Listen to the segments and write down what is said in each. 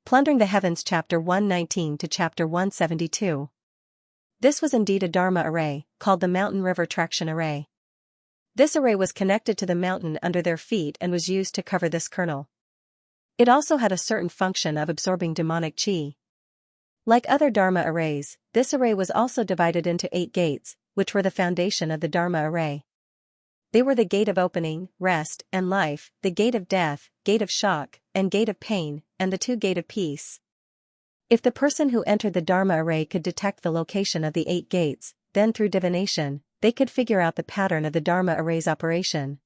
Plundering the Heavens Chapter 119 to Chapter 172. This was indeed a Dharma array, called the Mountain River Traction Array. This array was connected to the mountain under their feet and was used to cover this kernel. It also had a certain function of absorbing demonic chi. Like other Dharma arrays, this array was also divided into 8 gates, which were the foundation of the Dharma array. They were the gate of opening, rest, and life, the gate of death, gate of shock, and gate of pain, and the 2 gate of peace. If the person who entered the Dharma array could detect the location of the 8 gates, then through divination, they could figure out the pattern of the Dharma array's operation.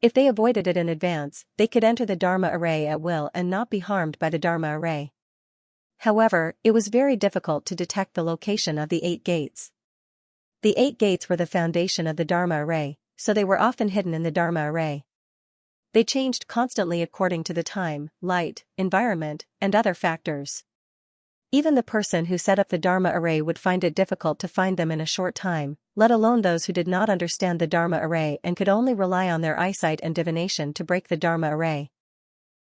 If they avoided it in advance, they could enter the Dharma array at will and not be harmed by the Dharma array. However, it was very difficult to detect the location of the 8 gates. The 8 gates were the foundation of the Dharma array, so they were often hidden in the Dharma array. They changed constantly according to the time, light, environment, and other factors. Even the person who set up the Dharma array would find it difficult to find them in a short time, let alone those who did not understand the Dharma array and could only rely on their eyesight and divination to break the Dharma array.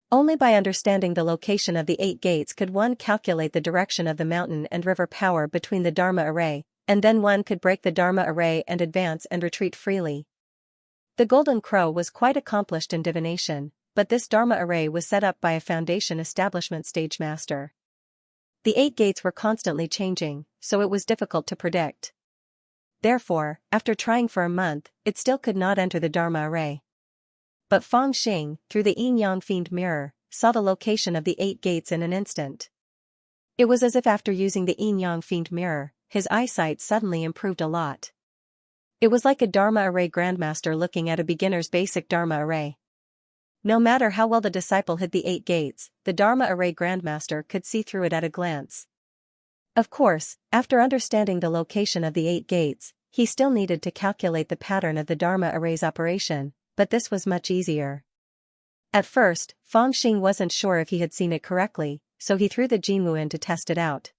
Only by understanding the location of the 8 gates could one calculate the direction of the mountain and river power between the Dharma array, and then one could break the Dharma array and advance and retreat freely. The Golden Crow was quite accomplished in divination, but this Dharma array was set up by a foundation establishment stage master. The 8 gates were constantly changing, so it was difficult to predict. Therefore, after trying for a month, it still could not enter the Dharma array. But Feng Xing, through the yin-yang fiend mirror, saw the location of the 8 gates in an instant. It was as if after using the yin-yang fiend mirror, his eyesight suddenly improved a lot. It was like a Dharma array grandmaster looking at a beginner's basic Dharma array. No matter how well the disciple hid the 8 gates, the Dharma array grandmaster could see through it at a glance. Of course, after understanding the location of the 8 gates, he still needed to calculate the pattern of the Dharma array's operation, but this was much easier. At first, Feng Xing wasn't sure if he had seen it correctly, so he threw the Jinwu in to test it out.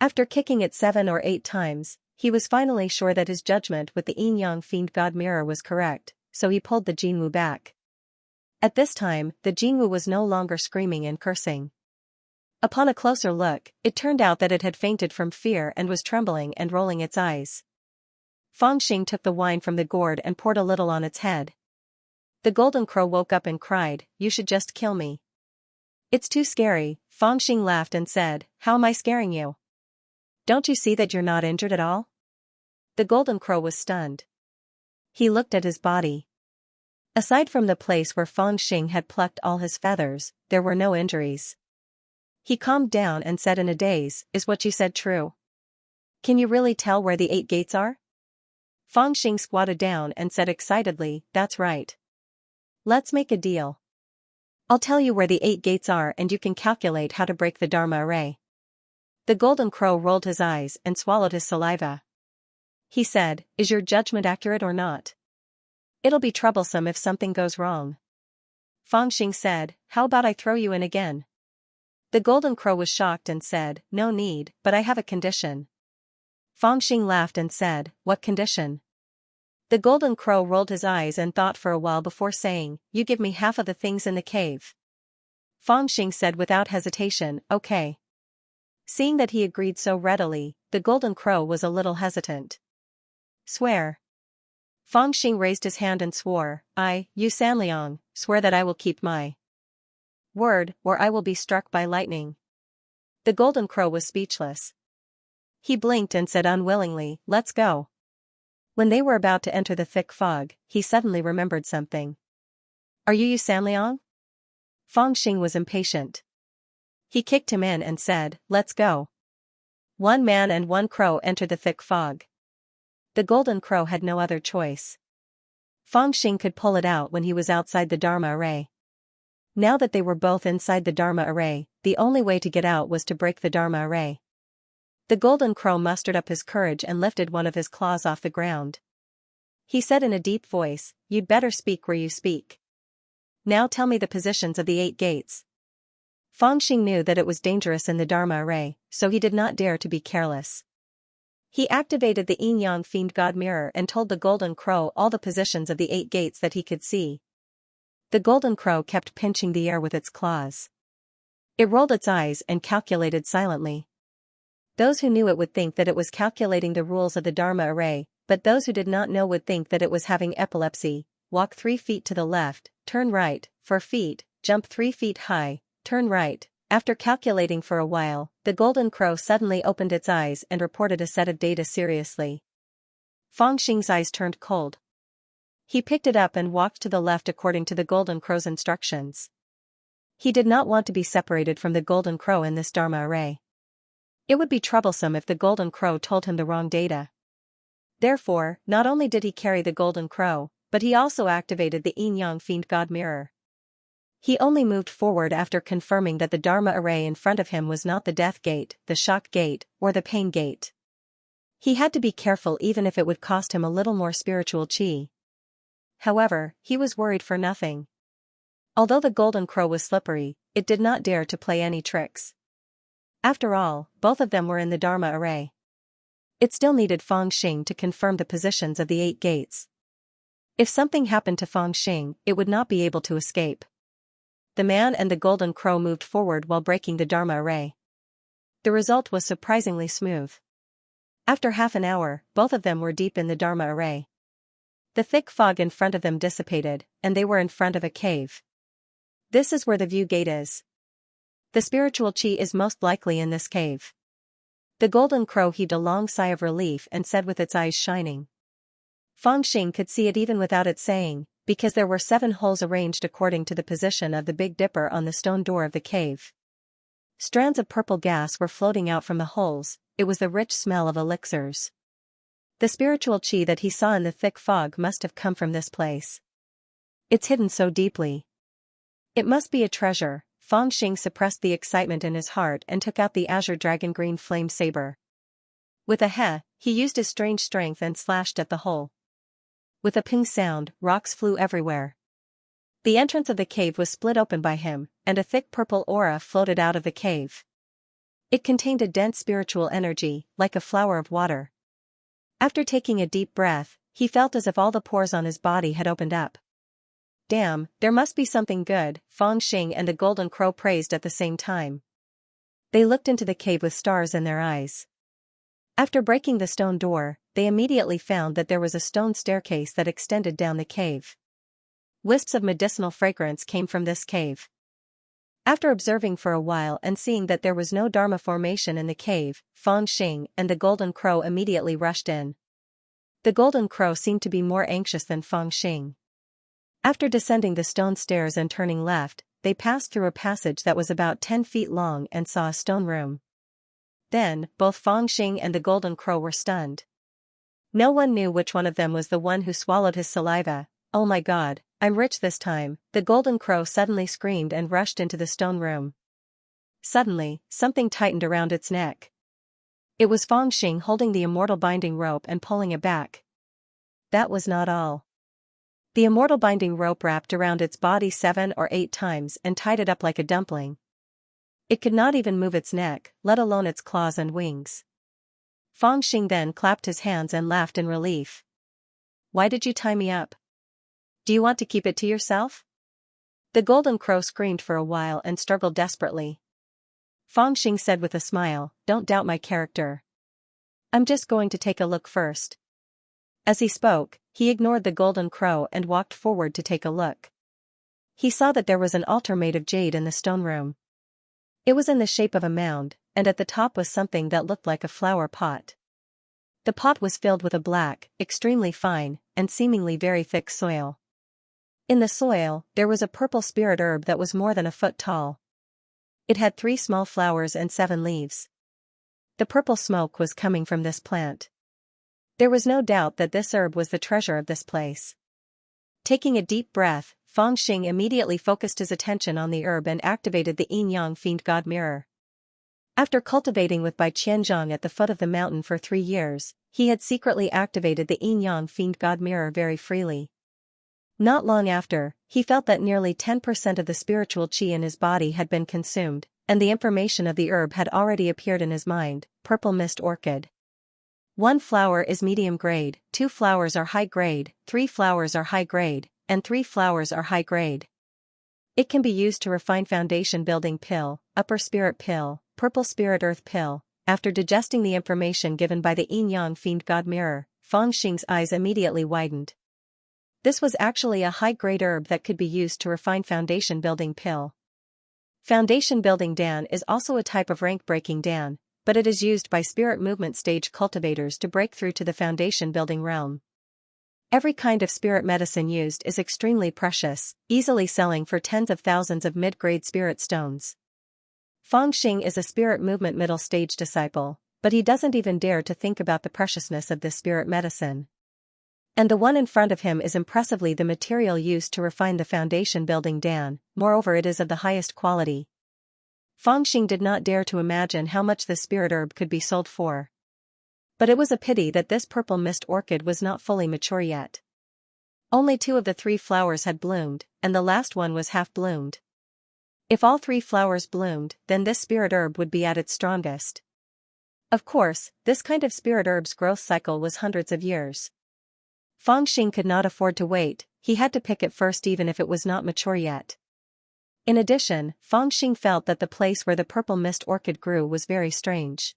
After kicking it 7 or 8 times, he was finally sure that his judgment with the yin-yang fiend god mirror was correct, so he pulled the Jinwu back. At this time, the Jinwu was no longer screaming and cursing. Upon a closer look, it turned out that it had fainted from fear and was trembling and rolling its eyes. Feng Xing took the wine from the gourd and poured a little on its head. The Golden Crow woke up and cried, "You should just kill me." "It's too scary," Feng Xing laughed and said, "How am I scaring you? Don't you see that you're not injured at all?" The Golden Crow was stunned. He looked at his body. Aside from the place where Feng Xing had plucked all his feathers, there were no injuries. He calmed down and said in a daze, "Is what you said true? Can you really tell where the 8 gates are?" Feng Xing squatted down and said excitedly, "That's right. Let's make a deal. I'll tell you where the 8 gates are and you can calculate how to break the Dharma array." The Golden Crow rolled his eyes and swallowed his saliva. He said, "Is your judgment accurate or not? It'll be troublesome if something goes wrong." Feng Xing said, "How about I throw you in again?" The Golden Crow was shocked and said, "No need, but I have a condition." Feng Xing laughed and said, "What condition?" The Golden Crow rolled his eyes and thought for a while before saying, "You give me half of the things in the cave." Feng Xing said without hesitation, "Okay." Seeing that he agreed so readily, the Golden Crow was a little hesitant. "Swear." Feng Xing raised his hand and swore, "I, Yu Sanliang, swear that I will keep my word, or I will be struck by lightning." The Golden Crow was speechless. He blinked and said unwillingly, "Let's go." When they were about to enter the thick fog, he suddenly remembered something. "Are you Yu Sanliang?" Feng Xing was impatient. He kicked him in and said, "Let's go." 1 man and 1 crow entered the thick fog. The Golden Crow had no other choice. Feng Xing could pull it out when he was outside the Dharma array. Now that they were both inside the Dharma array, the only way to get out was to break the Dharma array. The Golden Crow mustered up his courage and lifted one of his claws off the ground. He said in a deep voice, "You'd better speak where you speak. Now tell me the positions of the 8 gates." Feng Xing knew that it was dangerous in the Dharma array, so he did not dare to be careless. He activated the yin-yang fiend god mirror and told the Golden Crow all the positions of the 8 gates that he could see. The Golden Crow kept pinching the air with its claws. It rolled its eyes and calculated silently. Those who knew it would think that it was calculating the rules of the Dharma array, but those who did not know would think that it was having epilepsy. Walk 3 feet to the left, turn right, 4 feet, jump 3 feet high, turn right. After calculating for a while, the golden crow suddenly opened its eyes and reported a set of data seriously. Fangxing's eyes turned cold. He picked it up and walked to the left according to the golden crow's instructions. He did not want to be separated from the golden crow in this Dharma array. It would be troublesome if the golden crow told him the wrong data. Therefore, not only did he carry the golden crow, but he also activated the yin-yang fiend god mirror. He only moved forward after confirming that the Dharma array in front of him was not the death gate, the shock gate, or the pain gate. He had to be careful even if it would cost him a little more spiritual chi. However, he was worried for nothing. Although the golden crow was slippery, it did not dare to play any tricks. After all, both of them were in the Dharma array. It still needed Fangxing to confirm the positions of the 8 gates. If something happened to Fangxing, it would not be able to escape. The man and the golden crow moved forward while breaking the Dharma array. The result was surprisingly smooth. After half an hour, both of them were deep in the Dharma array. The thick fog in front of them dissipated, and they were in front of a cave. This is where the view gate is. The spiritual chi is most likely in this cave. The golden crow heaved a long sigh of relief and said with its eyes shining. Fangxing could see it even without it saying, because there were 7 holes arranged according to the position of the Big Dipper on the stone door of the cave. Strands of purple gas were floating out from the holes. It was the rich smell of elixirs. The spiritual chi that he saw in the thick fog must have come from this place. It's hidden so deeply. It must be a treasure. Fangxing suppressed the excitement in his heart and took out the azure dragon green flame saber. With a he, he used his strange strength and slashed at the hole. With a ping sound, rocks flew everywhere. The entrance of the cave was split open by him, and a thick purple aura floated out of the cave. It contained a dense spiritual energy, like a flower of water. After taking a deep breath, he felt as if all the pores on his body had opened up. Damn, there must be something good, Fangxing and the golden crow praised at the same time. They looked into the cave with stars in their eyes. After breaking the stone door, they immediately found that there was a stone staircase that extended down the cave. Wisps of medicinal fragrance came from this cave. After observing for a while and seeing that there was no Dharma formation in the cave, Fangxing and the golden crow immediately rushed in. The golden crow seemed to be more anxious than Fangxing. After descending the stone stairs and turning left, they passed through a passage that was about 10 feet long and saw a stone room. Then, both Fangxing and the golden crow were stunned. No one knew which one of them was the one who swallowed his saliva. Oh my god, I'm rich this time, the golden crow suddenly screamed and rushed into the stone room. Suddenly, something tightened around its neck. It was Fangxing holding the immortal binding rope and pulling it back. That was not all. The immortal binding rope wrapped around its body 7 or 8 times and tied it up like a dumpling. It could not even move its neck, let alone its claws and wings. Fangxing then clapped his hands and laughed in relief. Why did you tie me up? Do you want to keep it to yourself? The golden crow screamed for a while and struggled desperately. Fangxing said with a smile, don't doubt my character. I'm just going to take a look first. As he spoke, he ignored the golden crow and walked forward to take a look. He saw that there was an altar made of jade in the stone room. It was in the shape of a mound, and at the top was something that looked like a flower pot. The pot was filled with a black, extremely fine, and seemingly very thick soil. In the soil, there was a purple spirit herb that was more than a foot tall. It had 3 small flowers and 7 leaves. The purple smoke was coming from this plant. There was no doubt that this herb was the treasure of this place. Taking a deep breath, Fangxing immediately focused his attention on the herb and activated the yin-yang fiend god mirror. After cultivating with Bai Qianzhang at the foot of the mountain for 3 years, he had secretly activated the yin-yang fiend god mirror very freely. Not long after, he felt that nearly 10% of the spiritual chi in his body had been consumed, and the information of the herb had already appeared in his mind, purple mist orchid. 1 flower is medium grade, 2 flowers are high grade, 3 flowers are high grade, and 3 flowers are high grade. It can be used to refine foundation building pill, upper spirit pill, purple spirit earth pill. After digesting the information given by the yin-yang fiend god mirror, Fang Xing's eyes immediately widened. This was actually a high-grade herb that could be used to refine foundation building pill. Foundation building dan is also a type of rank-breaking dan, but it is used by spirit movement stage cultivators to break through to the foundation building realm. Every kind of spirit medicine used is extremely precious, easily selling for tens of thousands of mid-grade spirit stones. Fang Xing is a spirit movement middle stage disciple, but he doesn't even dare to think about the preciousness of this spirit medicine. And the one in front of him is impressively the material used to refine the foundation building dan, moreover it is of the highest quality. Fang Xing did not dare to imagine how much the spirit herb could be sold for. But it was a pity that this purple mist orchid was not fully mature yet. Only 2 of the 3 flowers had bloomed, and the last one was half bloomed. If all 3 flowers bloomed, then this spirit herb would be at its strongest. Of course, this kind of spirit herb's growth cycle was hundreds of years. Fang Xing could not afford to wait, he had to pick it first even if it was not mature yet. In addition, Fang Xing felt that the place where the purple mist orchid grew was very strange.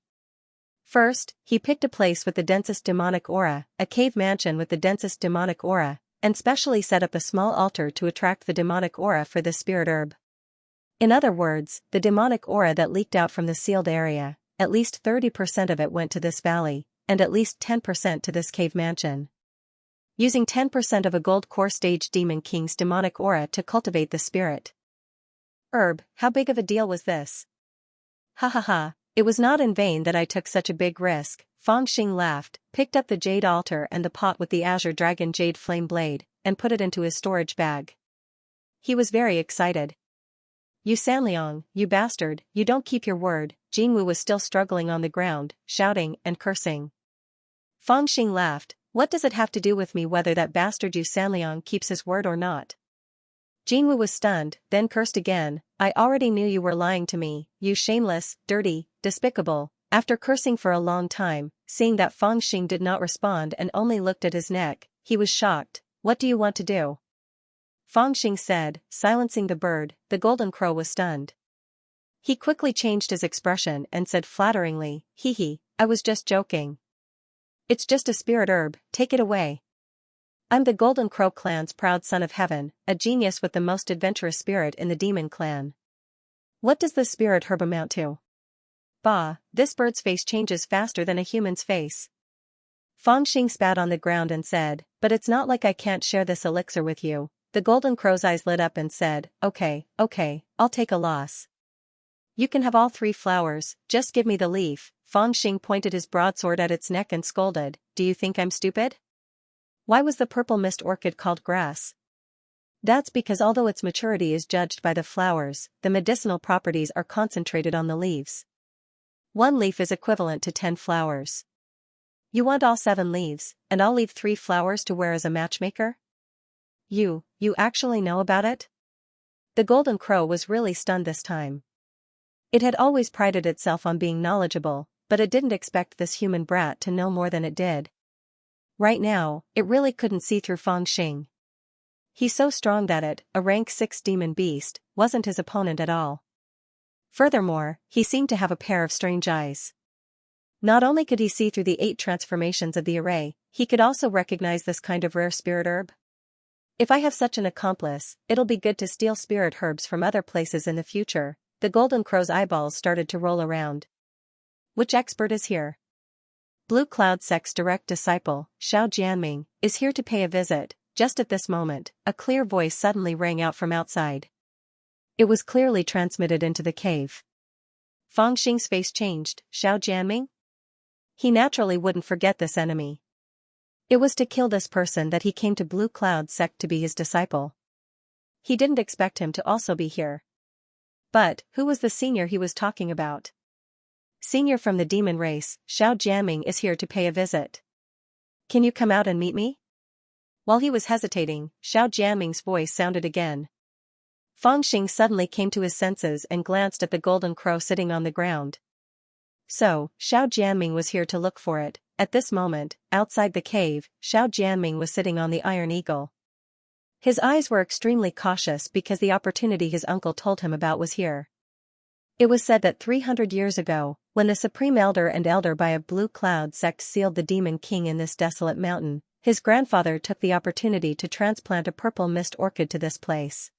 First, he picked a place with the densest demonic aura, a cave mansion with the densest demonic aura, and specially set up a small altar to attract the demonic aura for the spirit herb. In other words, the demonic aura that leaked out from the sealed area, at least 30% of it went to this valley, and at least 10% to this cave mansion. Using 10% of a gold core stage demon king's demonic aura to cultivate the spirit herb, how big of a deal was this? Ha ha ha, it was not in vain that I took such a big risk. Fang Xing laughed, picked up the jade altar and the pot with the azure dragon jade flame blade, and put it into his storage bag. He was very excited. You Sanliang, you bastard, you don't keep your word. Jingwu was still struggling on the ground, shouting and cursing. Fang Xing laughed, what does it have to do with me whether that bastard Yu Sanliang keeps his word or not? Jingwu was stunned, then cursed again, I already knew you were lying to me, you shameless, dirty, despicable. After cursing for a long time, seeing that Fang Xing did not respond and only looked at his neck, he was shocked. What do you want to do? Fang Xing said, silencing the bird. The golden crow was stunned. He quickly changed his expression and said flatteringly, hee hee, I was just joking. It's just a spirit herb, take it away. I'm the Golden Crow clan's proud son of heaven, a genius with the most adventurous spirit in the demon clan. What does the spirit herb amount to? Bah, this bird's face changes faster than a human's face. Fang Xing spat on the ground and said, but it's not like I can't share this elixir with you. The golden crow's eyes lit up and said, okay, I'll take a loss. You can have all 3 flowers, just give me the leaf. Fang Xing pointed his broadsword at its neck and scolded, do you think I'm stupid? Why was the purple mist orchid called grass? That's because although its maturity is judged by the flowers, the medicinal properties are concentrated on the leaves. 1 leaf is equivalent to 10 flowers. You want all 7 leaves, and I'll leave 3 flowers to wear as a matchmaker? You actually know about it? The golden crow was really stunned this time. It had always prided itself on being knowledgeable, but it didn't expect this human brat to know more than it did. Right now, it really couldn't see through Fang Xing. He's so strong that it, a rank 6 demon beast, wasn't his opponent at all. Furthermore, he seemed to have a pair of strange eyes. Not only could he see through the 8 transformations of the array, he could also recognize this kind of rare spirit herb. If I have such an accomplice, it'll be good to steal spirit herbs from other places in the future. The golden crow's eyeballs started to roll around. Which expert is here? Blue Cloud Sect's direct disciple, Xiao Jianming, is here to pay a visit. Just at this moment, a clear voice suddenly rang out from outside. It was clearly transmitted into the cave. Fang Xing's face changed. Xiao Jianming? He naturally wouldn't forget this enemy. It was to kill this person that he came to Blue Cloud Sect to be his disciple. He didn't expect him to also be here. But, who was the senior he was talking about? Senior from the demon race, Xiao Jianming is here to pay a visit. Can you come out and meet me? While he was hesitating, Xiao Jianming's voice sounded again. Fang Xing suddenly came to his senses and glanced at the golden crow sitting on the ground. So, Xiao Jianming was here to look for it. At this moment, outside the cave, Xiao Jianming was sitting on the iron eagle. His eyes were extremely cautious because the opportunity his uncle told him about was here. It was said that 300 years ago, when the Supreme Elder and Elder by a Blue Cloud sect sealed the Demon King in this desolate mountain, his grandfather took the opportunity to transplant a purple mist orchid to this place.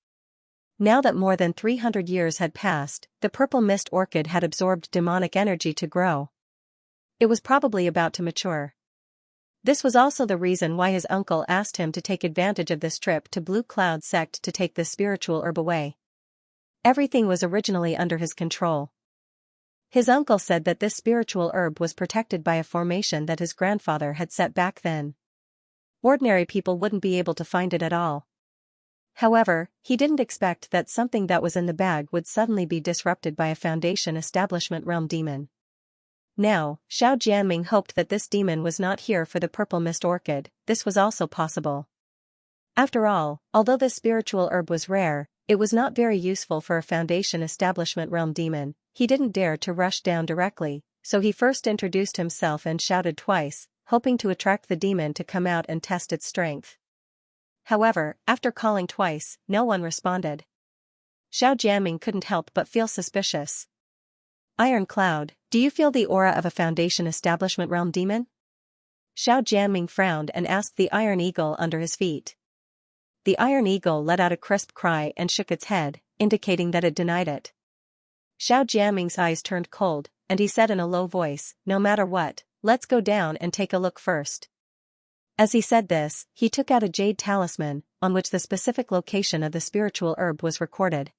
Now that more than 300 years had passed, the purple mist orchid had absorbed demonic energy to grow. It was probably about to mature. This was also the reason why his uncle asked him to take advantage of this trip to Blue Cloud sect to take this spiritual herb away. Everything was originally under his control. His uncle said that this spiritual herb was protected by a formation that his grandfather had set back then. Ordinary people wouldn't be able to find it at all. However, he didn't expect that something that was in the bag would suddenly be disrupted by a Foundation Establishment realm demon. Now, Xiao Jianming hoped that this demon was not here for the purple mist orchid. This was also possible. After all, although this spiritual herb was rare, it was not very useful for a Foundation Establishment realm demon. He didn't dare to rush down directly, so he first introduced himself and shouted twice, hoping to attract the demon to come out and test its strength. However, after calling twice, no one responded. Xiao Jianming couldn't help but feel suspicious. Iron Cloud, do you feel the aura of a Foundation Establishment realm demon? Xiao Jianming frowned and asked the Iron Eagle under his feet. The Iron Eagle let out a crisp cry and shook its head, indicating that it denied it. Xiao Jianming's eyes turned cold, and he said in a low voice, "No matter what, let's go down and take a look first." As he said this, he took out a jade talisman, on which the specific location of the spiritual herb was recorded.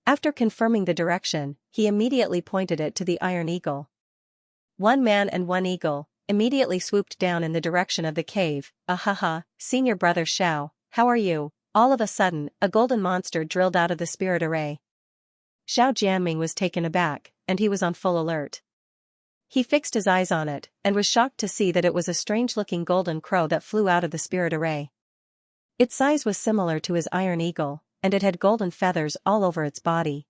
After confirming the direction, he immediately pointed it to the Iron Eagle. One man and one eagle immediately swooped down in the direction of the cave. "Ahaha, senior brother Xiao, how are you?" All of a sudden, a golden monster drilled out of the spirit array. Xiao Jianming was taken aback, and he was on full alert. He fixed his eyes on it, and was shocked to see that it was a strange-looking golden crow that flew out of the spirit array. Its size was similar to his Iron Eagle, and it had golden feathers all over its body.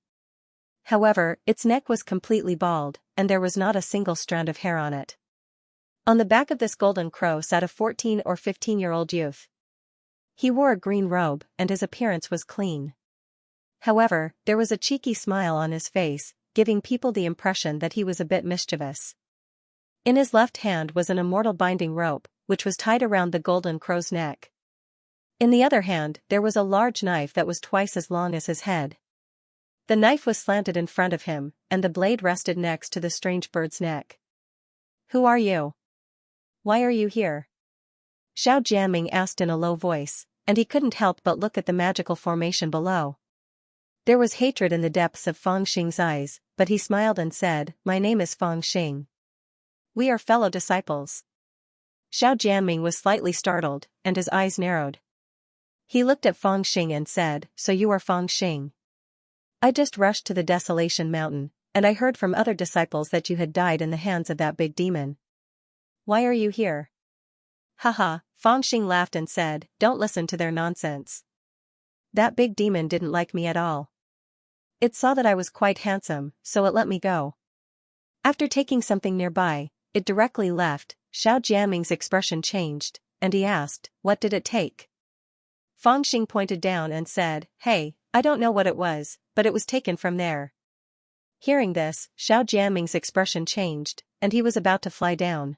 However, its neck was completely bald, and there was not a single strand of hair on it. On the back of this golden crow sat a 14 or 15-year-old youth. He wore a green robe, and his appearance was clean. However, there was a cheeky smile on his face, giving people the impression that he was a bit mischievous. In his left hand was an immortal binding rope, which was tied around the golden crow's neck. In the other hand, there was a large knife that was twice as long as his head. The knife was slanted in front of him, and the blade rested next to the strange bird's neck. "Who are you? Why are you here?" Xiao Jianming asked in a low voice, and he couldn't help but look at the magical formation below. There was hatred in the depths of Fang Xing's eyes, but he smiled and said, "My name is Fang Xing. We are fellow disciples." Xiao Jianming was slightly startled, and his eyes narrowed. He looked at Fang Xing and said, "So you are Fang Xing. I just rushed to the Desolation Mountain, and I heard from other disciples that you had died in the hands of that big demon. Why are you here?" "Haha," Fang Xing laughed and said, "Don't listen to their nonsense. That big demon didn't like me at all. It saw that I was quite handsome, so it let me go. After taking something nearby, it directly left." Xiao Jianming's expression changed, and he asked, "What did it take?" Fang Xing pointed down and said, "Hey, I don't know what it was, but it was taken from there." Hearing this, Xiao Jianming's expression changed, and he was about to fly down.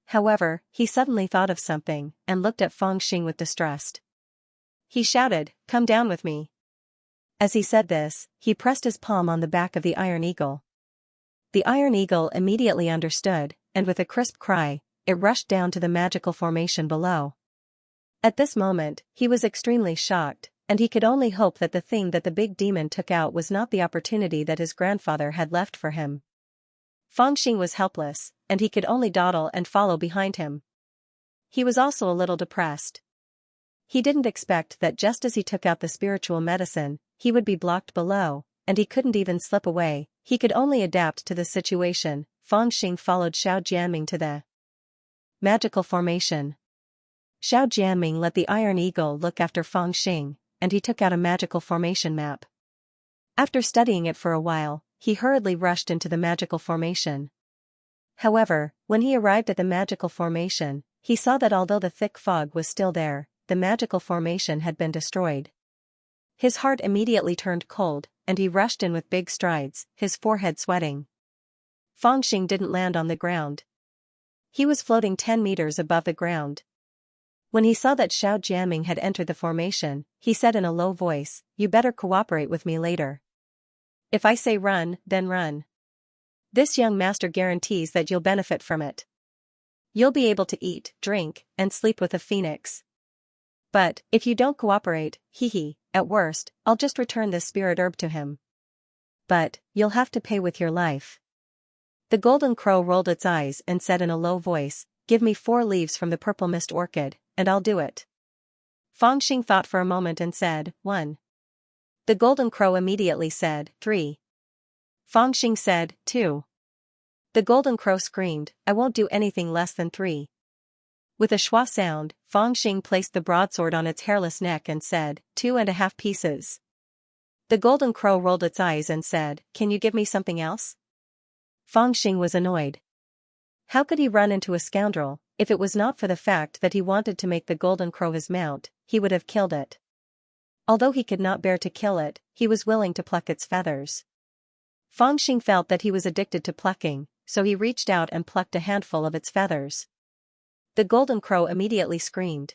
However, he suddenly thought of something, and looked at Fang Xing with distrust. He shouted, "Come down with me." As he said this, he pressed his palm on the back of the Iron Eagle. The Iron Eagle immediately understood, and with a crisp cry, it rushed down to the magical formation below. At this moment, he was extremely shocked, and he could only hope that the thing that the big demon took out was not the opportunity that his grandfather had left for him. Fang Xing was helpless, and he could only dawdle and follow behind him. He was also a little depressed. He didn't expect that just as he took out the spiritual medicine, he would be blocked below, and he couldn't even slip away. He could only adapt to the situation. Fang Xing followed Xiao Jianming to the magical formation. Xiao Jianming let the Iron Eagle look after Fang Xing, and he took out a magical formation map. After studying it for a while, he hurriedly rushed into the magical formation. However, when he arrived at the magical formation, he saw that although the thick fog was still there, the magical formation had been destroyed. His heart immediately turned cold, and he rushed in with big strides, his forehead sweating. Fangxing didn't land on the ground. He was floating 10 meters above the ground. When he saw that Xiao Jianming had entered the formation, he said in a low voice, "You better cooperate with me later. If I say run, then run. This young master guarantees that you'll benefit from it. You'll be able to eat, drink, and sleep with a phoenix. But, if you don't cooperate, at worst, I'll just return this spirit herb to him. But, you'll have to pay with your life." The golden crow rolled its eyes and said in a low voice, "Give me 4 leaves from the purple mist orchid, and I'll do it." Fangxing thought for a moment and said, 1. The golden crow immediately said, 3. Fangxing said, 2. The golden crow screamed, "I won't do anything less than 3. With a schwa sound, Fangxing placed the broadsword on its hairless neck and said, 2.5 pieces. The golden crow rolled its eyes and said, "Can you give me something else?" Fangxing was annoyed. How could he run into a scoundrel? If it was not for the fact that he wanted to make the golden crow his mount, he would have killed it. Although he could not bear to kill it, he was willing to pluck its feathers. Fangxing felt that he was addicted to plucking, so he reached out and plucked a handful of its feathers. The golden crow immediately screamed.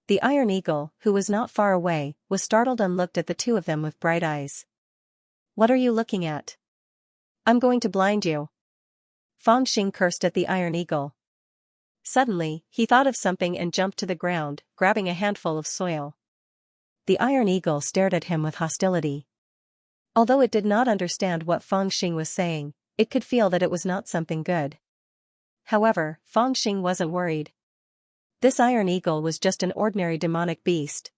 The iron eagle, who was not far away, was startled and looked at the two of them with bright eyes. "What are you looking at? I'm going to blind you." Fangxing cursed at the iron eagle. Suddenly, he thought of something and jumped to the ground, grabbing a handful of soil. The iron eagle stared at him with hostility. Although it did not understand what Fangxing was saying, it could feel that it was not something good. However, Fangxing wasn't worried. This iron eagle was just an ordinary demonic beast.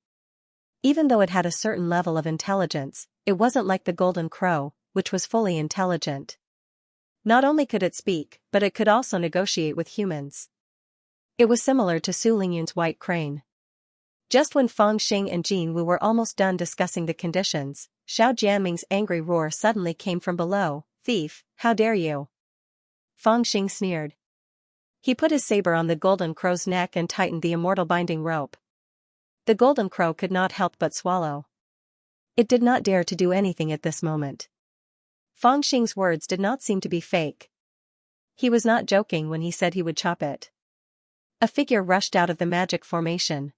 Even though it had a certain level of intelligence, it wasn't like the golden crow, which was fully intelligent. Not only could it speak, but it could also negotiate with humans. It was similar to Su Lingyun's white crane. Just when Fangxing and Jin Wu were almost done discussing the conditions, Xiao Jianming's angry roar suddenly came from below. "Thief, how dare you!" Fangxing sneered. He put his saber on the golden crow's neck and tightened the immortal binding rope. The golden crow could not help but swallow. It did not dare to do anything at this moment. Fangxing's words did not seem to be fake. He was not joking when he said he would chop it. A figure rushed out of the magic formation.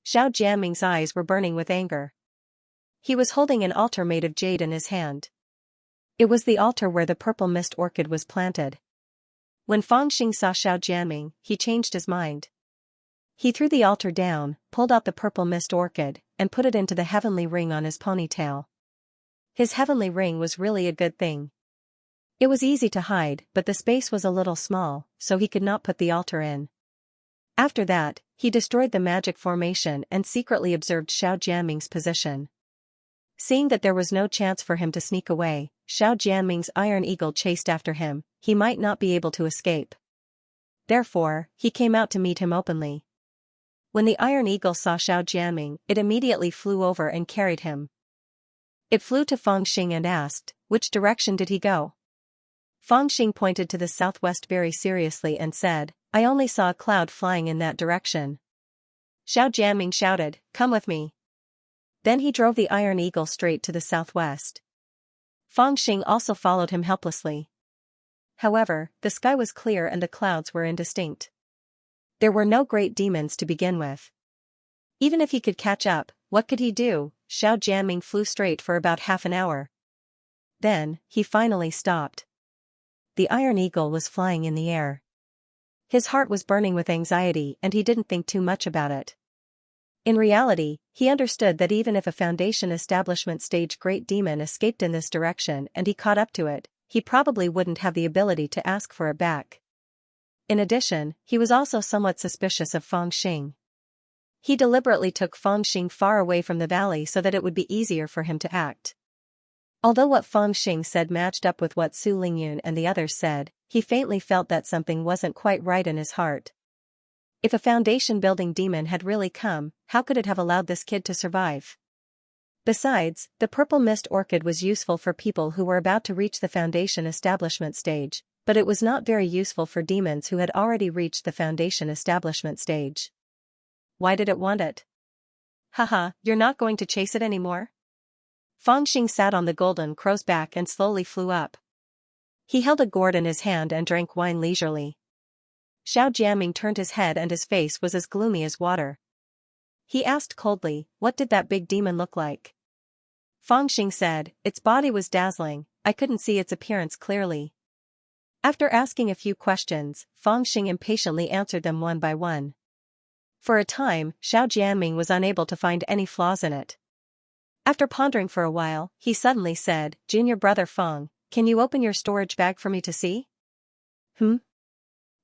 Xiao Jianming's eyes were burning with anger. He was holding an altar made of jade in his hand. It was the altar where the purple mist orchid was planted. When Fangxing saw Xiao Jianming, he changed his mind. He threw the altar down, pulled out the purple mist orchid, and put it into the heavenly ring on his ponytail. His heavenly ring was really a good thing. It was easy to hide, but the space was a little small, so he could not put the altar in. After that, he destroyed the magic formation and secretly observed Xiao Jianming's position. Seeing that there was no chance for him to sneak away, Xiao Jianming's iron eagle chased after him. He might not be able to escape. Therefore, he came out to meet him openly. When the iron eagle saw Xiao Jianming, it immediately flew over and carried him. It flew to Fangxing and asked, "Which direction did he go?" Fangxing pointed to the southwest very seriously and said, "I only saw a cloud flying in that direction." Xiao Jianming shouted, "Come with me." Then he drove the iron eagle straight to the southwest. Fangxing also followed him helplessly. However, the sky was clear and the clouds were indistinct. There were no great demons to begin with. Even if he could catch up, what could he do? Xiao Jianming flew straight for about half an hour. Then, he finally stopped. The iron eagle was flying in the air. His heart was burning with anxiety and he didn't think too much about it. In reality, he understood that even if a Foundation establishment stage great demon escaped in this direction and he caught up to it, he probably wouldn't have the ability to ask for it back. In addition, he was also somewhat suspicious of Fangxing. He deliberately took Fangxing far away from the valley so that it would be easier for him to act. Although what Fangxing said matched up with what Su Lingyun and the others said, he faintly felt that something wasn't quite right in his heart. If a foundation-building demon had really come, how could it have allowed this kid to survive? Besides, the purple mist orchid was useful for people who were about to reach the foundation establishment stage, but it was not very useful for demons who had already reached the foundation establishment stage. Why did it want it? Haha, you're not going to chase it anymore? Fangxing sat on the golden crow's back and slowly flew up. He held a gourd in his hand and drank wine leisurely. Xiao Jianming turned his head and his face was as gloomy as water. He asked coldly, what did that big demon look like? Fangxing said, its body was dazzling, I couldn't see its appearance clearly. After asking a few questions, Fangxing impatiently answered them one by one. For a time, Xiao Jianming was unable to find any flaws in it. After pondering for a while, he suddenly said, Junior brother Fang, can you open your storage bag for me to see?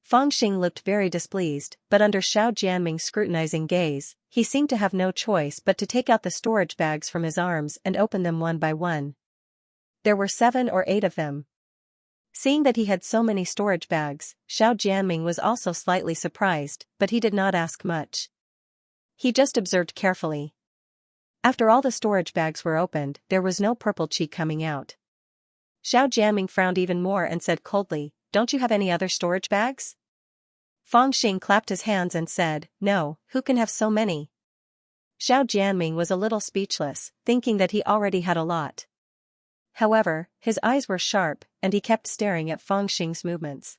Fangxing looked very displeased, but under Xiao Jianming's scrutinizing gaze, he seemed to have no choice but to take out the storage bags from his arms and open them one by one. There were 7 or 8 of them. Seeing that he had so many storage bags, Xiao Jianming was also slightly surprised, but he did not ask much. He just observed carefully. After all the storage bags were opened, there was no purple chi coming out. Xiao Jianming frowned even more and said coldly, don't you have any other storage bags? Fangxing clapped his hands and said, no, who can have so many? Xiao Jianming was a little speechless, thinking that he already had a lot. However, his eyes were sharp, and he kept staring at Fangxing's movements.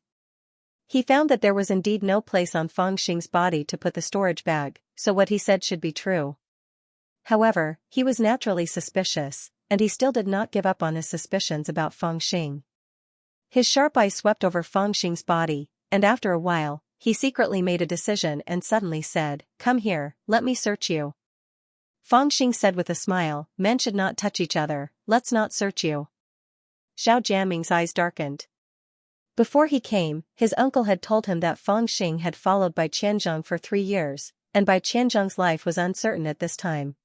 He found that there was indeed no place on Fangxing's body to put the storage bag, so what he said should be true. However, he was naturally suspicious, and he still did not give up on his suspicions about Fangxing. His sharp eyes swept over Fangxing's body, and after a while, he secretly made a decision and suddenly said, come here, let me search you. Fangxing said with a smile, men should not touch each other, let's not search you. Xiao Jianming's eyes darkened. Before he came, his uncle had told him that Fangxing had followed Bai Qianzhong for 3 years, and Bai Qianzhong's life was uncertain at this time.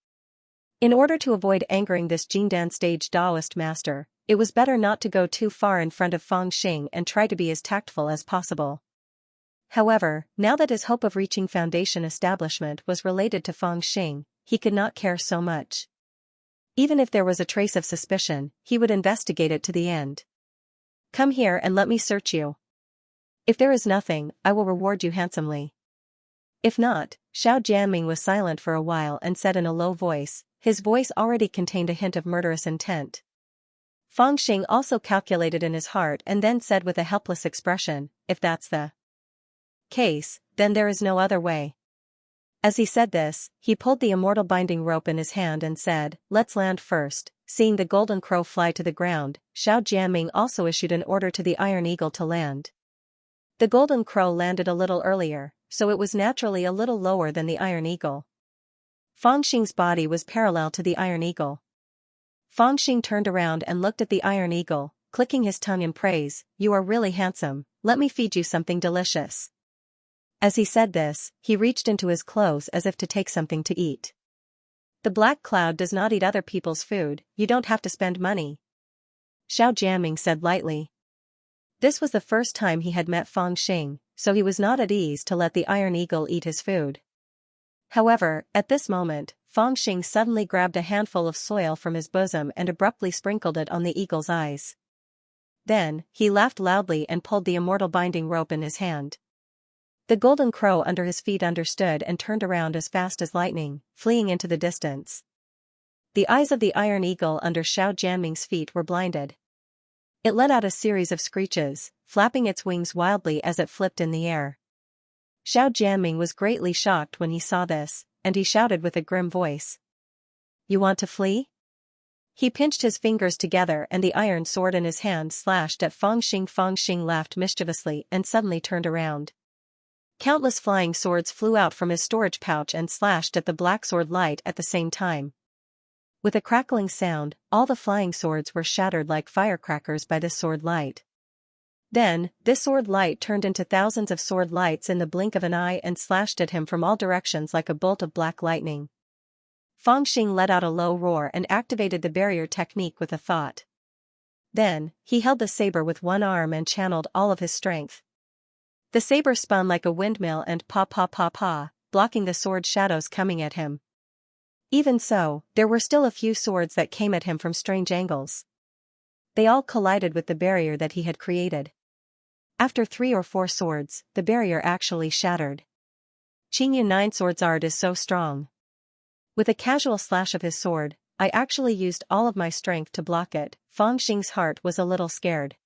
In order to avoid angering this Jingdan stage Taoist master, it was better not to go too far in front of Fangxing and try to be as tactful as possible. However, now that his hope of reaching foundation establishment was related to Fangxing, he could not care so much. Even if there was a trace of suspicion, he would investigate it to the end. Come here and let me search you. If there is nothing, I will reward you handsomely. If not, Xiao Jianming was silent for a while and said in a low voice, his voice already contained a hint of murderous intent. Fangxing also calculated in his heart and then said with a helpless expression, if that's the case, then there is no other way. As he said this, he pulled the immortal binding rope in his hand and said, let's land first. Seeing the golden crow fly to the ground, Xiao Jianming also issued an order to the iron eagle to land. The golden crow landed a little earlier, so it was naturally a little lower than the iron eagle. Fangxing's body was parallel to the iron eagle. Fangxing turned around and looked at the iron eagle, clicking his tongue in praise, you are really handsome, let me feed you something delicious. As he said this, he reached into his clothes as if to take something to eat. The black cloud does not eat other people's food, you don't have to spend money. Xiao Jianming said lightly. This was the first time he had met Fangxing, so he was not at ease to let the iron eagle eat his food. However, at this moment, Fangxing suddenly grabbed a handful of soil from his bosom and abruptly sprinkled it on the eagle's eyes. Then, he laughed loudly and pulled the immortal binding rope in his hand. The golden crow under his feet understood and turned around as fast as lightning, fleeing into the distance. The eyes of the iron eagle under Xiao Jianming's feet were blinded. It let out a series of screeches, flapping its wings wildly as it flipped in the air. Xiao Jianming was greatly shocked when he saw this, and he shouted with a grim voice. You want to flee? He pinched his fingers together and the iron sword in his hand slashed at Fangxing. Fangxing laughed mischievously and suddenly turned around. Countless flying swords flew out from his storage pouch and slashed at the black sword light at the same time. With a crackling sound, all the flying swords were shattered like firecrackers by this sword light. Then, this sword light turned into thousands of sword lights in the blink of an eye and slashed at him from all directions like a bolt of black lightning. Fangxing let out a low roar and activated the barrier technique with a thought. Then, he held the saber with one arm and channeled all of his strength. The saber spun like a windmill and pa, blocking the sword shadows coming at him. Even so, there were still a few swords that came at him from strange angles. They all collided with the barrier that he had created. After 3 or 4 swords, the barrier actually shattered. Qingyun 9 Swords art is so strong. With a casual slash of his sword, I actually used all of my strength to block it. Fang Xing's heart was a little scared.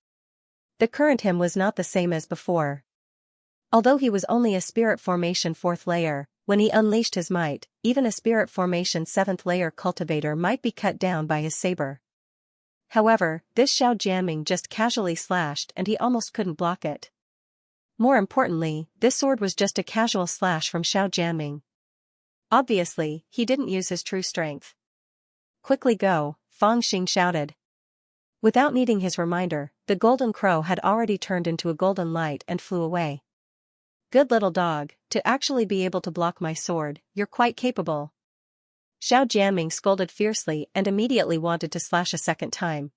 The current him was not the same as before. Although he was only a spirit formation 4th layer, when he unleashed his might, even a spirit formation 7th layer cultivator might be cut down by his saber. However, this Xiao Jianming just casually slashed and he almost couldn't block it. More importantly, this sword was just a casual slash from Xiao Jianming. Obviously, he didn't use his true strength. Quickly go, Fang Xing shouted. Without needing his reminder, the golden crow had already turned into a golden light and flew away. Good little dog, to actually be able to block my sword, you're quite capable. Xiao Jianming scolded fiercely and immediately wanted to slash a second time.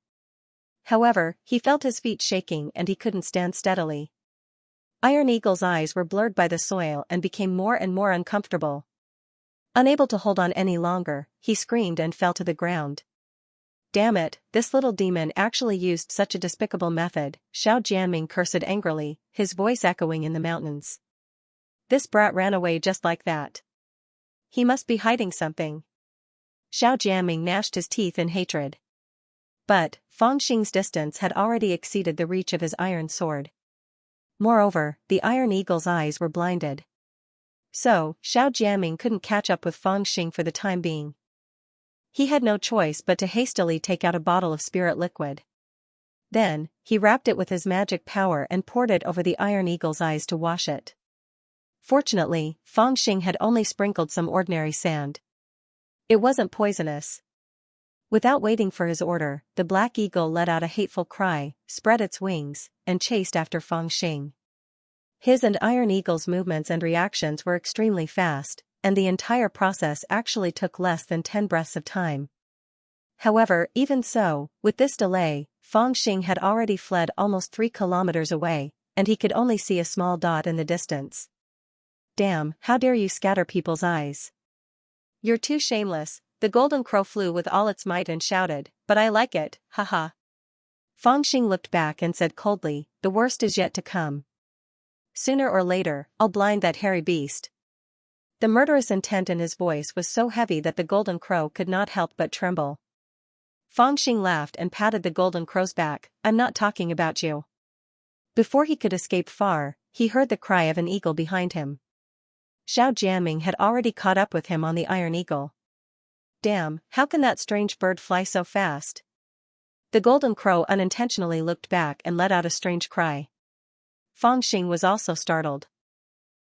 However, he felt his feet shaking and he couldn't stand steadily. Iron Eagle's eyes were blurred by the soil and became more and more uncomfortable. Unable to hold on any longer, he screamed and fell to the ground. Damn it, this little demon actually used such a despicable method, Xiao Jianming cursed angrily, his voice echoing in the mountains. This brat ran away just like that. He must be hiding something. Xiao Jianming gnashed his teeth in hatred. But, Fang Xing's distance had already exceeded the reach of his iron sword. Moreover, the Iron Eagle's eyes were blinded. So, Xiao Jianming couldn't catch up with Fang Xing for the time being. He had no choice but to hastily take out a bottle of spirit liquid. Then, he wrapped it with his magic power and poured it over the Iron Eagle's eyes to wash it. Fortunately, Fang Xing had only sprinkled some ordinary sand. It wasn't poisonous. Without waiting for his order, the black eagle let out a hateful cry, spread its wings, and chased after Fang Xing. His and Iron Eagle's movements and reactions were extremely fast, and the entire process actually took less than 10 breaths of time. However, even so, with this delay, Fang Xing had already fled almost 3 kilometers away, and he could only see a small dot in the distance. Damn, how dare you scatter people's eyes. You're too shameless, the golden crow flew with all its might and shouted, but I like it, haha. Fang Xing looked back and said coldly, the worst is yet to come. Sooner or later, I'll blind that hairy beast. The murderous intent in his voice was so heavy that the golden crow could not help but tremble. Fang Xing laughed and patted the golden crow's back, I'm not talking about you. Before he could escape far, he heard the cry of an eagle behind him. Xiao Jianming had already caught up with him on the Iron Eagle. Damn, how can that strange bird fly so fast? The golden crow unintentionally looked back and let out a strange cry. Fang Xing was also startled.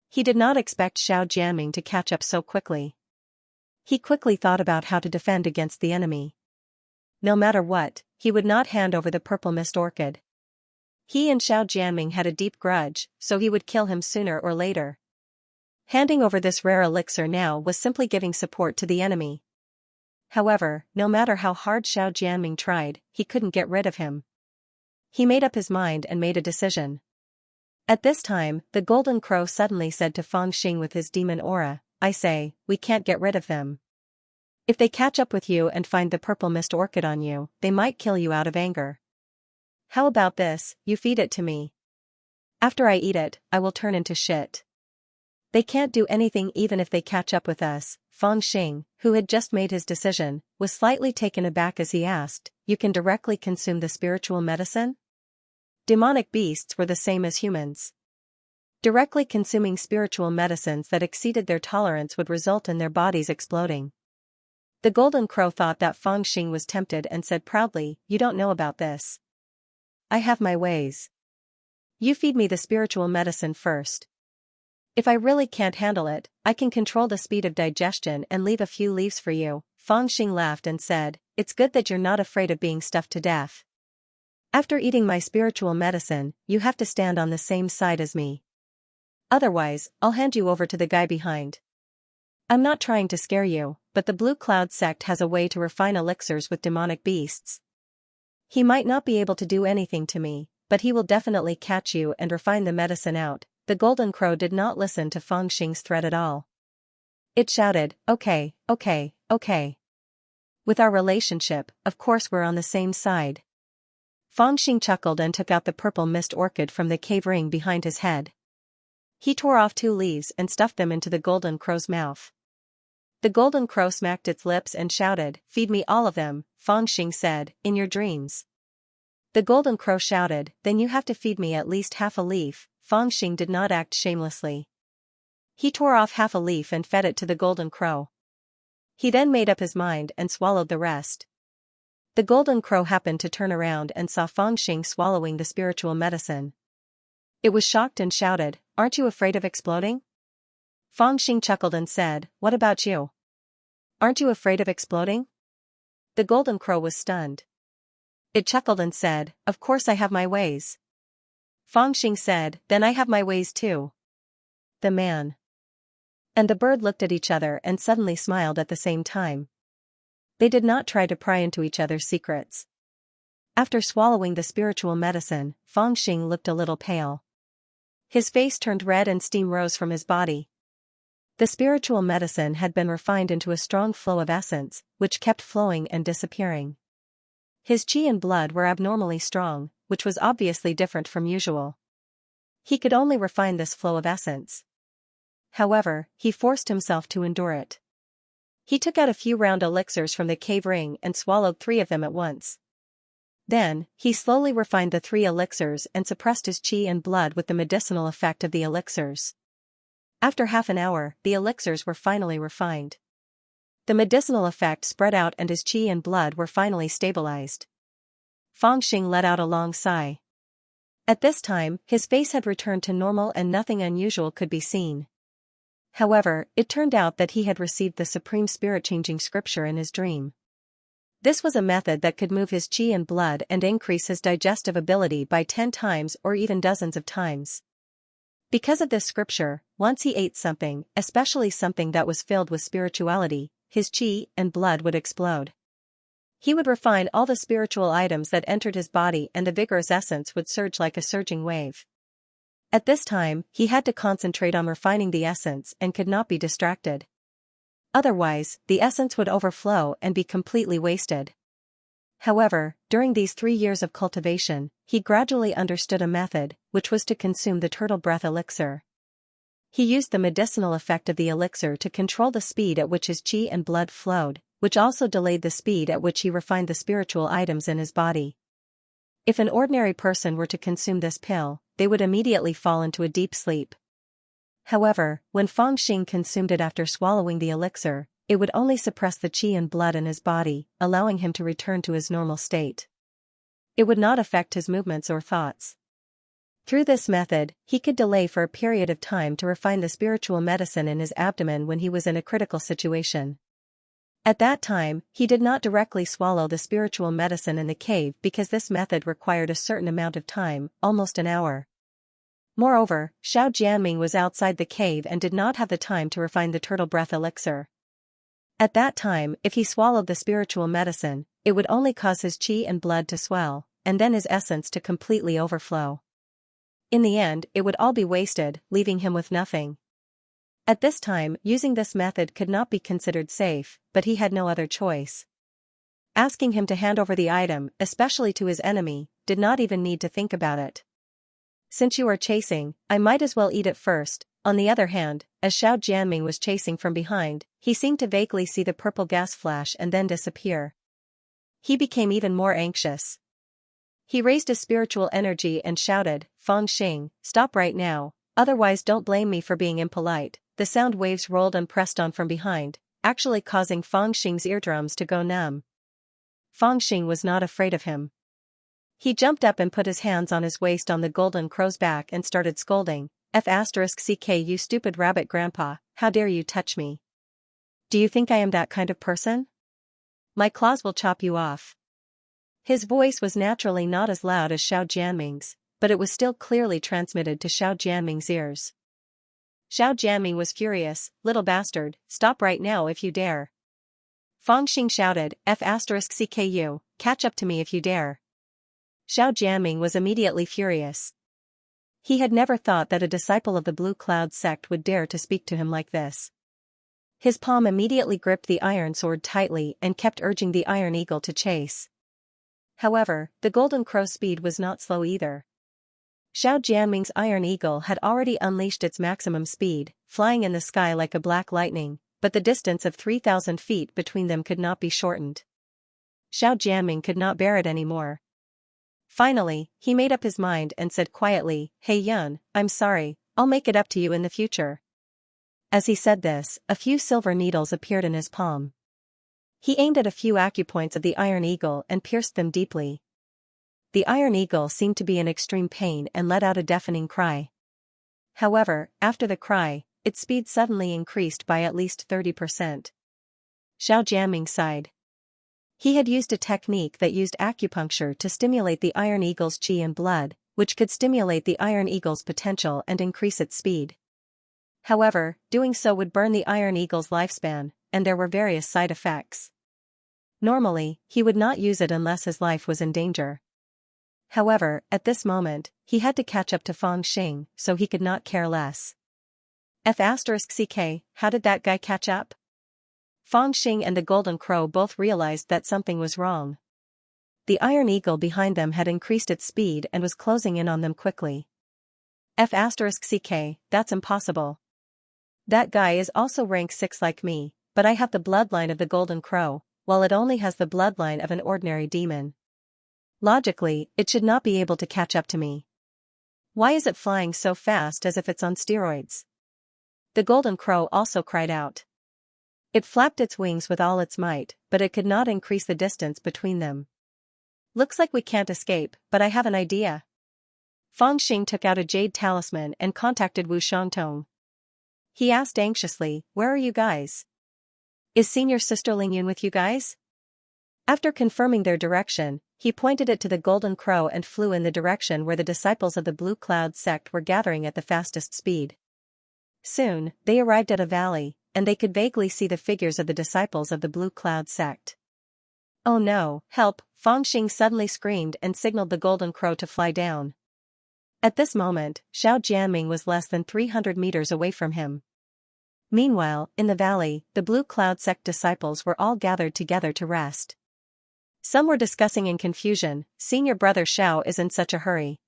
He did not expect Xiao Jianming to catch up so quickly. He quickly thought about how to defend against the enemy. No matter what, he would not hand over the purple mist orchid. He and Xiao Jianming had a deep grudge, so he would kill him sooner or later. Handing over this rare elixir now was simply giving support to the enemy. However, no matter how hard Xiao Jianming tried, he couldn't get rid of him. He made up his mind and made a decision. At this time, the golden crow suddenly said to Fang Xing with his demon aura, I say, we can't get rid of them. If they catch up with you and find the purple mist orchid on you, they might kill you out of anger. How about this, you feed it to me. After I eat it, I will turn into shit. They can't do anything even if they catch up with us. Fang Xing, who had just made his decision, was slightly taken aback as he asked, you can directly consume the spiritual medicine? Demonic beasts were the same as humans. Directly consuming spiritual medicines that exceeded their tolerance would result in their bodies exploding. The golden crow thought that Fang Xing was tempted and said proudly, you don't know about this. I have my ways. You feed me the spiritual medicine first. If I really can't handle it, I can control the speed of digestion and leave a few leaves for you. Fang Xing laughed and said, it's good that you're not afraid of being stuffed to death. After eating my spiritual medicine, you have to stand on the same side as me. Otherwise, I'll hand you over to the guy behind. I'm not trying to scare you, but the Blue Cloud sect has a way to refine elixirs with demonic beasts. He might not be able to do anything to me, but he will definitely catch you and refine the medicine out. The golden crow did not listen to Fang Xing's threat at all. It shouted, okay. With our relationship, of course we're on the same side. Fang Xing chuckled and took out the purple mist orchid from the cave ring behind his head. He tore off 2 leaves and stuffed them into the golden crow's mouth. The golden crow smacked its lips and shouted, "Feed me all of them," Fang Xing said, "in your dreams." The golden crow shouted, "Then you have to feed me at least half a leaf." Fang Xing did not act shamelessly. He tore off half a leaf and fed it to the golden crow. He then made up his mind and swallowed the rest. The golden crow happened to turn around and saw Fang Xing swallowing the spiritual medicine. It was shocked and shouted, "Aren't you afraid of exploding?" Fang Xing chuckled and said, "What about you? Aren't you afraid of exploding?" The golden crow was stunned. It chuckled and said, "Of course I have my ways." Fang Xing said, "Then I have my ways too." The man and the bird looked at each other and suddenly smiled at the same time. They did not try to pry into each other's secrets. After swallowing the spiritual medicine, Fang Xing looked a little pale. His face turned red and steam rose from his body. The spiritual medicine had been refined into a strong flow of essence, which kept flowing and disappearing. His qi and blood were abnormally strong, which was obviously different from usual. He could only refine this flow of essence. However, he forced himself to endure it. He took out a few round elixirs from the cave ring and swallowed 3 of them at once. Then, he slowly refined the 3 elixirs and suppressed his qi and blood with the medicinal effect of the elixirs. After half an hour, the elixirs were finally refined. The medicinal effect spread out and his qi and blood were finally stabilized. Fang Xing let out a long sigh. At this time, his face had returned to normal and nothing unusual could be seen. However, it turned out that he had received the supreme spirit-changing scripture in his dream. This was a method that could move his qi and blood and increase his digestive ability by 10 times or even dozens of times. Because of this scripture, once he ate something, especially something that was filled with spirituality, his qi and blood would explode. He would refine all the spiritual items that entered his body and the vigorous essence would surge like a surging wave. At this time, he had to concentrate on refining the essence and could not be distracted. Otherwise, the essence would overflow and be completely wasted. However, during these 3 years of cultivation, he gradually understood a method, which was to consume the turtle breath elixir. He used the medicinal effect of the elixir to control the speed at which his qi and blood flowed, which also delayed the speed at which he refined the spiritual items in his body. If an ordinary person were to consume this pill, they would immediately fall into a deep sleep. However, when Fang Xing consumed it after swallowing the elixir, it would only suppress the qi and blood in his body, allowing him to return to his normal state. It would not affect his movements or thoughts. Through this method, he could delay for a period of time to refine the spiritual medicine in his abdomen when he was in a critical situation. At that time, he did not directly swallow the spiritual medicine in the cave because this method required a certain amount of time, almost an hour. Moreover, Xiao Jianming was outside the cave and did not have the time to refine the turtle breath elixir. At that time, if he swallowed the spiritual medicine, it would only cause his qi and blood to swell, and then his essence to completely overflow. In the end, it would all be wasted, leaving him with nothing. At this time, using this method could not be considered safe, but he had no other choice. Asking him to hand over the item, especially to his enemy, did not even need to think about it. Since you are chasing, I might as well eat it first. On the other hand, as Xiao Jianming was chasing from behind, he seemed to vaguely see the purple gas flash and then disappear. He became even more anxious. He raised his spiritual energy and shouted, "Fang Xing, stop right now, otherwise don't blame me for being impolite." The sound waves rolled and pressed on from behind, actually causing Fang Xing's eardrums to go numb. Fang Xing was not afraid of him. He jumped up and put his hands on his waist on the golden crow's back and started scolding, "F***ck you stupid rabbit grandpa, how dare you touch me? Do you think I am that kind of person? My claws will chop you off." His voice was naturally not as loud as Xiao Jianming's, but it was still clearly transmitted to Xiao Jianming's ears. Xiao Jianming was furious, "Little bastard, stop right now if you dare." Fang Xing shouted, "F***ck you, catch up to me if you dare." Xiao Jianming was immediately furious. He had never thought that a disciple of the Blue Cloud sect would dare to speak to him like this. His palm immediately gripped the iron sword tightly and kept urging the iron eagle to chase. However, the golden crow's speed was not slow either. Xiao Jianming's iron eagle had already unleashed its maximum speed, flying in the sky like a black lightning, but the distance of 3,000 feet between them could not be shortened. Xiao Jianming could not bear it anymore. Finally, he made up his mind and said quietly, "Hey Yun, I'm sorry, I'll make it up to you in the future." As he said this, a few silver needles appeared in his palm. He aimed at a few acupoints of the iron eagle and pierced them deeply. The iron eagle seemed to be in extreme pain and let out a deafening cry. However, after the cry, its speed suddenly increased by at least 30%. Xiao Jianming sighed. He had used a technique that used acupuncture to stimulate the iron eagle's qi and blood, which could stimulate the iron eagle's potential and increase its speed. However, doing so would burn the iron eagle's lifespan, and there were various side effects. Normally, he would not use it unless his life was in danger. However, at this moment, he had to catch up to Fang Xing, so he could not care less. F***ck, how did that guy catch up? Fang Xing and the Golden Crow both realized that something was wrong. The iron eagle behind them had increased its speed and was closing in on them quickly. F***ck, that's impossible. That guy is also rank 6 like me, but I have the bloodline of the Golden Crow, while it only has the bloodline of an ordinary demon. Logically, it should not be able to catch up to me. Why is it flying so fast as if it's on steroids? The Golden Crow also cried out. It flapped its wings with all its might, but it could not increase the distance between them. Looks like we can't escape, but I have an idea. Fang Xing took out a jade talisman and contacted Wu Shangtong. He asked anxiously, "Where are you guys? Is Senior Sister Ling Yun with you guys?" After confirming their direction, he pointed it to the Golden Crow and flew in the direction where the disciples of the Blue Cloud sect were gathering at the fastest speed. Soon, they arrived at a valley, and they could vaguely see the figures of the disciples of the Blue Cloud sect. "Oh no, help!" Fang Xing suddenly screamed and signaled the Golden Crow to fly down. At this moment, Xiao Jianming was less than 300 meters away from him. Meanwhile, in the valley, the Blue Cloud sect disciples were all gathered together to rest. Some were discussing in confusion, "Senior brother Xiao is in such a hurry.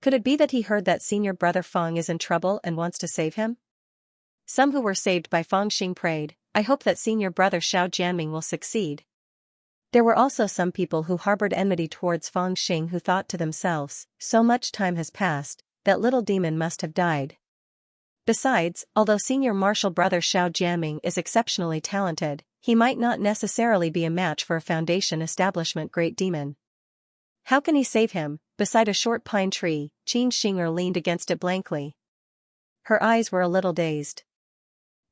Could it be that he heard that senior brother Fang is in trouble and wants to save him?" Some who were saved by Fang Xing prayed, "I hope that senior brother Xiao Jianming will succeed." There were also some people who harbored enmity towards Fang Xing who thought to themselves, "So much time has passed, that little demon must have died." Besides, although senior martial brother Xiao Jianming is exceptionally talented, he might not necessarily be a match for a Foundation establishment great demon. How can he save him? Beside a short pine tree, Qin Xing'er leaned against it blankly. Her eyes were a little dazed.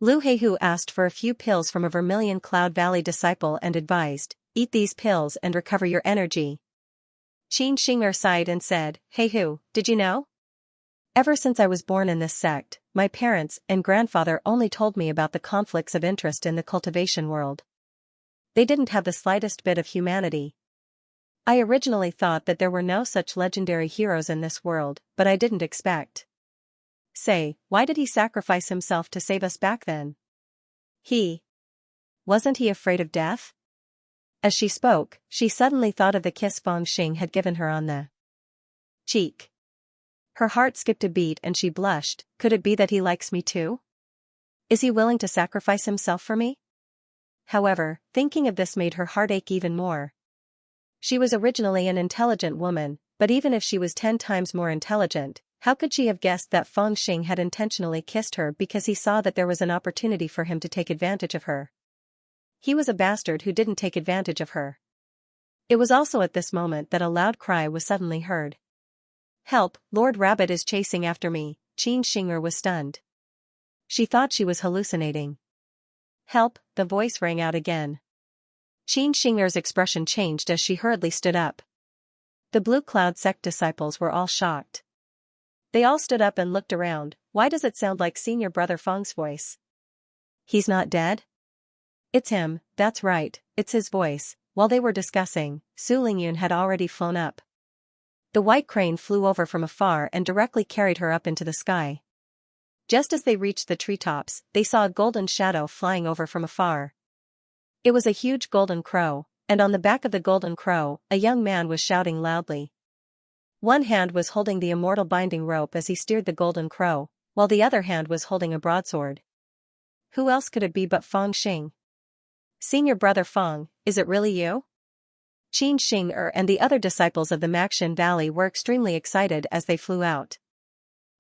Lu Heihu asked for a few pills from a Vermilion Cloud Valley disciple and advised, "Eat these pills and recover your energy." Qin Xing'er sighed and said, "Heihu, did you know? Ever since I was born in this sect, my parents and grandfather only told me about the conflicts of interest in the cultivation world. They didn't have the slightest bit of humanity. I originally thought that there were no such legendary heroes in this world, but I didn't expect. Say, why did he sacrifice himself to save us back then? Wasn't he afraid of death?" As she spoke, she suddenly thought of the kiss Fang Xing had given her on the cheek. Her heart skipped a beat and she blushed. Could it be that he likes me too? Is he willing to sacrifice himself for me? However, thinking of this made her heart ache even more. She was originally an intelligent woman, but even if she was 10 times more intelligent, how could she have guessed that Fang Xing had intentionally kissed her because he saw that there was an opportunity for him to take advantage of her? He was a bastard who didn't take advantage of her. It was also at this moment that a loud cry was suddenly heard. "Help, Lord Rabbit is chasing after me." Qin Xing'er was stunned. She thought she was hallucinating. "Help," the voice rang out again. Qin Xing'er's expression changed as she hurriedly stood up. The Blue Cloud sect disciples were all shocked. They all stood up and looked around. Why does it sound like senior brother Fang's voice? He's not dead? It's him, that's right, it's his voice. While they were discussing, Su Lingyun had already flown up. The white crane flew over from afar and directly carried her up into the sky. Just as they reached the treetops, they saw a golden shadow flying over from afar. It was a huge golden crow, and on the back of the golden crow, a young man was shouting loudly. One hand was holding the immortal binding rope as he steered the golden crow, while the other hand was holding a broadsword. who else could it be but Feng Xing? Senior brother Feng, is it really you? Xianxia and the other disciples of the Maxin Valley were extremely excited as they flew out.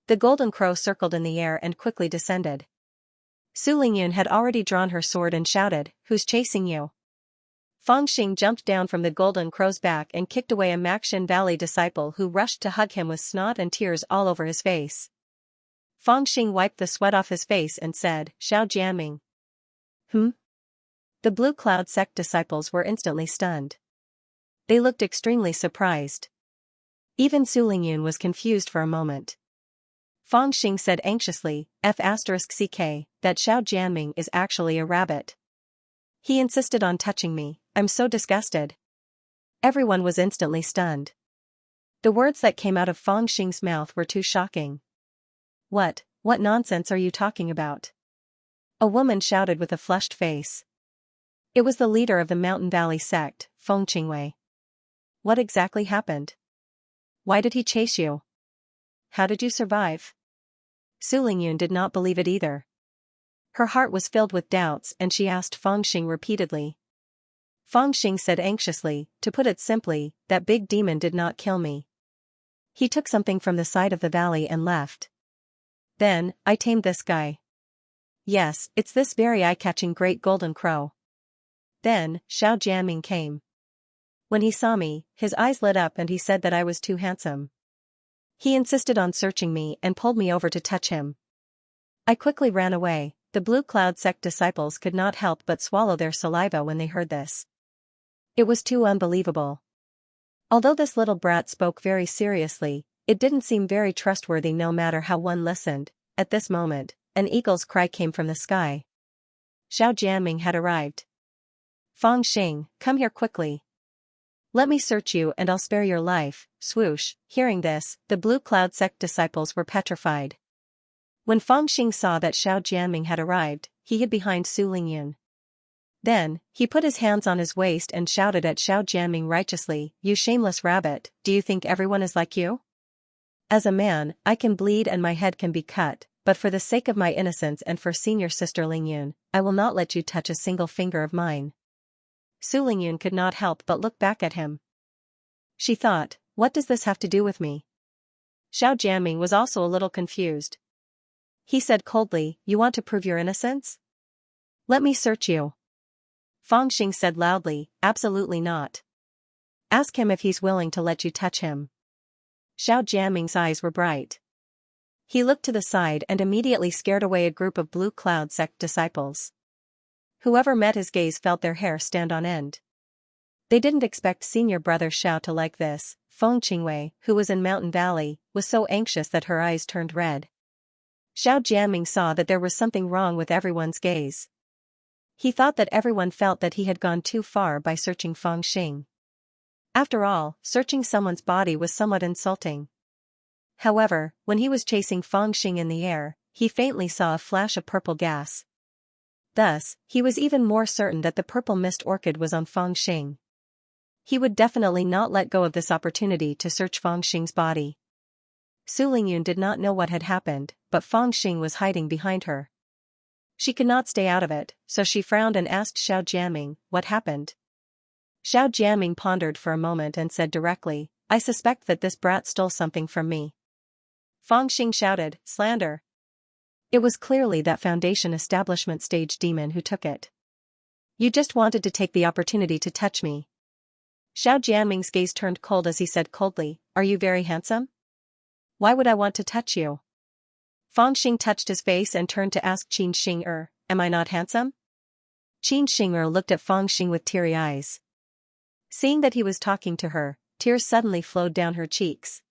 The golden crow circled in the air and quickly descended. Su Lingyun had already drawn her sword and shouted, "Who's chasing you?" Feng Xing jumped down from the golden crow's back and kicked away a Maxin Valley disciple who rushed to hug him with snot and tears all over his face. Feng Xing wiped the sweat off his face and said, "Xiao Jianming." The Blue Cloud sect disciples were instantly stunned. They looked extremely surprised. Even Su Lingyun was confused for a moment. Feng Xing said anxiously, "F***ck, that Xiao Jianming is actually a rabbit. He insisted on touching me, I'm so disgusted." Everyone was instantly stunned. The words that came out of Feng Xing's mouth were too shocking. What nonsense are you talking about?" A woman shouted with a flushed face. It was the leader of the Mountain Valley sect, Feng Qingwei. "What exactly happened? Why did he chase you? How did you survive?" Su Lingyun did not believe it either. Her heart was filled with doubts and she asked Feng Xing repeatedly. Feng Xing said anxiously, "To put it simply, that big demon did not kill me. He took something from the side of the valley and left. Then, I tamed this guy. Yes, it's this very eye-catching great golden crow. Then, Xiao Jianming came. When he saw me, his eyes lit up and he said that I was too handsome. He insisted on searching me and pulled me over to touch him. I quickly ran away." The Blue Cloud sect disciples could not help but swallow their saliva when they heard this. It was too unbelievable. Although this little brat spoke very seriously, it didn't seem very trustworthy no matter how one listened. At this moment, an eagle's cry came from the sky. Xiao Jianming had arrived. "Feng Xing, come here quickly. Let me search you and I'll spare your life." Swoosh. Hearing this, the Blue Cloud sect disciples were petrified. When Feng Xing saw that Xiao Jianming had arrived, he hid behind Su Lingyun. Then, he put his hands on his waist and shouted at Xiao Jianming righteously, "You shameless rabbit, do you think everyone is like you? As a man, I can bleed and my head can be cut, but for the sake of my innocence and for senior sister Lingyun, I will not let you touch a single finger of mine." Su Lingyun could not help but look back at him. She thought, what does this have to do with me? Xiao Jianming was also a little confused. He said coldly, "You want to prove your innocence? Let me search you." Feng Xing said loudly, "Absolutely not. Ask him if he's willing to let you touch him." Xiao Jianming's eyes were bright. He looked to the side and immediately scared away a group of Blue Cloud sect disciples. Whoever met his gaze felt their hair stand on end. They didn't expect senior brother Xiao to like this. Feng Qingwei, who was in Mountain Valley, was so anxious that her eyes turned red. Xiao Jianming saw that there was something wrong with everyone's gaze. He thought that everyone felt that he had gone too far by searching Feng Xing. After all, searching someone's body was somewhat insulting. However, when he was chasing Feng Xing in the air, he faintly saw a flash of purple gas. Thus, he was even more certain that the purple mist orchid was on Feng Xing. He would definitely not let go of this opportunity to search Feng Xing's body. Su Lingyun did not know what had happened, but Feng Xing was hiding behind her. She could not stay out of it, so she frowned and asked Xiao Jianming, "What happened?" Xiao Jianming pondered for a moment and said directly, "I suspect that this brat stole something from me." Feng Xing shouted, "Slander." It was clearly that Foundation establishment stage demon who took it. "You just wanted to take the opportunity to touch me." Xiao Jianming's gaze turned cold as he said coldly, "Are you very handsome? Why would I want to touch you?" Feng Xing touched his face and turned to ask Qin Xing'er, "Am I not handsome?" Qin Xing'er looked at Feng Xing with teary eyes. Seeing that he was talking to her, tears suddenly flowed down her cheeks.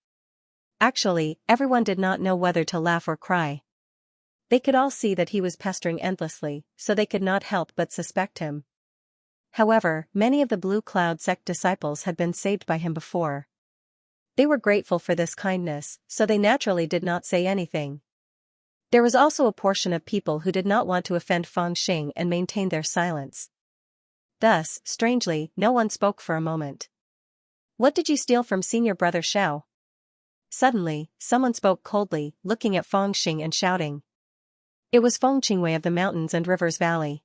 Actually, everyone did not know whether to laugh or cry. They could all see that he was pestering endlessly, so they could not help but suspect him. However, many of the Blue Cloud sect disciples had been saved by him before. They were grateful for this kindness, so they naturally did not say anything. There was also a portion of people who did not want to offend Feng Xing and maintained their silence. Thus, strangely, no one spoke for a moment. "What did you steal from senior brother Xiao?" Suddenly, someone spoke coldly, looking at Feng Xing and shouting. It was Feng Qingwei of the Mountains and Rivers Valley.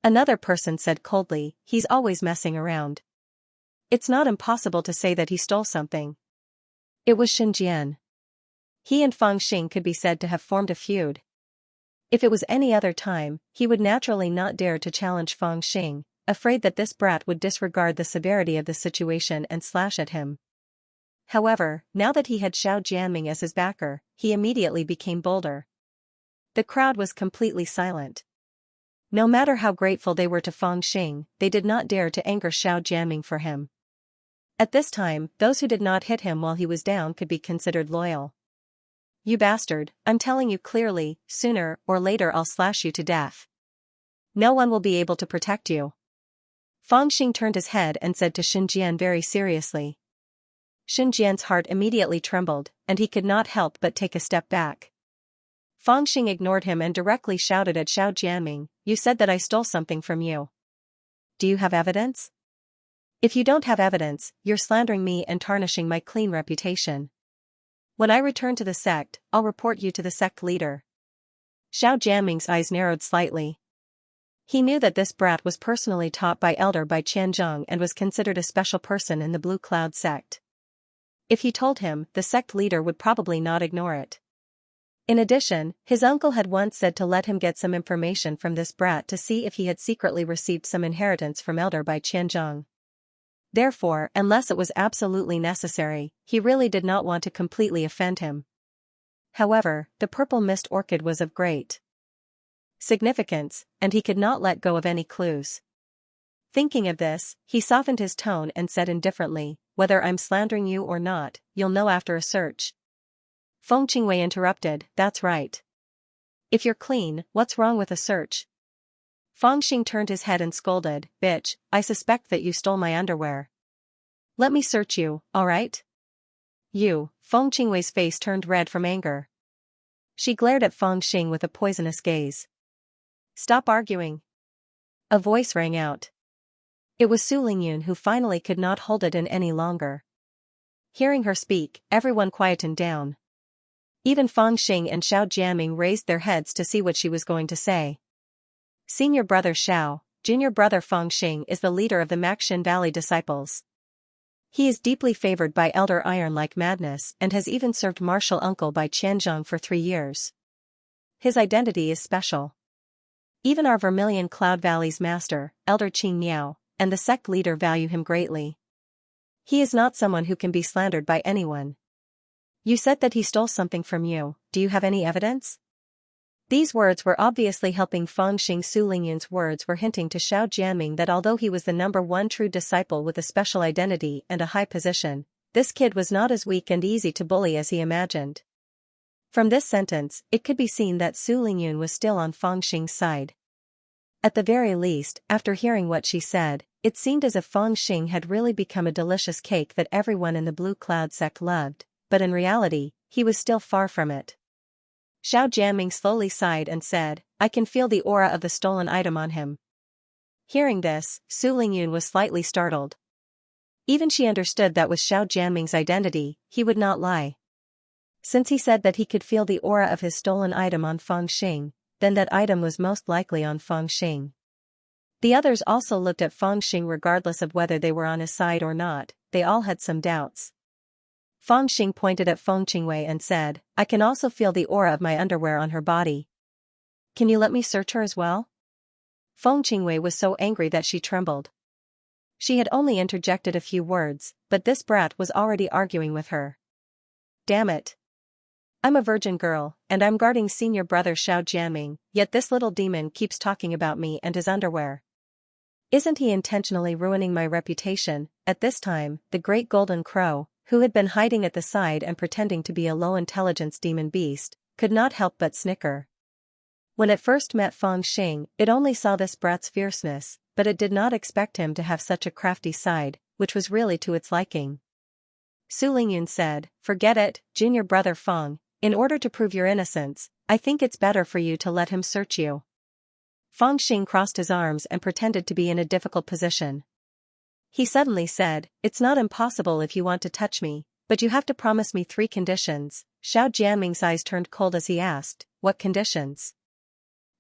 Another person said coldly, he's always messing around. It's not impossible to say that he stole something. It was Xinjian. He and Feng Xing could be said to have formed a feud. If it was any other time, he would naturally not dare to challenge Feng Xing, afraid that this brat would disregard the severity of the situation and slash at him. However, now that he had Xiao Jianming as his backer, he immediately became bolder. The crowd was completely silent. No matter how grateful they were to Feng Xing, they did not dare to anger Xiao Jianming for him. At this time, those who did not hit him while he was down could be considered loyal. You bastard, I'm telling you clearly, sooner or later I'll slash you to death. No one will be able to protect you. Feng Xing turned his head and said to Xinjian very seriously. Xinjian's heart immediately trembled, and he could not help but take a step back. Feng Xing ignored him and directly shouted at Xiao Jianming, you said that I stole something from you. Do you have evidence? If you don't have evidence, you're slandering me and tarnishing my clean reputation. When I return to the sect, I'll report you to the sect leader. Xiao Jianming's eyes narrowed slightly. He knew that this brat was personally taught by Elder Bai Qianzhong and was considered a special person in the Blue Cloud sect. If he told him, the sect leader would probably not ignore it. In addition, his uncle had once said to let him get some information from this brat to see if he had secretly received some inheritance from Elder Bai Qianzhong. Therefore, unless it was absolutely necessary, he really did not want to completely offend him. However, the purple mist orchid was of great significance, and he could not let go of any clues. Thinking of this, he softened his tone and said indifferently, whether I'm slandering you or not, you'll know after a search. Feng Qingwei interrupted, that's right. If you're clean, what's wrong with a search? Feng Xing turned his head and scolded, bitch, I suspect that you stole my underwear. Let me search you, alright? You, Feng Qingwei's face turned red from anger. She glared at Feng Xing with a poisonous gaze. Stop arguing. A voice rang out. It was Su Lingyun who finally could not hold it in any longer. Hearing her speak, everyone quietened down. Even Feng Xing and Xiao Jianming raised their heads to see what she was going to say. Senior brother Xiao, junior brother Feng Xing is the leader of the Maxin Valley disciples. He is deeply favored by Elder Iron like madness and has even served martial uncle by Qianzhong for 3 years. His identity is special. Even our Vermilion Cloud Valley's master, Elder Qing Miao, and the sect leader value him greatly. He is not someone who can be slandered by anyone. You said that he stole something from you, do you have any evidence? These words were obviously helping Feng Xing. Su Lingyun's words were hinting to Xiao Jianming that although he was the #1 true disciple with a special identity and a high position, this kid was not as weak and easy to bully as he imagined. From this sentence, it could be seen that Su Lingyun was still on Feng Xing's side. At the very least, after hearing what she said, it seemed as if Feng Xing had really become a delicious cake that everyone in the Blue Cloud sect loved, but in reality, he was still far from it. Xiao Jianming slowly sighed and said, I can feel the aura of the stolen item on him. Hearing this, Su Lingyun was slightly startled. Even she understood that with Xiao Jianming's identity, he would not lie. Since he said that he could feel the aura of his stolen item on Feng Xing, then that item was most likely on Feng Xing. The others also looked at Feng Xing regardless of whether they were on his side or not, they all had some doubts. Feng Xing pointed at Feng Qingwei and said, I can also feel the aura of my underwear on her body. Can you let me search her as well? Feng Qingwei was so angry that she trembled. She had only interjected a few words, but this brat was already arguing with her. Damn it. I'm a virgin girl, and I'm guarding senior brother Xiao Jianming, yet this little demon keeps talking about me and his underwear. Isn't he intentionally ruining my reputation? At this time, the great golden crow, who had been hiding at the side and pretending to be a low-intelligence demon beast, could not help but snicker. When it first met Feng Xing, it only saw this brat's fierceness, but it did not expect him to have such a crafty side, which was really to its liking. Su Lingyun said, forget it, junior brother Feng, in order to prove your innocence, I think it's better for you to let him search you. Feng Xing crossed his arms and pretended to be in a difficult position. He suddenly said, it's not impossible if you want to touch me, but you have to promise me 3 conditions. Xiao Jianming's eyes turned cold as he asked, what conditions?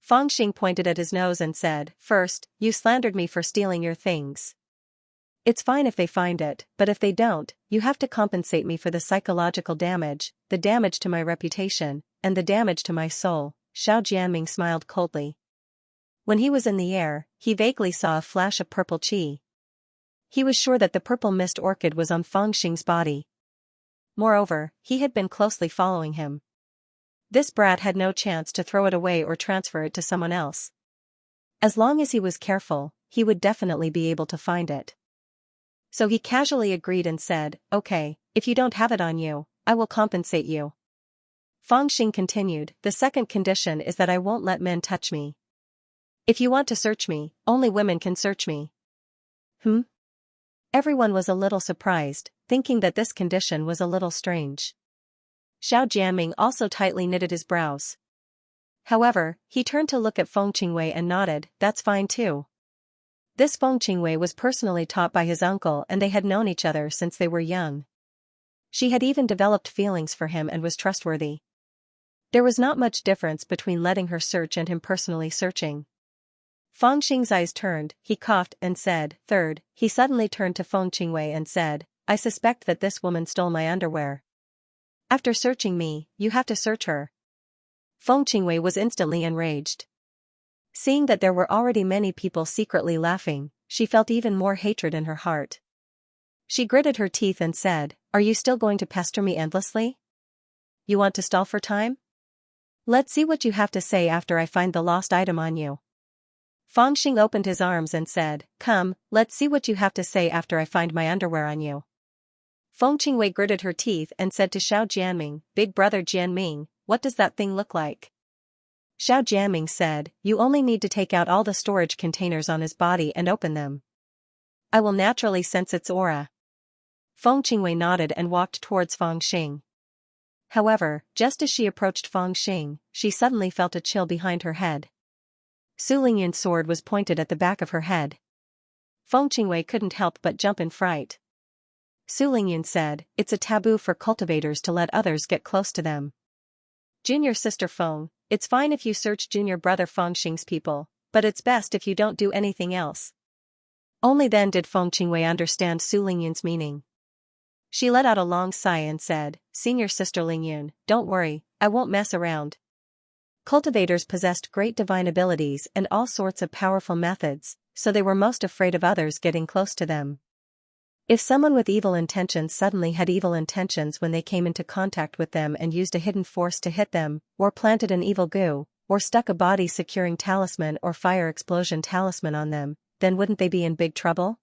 Fangxing pointed at his nose and said, "First, you slandered me for stealing your things. It's fine if they find it, but if they don't, you have to compensate me for the psychological damage, the damage to my reputation, and the damage to my soul." Xiao Jianming smiled coldly. When he was in the air, he vaguely saw a flash of purple qi. He was sure that the purple mist orchid was on Fangxing's body. Moreover, he had been closely following him. This brat had no chance to throw it away or transfer it to someone else. As long as he was careful, he would definitely be able to find it. So he casually agreed and said, "Okay, if you don't have it on you, I will compensate you." Fangxing continued, "The second condition is that I won't let men touch me. If you want to search me, only women can search me." Everyone was a little surprised, thinking that this condition was a little strange. Xiao Jianming also tightly knitted his brows. However, he turned to look at Feng Qingwei and nodded, "That's fine too." This Feng Qingwei was personally taught by his uncle and they had known each other since they were young. She had even developed feelings for him and was trustworthy. There was not much difference between letting her search and him personally searching. Fangxing's eyes turned, he coughed and said, "Third," he suddenly turned to Feng Qingwei and said, "I suspect that this woman stole my underwear. After searching me, you have to search her." Feng Qingwei was instantly enraged. Seeing that there were already many people secretly laughing, she felt even more hatred in her heart. She gritted her teeth and said, "Are you still going to pester me endlessly? You want to stall for time? Let's see what you have to say after I find the lost item on you." Fangxing opened his arms and said, "Come, let's see what you have to say after I find my underwear on you." Feng Qingwei gritted her teeth and said to Xiao Jianming, "Big brother Jianming, what does that thing look like?" Xiao Jianming said, "You only need to take out all the storage containers on his body and open them. I will naturally sense its aura." Feng Qingwei nodded and walked towards Fangxing. However, just as she approached Fangxing, she suddenly felt a chill behind her head. Su Lingyun's sword was pointed at the back of her head. Feng Qingwei couldn't help but jump in fright. Su Lingyun said, "It's a taboo for cultivators to let others get close to them. Junior sister Feng, it's fine if you search junior brother Fangxing's people, but it's best if you don't do anything else." Only then did Feng Qingwei understand Su Lingyun's meaning. She let out a long sigh and said, "Senior sister Lingyun, don't worry, I won't mess around." Cultivators possessed great divine abilities and all sorts of powerful methods, so they were most afraid of others getting close to them. If someone with evil intentions suddenly had evil intentions when they came into contact with them and used a hidden force to hit them, or planted an evil goo, or stuck a body-securing talisman or fire explosion talisman on them, then wouldn't they be in big trouble?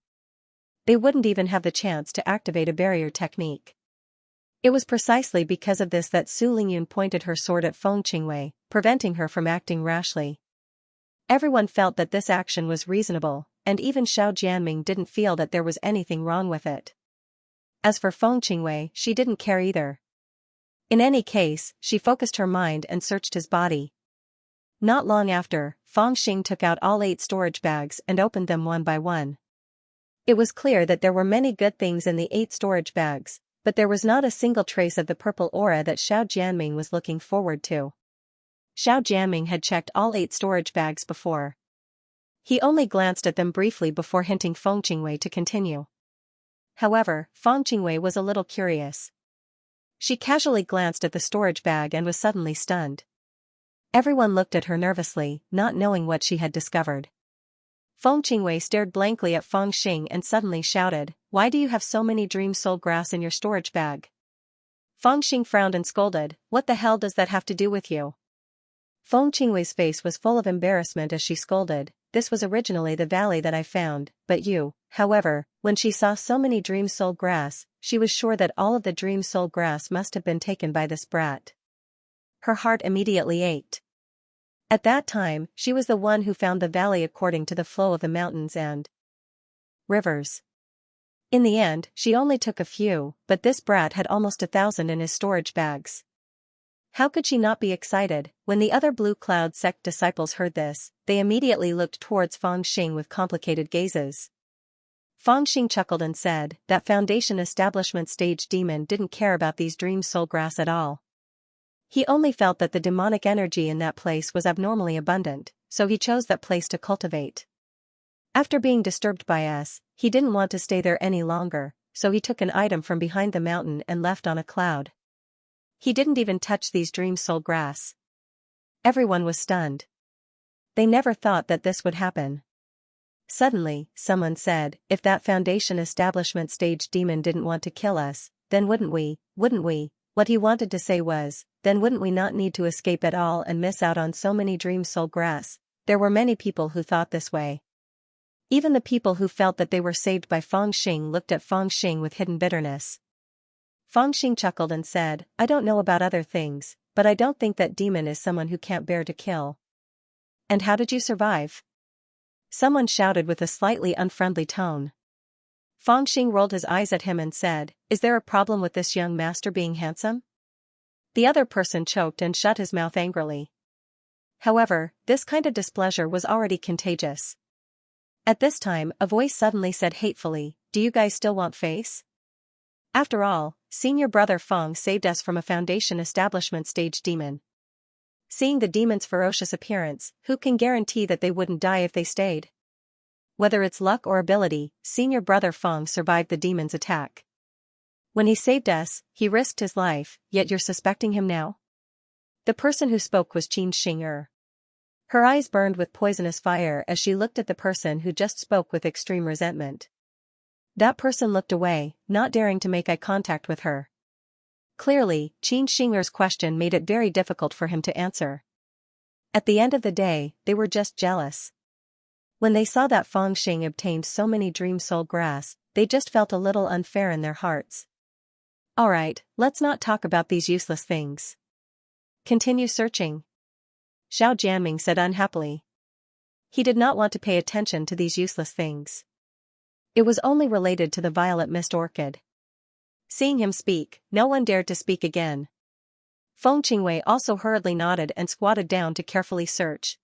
They wouldn't even have the chance to activate a barrier technique. It was precisely because of this that Su Lingyun pointed her sword at Feng Qingwei, preventing her from acting rashly. Everyone felt that this action was reasonable, and even Xiao Jianming didn't feel that there was anything wrong with it. As for Feng Qingwei, she didn't care either. In any case, she focused her mind and searched his body. Not long after, Fangxing took out all 8 storage bags and opened them one by one. It was clear that there were many good things in the 8 storage bags, but there was not a single trace of the purple aura that Xiao Jianming was looking forward to. Xiao Jianming had checked all 8 storage bags before. He only glanced at them briefly before hinting Feng Qingwei to continue. However, Feng Qingwei was a little curious. She casually glanced at the storage bag and was suddenly stunned. Everyone looked at her nervously, not knowing what she had discovered. Feng Qingwei stared blankly at Fangxing and suddenly shouted, "Why do you have so many dream soul grass in your storage bag?" Fangxing frowned and scolded, "What the hell does that have to do with you?" Feng Qingwei's face was full of embarrassment as she scolded, "This was originally the valley that I found, but you." However, when she saw so many dream soul grass, she was sure that all of the dream soul grass must have been taken by this brat. Her heart immediately ached. At that time, she was the one who found the valley according to the flow of the mountains and rivers. In the end, she only took a few, but this brat had almost 1,000 in his storage bags. How could she not be excited? When the other Blue Cloud sect disciples heard this, they immediately looked towards Fangxing with complicated gazes. Fangxing chuckled and said, "That Foundation establishment stage demon didn't care about these dream soul grass at all. He only felt that the demonic energy in that place was abnormally abundant, so he chose that place to cultivate. After being disturbed by us, he didn't want to stay there any longer, so he took an item from behind the mountain and left on a cloud. He didn't even touch these dream soul grass. Everyone was stunned. They never thought that this would happen. Suddenly, someone said, if that Foundation establishment stage demon didn't want to kill us, then wouldn't we? What he wanted to say was, then wouldn't we not need to escape at all and miss out on so many dream soul grass? There were many people who thought this way. Even the people who felt that they were saved by Feng Xing looked at Feng Xing with hidden bitterness. Feng Xing chuckled and said, I don't know about other things, but I don't think that demon is someone who can't bear to kill. And how did you survive? Someone shouted with a slightly unfriendly tone. Feng Xing rolled his eyes at him and said, is there a problem with this young master being handsome? The other person choked and shut his mouth angrily. However, this kind of displeasure was already contagious. At this time, a voice suddenly said hatefully, do you guys still want face? After all, senior brother Feng saved us from a Foundation establishment stage demon. Seeing the demon's ferocious appearance, who can guarantee that they wouldn't die if they stayed? Whether it's luck or ability, senior brother Feng survived the demon's attack. When he saved us, he risked his life, yet you're suspecting him now? The person who spoke was Xianxia. Her eyes burned with poisonous fire as she looked at the person who just spoke with extreme resentment. That person looked away, not daring to make eye contact with her. Clearly, Xianxia's question made it very difficult for him to answer. At the end of the day, they were just jealous. When they saw that Feng Xing obtained so many dream soul grass, they just felt a little unfair in their hearts. Alright, let's not talk about these useless things. Continue searching. Xiao Jianming said unhappily. He did not want to pay attention to these useless things. It was only related to the violet mist orchid. Seeing him speak, no one dared to speak again. Feng Qingwei also hurriedly nodded and squatted down to carefully search.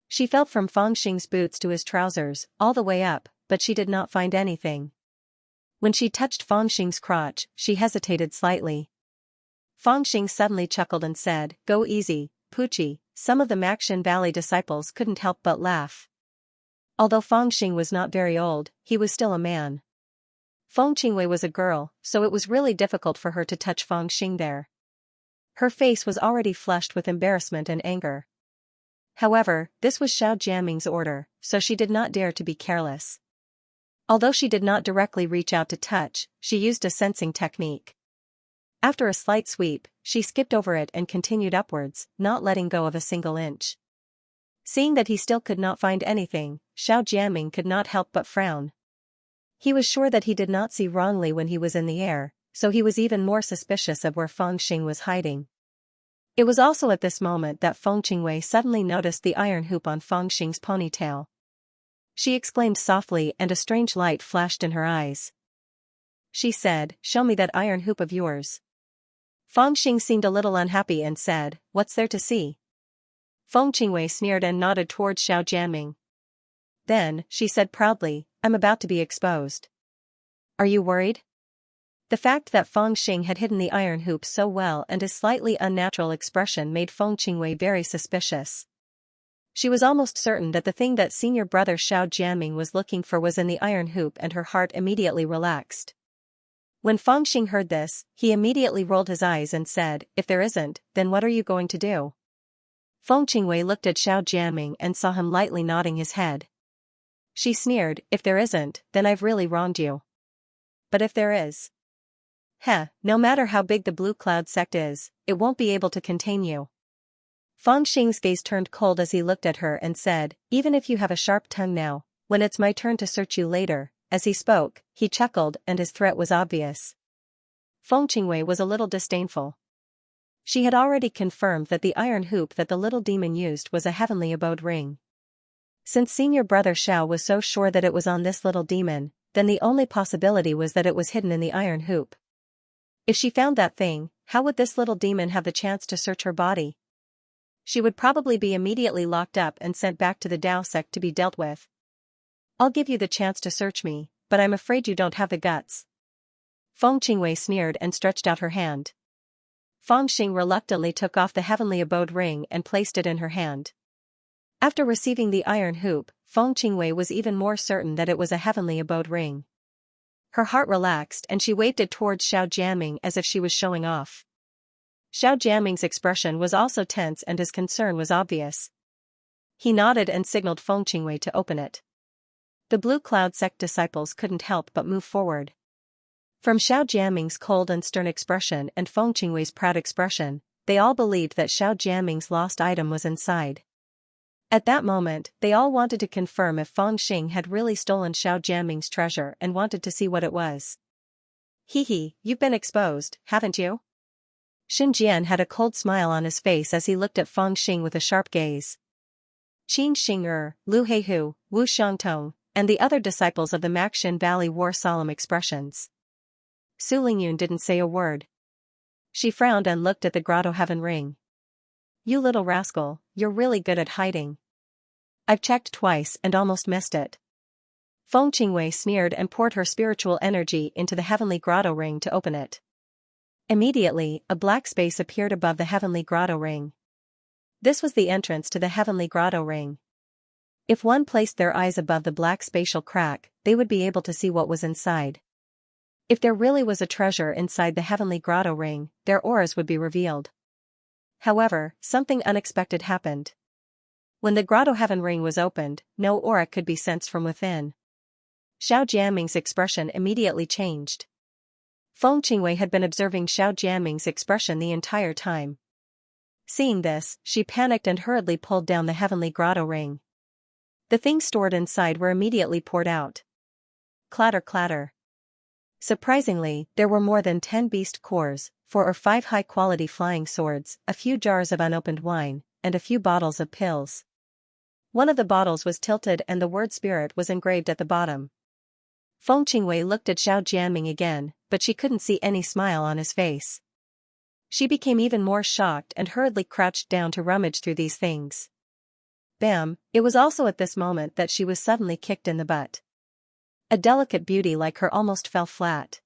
She felt from Feng Xing's boots to his trousers, all the way up, but she did not find anything. When she touched Feng Xing's crotch, she hesitated slightly. Feng Xing suddenly chuckled and said, go easy, Poochie. Some of the Maxin Valley disciples couldn't help but laugh. Although Feng Xing was not very old, he was still a man. Feng Qingwei was a girl, so it was really difficult for her to touch Feng Xing there. Her face was already flushed with embarrassment and anger. However, this was Xiao Jianming's order, so she did not dare to be careless. Although she did not directly reach out to touch, she used a sensing technique. After a slight sweep, she skipped over it and continued upwards, not letting go of a single inch. Seeing that he still could not find anything, Xiao Jianming could not help but frown. He was sure that he did not see wrongly when he was in the air, so he was even more suspicious of where Feng Xing was hiding. It was also at this moment that Feng Qingwei suddenly noticed the iron hoop on Feng Xing's ponytail. She exclaimed softly and a strange light flashed in her eyes. She said, show me that iron hoop of yours. Feng Xing seemed a little unhappy and said, what's there to see? Feng Qingwei sneered and nodded towards Xiao Jianming. Then, she said proudly, I'm about to be exposed. Are you worried? The fact that Feng Xing had hidden the iron hoop so well and his slightly unnatural expression made Feng Qingwei very suspicious. She was almost certain that the thing that senior brother Xiao Jianming was looking for was in the iron hoop and her heart immediately relaxed. When Feng Xing heard this, he immediately rolled his eyes and said, if there isn't, then what are you going to do? Feng Qingwei looked at Xiao Jianming and saw him lightly nodding his head. She sneered, if there isn't, then I've really wronged you. But if there is? No matter how big the Blue Cloud sect is, it won't be able to contain you. Feng Xing's gaze turned cold as he looked at her and said, even if you have a sharp tongue now, when it's my turn to search you later. As he spoke, he chuckled and his threat was obvious. Feng Qingwei was a little disdainful. She had already confirmed that the iron hoop that the little demon used was a heavenly abode ring. Since senior brother Xiao was so sure that it was on this little demon, then the only possibility was that it was hidden in the iron hoop. If she found that thing, how would this little demon have the chance to search her body? She would probably be immediately locked up and sent back to the Dao sect to be dealt with. I'll give you the chance to search me, but I'm afraid you don't have the guts. Feng Qingwei sneered and stretched out her hand. Fangxing reluctantly took off the heavenly abode ring and placed it in her hand. After receiving the iron hoop, Feng Qingwei was even more certain that it was a heavenly abode ring. Her heart relaxed and she waved it towards Xiao Jiaming as if she was showing off. Xiao Jiaming's expression was also tense and his concern was obvious. He nodded and signaled Feng Qingwei to open it. The Blue Cloud sect disciples couldn't help but move forward. From Xiao Jiaming's cold and stern expression and Feng Qingwei's proud expression, they all believed that Xiao Jiaming's lost item was inside. At that moment, they all wanted to confirm if Fangxing had really stolen Xiao Jiaming's treasure and wanted to see what it was. Hee, you've been exposed, haven't you? Xin Jian had a cold smile on his face as he looked at Fangxing with a sharp gaze. Qin Xing'er, Lu Heihu, Wu Xiangtong, and the other disciples of the Maxin Valley wore solemn expressions. Su Lingyun didn't say a word. She frowned and looked at the grotto heaven ring. You little rascal, you're really good at hiding. I've checked twice and almost missed it. Feng Qingwei sneered and poured her spiritual energy into the heavenly grotto ring to open it. Immediately, a black space appeared above the heavenly grotto ring. This was the entrance to the heavenly grotto ring. If one placed their eyes above the black spatial crack, they would be able to see what was inside. If there really was a treasure inside the heavenly grotto ring, their auras would be revealed. However, something unexpected happened. When the grotto heaven ring was opened, no aura could be sensed from within. Xiao Jiaming's expression immediately changed. Feng Qingwei had been observing Xiao Jiaming's expression the entire time. Seeing this, she panicked and hurriedly pulled down the heavenly grotto ring. The things stored inside were immediately poured out. Clatter clatter. Surprisingly, there were more than 10 beast cores, 4 or 5 high-quality flying swords, a few jars of unopened wine, and a few bottles of pills. One of the bottles was tilted and the word spirit was engraved at the bottom. Feng Qingwei looked at Xiao Jiaming again, but she couldn't see any smile on his face. She became even more shocked and hurriedly crouched down to rummage through these things. Bam! It was also at this moment that she was suddenly kicked in the butt. A delicate beauty like her almost fell flat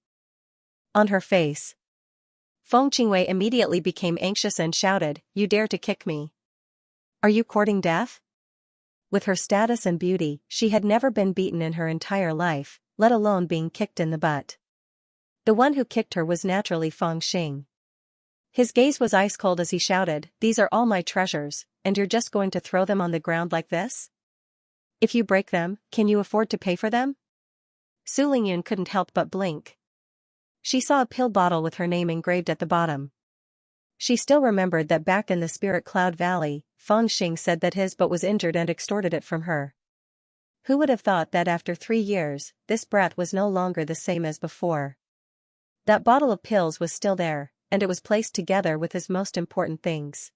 on her face. Feng Qingwei immediately became anxious and shouted, "You dare to kick me? Are you courting death?" With her status and beauty, she had never been beaten in her entire life, let alone being kicked in the butt. The one who kicked her was naturally Fangxing. His gaze was ice cold as he shouted, "These are all my treasures, and you're just going to throw them on the ground like this? If you break them, can you afford to pay for them?" Su Lingyun couldn't help but blink. She saw a pill bottle with her name engraved at the bottom. She still remembered that back in the Spirit Cloud Valley, Fangxing said that his but was injured and extorted it from her. Who would have thought that after 3 years, this brat was no longer the same as before? That bottle of pills was still there, and it was placed together with his most important things.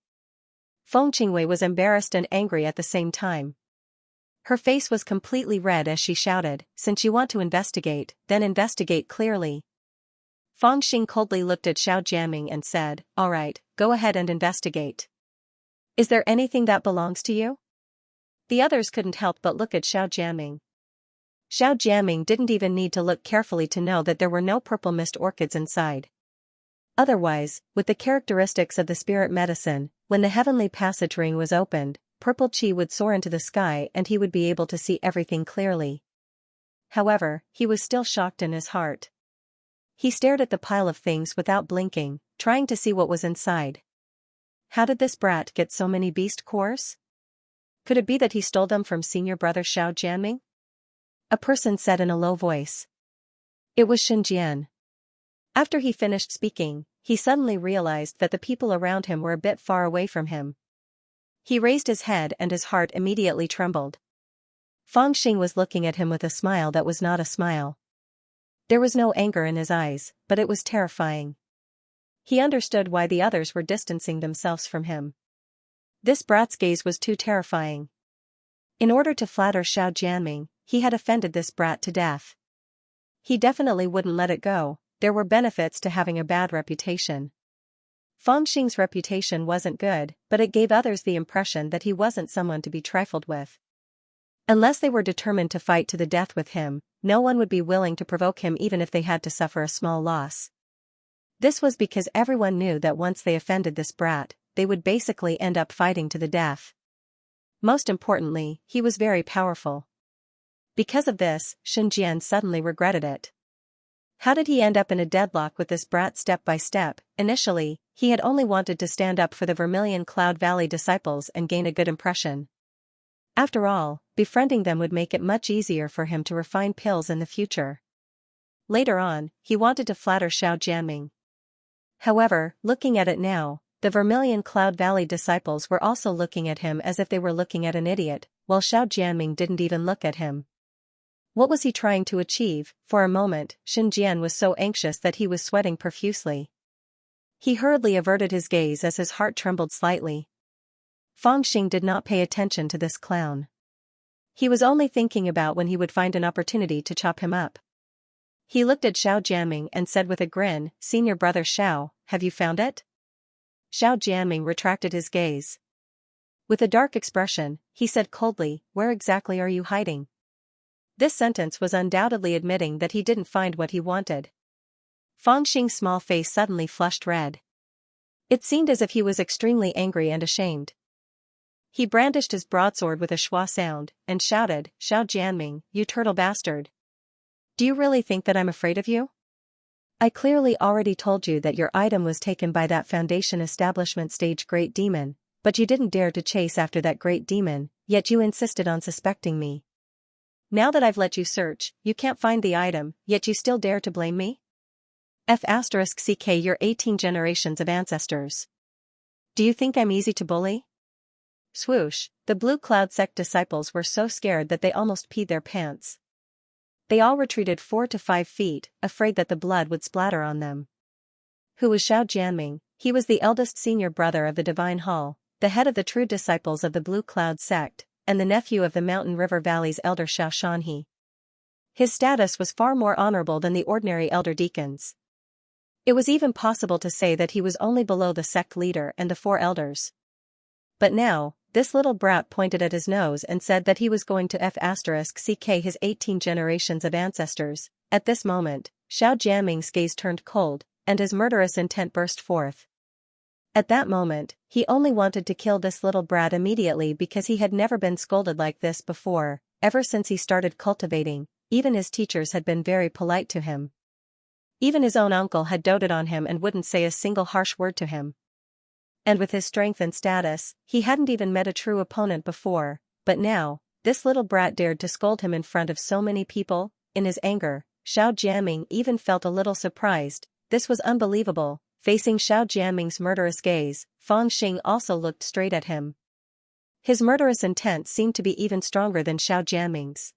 Feng Qingwei was embarrassed and angry at the same time. Her face was completely red as she shouted, "Since you want to investigate, then investigate clearly." Fangxing coldly looked at Xiao Jiaming and said, "All right, go ahead and investigate. Is there anything that belongs to you?" The others couldn't help but look at Xiao Jiaming. Xiao Jiaming didn't even need to look carefully to know that there were no purple mist orchids inside. Otherwise, with the characteristics of the spirit medicine, when the heavenly passage ring was opened, purple chi would soar into the sky and he would be able to see everything clearly. However, he was still shocked in his heart. He stared at the pile of things without blinking, trying to see what was inside. How did this brat get so many beast cores? Could it be that he stole them from senior brother Xiao Jianming? A person said in a low voice. It was Xin Jian. After he finished speaking, he suddenly realized that the people around him were a bit far away from him. He raised his head and his heart immediately trembled. Fangxing was looking at him with a smile that was not a smile. There was no anger in his eyes, but it was terrifying. He understood why the others were distancing themselves from him. This brat's gaze was too terrifying. In order to flatter Xiao Jianming, he had offended this brat to death. He definitely wouldn't let it go. There were benefits to having a bad reputation. Fangxing's reputation wasn't good, but it gave others the impression that he wasn't someone to be trifled with. Unless they were determined to fight to the death with him, no one would be willing to provoke him even if they had to suffer a small loss. This was because everyone knew that once they offended this brat, they would basically end up fighting to the death. Most importantly, he was very powerful. Because of this, Xianxia suddenly regretted it. How did he end up in a deadlock with this brat step by step? Initially, he had only wanted to stand up for the Vermilion Cloud Valley disciples and gain a good impression. After all, befriending them would make it much easier for him to refine pills in the future. Later on, he wanted to flatter Xiao Jianming. However, looking at it now, the Vermilion Cloud Valley disciples were also looking at him as if they were looking at an idiot, while Xiao Jianming didn't even look at him. What was he trying to achieve? For a moment, Xianxia was so anxious that he was sweating profusely. He hurriedly averted his gaze as his heart trembled slightly. Fangxing did not pay attention to this clown. He was only thinking about when he would find an opportunity to chop him up. He looked at Xiao Jianming and said with a grin, "Senior brother Xiao, have you found it?" Xiao Jianming retracted his gaze. With a dark expression, he said coldly, "Where exactly are you hiding?" This sentence was undoubtedly admitting that he didn't find what he wanted. Fangxing's small face suddenly flushed red. It seemed as if he was extremely angry and ashamed. He brandished his broadsword with a schwa sound, and shouted, "Xiao Jianming, you turtle bastard! Do you really think that I'm afraid of you? I clearly already told you that your item was taken by that Foundation establishment stage great demon, but you didn't dare to chase after that great demon, yet you insisted on suspecting me. Now that I've let you search, you can't find the item, yet you still dare to blame me? F***ck you're 18 generations of ancestors. Do you think I'm easy to bully?" Swoosh, the Blue Cloud sect disciples were so scared that they almost peed their pants. They all retreated 4 to 5 feet, afraid that the blood would splatter on them. Who was Xiao Jianming? He was the eldest senior brother of the Divine Hall, the head of the true disciples of the Blue Cloud sect, and the nephew of the Mountain River Valley's elder Xiao Shanhe. His status was far more honorable than the ordinary elder deacons. It was even possible to say that he was only below the sect leader and the 4 elders. But now, this little brat pointed at his nose and said that he was going to F***ck his 18 generations of ancestors. At this moment, Xiao Jianming's gaze turned cold, and his murderous intent burst forth. At that moment, he only wanted to kill this little brat immediately because he had never been scolded like this before. Ever since he started cultivating, even his teachers had been very polite to him. Even his own uncle had doted on him and wouldn't say a single harsh word to him. And with his strength and status, he hadn't even met a true opponent before, but now, this little brat dared to scold him in front of so many people. In his anger, Xiao Jianming even felt a little surprised. This was unbelievable. Facing Xiao Jianming's murderous gaze, Fangxing also looked straight at him. His murderous intent seemed to be even stronger than Xiao Jianming's.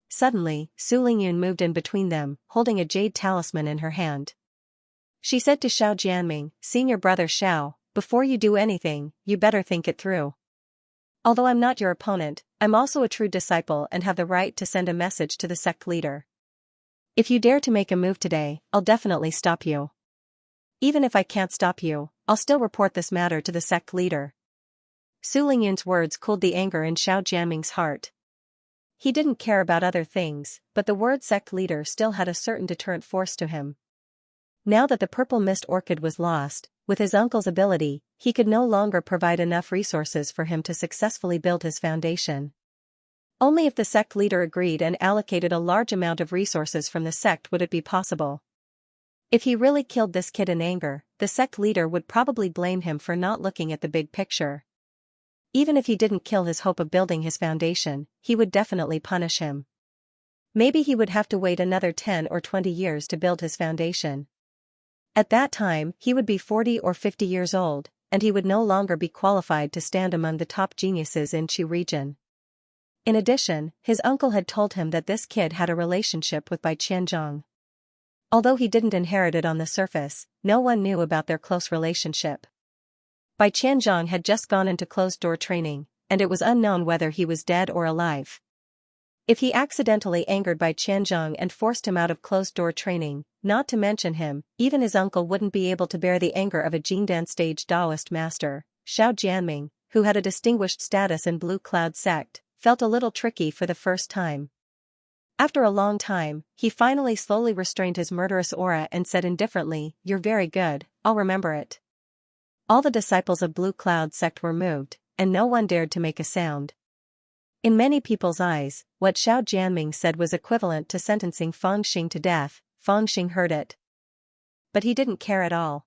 Suddenly, Su Lingyun moved in between them, holding a jade talisman in her hand. She said to Xiao Jianming, "Senior brother Xiao, before you do anything, you better think it through. Although I'm not your opponent, I'm also a true disciple and have the right to send a message to the sect leader. If you dare to make a move today, I'll definitely stop you. Even if I can't stop you, I'll still report this matter to the sect leader." Su Lingyun's words cooled the anger in Xiao Jianming's heart. He didn't care about other things, but the word sect leader still had a certain deterrent force to him. Now that the purple mist orchid was lost, with his uncle's ability, he could no longer provide enough resources for him to successfully build his foundation. Only if the sect leader agreed and allocated a large amount of resources from the sect would it be possible. If he really killed this kid in anger, the sect leader would probably blame him for not looking at the big picture. Even if he didn't kill his hope of building his foundation, he would definitely punish him. Maybe he would have to wait another 10 or 20 years to build his foundation. At that time, he would be 40 or 50 years old, and he would no longer be qualified to stand among the top geniuses in Chu region. In addition, his uncle had told him that this kid had a relationship with Bai Qianzhong. Although he didn't inherit it on the surface, no one knew about their close relationship. Bai Qianzhong had just gone into closed-door training, and it was unknown whether he was dead or alive. If he accidentally angered Bai Qianzhong and forced him out of closed-door training, not to mention him, even his uncle wouldn't be able to bear the anger of a Jingdan stage Taoist master. Xiao Jianming, who had a distinguished status in Blue Cloud sect, felt a little tricky for the first time. After a long time, he finally slowly restrained his murderous aura and said indifferently, "You're very good, I'll remember it." All the disciples of Blue Cloud sect were moved, and no one dared to make a sound. In many people's eyes, what Xiao Jianming said was equivalent to sentencing Feng Xing to death. Feng Xing heard it. But he didn't care at all.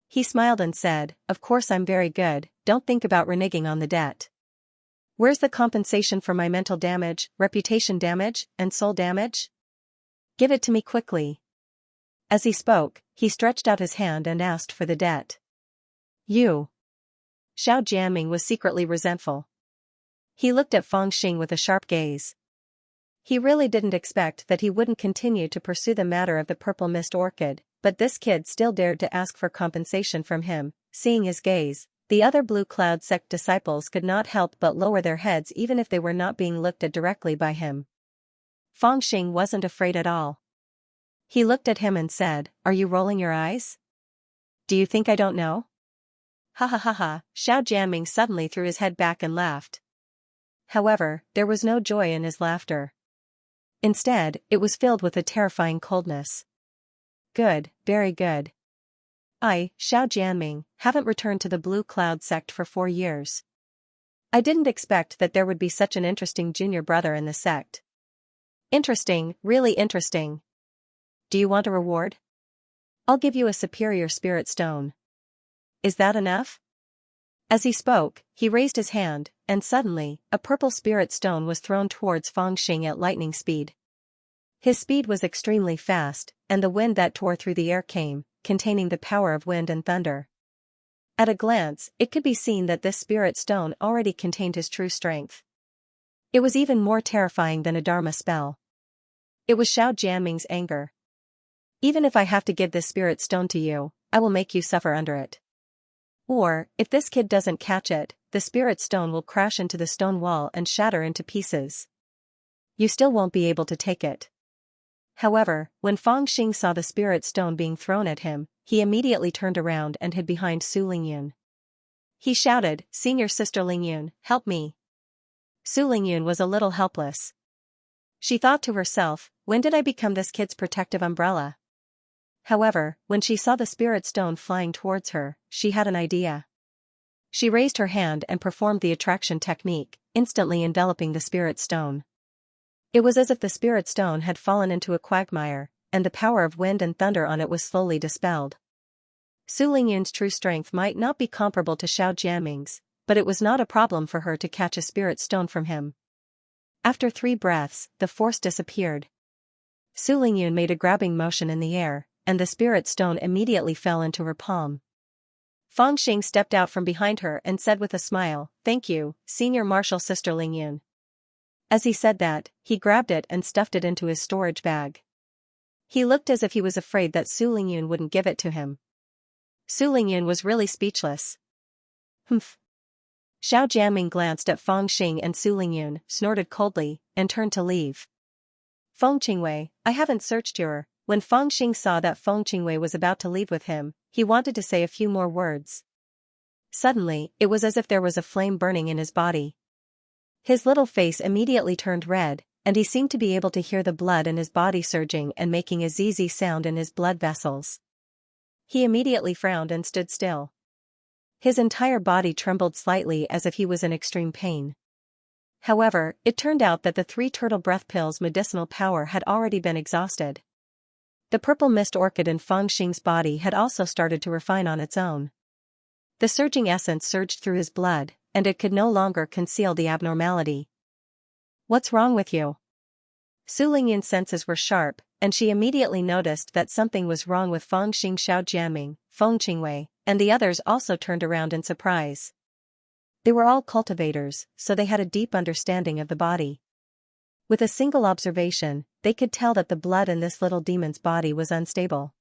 He smiled and said, "Of course I'm very good, don't think about reneging on the debt. Where's the compensation for my mental damage, reputation damage, and soul damage? Give it to me quickly." As he spoke, he stretched out his hand and asked for the debt. "You." Xiao Jianming was secretly resentful. He looked at Feng Xing with a sharp gaze. He really didn't expect that he wouldn't continue to pursue the matter of the purple mist orchid, but this kid still dared to ask for compensation from him. Seeing his gaze, the other Blue Cloud sect disciples could not help but lower their heads even if they were not being looked at directly by him. Feng Xing wasn't afraid at all. He looked at him and said, "Are you rolling your eyes? Do you think I don't know?" "Ha ha ha ha," Xiao Jianming suddenly threw his head back and laughed. However, there was no joy in his laughter. Instead, it was filled with a terrifying coldness. "Good, very good. I, Xiao Jianming, haven't returned to the Blue Cloud sect for 4 years. I didn't expect that there would be such an interesting junior brother in the sect." "Interesting, really interesting. Do you want a reward? I'll give you a superior spirit stone. Is that enough?" As he spoke, he raised his hand, and suddenly, a purple spirit stone was thrown towards Feng Xing at lightning speed. His speed was extremely fast, and the wind that tore through the air came, containing the power of wind and thunder. At a glance, it could be seen that this spirit stone already contained his true strength. It was even more terrifying than a Dharma spell. It was Xiao Jianming's anger. "Even if I have to give this spirit stone to you, I will make you suffer under it. Or, if this kid doesn't catch it, the spirit stone will crash into the stone wall and shatter into pieces. You still won't be able to take it." However, when Feng Xing saw the spirit stone being thrown at him, he immediately turned around and hid behind Su Lingyun. He shouted, "Senior sister Lingyun, help me." Su Lingyun was a little helpless. She thought to herself, when did I become this kid's protective umbrella? However, when she saw the spirit stone flying towards her, she had an idea. She raised her hand and performed the attraction technique, instantly enveloping the spirit stone. It was as if the spirit stone had fallen into a quagmire, and the power of wind and thunder on it was slowly dispelled. Su Lingyun's true strength might not be comparable to Xiao Jianming's, but it was not a problem for her to catch a spirit stone from him. After 3 breaths, the force disappeared. Su Lingyun made a grabbing motion in the air, and the spirit stone immediately fell into her palm. Feng Xing stepped out from behind her and said with a smile, "Thank you, senior martial sister Lingyun." As he said that, he grabbed it and stuffed it into his storage bag. He looked as if he was afraid that Su Lingyun wouldn't give it to him. Su Lingyun was really speechless. "Humph." Xiao Jianming glanced at Feng Xing and Su Lingyun, snorted coldly, and turned to leave. "Feng Qingwei, I haven't searched your..." When Feng Xing saw that Feng Qingwei was about to leave with him, he wanted to say a few more words. Suddenly, it was as if there was a flame burning in his body. His little face immediately turned red, and he seemed to be able to hear the blood in his body surging and making a zzz sound in his blood vessels. He immediately frowned and stood still. His entire body trembled slightly as if he was in extreme pain. However, it turned out that the 3 turtle breath pills' medicinal power had already been exhausted. The purple mist orchid in Feng Xing's body had also started to refine on its own. The surging essence surged through his blood, and it could no longer conceal the abnormality. "What's wrong with you?" Su Lingyun's senses were sharp, and she immediately noticed that something was wrong with Feng Xing. Xiao Jianming, Feng Qingwei, and the others also turned around in surprise. They were all cultivators, so they had a deep understanding of the body. With a single observation, they could tell that the blood in this little demon's body was unstable.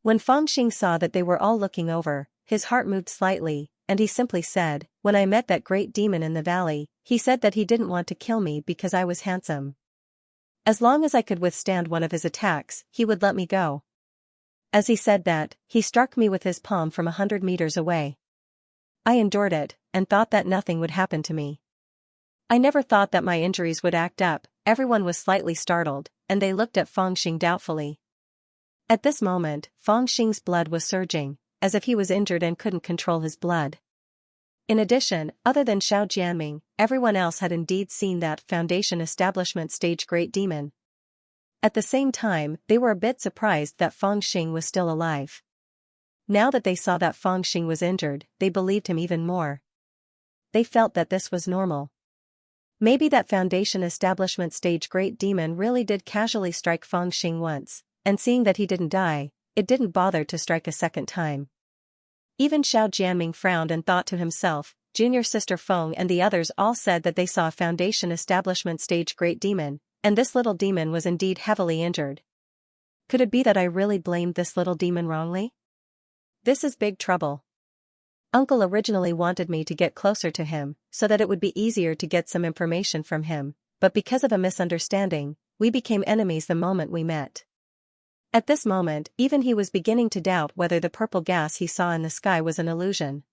When Feng Xing saw that they were all looking over, his heart moved slightly, and he simply said, "When I met that great demon in the valley, he said that he didn't want to kill me because I was handsome. As long as I could withstand one of his attacks, he would let me go." As he said that, he struck me with his palm from 100 meters away. I endured it, and thought that nothing would happen to me. I never thought that my injuries would act up. Everyone was slightly startled, and they looked at Fangxing doubtfully. At this moment, Fangxing's blood was surging, as if he was injured and couldn't control his blood. In addition, other than Xiao Jianming, everyone else had indeed seen that Foundation Establishment stage Great Demon. At the same time, they were a bit surprised that Fangxing was still alive. Now that they saw that Fangxing was injured, they believed him even more. They felt that this was normal. Maybe that Foundation Establishment stage Great Demon really did casually strike Fangxing once, and seeing that he didn't die, it didn't bother to strike a second time. Even Xiao Jianming frowned and thought to himself, Junior Sister Feng and the others all said that they saw a Foundation Establishment stage Great Demon, and this little demon was indeed heavily injured. Could it be that I really blamed this little demon wrongly? This is big trouble. Uncle originally wanted me to get closer to him, so that it would be easier to get some information from him, but because of a misunderstanding, we became enemies the moment we met. At this moment, even he was beginning to doubt whether the purple gas he saw in the sky was an illusion.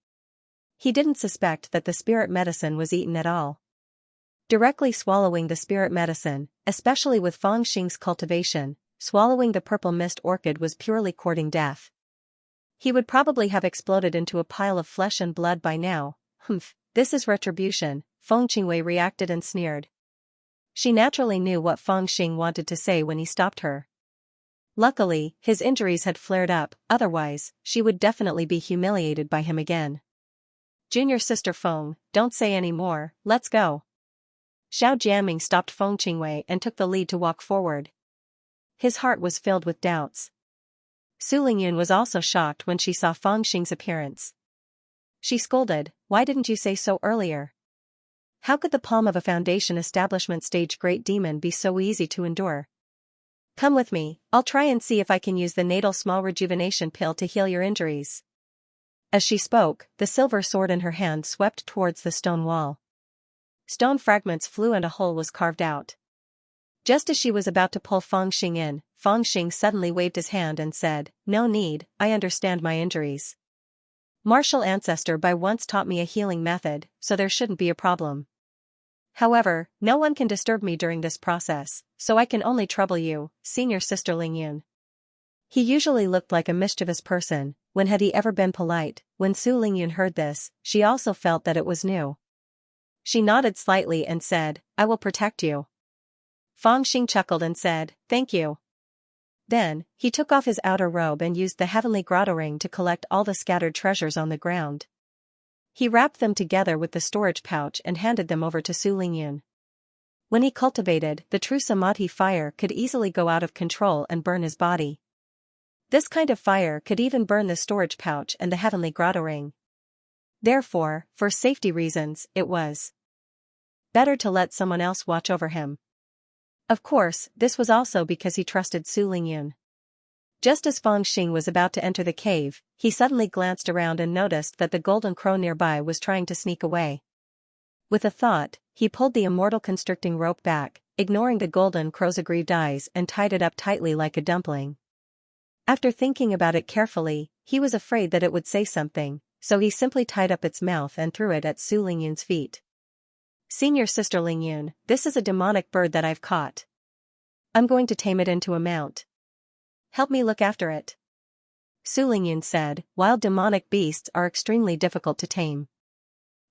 He didn't suspect that the spirit medicine was eaten at all. Directly swallowing the spirit medicine, especially with Fangxing's cultivation, swallowing the purple mist orchid was purely courting death. He would probably have exploded into a pile of flesh and blood by now. Humph, this is retribution, Feng Qingwei reacted and sneered. She naturally knew what Fangxing wanted to say when he stopped her. Luckily, his injuries had flared up, otherwise, she would definitely be humiliated by him again. Junior Sister Feng, don't say any more, let's go. Xiao Jianming stopped Feng Qingwei and took the lead to walk forward. His heart was filled with doubts. Su Lingyun was also shocked when she saw Fangxing's appearance. She scolded, why didn't you say so earlier? How could the palm of a Foundation Establishment stage Great Demon be so easy to endure? Come with me, I'll try and see if I can use the natal small rejuvenation pill to heal your injuries. As she spoke, the silver sword in her hand swept towards the stone wall. Stone fragments flew and a hole was carved out. Just as she was about to pull Fangxing in, Fangxing suddenly waved his hand and said, no need, I understand my injuries. Martial Ancestor by once taught me a healing method, so there shouldn't be a problem. However, no one can disturb me during this process, so I can only trouble you, Senior Sister Lingyun. He usually looked like a mischievous person. When had he ever been polite? When Su Lingyun heard this, she also felt that it was new. She nodded slightly and said, I will protect you. Fangxing chuckled and said, thank you. Then, he took off his outer robe and used the heavenly grotto ring to collect all the scattered treasures on the ground. He wrapped them together with the storage pouch and handed them over to Su Lingyun. When he cultivated, the true samadhi fire could easily go out of control and burn his body. This kind of fire could even burn the storage pouch and the heavenly grotto ring. Therefore, for safety reasons, it was better to let someone else watch over him. Of course, this was also because he trusted Su Lingyun. Just as Fangxing was about to enter the cave, he suddenly glanced around and noticed that the golden crow nearby was trying to sneak away. With a thought, he pulled the immortal constricting rope back, ignoring the golden crow's aggrieved eyes and tied it up tightly like a dumpling. After thinking about it carefully, he was afraid that it would say something, so he simply tied up its mouth and threw it at Su Lingyun's feet. Senior Sister Lingyun, this is a demonic bird that I've caught. I'm going to tame it into a mount. Help me look after it. Su Lingyun said, wild demonic beasts are extremely difficult to tame.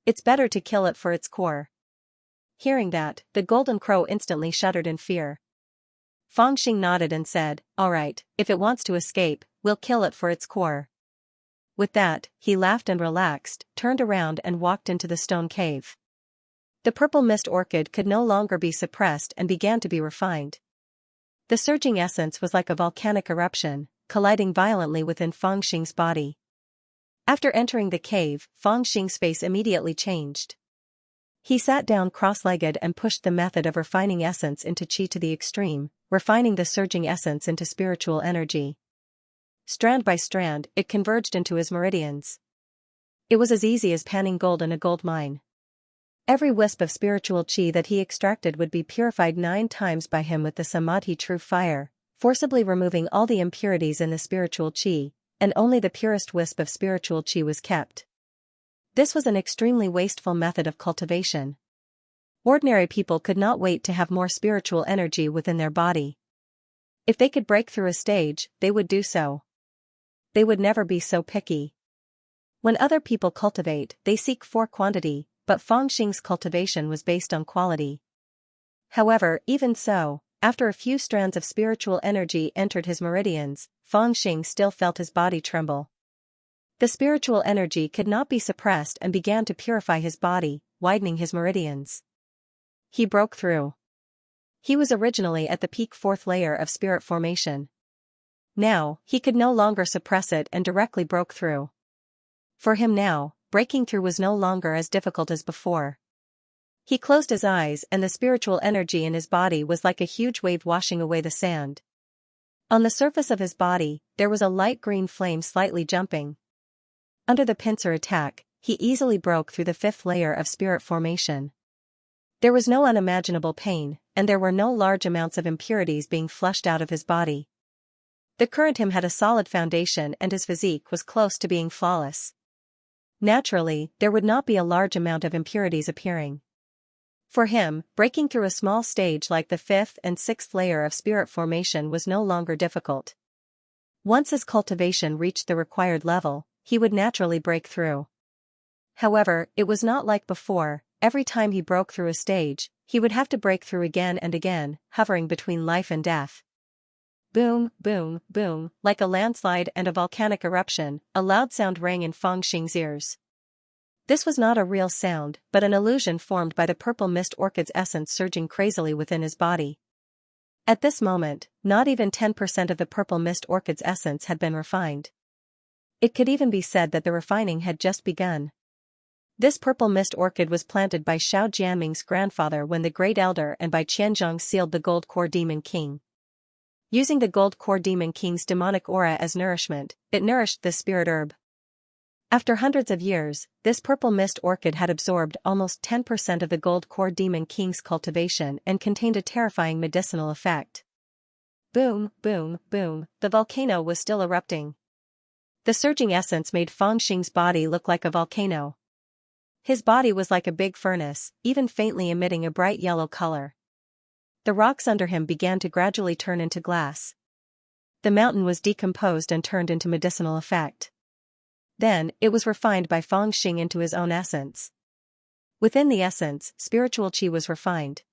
It's better to kill it for its core. Hearing that, the golden crow instantly shuddered in fear. Fangxing nodded and said, all right, if it wants to escape, we'll kill it for its core. With that, he laughed and relaxed, turned around and walked into the stone cave. The purple mist orchid could no longer be suppressed and began to be refined. The surging essence was like a volcanic eruption, colliding violently within Fangxing's body. After entering the cave, Fangxing's face immediately changed. He sat down cross-legged and pushed the method of refining essence into qi to the extreme, refining the surging essence into spiritual energy. Strand by strand, it converged into his meridians. It was as easy as panning gold in a gold mine. Every wisp of spiritual qi that he extracted would be purified 9 times by him with the samadhi true fire, forcibly removing all the impurities in the spiritual qi, and only the purest wisp of spiritual qi was kept. This was an extremely wasteful method of cultivation. Ordinary people could not wait to have more spiritual energy within their body. If they could break through a stage, they would do so. They would never be so picky. When other people cultivate, they seek for quantity, but Fangxing's cultivation was based on quality. However, even so, after a few strands of spiritual energy entered his meridians, Fangxing still felt his body tremble. The spiritual energy could not be suppressed and began to purify his body, widening his meridians. He broke through. He was originally at the peak fourth layer of spirit formation. Now, he could no longer suppress it and directly broke through. For him now, breaking through was no longer as difficult as before. He closed his eyes and the spiritual energy in his body was like a huge wave washing away the sand. On the surface of his body, there was a light green flame slightly jumping. Under the pincer attack, he easily broke through the fifth layer of spirit formation. There was no unimaginable pain, and there were no large amounts of impurities being flushed out of his body. The current him had a solid foundation and his physique was close to being flawless. Naturally, there would not be a large amount of impurities appearing. For him, breaking through a small stage like the fifth and sixth layer of spirit formation was no longer difficult. Once his cultivation reached the required level, he would naturally break through. However, it was not like before. Every time he broke through a stage, he would have to break through again and again, hovering between life and death. Boom, boom, boom, like a landslide and a volcanic eruption, a loud sound rang in Fangxing's ears. This was not a real sound, but an illusion formed by the purple mist orchid's essence surging crazily within his body. At this moment, not even 10% of the purple mist orchid's essence had been refined. It could even be said that the refining had just begun. This purple mist orchid was planted by Xiao Jianming's grandfather when the Great Elder and by Qianzhong sealed the Gold Core Demon King. Using the Gold Core Demon King's demonic aura as nourishment, it nourished this spirit herb. After hundreds of years, this purple mist orchid had absorbed almost 10% of the Gold Core Demon King's cultivation and contained a terrifying medicinal effect. Boom, boom, boom, the volcano was still erupting. The surging essence made Fangxing's body look like a volcano. His body was like a big furnace, even faintly emitting a bright yellow color. The rocks under him began to gradually turn into glass. The mountain was decomposed and turned into medicinal effect. Then, it was refined by Fangxing into his own essence. Within the essence, spiritual qi was refined.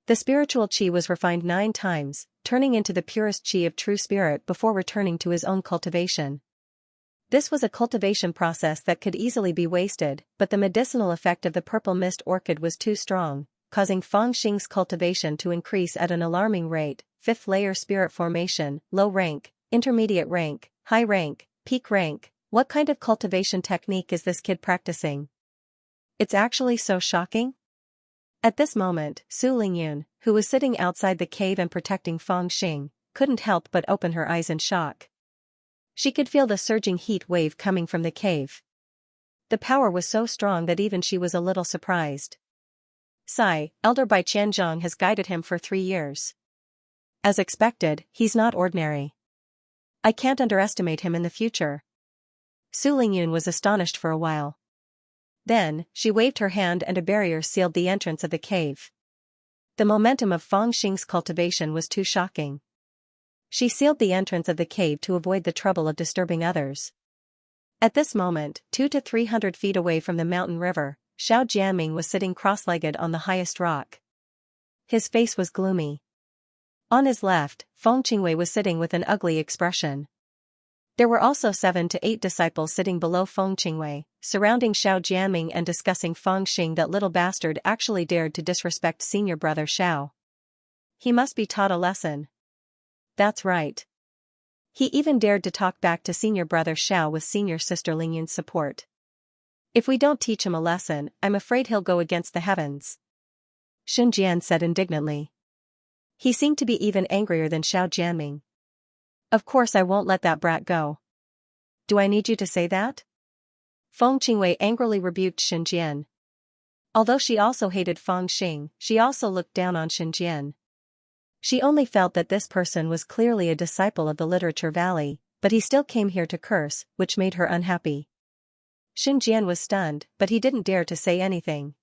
The spiritual qi was refined 9 times, turning into the purest qi of true spirit before returning to his own cultivation. This was a cultivation process that could easily be wasted, but the medicinal effect of the purple mist orchid was too strong, causing Fangxing's cultivation to increase at an alarming rate. 5th layer spirit formation, low rank, intermediate rank, high rank, peak rank. What kind of cultivation technique is this kid practicing? It's actually so shocking. At this moment, Su Lingyun, who was sitting outside the cave and protecting Fangxing, couldn't help but open her eyes in shock. She could feel the surging heat wave coming from the cave. The power was so strong that even she was a little surprised. Sai, elder by Qianzhong, has guided him for 3 years. As expected, he's not ordinary. I can't underestimate him in the future. Su Lingyun was astonished for a while. Then, she waved her hand and a barrier sealed the entrance of the cave. The momentum of Fangxing's cultivation was too shocking. She sealed the entrance of the cave to avoid the trouble of disturbing others. At this moment, 200 to 300 feet away from the mountain river, Xiao Jianming was sitting cross-legged on the highest rock. His face was gloomy. On his left, Feng Qingwei was sitting with an ugly expression. There were also 7 to 8 disciples sitting below Feng Qingwei, surrounding Xiao Jianming and discussing Fangxing. That little bastard actually dared to disrespect senior brother Xiao. He must be taught a lesson. That's right. He even dared to talk back to senior brother Xiao with senior sister Lingyun's support. If we don't teach him a lesson, I'm afraid he'll go against the heavens. Sun Jian said indignantly. He seemed to be even angrier than Xiao Jianming. Of course I won't let that brat go. Do I need you to say that? Feng Qingwei angrily rebuked Sun Jian. Although she also hated Fangxing, she also looked down on Sun Jian. She only felt that this person was clearly a disciple of the Literature Valley, but he still came here to curse, which made her unhappy. Sun Jian was stunned, but he didn't dare to say anything.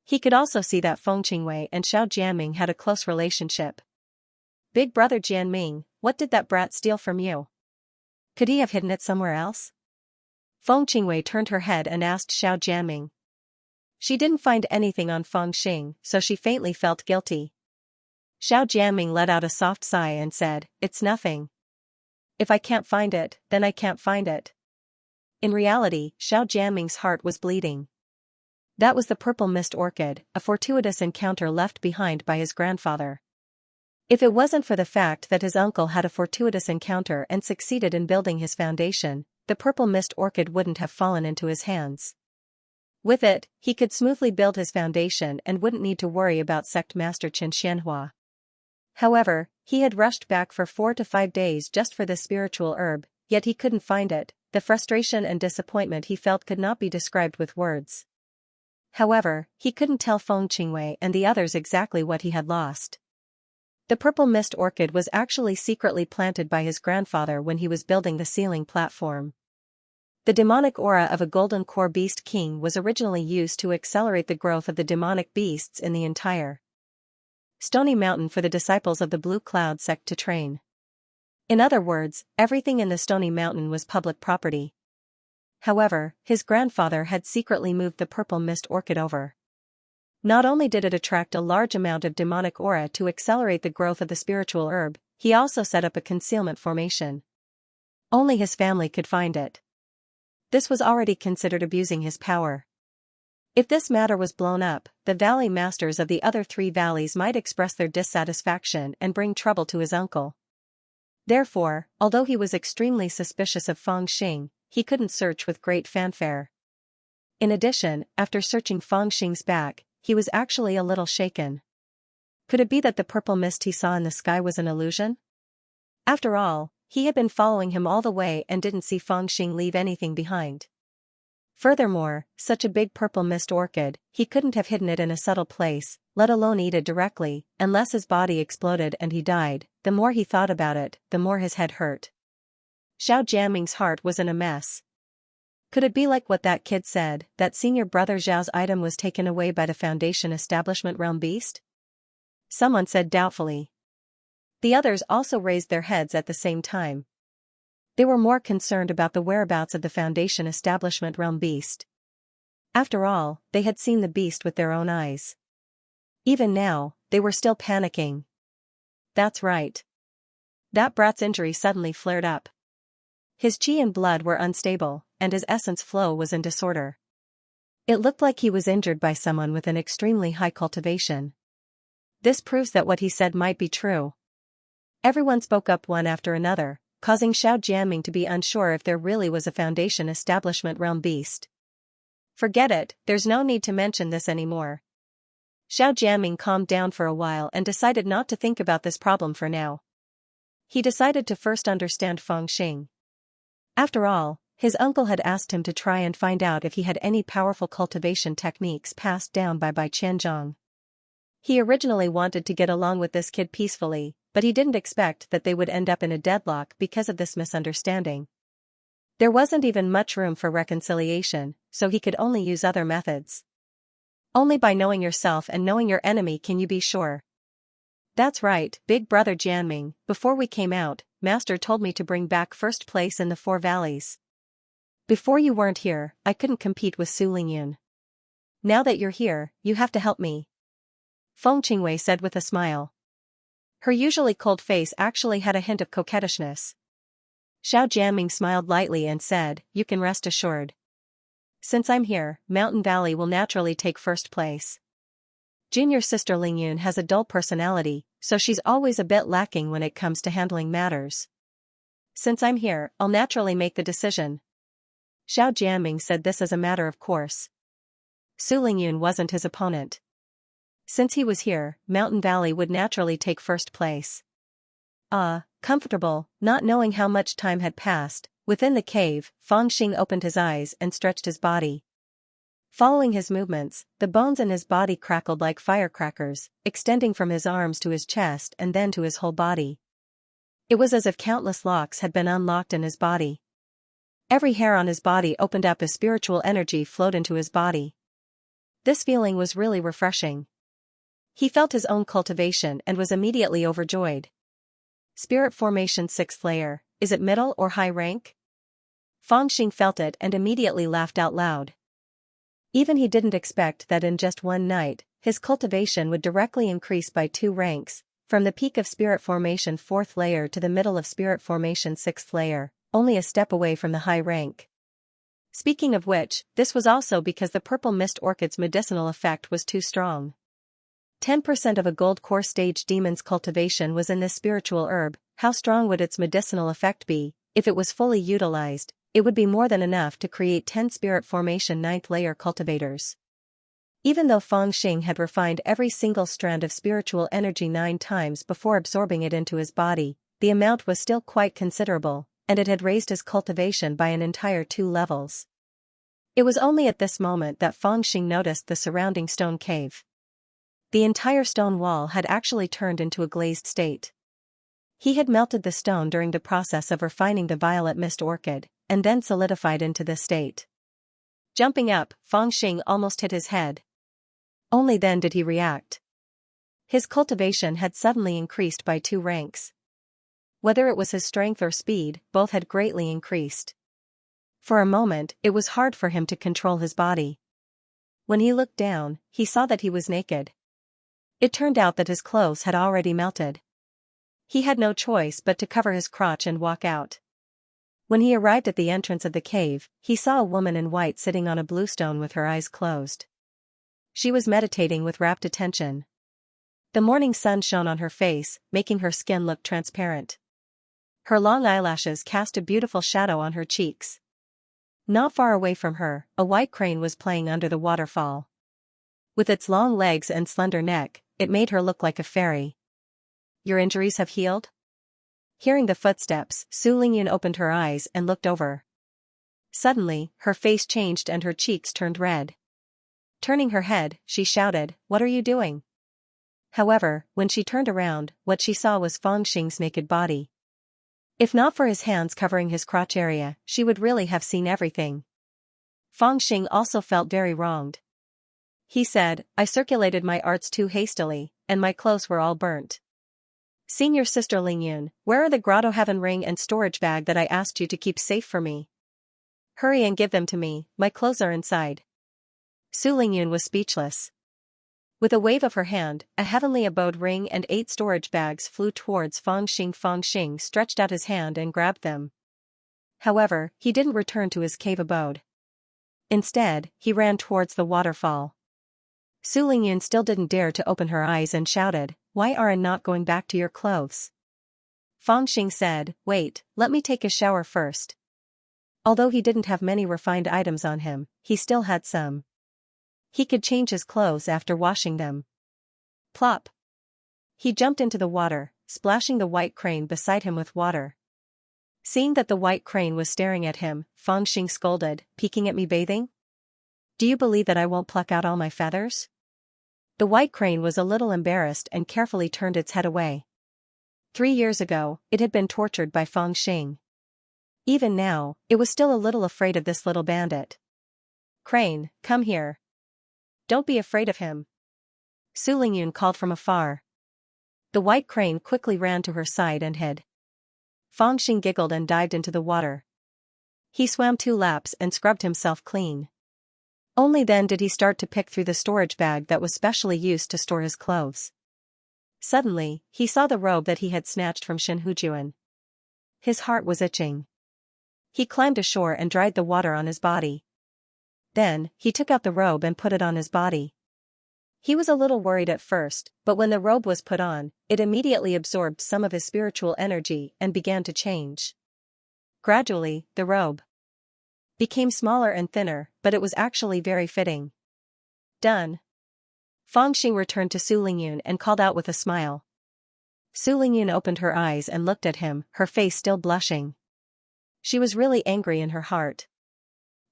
He could also see that Feng Qingwei and Xiao Jianming had a close relationship. Big brother Jianming, what did that brat steal from you? Could he have hidden it somewhere else? Feng Qingwei turned her head and asked Xiao Jianming. She didn't find anything on Feng Xing, so she faintly felt guilty. Xiao Jianming let out a soft sigh and said, "It's nothing. If I can't find it, then I can't find it." In reality, Xiao Jianming's heart was bleeding. That was the purple mist orchid, a fortuitous encounter left behind by his grandfather. If it wasn't for the fact that his uncle had a fortuitous encounter and succeeded in building his foundation, the purple mist orchid wouldn't have fallen into his hands. With it, he could smoothly build his foundation and wouldn't need to worry about sect master Xianxia. However, he had rushed back for 4 to 5 days just for this spiritual herb, yet he couldn't find it. The frustration and disappointment he felt could not be described with words. However, he couldn't tell Feng Qingwei and the others exactly what he had lost. The purple mist orchid was actually secretly planted by his grandfather when he was building the ceiling platform. The demonic aura of a golden core beast king was originally used to accelerate the growth of the demonic beasts in the entire Stony Mountain for the disciples of the Blue Cloud sect to train. In other words, everything in the Stony Mountain was public property. However, his grandfather had secretly moved the purple mist orchid over. Not only did it attract a large amount of demonic aura to accelerate the growth of the spiritual herb, he also set up a concealment formation. Only his family could find it. This was already considered abusing his power. If this matter was blown up, the valley masters of the other 3 valleys might express their dissatisfaction and bring trouble to his uncle. Therefore, although he was extremely suspicious of Feng Xing, he couldn't search with great fanfare. In addition, after searching Feng Xing's back, he was actually a little shaken. Could it be that the purple mist he saw in the sky was an illusion? After all, he had been following him all the way and didn't see Feng Xing leave anything behind. Furthermore, such a big purple mist orchid, he couldn't have hidden it in a subtle place, let alone eat it directly, unless his body exploded and he died. The more he thought about it, the more his head hurt. Xiao Jianming's heart was in a mess. Could it be like what that kid said, that senior brother Zhao's item was taken away by the Foundation Establishment Realm Beast? Someone said doubtfully. The others also raised their heads at the same time. They were more concerned about the whereabouts of the Foundation Establishment Realm Beast. After all, they had seen the beast with their own eyes. Even now, they were still panicking. That's right. That brat's injury suddenly flared up. His qi and blood were unstable, and his essence flow was in disorder. It looked like he was injured by someone with an extremely high cultivation. This proves that what he said might be true. Everyone spoke up one after another, causing Xiao Jianming to be unsure if there really was a Foundation Establishment Realm Beast. Forget it, there's no need to mention this anymore. Xiao Jianming calmed down for a while and decided not to think about this problem for now. He decided to first understand Feng Xing. After all, his uncle had asked him to try and find out if he had any powerful cultivation techniques passed down by Qianzhong. He originally wanted to get along with this kid peacefully, but he didn't expect that they would end up in a deadlock because of this misunderstanding. There wasn't even much room for reconciliation, so he could only use other methods. Only by knowing yourself and knowing your enemy can you be sure. That's right, big brother Jianming, before we came out, Master told me to bring back first place in the 4 valleys. Before you weren't here, I couldn't compete with Su Lingyun. Now that you're here, you have to help me. Feng Qingwei said with a smile. Her usually cold face actually had a hint of coquettishness. Xiao Jianming smiled lightly and said, "You can rest assured. Since I'm here, Mountain Valley will naturally take first place. Junior sister Lingyun has a dull personality, so she's always a bit lacking when it comes to handling matters. Since I'm here, I'll naturally make the decision." Xiao Jianming said this as a matter of course. Su Lingyun wasn't his opponent. Since he was here, Mountain Valley would naturally take first place. Comfortable, not knowing how much time had passed, within the cave, Feng Xing opened his eyes and stretched his body. Following his movements, the bones in his body crackled like firecrackers, extending from his arms to his chest and then to his whole body. It was as if countless locks had been unlocked in his body. Every hair on his body opened up as spiritual energy flowed into his body. This feeling was really refreshing. He felt his own cultivation and was immediately overjoyed. Spirit formation 6th layer, is it middle or high rank? Fangxing felt it and immediately laughed out loud. Even he didn't expect that in just one night, his cultivation would directly increase by 2 ranks, from the peak of spirit formation 4th layer to the middle of spirit formation 6th layer, only a step away from the high rank. Speaking of which, this was also because the purple mist orchid's medicinal effect was too strong. 10% of a gold core stage demon's cultivation was in this spiritual herb. How strong would its medicinal effect be? If it was fully utilized, it would be more than enough to create 10 spirit formation 9th layer cultivators. Even though Fangxing had refined every single strand of spiritual energy 9 times before absorbing it into his body, the amount was still quite considerable, and it had raised his cultivation by an entire 2 levels. It was only at this moment that Fangxing noticed the surrounding stone cave. The entire stone wall had actually turned into a glazed state. He had melted the stone during the process of refining the violet mist orchid, and then solidified into this state. Jumping up, Fangxing almost hit his head. Only then did he react. His cultivation had suddenly increased by 2 ranks. Whether it was his strength or speed, both had greatly increased. For a moment, it was hard for him to control his body. When he looked down, he saw that he was naked. It turned out that his clothes had already melted. He had no choice but to cover his crotch and walk out. When he arrived at the entrance of the cave, he saw a woman in white sitting on a blue stone with her eyes closed. She was meditating with rapt attention. The morning sun shone on her face, making her skin look transparent. Her long eyelashes cast a beautiful shadow on her cheeks. Not far away from her, a white crane was playing under the waterfall. With its long legs and slender neck, it made her look like a fairy. Your injuries have healed? Hearing the footsteps, Su Lingyun opened her eyes and looked over. Suddenly, her face changed and her cheeks turned red. Turning her head, she shouted, "What are you doing?" However, when she turned around, what she saw was Fangxing's naked body. If not for his hands covering his crotch area, she would really have seen everything. Fangxing also felt very wronged. He said, "I circulated my arts too hastily, and my clothes were all burnt. Senior Sister Lingyun, where are the grotto heaven ring and storage bag that I asked you to keep safe for me? Hurry and give them to me, my clothes are inside." Su Lingyun was speechless. With a wave of her hand, a heavenly abode ring and 8 storage bags flew towards Fangxing. Fangxing stretched out his hand and grabbed them. However, he didn't return to his cave abode. Instead, he ran towards the waterfall. Su Lingyun still didn't dare to open her eyes and shouted, "Why are you not going back to your clothes?" Fangxing said, "Wait, let me take a shower first." Although he didn't have many refined items on him, he still had some. He could change his clothes after washing them. Plop! He jumped into the water, splashing the white crane beside him with water. Seeing that the white crane was staring at him, Fangxing scolded, "Peeking at me bathing? Do you believe that I won't pluck out all my feathers?" The white crane was a little embarrassed and carefully turned its head away. 3 years ago, it had been tortured by Fangxing. Even now, it was still a little afraid of this little bandit. "Crane, come here. Don't be afraid of him." Su Lingyun called from afar. The white crane quickly ran to her side and hid. Fangxing giggled and dived into the water. He swam 2 laps and scrubbed himself clean. Only then did he start to pick through the storage bag that was specially used to store his clothes. Suddenly, he saw the robe that he had snatched from Shinhujuan. His heart was itching. He climbed ashore and dried the water on his body. Then, he took out the robe and put it on his body. He was a little worried at first, but when the robe was put on, it immediately absorbed some of his spiritual energy and began to change. Gradually, the robe became smaller and thinner, but it was actually very fitting. Done. Fangxing returned to Su Lingyun and called out with a smile. Su Lingyun opened her eyes and looked at him, her face still blushing. She was really angry in her heart.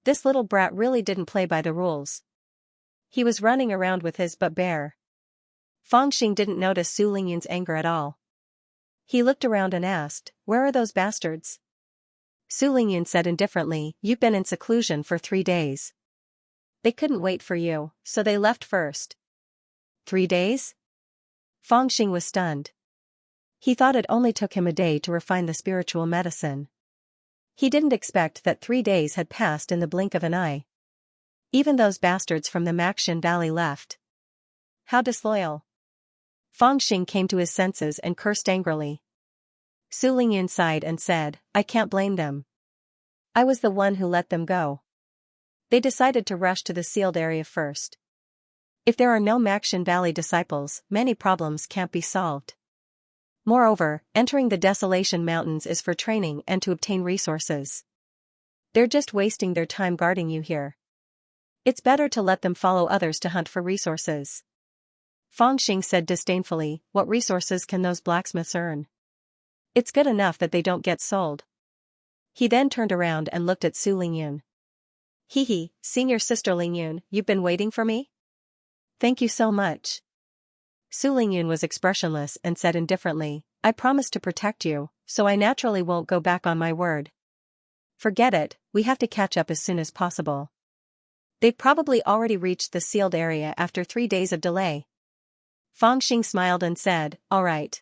This little brat really didn't play by the rules. He was running around with his butt bare. Fangxing didn't notice Su Lingyun's anger at all. He looked around and asked, "Where are those bastards?" Su Lingyun said indifferently, "You've been in seclusion for 3 days. They couldn't wait for you, so they left first. 3 days? Fangxing was stunned. He thought it only took him a day to refine the spiritual medicine. He didn't expect that 3 days had passed in the blink of an eye. Even those bastards from the Maxin Valley left. How disloyal. Fangxing came to his senses and cursed angrily. Su Lingyun sighed and said, I can't blame them. I was the one who let them go. They decided to rush to the sealed area first. If there are no Maxin Valley disciples, many problems can't be solved. Moreover, entering the Desolation Mountains is for training and to obtain resources. They're just wasting their time guarding you here. It's better to let them follow others to hunt for resources. Fangxing said disdainfully, what resources can those blacksmiths earn? It's good enough that they don't get sold. He then turned around and looked at Su Lingyun. Hee, senior sister Lingyun, you've been waiting for me? Thank you so much. Su Lingyun was expressionless and said indifferently, I promised to protect you, so I naturally won't go back on my word. Forget it, we have to catch up as soon as possible. They've probably already reached the sealed area after 3 days of delay. Fangxing smiled and said, all right.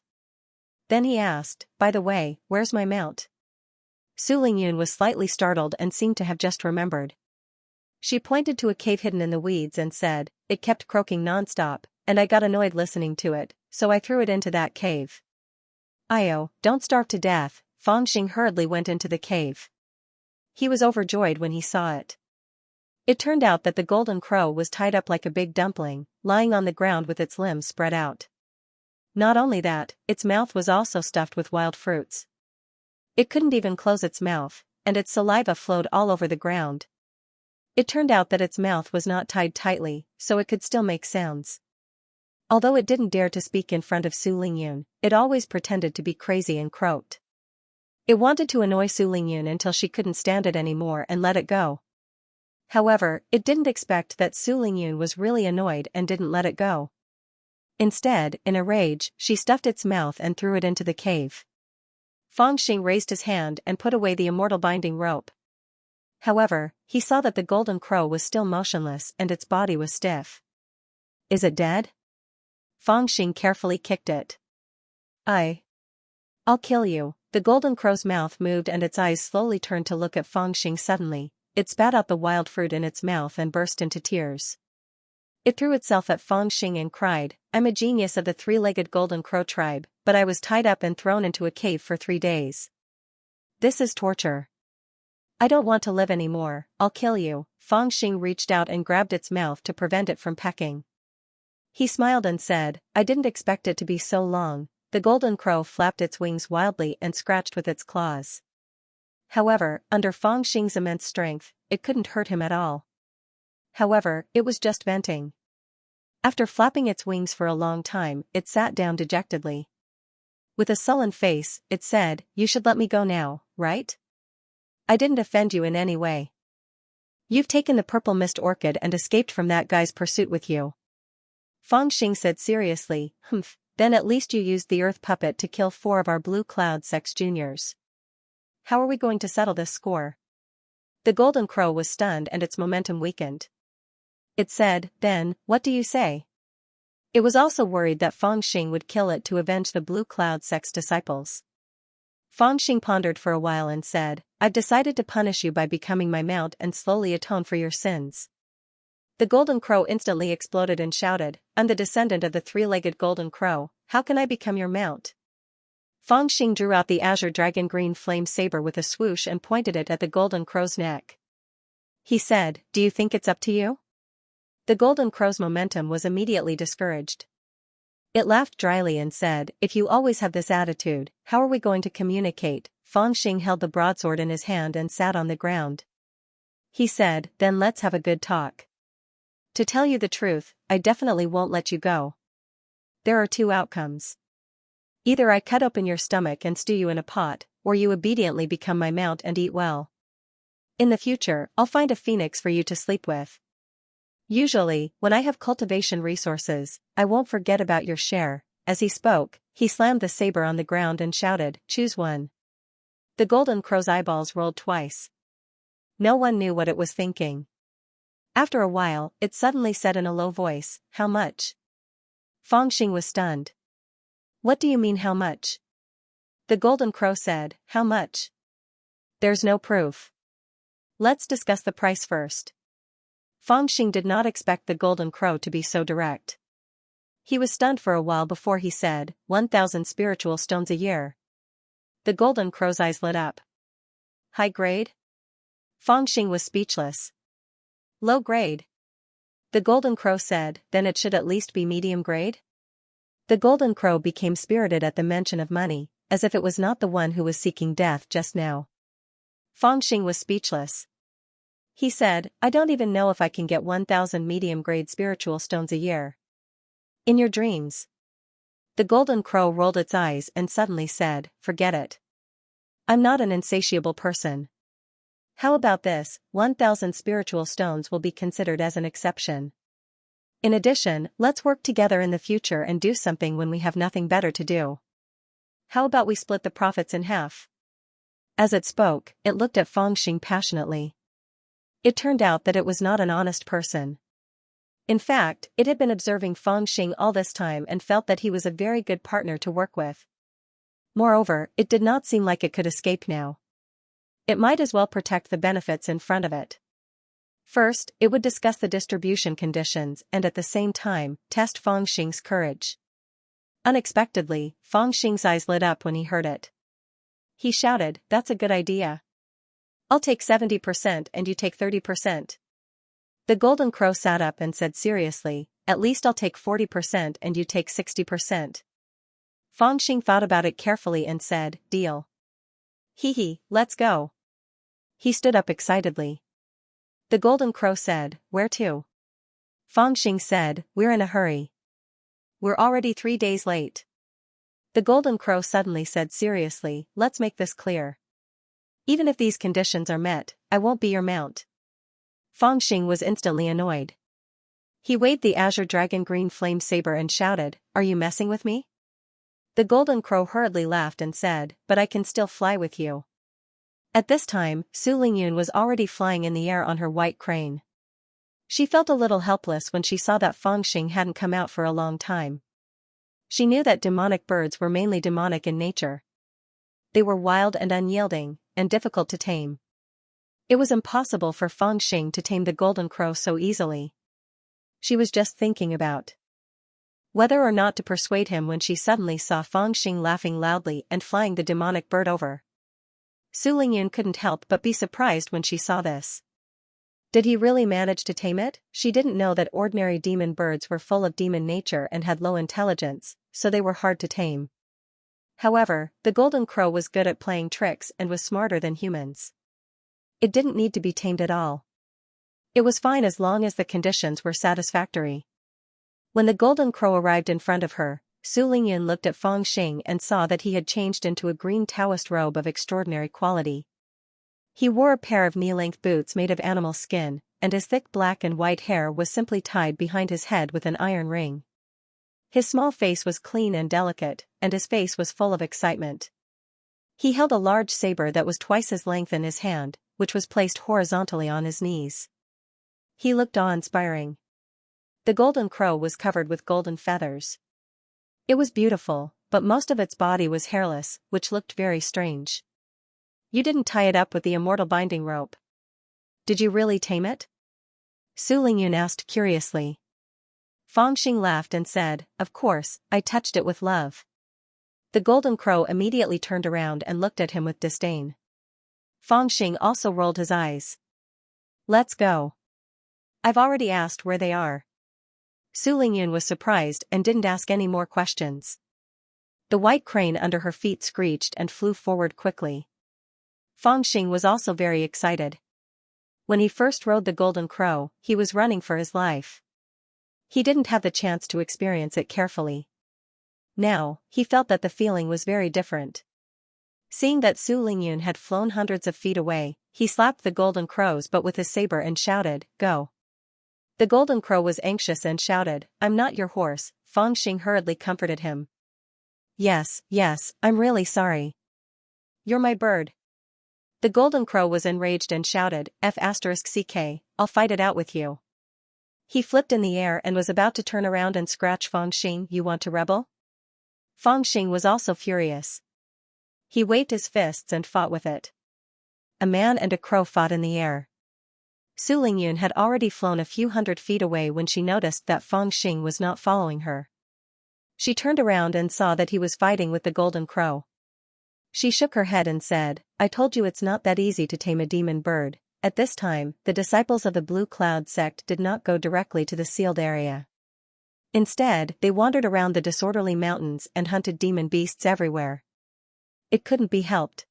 Then he asked, by the way, where's my mount? Su Lingyun was slightly startled and seemed to have just remembered. She pointed to a cave hidden in the weeds and said, it kept croaking nonstop, and I got annoyed listening to it, so I threw it into that cave. Io, don't starve to death. Fangxing hurriedly went into the cave. He was overjoyed when he saw it. It turned out that the golden crow was tied up like a big dumpling, lying on the ground with its limbs spread out. Not only that, its mouth was also stuffed with wild fruits. It couldn't even close its mouth, and its saliva flowed all over the ground. It turned out that its mouth was not tied tightly, so it could still make sounds. Although it didn't dare to speak in front of Su Lingyun, it always pretended to be crazy and croaked. It wanted to annoy Su Lingyun until she couldn't stand it anymore and let it go. However, it didn't expect that Su Lingyun was really annoyed and didn't let it go. Instead, in a rage, she stuffed its mouth and threw it into the cave. Fangxing raised his hand and put away the immortal binding rope. However, he saw that the golden crow was still motionless and its body was stiff. Is it dead? Fangxing carefully kicked it. I'll kill you. The golden crow's mouth moved and its eyes slowly turned to look at Fangxing. Suddenly, it spat out the wild fruit in its mouth and burst into tears. It threw itself at Fangxing and cried, I'm a genius of the three-legged golden crow tribe, but I was tied up and thrown into a cave for 3 days. This is torture. I don't want to live anymore, I'll kill you. Fangxing reached out and grabbed its mouth to prevent it from pecking. He smiled and said, I didn't expect it to be so long. The golden crow flapped its wings wildly and scratched with its claws. However, under Fangxing's immense strength, it couldn't hurt him at all. However, it was just venting. After flapping its wings for a long time, it sat down dejectedly. With a sullen face, it said, You should let me go now, right? I didn't offend you in any way. You've taken the purple mist orchid and escaped from that guy's pursuit with you. Fangxing said seriously, then at least you used the earth puppet to kill 4 of our blue cloud sex juniors. How are we going to settle this score? The golden crow was stunned and its momentum weakened. It said, then, what do you say? It was also worried that Fangxing would kill it to avenge the blue cloud sex disciples. Fangxing pondered for a while and said, I've decided to punish you by becoming my mount and slowly atone for your sins. The golden crow instantly exploded and shouted, I'm the descendant of the three-legged golden crow, how can I become your mount? Fangxing drew out the azure dragon green flame saber with a swoosh and pointed it at the golden crow's neck. He said, do you think it's up to you? The golden crow's momentum was immediately discouraged. It laughed dryly and said, if you always have this attitude, how are we going to communicate? Fangxing held the broadsword in his hand and sat on the ground. He said, then let's have a good talk. To tell you the truth, I definitely won't let you go. There are 2 outcomes. Either I cut open your stomach and stew you in a pot, or you obediently become my mount and eat well. In the future, I'll find a phoenix for you to sleep with. Usually, when I have cultivation resources, I won't forget about your share. As he spoke, he slammed the saber on the ground and shouted, choose one. The golden crow's eyeballs rolled twice. No one knew what it was thinking. After a while, it suddenly said in a low voice, "How much?" Fangxing was stunned. "What do you mean how much?" The golden crow said, "How much? There's no proof. Let's discuss the price first." Fangxing did not expect the golden crow to be so direct. He was stunned for a while before he said, 1,000 spiritual stones a year. The golden crow's eyes lit up. High grade? Fangxing was speechless. Low grade? The golden crow said, then it should at least be medium grade? The golden crow became spirited at the mention of money, as if it was not the one who was seeking death just now. Fangxing was speechless. He said, I don't even know if I can get 1,000 medium-grade spiritual stones a year. In your dreams. The golden crow rolled its eyes and suddenly said, forget it. I'm not an insatiable person. How about this, 1,000 spiritual stones will be considered as an exception. In addition, let's work together in the future and do something when we have nothing better to do. How about we split the profits in half? As it spoke, it looked at Fangxing passionately. It turned out that it was not an honest person. In fact, it had been observing Fangxing all this time and felt that he was a very good partner to work with. Moreover, it did not seem like it could escape now. It might as well protect the benefits in front of it. First, it would discuss the distribution conditions and at the same time, test Fangxing's courage. Unexpectedly, Fangxing's eyes lit up when he heard it. He shouted, that's a good idea. I'll take 70% and you take 30%. The golden crow sat up and said seriously, at least I'll take 40% and you take 60%. Fangxing thought about it carefully and said, deal. Hee, let's go. He stood up excitedly. The golden crow said, where to? Fangxing said, we're in a hurry. We're already 3 days late. The golden crow suddenly said seriously, let's make this clear. Even if these conditions are met, I won't be your mount. Fangxing was instantly annoyed. He waved the azure dragon green flame saber and shouted, are you messing with me? The golden crow hurriedly laughed and said, but I can still fly with you. At this time, Su Lingyun was already flying in the air on her white crane. She felt a little helpless when she saw that Fangxing hadn't come out for a long time. She knew that demonic birds were mainly demonic in nature. They were wild and unyielding, and difficult to tame. It was impossible for Fangxing to tame the golden crow so easily. She was just thinking about whether or not to persuade him when she suddenly saw Fangxing laughing loudly and flying the demonic bird over. Su Lingyun couldn't help but be surprised when she saw this. Did he really manage to tame it? She didn't know that ordinary demon birds were full of demon nature and had low intelligence, so they were hard to tame. However, the golden crow was good at playing tricks and was smarter than humans. It didn't need to be tamed at all. It was fine as long as the conditions were satisfactory. When the golden crow arrived in front of her, Su Lingyun looked at Fangxing and saw that he had changed into a green Taoist robe of extraordinary quality. He wore a pair of knee-length boots made of animal skin, and his thick black and white hair was simply tied behind his head with an iron ring. His small face was clean and delicate, and his face was full of excitement. He held a large saber that was twice his length in his hand, which was placed horizontally on his knees. He looked awe-inspiring. The golden crow was covered with golden feathers. It was beautiful, but most of its body was hairless, which looked very strange. You didn't tie it up with the immortal binding rope. Did you really tame it? Su Lingyun asked curiously. Fangxing laughed and said, of course, I touched it with love. The golden crow immediately turned around and looked at him with disdain. Fangxing also rolled his eyes. Let's go. I've already asked where they are. Su Lingyun was surprised and didn't ask any more questions. The white crane under her feet screeched and flew forward quickly. Fangxing was also very excited. When he first rode the golden crow, he was running for his life. He didn't have the chance to experience it carefully. Now, he felt that the feeling was very different. Seeing that Su Lingyun had flown hundreds of feet away, he slapped the golden crow's butt with his saber and shouted, go. The golden crow was anxious and shouted, I'm not your horse. Fangxing hurriedly comforted him. Yes, I'm really sorry. You're my bird. The golden crow was enraged and shouted, F***ck, I'll fight it out with you. He flipped in the air and was about to turn around and scratch Fang Xing. You want to rebel? Fang Xing was also furious. He waved his fists and fought with it. A man and a crow fought in the air. Su Lingyun had already flown a few hundred feet away when she noticed that Fang Xing was not following her. She turned around and saw that he was fighting with the golden crow. She shook her head and said, I told you it's not that easy to tame a demon bird. At this time, the disciples of the Blue Cloud sect did not go directly to the sealed area. Instead, they wandered around the disorderly mountains and hunted demon beasts everywhere. It couldn't be helped.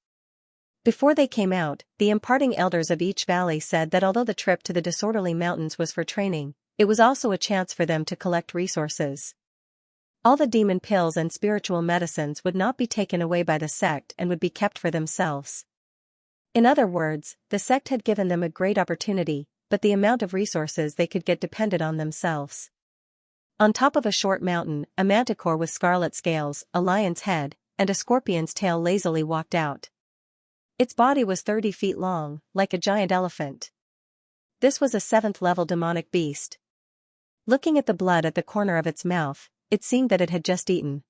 Before they came out, the imparting elders of each valley said that although the trip to the disorderly mountains was for training, it was also a chance for them to collect resources. All the demon pills and spiritual medicines would not be taken away by the sect and would be kept for themselves. In other words, the sect had given them a great opportunity, but the amount of resources they could get depended on themselves. On top of a short mountain, a manticore with scarlet scales, a lion's head, and a scorpion's tail lazily walked out. Its body was 30 feet long, like a giant elephant. This was a 7th-level demonic beast. Looking at the blood at the corner of its mouth, it seemed that it had just eaten.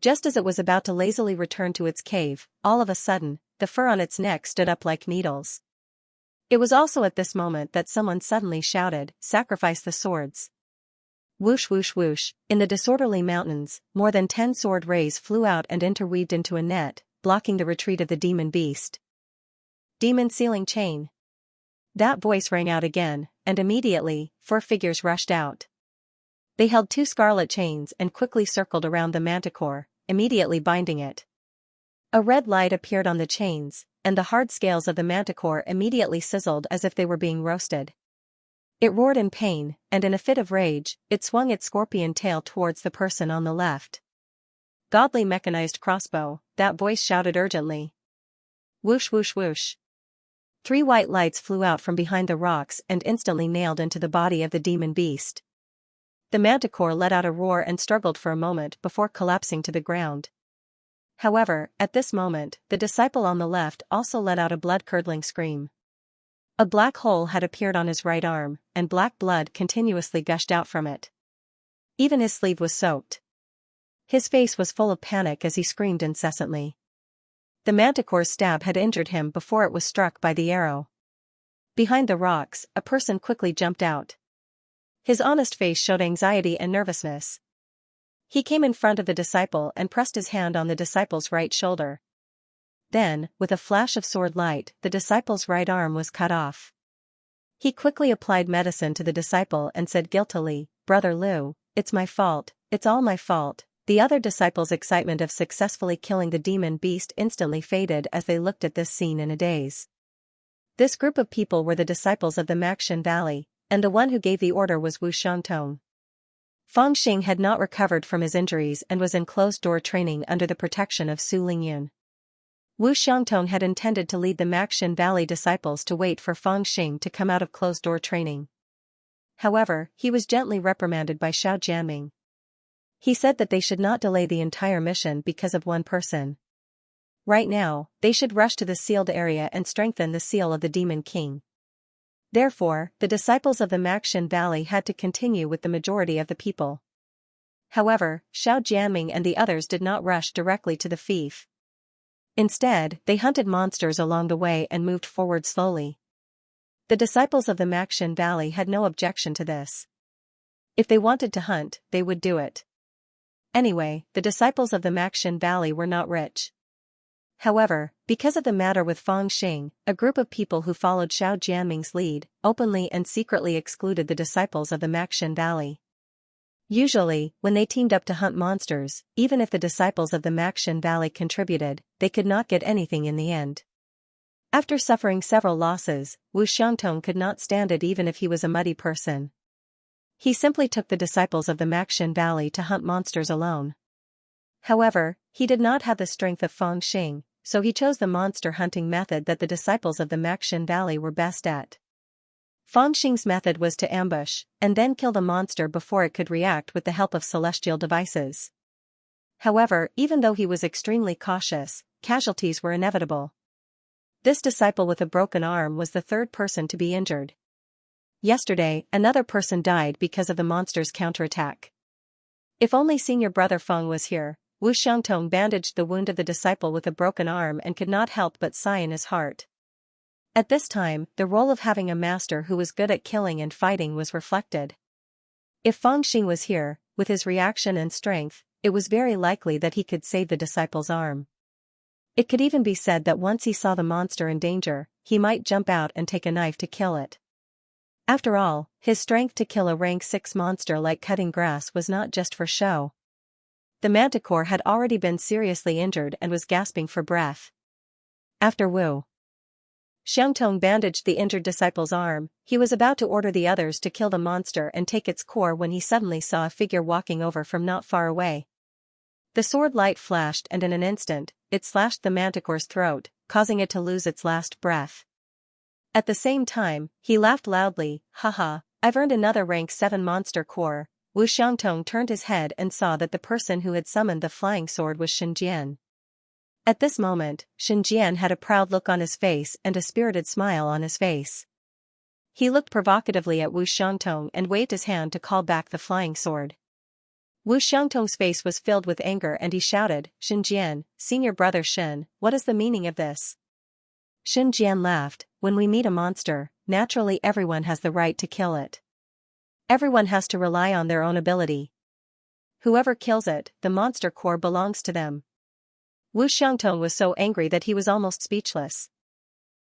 Just as it was about to lazily return to its cave, all of a sudden, the fur on its neck stood up like needles. It was also at this moment that someone suddenly shouted, Sacrifice the swords. Whoosh whoosh whoosh, in the disorderly mountains, more than 10 sword rays flew out and interweaved into a net, blocking the retreat of the demon beast. Demon sealing chain. That voice rang out again, and immediately, 4 figures rushed out. They held 2 scarlet chains and quickly circled around the manticore, immediately binding it. A red light appeared on the chains, and the hard scales of the manticore immediately sizzled as if they were being roasted. It roared in pain, and in a fit of rage, it swung its scorpion tail towards the person on the left. Godly mechanized crossbow, that voice shouted urgently. Whoosh whoosh whoosh. 3 white lights flew out from behind the rocks and instantly nailed into the body of the demon beast. The manticore let out a roar and struggled for a moment before collapsing to the ground. However, at this moment, the disciple on the left also let out a blood-curdling scream. A black hole had appeared on his right arm, and black blood continuously gushed out from it. Even his sleeve was soaked. His face was full of panic as he screamed incessantly. The manticore's stab had injured him before it was struck by the arrow. Behind the rocks, a person quickly jumped out. His honest face showed anxiety and nervousness. He came in front of the disciple and pressed his hand on the disciple's right shoulder. Then, with a flash of sword light, the disciple's right arm was cut off. He quickly applied medicine to the disciple and said guiltily, Brother Liu, it's my fault, it's all my fault. The other disciples' excitement of successfully killing the demon beast instantly faded as they looked at this scene in a daze. This group of people were the disciples of the Maxin Valley, and the one who gave the order was Wu Xiangtong. Fang Xing had not recovered from his injuries and was in closed-door training under the protection of Su Lingyun. Wu Xiangtong had intended to lead the Maxin Valley disciples to wait for Fang Xing to come out of closed-door training. However, he was gently reprimanded by Xiao Jianming. He said that they should not delay the entire mission because of one person. Right now, they should rush to the sealed area and strengthen the seal of the Demon King. Therefore, the disciples of the Maxin Valley had to continue with the majority of the people. However, Xiao Jianming and the others did not rush directly to the fief. Instead, they hunted monsters along the way and moved forward slowly. The disciples of the Maxin Valley had no objection to this. If they wanted to hunt, they would do it. Anyway, the disciples of the Maxin Valley were not rich. However, because of the matter with Fang Xing, a group of people who followed Xiao Jianming's lead, openly and secretly excluded the disciples of the Maxin Valley. Usually, when they teamed up to hunt monsters, even if the disciples of the Maxin Valley contributed, they could not get anything in the end. After suffering several losses, Wu Xiangtong could not stand it even if he was a muddy person. He simply took the disciples of the Maxin Valley to hunt monsters alone. However, he did not have the strength of Fang Xing, so he chose the monster hunting method that the disciples of the Maxin Valley were best at. Fang Xing's method was to ambush, and then kill the monster before it could react with the help of celestial devices. However, even though he was extremely cautious, casualties were inevitable. This disciple with a broken arm was the third person to be injured. Yesterday, another person died because of the monster's counterattack. If only senior brother Feng was here. Wu Xiangtong bandaged the wound of the disciple with a broken arm and could not help but sigh in his heart. At this time, the role of having a master who was good at killing and fighting was reflected. If Feng Xing was here, with his reaction and strength, it was very likely that he could save the disciple's arm. It could even be said that once he saw the monster in danger, he might jump out and take a knife to kill it. After all, his strength to kill a rank 6 monster like cutting grass was not just for show. The manticore had already been seriously injured and was gasping for breath. After Wu Xiangtong bandaged the injured disciple's arm, he was about to order the others to kill the monster and take its core when he suddenly saw a figure walking over from not far away. The sword light flashed and in an instant, it slashed the manticore's throat, causing it to lose its last breath. At the same time, he laughed loudly, "Haha, I've earned another rank 7 monster core." Wu Xiangtong turned his head and saw that the person who had summoned the flying sword was Xinjian. At this moment, Xinjian had a proud look on his face and a spirited smile on his face. He looked provocatively at Wu Xiangtong and waved his hand to call back the flying sword. Wu Xiangtong's face was filled with anger and he shouted, "Xinjian, senior brother Xin, what is the meaning of this?" Xinjian laughed, "When we meet a monster, naturally everyone has the right to kill it. Everyone has to rely on their own ability. Whoever kills it, the monster core belongs to them." Wu Xiangtong was so angry that he was almost speechless.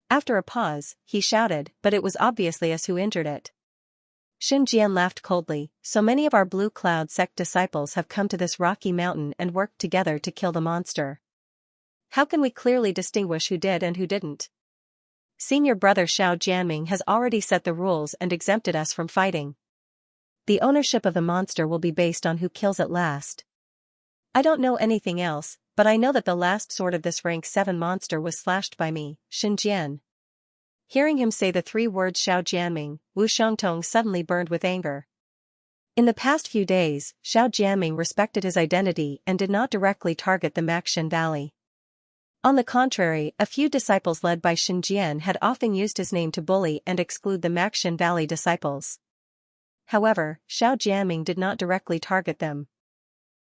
After a pause, he shouted, "But it was obviously us who injured it." Xinjian laughed coldly, "So many of our Blue Cloud sect disciples have come to this rocky mountain and worked together to kill the monster. How can we clearly distinguish who did and who didn't? Senior brother Xiao Jianming has already set the rules and exempted us from fighting. The ownership of the monster will be based on who kills it last. I don't know anything else, but I know that the last sword of this rank 7 monster was slashed by me, Xinjian." Hearing him say the 3 words Xiao Jianming, Wu Xiangtong suddenly burned with anger. In the past few days, Xiao Jianming respected his identity and did not directly target the Maxin Valley. On the contrary, a few disciples led by Xinjian had often used his name to bully and exclude the Maxin Valley disciples. However, Xiao Jianming did not directly target them.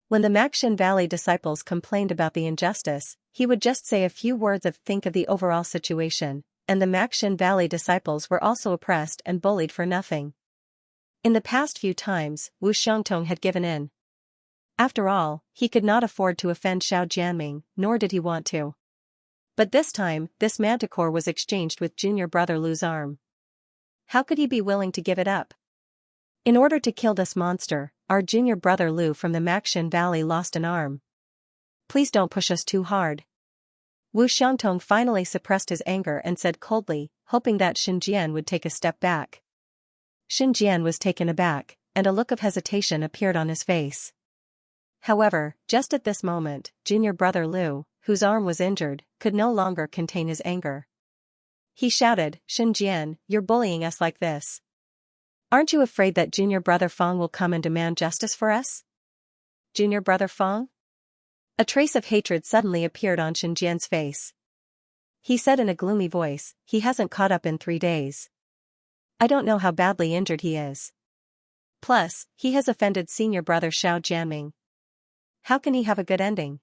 When the Maxin Valley disciples complained about the injustice, he would just say a few words of "think of the overall situation," and the Maxin Valley disciples were also oppressed and bullied for nothing. In the past few times, Wu Xiangtong had given in. After all, he could not afford to offend Xiao Jianming, nor did he want to. But this time, this manticore was exchanged with junior brother Lu's arm. How could he be willing to give it up? In order to kill this monster, our junior brother Lu from the Maxin Valley lost an arm. Please don't push us too hard. Wu Xiangtong finally suppressed his anger and said coldly, hoping that Xinjian would take a step back. Xinjian was taken aback, and a look of hesitation appeared on his face. However, just at this moment, junior brother Lu, whose arm was injured, could no longer contain his anger. He shouted, "Xinjian, you're bullying us like this. Aren't you afraid that junior brother Feng will come and demand justice for us?" Junior brother Feng? A trace of hatred suddenly appeared on Xinjian's face. He said in a gloomy voice, "He hasn't caught up in 3 days. I don't know how badly injured he is. Plus, he has offended senior brother Xiao Jianming. How can he have a good ending?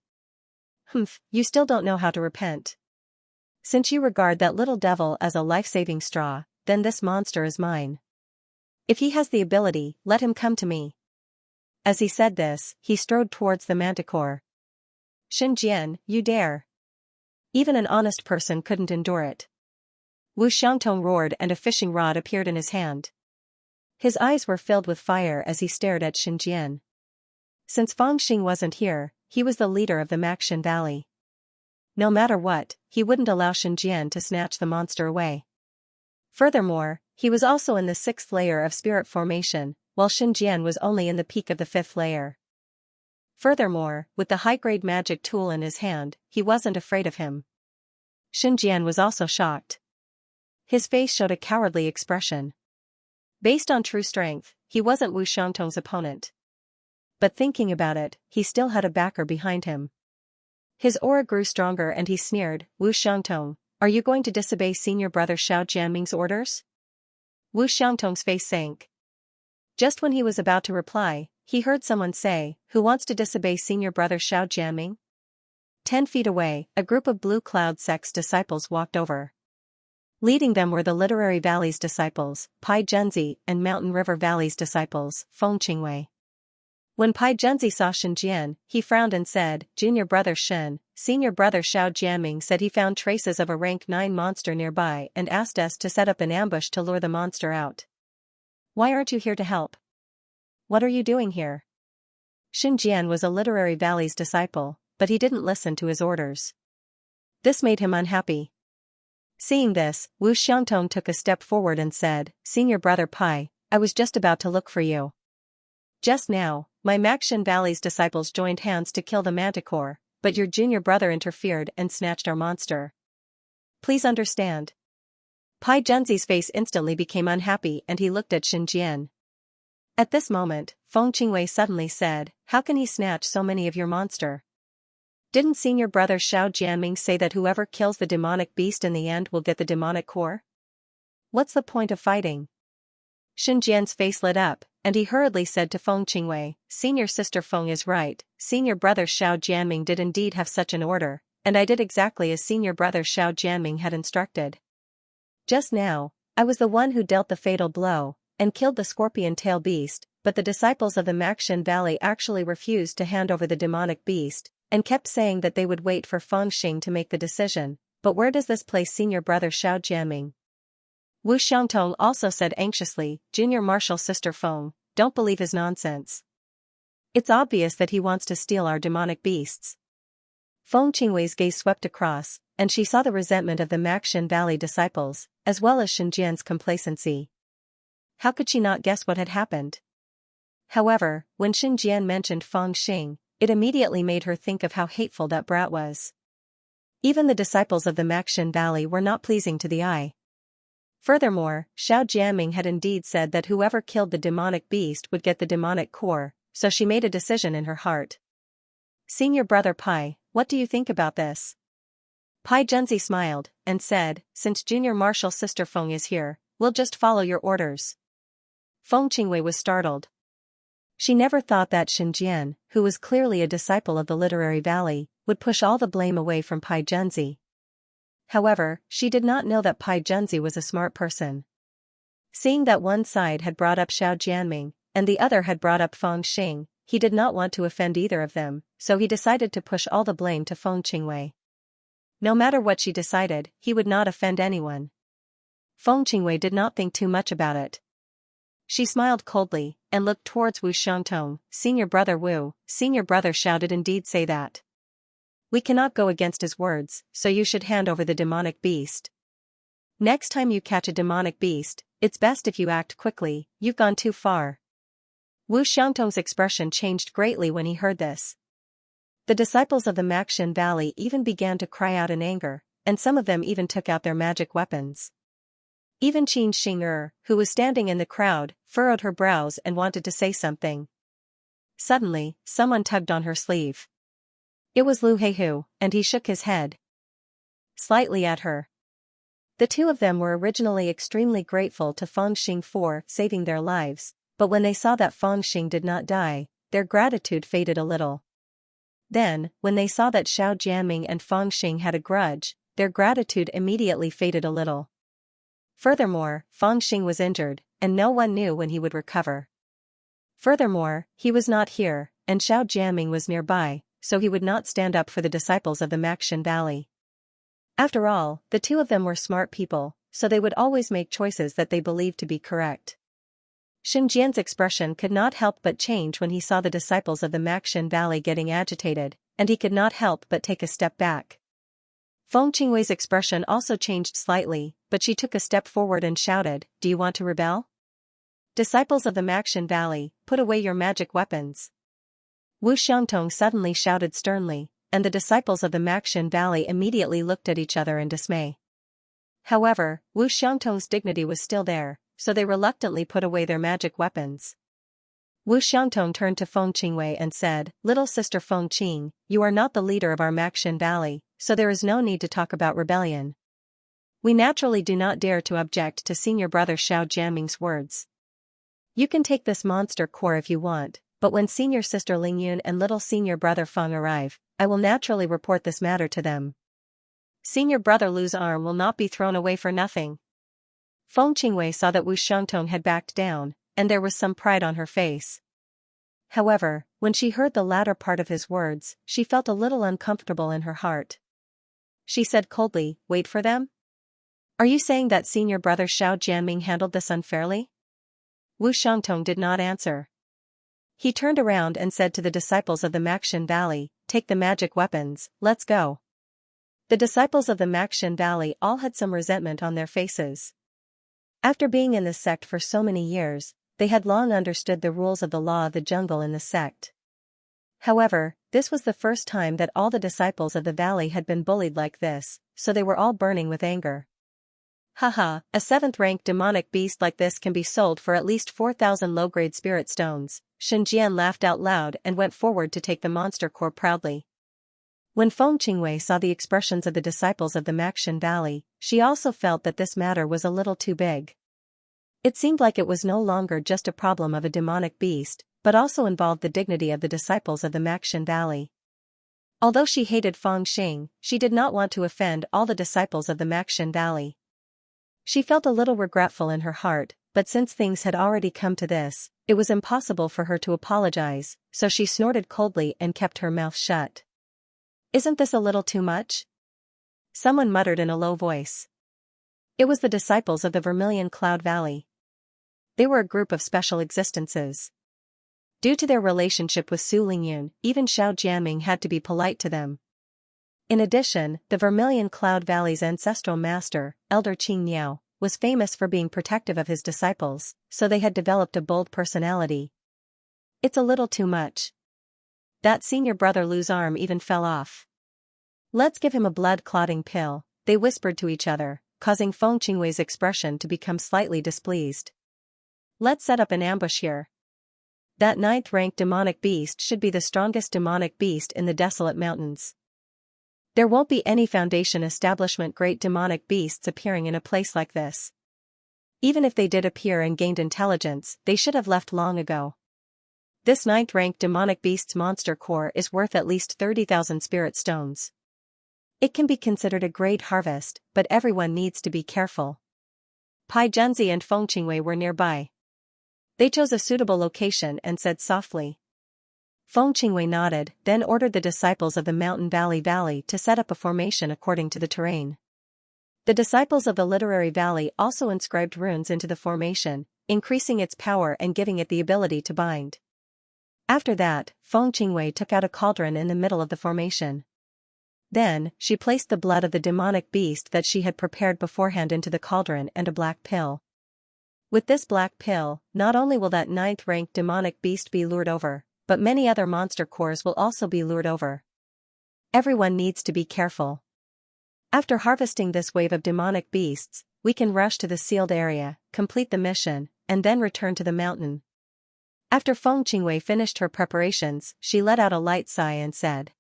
Humph, you still don't know how to repent. Since you regard that little devil as a life-saving straw, then this monster is mine. If he has the ability, let him come to me." As he said this, he strode towards the manticore. "Xinjian, you dare. Even an honest person couldn't endure it." Wu Xiangtong roared and a fishing rod appeared in his hand. His eyes were filled with fire as he stared at Xinjian. Since Feng Xing wasn't here, he was the leader of the Maxin Valley. No matter what, he wouldn't allow Xinjian to snatch the monster away. Furthermore, he was also in the 6th layer of spirit formation, while Xinjian was only in the peak of the 5th layer. Furthermore, with the high-grade magic tool in his hand, he wasn't afraid of him. Xinjian was also shocked. His face showed a cowardly expression. Based on true strength, he wasn't Wu Xiangtong's opponent. But thinking about it, he still had a backer behind him. His aura grew stronger and he sneered, "Wu Xiangtong, Are you going to disobey senior brother Xiao Jianming's orders? Wu Xiangtong's face sank. Just when he was about to reply, he heard someone say, "Who wants to disobey senior brother Xiao Jianming?" 10 feet away, a group of Blue Cloud Sect's disciples walked over. Leading them were the Literary Valley's disciples, Pai Junzi, and Mountain River Valley's disciples, Feng Qingwei. When Pai Junzi saw Shen Jian, he frowned and said, "Junior brother Shen, senior brother Xiao Jianming said he found traces of a rank 9 monster nearby and asked us to set up an ambush to lure the monster out. Why aren't you here to help? What are you doing here?" Shen Jian was a Literary Valley's disciple, but he didn't listen to his orders. This made him unhappy. Seeing this, Wu Xiangtong took a step forward and said, "Senior brother Pai, I was just about to look for you. Just now, my Maxshan Valley's disciples joined hands to kill the manticore, but your junior brother interfered and snatched our monster. Please understand." Pai Junzi's face instantly became unhappy and he looked at Shen Jian. At this moment, Feng Qingwei suddenly said, "How can he snatch so many of your monster? Didn't senior brother Xiao Jianming say that whoever kills the demonic beast in the end will get the demonic core? What's the point of fighting?" Shen Jian's face lit up, and he hurriedly said to Feng Qingwei, "Senior sister Feng is right, senior brother Xiao Jianming did indeed have such an order, and I did exactly as senior brother Xiao Jianming had instructed. Just now, I was the one who dealt the fatal blow, and killed the scorpion tail beast, but the disciples of the Maxshan Valley actually refused to hand over the demonic beast, and kept saying that they would wait for Feng Xing to make the decision, but where does this place senior brother Xiao Jianming?" Wu Xiangtong also said anxiously, "Junior martial sister Feng, don't believe his nonsense. It's obvious that he wants to steal our demonic beasts." Feng Qingwei's gaze swept across, and she saw the resentment of the Maxshan Valley disciples, as well as Shen Jian's complacency. How could she not guess what had happened? However, when Shen Jian mentioned Feng Xing, it immediately made her think of how hateful that brat was. Even the disciples of the Maxshan Valley were not pleasing to the eye. Furthermore, Xiao Jianming had indeed said that whoever killed the demonic beast would get the demonic core, so she made a decision in her heart. "Senior brother Pai, what do you think about this?" Pai Junzi smiled, and said, "Since junior martial sister Feng is here, we'll just follow your orders." Feng Qingwei was startled. She never thought that Shen Jian, who was clearly a disciple of the Literary Valley, would push all the blame away from Pai Junzi. However, she did not know that Pai Junzi was a smart person. Seeing that one side had brought up Xiao Jianming, and the other had brought up Feng Xing, he did not want to offend either of them, so he decided to push all the blame to Feng Qingwei. No matter what she decided, he would not offend anyone. Feng Qingwei did not think too much about it. She smiled coldly, and looked towards Wu Xiangtong. "Senior brother Wu, senior brother Xiao did indeed say that. We cannot go against his words, so you should hand over the demonic beast. Next time you catch a demonic beast, it's best if you act quickly, you've gone too far." Wu Xiangtong's expression changed greatly when he heard this. The disciples of the Maxshan Valley even began to cry out in anger, and some of them even took out their magic weapons. Even Qin Xing'er, who was standing in the crowd, furrowed her brows and wanted to say something. Suddenly, someone tugged on her sleeve. It was Lu Heihu, and he shook his head slightly at her. The two of them were originally extremely grateful to Feng Xing for saving their lives, but when they saw that Feng Xing did not die, their gratitude faded a little. Then, when they saw that Xiao Jianming and Feng Xing had a grudge, their gratitude immediately faded a little. Furthermore, Feng Xing was injured, and no one knew when he would recover. Furthermore, he was not here, and Xiao Jianming was nearby, so he would not stand up for the disciples of the Maxshan Valley. After all, the two of them were smart people, so they would always make choices that they believed to be correct. Shen Jian's expression could not help but change when he saw the disciples of the Maxshan Valley getting agitated, and he could not help but take a step back. Feng Qingwei's expression also changed slightly, but she took a step forward and shouted, "Do you want to rebel? Disciples of the Maxshan Valley, put away your magic weapons." Wu Xiangtong suddenly shouted sternly, and the disciples of the Maxshan Valley immediately looked at each other in dismay. However, Wu Xiangtong's dignity was still there, so they reluctantly put away their magic weapons. Wu Xiangtong turned to Feng Qingwei and said, "Little sister Feng Qing, you are not the leader of our Maxshan Valley, so there is no need to talk about rebellion. We naturally do not dare to object to senior brother Xiao Jianming's words. You can take this monster core if you want, but when senior sister Lingyun and little senior brother Feng arrive, I will naturally report this matter to them. Senior brother Lu's arm will not be thrown away for nothing. Feng Qingwei saw that Wu Shengtong had backed down, and there was some pride on her face. However, when she heard the latter part of his words, she felt a little uncomfortable in her heart. She said coldly, "Wait for them? Are you saying that senior brother Xiao Jianming handled this unfairly?" Wu Shengtong did not answer. He turned around and said to the disciples of the Maxin Valley, "Take the magic weapons, let's go." The disciples of the Maxin Valley all had some resentment on their faces. After being in the sect for so many years, they had long understood the rules of the law of the jungle in the sect. However, this was the first time that all the disciples of the valley had been bullied like this, so they were all burning with anger. Haha, a 7th-rank demonic beast like this can be sold for at least 4,000 low-grade spirit stones. Shenjian laughed out loud and went forward to take the monster core proudly. When Feng Qingwei saw the expressions of the disciples of the Maxin Valley, she also felt that this matter was a little too big. It seemed like it was no longer just a problem of a demonic beast, but also involved the dignity of the disciples of the Maxin Valley. Although she hated Feng Xing, she did not want to offend all the disciples of the Maxin Valley. She felt a little regretful in her heart, but since things had already come to this, it was impossible for her to apologize, so she snorted coldly and kept her mouth shut. "Isn't this a little too much?" someone muttered in a low voice. It was the disciples of the Vermilion Cloud Valley. They were a group of special existences. Due to their relationship with Su Lingyun, even Xiao Jianming had to be polite to them. In addition, the Vermilion Cloud Valley's ancestral master, Elder Qing Niao, was famous for being protective of his disciples, so they had developed a bold personality. "It's a little too much. That senior brother Lu's arm even fell off. Let's give him a blood-clotting pill," they whispered to each other, causing Feng Qingwei's expression to become slightly displeased. "Let's set up an ambush here. That 9th-rank demonic beast should be the strongest demonic beast in the desolate mountains. There won't be any Foundation establishment great demonic beasts appearing in a place like this. Even if they did appear and gained intelligence, they should have left long ago. This 9th-rank demonic beast's monster core is worth at least 30,000 spirit stones. It can be considered a great harvest, but everyone needs to be careful." Pai Zhenzi and Feng Qingwei were nearby. They chose a suitable location and said softly. Feng Qingwei nodded, then ordered the disciples of the Mountain Valley to set up a formation according to the terrain. The disciples of the Literary Valley also inscribed runes into the formation, increasing its power and giving it the ability to bind. After that, Feng Qingwei took out a cauldron in the middle of the formation. Then, she placed the blood of the demonic beast that she had prepared beforehand into the cauldron and a black pill. With this black pill, not only will that 9th-rank demonic beast be lured over, but many other monster cores will also be lured over. Everyone needs to be careful. After harvesting this wave of demonic beasts, we can rush to the sealed area, complete the mission, and then return to the mountain. After Feng Qingwei finished her preparations, she let out a light sigh and said.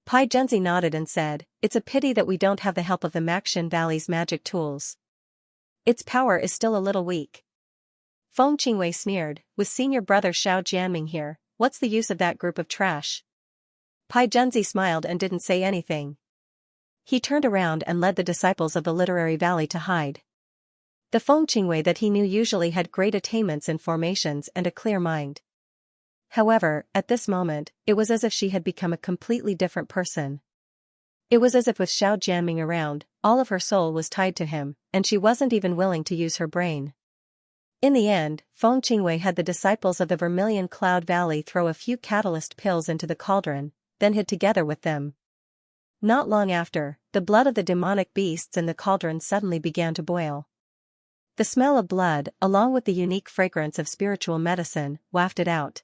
Pai Zhenzi nodded and said, "It's a pity that we don't have the help of the Maxin Valley's magic tools. Its power is still a little weak." Feng Qingwei sneered, "With senior brother Xiao Jianming here, what's the use of that group of trash?" Pai Zhenzi smiled and didn't say anything. He turned around and led the disciples of the Literary Valley to hide. The Feng Qingwei that he knew usually had great attainments in formations and a clear mind. However, at this moment, it was as if she had become a completely different person. It was as if with Xiao Jianming around, all of her soul was tied to him, and she wasn't even willing to use her brain. In the end, Feng Qingwei had the disciples of the Vermilion Cloud Valley throw a few catalyst pills into the cauldron, then hid together with them. Not long after, the blood of the demonic beasts in the cauldron suddenly began to boil. The smell of blood, along with the unique fragrance of spiritual medicine, wafted out.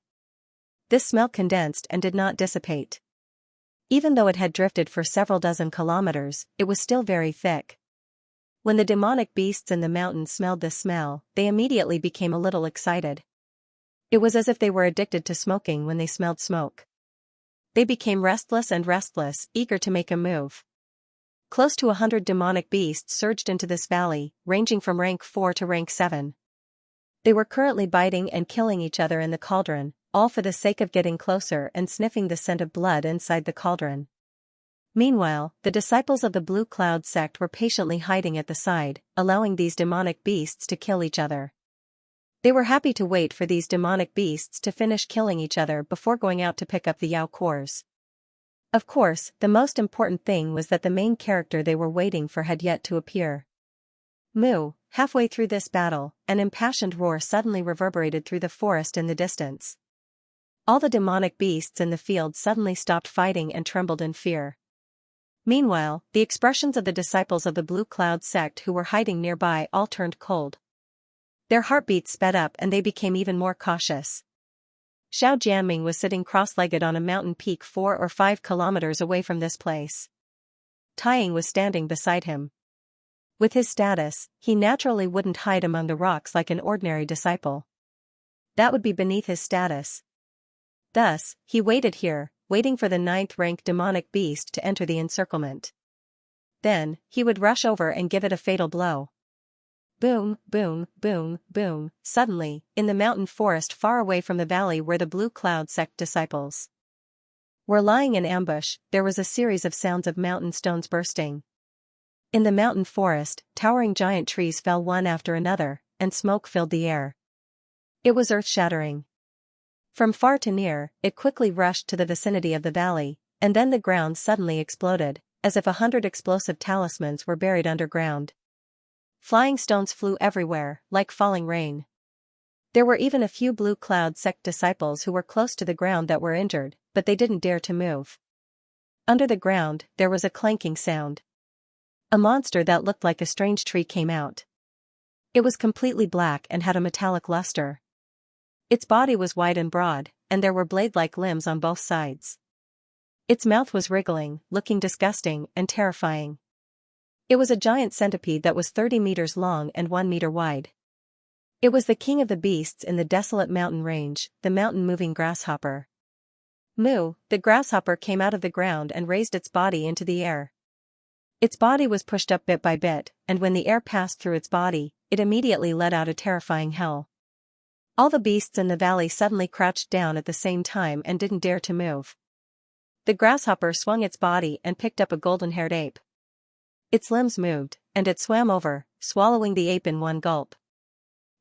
This smell condensed and did not dissipate. Even though it had drifted for several dozen kilometers, it was still very thick. When the demonic beasts in the mountain smelled this smell, they immediately became a little excited. It was as if they were addicted to smoking when they smelled smoke. They became restless, eager to make a move. Close to 100 demonic beasts surged into this valley, ranging from rank 4 to rank 7. They were currently biting and killing each other in the cauldron, all for the sake of getting closer and sniffing the scent of blood inside the cauldron. Meanwhile, the disciples of the Blue Cloud sect were patiently hiding at the side, allowing these demonic beasts to kill each other. They were happy to wait for these demonic beasts to finish killing each other before going out to pick up the Yao cores. Of course, the most important thing was that the main character they were waiting for had yet to appear. Moo, halfway through this battle, an impassioned roar suddenly reverberated through the forest in the distance. All the demonic beasts in the field suddenly stopped fighting and trembled in fear. Meanwhile, the expressions of the disciples of the Blue Cloud sect who were hiding nearby all turned cold. Their heartbeats sped up and they became even more cautious. Xiao Jianming was sitting cross-legged on a mountain peak 4 or 5 kilometers away from this place. Taiying was standing beside him. With his status, he naturally wouldn't hide among the rocks like an ordinary disciple. That would be beneath his status. Thus, he waited here, waiting for the 9th-rank demonic beast to enter the encirclement. Then, he would rush over and give it a fatal blow. Boom, boom, boom, boom. Suddenly, in the mountain forest far away from the valley where the Blue Cloud sect disciples were lying in ambush, there was a series of sounds of mountain stones bursting. In the mountain forest, towering giant trees fell one after another, and smoke filled the air. It was earth-shattering. From far to near, it quickly rushed to the vicinity of the valley, and then the ground suddenly exploded, as if 100 explosive talismans were buried underground. Flying stones flew everywhere, like falling rain. There were even a few Blue Cloud sect disciples who were close to the ground that were injured, but they didn't dare to move. Under the ground, there was a clanking sound. A monster that looked like a strange tree came out. It was completely black and had a metallic luster. Its body was wide and broad, and there were blade-like limbs on both sides. Its mouth was wriggling, looking disgusting and terrifying. It was a giant centipede that was 30 meters long and 1 meter wide. It was the king of the beasts in the desolate mountain range, the mountain-moving grasshopper. Moo, the grasshopper came out of the ground and raised its body into the air. Its body was pushed up bit by bit, and when the air passed through its body, it immediately let out a terrifying howl. All the beasts in the valley suddenly crouched down at the same time and didn't dare to move. The grasshopper swung its body and picked up a golden-haired ape. Its limbs moved, and it swam over, swallowing the ape in one gulp.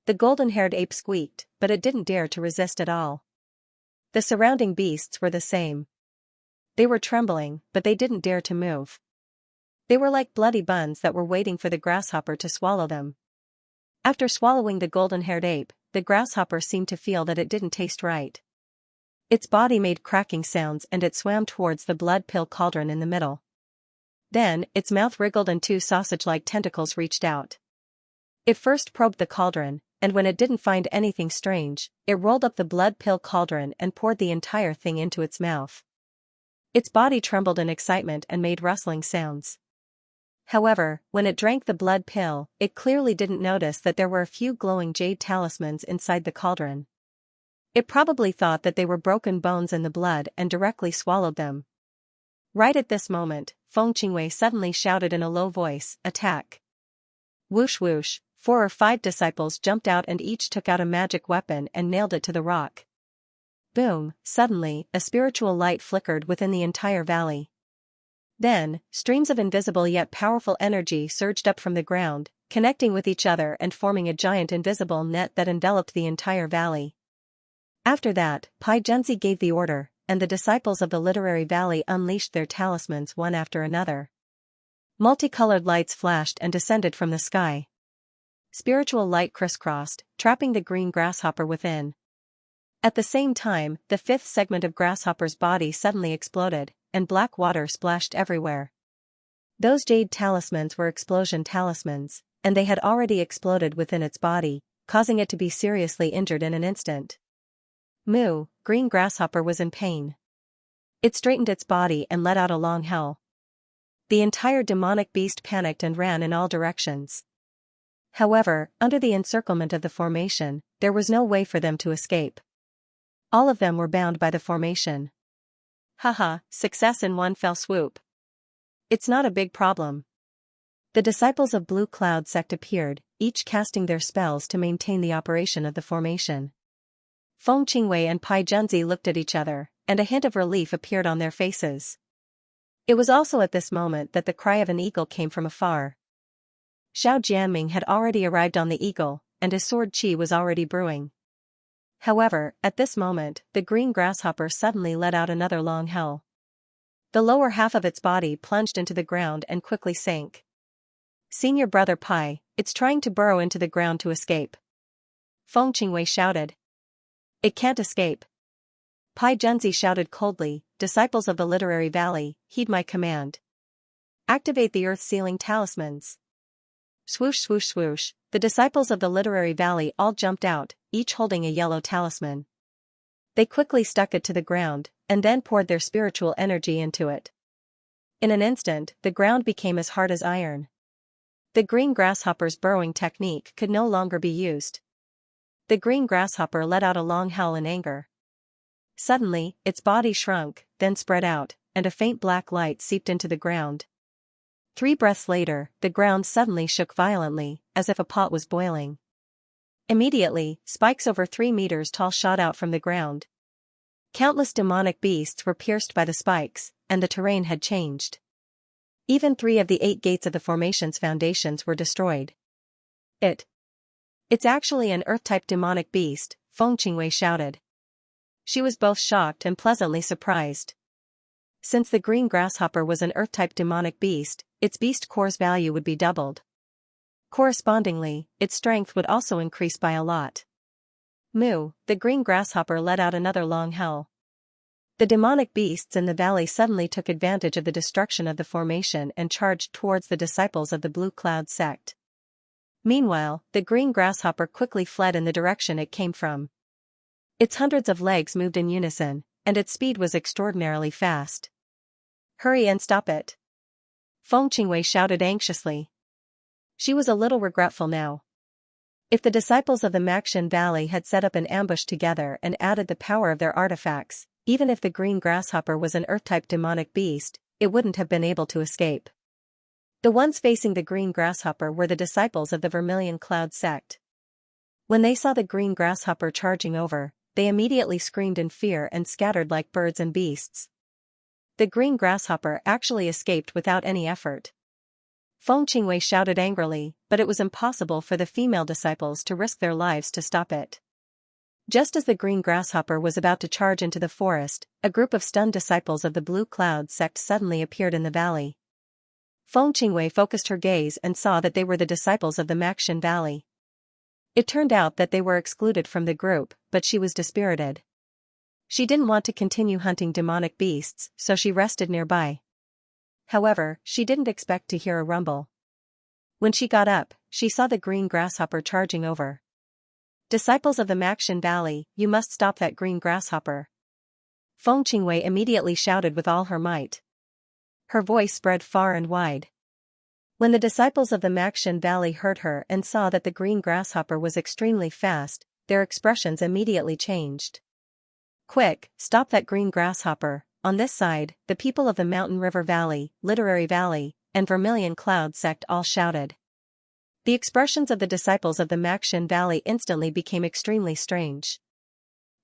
The golden-haired ape squeaked, but it didn't dare to resist at all. The surrounding beasts were the same. They were trembling, but they didn't dare to move. They were like bloody buns that were waiting for the grasshopper to swallow them. After swallowing the golden-haired ape, the grasshopper seemed to feel that it didn't taste right. Its body made cracking sounds and it swam towards the blood pill cauldron in the middle. Then, its mouth wriggled and 2 sausage-like tentacles reached out. It first probed the cauldron, and when it didn't find anything strange, it rolled up the blood pill cauldron and poured the entire thing into its mouth. Its body trembled in excitement and made rustling sounds. However, when it drank the blood pill, it clearly didn't notice that there were a few glowing jade talismans inside the cauldron. It probably thought that they were broken bones in the blood and directly swallowed them. Right at this moment, Feng Qingwei suddenly shouted in a low voice, "Attack!" Whoosh whoosh, 4 or 5 disciples jumped out and each took out a magic weapon and nailed it to the rock. Boom, suddenly, a spiritual light flickered within the entire valley. Then, streams of invisible yet powerful energy surged up from the ground, connecting with each other and forming a giant invisible net that enveloped the entire valley. After that, Pai Junzi gave the order, and the disciples of the Literary Valley unleashed their talismans one after another. Multicolored lights flashed and descended from the sky. Spiritual light crisscrossed, trapping the green grasshopper within. At the same time, the 5th segment of Grasshopper's body suddenly exploded, and black water splashed everywhere. Those jade talismans were explosion talismans, and they had already exploded within its body, causing it to be seriously injured in an instant. Moo, green grasshopper was in pain. It straightened its body and let out a long howl. The entire demonic beast panicked and ran in all directions. However, under the encirclement of the formation, there was no way for them to escape. All of them were bound by the formation. Haha, success in one fell swoop. It's not a big problem. The disciples of Blue Cloud sect appeared, each casting their spells to maintain the operation of the formation. Feng Qingwei and Pai Junzi looked at each other, and a hint of relief appeared on their faces. It was also at this moment that the cry of an eagle came from afar. Xiao Jianming had already arrived on the eagle, and his sword qi was already brewing. However, at this moment, the green grasshopper suddenly let out another long howl. The lower half of its body plunged into the ground and quickly sank. Senior brother Pai, it's trying to burrow into the ground to escape. Feng Qingwei shouted. It can't escape. Pai Junzi shouted coldly, disciples of the Literary Valley, heed my command. Activate the earth-sealing talismans. Swoosh swoosh swoosh, the disciples of the Literary Valley all jumped out, each holding a yellow talisman. They quickly stuck it to the ground, and then poured their spiritual energy into it. In an instant, the ground became as hard as iron. The green grasshopper's burrowing technique could no longer be used. The green grasshopper let out a long howl in anger. Suddenly, its body shrunk, then spread out, and a faint black light seeped into the ground. 3 breaths later, the ground suddenly shook violently, as if a pot was boiling. Immediately, spikes over 3 meters tall shot out from the ground. Countless demonic beasts were pierced by the spikes, and the terrain had changed. Even 3 of the 8 gates of the formation's foundations were destroyed. It's actually an earth-type demonic beast, Feng Qingwei shouted. She was both shocked and pleasantly surprised. Since the green grasshopper was an earth-type demonic beast, its beast core's value would be doubled. Correspondingly, its strength would also increase by a lot. Moo, the green grasshopper let out another long howl. The demonic beasts in the valley suddenly took advantage of the destruction of the formation and charged towards the disciples of the Blue Cloud sect. Meanwhile, the green grasshopper quickly fled in the direction it came from. Its hundreds of legs moved in unison, and its speed was extraordinarily fast. Hurry and stop it. Feng Qingwei shouted anxiously. She was a little regretful now. If the disciples of the Maxian Valley had set up an ambush together and added the power of their artifacts, even if the green grasshopper was an earth-type demonic beast, it wouldn't have been able to escape. The ones facing the green grasshopper were the disciples of the Vermilion Cloud sect. When they saw the green grasshopper charging over, they immediately screamed in fear and scattered like birds and beasts. The green grasshopper actually escaped without any effort. Feng Qingwei shouted angrily, but it was impossible for the female disciples to risk their lives to stop it. Just as the green grasshopper was about to charge into the forest, a group of stunned disciples of the Blue Cloud sect suddenly appeared in the valley. Feng Qingwei focused her gaze and saw that they were the disciples of the Maxian Valley. It turned out that they were excluded from the group, but she was dispirited. She didn't want to continue hunting demonic beasts, so she rested nearby. However, she didn't expect to hear a rumble. When she got up, she saw the green grasshopper charging over. Disciples of the Maxian Valley, you must stop that green grasshopper. Feng Qingwei immediately shouted with all her might. Her voice spread far and wide. When the disciples of the Maxian Valley heard her and saw that the green grasshopper was extremely fast, their expressions immediately changed. Quick, stop that green grasshopper. On this side, the people of the Mountain River Valley, Literary Valley, and Vermilion Cloud sect all shouted. The expressions of the disciples of the Maxian Valley instantly became extremely strange.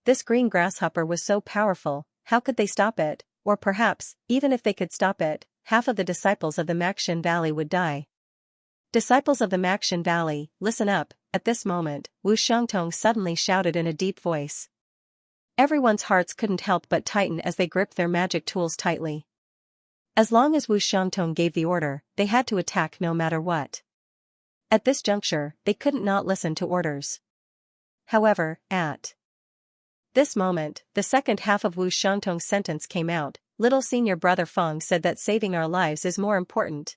This green grasshopper was so powerful, how could they stop it? Or perhaps, even if they could stop it, half of the disciples of the Maxian Valley would die. Disciples of the Maxian Valley, listen up. At this moment, Wu Xiangtong suddenly shouted in a deep voice. Everyone's hearts couldn't help but tighten as they gripped their magic tools tightly. As long as Wu Xiangtong gave the order, they had to attack no matter what. At this juncture, they couldn't not listen to orders. However, at this moment, the second half of Wu Xiangtong's sentence came out. Little senior brother Feng said that saving our lives is more important.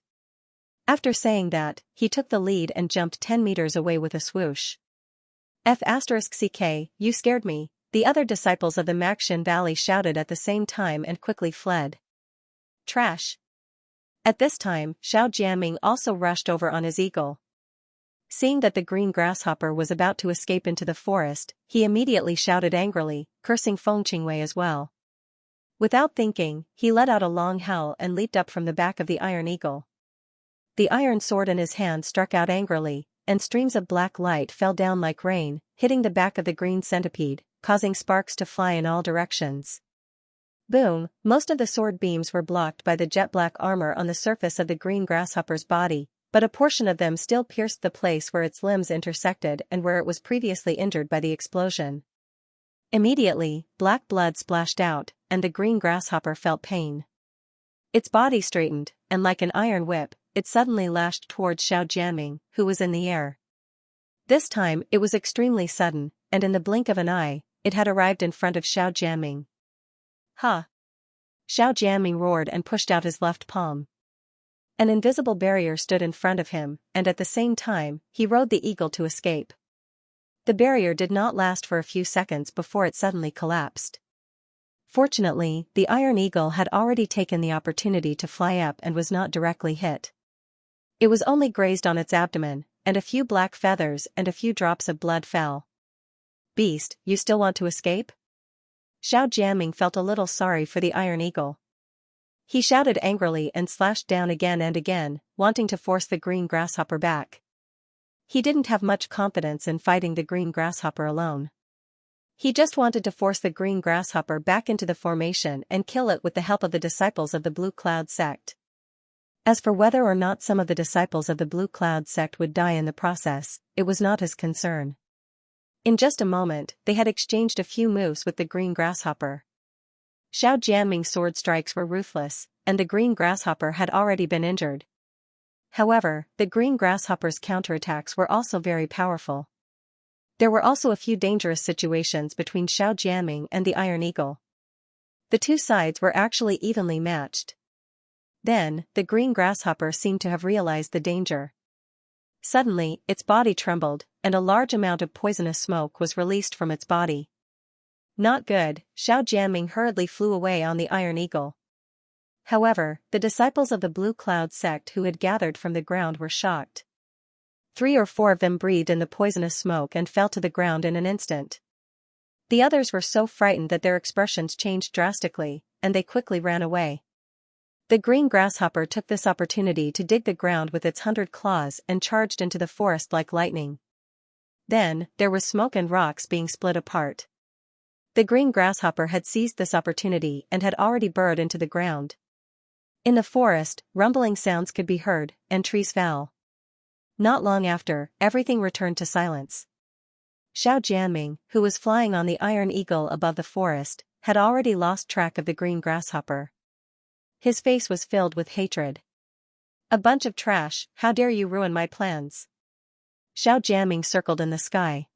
After saying that, he took the lead and jumped 10 meters away with a swoosh. F***ck, you scared me, the other disciples of the Maxian Valley shouted at the same time and quickly fled. Trash. At this time, Xiao Jianming also rushed over on his eagle. Seeing that the green grasshopper was about to escape into the forest, he immediately shouted angrily, cursing Feng Qingwei as well. Without thinking, he let out a long howl and leaped up from the back of the iron eagle. The iron sword in his hand struck out angrily, and streams of black light fell down like rain, hitting the back of the green centipede, causing sparks to fly in all directions. Boom! Most of the sword beams were blocked by the jet-black armor on the surface of the green grasshopper's body, but a portion of them still pierced the place where its limbs intersected and where it was previously injured by the explosion. Immediately, black blood splashed out, and the green grasshopper felt pain. Its body straightened, and like an iron whip, it suddenly lashed towards Xiao Jianming, who was in the air. This time it was extremely sudden, and in the blink of an eye, it had arrived in front of Xiao Jianming. Ha! Xiao Jianming roared and pushed out his left palm. An invisible barrier stood in front of him, and at the same time, he rode the eagle to escape. The barrier did not last for a few seconds before it suddenly collapsed. Fortunately, the iron eagle had already taken the opportunity to fly up and was not directly hit. It was only grazed on its abdomen, and a few black feathers and a few drops of blood fell. Beast, you still want to escape? Xiao Jianming felt a little sorry for the iron eagle. He shouted angrily and slashed down again and again, wanting to force the green grasshopper back. He didn't have much confidence in fighting the green grasshopper alone. He just wanted to force the green grasshopper back into the formation and kill it with the help of the disciples of the Blue Cloud sect. As for whether or not some of the disciples of the Blue Cloud sect would die in the process, it was not his concern. In just a moment, they had exchanged a few moves with the green grasshopper. Xiao Jianming's sword strikes were ruthless, and the green grasshopper had already been injured. However, the green grasshopper's counterattacks were also very powerful. There were also a few dangerous situations between Xiao Jianming and the iron eagle. The two sides were actually evenly matched. Then, the green grasshopper seemed to have realized the danger. Suddenly, its body trembled, and a large amount of poisonous smoke was released from its body. Not good, Xiao Jianming hurriedly flew away on the iron eagle. However, the disciples of the Blue Cloud sect who had gathered from the ground were shocked. 3 or 4 of them breathed in the poisonous smoke and fell to the ground in an instant. The others were so frightened that their expressions changed drastically, and they quickly ran away. The green grasshopper took this opportunity to dig the ground with its 100 claws and charged into the forest like lightning. Then, there was smoke and rocks being split apart. The green grasshopper had seized this opportunity and had already burrowed into the ground. In the forest, rumbling sounds could be heard, and trees fell. Not long after, everything returned to silence. Xiao Jianming, who was flying on the iron eagle above the forest, had already lost track of the green grasshopper. His face was filled with hatred. A bunch of trash, how dare you ruin my plans? Xiao Jianming circled in the sky.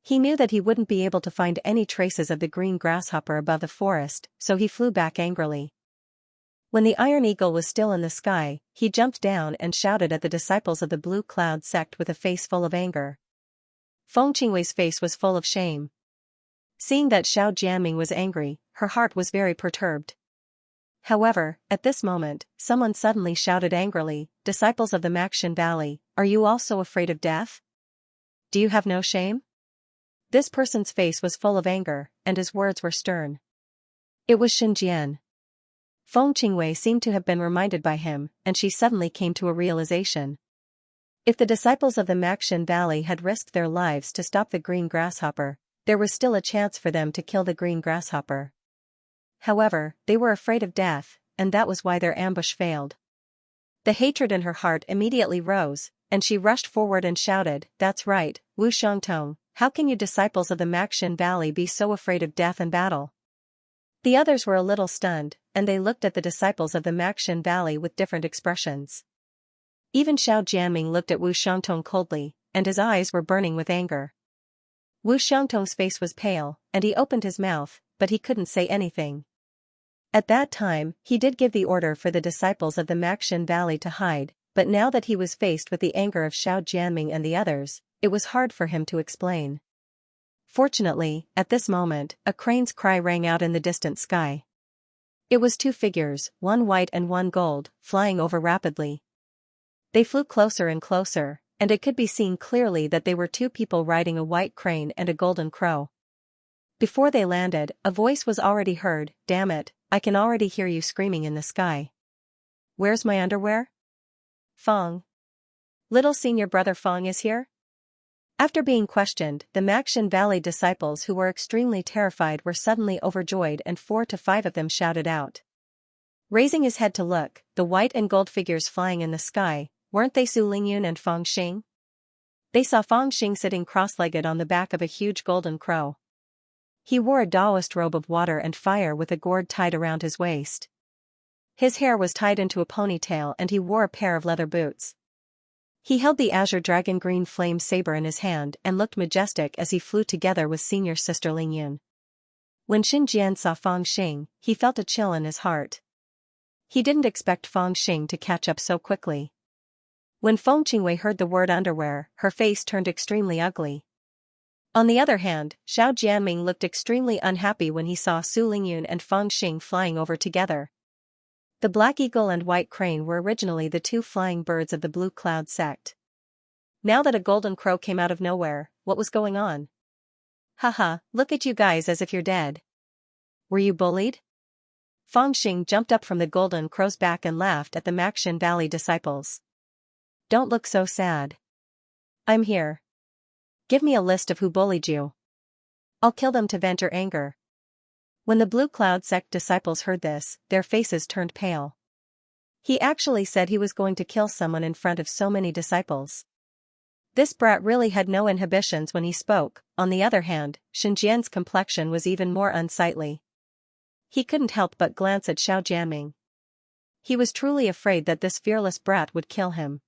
He knew that he wouldn't be able to find any traces of the green grasshopper above the forest, so he flew back angrily. When the iron eagle was still in the sky, he jumped down and shouted at the disciples of the Blue Cloud sect with a face full of anger. Feng Qingwei's face was full of shame. Seeing that Xiao Jianming was angry, her heart was very perturbed. However, at this moment, someone suddenly shouted angrily, "Disciples of the Maxin Valley, are you also afraid of death? Do you have no shame?" This person's face was full of anger, and his words were stern. It was Xinjian. Feng Qingwei seemed to have been reminded by him, and she suddenly came to a realization. If the disciples of the Maxin Valley had risked their lives to stop the green grasshopper, there was still a chance for them to kill the green grasshopper. However, they were afraid of death, and that was why their ambush failed. The hatred in her heart immediately rose, and she rushed forward and shouted, "That's right, Wu Xiangtong, how can you disciples of the Maxin Valley be so afraid of death and battle?" The others were a little stunned, and they looked at the disciples of the Maxin Valley with different expressions. Even Xiao Jianming looked at Wu Xiangtong coldly, and his eyes were burning with anger. Wu Xiangtong's face was pale, and he opened his mouth, but he couldn't say anything. At that time, he did give the order for the disciples of the Maxin Valley to hide, but now that he was faced with the anger of Xiao Jianming and the others, it was hard for him to explain. Fortunately, at this moment, a crane's cry rang out in the distant sky. It was 2 figures, one white and one gold, flying over rapidly. They flew closer and closer, and it could be seen clearly that they were 2 people riding a white crane and a golden crow. Before they landed, a voice was already heard. Damn it, I can already hear you screaming in the sky. Where's my underwear? Fong. Little senior brother Fong is here? After being questioned, the Maxian Valley disciples who were extremely terrified were suddenly overjoyed and 4 to 5 of them shouted out. Raising his head to look, the white and gold figures flying in the sky, weren't they Su Lingyun and Fong Xing? They saw Fong Xing sitting cross-legged on the back of a huge golden crow. He wore a Taoist robe of water and fire with a gourd tied around his waist. His hair was tied into a ponytail and he wore a pair of leather boots. He held the azure dragon green flame saber in his hand and looked majestic as he flew together with senior sister Lingyun. When Xinjian saw Fong Xing, he felt a chill in his heart. He didn't expect Fong Xing to catch up so quickly. When Feng Qingwei heard the word underwear, her face turned extremely ugly. On the other hand, Xiao Jianming looked extremely unhappy when he saw Su Lingyun and Fong Xing flying over together. The black eagle and white crane were originally the 2 flying birds of the blue cloud sect. Now that a golden crow came out of nowhere, what was going on? Haha, look at you guys as if you're dead. Were you bullied? Fong Xing jumped up from the golden crow's back and laughed at the Maxian Valley disciples. Don't look so sad. I'm here. Give me a list of who bullied you. I'll kill them to vent your anger. When the Blue Cloud sect disciples heard this, their faces turned pale. He actually said he was going to kill someone in front of so many disciples. This brat really had no inhibitions when he spoke. On the other hand, Xinjian's complexion was even more unsightly. He couldn't help but glance at Xiao Jianming. He was truly afraid that this fearless brat would kill him.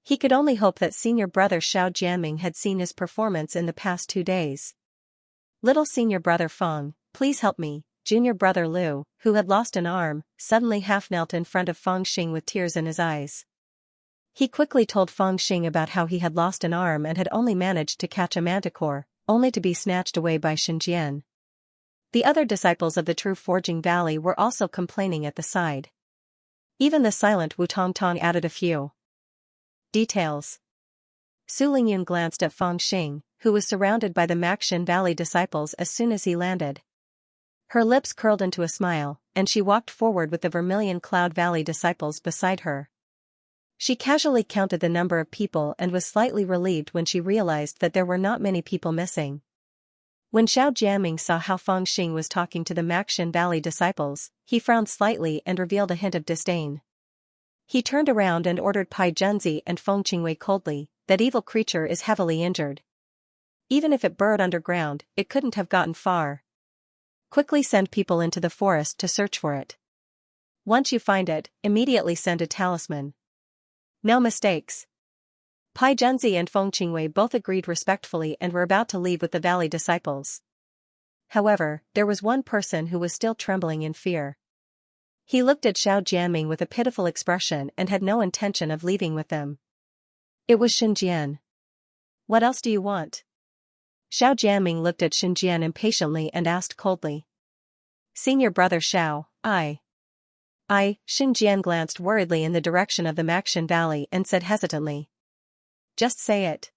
He could only hope that senior brother Xiao Jianming had seen his performance in the past 2 days. Little senior brother Fong, please help me. Junior brother Liu, who had lost an arm, suddenly half-knelt in front of Fong Xing with tears in his eyes. He quickly told Fong Xing about how he had lost an arm and had only managed to catch a manticore, only to be snatched away by Xinjian. The other disciples of the true Forging Valley were also complaining at the side. Even the silent Wu Tongtong added a few details. Su Lingyun glanced at Fong Xing, who was surrounded by the Maxian Valley disciples as soon as he landed. Her lips curled into a smile, and she walked forward with the Vermilion Cloud Valley disciples beside her. She casually counted the number of people and was slightly relieved when she realized that there were not many people missing. When Xiao Jianming saw how Fong Xing was talking to the Maxian Valley disciples, he frowned slightly and revealed a hint of disdain. He turned around and ordered Pai Junzi and Feng Qingwei coldly, that evil creature is heavily injured. Even if it burrowed underground, it couldn't have gotten far. Quickly send people into the forest to search for it. Once you find it, immediately send a talisman. No mistakes. Pai Junzi and Feng Qingwei both agreed respectfully and were about to leave with the valley disciples. However, there was one person who was still trembling in fear. He looked at Xiao Jianming with a pitiful expression and had no intention of leaving with them. It was Xinjian. What else do you want? Xiao Jianming looked at Xinjian impatiently and asked coldly. Senior brother Xiao, Xinjian glanced worriedly in the direction of the Maxian Valley and said hesitantly. Just say it.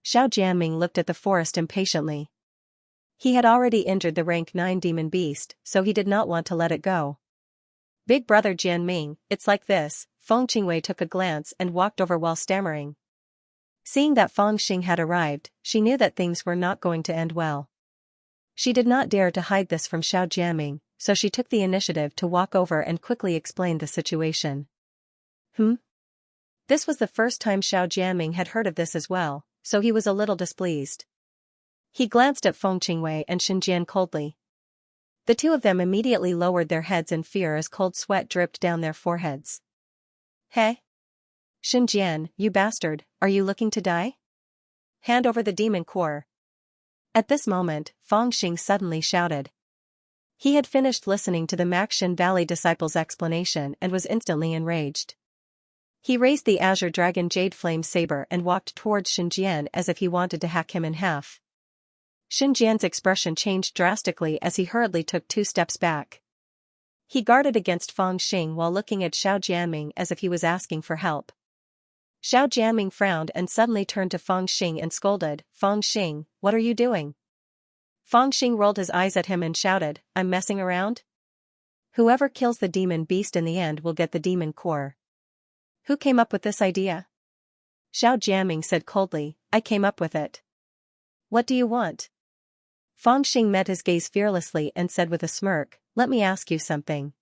Xiao Jianming looked at the forest impatiently. He had already injured the rank 9 demon beast, so he did not want to let it go. Big brother Jianming, it's like this. Feng Qingwei took a glance and walked over while stammering. Seeing that Fong Xing had arrived, she knew that things were not going to end well. She did not dare to hide this from Xiao Jianming, so she took the initiative to walk over and quickly explain the situation. This was the first time Xiao Jianming had heard of this as well, so he was a little displeased. He glanced at Feng Qingwei and Xinjian coldly. The two of them immediately lowered their heads in fear as cold sweat dripped down their foreheads. Hey? Xinjian, you bastard, are you looking to die? Hand over the demon core. At this moment, Fong Xing suddenly shouted. He had finished listening to the Maxian Valley disciples' explanation and was instantly enraged. He raised the azure dragon jade flame saber and walked towards Xinjian as if he wanted to hack him in half. Xinjian's expression changed drastically as he hurriedly took 2 steps back. He guarded against Fong Xing while looking at Xiao Jianming as if he was asking for help. Xiao Jianming frowned and suddenly turned to Fong Xing and scolded, Fong Xing, what are you doing? Fangxing rolled his eyes at him and shouted, I'm messing around? Whoever kills the demon beast in the end will get the demon core. Who came up with this idea? Xiao Jianming said coldly, I came up with it. What do you want? Fangxing met his gaze fearlessly and said with a smirk, let me ask you something.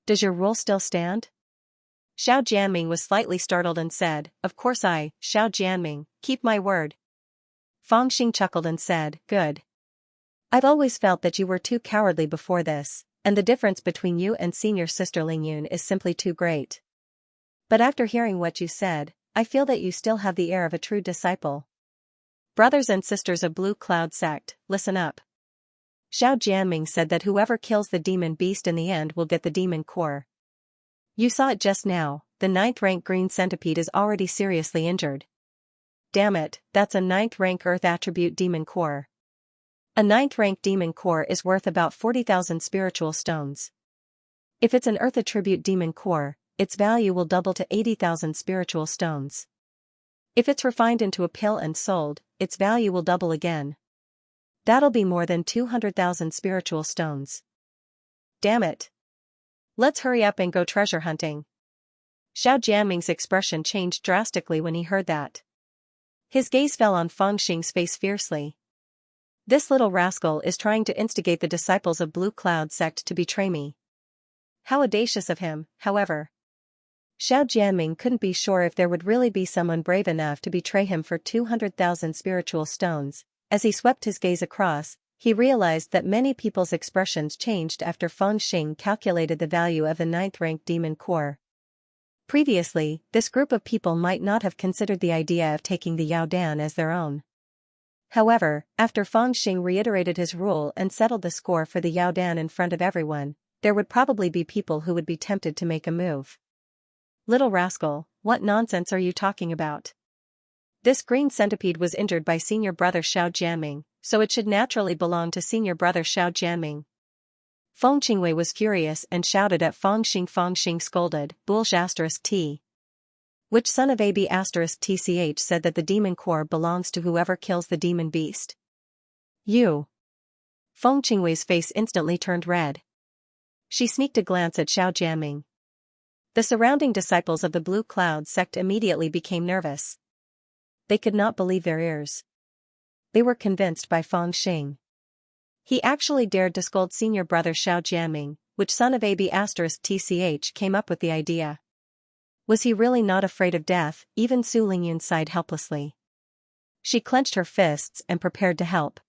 Does your rule still stand? Xiao Jianming was slightly startled and said, of course Xiao Jianming, keep my word. Fangxing chuckled and said, good. I've always felt that you were too cowardly before this, and the difference between you and senior sister Lingyun is simply too great. But after hearing what you said, I feel that you still have the air of a true disciple. Brothers and sisters of Blue Cloud Sect, listen up. Xiao Jianming said that whoever kills the demon beast in the end will get the demon core. You saw it just now, the 9th rank green centipede is already seriously injured. Damn it, that's a 9th rank earth attribute demon core. A 9th rank demon core is worth about 40,000 spiritual stones. If it's an earth attribute demon core, its value will double to 80,000 spiritual stones. If it's refined into a pill and sold, its value will double again. That'll be more than 200,000 spiritual stones. Damn it. Let's hurry up and go treasure hunting. Xiao Jianming's expression changed drastically when he heard that. His gaze fell on Fangxing's face fiercely. This little rascal is trying to instigate the disciples of Blue Cloud Sect to betray me. How audacious of him, however. Xiao Jianming couldn't be sure if there would really be someone brave enough to betray him for 200,000 spiritual stones. As he swept his gaze across, he realized that many people's expressions changed after Fangxing calculated the value of the 9th rank demon core. Previously, this group of people might not have considered the idea of taking the Yaodan as their own. However, after Fangxing reiterated his rule and settled the score for the Yaodan in front of everyone, there would probably be people who would be tempted to make a move. Little rascal, what nonsense are you talking about? This green centipede was injured by senior brother Xiao Jianming, so it should naturally belong to senior brother Xiao Jianming. Feng Qingwei was furious and shouted at Fangxing. Fangxing scolded, Bullsh T. Which son of AB TCH said that the demon core belongs to whoever kills the demon beast? You. Feng Qingwei's face instantly turned red. She sneaked a glance at Xiao Jianming. The surrounding disciples of the Blue Cloud Sect immediately became nervous. They could not believe their ears. They were convinced by Fangxing. He actually dared to scold senior brother Xiao Jianming, which son of AB TCH came up with the idea. Was he really not afraid of death? Even Su Lingyun sighed helplessly. She clenched her fists and prepared to help.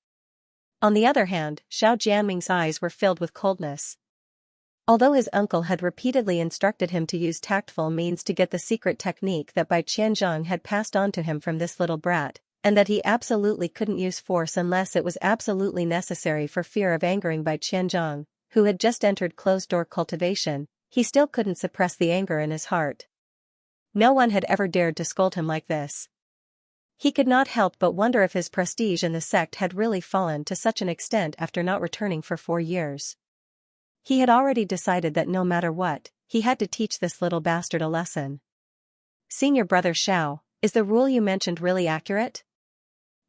On the other hand, Xiao Jianming's eyes were filled with coldness. Although his uncle had repeatedly instructed him to use tactful means to get the secret technique that Bai Qianzhang had passed on to him from this little brat, and that he absolutely couldn't use force unless it was absolutely necessary for fear of angering Bai Qianzhang, who had just entered closed-door cultivation, he still couldn't suppress the anger in his heart. No one had ever dared to scold him like this. He could not help but wonder if his prestige in the sect had really fallen to such an extent after not returning for 4 years. He had already decided that no matter what, he had to teach this little bastard a lesson. Senior brother Xiao, is the rule you mentioned really accurate?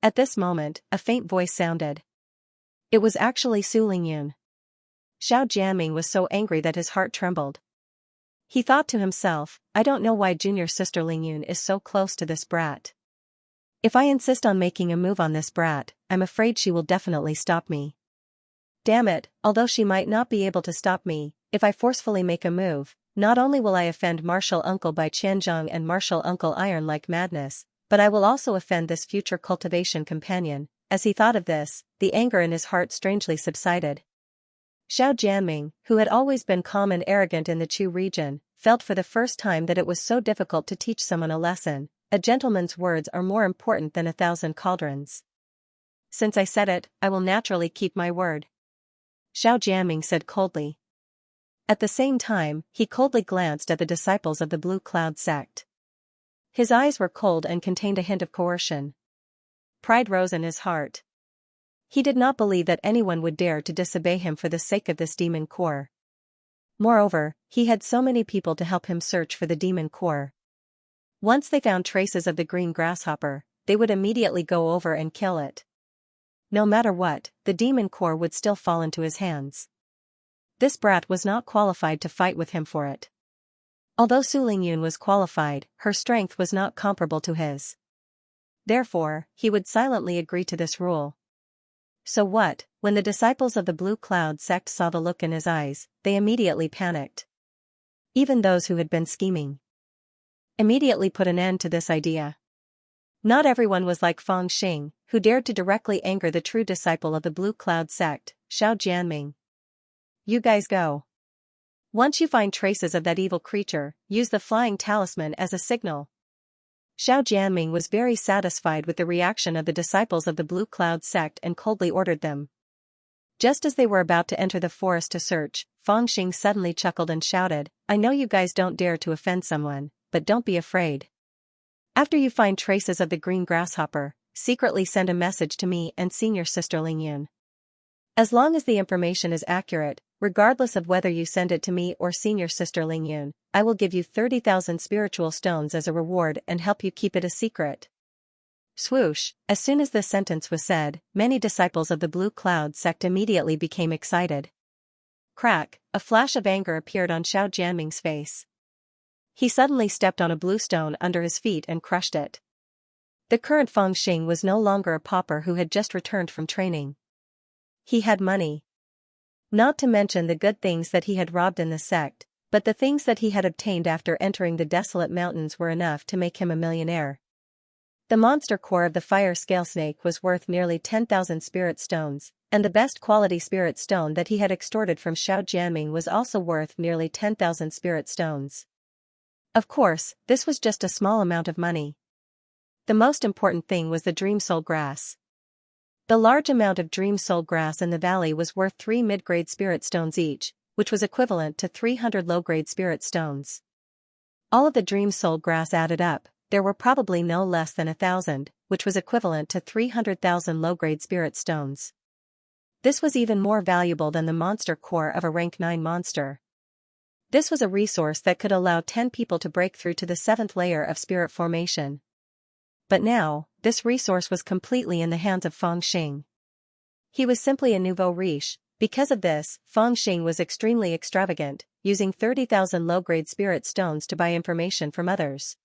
At this moment, a faint voice sounded. It was actually Su Lingyun. Xiao Jianming was so angry that his heart trembled. He thought to himself, I don't know why junior sister Lingyun is so close to this brat. If I insist on making a move on this brat, I'm afraid she will definitely stop me. Damn it, although she might not be able to stop me, if I forcefully make a move, not only will I offend Martial Uncle Bai Qianzhang and Martial Uncle Iron like madness, but I will also offend this future cultivation companion. As he thought of this, the anger in his heart strangely subsided. Xiao Jianming, who had always been calm and arrogant in the Chu region, felt for the first time that it was so difficult to teach someone a lesson. A gentleman's words are more important than 1,000 cauldrons. Since I said it, I will naturally keep my word. Xiao Jianming said coldly. At the same time, he coldly glanced at the disciples of the Blue Cloud Sect. His eyes were cold and contained a hint of coercion. Pride rose in his heart. He did not believe that anyone would dare to disobey him for the sake of this demon core. Moreover, he had so many people to help him search for the demon core. Once they found traces of the green grasshopper, they would immediately go over and kill it. no matter what, the demon core would still fall into his hands. This brat was not qualified to fight with him for it. Although Su Lingyun was qualified, her strength was not comparable to his. Therefore, he would silently agree to this rule. So what, when the disciples of the Blue Cloud sect saw the look in his eyes, they immediately panicked. Even those who had been scheming immediately put an end to this idea. Not everyone was like Feng Xing, who dared to directly anger the true disciple of the Blue Cloud sect, Xiao Jianming. You guys go. Once you find traces of that evil creature, use the flying talisman as a signal. Xiao Jianming was very satisfied with the reaction of the disciples of the Blue Cloud sect and coldly ordered them. Just as they were about to enter the forest to search, Feng Xing suddenly chuckled and shouted, I know you guys don't dare to offend someone, but don't be afraid. After you find traces of the green grasshopper, secretly send a message to me and senior sister Lingyun. As long as the information is accurate, regardless of whether you send it to me or senior sister Lingyun, I will give you 30,000 spiritual stones as a reward and help you keep it a secret. Swoosh, as soon as this sentence was said, many disciples of the Blue Cloud sect immediately became excited. Crack, a flash of anger appeared on Xiao Jianming's face. He suddenly stepped on a blue stone under his feet and crushed it. The current Feng Xing was no longer a pauper who had just returned from training. He had money. Not to mention the good things that he had robbed in the sect, but the things that he had obtained after entering the desolate mountains were enough to make him a millionaire. The monster core of the fire scale snake was worth nearly 10,000 spirit stones, and the best quality spirit stone that he had extorted from Xiao Jianming was also worth nearly 10,000 spirit stones. Of course, this was just a small amount of money. The most important thing was the Dream Soul Grass. The large amount of Dream Soul Grass in the valley was worth 3 mid-grade spirit stones each, which was equivalent to 300 low-grade spirit stones. All of the Dream Soul Grass added up, there were probably no less than 1,000, which was equivalent to 300,000 low-grade spirit stones. This was even more valuable than the monster core of a rank 9 monster. This was a resource that could allow 10 people to break through to the 7th layer of spirit formation. But now, this resource was completely in the hands of Feng Xing. He was simply a nouveau riche. Because of this, Feng Xing was extremely extravagant, using 30,000 low-grade spirit stones to buy information from others.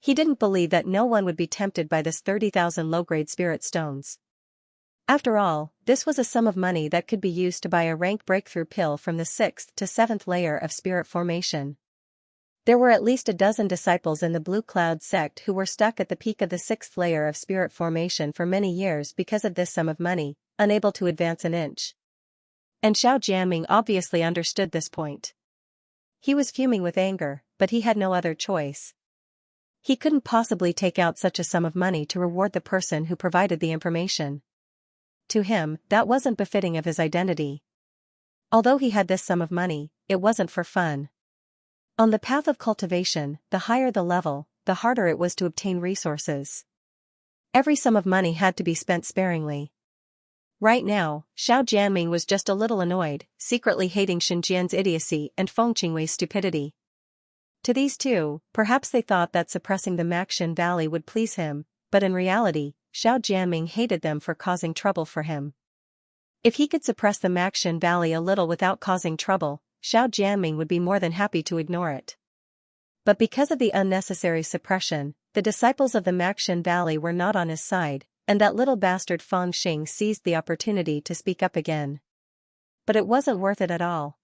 He didn't believe that no one would be tempted by this 30,000 low-grade spirit stones. After all, this was a sum of money that could be used to buy a rank breakthrough pill from the 6th to 7th layer of spirit formation. There were at least a dozen disciples in the Blue Cloud sect who were stuck at the peak of the 6th layer of spirit formation for many years because of this sum of money, unable to advance an inch. And Xiao Jianming obviously understood this point. He was fuming with anger, but he had no other choice. He couldn't possibly take out such a sum of money to reward the person who provided the information. To him, that wasn't befitting of his identity. Although he had this sum of money, it wasn't for fun. On the path of cultivation, the higher the level, the harder it was to obtain resources. Every sum of money had to be spent sparingly. Right now, Xiao Jianming was just a little annoyed, secretly hating Xinjian's idiocy and Feng Qingwei's stupidity. To these two, perhaps they thought that suppressing the Maxin Valley would please him, but in reality, Xiao Jianming hated them for causing trouble for him. If he could suppress the Maxin Valley a little without causing trouble, Xiao Jianming would be more than happy to ignore it. But because of the unnecessary suppression, the disciples of the Maxin Valley were not on his side, and that little bastard Feng Xing seized the opportunity to speak up again. But it wasn't worth it at all.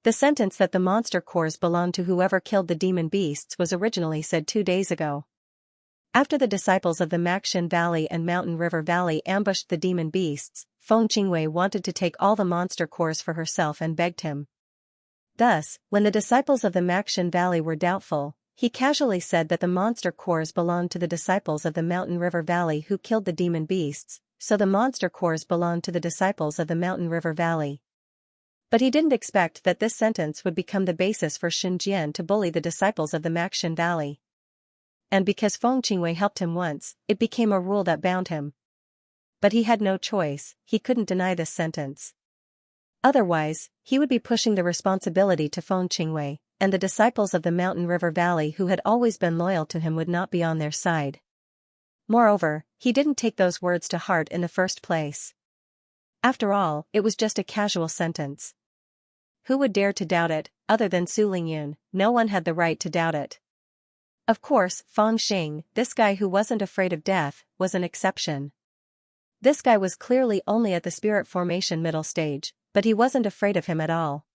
The sentence that the monster cores belonged to whoever killed the demon beasts was originally said 2 days ago. After the disciples of the Maxin Valley and Mountain River Valley ambushed the demon beasts, Feng Qingwei wanted to take all the monster cores for herself and begged him. Thus, when the disciples of the Maxin Valley were doubtful, he casually said that the monster cores belonged to the disciples of the Mountain River Valley who killed the demon beasts, so the monster cores belonged to the disciples of the Mountain River Valley. But he didn't expect that this sentence would become the basis for Xinjian to bully the disciples of the Maxin Valley. And because Feng Qingwei helped him once, it became a rule that bound him. But he had no choice, he couldn't deny this sentence. Otherwise, he would be pushing the responsibility to Feng Qingwei, and the disciples of the Mountain River Valley who had always been loyal to him would not be on their side. Moreover, he didn't take those words to heart in the first place. After all, it was just a casual sentence. Who would dare to doubt it? Other than Su Lingyun, no one had the right to doubt it. Of course, Feng Xing, this guy who wasn't afraid of death, was an exception. This guy was clearly only at the spirit formation middle stage, but he wasn't afraid of him at all.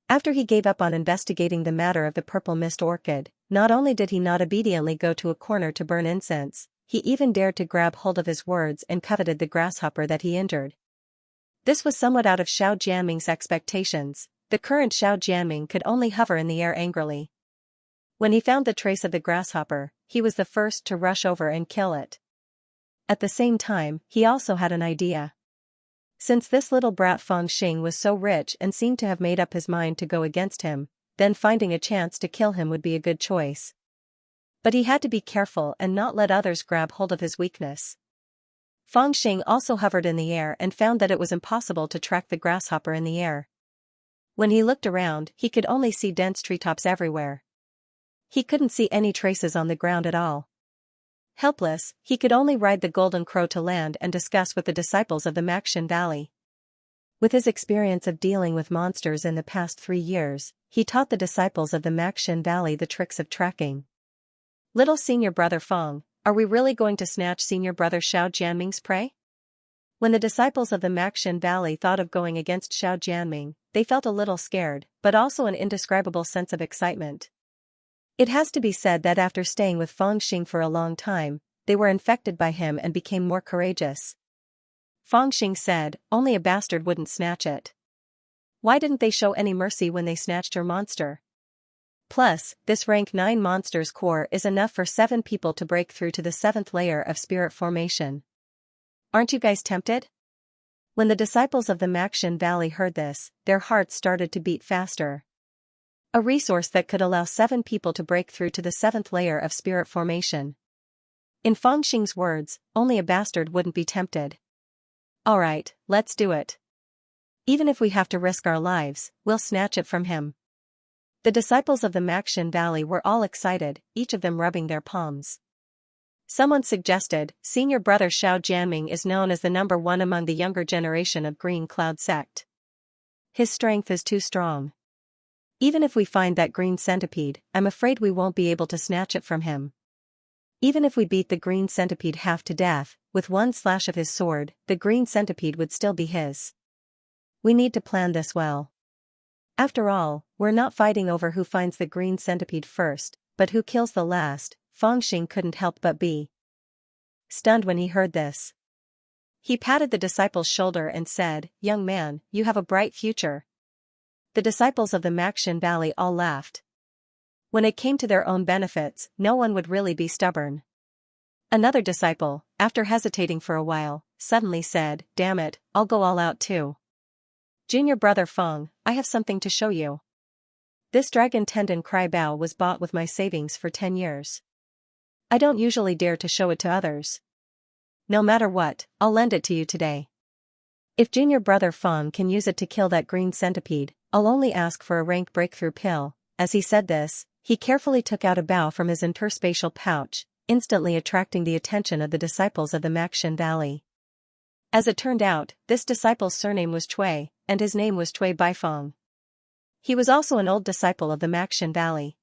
After he gave up on investigating the matter of the purple mist orchid, not only did he not obediently go to a corner to burn incense, he even dared to grab hold of his words and coveted the grasshopper that he injured. This was somewhat out of Xiao Jianming's expectations. The current Xiao Jianming could only hover in the air angrily. When he found the trace of the grasshopper, he was the first to rush over and kill it. At the same time, he also had an idea. Since this little brat Feng Xing was so rich and seemed to have made up his mind to go against him, then finding a chance to kill him would be a good choice. But he had to be careful and not let others grab hold of his weakness. Feng Xing also hovered in the air and found that it was impossible to track the grasshopper in the air. When he looked around, he could only see dense treetops everywhere. He couldn't see any traces on the ground at all. Helpless, he could only ride the golden crow to land and discuss with the disciples of the Maxin Valley. With his experience of dealing with monsters in the past 3 years, he taught the disciples of the Maxin Valley the tricks of tracking. Little senior brother Feng, are we really going to snatch senior brother Xiao Jianming's prey? When the disciples of the Maxin Valley thought of going against Xiao Jianming, they felt a little scared, but also an indescribable sense of excitement. It has to be said that after staying with Feng Xing for a long time, they were infected by him and became more courageous. Feng Xing said, only a bastard wouldn't snatch it. Why didn't they show any mercy when they snatched your monster? Plus, this rank 9 monster's core is enough for 7 people to break through to the 7th layer of spirit formation. Aren't you guys tempted? When the disciples of the Maxin Valley heard this, their hearts started to beat faster. A resource that could allow 7 people to break through to the 7th layer of spirit formation. In Feng Xing's words, only a bastard wouldn't be tempted. Alright, let's do it. Even if we have to risk our lives, we'll snatch it from him. The disciples of the Maxin Valley were all excited, each of them rubbing their palms. Someone suggested, senior brother Xiao Jianming is known as the number 1 among the younger generation of Green Cloud sect. His strength is too strong. Even if we find that green centipede, I'm afraid we won't be able to snatch it from him. Even if we beat the green centipede half to death, with one slash of his sword, the green centipede would still be his. We need to plan this well. After all, we're not fighting over who finds the green centipede first, but who kills the last. Feng Xing couldn't help but be stunned when he heard this. He patted the disciple's shoulder and said, young man, you have a bright future. The disciples of the Maxin Valley all laughed. When it came to their own benefits, no one would really be stubborn. Another disciple, after hesitating for a while, suddenly said, damn it, I'll go all out too. Junior brother Feng, I have something to show you. This dragon tendon cry bow was bought with my savings for 10 years. I don't usually dare to show it to others. No matter what, I'll lend it to you today. If junior brother Feng can use it to kill that green centipede, I'll only ask for a rank breakthrough pill. As he said this, he carefully took out a bow from his interspatial pouch, instantly attracting the attention of the disciples of the Maxin Valley. As it turned out, this disciple's surname was Cui, and his name was Cui Baifeng. He was also an old disciple of the Maxin Valley.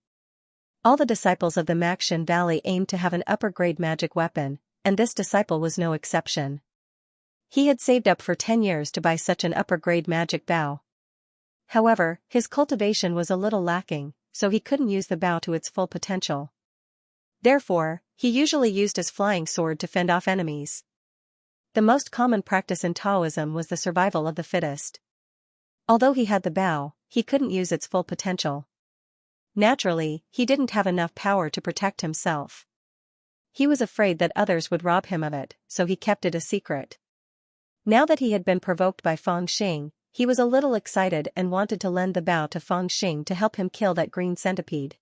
All the disciples of the Maxin Valley aimed to have an upper-grade magic weapon, and this disciple was no exception. He had saved up for 10 years to buy such an upper-grade magic bow. However, his cultivation was a little lacking, so he couldn't use the bow to its full potential. Therefore, he usually used his flying sword to fend off enemies. The most common practice in Taoism was the survival of the fittest. Although he had the bow, he couldn't use its full potential. Naturally, he didn't have enough power to protect himself. He was afraid that others would rob him of it, so he kept it a secret. Now that he had been provoked by Feng Xing, he was a little excited and wanted to lend the bow to Feng Xing to help him kill that green centipede.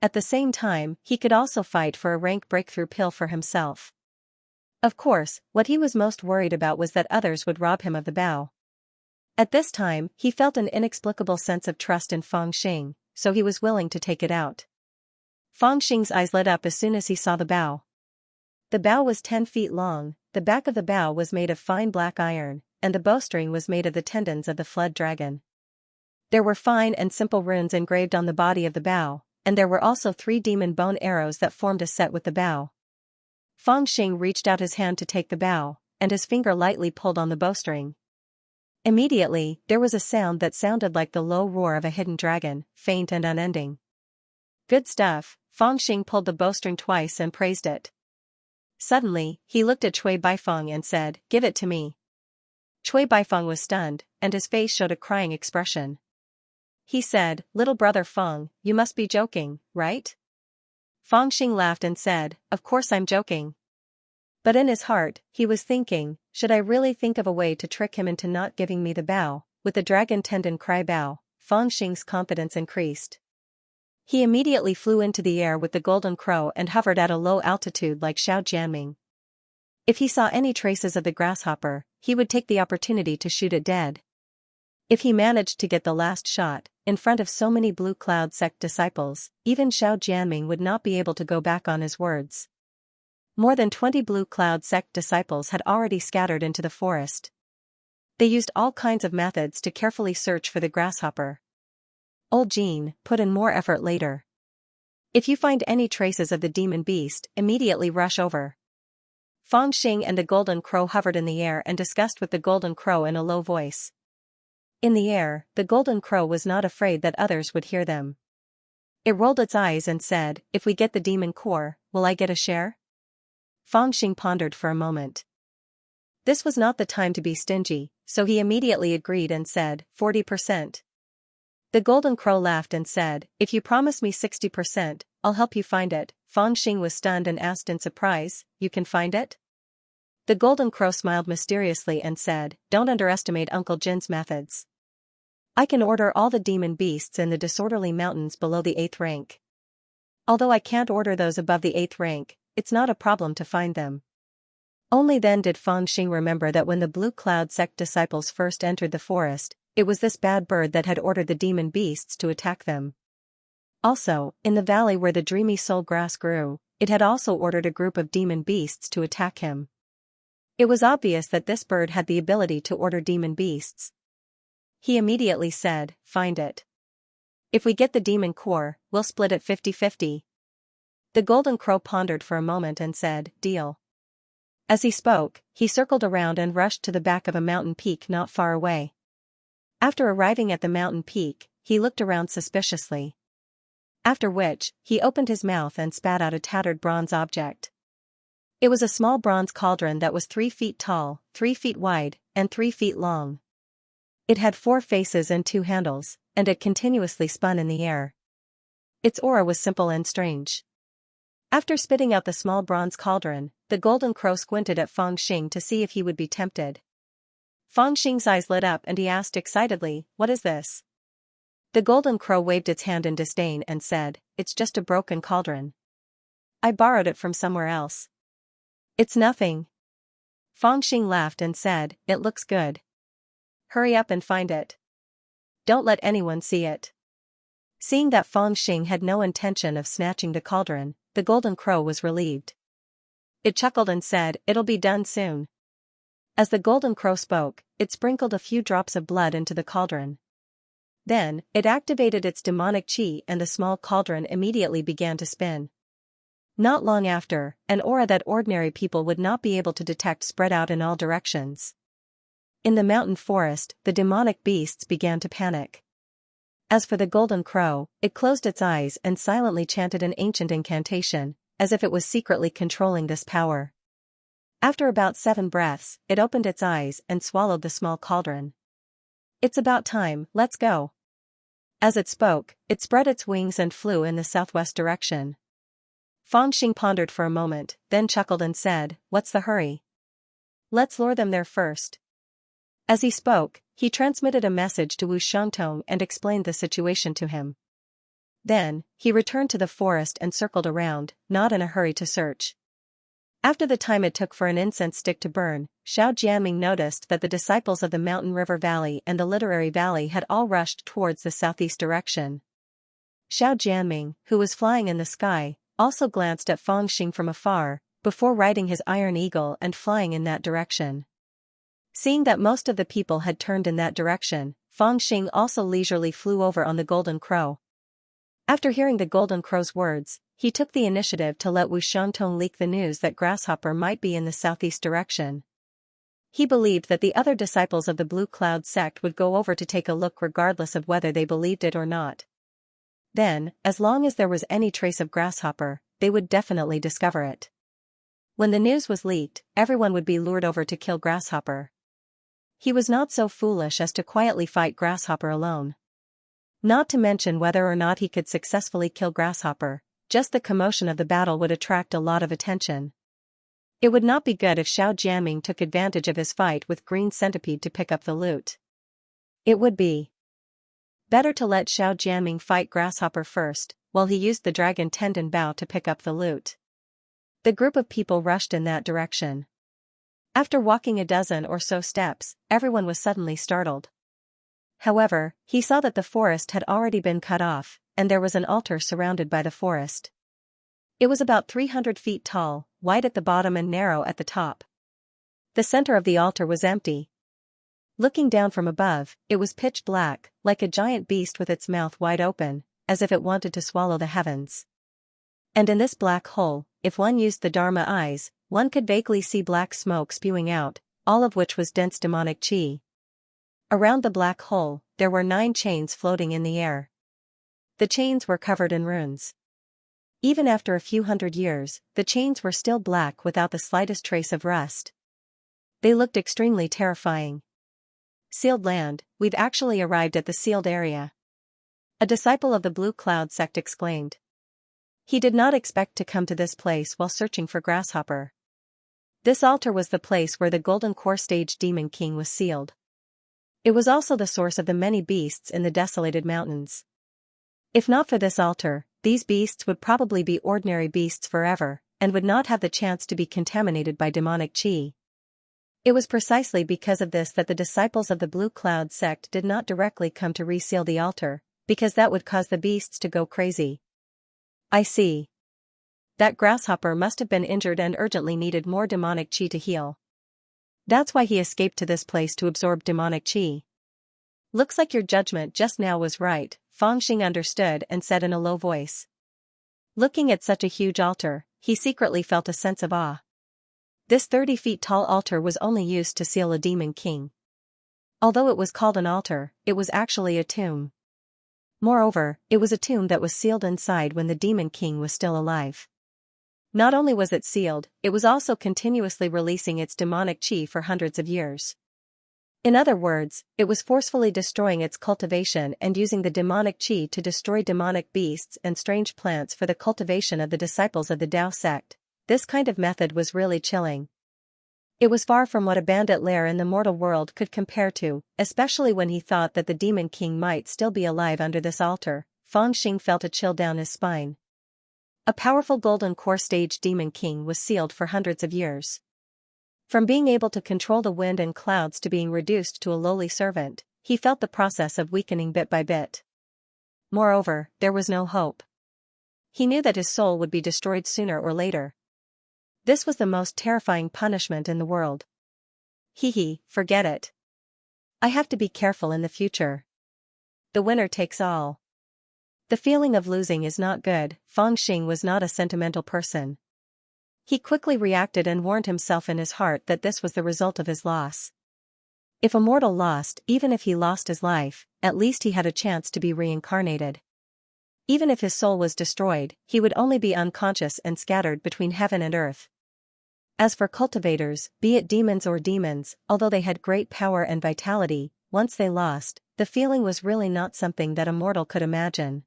At the same time, he could also fight for a rank breakthrough pill for himself. Of course, what he was most worried about was that others would rob him of the bow. At this time, he felt an inexplicable sense of trust in Feng Xing, so he was willing to take it out. Feng Xing's eyes lit up as soon as he saw the bow. The bow was 10 feet long, the back of the bow was made of fine black iron, and the bowstring was made of the tendons of the flood dragon. There were fine and simple runes engraved on the body of the bow, and there were also 3 demon bone arrows that formed a set with the bow. Feng Xing reached out his hand to take the bow, and his finger lightly pulled on the bowstring. Immediately, there was a sound that sounded like the low roar of a hidden dragon, faint and unending. Good stuff. Feng Xing pulled the bowstring twice and praised it. Suddenly, he looked at Cui Baifeng and said, "Give it to me." Cui Baifeng was stunned, and his face showed a crying expression. He said, "Little brother Feng, you must be joking, right?" Feng Xing laughed and said, "Of course I'm joking." But in his heart, he was thinking, should I really think of a way to trick him into not giving me the bow? With the dragon tendon cry bow, Feng Xing's confidence increased. He immediately flew into the air with the golden crow and hovered at a low altitude like Xiao Jianming. If he saw any traces of the grasshopper, he would take the opportunity to shoot it dead. If he managed to get the last shot, in front of so many Blue Cloud sect disciples, even Xiao Jianming would not be able to go back on his words. More than 20 Blue Cloud sect disciples had already scattered into the forest. They used all kinds of methods to carefully search for the grasshopper. Old Jean put in more effort later. If you find any traces of the demon beast, immediately rush over. Feng Xing and the golden crow hovered in the air and discussed with the golden crow in a low voice. In the air, the golden crow was not afraid that others would hear them. It rolled its eyes and said, "If we get the demon core, will I get a share?" Feng Xing pondered for a moment. This was not the time to be stingy, so he immediately agreed and said, 40%. The golden crow laughed and said, "If you promise me 60%, I'll help you find it." Feng Xing was stunned and asked in surprise, "You can find it?" The golden crow smiled mysteriously and said, "Don't underestimate Uncle Jin's methods. I can order all the demon beasts in the disorderly mountains below the 8th rank. Although I can't order those above the 8th rank, it's not a problem to find them." Only then did Feng Xing remember that when the Blue Cloud sect disciples first entered the forest, it was this bad bird that had ordered the demon beasts to attack them. Also, in the valley where the dreamy soul grass grew, it had also ordered a group of demon beasts to attack him. It was obvious that this bird had the ability to order demon beasts. He immediately said, "Find it. If we get the demon core, we'll split it 50-50. The golden crow pondered for a moment and said, "Deal." As he spoke, he circled around and rushed to the back of a mountain peak not far away. After arriving at the mountain peak, he looked around suspiciously. After which, he opened his mouth and spat out a tattered bronze object. It was a small bronze cauldron that was 3 feet tall, 3 feet wide, and 3 feet long. It had 4 faces and 2 handles, and it continuously spun in the air. Its aura was simple and strange. After spitting out the small bronze cauldron, the golden crow squinted at Feng Xing to see if he would be tempted. Feng Xing's eyes lit up and he asked excitedly, "What is this?" The golden crow waved its hand in disdain and said, "It's just a broken cauldron. I borrowed it from somewhere else. It's nothing." Feng Xing laughed and said, "It looks good. Hurry up and find it. Don't let anyone see it." Seeing that Feng Xing had no intention of snatching the cauldron, the golden crow was relieved. It chuckled and said, "It'll be done soon." As the golden crow spoke, it sprinkled a few drops of blood into the cauldron. Then, it activated its demonic chi and the small cauldron immediately began to spin. Not long after, an aura that ordinary people would not be able to detect spread out in all directions. In the mountain forest, the demonic beasts began to panic. As for the golden crow, it closed its eyes and silently chanted an ancient incantation, as if it was secretly controlling this power. After about 7 breaths, it opened its eyes and swallowed the small cauldron. "It's about time, let's go." As it spoke, it spread its wings and flew in the southwest direction. Feng Xing pondered for a moment, then chuckled and said, "What's the hurry? Let's lure them there first." As he spoke, he transmitted a message to Wu Shangtong and explained the situation to him. Then, he returned to the forest and circled around, not in a hurry to search. After the time it took for an incense stick to burn, Xiao Jianming noticed that the disciples of the Mountain River Valley and the Literary Valley had all rushed towards the southeast direction. Xiao Jianming, who was flying in the sky, also glanced at Feng Xing from afar, before riding his iron eagle and flying in that direction. Seeing that most of the people had turned in that direction, Fangxing also leisurely flew over on the golden crow. After hearing the golden crow's words, he took the initiative to let Wu Xiangtong leak the news that Grasshopper might be in the southeast direction. He believed that the other disciples of the Blue Cloud sect would go over to take a look regardless of whether they believed it or not. Then, as long as there was any trace of Grasshopper, they would definitely discover it. When the news was leaked, everyone would be lured over to kill Grasshopper. He was not so foolish as to quietly fight Grasshopper alone. Not to mention whether or not he could successfully kill Grasshopper, just the commotion of the battle would attract a lot of attention. It would not be good if Xiao Jianming took advantage of his fight with Green Centipede to pick up the loot. It would be better to let Xiao Jianming fight Grasshopper first, while he used the Dragon Tendon Bow to pick up the loot. The group of people rushed in that direction. After walking a dozen or so steps, everyone was suddenly startled. However, he saw that the forest had already been cut off, and there was an altar surrounded by the forest. It was about 300 feet tall, wide at the bottom and narrow at the top. The center of the altar was empty. Looking down from above, it was pitch black, like a giant beast with its mouth wide open, as if it wanted to swallow the heavens. And in this black hole, if one used the Dharma eyes, one could vaguely see black smoke spewing out, all of which was dense demonic chi. Around the black hole, there were 9 chains floating in the air. The chains were covered in runes. Even after a few hundred years, the chains were still black without the slightest trace of rust. They looked extremely terrifying. Sealed land, we've actually arrived at the sealed area. A disciple of the Blue Cloud sect exclaimed. He did not expect to come to this place while searching for Grasshopper. This altar was the place where the Golden Core Stage Demon King was sealed. It was also the source of the many beasts in the desolated mountains. If not for this altar, these beasts would probably be ordinary beasts forever, and would not have the chance to be contaminated by demonic chi. It was precisely because of this that the disciples of the Blue Cloud sect did not directly come to reseal the altar, because that would cause the beasts to go crazy. I see. That Grasshopper must have been injured and urgently needed more demonic chi to heal. That's why he escaped to this place to absorb demonic chi. Looks like your judgment just now was right, Fangxing understood and said in a low voice. Looking at such a huge altar, he secretly felt a sense of awe. This 30 feet tall altar was only used to seal a demon king. Although it was called an altar, it was actually a tomb. Moreover, it was a tomb that was sealed inside when the demon king was still alive. Not only was it sealed, it was also continuously releasing its demonic chi for hundreds of years. In other words, it was forcefully destroying its cultivation and using the demonic chi to destroy demonic beasts and strange plants for the cultivation of the disciples of the Tao sect. This kind of method was really chilling. It was far from what a bandit lair in the mortal world could compare to, especially when he thought that the demon king might still be alive under this altar. Fangxing felt a chill down his spine. A powerful golden core stage demon king was sealed for hundreds of years. From being able to control the wind and clouds to being reduced to a lowly servant, he felt the process of weakening bit by bit. Moreover, there was no hope. He knew that his soul would be destroyed sooner or later. This was the most terrifying punishment in the world. Forget it. I have to be careful in the future. The winner takes all. The feeling of losing is not good. Fangxing was not a sentimental person. He quickly reacted and warned himself in his heart that this was the result of his loss. If a mortal lost, even if he lost his life, at least he had a chance to be reincarnated. Even if his soul was destroyed, he would only be unconscious and scattered between heaven and earth. As for cultivators, be it demons or demons, although they had great power and vitality, once they lost, the feeling was really not something that a mortal could imagine.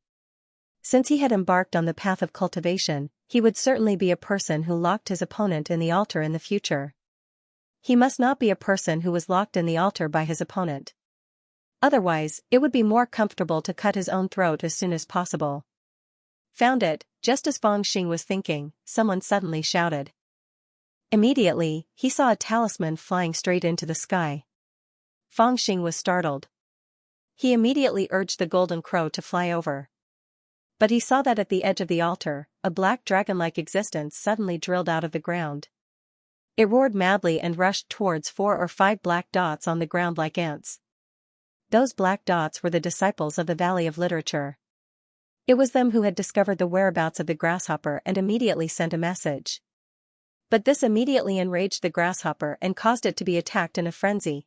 Since he had embarked on the path of cultivation, he would certainly be a person who locked his opponent in the altar in the future. He must not be a person who was locked in the altar by his opponent. Otherwise, it would be more comfortable to cut his own throat as soon as possible. Found it, just as Fangxing was thinking, someone suddenly shouted. Immediately, he saw a talisman flying straight into the sky. Fangxing was startled. He immediately urged the golden crow to fly over. But he saw that at the edge of the altar, a black dragon-like existence suddenly drilled out of the ground. It roared madly and rushed towards 4 or 5 black dots on the ground like ants. Those black dots were the disciples of the Valley of Literature. It was them who had discovered the whereabouts of the grasshopper and immediately sent a message. But this immediately enraged the grasshopper and caused it to be attacked in a frenzy.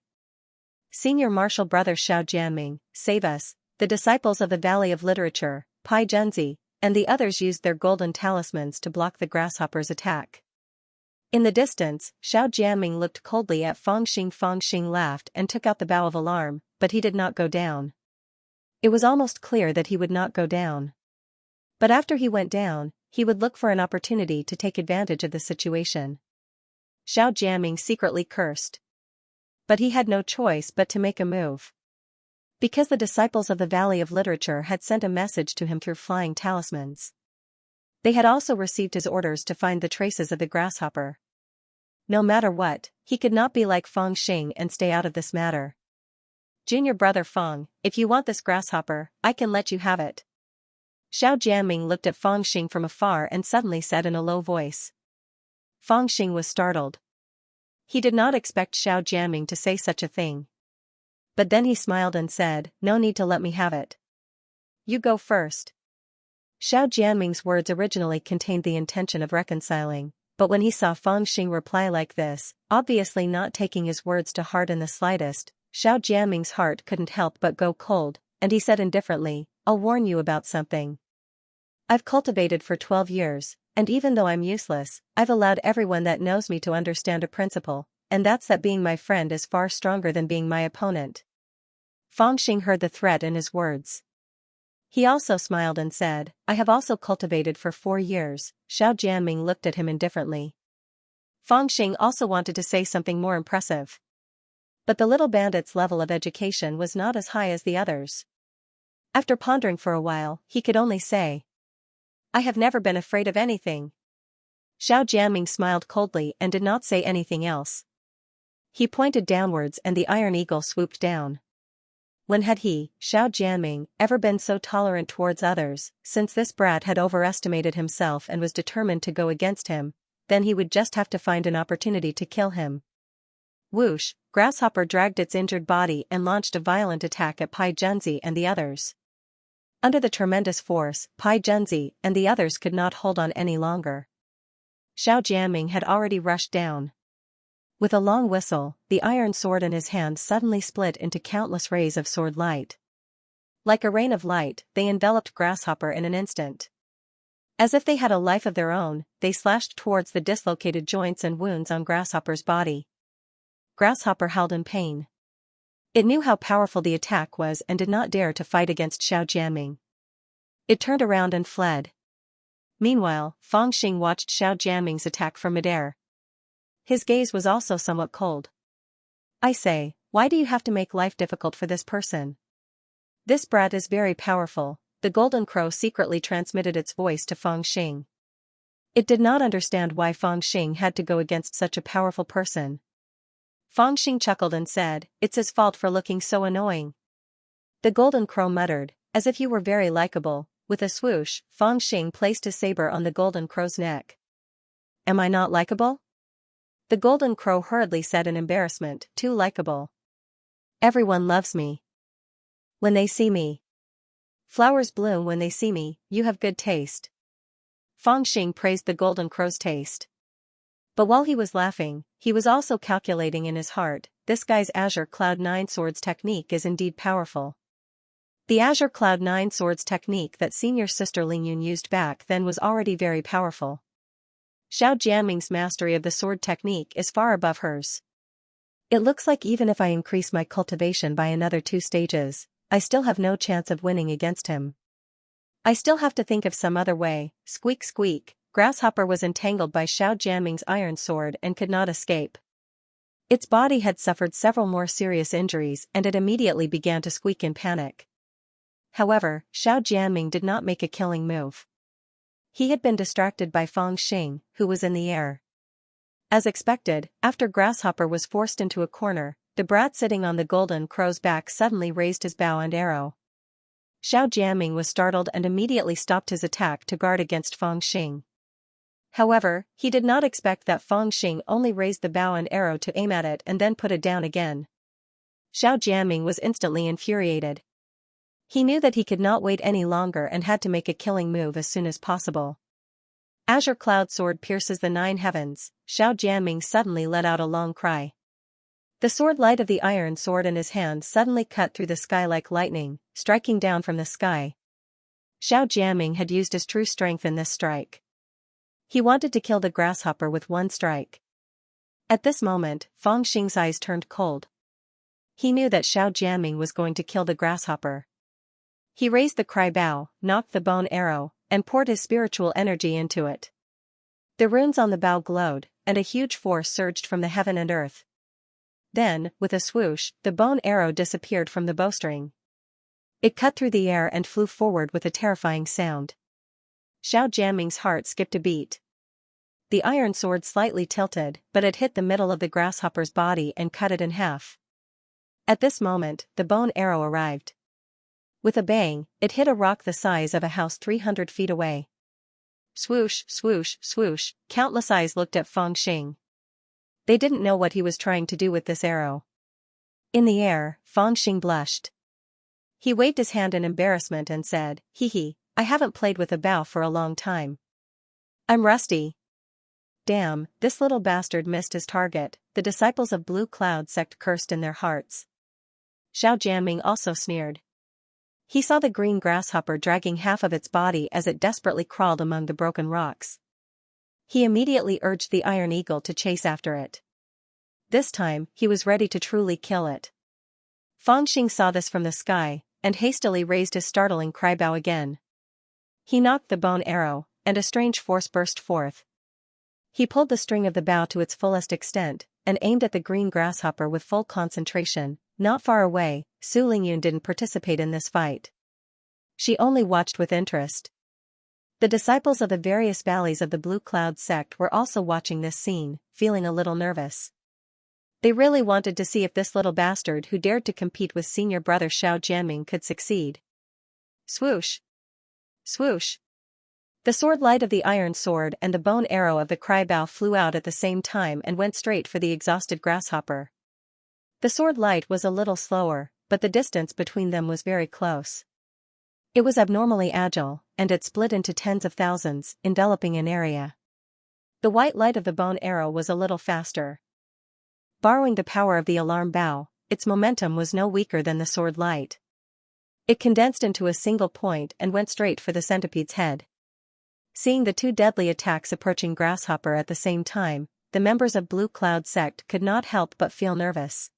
Senior Marshal Brother Xiao Jianming, save us! The disciples of the Valley of Literature, Pai Junzi, and the others used their golden talismans to block the grasshopper's attack. In the distance, Xiao Jianming looked coldly at Fang Xing. Fang Xing laughed and took out the bow of alarm, but he did not go down. It was almost clear that he would not go down. But after he went down, he would look for an opportunity to take advantage of the situation. Xiao Jianming secretly cursed. But he had no choice but to make a move. Because the disciples of the Valley of Literature had sent a message to him through flying talismans. They had also received his orders to find the traces of the grasshopper. No matter what, he could not be like Fang Xing and stay out of this matter. Junior brother Fang, if you want this grasshopper, I can let you have it. Xiao Jianming looked at Fang Xing from afar and suddenly said in a low voice. Fang Xing was startled. He did not expect Xiao Jianming to say such a thing. But then he smiled and said, no need to let me have it. You go first. Xiao Jianming's words originally contained the intention of reconciling, but when he saw Fang Xing reply like this, obviously not taking his words to heart in the slightest, Xiao Jianming's heart couldn't help but go cold, and he said indifferently, I'll warn you about something. I've cultivated for 12 years, and even though I'm useless, I've allowed everyone that knows me to understand a principle, and that's that being my friend is far stronger than being my opponent. Fang Xing heard the threat in his words. He also smiled and said, I have also cultivated for 4 years. Xiao Jianming looked at him indifferently. Fang Xing also wanted to say something more impressive. But the little bandit's level of education was not as high as the others. After pondering for a while, he could only say, I have never been afraid of anything. Xiao Jianming smiled coldly and did not say anything else. He pointed downwards and the iron eagle swooped down. When had he, Xiao Jianming, ever been so tolerant towards others? Since this brat had overestimated himself and was determined to go against him, then he would just have to find an opportunity to kill him. Whoosh, Grasshopper dragged its injured body and launched a violent attack at Pai Junzi and the others. Under the tremendous force, Pai Junzi and the others could not hold on any longer. Xiao Jianming had already rushed down. With a long whistle, the iron sword in his hand suddenly split into countless rays of sword light. Like a rain of light, they enveloped Grasshopper in an instant. As if they had a life of their own, they slashed towards the dislocated joints and wounds on Grasshopper's body. Grasshopper howled in pain. It knew how powerful the attack was and did not dare to fight against Xiao Jianming. It turned around and fled. Meanwhile, Fang Xing watched Xiao Jianming's attack from midair. His gaze was also somewhat cold. I say, why do you have to make life difficult for this person? This brat is very powerful. The golden crow secretly transmitted its voice to Fang Xing. It did not understand why Fang Xing had to go against such a powerful person. Fang Xing chuckled and said, it's his fault for looking so annoying. The golden crow muttered, as if you were very likable. With a swoosh, Fang Xing placed his saber on the golden crow's neck. Am I not likable? The golden crow hurriedly said in embarrassment, too likable. Everyone loves me. When they see me. Flowers bloom when they see me, you have good taste. Fang Xing praised the golden crow's taste. But while he was laughing, he was also calculating in his heart, this guy's Azure Cloud 9 Swords technique is indeed powerful. The Azure Cloud 9 Swords technique that senior sister Ling Yun used back then was already very powerful. Xiao Jianming's mastery of the sword technique is far above hers. It looks like even if I increase my cultivation by another 2 stages, I still have no chance of winning against him. I still have to think of some other way. Squeak squeak, Grasshopper was entangled by Xiao Jianming's iron sword and could not escape. Its body had suffered several more serious injuries and it immediately began to squeak in panic. However, Xiao Jianming did not make a killing move. He had been distracted by Fang Xing, who was in the air. As expected, after Grasshopper was forced into a corner, the brat sitting on the golden crow's back suddenly raised his bow and arrow. Xiao Jianming was startled and immediately stopped his attack to guard against Feng Xing. However, he did not expect that Feng Xing only raised the bow and arrow to aim at it and then put it down again. Xiao Jianming was instantly infuriated. He knew that he could not wait any longer and had to make a killing move as soon as possible. Azure Cloud Sword pierces the 9 heavens. Xiao Jianming suddenly let out a long cry. The sword light of the iron sword in his hand suddenly cut through the sky like lightning, striking down from the sky. Xiao Jianming had used his true strength in this strike. He wanted to kill the grasshopper with one strike. At this moment, Feng Xing's eyes turned cold. He knew that Xiao Jianming was going to kill the grasshopper. He raised the cry bow, knocked the bone arrow, and poured his spiritual energy into it. The runes on the bow glowed, and a huge force surged from the heaven and earth. Then, with a swoosh, the bone arrow disappeared from the bowstring. It cut through the air and flew forward with a terrifying sound. Xiao Jianming's heart skipped a beat. The iron sword slightly tilted, but it hit the middle of the grasshopper's body and cut it in half. At this moment, the bone arrow arrived. With a bang, it hit a rock the size of a house 300 feet away. Swoosh, swoosh, swoosh, countless eyes looked at Feng Xing. They didn't know what he was trying to do with this arrow. In the air, Feng Xing blushed. He waved his hand in embarrassment and said, "Hee hee, I haven't played with a bow for a long time. I'm rusty." Damn, this little bastard missed his target, the disciples of Blue Cloud sect cursed in their hearts. Xiao Jianming also sneered. He saw the green grasshopper dragging half of its body as it desperately crawled among the broken rocks. He immediately urged the iron eagle to chase after it. This time, he was ready to truly kill it. Feng Xing saw this from the sky, and hastily raised his startling cry bow again. He knocked the bone arrow, and a strange force burst forth. He pulled the string of the bow to its fullest extent, and aimed at the green grasshopper with full concentration. Not far away, Su Lingyun didn't participate in this fight. She only watched with interest. The disciples of the various valleys of the Blue Cloud sect were also watching this scene, feeling a little nervous. They really wanted to see if this little bastard who dared to compete with senior brother Xiao Jianming could succeed. Swoosh! Swoosh! The sword light of the iron sword and the bone arrow of the cry bow flew out at the same time and went straight for the exhausted grasshopper. The sword light was a little slower, but the distance between them was very close. It was abnormally agile, and it split into tens of thousands, enveloping an area. The white light of the bone arrow was a little faster. Borrowing the power of the alarm bow, its momentum was no weaker than the sword light. It condensed into a single point and went straight for the centipede's head. Seeing the two deadly attacks approaching grasshopper at the same time, the members of Blue Cloud sect could not help but feel nervous.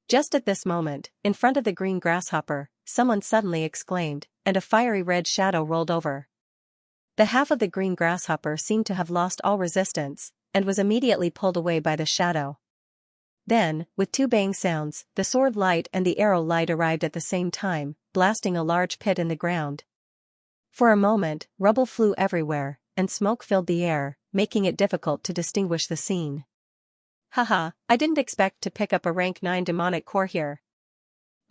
Just at this moment, in front of the green grasshopper, someone suddenly exclaimed, and a fiery red shadow rolled over. The half of the green grasshopper seemed to have lost all resistance, and was immediately pulled away by the shadow. Then, with two bang sounds, the sword light and the arrow light arrived at the same time, blasting a large pit in the ground. For a moment, rubble flew everywhere, and smoke filled the air, making it difficult to distinguish the scene. Haha, I didn't expect to pick up a rank 9 demonic core here.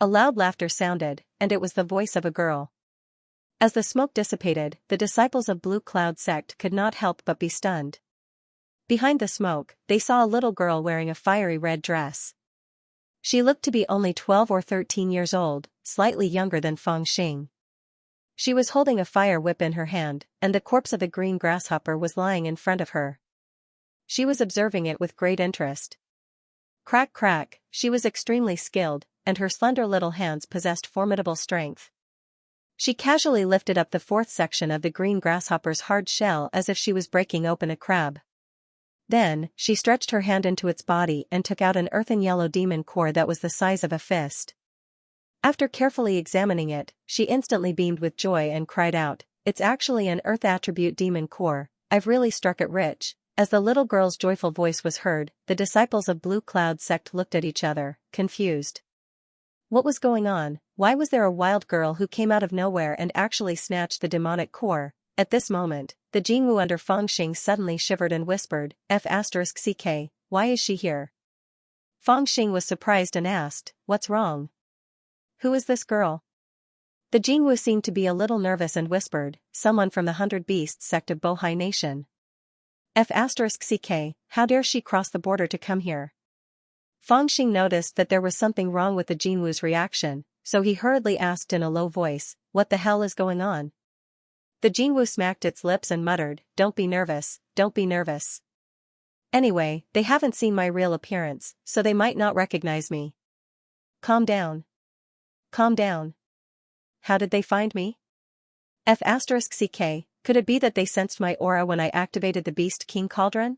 A loud laughter sounded, and it was the voice of a girl. As the smoke dissipated, the disciples of Blue Cloud sect could not help but be stunned. Behind the smoke, they saw a little girl wearing a fiery red dress. She looked to be only 12 or 13 years old, slightly younger than Feng Xing. She was holding a fire whip in her hand, and the corpse of the green grasshopper was lying in front of her. She was observing it with great interest. Crack crack, she was extremely skilled, and her slender little hands possessed formidable strength. She casually lifted up the fourth section of the green grasshopper's hard shell as if she was breaking open a crab. Then, she stretched her hand into its body and took out an earthen yellow demon core that was the size of a fist. After carefully examining it, she instantly beamed with joy and cried out, "It's actually an earth attribute demon core, I've really struck it rich." As the little girl's joyful voice was heard, the disciples of Blue Cloud sect looked at each other, confused. What was going on? Why was there a wild girl who came out of nowhere and actually snatched the demonic core? At this moment, the Jingwu under Feng Xing suddenly shivered and whispered, F***ck, why is she here? Feng Xing was surprised and asked, "What's wrong? Who is this girl?" The Jinwu seemed to be a little nervous and whispered, "Someone from the 100 Beasts sect of Bohai Nation. F***ck, how dare she cross the border to come here?" Fangxing noticed that there was something wrong with the Jinwu's reaction, so he hurriedly asked in a low voice, "What the hell is going on?" The Jinwu smacked its lips and muttered, "Don't be nervous, don't be nervous. Anyway, they haven't seen my real appearance, so they might not recognize me. Calm down. Calm down. How did they find me? F***ck, could it be that they sensed my aura when I activated the Beast King Cauldron?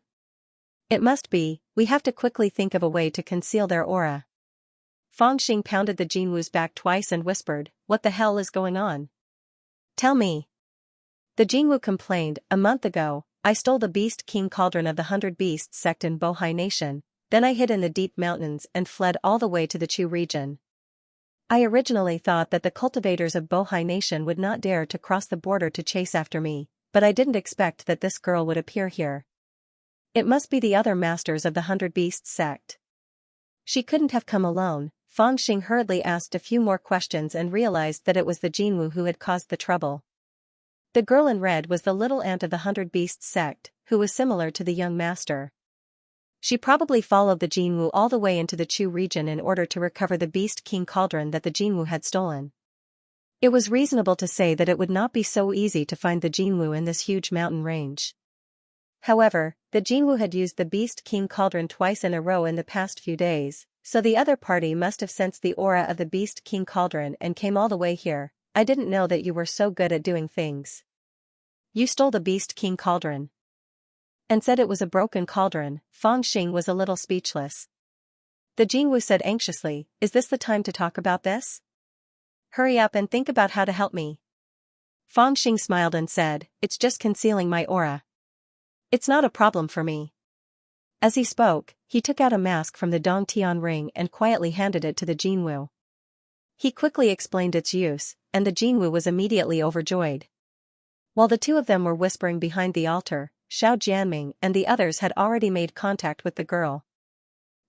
It must be, we have to quickly think of a way to conceal their aura." Fangxing pounded the Jinwu's back twice and whispered, "What the hell is going on? Tell me." The Jinwu complained, "A month ago, I stole the Beast King Cauldron of the 100 Beasts sect in Bohai Nation, then I hid in the deep mountains and fled all the way to the Chu region. I originally thought that the cultivators of Bohai Nation would not dare to cross the border to chase after me, but I didn't expect that this girl would appear here. It must be the other masters of the 100 Beasts sect. She couldn't have come alone." Fangxing hurriedly asked a few more questions and realized that it was the Jinwu who had caused the trouble. The girl in red was the little aunt of the 100 Beasts sect, who was similar to the young master. She probably followed the Jinwu all the way into the Chu region in order to recover the Beast King Cauldron that the Jinwu had stolen. It was reasonable to say that it would not be so easy to find the Jinwu in this huge mountain range. However, the Jinwu had used the Beast King Cauldron twice in a row in the past few days, so the other party must have sensed the aura of the Beast King Cauldron and came all the way here. "I didn't know that you were so good at doing things. You stole the Beast King Cauldron. And said it was a broken cauldron." Fangxing was a little speechless. The Jinwu said anxiously, "Is this the time to talk about this? Hurry up and think about how to help me." Fangxing smiled and said, "It's just concealing my aura. It's not a problem for me." As he spoke, he took out a mask from the Dongtian ring and quietly handed it to the Jinwu. He quickly explained its use, and the Jinwu was immediately overjoyed. While the two of them were whispering behind the altar, Xiao Jianming and the others had already made contact with the girl.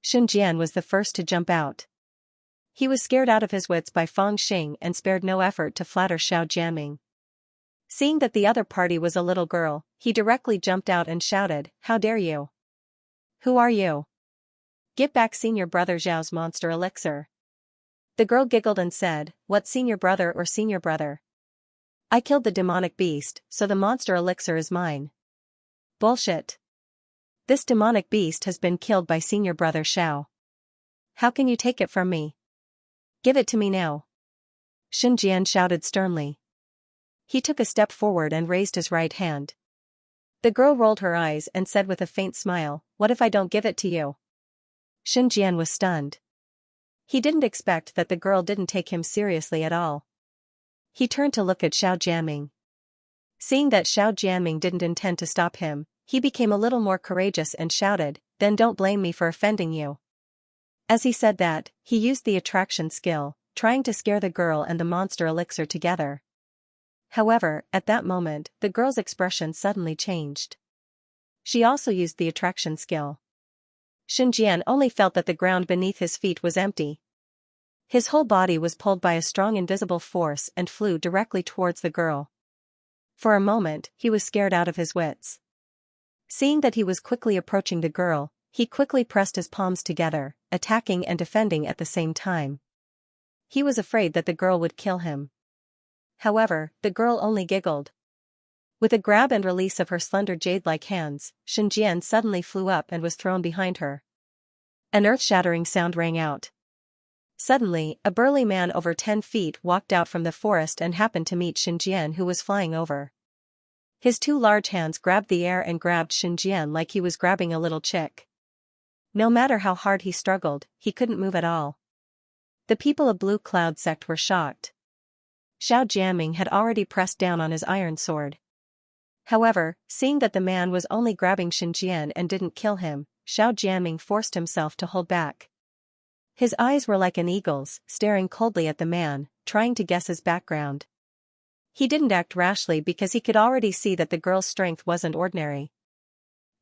Sun Jian was the first to jump out. He was scared out of his wits by Fangxing and spared no effort to flatter Xiao Jianming. Seeing that the other party was a little girl, he directly jumped out and shouted, "How dare you? Who are you? Get back senior brother Zhao's monster elixir." The girl giggled and said, "What senior brother or senior brother? I killed the demonic beast, so the monster elixir is mine." "Bullshit. This demonic beast has been killed by senior brother Xiao. How can you take it from me? Give it to me now." Sun Jian shouted sternly. He took a step forward and raised his right hand. The girl rolled her eyes and said with a faint smile, "What if I don't give it to you?" Sun Jian was stunned. He didn't expect that the girl didn't take him seriously at all. He turned to look at Xiao Jianming. Seeing that Xiao Jianming didn't intend to stop him, he became a little more courageous and shouted, "Then don't blame me for offending you." As he said that, he used the attraction skill, trying to scare the girl and the monster elixir together. However, at that moment, the girl's expression suddenly changed. She also used the attraction skill. Sun Jian only felt that the ground beneath his feet was empty. His whole body was pulled by a strong invisible force and flew directly towards the girl. For a moment, he was scared out of his wits. Seeing that he was quickly approaching the girl, he quickly pressed his palms together, attacking and defending at the same time. He was afraid that the girl would kill him. However, the girl only giggled. With a grab and release of her slender jade-like hands, Sun Jian suddenly flew up and was thrown behind her. An earth-shattering sound rang out. Suddenly, a burly man over 10 feet walked out from the forest and happened to meet Sun Jian, who was flying over. His two large hands grabbed the air and grabbed Sun Jian like he was grabbing a little chick. No matter how hard he struggled, he couldn't move at all. The people of Blue Cloud sect were shocked. Xiao Jianming had already pressed down on his iron sword. However, seeing that the man was only grabbing Sun Jian and didn't kill him, Xiao Jianming forced himself to hold back. His eyes were like an eagle's, staring coldly at the man, trying to guess his background. He didn't act rashly because he could already see that the girl's strength wasn't ordinary.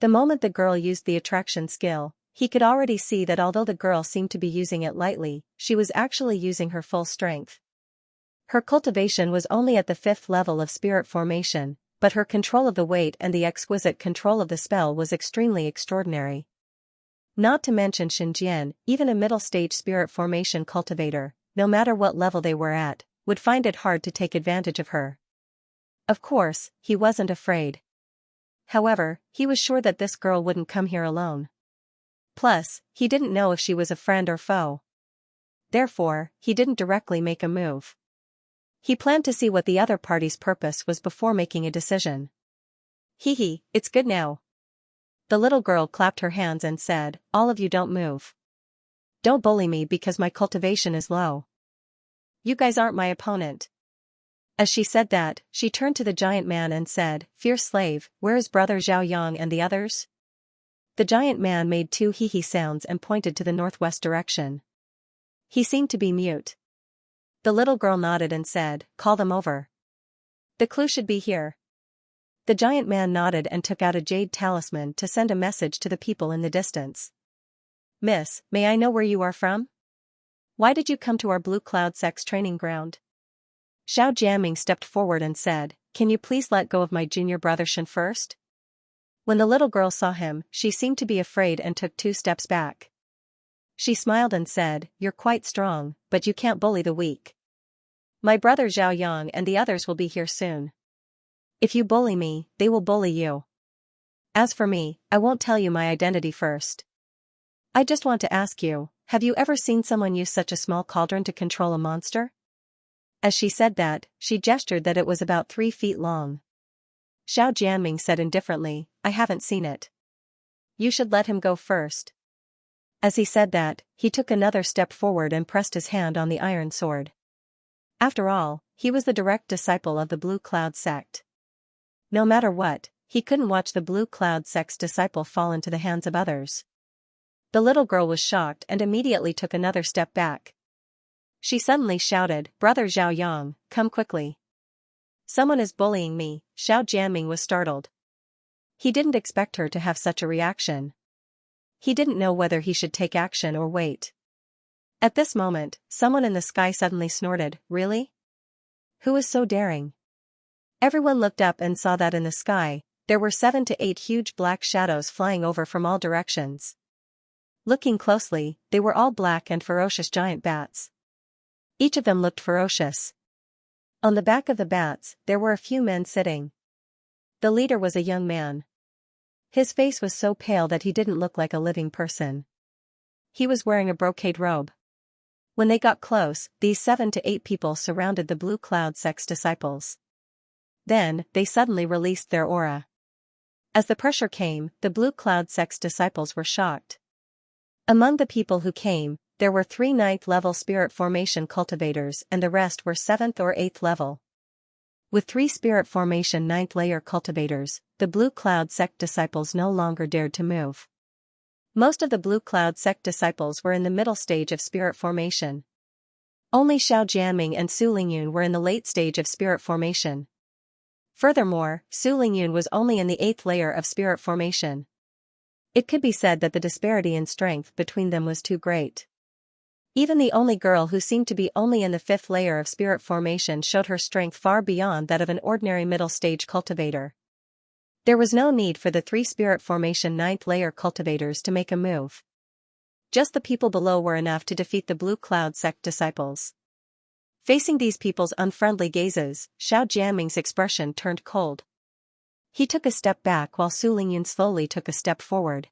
The moment the girl used the attraction skill, he could already see that although the girl seemed to be using it lightly, she was actually using her full strength. Her cultivation was only at the 5th level of spirit formation, but her control of the weight and the exquisite control of the spell was extremely extraordinary. Not to mention Xianxia, even a middle-stage spirit formation cultivator, no matter what level they were at, would find it hard to take advantage of her. Of course, he wasn't afraid. However, he was sure that this girl wouldn't come here alone. Plus, he didn't know if she was a friend or foe. Therefore, he didn't directly make a move. He planned to see what the other party's purpose was before making a decision. Hee, it's good now. The little girl clapped her hands and said, all of you don't move. Don't bully me because my cultivation is low. You guys aren't my opponent. As she said that, she turned to the giant man and said, Fierce slave, where is brother Zhao Yang and the others? The giant man made 2 hee sounds and pointed to the northwest direction. He seemed to be mute. The little girl nodded and said, Call them over. The clue should be here. The giant man nodded and took out a jade talisman to send a message to the people in the distance. Miss, may I know where you are from? Why did you come to our Blue Cloud Sex training ground? Xiao Jianming stepped forward and said, Can you please let go of my junior brother Shen first? When the little girl saw him, she seemed to be afraid and took 2 steps back. She smiled and said, You're quite strong, but you can't bully the weak. My brother Zhao Yang and the others will be here soon. If you bully me, they will bully you. As for me, I won't tell you my identity first. I just want to ask you, have you ever seen someone use such a small cauldron to control a monster? As she said that, she gestured that it was about 3 feet long. Xiao Jianming said indifferently, I haven't seen it. You should let him go first. As he said that, he took another step forward and pressed his hand on the iron sword. After all, he was the direct disciple of the Blue Cloud sect. No matter what, he couldn't watch the Blue Cloud sect's disciple fall into the hands of others. The little girl was shocked and immediately took another step back. She suddenly shouted, Brother Zhao Yang, come quickly. Someone is bullying me. Xiao Jianming was startled. He didn't expect her to have such a reaction. He didn't know whether he should take action or wait. At this moment, someone in the sky suddenly snorted, Really? Who is so daring? Everyone looked up and saw that in the sky, there were 7 to 8 huge black shadows flying over from all directions. Looking closely, they were all black and ferocious giant bats. Each of them looked ferocious. On the back of the bats, there were a few men sitting. The leader was a young man. His face was so pale that he didn't look like a living person. He was wearing a brocade robe. When they got close, these 7 to 8 people surrounded the Blue Cloud sect's disciples. Then, they suddenly released their aura. As the pressure came, the Blue Cloud sect's disciples were shocked. Among the people who came, there were 3 9th-level spirit formation cultivators and the rest were 7th or 8th level. With 3 spirit formation 9th-layer cultivators, the Blue Cloud sect disciples no longer dared to move. Most of the Blue Cloud sect disciples were in the middle stage of spirit formation. Only Xiao Jianming and Su Lingyun were in the late stage of spirit formation. Furthermore, Su Lingyun was only in the 8th layer of spirit formation. It could be said that the disparity in strength between them was too great. Even the only girl who seemed to be only in the 5th layer of spirit formation showed her strength far beyond that of an ordinary middle-stage cultivator. There was no need for the 3 spirit formation 9th layer cultivators to make a move. Just the people below were enough to defeat the Blue Cloud sect disciples. Facing these people's unfriendly gazes, Xiao Jianming's expression turned cold. He took a step back while Su Lingyun slowly took a step forward.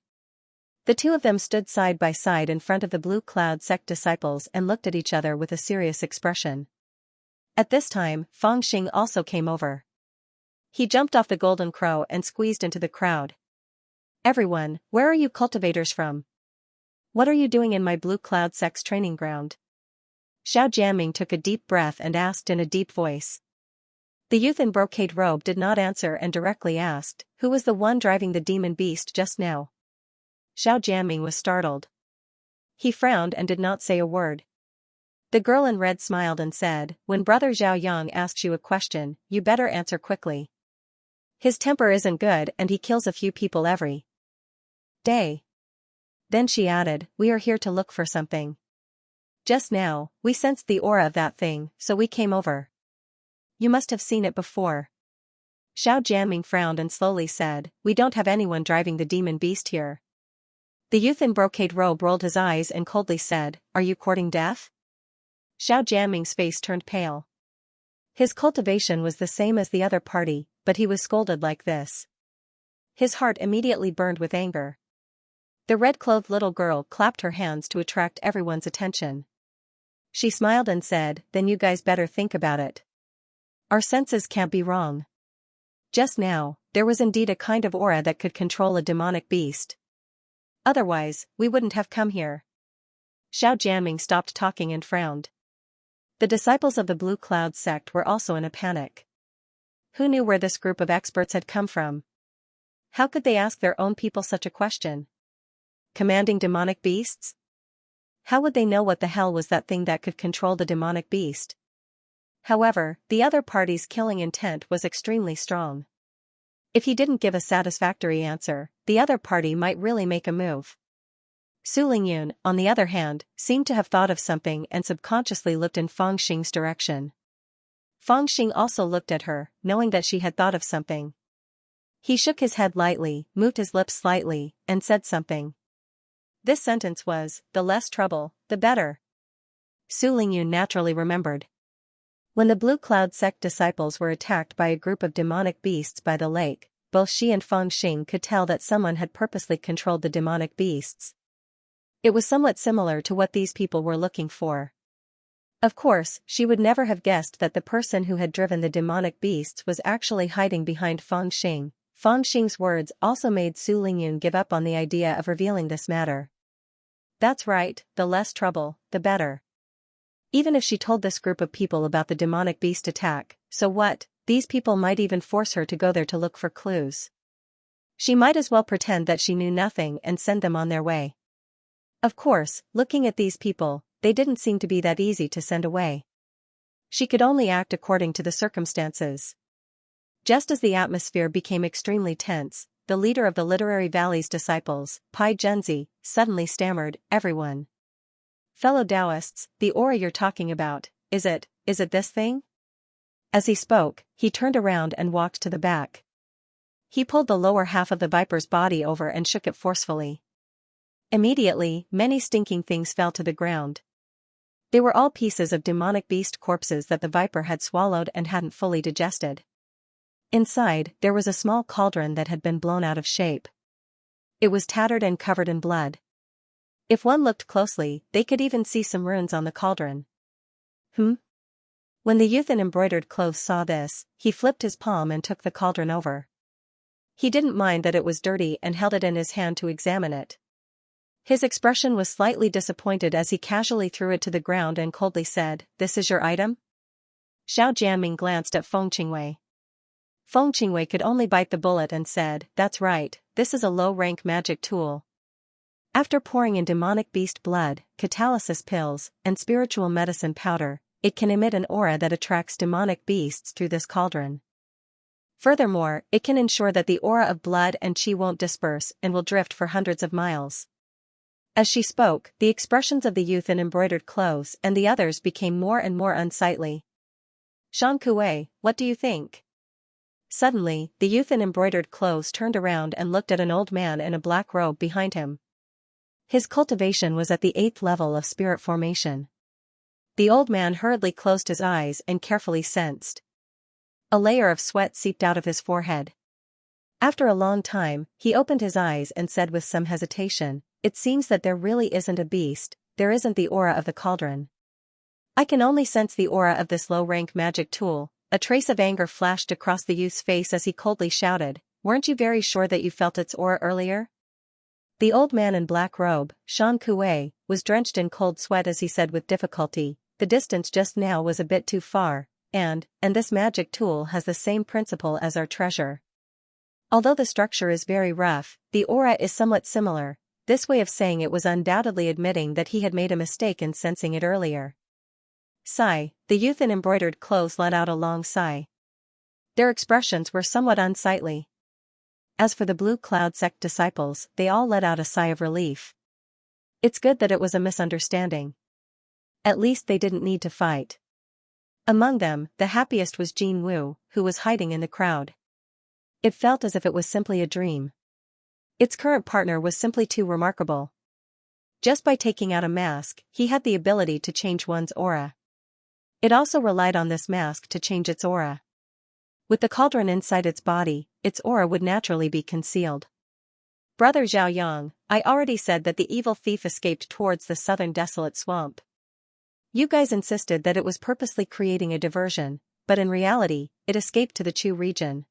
The 2 of them stood side by side in front of the Blue Cloud sect disciples and looked at each other with a serious expression. At this time, Fang Xing also came over. He jumped off the golden crow and squeezed into the crowd. Everyone, where are you cultivators from? What are you doing in my Blue Cloud sect's training ground? Xiao Jianming took a deep breath and asked in a deep voice. The youth in brocade robe did not answer and directly asked, Who was the one driving the demon beast just now? Xiao Jianming was startled. He frowned and did not say a word. The girl in red smiled and said, When Brother Zhao Yang asks you a question, you better answer quickly. His temper isn't good and he kills a few people every day. Then she added, We are here to look for something. Just now, we sensed the aura of that thing, so we came over. You must have seen it before. Xiao Jianming frowned and slowly said, we don't have anyone driving the demon beast here. The youth in brocade robe rolled his eyes and coldly said, are you courting death? Xiao Jianming's face turned pale. His cultivation was the same as the other party, but he was scolded like this. His heart immediately burned with anger. The red-clothed little girl clapped her hands to attract everyone's attention. She smiled and said, then you guys better think about it. Our senses can't be wrong. Just now, there was indeed a kind of aura that could control a demonic beast. Otherwise, we wouldn't have come here. Xiao Jianming stopped talking and frowned. The disciples of the Blue Cloud sect were also in a panic. Who knew where this group of experts had come from? How could they ask their own people such a question? Commanding demonic beasts? How would they know what the hell was that thing that could control the demonic beast? However, the other party's killing intent was extremely strong. If he didn't give a satisfactory answer, the other party might really make a move. Su Lingyun, on the other hand, seemed to have thought of something and subconsciously looked in Feng Xing's direction. Feng Xing also looked at her, knowing that she had thought of something. He shook his head lightly, moved his lips slightly, and said something. This sentence was, the less trouble, the better. Su Lingyun naturally remembered. When the Blue Cloud sect disciples were attacked by a group of demonic beasts by the lake, both she and Feng Xing could tell that someone had purposely controlled the demonic beasts. It was somewhat similar to what these people were looking for. Of course, she would never have guessed that the person who had driven the demonic beasts was actually hiding behind Feng Xing. Feng Xing's words also made Su Lingyun give up on the idea of revealing this matter. That's right, the less trouble, the better. Even if she told this group of people about the demonic beast attack, so what? These people might even force her to go there to look for clues. She might as well pretend that she knew nothing and send them on their way. Of course, looking at these people, they didn't seem to be that easy to send away. She could only act according to the circumstances. Just as the atmosphere became extremely tense, the leader of the Literary Valley's disciples, Pai Zhenzi, suddenly stammered, everyone. Fellow Taoists, the aura you're talking about, is it this thing? As he spoke, he turned around and walked to the back. He pulled the lower half of the viper's body over and shook it forcefully. Immediately, many stinking things fell to the ground. They were all pieces of demonic beast corpses that the viper had swallowed and hadn't fully digested. Inside, there was a small cauldron that had been blown out of shape. It was tattered and covered in blood. If one looked closely, they could even see some runes on the cauldron. When the youth in embroidered clothes saw this, he flipped his palm and took the cauldron over. He didn't mind that it was dirty and held it in his hand to examine it. His expression was slightly disappointed as he casually threw it to the ground and coldly said, "This is your item?" Xiao Jianming glanced at Feng Qingwei. Feng Qingwei could only bite the bullet and said, "That's right, this is a low-rank magic tool. After pouring in demonic beast blood, catalysis pills, and spiritual medicine powder, it can emit an aura that attracts demonic beasts through this cauldron. Furthermore, it can ensure that the aura of blood and qi won't disperse and will drift for hundreds of miles." As she spoke, the expressions of the youth in embroidered clothes and the others became more and more unsightly. "Xianxia, what do you think?" Suddenly, the youth in embroidered clothes turned around and looked at an old man in a black robe behind him. His cultivation was at the 8th level of spirit formation. The old man hurriedly closed his eyes and carefully sensed. A layer of sweat seeped out of his forehead. After a long time, he opened his eyes and said with some hesitation, "It seems that there really isn't a beast, there isn't the aura of the cauldron. I can only sense the aura of this low-rank magic tool." A trace of anger flashed across the youth's face as he coldly shouted, "Weren't you very sure that you felt its aura earlier?" The old man in black robe, Xianxia, was drenched in cold sweat as he said with difficulty, "The distance just now was a bit too far, and this magic tool has the same principle as our treasure. Although the structure is very rough, the aura is somewhat similar." This way of saying it was undoubtedly admitting that he had made a mistake in sensing it earlier. Sigh, the youth in embroidered clothes let out a long sigh. Their expressions were somewhat unsightly. As for the Blue Cloud sect disciples, they all let out a sigh of relief. It's good that it was a misunderstanding. At least they didn't need to fight. Among them, the happiest was Jin Wu, who was hiding in the crowd. It felt as if it was simply a dream. Its current partner was simply too remarkable. Just by taking out a mask, he had the ability to change one's aura. It also relied on this mask to change its aura. With the cauldron inside its body, its aura would naturally be concealed. Brother Zhao Yang, I already said that the evil thief escaped towards the southern desolate swamp. You guys insisted that it was purposely creating a diversion, but in reality, it escaped to the Chu region.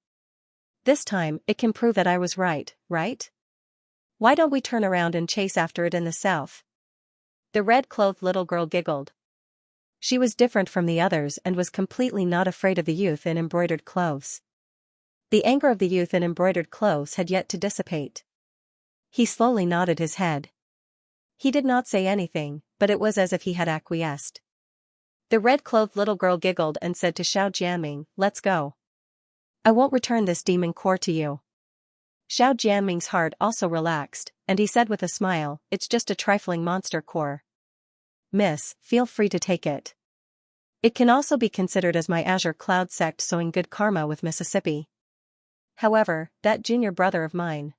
This time, it can prove that I was right, right? Why don't we turn around and chase after it in the south? The red-clothed little girl giggled. She was different from the others and was completely not afraid of the youth in embroidered clothes. The anger of the youth in embroidered clothes had yet to dissipate. He slowly nodded his head. He did not say anything, but it was as if he had acquiesced. The red-clothed little girl giggled and said to Xiao Jianming, "Let's go. I won't return this demon core to you." Xiao Jianming's heart also relaxed, and he said with a smile, "It's just a trifling monster core. Miss, feel free to take it. It can also be considered as my Azure Cloud sect sowing good karma with Mississippi. However, that junior brother of mine.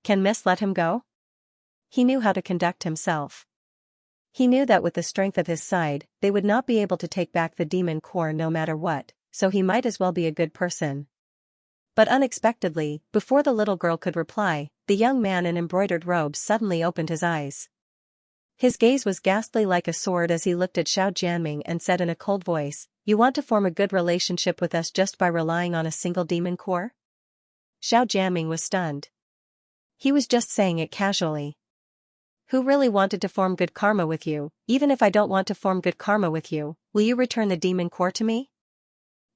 Can Miss let him go?" He knew how to conduct himself. He knew that with the strength of his side, they would not be able to take back the demon core no matter what, so he might as well be a good person. But unexpectedly, before the little girl could reply, the young man in embroidered robes suddenly opened his eyes. His gaze was ghastly like a sword as he looked at Xiao Jianming and said in a cold voice, "You want to form a good relationship with us just by relying on a single demon core?" Xiao Jianming was stunned. He was just saying it casually. "Who really wanted to form good karma with you? Even if I don't want to form good karma with you, will you return the demon core to me?"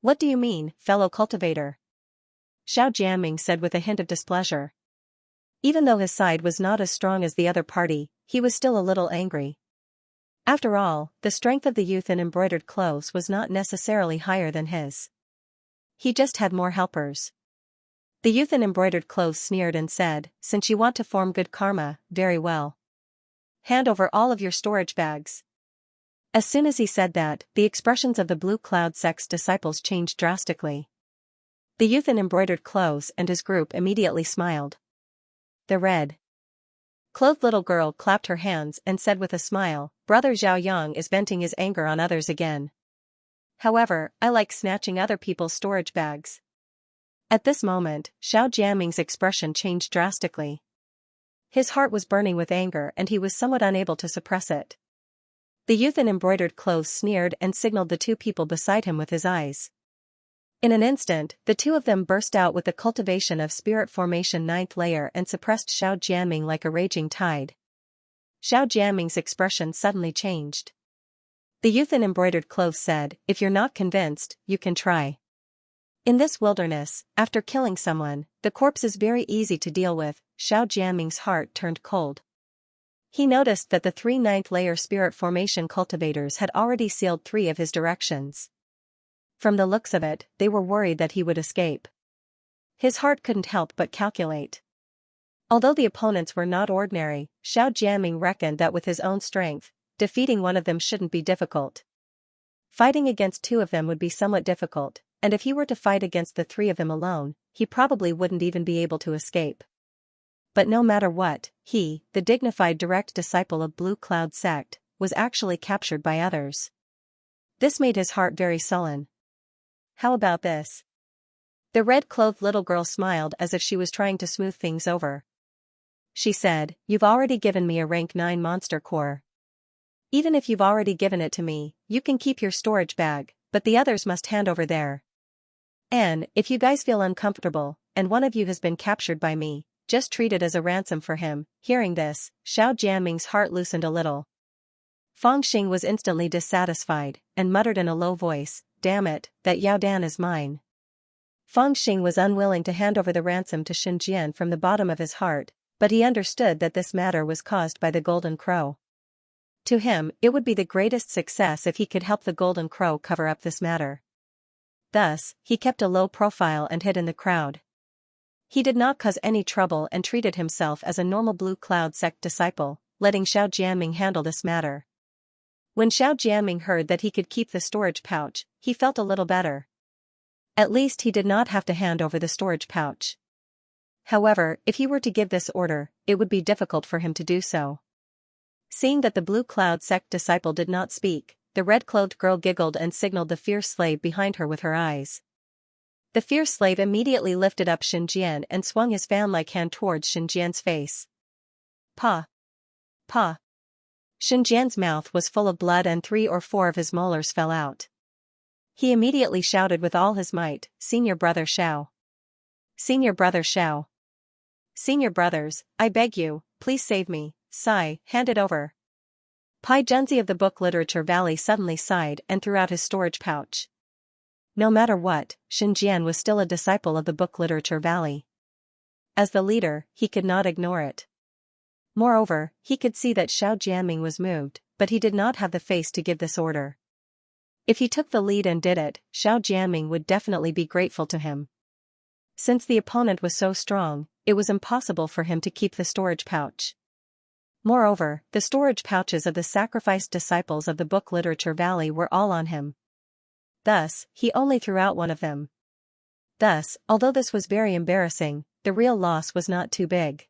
"What do you mean, fellow cultivator?" Xiao Jianming said with a hint of displeasure. Even though his side was not as strong as the other party, he was still a little angry. After all, the strength of the youth in embroidered clothes was not necessarily higher than his. He just had more helpers. The youth in embroidered clothes sneered and said, "Since you want to form good karma, very well. Hand over all of your storage bags." As soon as he said that, the expressions of the Blue Cloud sect's disciples changed drastically. The youth in embroidered clothes and his group immediately smiled. The red-clothed little girl clapped her hands and said with a smile, "Brother Zhao Yang is venting his anger on others again. However, I like snatching other people's storage bags." At this moment, Xiao Jianming's expression changed drastically. His heart was burning with anger and he was somewhat unable to suppress it. The youth in embroidered clothes sneered and signaled the two people beside him with his eyes. In an instant, the two of them burst out with the cultivation of spirit formation 9th layer and suppressed Xiao Jianming like a raging tide. Xiao Jianming's expression suddenly changed. The youth in embroidered clothes said, "If you're not convinced, you can try." In this wilderness, after killing someone, the corpse is very easy to deal with. Xiao Jianming's heart turned cold. He noticed that the 3 9th layer spirit formation cultivators had already sealed 3 of his directions. From the looks of it, they were worried that he would escape. His heart couldn't help but calculate. Although the opponents were not ordinary, Xiao Jianming reckoned that with his own strength, defeating one of them shouldn't be difficult. Fighting against 2 of them would be somewhat difficult, and if he were to fight against the 3 of them alone, he probably wouldn't even be able to escape. But no matter what, he, the dignified direct disciple of Blue Cloud sect, was actually captured by others. This made his heart very sullen. How about this? The red-clothed little girl smiled as if she was trying to smooth things over. She said, "You've already given me a rank 9 monster core. Even if you've already given it to me, you can keep your storage bag, but the others must hand over there. And, if you guys feel uncomfortable, and one of you has been captured by me, just treat it as a ransom for him." Hearing this, Xiao Jianming's heart loosened a little. Fang Xing was instantly dissatisfied, and muttered in a low voice, "Damn it, that Yao Dan is mine." Fang Xing was unwilling to hand over the ransom to Xinjian from the bottom of his heart, but he understood that this matter was caused by the Golden Crow. To him, it would be the greatest success if he could help the Golden Crow cover up this matter. Thus, he kept a low profile and hid in the crowd. He did not cause any trouble and treated himself as a normal Blue Cloud sect disciple, letting Xiao Jianming handle this matter. When Xiao Jianming heard that he could keep the storage pouch, he felt a little better. At least he did not have to hand over the storage pouch. However, if he were to give this order, it would be difficult for him to do so. Seeing that the Blue Cloud sect disciple did not speak, the red-clothed girl giggled and signaled the fierce slave behind her with her eyes. The fierce slave immediately lifted up Xinjian and swung his fan-like hand towards Xinjian's face. Pa! Pa! Xinjian's mouth was full of blood and 3 or 4 of his molars fell out. He immediately shouted with all his might, "Senior brother Xiao! Senior brother Xiao! Senior brothers, I beg you, please save me, sigh, hand it over." Pai Junzi of the Book Literature Valley suddenly sighed and threw out his storage pouch. No matter what, Xinjian was still a disciple of the Book Literature Valley. As the leader, he could not ignore it. Moreover, he could see that Xiao Jianming was moved, but he did not have the face to give this order. If he took the lead and did it, Xiao Jianming would definitely be grateful to him. Since the opponent was so strong, it was impossible for him to keep the storage pouch. Moreover, the storage pouches of the sacrificed disciples of the Book Literature Valley were all on him. Thus, he only threw out one of them. Thus, although this was very embarrassing, the real loss was not too big.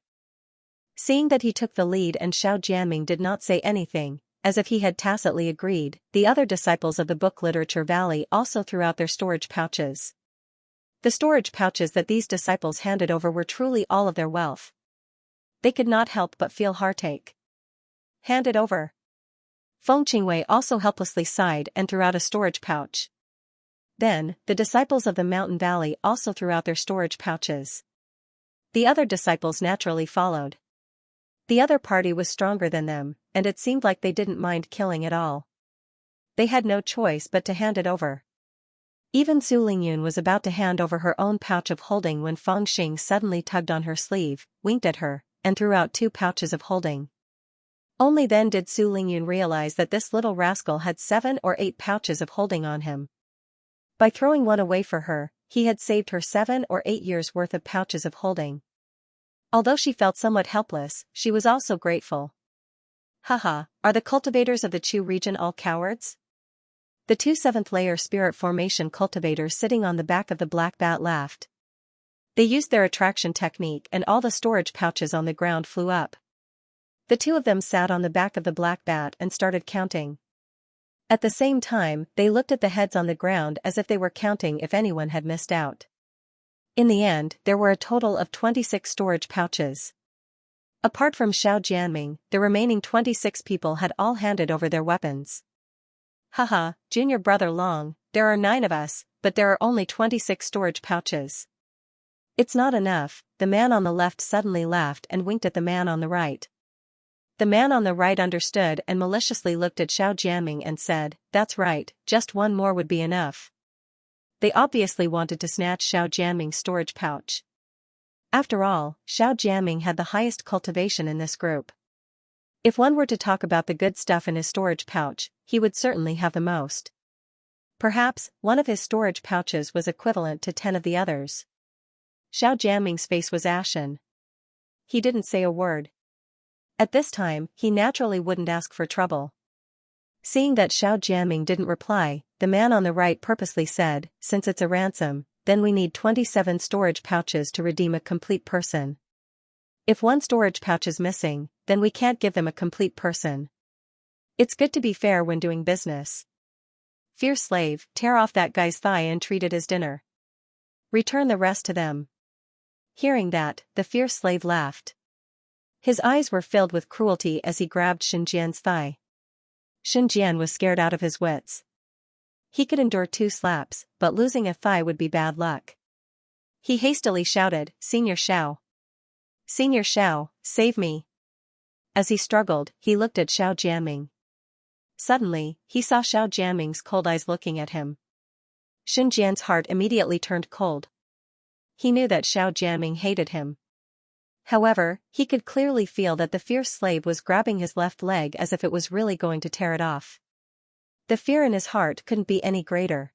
Seeing that he took the lead and Xiao Jianming did not say anything, as if he had tacitly agreed, the other disciples of the Book Literature Valley also threw out their storage pouches. The storage pouches that these disciples handed over were truly all of their wealth. They could not help but feel heartache. Hand it over. Feng Qingwei also helplessly sighed and threw out a storage pouch. Then, the disciples of the Mountain Valley also threw out their storage pouches. The other disciples naturally followed. The other party was stronger than them, and it seemed like they didn't mind killing at all. They had no choice but to hand it over. Even Su Lingyun was about to hand over her own pouch of holding when Feng Xing suddenly tugged on her sleeve, winked at her, and threw out 2 pouches of holding. Only then did Su Lingyun realize that this little rascal had 7 or 8 pouches of holding on him. By throwing one away for her, he had saved her 7 or 8 years' worth of pouches of holding. Although she felt somewhat helpless, she was also grateful. Haha, are the cultivators of the Chu region all cowards? The 2 7th-layer spirit formation cultivators sitting on the back of the black bat laughed. They used their attraction technique and all the storage pouches on the ground flew up. The 2 of them sat on the back of the black bat and started counting. At the same time, they looked at the heads on the ground as if they were counting if anyone had missed out. In the end, there were a total of 26 storage pouches. Apart from Xiao Jianming, the remaining 26 people had all handed over their weapons. Haha, junior brother Long, there are 9 of us, but there are only 26 storage pouches. It's not enough, the man on the left suddenly laughed and winked at the man on the right. The man on the right understood and maliciously looked at Xiao Jianming and said, "That's right, just 1 more would be enough." They obviously wanted to snatch Xiao Jianming's storage pouch. After all, Xiao Jianming had the highest cultivation in this group. If one were to talk about the good stuff in his storage pouch, he would certainly have the most. Perhaps, one of his storage pouches was equivalent to 10 of the others. Xiao Jianming's face was ashen. He didn't say a word. At this time, he naturally wouldn't ask for trouble. Seeing that Xiao Jianming didn't reply, the man on the right purposely said, "Since it's a ransom, then we need 27 storage pouches to redeem a complete person. If 1 storage pouch is missing, then we can't give them a complete person. It's good to be fair when doing business. Fierce slave, tear off that guy's thigh and treat it as dinner. Return the rest to them." Hearing that, the fierce slave laughed. His eyes were filled with cruelty as he grabbed Xinjian's thigh. Xinjian was scared out of his wits. He could endure 2 slaps, but losing a thigh would be bad luck. He hastily shouted, "Senior Xiao! Senior Xiao, save me!" As he struggled, he looked at Xiao Jianming. Suddenly, he saw Xiao Jianming's cold eyes looking at him. Xinjian's heart immediately turned cold. He knew that Xiao Jianming hated him. However, he could clearly feel that the fierce slave was grabbing his left leg as if it was really going to tear it off. The fear in his heart couldn't be any greater.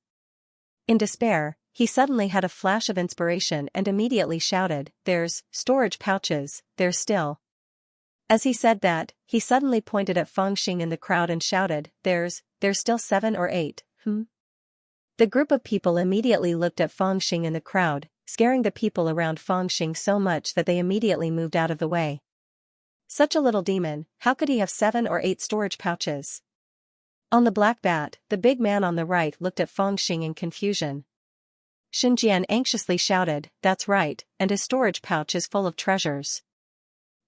In despair, he suddenly had a flash of inspiration and immediately shouted, "There's storage pouches, there's still." As he said that, he suddenly pointed at Fangxing in the crowd and shouted, there's still 7 or 8, The group of people immediately looked at Fangxing in the crowd, scaring the people around Fangxing so much that they immediately moved out of the way. Such a little demon, how could he have 7 or 8 storage pouches? On the black bat, the big man on the right looked at Fangxing in confusion. Xianxia anxiously shouted, that's right, and his storage pouch is full of treasures.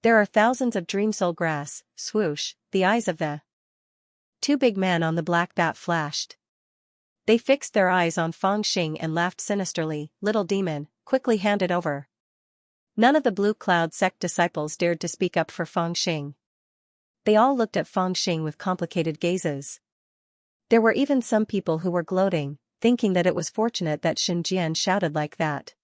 There are thousands of dream soul grass, swoosh, the eyes of the 2 big men on the black bat flashed. They fixed their eyes on Fangxing and laughed sinisterly, little demon, quickly hand it over. None of the Blue Cloud sect disciples dared to speak up for Fangxing. They all looked at Fangxing with complicated gazes. There were even some people who were gloating, thinking that it was fortunate that Xianxia shouted like that.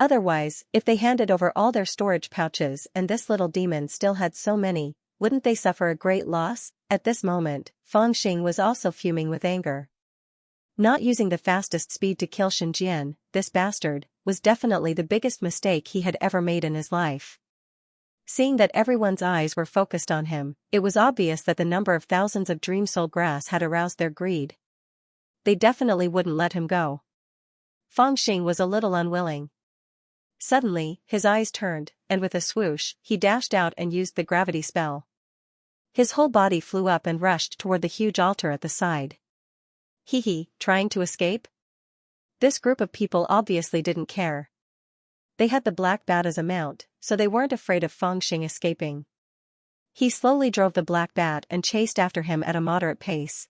Otherwise, if they handed over all their storage pouches and this little demon still had so many, wouldn't they suffer a great loss? At this moment, Fangxing was also fuming with anger. Not using the fastest speed to kill Xianxia, this bastard, was definitely the biggest mistake he had ever made in his life. Seeing that everyone's eyes were focused on him, it was obvious that the number of thousands of dream soul grass had aroused their greed. They definitely wouldn't let him go. Fangxing was a little unwilling. Suddenly, his eyes turned, and with a swoosh, he dashed out and used the gravity spell. His whole body flew up and rushed toward the huge altar at the side. Trying to escape? This group of people obviously didn't care. They had the black bat as a mount, so they weren't afraid of Fangxing escaping. He slowly drove the black bat and chased after him at a moderate pace.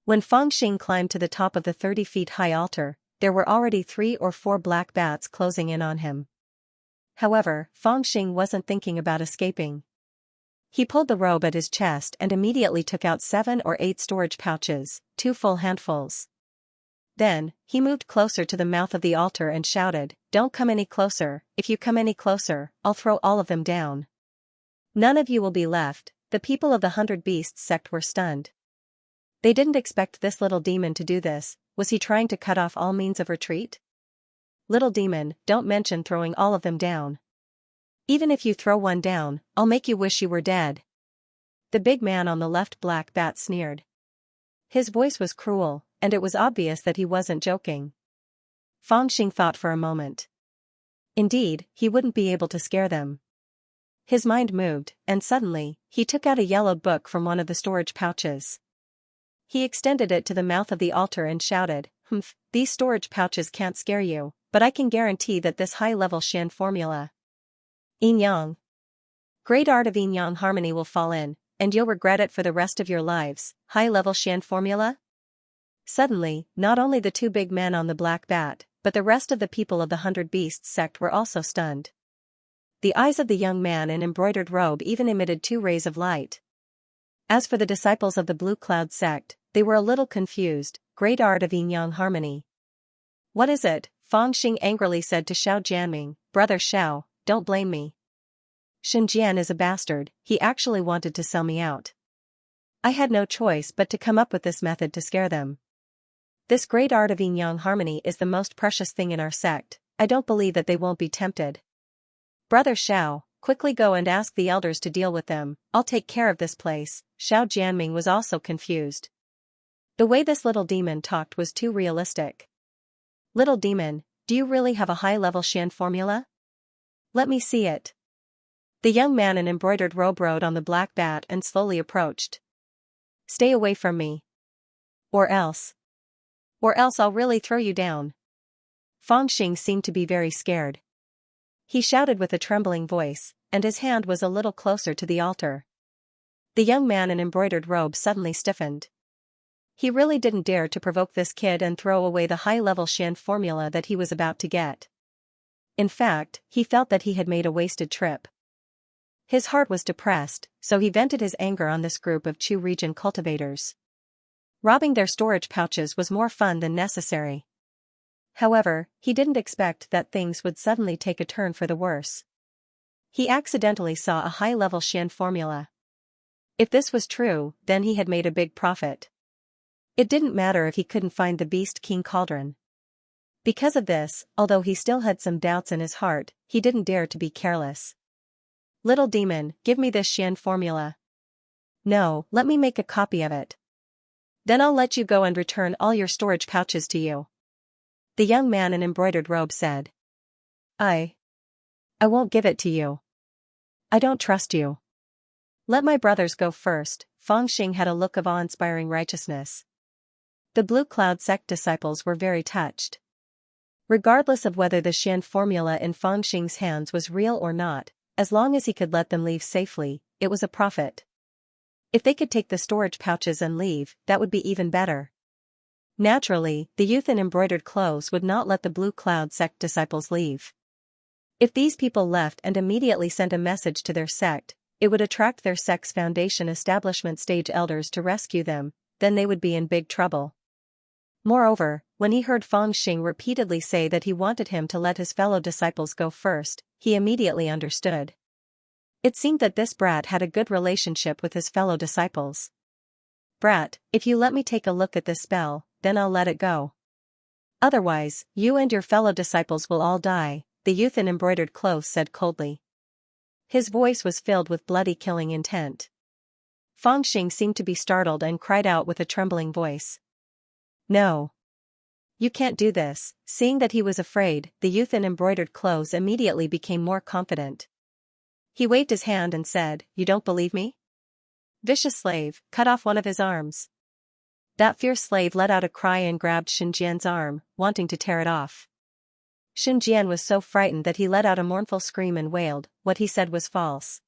When Fangxing climbed to the top of the 30-feet-high altar, there were already 3 or 4 black bats closing in on him. However, Fangxing wasn't thinking about escaping. He pulled the robe at his chest and immediately took out 7 or 8 storage pouches, 2 full handfuls. Then, he moved closer to the mouth of the altar and shouted, don't come any closer, if you come any closer, I'll throw all of them down. None of you will be left. The people of the 100 Beasts sect were stunned. They didn't expect this little demon to do this. Was he trying to cut off all means of retreat? Little demon, don't mention throwing all of them down. Even if you throw one down, I'll make you wish you were dead. The big man on the left black bat sneered. His voice was cruel, and it was obvious that he wasn't joking. Fangxing thought for a moment. Indeed, he wouldn't be able to scare them. His mind moved, and suddenly, he took out a yellow book from one of the storage pouches. He extended it to the mouth of the altar and shouted, these storage pouches can't scare you, but I can guarantee that this high-level Xian formula, Yin Yang, great art of Yin Yang harmony will fall in, and you'll regret it for the rest of your lives. High-level Xian formula? Suddenly, not only the 2 big men on the black bat, but the rest of the people of the 100 Beasts sect were also stunned. The eyes of the young man in embroidered robe even emitted 2 rays of light. As for the disciples of the Blue Cloud sect, they were a little confused. Great art of Yin Yang harmony. What is it? Fangxing angrily said to Xiao Jianming, brother Xiao, don't blame me. Xianxia is a bastard, he actually wanted to sell me out. I had no choice but to come up with this method to scare them. This great art of Yin Yang harmony is the most precious thing in our sect. I don't believe that they won't be tempted. Brother Xiao, quickly go and ask the elders to deal with them, I'll take care of this place. Xiao Jianming was also confused. The way this little demon talked was too realistic. Little demon, do you really have a high-level Xian formula? Let me see it. The young man in embroidered robe rode on the black bat and slowly approached. Stay away from me. Or else I'll really throw you down. Fangxing seemed to be very scared. He shouted with a trembling voice, and his hand was a little closer to the altar. The young man in embroidered robe suddenly stiffened. He really didn't dare to provoke this kid and throw away the high-level Xian formula that he was about to get. In fact, he felt that he had made a wasted trip. His heart was depressed, so he vented his anger on this group of Chu region cultivators. Robbing their storage pouches was more fun than necessary. However, he didn't expect that things would suddenly take a turn for the worse. He accidentally saw a high-level Xian formula. If this was true, then he had made a big profit. It didn't matter if he couldn't find the Beast King Cauldron. Because of this, although he still had some doubts in his heart, he didn't dare to be careless. Little demon, give me this Xian formula. No, let me make a copy of it. Then I'll let you go and return all your storage pouches to you. The young man in embroidered robe said. I won't give it to you. I don't trust you. Let my brothers go first. Fangxing had a look of awe-inspiring righteousness. The Blue Cloud sect disciples were very touched. Regardless of whether the Xian formula in Fangxing's hands was real or not, as long as he could let them leave safely, it was a profit. If they could take the storage pouches and leave, that would be even better. Naturally, the youth in embroidered clothes would not let the Blue Cloud sect disciples leave. If these people left and immediately sent a message to their sect, it would attract their sect's foundation establishment stage elders to rescue them, then they would be in big trouble. Moreover, when he heard Fangxing repeatedly say that he wanted him to let his fellow disciples go first, he immediately understood. It seemed that this brat had a good relationship with his fellow disciples. Brat, if you let me take a look at this spell, then I'll let it go. Otherwise, you and your fellow disciples will all die, the youth in embroidered clothes said coldly. His voice was filled with bloody killing intent. Fangxing seemed to be startled and cried out with a trembling voice. No. You can't do this. Seeing that he was afraid, the youth in embroidered clothes immediately became more confident. He waved his hand and said, You don't believe me? Vicious slave, cut off one of his arms. That fierce slave let out a cry and grabbed Xinjian's arm, wanting to tear it off. Xinjian was so frightened that he let out a mournful scream and wailed, what he said was false.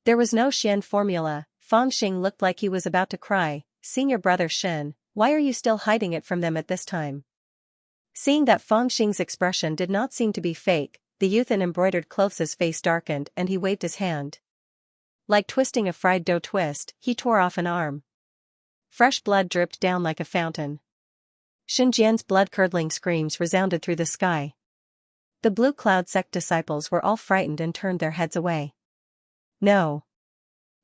There was no Xian formula. Fangxing looked like he was about to cry, Senior brother Shen, why are you still hiding it from them at this time? Seeing that Fangxing's expression did not seem to be fake, the youth in embroidered clothes' face darkened and he waved his hand. Like twisting a fried dough twist, he tore off an arm. Fresh blood dripped down like a fountain. Xinjian's blood-curdling screams resounded through the sky. The Blue Cloud sect disciples were all frightened and turned their heads away. No.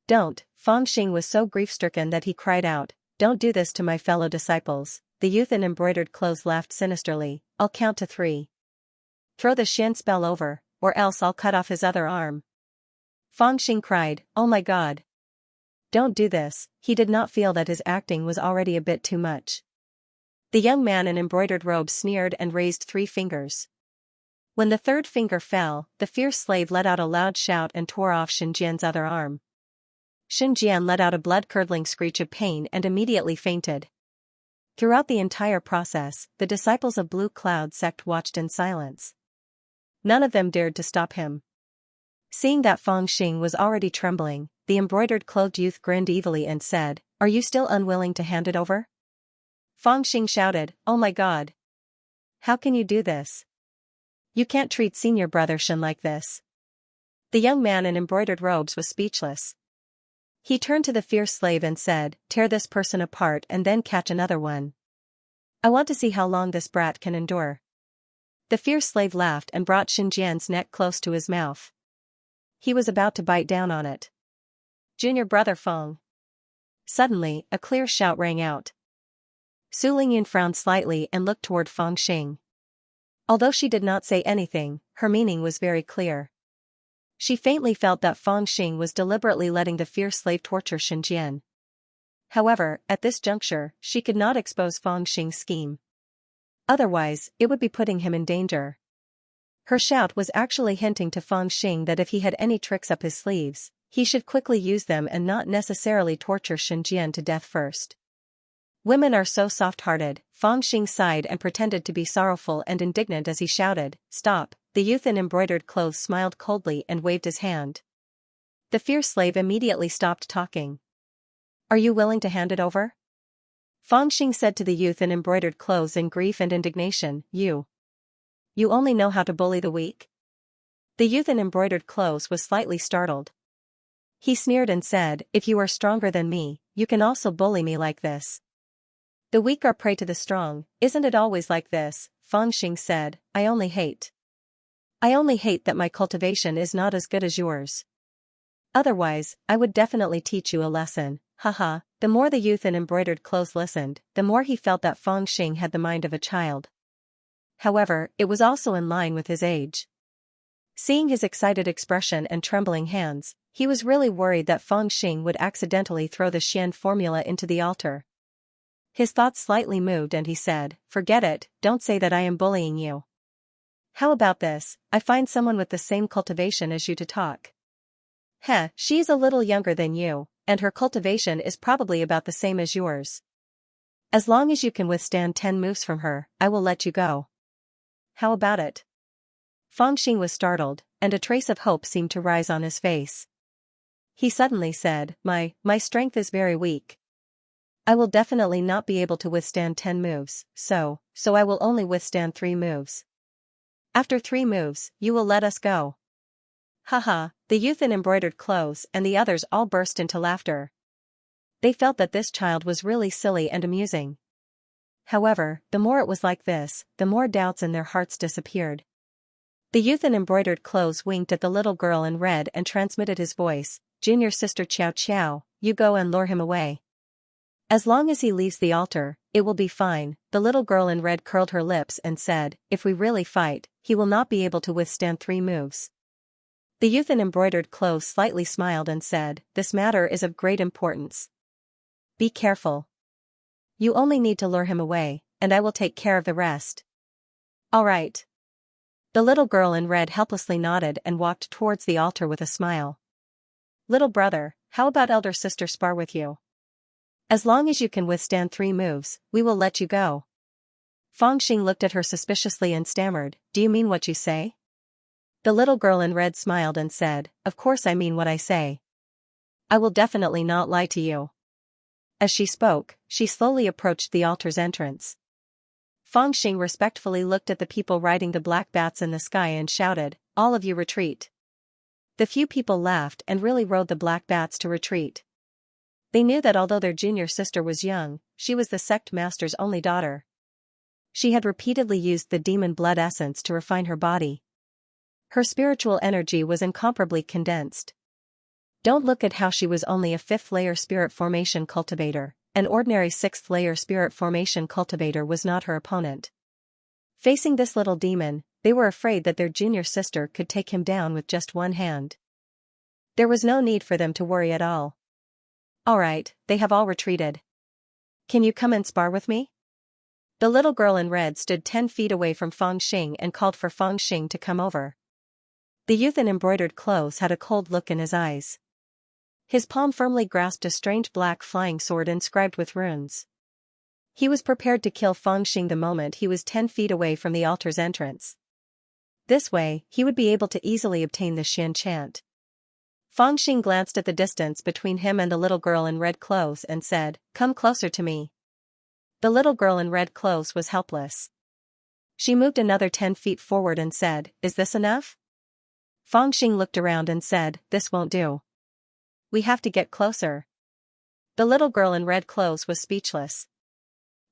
Don't. Fangxing was so grief-stricken that he cried out, Don't do this to my fellow disciples. The youth in embroidered clothes laughed sinisterly. I'll count to 3. Throw the Xian spell over, or else I'll cut off his other arm. Fangxing cried, Oh my God. Don't do this. He did not feel that his acting was already a bit too much. The young man in embroidered robes sneered and raised 3 fingers. When the 3rd finger fell, the fierce slave let out a loud shout and tore off Xinjian's other arm. Xinjian let out a blood-curdling screech of pain and immediately fainted. Throughout the entire process, the disciples of Blue Cloud sect watched in silence. None of them dared to stop him. Seeing that Fangxing was already trembling, the embroidered-clothed youth grinned evilly and said, Are you still unwilling to hand it over? Fangxing shouted, Oh my God. How can you do this? You can't treat senior brother Shen like this. The young man in embroidered robes was speechless. He turned to the fierce slave and said, Tear this person apart and then catch another one. I want to see how long this brat can endure. The fierce slave laughed and brought Xinjian's neck close to his mouth. He was about to bite down on it. Junior brother Feng. Suddenly, a clear shout rang out. Su Lingyan frowned slightly and looked toward Fangxing. Although she did not say anything, her meaning was very clear. She faintly felt that Fangxing was deliberately letting the fierce slave torture Xinjian. However, at this juncture, she could not expose Fangxing's scheme. Otherwise, it would be putting him in danger. Her shout was actually hinting to Fangxing that if he had any tricks up his sleeves, he should quickly use them and not necessarily torture Xinjian to death first. Women are so soft-hearted. Fangxing sighed and pretended to be sorrowful and indignant as he shouted, Stop. The youth in embroidered clothes smiled coldly and waved his hand. The fierce slave immediately stopped talking. Are you willing to hand it over? Fangxing said to the youth in embroidered clothes in grief and indignation, You only know how to bully the weak? The youth in embroidered clothes was slightly startled. He sneered and said, If you are stronger than me, you can also bully me like this. The weak are prey to the strong, isn't it always like this? Fangxing said, I only hate that my cultivation is not as good as yours. Otherwise, I would definitely teach you a lesson, haha. The more the youth in embroidered clothes listened, the more he felt that Fangxing had the mind of a child. However, it was also in line with his age. Seeing his excited expression and trembling hands, he was really worried that Feng Xing would accidentally throw the Xian formula into the altar. His thoughts slightly moved and he said, "Forget it, don't say that I am bullying you. How about this, I find someone with the same cultivation as you to talk." "Heh, she's a little younger than you, and her cultivation is probably about the same as yours. As long as you can withstand 10 moves from her, I will let you go. How about it?" Feng Xing was startled, and a trace of hope seemed to rise on his face. He suddenly said, My strength is very weak. I will definitely not be able to withstand 10 moves, so I will only withstand 3 moves. After 3 moves, you will let us go. Haha, the youth in embroidered clothes and the others all burst into laughter. They felt that this child was really silly and amusing. However, the more it was like this, the more doubts in their hearts disappeared. The youth in embroidered clothes winked at the little girl in red and transmitted his voice, "Junior sister Xiao, you go and lure him away. As long as he leaves the altar, it will be fine." The little girl in red curled her lips and said, "If we really fight, he will not be able to withstand 3 moves." The youth in embroidered clothes slightly smiled and said, "This matter is of great importance. Be careful. You only need to lure him away, and I will take care of the rest." "All right." The little girl in red helplessly nodded and walked towards the altar with a smile. "Little brother, how about elder sister spar with you? As long as you can withstand 3 moves, we will let you go." Feng Xing looked at her suspiciously and stammered, "Do you mean what you say?" The little girl in red smiled and said, "Of course I mean what I say. I will definitely not lie to you." As she spoke, she slowly approached the altar's entrance. Feng Xing respectfully looked at the people riding the black bats in the sky and shouted, "All of you retreat." The few people laughed and really rode the black bats to retreat. They knew that although their junior sister was young, she was the sect master's only daughter. She had repeatedly used the demon blood essence to refine her body. Her spiritual energy was incomparably condensed. Don't look at how she was only a 5th-layer spirit formation cultivator. An ordinary 6th-layer spirit formation cultivator was not her opponent. Facing this little demon, they were afraid that their junior sister could take him down with just one hand. There was no need for them to worry at all. "All right, they have all retreated. Can you come and spar with me?" The little girl in red stood 10 feet away from Feng Xing and called for Feng Xing to come over. The youth in embroidered clothes had a cold look in his eyes. His palm firmly grasped a strange black flying sword inscribed with runes. He was prepared to kill Feng Xing the moment he was 10 feet away from the altar's entrance. This way, he would be able to easily obtain the Xian chant. Feng Xing glanced at the distance between him and the little girl in red clothes and said, "Come closer to me." The little girl in red clothes was helpless. She moved another 10 feet forward and said, "Is this enough?" Feng Xing looked around and said, "This won't do. We have to get closer." The little girl in red clothes was speechless.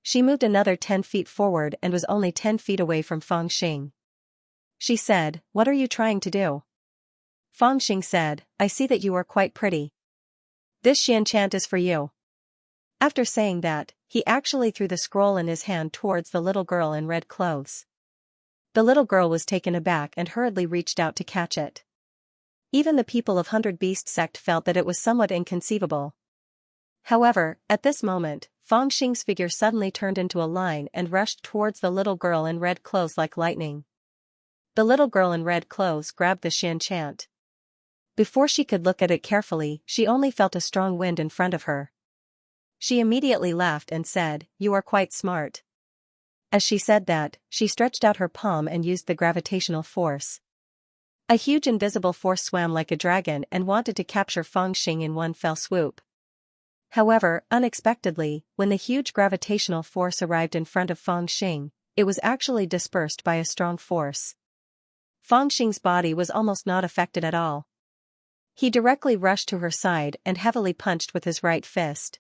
She moved another 10 feet forward and was only 10 feet away from Feng Xing. She said, "What are you trying to do?" Feng Xing said, "I see that you are quite pretty. This Xian chant is for you." After saying that, he actually threw the scroll in his hand towards the little girl in red clothes. The little girl was taken aback and hurriedly reached out to catch it. Even the people of 100 Beast sect felt that it was somewhat inconceivable. However, at this moment, Feng Xing's figure suddenly turned into a line and rushed towards the little girl in red clothes like lightning. The little girl in red clothes grabbed the Xian chant. Before she could look at it carefully, she only felt a strong wind in front of her. She immediately laughed and said, "You are quite smart." As she said that, she stretched out her palm and used the gravitational force. A huge invisible force swam like a dragon and wanted to capture Feng Xing in one fell swoop. However, unexpectedly, when the huge gravitational force arrived in front of Feng Xing, it was actually dispersed by a strong force. Feng Xing's body was almost not affected at all. He directly rushed to her side and heavily punched with his right fist.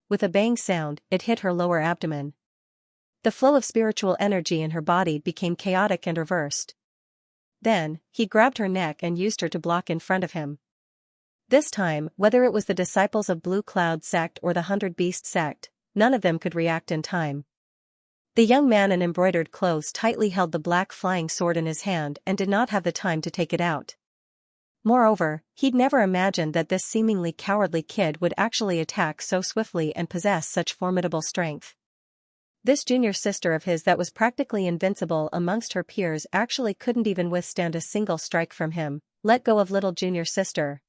With a bang sound, it hit her lower abdomen. The flow of spiritual energy in her body became chaotic and reversed. Then, he grabbed her neck and used her to block in front of him. This time, whether it was the disciples of Blue Cloud sect or the 100 Beast sect, none of them could react in time. The young man in embroidered clothes tightly held the black flying sword in his hand and did not have the time to take it out. Moreover, he'd never imagined that this seemingly cowardly kid would actually attack so swiftly and possess such formidable strength. This junior sister of his that was practically invincible amongst her peers actually couldn't even withstand a single strike from him. Let go of little junior sister.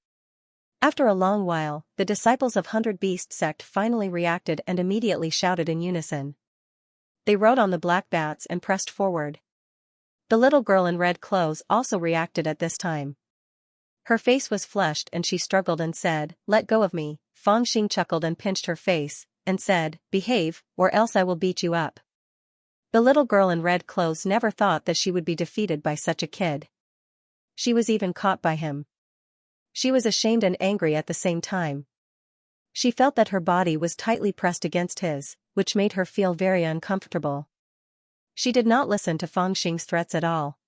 After a long while, the disciples of Hundred Beast sect finally reacted and immediately shouted in unison. They rode on the black bats and pressed forward. The little girl in red clothes also reacted at this time. Her face was flushed and she struggled and said, "Let go of me." Fangxing chuckled and pinched her face, and said, "Behave, or else I will beat you up." The little girl in red clothes never thought that she would be defeated by such a kid. She was even caught by him. She was ashamed and angry at the same time. She felt that her body was tightly pressed against his, which made her feel very uncomfortable. She did not listen to Fangxing's threats at all.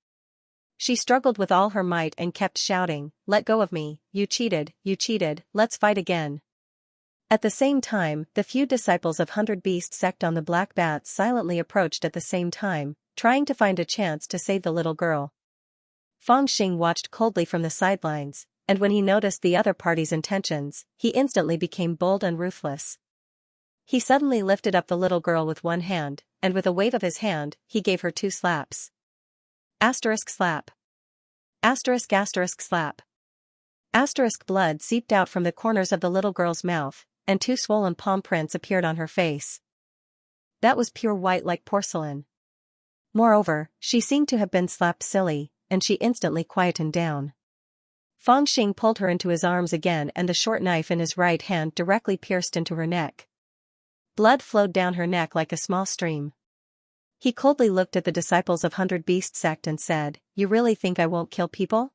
She struggled with all her might and kept shouting, "Let go of me, you cheated, let's fight again." At the same time, the few disciples of Hundred Beast sect on the black bats silently approached at the same time, trying to find a chance to save the little girl. Fangxing watched coldly from the sidelines, and when he noticed the other party's intentions, he instantly became bold and ruthless. He suddenly lifted up the little girl with one hand, and with a wave of his hand, he gave her 2 slaps. Asterisk slap. Asterisk slap. Asterisk blood seeped out from the corners of the little girl's mouth, and 2 swollen palm prints appeared on her face. That was pure white like porcelain. Moreover, she seemed to have been slapped silly, and she instantly quietened down. Fangxing pulled her into his arms again and the short knife in his right hand directly pierced into her neck. Blood flowed down her neck like a small stream. He coldly looked at the disciples of Hundred Beast sect and said, "You really think I won't kill people?"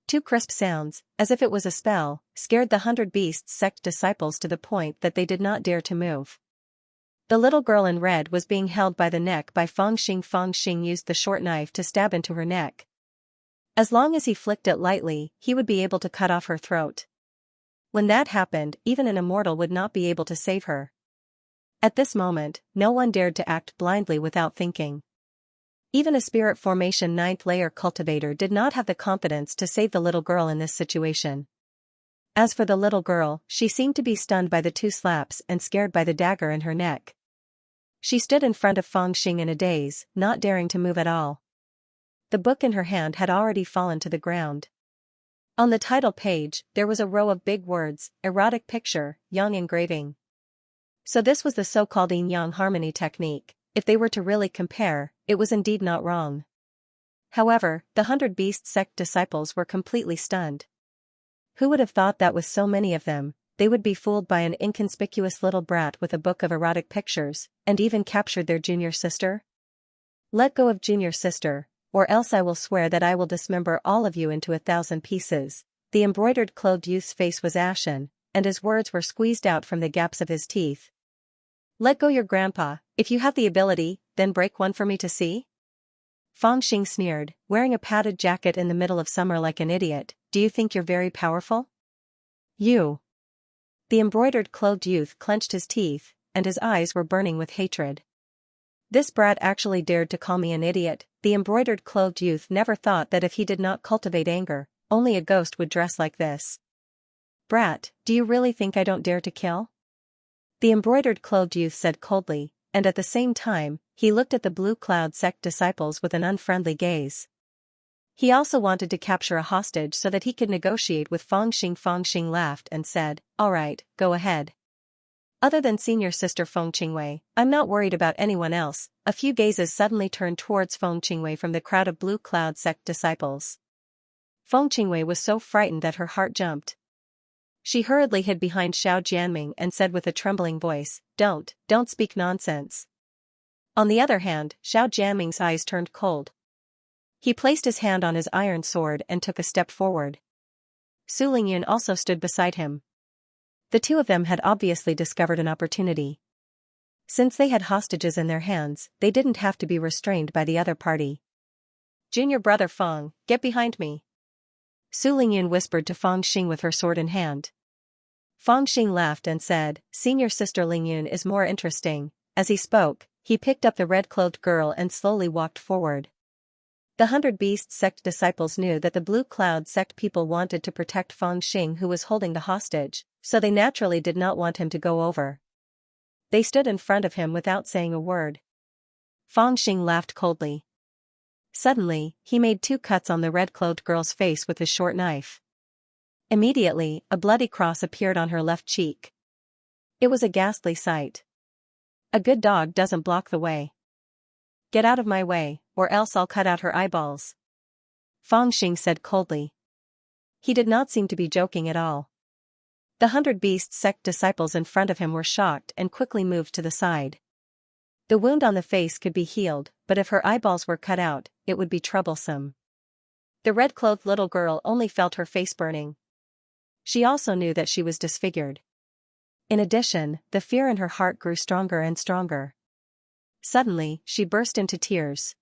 2 crisp sounds, as if it was a spell, scared the Hundred Beast sect disciples to the point that they did not dare to move. The little girl in red was being held by the neck by Fangxing. Fangxing used the short knife to stab into her neck. As long as he flicked it lightly, he would be able to cut off her throat. When that happened, even an immortal would not be able to save her. At this moment, no one dared to act blindly without thinking. Even a spirit formation 9th layer cultivator did not have the confidence to save the little girl in this situation. As for the little girl, she seemed to be stunned by the 2 slaps and scared by the dagger in her neck. She stood in front of Fangxing in a daze, not daring to move at all. The book in her hand had already fallen to the ground. On the title page, there was a row of big words, "Erotic picture, Yang engraving." So this was the so-called yin-yang harmony technique. If they were to really compare, it was indeed not wrong. However, the Hundred Beast sect disciples were completely stunned. Who would have thought that with so many of them, they would be fooled by an inconspicuous little brat with a book of erotic pictures, and even captured their junior sister? Let go of junior sister, or else I will swear that I will dismember all of you into 1,000 pieces. The embroidered clothed youth's face was ashen, and his words were squeezed out from the gaps of his teeth. Let go your grandpa, if you have the ability, then break one for me to see? Fangxing sneered, wearing a padded jacket in the middle of summer like an idiot, do you think you're very powerful? You. The embroidered clothed youth clenched his teeth, and his eyes were burning with hatred. This brat actually dared to call me an idiot. The embroidered clothed youth never thought that if he did not cultivate anger, only a ghost would dress like this. Brat, do you really think I don't dare to kill? The embroidered clothed youth said coldly, and at the same time, he looked at the Blue Cloud sect disciples with an unfriendly gaze. He also wanted to capture a hostage so that he could negotiate with Fangxing. Fangxing laughed and said, "All right, go ahead. Other than senior sister Feng Qingwei, I'm not worried about anyone else." A few gazes suddenly turned towards Feng Qingwei from the crowd of Blue Cloud sect disciples. Feng Qingwei was so frightened that her heart jumped. She hurriedly hid behind Xiao Jianming and said with a trembling voice, Don't speak nonsense." On the other hand, Xiao Jianming's eyes turned cold. He placed his hand on his iron sword and took a step forward. Su Lingyun also stood beside him. The 2 of them had obviously discovered an opportunity. Since they had hostages in their hands, they didn't have to be restrained by the other party. "Junior brother Feng, get behind me," Su Lingyun whispered to Fangxing with her sword in hand. Fangxing laughed and said, "Senior sister Lingyun is more interesting." As he spoke, He picked up the red-clothed girl and slowly walked forward. The 100 Beast sect disciples knew that the Blue Cloud sect people wanted to protect Feng Xing, who was holding the hostage, so they naturally did not want him to go over. They stood in front of him without saying a word. Feng Xing laughed coldly. Suddenly, he made 2 cuts on the red-clothed girl's face with his short knife. Immediately, a bloody cross appeared on her left cheek. It was a ghastly sight. A good dog doesn't block the way. Get out of my way, or else I'll cut out her eyeballs. Feng Xing said coldly. He did not seem to be joking at all. The 100 Beast sect disciples in front of him were shocked and quickly moved to the side. The wound on the face could be healed, but if her eyeballs were cut out, it would be troublesome. The red-clothed little girl only felt her face burning. She also knew that she was disfigured. In addition, the fear in her heart grew stronger and stronger. Suddenly, she burst into tears.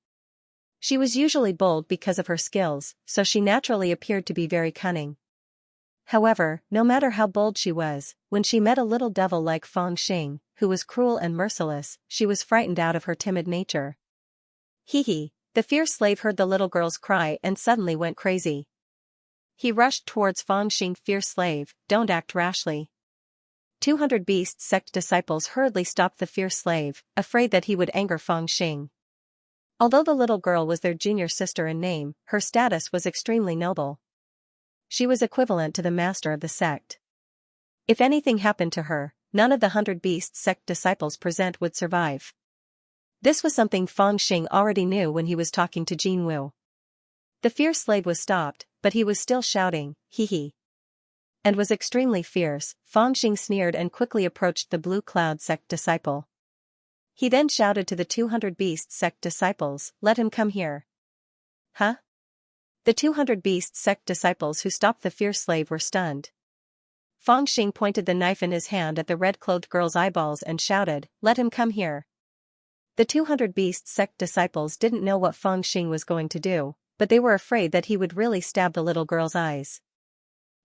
She was usually bold because of her skills, so she naturally appeared to be very cunning. However, no matter how bold she was, when she met a little devil like Feng Xing, who was cruel and merciless, she was frightened out of her timid nature. Hee. The fierce slave heard the little girl's cry and suddenly went crazy. He rushed towards Feng Xing. Fierce slave, don't act rashly. 200 Beast sect disciples hurriedly stopped the fierce slave, afraid that he would anger Feng Xing. Although the little girl was their junior sister in name, her status was extremely noble. She was equivalent to the master of the sect. If anything happened to her, none of the 100 Beast sect disciples present would survive. This was something Feng Xing already knew when he was talking to Jin Wu. The fierce slave was stopped, but he was still shouting, hee. And was extremely fierce. Feng Xing sneered and quickly approached the Blue Cloud sect disciple. He then shouted to the 200 Beast sect disciples, let him come here. Huh? The 200 Beast sect disciples who stopped the fierce slave were stunned. Feng Xing pointed the knife in his hand at the red-clothed girl's eyeballs and shouted, let him come here. The 200 Beast sect disciples didn't know what Feng Xing was going to do, but they were afraid that he would really stab the little girl's eyes.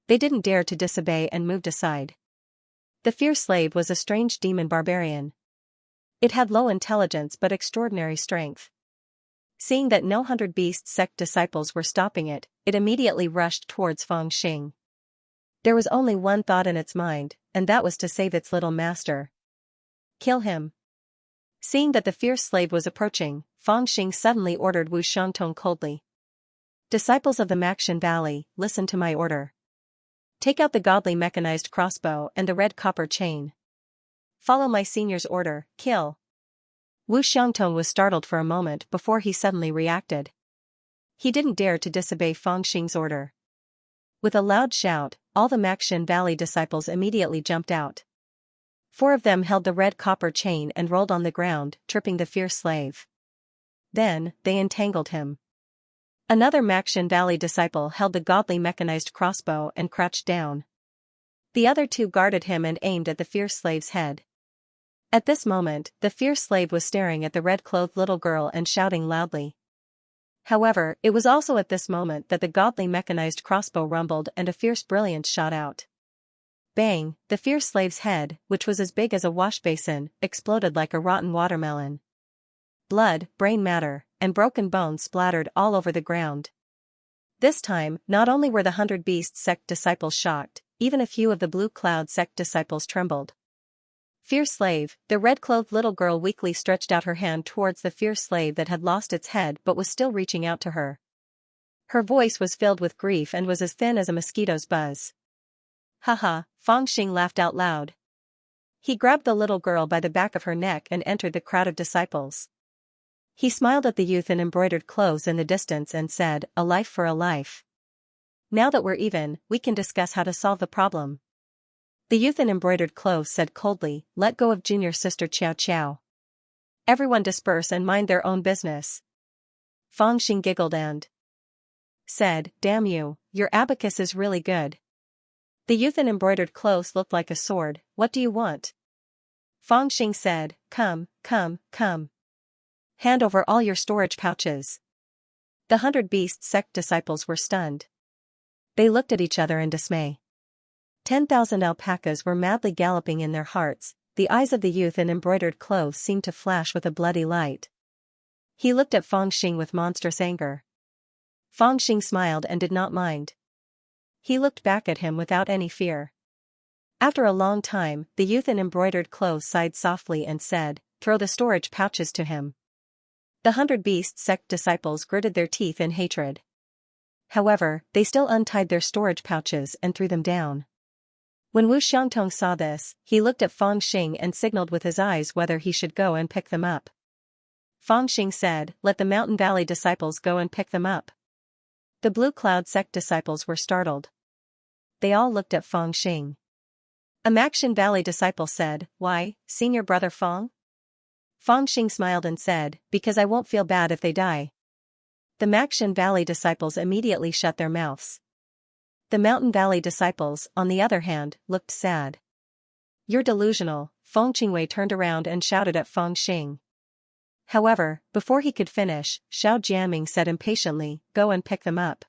They didn't dare to disobey and moved aside. The fierce slave was a strange demon barbarian. It had low intelligence but extraordinary strength. Seeing that no 100 Beast sect disciples were stopping it, it immediately rushed towards Feng Xing. There was only one thought in its mind, and that was to save its little master. Kill him. Seeing that the fierce slave was approaching, Feng Xing suddenly ordered Wu Xiangtong coldly. Disciples of the Maxian Valley, listen to my order. Take out the godly mechanized crossbow and the red copper chain. Follow my senior's order, kill. Wu Xiangtong was startled for a moment before he suddenly reacted. He didn't dare to disobey Feng Xing's order. With a loud shout, all the Maxian Valley disciples immediately jumped out. 4 of them held the red copper chain and rolled on the ground, tripping the fierce slave. Then, they entangled him. Another Maxian Valley disciple held the godly mechanized crossbow and crouched down. The other 2 guarded him and aimed at the fierce slave's head. At this moment, the fierce slave was staring at the red-clothed little girl and shouting loudly. However, it was also at this moment that the godly mechanized crossbow rumbled and a fierce brilliance shot out. Bang! The fierce slave's head, which was as big as a wash basin, exploded like a rotten watermelon. Blood, brain matter, and broken bones splattered all over the ground. This time, not only were the 100 Beast sect disciples shocked, even a few of the Blue Cloud sect disciples trembled. Fierce slave, the red-clothed little girl weakly stretched out her hand towards the fierce slave that had lost its head but was still reaching out to her. Her voice was filled with grief and was as thin as a mosquito's buzz. Haha, Feng Xing laughed out loud. He grabbed the little girl by the back of her neck and entered the crowd of disciples. He smiled at the youth in embroidered clothes in the distance and said, a life for a life. Now that we're even, we can discuss how to solve the problem. The youth in embroidered clothes said coldly, let go of junior sister Xiao. Everyone disperse and mind their own business. Feng Xing giggled and said, damn you, your abacus is really good. The youth in embroidered clothes looked like a sword, what do you want? Feng Xing said, come. Hand over all your storage pouches. The 100 Beast sect disciples were stunned. They looked at each other in dismay. 10,000 alpacas were madly galloping in their hearts, the eyes of the youth in embroidered clothes seemed to flash with a bloody light. He looked at Feng Xing with monstrous anger. Feng Xing smiled and did not mind. He looked back at him without any fear. After a long time, the youth in embroidered clothes sighed softly and said, "Throw the storage pouches to him." The 100 Beast sect disciples gritted their teeth in hatred. However, they still untied their storage pouches and threw them down. When Wu Xiangtong saw this, he looked at Feng Xing and signaled with his eyes whether he should go and pick them up. Feng Xing said, "Let the Mountain Valley disciples go and pick them up." The Blue Cloud sect disciples were startled. They all looked at Feng Xing. A Maxian Valley disciple said, "Why, senior brother Feng?" Feng Xing smiled and said, "Because I won't feel bad if they die." The Maxian Valley disciples immediately shut their mouths. The Mountain Valley disciples, on the other hand, looked sad. "You're delusional," Feng Qingwei turned around and shouted at Feng Xing. However, before he could finish, Xiao Jianming said impatiently, "Go and pick them up.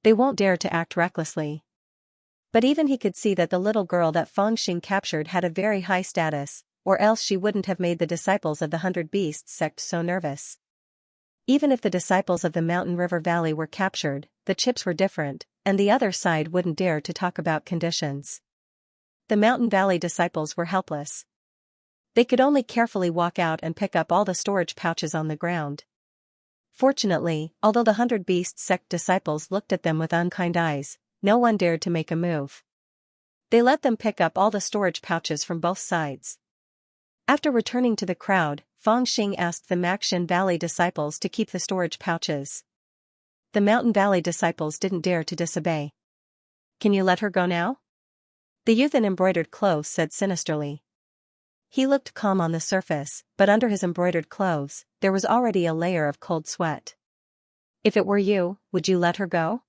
They won't dare to act recklessly." But even he could see that the little girl that Feng Xing captured had a very high status, or else she wouldn't have made the disciples of the 100 Beasts sect so nervous. Even if the disciples of the Mountain River Valley were captured, the chips were different, and the other side wouldn't dare to talk about conditions. The Mountain Valley disciples were helpless. They could only carefully walk out and pick up all the storage pouches on the ground. Fortunately, although the 100 Beast sect disciples looked at them with unkind eyes, no one dared to make a move. They let them pick up all the storage pouches from both sides. After returning to the crowd, Feng Xing asked the Maxian Valley disciples to keep the storage pouches. The Mountain Valley disciples didn't dare to disobey. "Can you let her go now?" The youth in embroidered clothes said sinisterly. He looked calm on the surface, but under his embroidered clothes, there was already a layer of cold sweat. "If it were you, would you let her go?"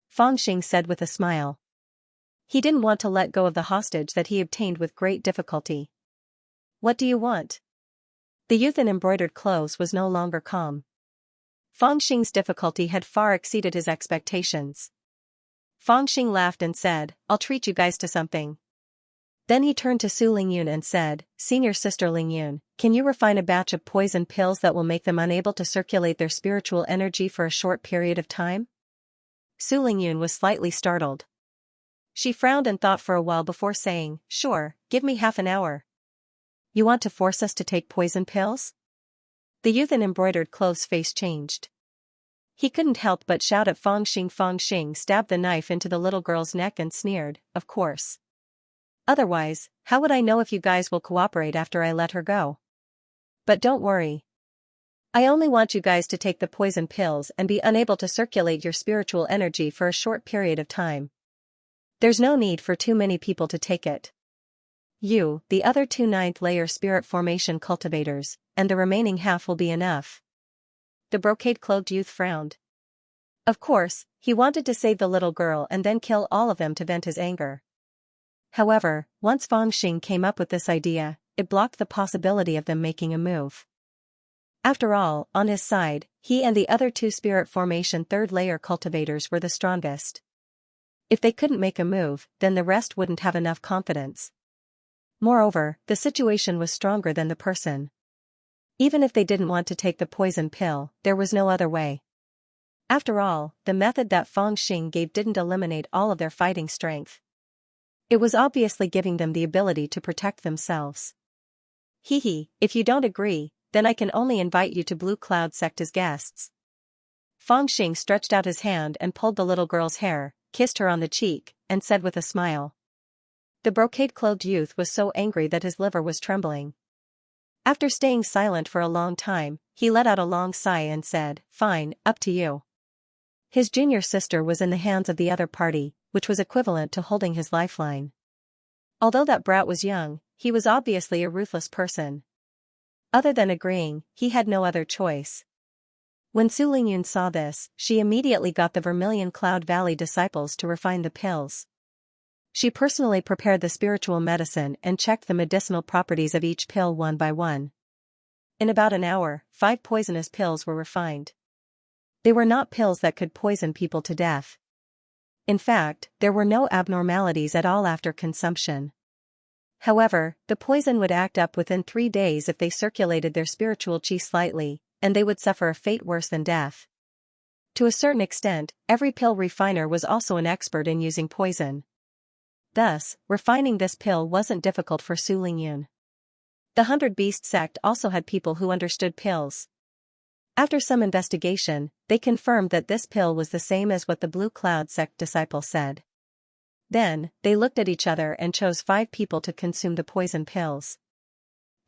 Feng Xing said with a smile. He didn't want to let go of the hostage that he obtained with great difficulty. "What do you want?" The youth in embroidered clothes was no longer calm. Feng Xing's difficulty had far exceeded his expectations. Feng Xing laughed and said, "I'll treat you guys to something." Then he turned to Su Lingyun and said, "Senior sister Lingyun, can you refine a batch of poison pills that will make them unable to circulate their spiritual energy for a short period of time?" Su Lingyun was slightly startled. She frowned and thought for a while before saying, "Sure, give me half an hour." "You want to force us to take poison pills?" The youth in embroidered clothes' face changed. He couldn't help but shout at Feng Xing. Feng Xing stabbed the knife into the little girl's neck and sneered, "Of course. Otherwise, how would I know if you guys will cooperate after I let her go? But don't worry. I only want you guys to take the poison pills and be unable to circulate your spiritual energy for a short period of time. There's no need for too many people to take it. You, the other 2 9th-layer spirit formation cultivators, and the remaining half will be enough." The brocade-cloaked youth frowned. Of course, he wanted to save the little girl and then kill all of them to vent his anger. However, once Feng Xing came up with this idea, it blocked the possibility of them making a move. After all, on his side, he and the other 2 spirit formation 3rd-layer cultivators were the strongest. If they couldn't make a move, then the rest wouldn't have enough confidence. Moreover, the situation was stronger than the person. Even if they didn't want to take the poison pill, there was no other way. After all, the method that Feng Xing gave didn't eliminate all of their fighting strength. It was obviously giving them the ability to protect themselves. "Hee, if you don't agree, then I can only invite you to Blue Cloud sect as guests." Feng Xing stretched out his hand and pulled the little girl's hair, kissed her on the cheek, and said with a smile. The brocade-clothed youth was so angry that his liver was trembling. After staying silent for a long time, he let out a long sigh and said, "Fine, up to you." His junior sister was in the hands of the other party, which was equivalent to holding his lifeline. Although that brat was young, he was obviously a ruthless person. Other than agreeing, he had no other choice. When Su Lingyun saw this, she immediately got the Vermilion Cloud Valley disciples to refine the pills. She personally prepared the spiritual medicine and checked the medicinal properties of each pill one by one. In about an hour, 5 poisonous pills were refined. They were not pills that could poison people to death. In fact, there were no abnormalities at all after consumption. However, the poison would act up within 3 days if they circulated their spiritual qi slightly, and they would suffer a fate worse than death. To a certain extent, every pill refiner was also an expert in using poison. Thus, refining this pill wasn't difficult for Su Lingyun. The 100 Beast sect also had people who understood pills. After some investigation, they confirmed that this pill was the same as what the Blue Cloud sect disciple said. Then, they looked at each other and chose 5 people to consume the poison pills.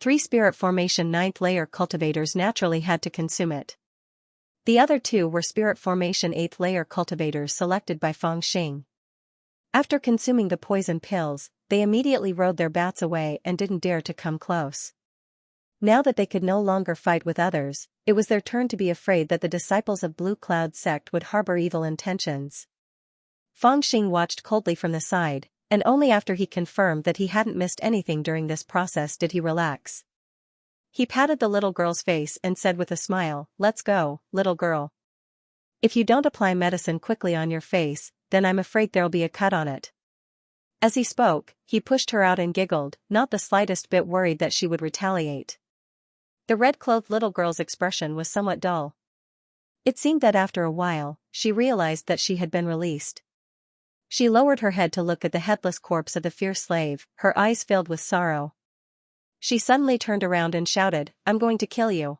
3 Spirit Formation 9th layer cultivators naturally had to consume it. The other 2 were Spirit Formation 8th layer cultivators selected by Feng Xing. After consuming the poison pills, they immediately rode their bats away and didn't dare to come close. Now that they could no longer fight with others, it was their turn to be afraid that the disciples of Blue Cloud sect would harbor evil intentions. Feng Xing watched coldly from the side, and only after he confirmed that he hadn't missed anything during this process did he relax. He patted the little girl's face and said with a smile, "Let's go, little girl. If you don't apply medicine quickly on your face, then I'm afraid there'll be a cut on it." As he spoke, he pushed her out and giggled, not the slightest bit worried that she would retaliate. The red-clothed little girl's expression was somewhat dull. It seemed that after a while, she realized that she had been released. She lowered her head to look at the headless corpse of the fierce slave, her eyes filled with sorrow. She suddenly turned around and shouted, "I'm going to kill you."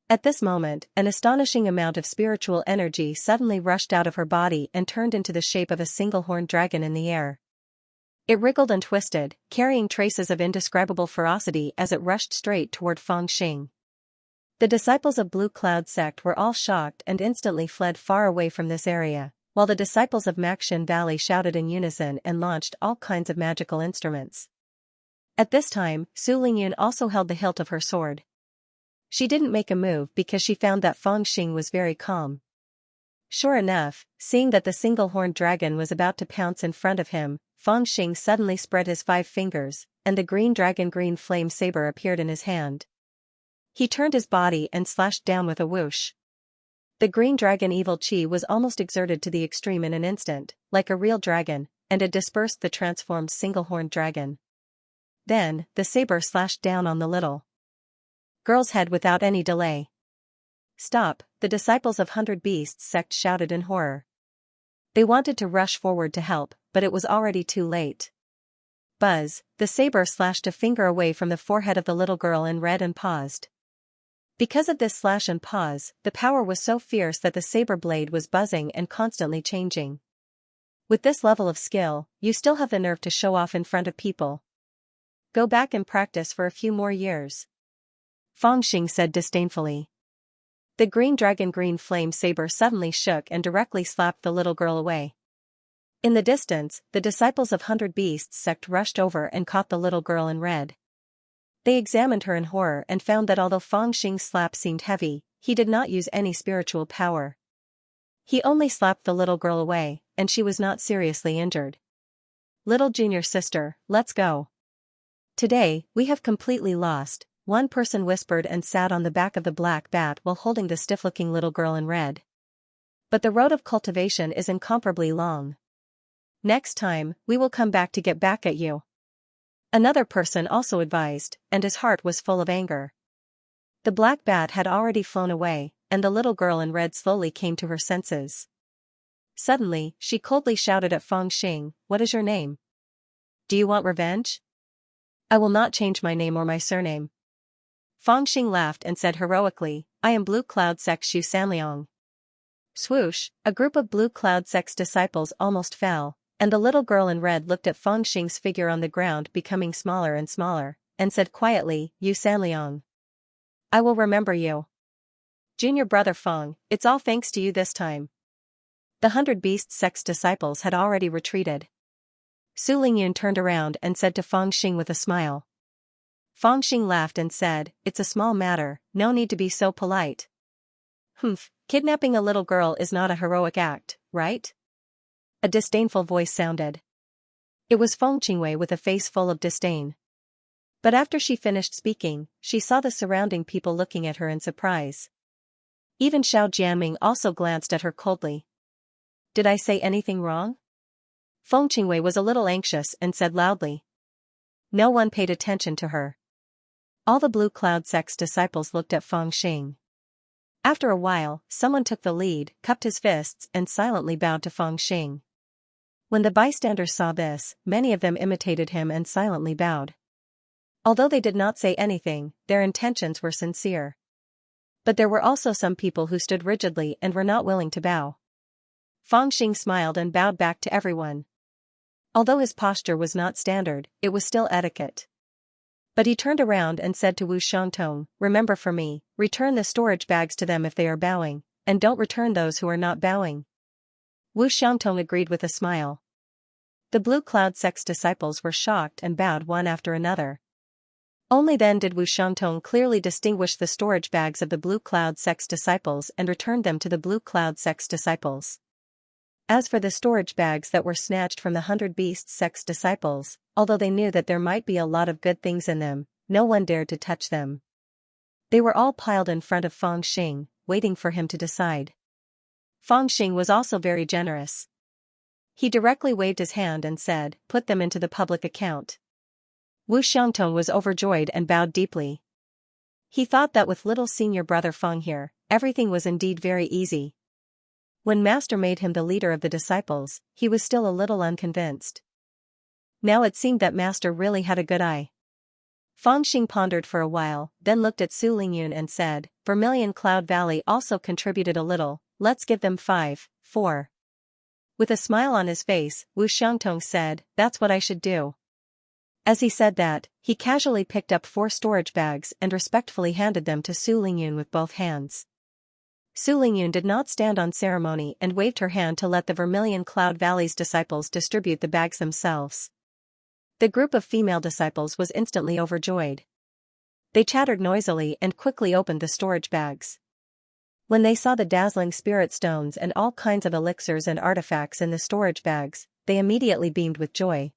At this moment, an astonishing amount of spiritual energy suddenly rushed out of her body and turned into the shape of a single-horned dragon in the air. It wriggled and twisted, carrying traces of indescribable ferocity as it rushed straight toward Feng Xing. The disciples of Blue Cloud sect were all shocked and instantly fled far away from this area, while the disciples of Maxin Valley shouted in unison and launched all kinds of magical instruments. At this time, Su Lingyun also held the hilt of her sword. She didn't make a move because she found that Feng Xing was very calm. Sure enough, seeing that the single-horned dragon was about to pounce in front of him, Feng Xing suddenly spread his 5 fingers, and the green dragon green flame saber appeared in his hand. He turned his body and slashed down with a whoosh. The green dragon evil chi was almost exerted to the extreme in an instant, like a real dragon, and it dispersed the transformed single-horned dragon. Then, the saber slashed down on the little girl's head without any delay. "Stop," the disciples of 100 Beasts sect shouted in horror. They wanted to rush forward to help, but it was already too late. Buzz, the saber slashed a finger away from the forehead of the little girl and read and paused. Because of this slash and pause, the power was so fierce that the saber blade was buzzing and constantly changing. With this level of skill, you still have the nerve to show off in front of people. Go back and practice for a few more years. Feng Xing said disdainfully. The green dragon green flame saber suddenly shook and directly slapped the little girl away. In the distance, the disciples of 100 Beasts sect rushed over and caught the little girl in red. They examined her in horror and found that although Feng Xing's slap seemed heavy, he did not use any spiritual power. He only slapped the little girl away, and she was not seriously injured. "Little junior sister, let's go. Today, we have completely lost," one person whispered and sat on the back of the black bat while holding the stiff-looking little girl in red. "But the road of cultivation is incomparably long. Next time, we will come back to get back at you." Another person also advised, and his heart was full of anger. The black bat had already flown away, and the little girl in red slowly came to her senses. Suddenly, she coldly shouted at Feng Xing, "What is your name? Do you want revenge?" "I will not change my name or my surname." Feng Xing laughed and said heroically, "I am Blue Cloud Sect's Xu Sanliang." Swoosh, a group of Blue Cloud Sect's disciples almost fell, and the little girl in red looked at Feng Xing's figure on the ground becoming smaller and smaller, and said quietly, "Yu Sanliang. I will remember you. Junior brother Feng, it's all thanks to you this time." The 100 Beasts Sect's disciples had already retreated. Su Lingyun turned around and said to Feng Xing with a smile. Feng Xing laughed and said, "It's a small matter, no need to be so polite." "Humph, kidnapping a little girl is not a heroic act, right?" A disdainful voice sounded. It was Feng Qingwei with a face full of disdain. But after she finished speaking, she saw the surrounding people looking at her in surprise. Even Xiao Jianming also glanced at her coldly. "Did I say anything wrong?" Feng Qingwei was a little anxious and said loudly. No one paid attention to her. All the Blue Cloud sect's disciples looked at Feng Xing. After a while, someone took the lead, cupped his fists and silently bowed to Feng Xing. When the bystanders saw this, many of them imitated him and silently bowed. Although they did not say anything, their intentions were sincere. But there were also some people who stood rigidly and were not willing to bow. Feng Xing smiled and bowed back to everyone. Although his posture was not standard, it was still etiquette. But he turned around and said to Wu Xiangtong, "Remember for me, return the storage bags to them if they are bowing, and don't return those who are not bowing." Wu Xiangtong agreed with a smile. The Blue Cloud sect's disciples were shocked and bowed one after another. Only then did Wu Xiangtong clearly distinguish the storage bags of the Blue Cloud sect's disciples and returned them to the Blue Cloud sect's disciples. As for the storage bags that were snatched from the 100 Beasts sect's disciples, although they knew that there might be a lot of good things in them, no one dared to touch them. They were all piled in front of Feng Xing, waiting for him to decide. Feng Xing was also very generous. He directly waved his hand and said, "Put them into the public account." Wu Xiangtong was overjoyed and bowed deeply. He thought that with little senior brother Feng here, everything was indeed very easy. When Master made him the leader of the disciples, he was still a little unconvinced. Now it seemed that Master really had a good eye. Feng Xing pondered for a while, then looked at Su Lingyun and said, "Vermilion Cloud Valley also contributed a little, let's give them 4." With a smile on his face, Wu Xiangtong said, "That's what I should do." As he said that, he casually picked up 4 storage bags and respectfully handed them to Su Lingyun with both hands. Su Lingyun did not stand on ceremony and waved her hand to let the Vermilion Cloud Valley's disciples distribute the bags themselves. The group of female disciples was instantly overjoyed. They chattered noisily and quickly opened the storage bags. When they saw the dazzling spirit stones and all kinds of elixirs and artifacts in the storage bags, they immediately beamed with joy.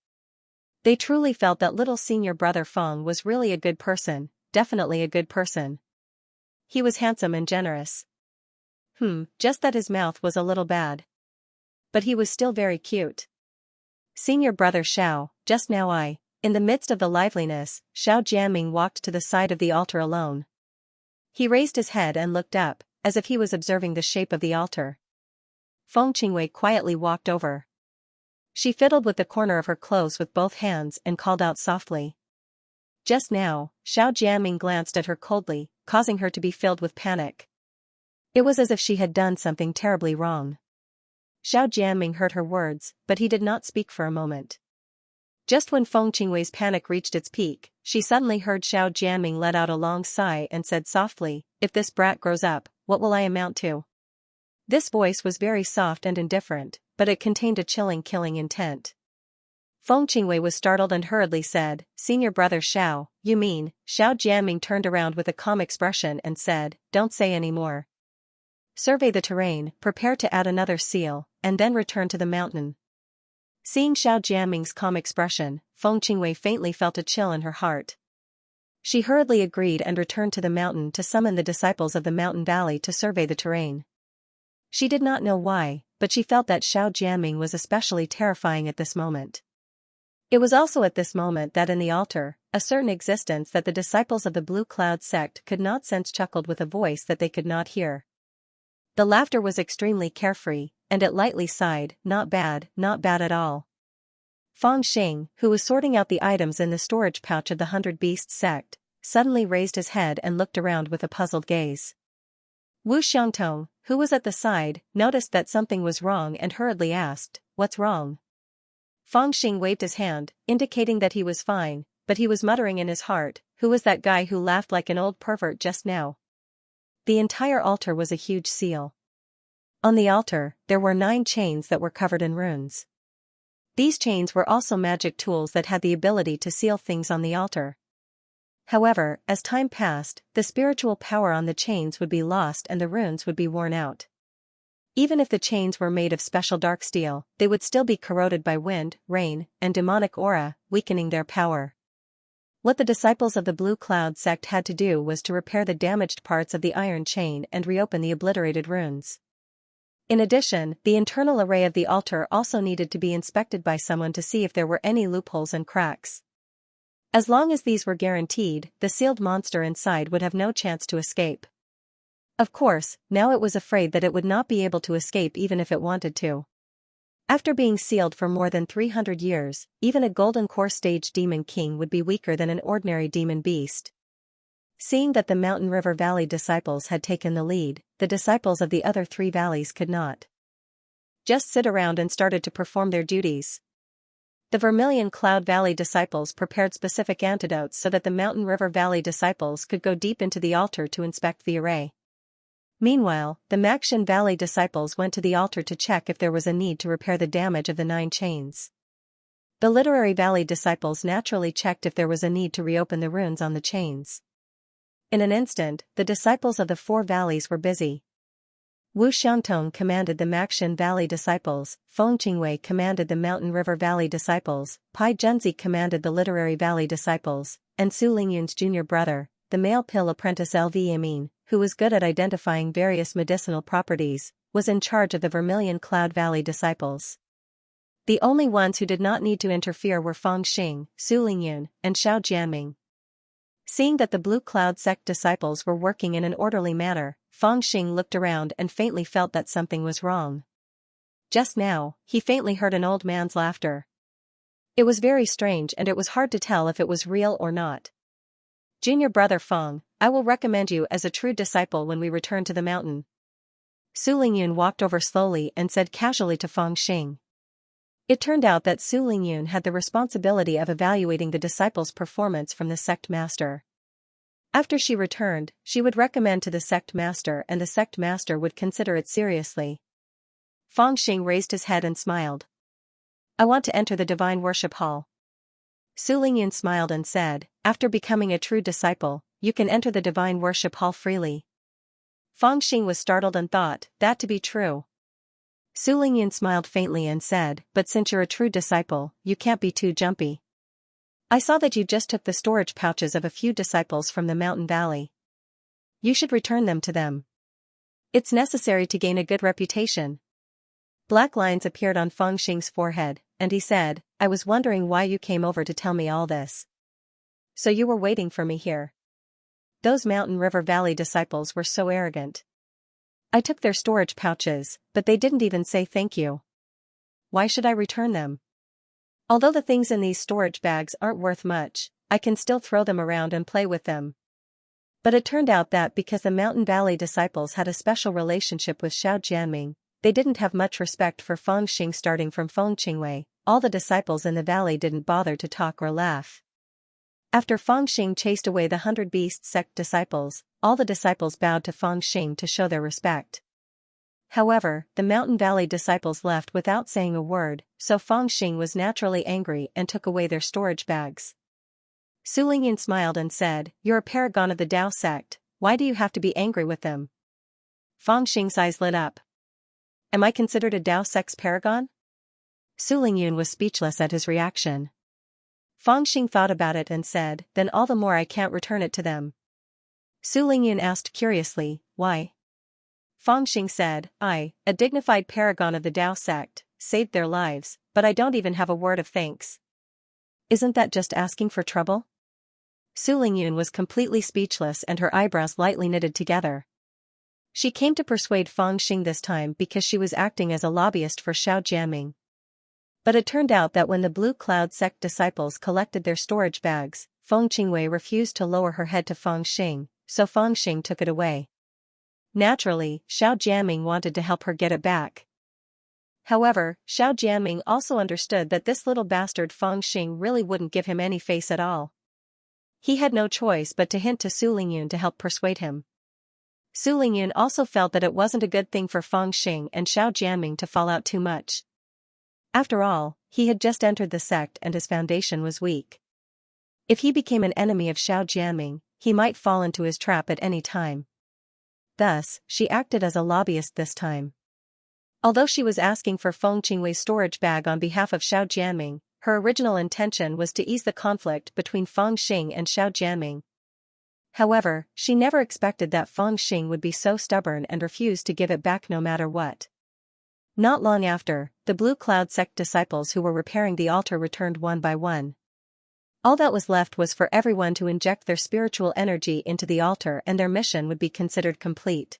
They truly felt that little senior brother Feng was really a good person, definitely a good person. He was handsome and generous. Just that his mouth was a little bad. But he was still very cute. Senior brother Xiao, just now in the midst of the liveliness, Xiao Jianming walked to the side of the altar alone. He raised his head and looked up, as if he was observing the shape of the altar. Feng Qingwei quietly walked over. She fiddled with the corner of her clothes with both hands and called out softly. Just now, Xiao Jianming glanced at her coldly, causing her to be filled with panic. It was as if she had done something terribly wrong. Xiao Jianming heard her words, but he did not speak for a moment. Just when Feng Qingwei's panic reached its peak, she suddenly heard Xiao Jianming let out a long sigh and said softly, "If this brat grows up, what will I amount to?" This voice was very soft and indifferent, but it contained a chilling killing intent. Feng Qingwei was startled and hurriedly said, "Senior brother Xiao, you mean?" Xiao Jianming turned around with a calm expression and said, "Don't say any more. Survey the terrain, prepare to add another seal, and then return to the mountain." Seeing Xiao Jianming's calm expression, Feng Qingwei faintly felt a chill in her heart. She hurriedly agreed and returned to the mountain to summon the disciples of the mountain valley to survey the terrain. She did not know why, but she felt that Xiao Jianming was especially terrifying at this moment. It was also at this moment that in the altar, a certain existence that the disciples of the Blue Cloud sect could not sense chuckled with a voice that they could not hear. The laughter was extremely carefree, and it lightly sighed, not bad at all. Feng Xing, who was sorting out the items in the storage pouch of the 100 Beasts sect, suddenly raised his head and looked around with a puzzled gaze. Wu Xiangtong, who was at the side, noticed that something was wrong and hurriedly asked, "What's wrong?" Feng Xing waved his hand, indicating that he was fine, but he was muttering in his heart, "Who was that guy who laughed like an old pervert just now?" The entire altar was a huge seal. On the altar, there were 9 chains that were covered in runes. These chains were also magic tools that had the ability to seal things on the altar. However, as time passed, the spiritual power on the chains would be lost and the runes would be worn out. Even if the chains were made of special dark steel, they would still be corroded by wind, rain, and demonic aura, weakening their power. What the disciples of the Blue Cloud sect had to do was to repair the damaged parts of the iron chain and reopen the obliterated runes. In addition, the internal array of the altar also needed to be inspected by someone to see if there were any loopholes and cracks. As long as these were guaranteed, the sealed monster inside would have no chance to escape. Of course, now it was afraid that it would not be able to escape even if it wanted to. After being sealed for more than 300 years, even a golden core stage demon king would be weaker than an ordinary demon beast. Seeing that the Mountain River Valley disciples had taken the lead, the disciples of the other 3 valleys could not just sit around and started to perform their duties. The Vermilion Cloud Valley disciples prepared specific antidotes so that the Mountain River Valley disciples could go deep into the altar to inspect the array. Meanwhile, the Maxian Valley disciples went to the altar to check if there was a need to repair the damage of the 9 chains. The Literary Valley disciples naturally checked if there was a need to reopen the runes on the chains. In an instant, the disciples of the 4 valleys were busy. Wu Xiangtong commanded the Maxian Valley disciples, Feng Qingwei commanded the Mountain River Valley disciples, Pai Zhenzi commanded the Literary Valley disciples, and Su Lingyun's junior brother, the male pill apprentice Lv Yamin, who was good at identifying various medicinal properties, was in charge of the Vermilion Cloud Valley disciples. The only ones who did not need to interfere were Feng Xing, Su Lingyun, and Xiao Jianming. Seeing that the Blue Cloud sect disciples were working in an orderly manner, Feng Xing looked around and faintly felt that something was wrong. Just now, he faintly heard an old man's laughter. It was very strange and it was hard to tell if it was real or not. Junior brother Feng, I will recommend you as a true disciple when we return to the mountain. Su Lingyun walked over slowly and said casually to Feng Xing. It turned out that Su Lingyun had the responsibility of evaluating the disciples' performance from the sect master. After she returned, she would recommend to the sect master and the sect master would consider it seriously. Feng Xing raised his head and smiled. I want to enter the divine worship hall. Su Lingyun smiled and said, after becoming a true disciple, you can enter the divine worship hall freely. Feng Xing was startled and thought that to be true. Su Lingyun smiled faintly and said, but since you're a true disciple, you can't be too jumpy. I saw that you just took the storage pouches of a few disciples from the mountain valley. You should return them to them. It's necessary to gain a good reputation. Black lines appeared on Feng Xing's forehead, and he said, I was wondering why you came over to tell me all this. So you were waiting for me here. Those Mountain River Valley disciples were so arrogant. I took their storage pouches, but they didn't even say thank you. Why should I return them? Although the things in these storage bags aren't worth much, I can still throw them around and play with them. But it turned out that because the Mountain Valley disciples had a special relationship with Xiao Jianming, they didn't have much respect for Feng Xing. Starting from Feng Qingwei, all the disciples in the valley didn't bother to talk or laugh. After Feng Xing chased away the 100 Beast sect disciples, all the disciples bowed to Feng Xing to show their respect. However, the Mountain Valley disciples left without saying a word, so Feng Xing was naturally angry and took away their storage bags. Su Lingyun smiled and said, You're a paragon of the Dao sect, why do you have to be angry with them? Feng Xing's eyes lit up. Am I considered a Dao sect's paragon? Su Lingyun was speechless at his reaction. Feng Xing thought about it and said, Then all the more I can't return it to them. Su Lingyun asked curiously, Why? Feng Xing said, I, a dignified paragon of the Dao sect, saved their lives, but I don't even have a word of thanks. Isn't that just asking for trouble? Su Lingyun was completely speechless and her eyebrows lightly knitted together. She came to persuade Feng Xing this time because she was acting as a lobbyist for Xiao Jianming. But it turned out that when the Blue Cloud sect disciples collected their storage bags, Feng Qingwei refused to lower her head to Feng Xing, so Feng Xing took it away. Naturally, Xiao Jianming wanted to help her get it back. However, Xiao Jianming also understood that this little bastard Feng Xing really wouldn't give him any face at all. He had no choice but to hint to Su Lingyun to help persuade him. Su Lingyun also felt that it wasn't a good thing for Feng Xing and Xiao Jianming to fall out too much. After all, he had just entered the sect and his foundation was weak. If he became an enemy of Xiao Jianming, he might fall into his trap at any time. Thus, she acted as a lobbyist this time. Although she was asking for Feng Qingwei's storage bag on behalf of Xiao Jianming, her original intention was to ease the conflict between Feng Xing and Xiao Jianming. However, she never expected that Feng Xing would be so stubborn and refuse to give it back no matter what. Not long after, the Blue Cloud sect disciples who were repairing the altar returned one by one. All that was left was for everyone to inject their spiritual energy into the altar and their mission would be considered complete.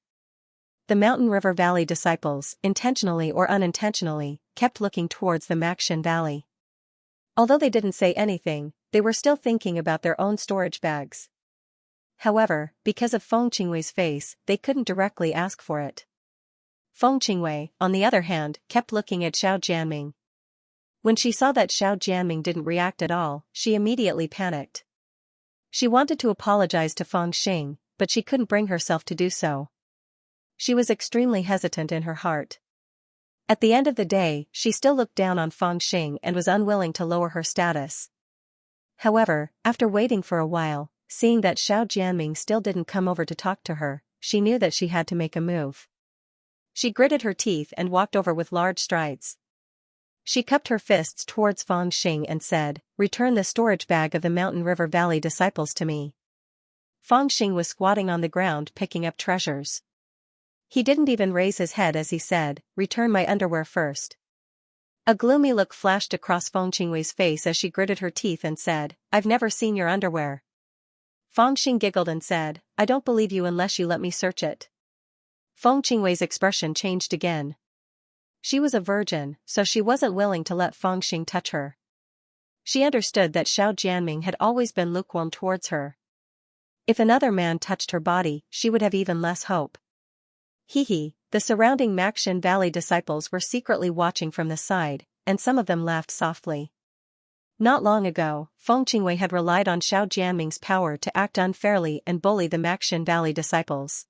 The Mountain River Valley disciples, intentionally or unintentionally, kept looking towards the Maxian Valley. Although they didn't say anything, they were still thinking about their own storage bags. However, because of Feng Qingwei's face, they couldn't directly ask for it. Feng Qingwei, on the other hand, kept looking at Xiao Jianming. When she saw that Xiao Jianming didn't react at all, she immediately panicked. She wanted to apologize to Feng Xing, but she couldn't bring herself to do so. She was extremely hesitant in her heart. At the end of the day, she still looked down on Feng Xing and was unwilling to lower her status. However, after waiting for a while, seeing that Xiao Jianming still didn't come over to talk to her, she knew that she had to make a move. She gritted her teeth and walked over with large strides. She cupped her fists towards Feng Xing and said, "Return the storage bag of the Mountain River Valley disciples to me." Feng Xing was squatting on the ground picking up treasures. He didn't even raise his head as he said, "Return my underwear first." A gloomy look flashed across Feng Qingwei's face as she gritted her teeth and said, "I've never seen your underwear." Feng Xing giggled and said, "I don't believe you unless you let me search it." Feng Qingwei's expression changed again. She was a virgin, so she wasn't willing to let Feng Xing touch her. She understood that Xiao Jianming had always been lukewarm towards her. If another man touched her body, she would have even less hope. The surrounding Maxian Valley disciples were secretly watching from the side, and some of them laughed softly. Not long ago, Feng Qingwei had relied on Xiao Jianming's power to act unfairly and bully the Maxian Valley disciples.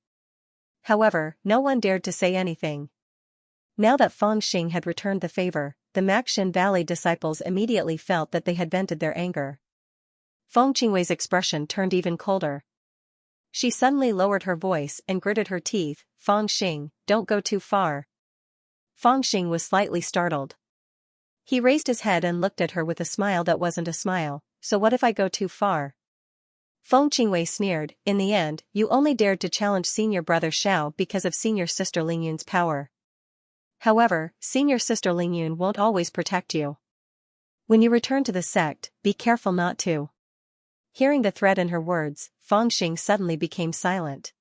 However, no one dared to say anything. Now that Feng Xing had returned the favor, the Maxian Valley disciples immediately felt that they had vented their anger. Feng Qingwei's expression turned even colder. She suddenly lowered her voice and gritted her teeth, "Feng Xing, don't go too far." Feng Xing was slightly startled. He raised his head and looked at her with a smile that wasn't a smile. "So what if I go too far?" Feng Qingwei sneered, "In the end, you only dared to challenge senior brother Xiao because of senior sister Lingyun's power. However, senior sister Lingyun won't always protect you. When you return to the sect, be careful not to." Hearing the threat in her words, Feng Xing suddenly became silent.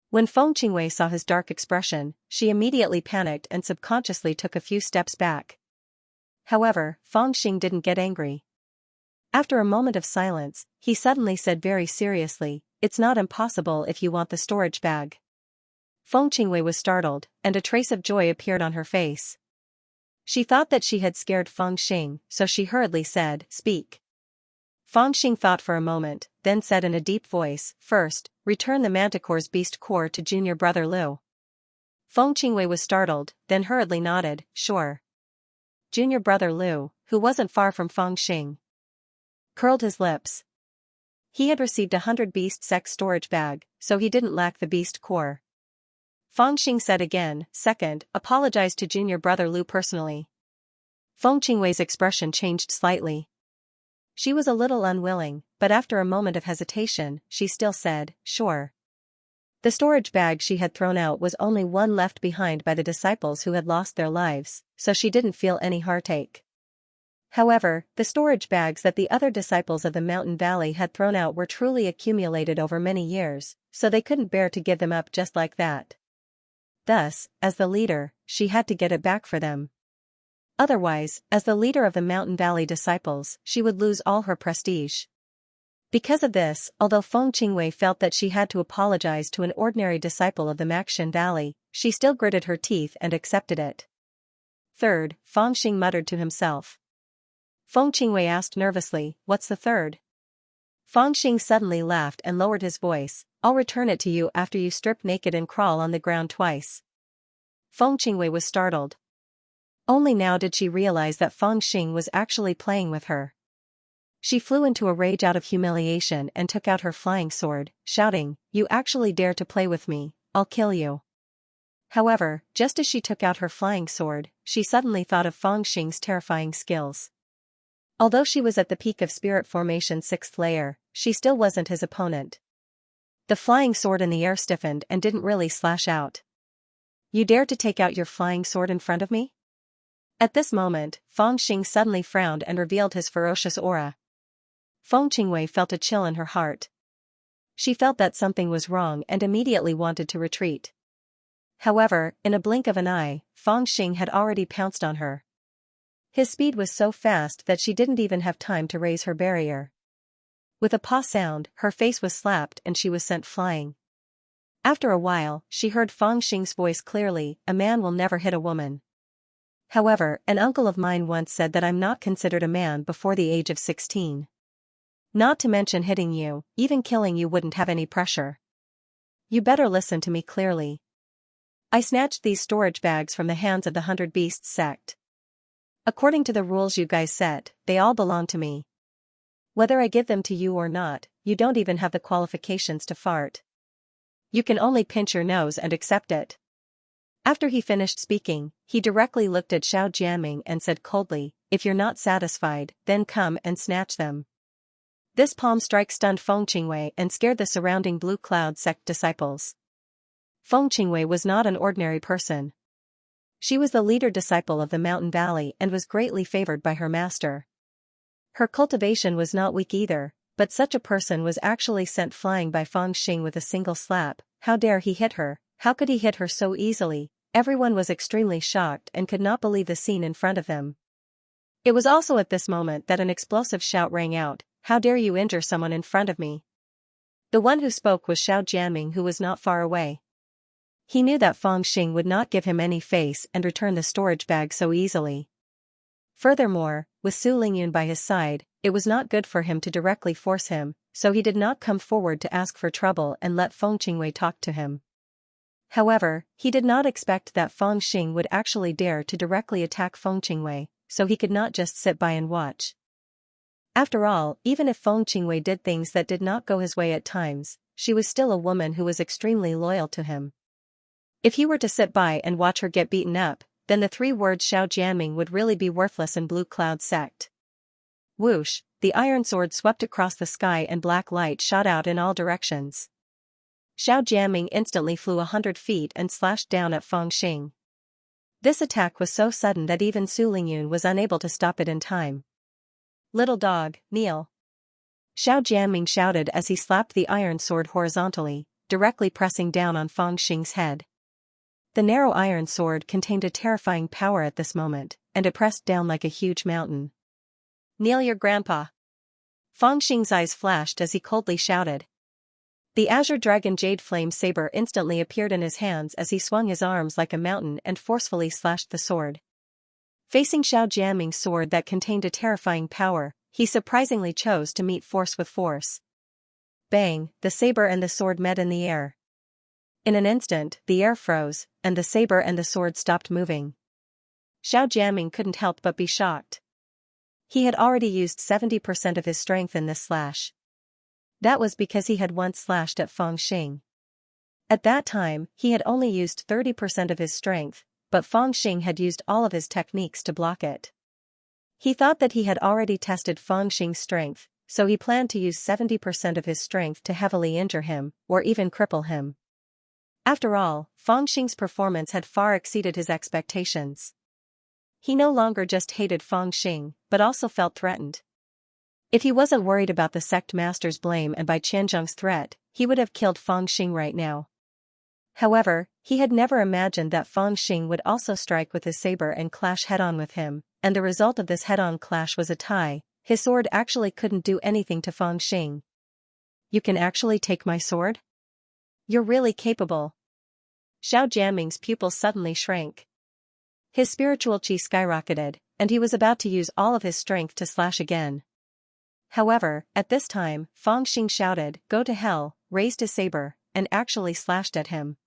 When Feng Qingwei saw his dark expression, she immediately panicked and subconsciously took a few steps back. However, Feng Xing didn't get angry. After a moment of silence, he suddenly said very seriously, "It's not impossible if you want the storage bag." Feng Qingwei was startled, and a trace of joy appeared on her face. She thought that she had scared Feng Xing, so she hurriedly said, "Speak." Feng Xing thought for a moment, then said in a deep voice, "First, return the Manticore's beast core to junior brother Liu." Feng Qingwei was startled, then hurriedly nodded, "Sure." Junior brother Liu, who wasn't far from Feng Xing, curled his lips. He had received 100 beast sex storage bag, so he didn't lack the beast core. Feng Xing said again, "Second, apologize to junior brother Liu personally." Feng Qingwei's expression changed slightly. She was a little unwilling, but after a moment of hesitation, she still said, "Sure." The storage bag she had thrown out was only one left behind by the disciples who had lost their lives, so she didn't feel any heartache. However, the storage bags that the other disciples of the Mountain Valley had thrown out were truly accumulated over many years, so they couldn't bear to give them up just like that. Thus, as the leader, she had to get it back for them. Otherwise, as the leader of the Mountain Valley disciples, she would lose all her prestige. Because of this, although Feng Qingwei felt that she had to apologize to an ordinary disciple of the Maxian Valley, she still gritted her teeth and accepted it. Third, Feng Xing muttered to himself. Feng Qingwei asked nervously, "What's the third?" Feng Xing suddenly laughed and lowered his voice, "I'll return it to you after you strip naked and crawl on the ground twice." Feng Qingwei was startled. Only now did she realize that Feng Xing was actually playing with her. She flew into a rage out of humiliation and took out her flying sword, shouting, "You actually dare to play with me, I'll kill you." However, just as she took out her flying sword, she suddenly thought of Feng Xing's terrifying skills. Although she was at the peak of spirit formation 6th layer, she still wasn't his opponent. The flying sword in the air stiffened and didn't really slash out. "You dare to take out your flying sword in front of me?" At this moment, Feng Xing suddenly frowned and revealed his ferocious aura. Feng Qingwei felt a chill in her heart. She felt that something was wrong and immediately wanted to retreat. However, in a blink of an eye, Feng Xing had already pounced on her. His speed was so fast that she didn't even have time to raise her barrier. With a paw sound, her face was slapped and she was sent flying. After a while, she heard Feng Xing's voice clearly, "A man will never hit a woman. However, an uncle of mine once said that I'm not considered a man before the age of 16. Not to mention hitting you, even killing you wouldn't have any pressure. You better listen to me clearly. I snatched these storage bags from the hands of the 100 Beasts sect. According to the rules you guys set, they all belong to me. Whether I give them to you or not, you don't even have the qualifications to fart. You can only pinch your nose and accept it." After he finished speaking, he directly looked at Xiao Jianming and said coldly, "If you're not satisfied, then come and snatch them." This palm strike stunned Feng Qingwei and scared the surrounding Blue Cloud sect disciples. Feng Qingwei was not an ordinary person. She was the leader disciple of the mountain valley and was greatly favored by her master. Her cultivation was not weak either, but such a person was actually sent flying by Feng Xing with a single slap. How dare he hit her? How could he hit her so easily? Everyone was extremely shocked and could not believe the scene in front of them. It was also at this moment that an explosive shout rang out, "How dare you injure someone in front of me?" The one who spoke was Xiao Jianming, who was not far away. He knew that Feng Xing would not give him any face and return the storage bag so easily. Furthermore, with Su Lingyun by his side, it was not good for him to directly force him, so he did not come forward to ask for trouble and let Feng Qingwei talk to him. However, he did not expect that Feng Xing would actually dare to directly attack Feng Qingwei, so he could not just sit by and watch. After all, even if Feng Qingwei did things that did not go his way at times, she was still a woman who was extremely loyal to him. If he were to sit by and watch her get beaten up, then the 3 words Xiao Jianming would really be worthless in Blue Cloud sect. Whoosh, the iron sword swept across the sky and black light shot out in all directions. Xiao Jianming instantly flew 100 feet and slashed down at Feng Xing. This attack was so sudden that even Su Lingyun was unable to stop it in time. "Little dog, kneel." Xiao Jianming shouted as he slapped the iron sword horizontally, directly pressing down on Feng Xing's head. The narrow iron sword contained a terrifying power at this moment, and it pressed down like a huge mountain. "Kneel your grandpa." Feng Xing's eyes flashed as he coldly shouted. The Azure Dragon Jade Flame Saber instantly appeared in his hands as he swung his arms like a mountain and forcefully slashed the sword. Facing Xiao Jianming's sword that contained a terrifying power, he surprisingly chose to meet force with force. Bang, the saber and the sword met in the air. In an instant, the air froze, and the saber and the sword stopped moving. Xiao Jianming couldn't help but be shocked. He had already used 70% of his strength in this slash. That was because he had once slashed at Feng Xing. At that time, he had only used 30% of his strength, but Feng Xing had used all of his techniques to block it. He thought that he had already tested Feng Xing's strength, so he planned to use 70% of his strength to heavily injure him, or even cripple him. After all, Feng Xing's performance had far exceeded his expectations. He no longer just hated Feng Xing, but also felt threatened. If he wasn't worried about the sect master's blame and by Qianzheng's threat, he would have killed Feng Xing right now. However, he had never imagined that Feng Xing would also strike with his saber and clash head-on with him, and the result of this head-on clash was a tie. His sword actually couldn't do anything to Feng Xing. "You can actually take my sword? You're really capable." Xiao Jianming's pupils suddenly shrank. His spiritual chi skyrocketed, and he was about to use all of his strength to slash again. However, at this time, Feng Xing shouted, "Go to hell," raised his saber, and actually slashed at him.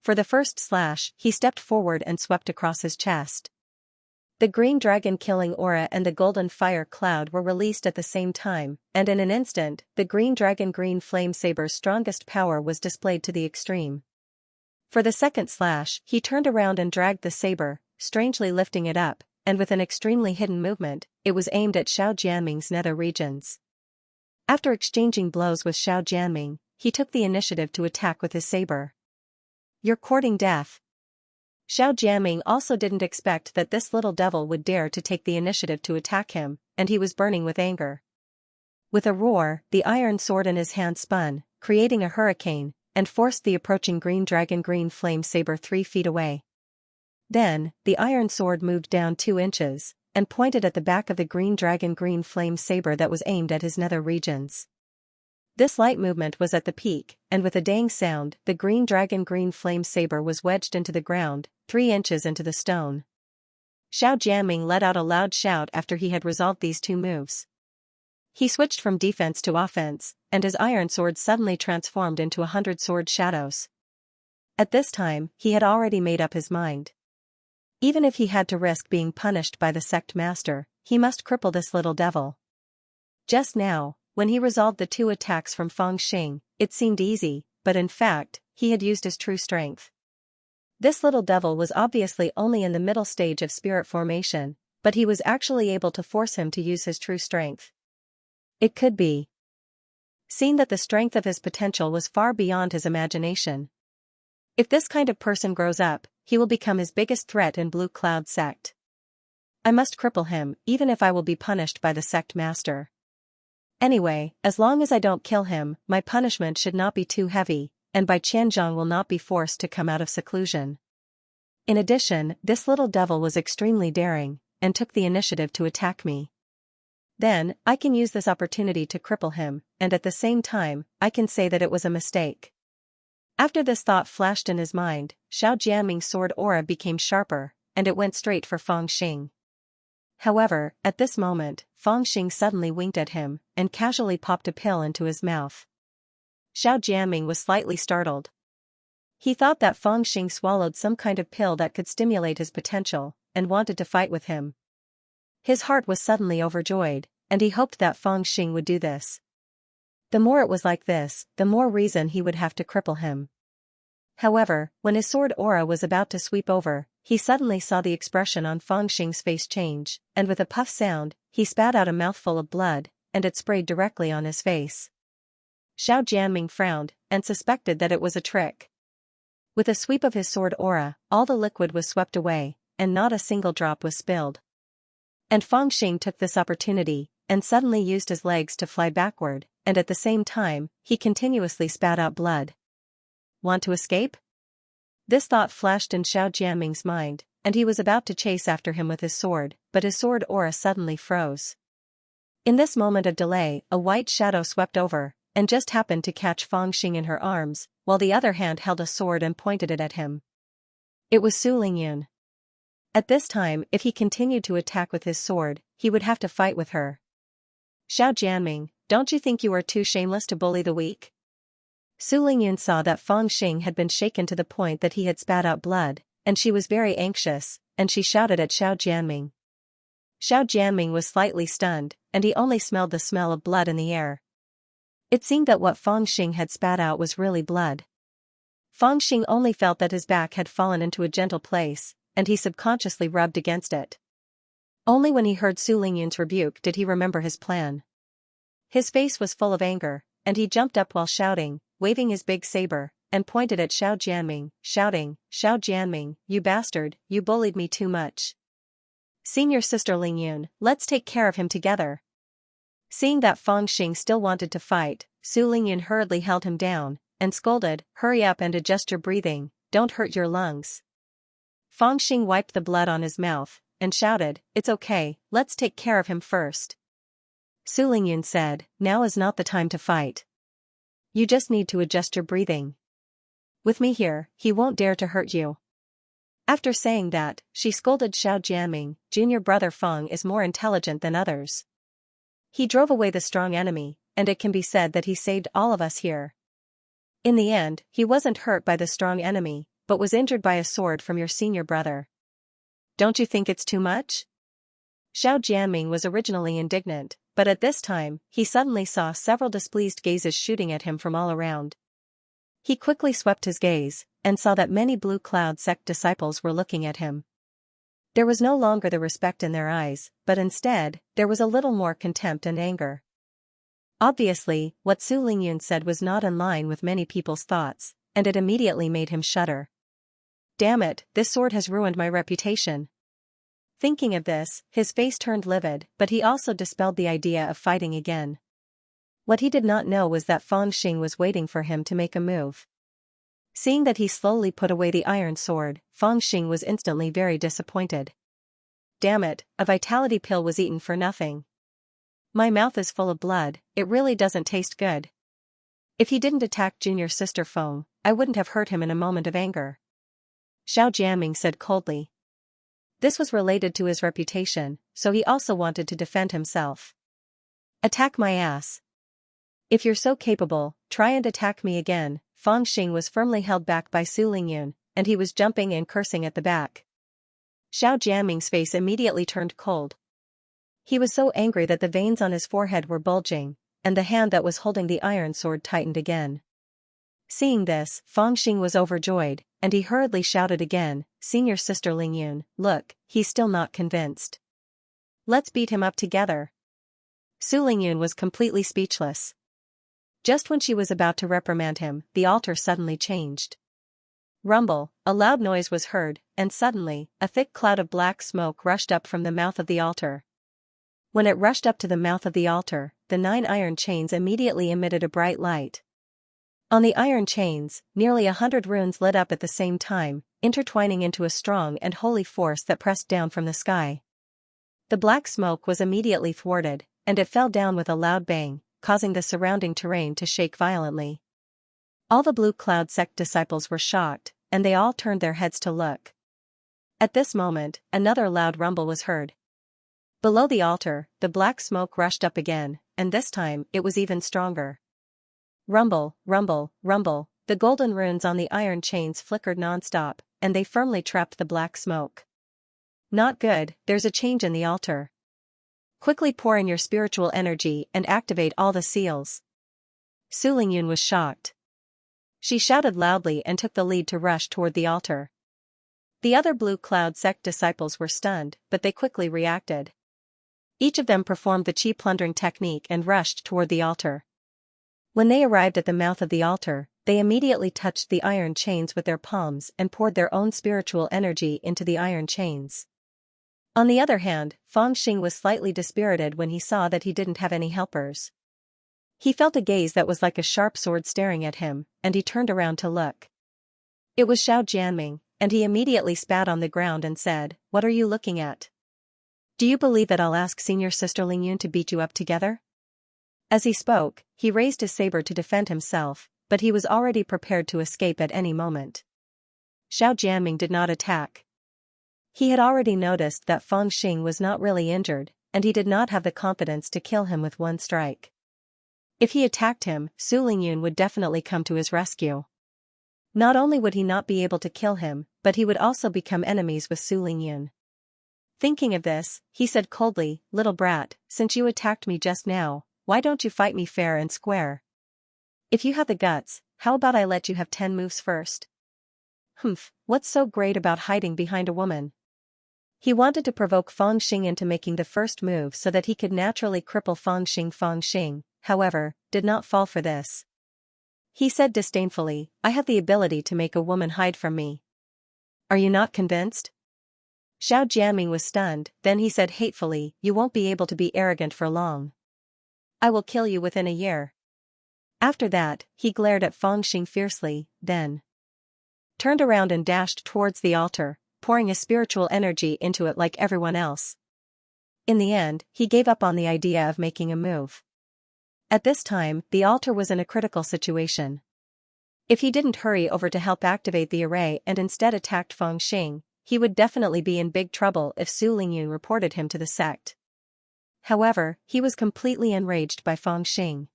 For the first slash, he stepped forward and swept across his chest. The green dragon killing aura and the golden fire cloud were released at the same time, and in an instant, the green dragon green flame saber's strongest power was displayed to the extreme. For the second slash, he turned around and dragged the saber, strangely lifting it up, and with an extremely hidden movement, it was aimed at Xiao Jianming's nether regions. After exchanging blows with Xiao Jianming, he took the initiative to attack with his saber. "You're courting death." Xiao Jianming also didn't expect that this little devil would dare to take the initiative to attack him, and he was burning with anger. With a roar, the iron sword in his hand spun, creating a hurricane, and forced the approaching green dragon green flame saber 3 feet away. Then, the iron sword moved down 2 inches, and pointed at the back of the green dragon green flame saber that was aimed at his nether regions. This light movement was at the peak, and with a dang sound, the green dragon green flame saber was wedged into the ground, 3 inches into the stone. Xiao Jianming let out a loud shout after he had resolved these 2 moves. He switched from defense to offense, and his iron sword suddenly transformed into 100 sword shadows. At this time, he had already made up his mind. Even if he had to risk being punished by the sect master, he must cripple this little devil. Just now, when he resolved the 2 attacks from Feng Xing, it seemed easy, but in fact, he had used his true strength. This little devil was obviously only in the middle stage of spirit formation, but he was actually able to force him to use his true strength. It could be seen that the strength of his potential was far beyond his imagination. If this kind of person grows up, he will become his biggest threat in Blue Cloud sect. I must cripple him, even if I will be punished by the sect master. Anyway, as long as I don't kill him, my punishment should not be too heavy, and Bai Qianzhong will not be forced to come out of seclusion. In addition, this little devil was extremely daring, and took the initiative to attack me. Then, I can use this opportunity to cripple him, and at the same time, I can say that it was a mistake. After this thought flashed in his mind, Xiao Jianming's sword aura became sharper, and it went straight for Feng Xing. However, at this moment, Feng Xing suddenly winked at him, and casually popped a pill into his mouth. Xiao Jianming was slightly startled. He thought that Feng Xing swallowed some kind of pill that could stimulate his potential, and wanted to fight with him. His heart was suddenly overjoyed, and he hoped that Feng Xing would do this. The more it was like this, the more reason he would have to cripple him. However, when his sword aura was about to sweep over, he suddenly saw the expression on Feng Xing's face change, and with a puff sound, he spat out a mouthful of blood, and it sprayed directly on his face. Xiao Jianming frowned, and suspected that it was a trick. With a sweep of his sword aura, all the liquid was swept away, and not a single drop was spilled. And Feng Xing took this opportunity, and suddenly used his legs to fly backward, and at the same time, he continuously spat out blood. Want to escape? This thought flashed in Xiao Jianming's mind, and he was about to chase after him with his sword, but his sword aura suddenly froze. In this moment of delay, a white shadow swept over, and just happened to catch Feng Xing in her arms, while the other hand held a sword and pointed it at him. It was Su Lingyun. At this time, if he continued to attack with his sword, he would have to fight with her. Xiao Jianming, don't you think you are too shameless to bully the weak? Su Lingyun saw that Feng Xing had been shaken to the point that he had spat out blood, and she was very anxious, and she shouted at Xiao Jianming. Xiao Jianming was slightly stunned, and he only smelled the smell of blood in the air. It seemed that what Feng Xing had spat out was really blood. Feng Xing only felt that his back had fallen into a gentle place, and he subconsciously rubbed against it. Only when he heard Su Lingyun's rebuke did he remember his plan. His face was full of anger, and he jumped up while shouting, waving his big saber, and pointed at Xiao Jianming, shouting, "Xiao Jianming, you bastard, you bullied me too much. Senior sister Lingyun, let's take care of him together." Seeing that Feng Xing still wanted to fight, Su Lingyun hurriedly held him down, and scolded, "Hurry up and adjust your breathing, don't hurt your lungs." Feng Xing wiped the blood on his mouth, and shouted, "It's okay, let's take care of him first." Su Lingyun said, "Now is not the time to fight. You just need to adjust your breathing. With me here, he won't dare to hurt you." After saying that, she scolded Xiao Jianming, "Junior brother Feng is more intelligent than others. He drove away the strong enemy, and it can be said that he saved all of us here. In the end, he wasn't hurt by the strong enemy, but was injured by a sword from your senior brother. Don't you think it's too much?" Xiao Jianming was originally indignant, but at this time, he suddenly saw several displeased gazes shooting at him from all around. He quickly swept his gaze, and saw that many Blue Cloud sect disciples were looking at him. There was no longer the respect in their eyes, but instead, there was a little more contempt and anger. Obviously, what Su Lingyun said was not in line with many people's thoughts, and it immediately made him shudder. Damn it, this sword has ruined my reputation. Thinking of this, his face turned livid, but he also dispelled the idea of fighting again. What he did not know was that Feng Xing was waiting for him to make a move. Seeing that he slowly put away the iron sword, Feng Xing was instantly very disappointed. Damn it, a vitality pill was eaten for nothing. My mouth is full of blood, it really doesn't taste good. If he didn't attack junior sister Feng, I wouldn't have hurt him in a moment of anger. Xiao Jianming said coldly. This was related to his reputation, so he also wanted to defend himself. Attack my ass. If you're so capable, try and attack me again. Feng Xing was firmly held back by Su Lingyun, and he was jumping and cursing at the back. Xiao Jianming's face immediately turned cold. He was so angry that the veins on his forehead were bulging, and the hand that was holding the iron sword tightened again. Seeing this, Feng Xing was overjoyed, and he hurriedly shouted again, "Senior sister Lingyun, look, he's still not convinced. Let's beat him up together." Su Lingyun was completely speechless. Just when she was about to reprimand him, the altar suddenly changed. Rumble, a loud noise was heard, and suddenly, a thick cloud of black smoke rushed up from the mouth of the altar. When it rushed up to the mouth of the altar, the 9 iron chains immediately emitted a bright light. On the iron chains, nearly 100 runes lit up at the same time, intertwining into a strong and holy force that pressed down from the sky. The black smoke was immediately thwarted, and it fell down with a loud bang, causing the surrounding terrain to shake violently. All the Blue Cloud sect disciples were shocked, and they all turned their heads to look. At this moment, another loud rumble was heard. Below the altar, the black smoke rushed up again, and this time, it was even stronger. Rumble, rumble, rumble, the golden runes on the iron chains flickered non-stop, and they firmly trapped the black smoke. Not good, there's a change in the altar. Quickly pour in your spiritual energy and activate all the seals. Su Lingyun was shocked. She shouted loudly and took the lead to rush toward the altar. The other Blue Cloud sect disciples were stunned, but they quickly reacted. Each of them performed the Qi Plundering technique and rushed toward the altar. When they arrived at the mouth of the altar, they immediately touched the iron chains with their palms and poured their own spiritual energy into the iron chains. On the other hand, Feng Xing was slightly dispirited when he saw that he didn't have any helpers. He felt a gaze that was like a sharp sword staring at him, and he turned around to look. It was Xiao Jianming, and he immediately spat on the ground and said, "What are you looking at? Do you believe that I'll ask senior sister Lingyun to beat you up together?" As he spoke, he raised his saber to defend himself, but he was already prepared to escape at any moment. Xiao Jianming did not attack. He had already noticed that Feng Xing was not really injured, and he did not have the confidence to kill him with one strike. If he attacked him, Su Lingyun would definitely come to his rescue. Not only would he not be able to kill him, but he would also become enemies with Su Lingyun. Thinking of this, he said coldly, "Little brat, since you attacked me just now, why don't you fight me fair and square? If you have the guts, how about I let you have 10 moves first?" Humph, what's so great about hiding behind a woman? He wanted to provoke Feng Xing into making the first move so that he could naturally cripple Feng Xing. Feng Xing, however, did not fall for this. He said disdainfully, "I have the ability to make a woman hide from me. Are you not convinced?" Xiao Jianming was stunned, then he said hatefully, "You won't be able to be arrogant for long. I will kill you within a year." After that, he glared at Feng Xing fiercely, then turned around and dashed towards the altar, pouring his spiritual energy into it like everyone else. In the end, he gave up on the idea of making a move. At this time, the altar was in a critical situation. If he didn't hurry over to help activate the array and instead attacked Feng Xing, he would definitely be in big trouble if Su Lingyun reported him to the sect. However, he was completely enraged by Feng Xing.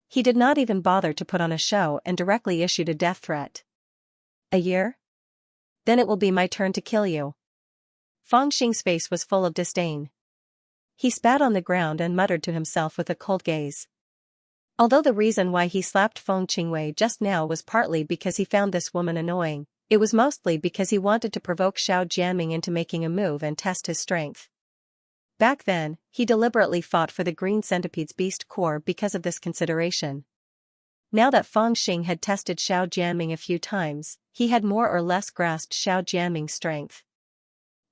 He did not even bother to put on a show and directly issued a death threat. "A year? Then it will be my turn to kill you." Feng Xing's face was full of disdain. He spat on the ground and muttered to himself with a cold gaze. Although the reason why he slapped Feng Qingwei just now was partly because he found this woman annoying, it was mostly because he wanted to provoke Xiao Jianming into making a move and test his strength. Back then, he deliberately fought for the Green Centipede's beast core because of this consideration. Now that Feng Xing had tested Xiao Jianming a few times, he had more or less grasped Xiao Jianming's strength.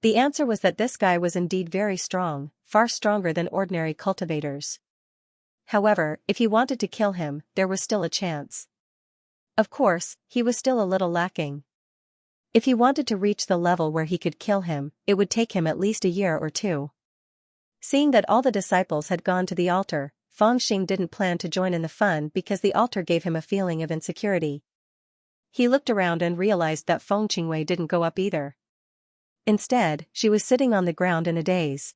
The answer was that this guy was indeed very strong, far stronger than ordinary cultivators. However, if he wanted to kill him, there was still a chance. Of course, he was still a little lacking. If he wanted to reach the level where he could kill him, it would take him at least a year or two. Seeing that all the disciples had gone to the altar, Fengxing didn't plan to join in the fun because the altar gave him a feeling of insecurity. He looked around and realized that Feng Qingwei didn't go up either. Instead, she was sitting on the ground in a daze.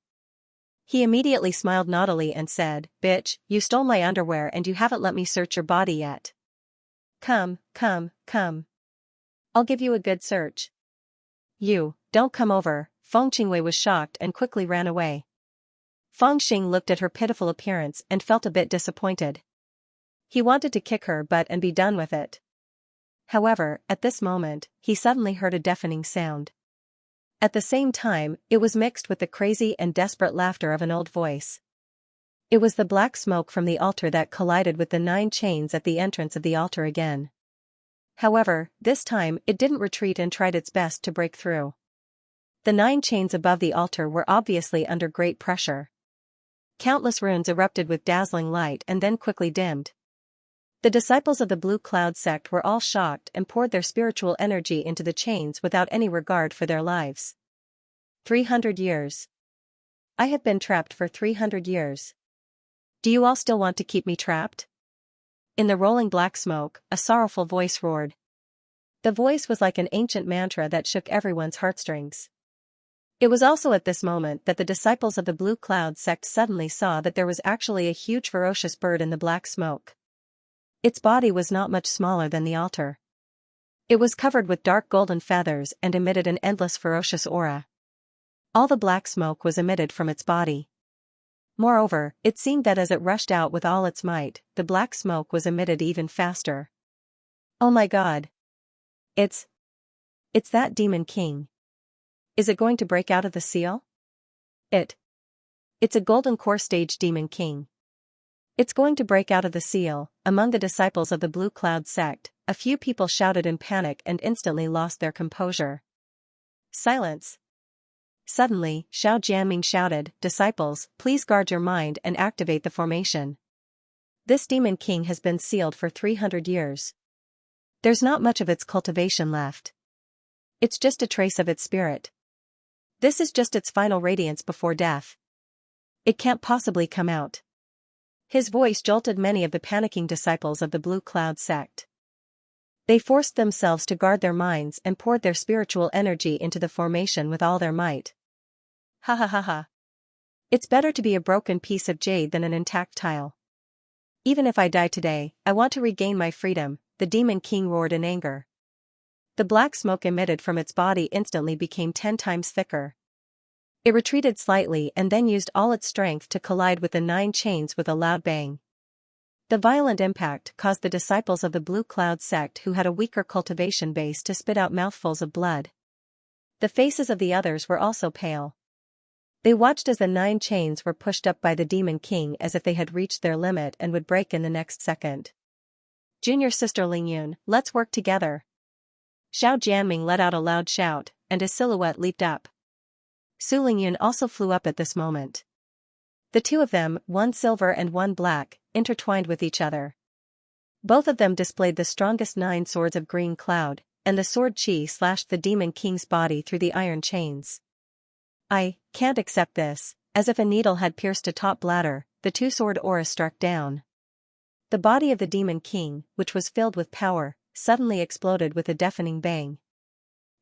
He immediately smiled naughtily and said, "Bitch, you stole my underwear and you haven't let me search your body yet. Come, come, come. I'll give you a good search." "You, don't come over." Feng Qingwei was shocked and quickly ran away. Fengxing looked at her pitiful appearance and felt a bit disappointed. He wanted to kick her butt and be done with it. However, at this moment, he suddenly heard a deafening sound. At the same time, it was mixed with the crazy and desperate laughter of an old voice. It was the black smoke from the altar that collided with the 9 chains at the entrance of the altar again. However, this time it didn't retreat and tried its best to break through. The 9 chains above the altar were obviously under great pressure. Countless runes erupted with dazzling light and then quickly dimmed. The disciples of the Blue Cloud sect were all shocked and poured their spiritual energy into the chains without any regard for their lives. 300 years. I have been trapped for 300 years. Do you all still want to keep me trapped? In the rolling black smoke, a sorrowful voice roared. The voice was like an ancient mantra that shook everyone's heartstrings. It was also at this moment that the disciples of the Blue Cloud sect suddenly saw that there was actually a huge ferocious bird in the black smoke. Its body was not much smaller than the altar. It was covered with dark golden feathers and emitted an endless ferocious aura. All the black smoke was emitted from its body. Moreover, it seemed that as it rushed out with all its might, the black smoke was emitted even faster. Oh my God! It's that demon king. Is it going to break out of the seal? It's a golden core stage demon king. It's going to break out of the seal. Among the disciples of the Blue Cloud sect, a few people shouted in panic and instantly lost their composure. Silence. Suddenly, Xiao Jianming shouted, "Disciples, please guard your mind and activate the formation. This demon king has been sealed for 300 years. There's not much of its cultivation left. It's just a trace of its spirit. This is just its final radiance before death. It can't possibly come out." His voice jolted many of the panicking disciples of the Blue Cloud sect. They forced themselves to guard their minds and poured their spiritual energy into the formation with all their might. Ha ha ha ha. It's better to be a broken piece of jade than an intact tile. Even if I die today, I want to regain my freedom, the demon king roared in anger. The black smoke emitted from its body instantly became 10 times thicker. It retreated slightly and then used all its strength to collide with the 9 chains with a loud bang. The violent impact caused the disciples of the Blue Cloud sect who had a weaker cultivation base to spit out mouthfuls of blood. The faces of the others were also pale. They watched as the 9 chains were pushed up by the demon king as if they had reached their limit and would break in the next second. "Junior sister Lingyun, let's work together." Xiao Jianming let out a loud shout, and his silhouette leaped up. Su Lingyun also flew up at this moment. The two of them, one silver and one black, intertwined with each other. Both of them displayed the strongest 9 swords of green cloud, and the sword chi slashed the demon king's body through the iron chains. "I can't accept this." As if a needle had pierced a top bladder, the 2-sword aura struck down. The body of the demon king, which was filled with power, suddenly exploded with a deafening bang.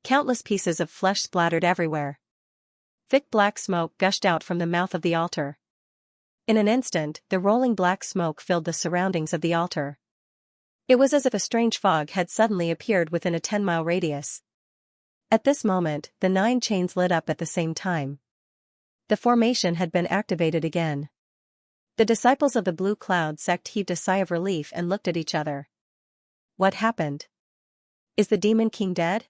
Countless pieces of flesh splattered everywhere. Thick black smoke gushed out from the mouth of the altar. In an instant, the rolling black smoke filled the surroundings of the altar. It was as if a strange fog had suddenly appeared within a 10-mile radius. At this moment, the 9 chains lit up at the same time. The formation had been activated again. The disciples of the Blue Cloud sect heaved a sigh of relief and looked at each other. What happened? Is the demon king dead?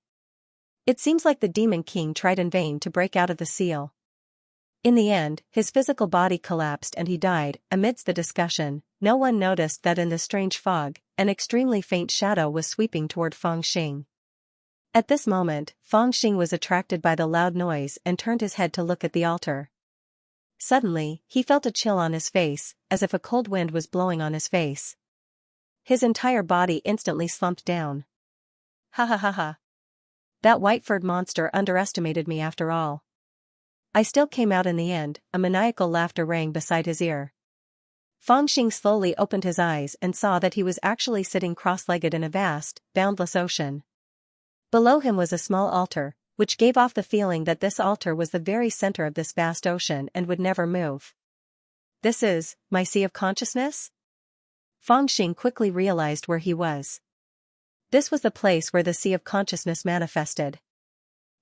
It seems like the demon king tried in vain to break out of the seal. In the end, his physical body collapsed and he died. Amidst the discussion, no one noticed that in the strange fog, an extremely faint shadow was sweeping toward Fengxing. At this moment, Fengxing was attracted by the loud noise and turned his head to look at the altar. Suddenly, he felt a chill on his face, as if a cold wind was blowing on his face. His entire body instantly slumped down. Ha ha ha ha. That white-furred monster underestimated me after all. I still came out in the end, a maniacal laughter rang beside his ear. Fangxing slowly opened his eyes and saw that he was actually sitting cross-legged in a vast, boundless ocean. Below him was a small altar, which gave off the feeling that this altar was the very center of this vast ocean and would never move. This is my sea of consciousness? Fangxing quickly realized where he was. This was the place where the sea of consciousness manifested.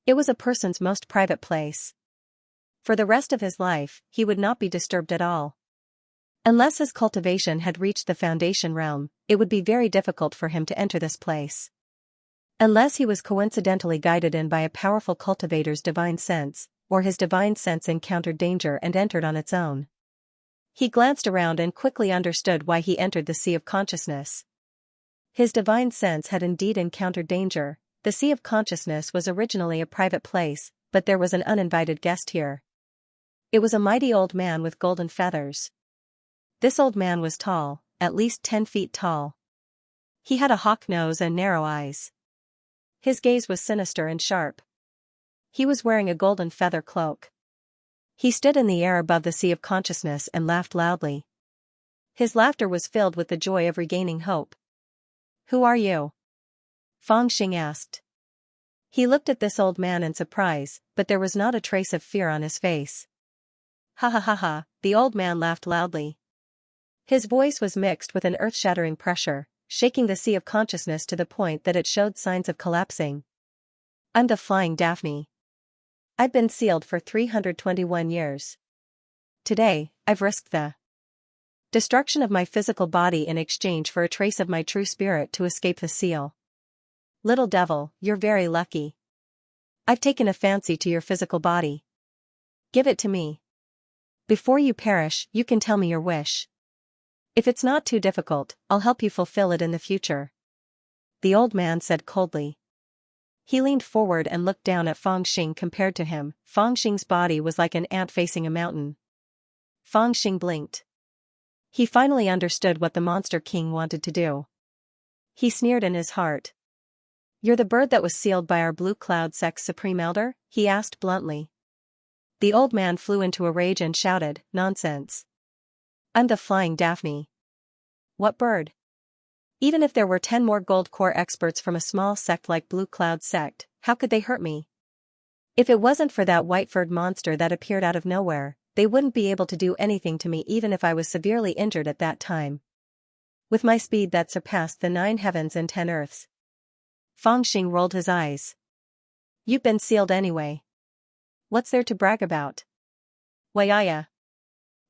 It was a person's most private place. For the rest of his life, he would not be disturbed at all. Unless his cultivation had reached the foundation realm, it would be very difficult for him to enter this place. Unless he was coincidentally guided in by a powerful cultivator's divine sense, or his divine sense encountered danger and entered on its own. He glanced around and quickly understood why he entered the sea of consciousness. His divine sense had indeed encountered danger. The sea of consciousness was originally a private place, but there was an uninvited guest here. It was a mighty old man with golden feathers. This old man was tall, at least 10 feet tall. He had a hawk nose and narrow eyes. His gaze was sinister and sharp. He was wearing a golden feather cloak. He stood in the air above the sea of consciousness and laughed loudly. His laughter was filled with the joy of regaining hope. "Who are you?" Fangxing asked. He looked at this old man in surprise, but there was not a trace of fear on his face. Ha ha ha ha, the old man laughed loudly. His voice was mixed with an earth-shattering pressure, shaking the sea of consciousness to the point that it showed signs of collapsing. "I'm the Flying Daphne. I've been sealed for 321 years. Today, I've risked the destruction of my physical body in exchange for a trace of my true spirit to escape the seal. Little devil, you're very lucky. I've taken a fancy to your physical body. Give it to me. Before you perish, you can tell me your wish. If it's not too difficult, I'll help you fulfill it in the future," the old man said coldly. He leaned forward and looked down at Fangxing. Compared to him, Fangxing's body was like an ant facing a mountain. Fangxing blinked. He finally understood what the Monster King wanted to do. He sneered in his heart. "You're the bird that was sealed by our Blue Cloud Sect's Supreme Elder?" he asked bluntly. The old man flew into a rage and shouted, "Nonsense. I'm the Flying Daphne. What bird? Even if there were 10 more gold core experts from a small sect like Blue Cloud Sect, how could they hurt me? If it wasn't for that white-furred monster that appeared out of nowhere, they wouldn't be able to do anything to me even if I was severely injured at that time. With my speed that surpassed the 9 heavens and 10 earths." Fangxing rolled his eyes. "You've been sealed anyway. What's there to brag about?" "Whyaya.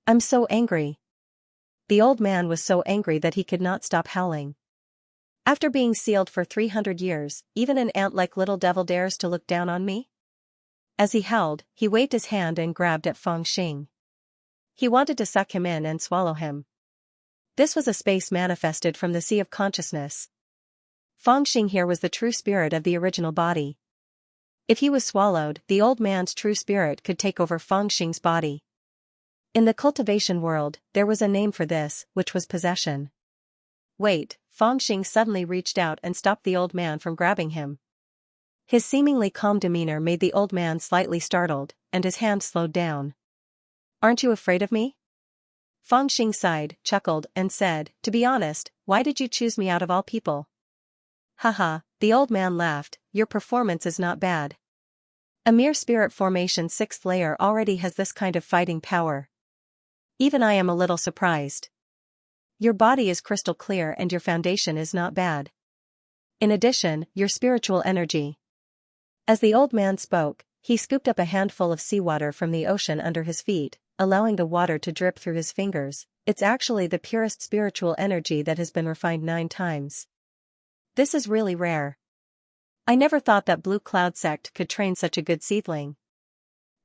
I'm so angry." The old man was so angry that he could not stop howling. "After being sealed for 300 years, even an ant like Little Devil dares to look down on me?" As he howled, he waved his hand and grabbed at Fangxing. He wanted to suck him in and swallow him. This was a space manifested from the sea of consciousness. Fangxing here was the true spirit of the original body. If he was swallowed, the old man's true spirit could take over Fangxing's body. In the cultivation world, there was a name for this, which was possession. "Wait," Fangxing suddenly reached out and stopped the old man from grabbing him. His seemingly calm demeanor made the old man slightly startled, and his hand slowed down. "Aren't you afraid of me?" Fangxing sighed, chuckled, and said, "To be honest, why did you choose me out of all people?" "Haha," the old man laughed, "your performance is not bad. A mere spirit formation 6th layer already has this kind of fighting power. Even I am a little surprised. Your body is crystal clear and your foundation is not bad. In addition, your spiritual energy." As the old man spoke, he scooped up a handful of seawater from the ocean under his feet, allowing the water to drip through his fingers. "It's actually the purest spiritual energy that has been refined 9 times. This is really rare. I never thought that Blue Cloud Sect could train such a good seedling.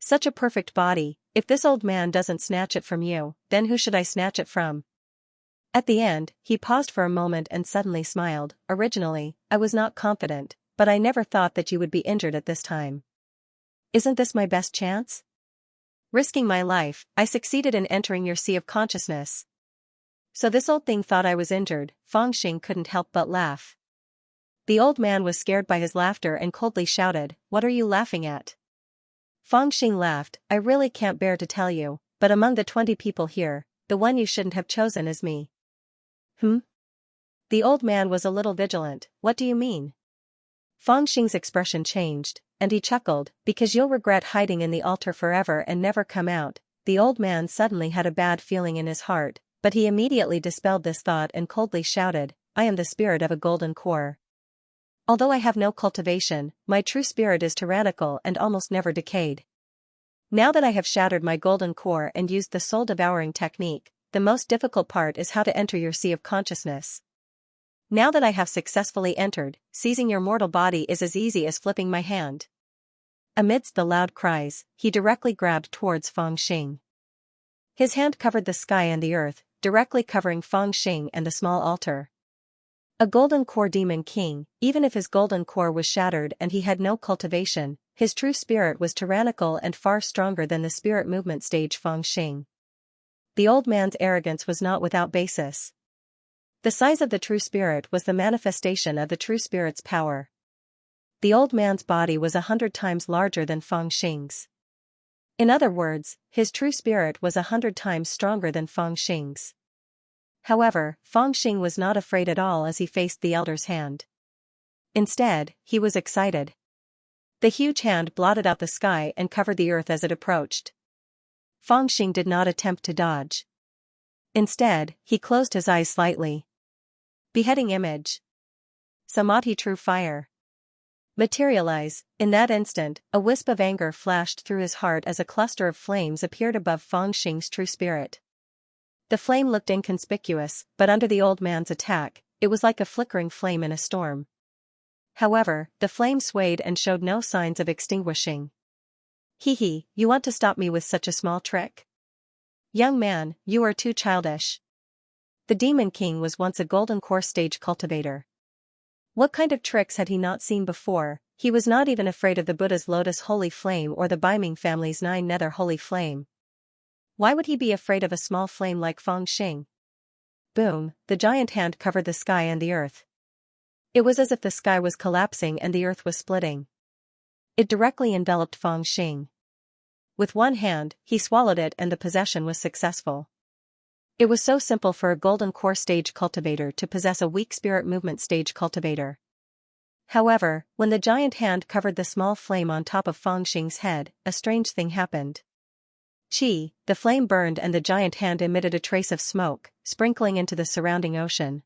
Such a perfect body. If this old man doesn't snatch it from you, then who should I snatch it from?" At the end, he paused for a moment and suddenly smiled. "Originally, I was not confident, but I never thought that you would be injured at this time. Isn't this my best chance?" Risking my life, I succeeded in entering your sea of consciousness. So this old thing thought I was injured. Fangxing couldn't help but laugh. The old man was scared by his laughter and coldly shouted, "What are you laughing at?" Fangxing laughed, "I really can't bear to tell you, but among the 20 people here, the one you shouldn't have chosen is me." "Hmm?" The old man was a little vigilant. "What do you mean?" Fangxing's expression changed, and he chuckled, "Because you'll regret hiding in the altar forever and never come out." The old man suddenly had a bad feeling in his heart, but he immediately dispelled this thought and coldly shouted, "I am the spirit of a golden core. Although I have no cultivation, my true spirit is tyrannical and almost never decayed. Now that I have shattered my golden core and used the soul-devouring technique, the most difficult part is how to enter your sea of consciousness. Now that I have successfully entered, seizing your mortal body is as easy as flipping my hand." Amidst the loud cries, he directly grabbed towards Fangxing. His hand covered the sky and the earth, directly covering Fangxing and the small altar. A golden core demon king, even if his golden core was shattered and he had no cultivation, his true spirit was tyrannical and far stronger than the spirit movement stage Fangxing. The old man's arrogance was not without basis. The size of the true spirit was the manifestation of the true spirit's power. The old man's body was 100 times larger than Fangxing's. In other words, his true spirit was 100 times stronger than Fangxing's. However, Fangxing was not afraid at all as he faced the elder's hand. Instead, he was excited. The huge hand blotted out the sky and covered the earth as it approached. Fangxing did not attempt to dodge. Instead, he closed his eyes slightly. Beheading image. Samadhi true fire. Materialize. In that instant, a wisp of anger flashed through his heart as a cluster of flames appeared above Fangxing's true spirit. The flame looked inconspicuous, but under the old man's attack, it was like a flickering flame in a storm. However, the flame swayed and showed no signs of extinguishing. "Hee, you want to stop me with such a small trick? Young man, you are too childish." The Demon King was once a golden core stage cultivator. What kind of tricks had he not seen before? He was not even afraid of the Buddha's lotus holy flame or the Biming family's 9 nether holy flame. Why would he be afraid of a small flame like Fangxing? Boom, the giant hand covered the sky and the earth. It was as if the sky was collapsing and the earth was splitting. It directly enveloped Fangxing. With one hand, he swallowed it and the possession was successful. It was so simple for a golden core stage cultivator to possess a weak spirit movement stage cultivator. However, when the giant hand covered the small flame on top of Fangxing's head, a strange thing happened. Chi, the flame burned and the giant hand emitted a trace of smoke, sprinkling into the surrounding ocean.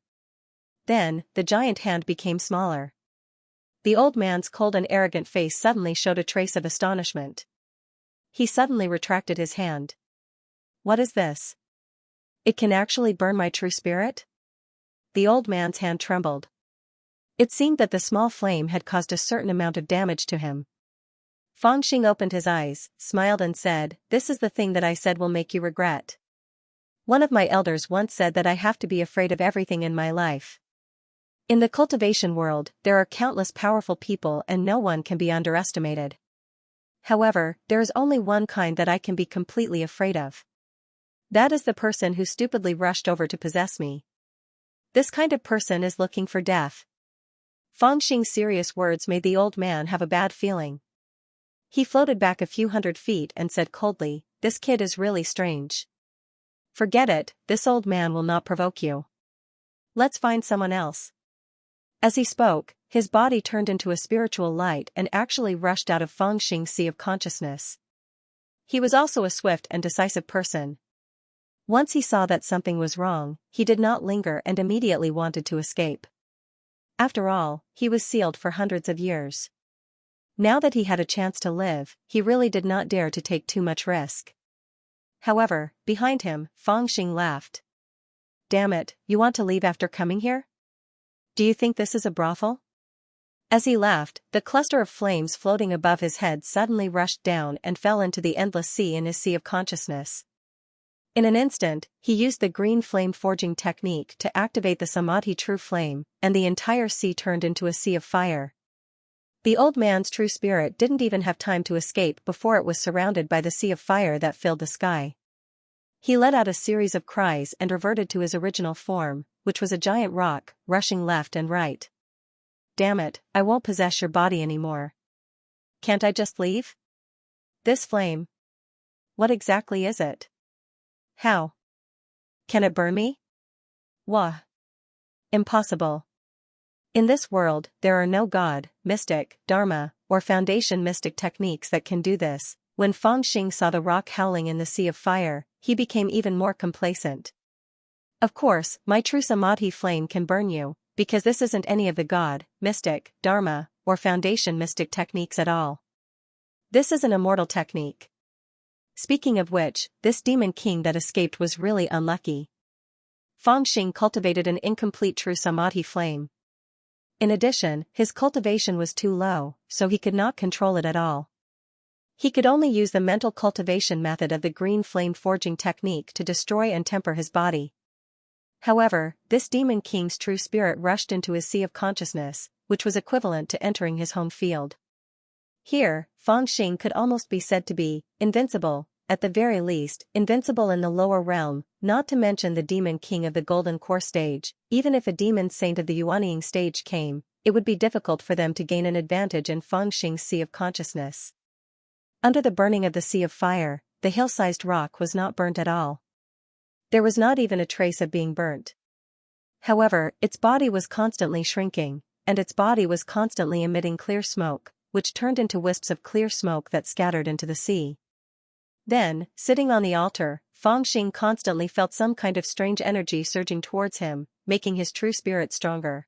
Then, the giant hand became smaller. The old man's cold and arrogant face suddenly showed a trace of astonishment. He suddenly retracted his hand. "What is this? It can actually burn my true spirit?" The old man's hand trembled. It seemed that the small flame had caused a certain amount of damage to him. Fangxing opened his eyes, smiled and said, "This is the thing that I said will make you regret. One of my elders once said that I have to be afraid of everything in my life. In the cultivation world, there are countless powerful people and no one can be underestimated. However, there is only one kind that I can be completely afraid of. That is the person who stupidly rushed over to possess me. This kind of person is looking for death." Fangxing's serious words made the old man have a bad feeling. He floated back a few hundred feet and said coldly, "This kid is really strange. Forget it, this old man will not provoke you. Let's find someone else." As he spoke, his body turned into a spiritual light and actually rushed out of Fangxing's sea of consciousness. He was also a swift and decisive person. Once he saw that something was wrong, he did not linger and immediately wanted to escape. After all, he was sealed for hundreds of years. Now that he had a chance to live, he really did not dare to take too much risk. However, behind him, Fangxing laughed. "Damn it, you want to leave after coming here? Do you think this is a brothel?" As he laughed, the cluster of flames floating above his head suddenly rushed down and fell into the endless sea in his sea of consciousness. In an instant, he used the green flame forging technique to activate the Samadhi true flame, and the entire sea turned into a sea of fire. The old man's true spirit didn't even have time to escape before it was surrounded by the sea of fire that filled the sky. He let out a series of cries and reverted to his original form, which was a giant rock, rushing left and right. Damn it, I won't possess your body anymore. Can't I just leave? This flame. What exactly is it? How? Can it burn me? Wah. Impossible. In this world, there are no god, mystic, dharma, or foundation mystic techniques that can do this. When Fangxing saw the rock howling in the sea of fire, he became even more complacent. Of course, my true samadhi flame can burn you, because this isn't any of the god, mystic, dharma, or foundation mystic techniques at all. This is an immortal technique. Speaking of which, this demon king that escaped was really unlucky. Fangxing cultivated an incomplete true samadhi flame. In addition, his cultivation was too low, so he could not control it at all. He could only use the mental cultivation method of the green flame forging technique to destroy and temper his body. However, this demon king's true spirit rushed into his sea of consciousness, which was equivalent to entering his home field. Here, Fangxing could almost be said to be invincible, at the very least, invincible in the lower realm, not to mention the demon king of the golden core stage. Even if a demon saint of the Yuanying stage came, it would be difficult for them to gain an advantage in Fangxing's sea of consciousness. Under the burning of the sea of fire, the hill-sized rock was not burnt at all. There was not even a trace of being burnt. However, its body was constantly shrinking, and its body was constantly emitting clear smoke, which turned into wisps of clear smoke that scattered into the sea. Then, sitting on the altar, Fangxing constantly felt some kind of strange energy surging towards him, making his true spirit stronger.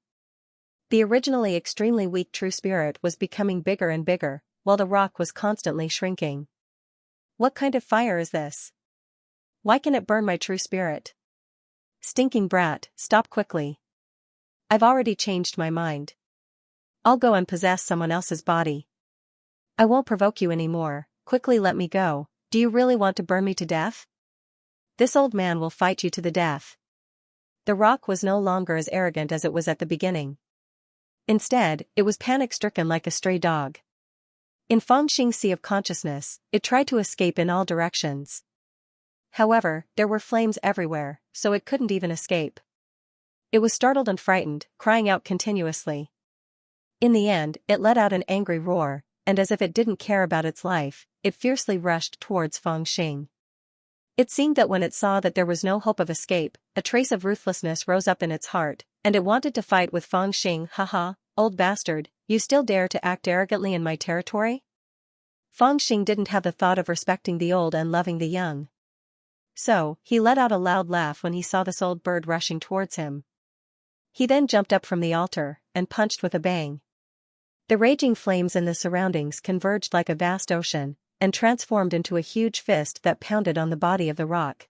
The originally extremely weak true spirit was becoming bigger and bigger, while the rock was constantly shrinking. What kind of fire is this? Why can it burn my true spirit? Stinking brat, stop quickly. I've already changed my mind. I'll go and possess someone else's body. I won't provoke you anymore, quickly let me go. Do you really want to burn me to death? This old man will fight you to the death. The rock was no longer as arrogant as it was at the beginning. Instead, it was panic-stricken like a stray dog. In Fangxing's sea of consciousness, it tried to escape in all directions. However, there were flames everywhere, so it couldn't even escape. It was startled and frightened, crying out continuously. In the end, it let out an angry roar, and as if it didn't care about its life, it fiercely rushed towards Fangxing. It seemed that when it saw that there was no hope of escape, a trace of ruthlessness rose up in its heart, and it wanted to fight with Fangxing. Haha, old bastard, you still dare to act arrogantly in my territory? Fangxing didn't have the thought of respecting the old and loving the young. So, he let out a loud laugh when he saw this old bird rushing towards him. He then jumped up from the altar, and punched with a bang. The raging flames in the surroundings converged like a vast ocean, and transformed into a huge fist that pounded on the body of the rock.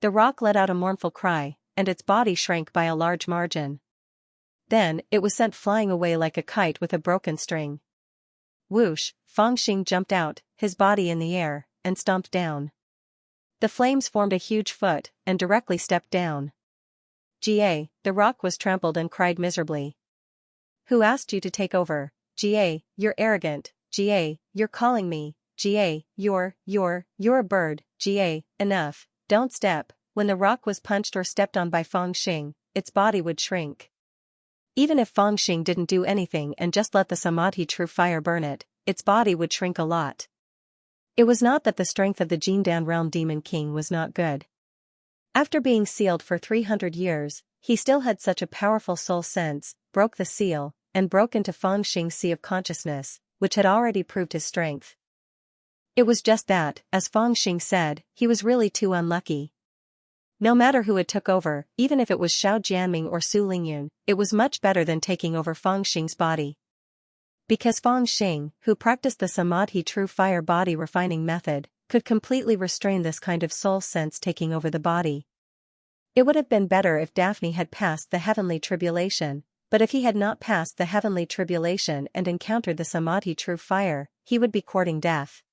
The rock let out a mournful cry, and its body shrank by a large margin. Then, it was sent flying away like a kite with a broken string. Whoosh, Fangxing jumped out, his body in the air, and stomped down. The flames formed a huge foot, and directly stepped down. Ga, the rock was trampled and cried miserably. Who asked you to take over? Ga, you're arrogant. Ga, you're calling me. Ga, you're a bird. Ga, enough, don't step. When the rock was punched or stepped on by Fangxing, its body would shrink. Even if Fangxing didn't do anything and just let the Samadhi true fire burn it, its body would shrink a lot. It was not that the strength of the Jindan realm demon king was not good. After being sealed for 300 years, he still had such a powerful soul sense, broke the seal, and broke into Fangxing's sea of consciousness, which had already proved his strength. It was just that, as Fangxing said, he was really too unlucky. No matter who it took over, even if it was Xiao Jianming or Su Lingyun, it was much better than taking over Fangxing's body. Because Fangxing, who practiced the Samadhi true fire body refining method, could completely restrain this kind of soul sense taking over the body. It would have been better if Daphne had passed the heavenly tribulation, but if he had not passed the heavenly tribulation and encountered the Samadhi true fire, he would be courting death.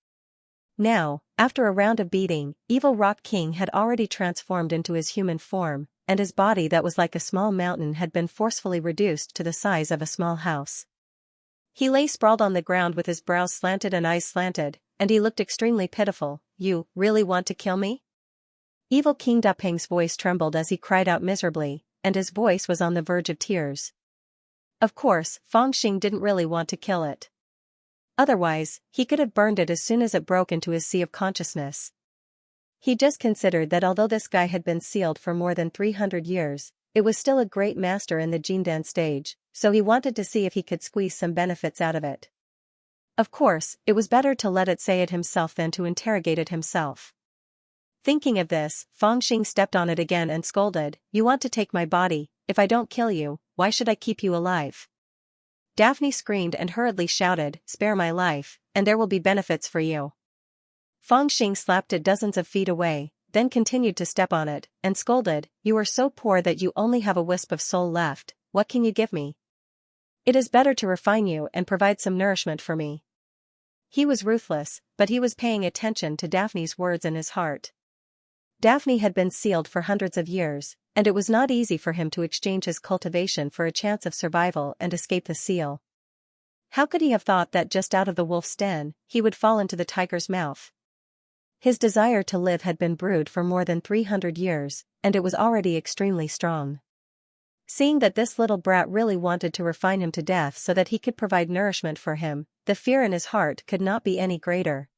Now, after a round of beating, Evil Rock King had already transformed into his human form, and his body that was like a small mountain had been forcefully reduced to the size of a small house. He lay sprawled on the ground with his brows slanted and eyes slanted, and he looked extremely pitiful. You really want to kill me? Evil King Dapeng's voice trembled as he cried out miserably, and his voice was on the verge of tears. Of course, Fangxing didn't really want to kill it. Otherwise, he could have burned it as soon as it broke into his sea of consciousness. He just considered that although this guy had been sealed for more than 300 years, it was still a great master in the Jindan stage, so he wanted to see if he could squeeze some benefits out of it. Of course, it was better to let it say it himself than to interrogate it himself. Thinking of this, Fangxing stepped on it again and scolded, "You want to take my body, if I don't kill you, why should I keep you alive?" Daphne screamed and hurriedly shouted, "Spare my life, and there will be benefits for you." Fangxing slapped it dozens of feet away, then continued to step on it, and scolded, "You are so poor that you only have a wisp of soul left, what can you give me? It is better to refine you and provide some nourishment for me." He was ruthless, but he was paying attention to Daphne's words in his heart. Daphne had been sealed for hundreds of years, and it was not easy for him to exchange his cultivation for a chance of survival and escape the seal. How could he have thought that just out of the wolf's den, he would fall into the tiger's mouth? His desire to live had been brewed for more than 300 years, and it was already extremely strong. Seeing that this little brat really wanted to refine him to death so that he could provide nourishment for him, the fear in his heart could not be any greater.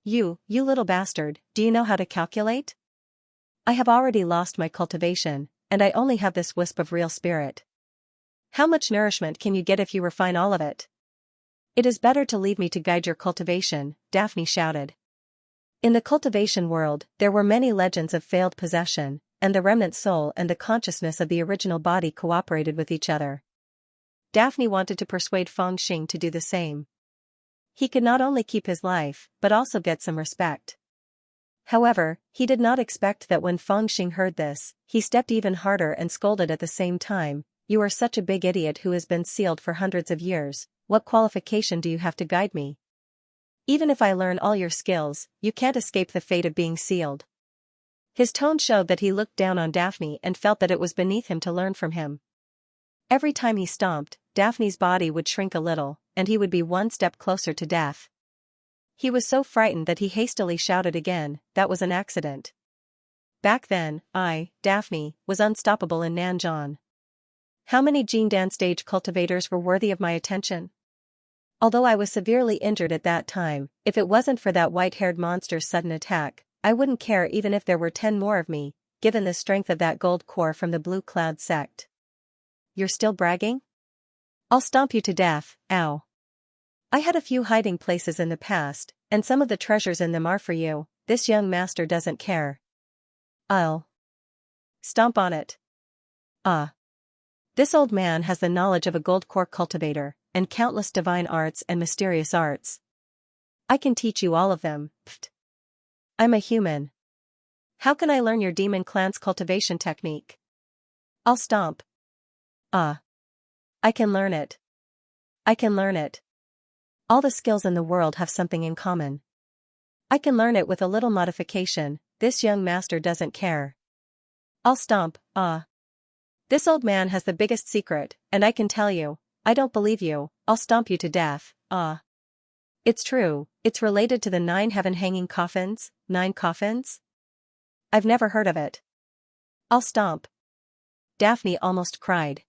You little bastard, do you know how to calculate? I have already lost my cultivation, and I only have this wisp of real spirit. How much nourishment can you get if you refine all of it? It is better to leave me to guide your cultivation, Daphne shouted. In the cultivation world, there were many legends of failed possession, and the remnant soul and the consciousness of the original body cooperated with each other. Daphne wanted to persuade Fangxing to do the same. He could not only keep his life, but also get some respect. However, he did not expect that when Fangxing heard this, he stepped even harder and scolded at the same time, "You are such a big idiot who has been sealed for hundreds of years, what qualification do you have to guide me? Even if I learn all your skills, you can't escape the fate of being sealed." His tone showed that he looked down on Daphne and felt that it was beneath him to learn from him. Every time he stomped, Daphne's body would shrink a little, and he would be one step closer to death. He was so frightened that he hastily shouted again, "That was an accident. Back then, I, Daphne, was unstoppable in Nanzhan. How many Jindan stage cultivators were worthy of my attention? Although I was severely injured at that time, if it wasn't for that white-haired monster's sudden attack, I wouldn't care even if there were 10 more of me, given the strength of that gold core from the Blue Cloud sect." You're still bragging? I'll stomp you to death, ow. I had a few hiding places in the past, and some of the treasures in them are for you, this young master doesn't care. I'll stomp on it. This old man has the knowledge of a gold core cultivator, and countless divine arts and mysterious arts. I can teach you all of them, pfft. I'm a human. How can I learn your demon clan's cultivation technique? I'll stomp. I can learn it. I can learn it. All the skills in the world have something in common. I can learn it with a little modification, this young master doesn't care. I'll stomp, This old man has the biggest secret, and I can tell you, I don't believe you, I'll stomp you to death, It's true, it's related to the 9 heaven-hanging coffins, 9 coffins? I've never heard of it. I'll stomp. Daphne almost cried.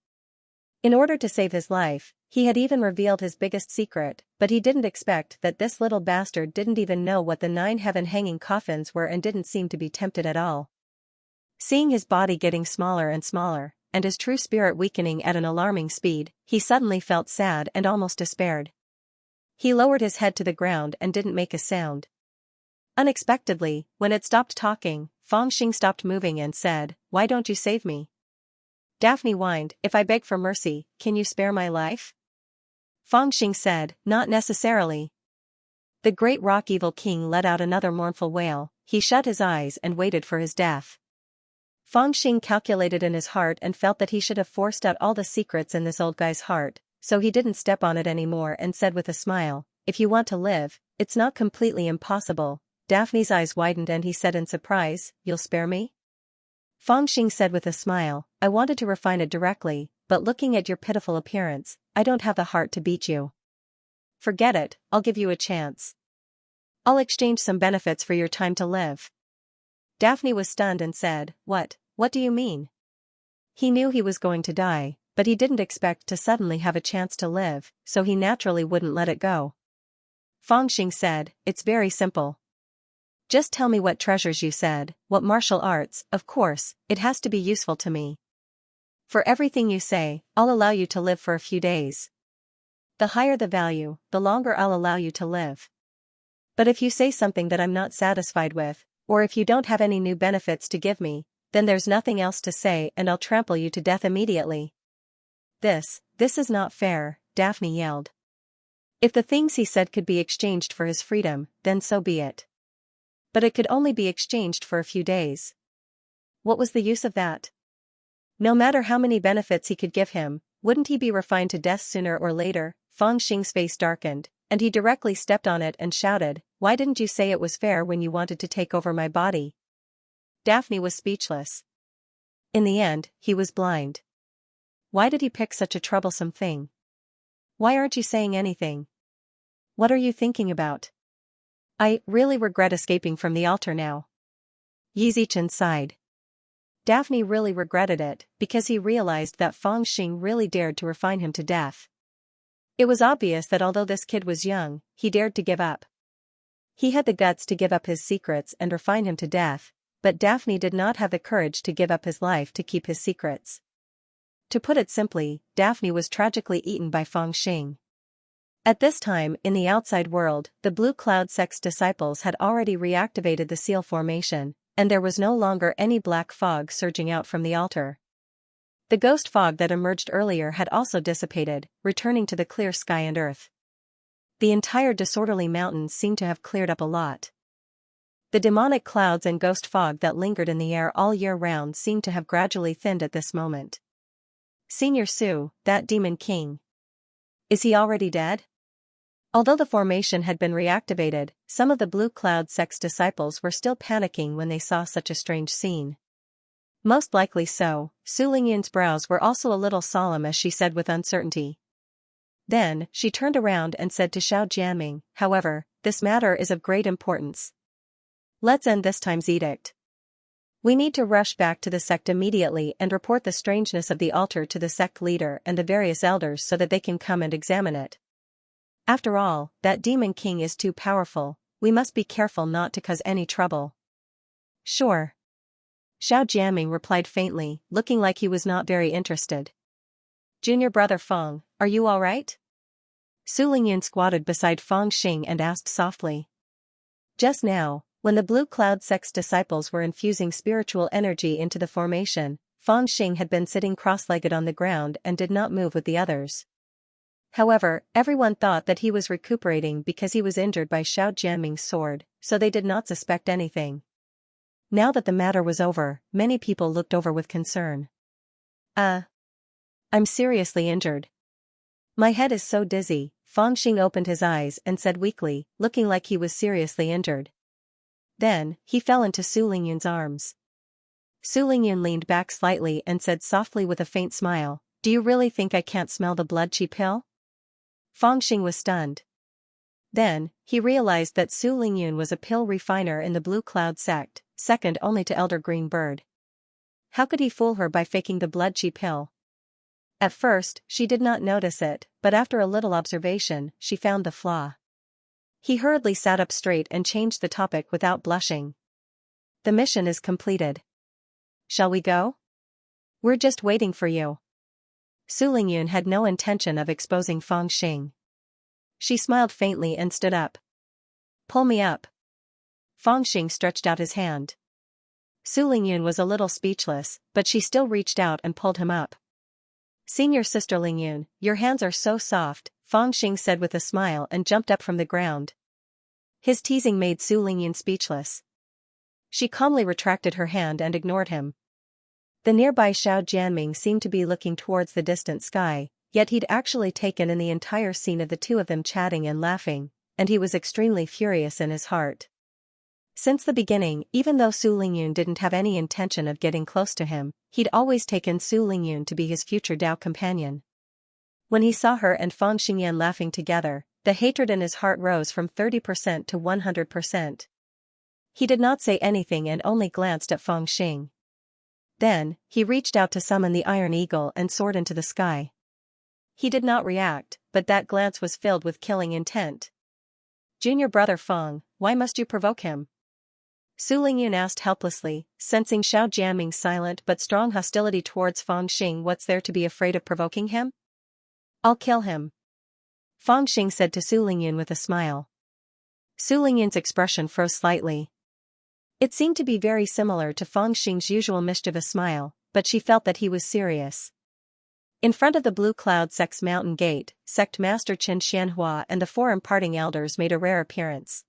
In order to save his life, he had even revealed his biggest secret, but he didn't expect that this little bastard didn't even know what the 9 heaven-hanging coffins were and didn't seem to be tempted at all. Seeing his body getting smaller and smaller, and his true spirit weakening at an alarming speed, he suddenly felt sad and almost despaired. He lowered his head to the ground and didn't make a sound. Unexpectedly, when it stopped talking, Fangxing stopped moving and said, "Why don't you save me?" Daphne whined, "If I beg for mercy, can you spare my life?" Fangxing said, "Not necessarily." The great rock evil king let out another mournful wail. He shut his eyes and waited for his death. Fangxing calculated in his heart and felt that he should have forced out all the secrets in this old guy's heart, so he didn't step on it anymore and said with a smile, "If you want to live, it's not completely impossible." Daphne's eyes widened and he said in surprise, "You'll spare me?" Fangxing said with a smile, "I wanted to refine it directly, but looking at your pitiful appearance, I don't have the heart to beat you." forget it, I'll give you a chance. I'll exchange some benefits for your time to live. Daphne was stunned and said, What do you mean? He knew he was going to die, but he didn't expect to suddenly have a chance to live, so he naturally wouldn't let it go. Fangxing said, It's very simple. Just tell me what treasures you said, what martial arts, of course, it has to be useful to me. For everything you say, I'll allow you to live for a few days. The higher the value, the longer I'll allow you to live. But if you say something that I'm not satisfied with, or if you don't have any new benefits to give me, then there's nothing else to say and I'll trample you to death immediately. This is not fair, Daphne yelled. If the things he said could be exchanged for his freedom, then so be it. But it could only be exchanged for a few days. What was the use of that? No matter how many benefits he could give him, wouldn't he be refined to death sooner or later? Fangxing's face darkened, and he directly stepped on it and shouted, Why didn't you say it was fair when you wanted to take over my body? Daphne was speechless. In the end, he was blind. Why did he pick such a troublesome thing? Why aren't you saying anything? What are you thinking about? I really regret escaping from the altar now. Xianxia sighed. Daphne really regretted it, because he realized that Fangxing really dared to refine him to death. It was obvious that although this kid was young, he dared to give up. He had the guts to give up his secrets and refine him to death, but Daphne did not have the courage to give up his life to keep his secrets. To put it simply, Daphne was tragically eaten by Fangxing. At this time, in the outside world, the Blue Cloud sect's disciples had already reactivated the seal formation, and there was no longer any black fog surging out from the altar. The ghost fog that emerged earlier had also dissipated, returning to the clear sky and earth. The entire disorderly mountains seemed to have cleared up a lot. The demonic clouds and ghost fog that lingered in the air all year round seemed to have gradually thinned at this moment. Senior Su, that demon king. Is he already dead? Although the formation had been reactivated, some of the Blue Cloud sect's disciples were still panicking when they saw such a strange scene. Most likely so. Su Lingyun's brows were also a little solemn as she said with uncertainty. Then, she turned around and said to Xiao Jianming, However, this matter is of great importance. Let's end this time's edict. We need to rush back to the sect immediately and report the strangeness of the altar to the sect leader and the various elders so that they can come and examine it. After all, that demon king is too powerful, we must be careful not to cause any trouble. Sure. Xiao Jianming replied faintly, looking like he was not very interested. Junior brother Feng, are you all right? Su Lingyun squatted beside Fangxing and asked softly. Just now, when the Blue Cloud sect's disciples were infusing spiritual energy into the formation, Fangxing had been sitting cross-legged on the ground and did not move with the others. However, everyone thought that he was recuperating because he was injured by Xiao Jianming's sword, so they did not suspect anything. Now that the matter was over, many people looked over with concern. I'm seriously injured. My head is so dizzy. Fangxing opened his eyes and said weakly, looking like he was seriously injured. Then, he fell into Su Lingyun's arms. Su Lingyun leaned back slightly and said softly with a faint smile, Do you really think I can't smell the blood chi pill? Fangxing was stunned. Then, he realized that Su Lingyun was a pill refiner in the Blue Cloud sect, second only to Elder Green Bird. How could he fool her by faking the blood chi pill? At first, she did not notice it, but after a little observation, she found the flaw. He hurriedly sat up straight and changed the topic without blushing. The mission is completed. Shall we go? We're just waiting for you. Su Lingyun had no intention of exposing Fangxing. She smiled faintly and stood up. Pull me up. Fangxing stretched out his hand. Su Lingyun was a little speechless, but she still reached out and pulled him up. Senior Sister Lingyun, your hands are so soft, Fangxing said with a smile and jumped up from the ground. His teasing made Su Lingyun speechless. She calmly retracted her hand and ignored him. The nearby Xiao Jianming seemed to be looking towards the distant sky, yet he'd actually taken in the entire scene of the two of them chatting and laughing, and he was extremely furious in his heart. Since the beginning, even though Su Lingyun didn't have any intention of getting close to him, he'd always taken Su Lingyun to be his future Dao companion. When he saw her and Fangxing laughing together, The hatred in his heart rose from 30% to 100%. He did not say anything and only glanced at Feng Xing. Then, he reached out to summon the Iron Eagle and soared into the sky. He did not react, but that glance was filled with killing intent. Junior brother Feng, why must you provoke him? Su Lingyun asked helplessly, sensing Xiao Jianming's silent but strong hostility towards Feng Xing. What's there to be afraid of provoking him? I'll kill him. Feng Xing said to Su Lingyun with a smile. Su Lingyun's expression froze slightly. It seemed to be very similar to Feng Xing's usual mischievous smile, but she felt that he was serious. In front of the Blue Cloud Sect's mountain gate, Sect Master Qin Xianhua and the 4 imparting elders made a rare appearance.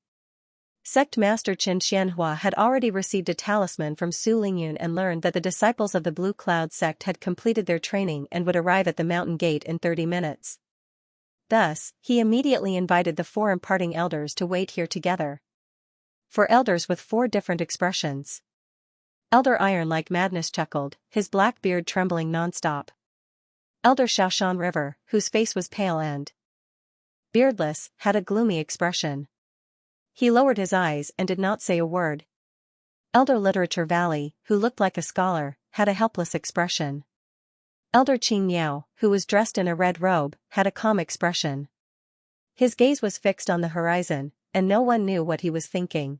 Sect Master Qin Xianhua had already received a talisman from Su Lingyun and learned that the disciples of the Blue Cloud Sect had completed their training and would arrive at the mountain gate in 30 minutes. Thus, he immediately invited the 4 imparting elders to wait here together. 4 elders with 4 different expressions. Elder Iron like madness chuckled, his black beard trembling non-stop. Elder Shaoshan River, whose face was pale and beardless, had a gloomy expression. He lowered his eyes and did not say a word. Elder Literature Valley, who looked like a scholar, had a helpless expression. Elder Qing Miao, who was dressed in a red robe, had a calm expression. His gaze was fixed on the horizon, and no one knew what he was thinking.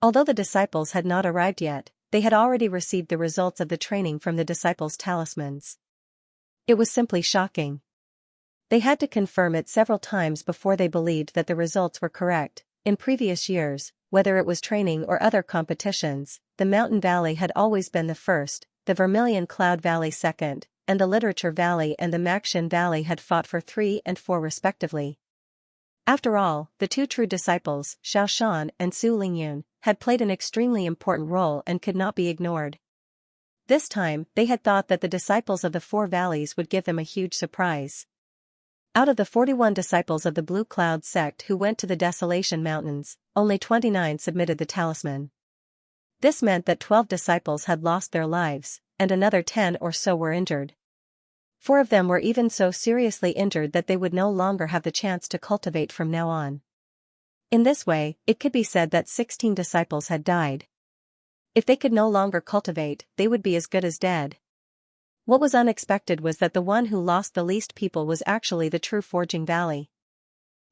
Although the disciples had not arrived yet, they had already received the results of the training from the disciples' talismans. It was simply shocking. They had to confirm it several times before they believed that the results were correct. In previous years, whether it was training or other competitions, the Mountain Valley had always been the first, the Vermilion Cloud Valley second, and the Literature Valley and the Maxin Valley had fought for 3 and 4 respectively. After all, the 2 true disciples, Shaoshan and Su Lingyun, had played an extremely important role and could not be ignored. This time, they had thought that the disciples of the 4 valleys would give them a huge surprise. Out of the 41 disciples of the Blue Cloud Sect who went to the Desolation Mountains, only 29 submitted the talisman. This meant that 12 disciples had lost their lives, and another 10 or so were injured. 4 of them were even so seriously injured that they would no longer have the chance to cultivate from now on. In this way, it could be said that 16 disciples had died. If they could no longer cultivate, they would be as good as dead. What was unexpected was that the one who lost the least people was actually the true Forging Valley.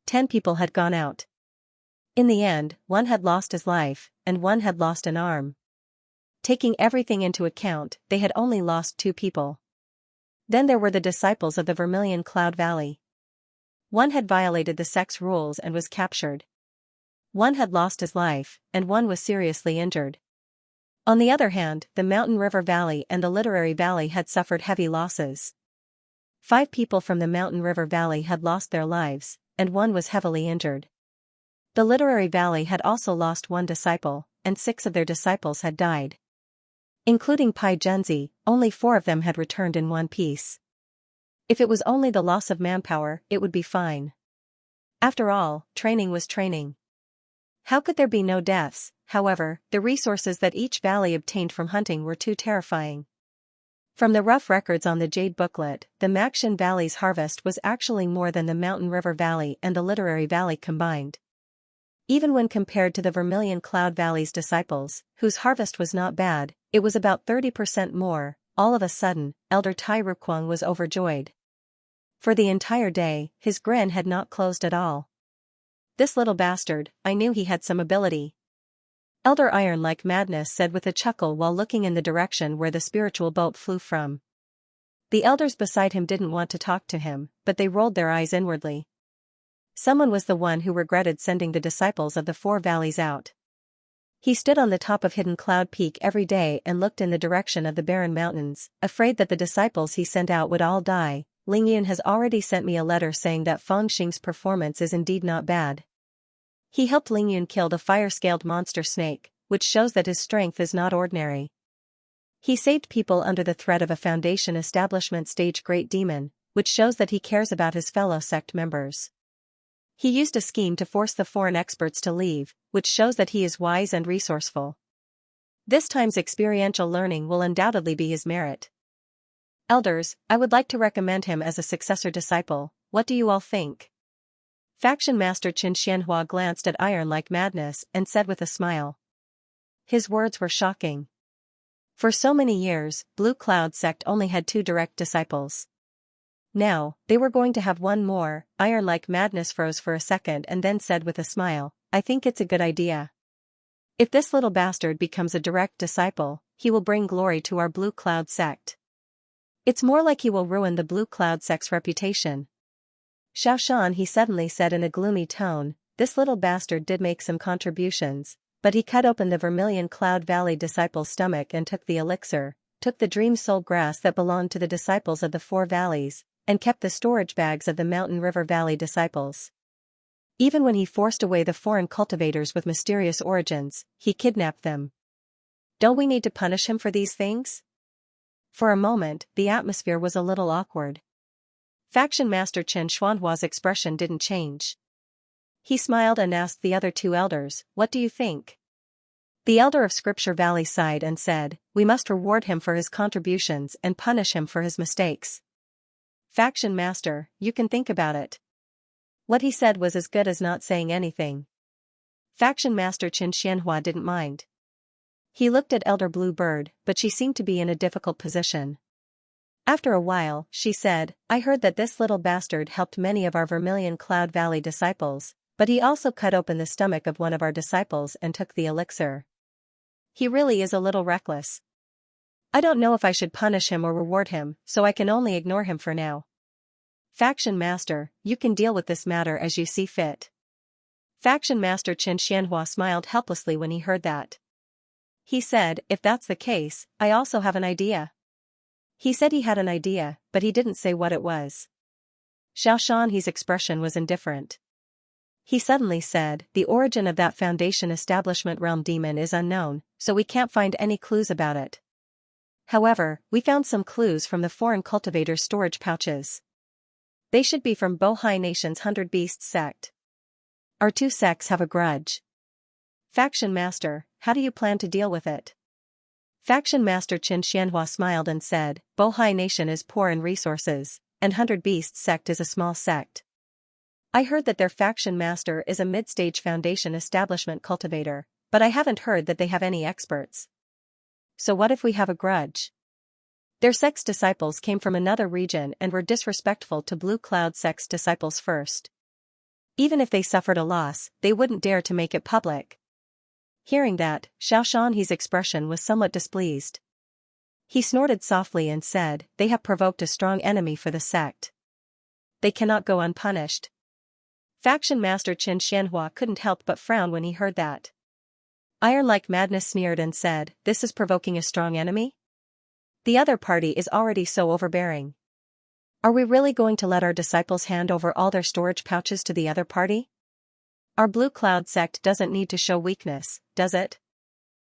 10 people had gone out. In the end, 1 had lost his life, and 1 had lost an arm. Taking everything into account, they had only lost 2 people. Then there were the disciples of the Vermilion Cloud Valley. 1 had violated the sect's rules and was captured. 1 had lost his life, and 1 was seriously injured. On the other hand, the Mountain River Valley and the Literary Valley had suffered heavy losses. 5 people from the Mountain River Valley had lost their lives, and 1 was heavily injured. The Literary Valley had also lost 1 disciple, and 6 of their disciples had died. Including Pai Junzi, only 4 of them had returned in one piece. If it was only the loss of manpower, it would be fine. After all, training was training. How could there be no deaths? However, the resources that each valley obtained from hunting were too terrifying. From the rough records on the Jade Booklet, the Maxin Valley's harvest was actually more than the Mountain River Valley and the Literary Valley combined. Even when compared to the Vermilion Cloud Valley's disciples, whose harvest was not bad, it was about 30% more. All of a sudden, Elder Tai Rukwang was overjoyed. For the entire day, his grin had not closed at all. This little bastard, I knew he had some ability. Elder Iron like madness said with a chuckle while looking in the direction where the spiritual boat flew from. The elders beside him didn't want to talk to him, but they rolled their eyes inwardly. Someone was the one who regretted sending the disciples of the 4 valleys out. He stood on the top of Hidden Cloud Peak every day and looked in the direction of the barren mountains, afraid that the disciples he sent out would all die. Lingyun has already sent me a letter saying that Feng Xing's performance is indeed not bad. He helped Lingyun kill the fire-scaled monster snake, which shows that his strength is not ordinary. He saved people under the threat of a Foundation establishment stage great demon, which shows that he cares about his fellow sect members. He used a scheme to force the foreign experts to leave, which shows that he is wise and resourceful. This time's experiential learning will undoubtedly be his merit. Elders, I would like to recommend him as a successor disciple. What do you all think? Faction Master Xianxia glanced at Iron like madness and said with a smile. His words were shocking. For so many years, Blue Cloud sect only had 2 direct disciples. Now, they were going to have 1 more. Iron like madness froze for a second and then said with a smile, I think it's a good idea. If this little bastard becomes a direct disciple, he will bring glory to our Blue Cloud sect. It's more like he will ruin the Blue Cloud sect's reputation. Xiaoshan, he suddenly said in a gloomy tone, this little bastard did make some contributions, but he cut open the Vermilion Cloud Valley disciple's stomach and took the elixir, took the dream soul grass that belonged to the disciples of the 4 valleys, and kept the storage bags of the Mountain River Valley disciples. Even when he forced away the foreign cultivators with mysterious origins, he kidnapped them. Don't we need to punish him for these things? For a moment, the atmosphere was a little awkward. Faction Master Chen Xuanhua's expression didn't change. He smiled and asked the other 2 elders, what do you think? The elder of Scripture Valley sighed and said, we must reward him for his contributions and punish him for his mistakes. Faction Master, you can think about it. What he said was as good as not saying anything. Faction Master Chen Xianhua didn't mind. He looked at Elder Blue Bird, but she seemed to be in a difficult position. After a while, she said, I heard that this little bastard helped many of our Vermilion Cloud Valley disciples, but he also cut open the stomach of one of our disciples and took the elixir. He really is a little reckless. I don't know if I should punish him or reward him, so I can only ignore him for now. Faction Master, you can deal with this matter as you see fit. Faction Master Chen Xianhua smiled helplessly when he heard that. He said, if that's the case, I also have an idea. He said he had an idea, but he didn't say what it was. Xiaoshan's expression was indifferent. He suddenly said, the origin of that Foundation Establishment Realm demon is unknown, so we can't find any clues about it. However, we found some clues from the foreign cultivators' storage pouches. They should be from Bohai Nation's 100 Beasts sect. Our 2 sects have a grudge. Faction Master, how do you plan to deal with it? Faction Master Chen Xianhua smiled and said, Bohai Nation is poor in resources, and 100 Beasts sect is a small sect. I heard that their faction master is a mid-stage Foundation Establishment cultivator, but I haven't heard that they have any experts. So what if we have a grudge? Their sect's disciples came from another region and were disrespectful to Blue Cloud sect's disciples first. Even if they suffered a loss, they wouldn't dare to make it public. Hearing that, Xiaoshan's expression was somewhat displeased. He snorted softly and said, they have provoked a strong enemy for the sect. They cannot go unpunished. Faction Master Chen Xianhua couldn't help but frown when he heard that. Iron like madness sneered and said, this is provoking a strong enemy? The other party is already so overbearing. Are we really going to let our disciples hand over all their storage pouches to the other party? Our Blue Cloud sect doesn't need to show weakness, does it?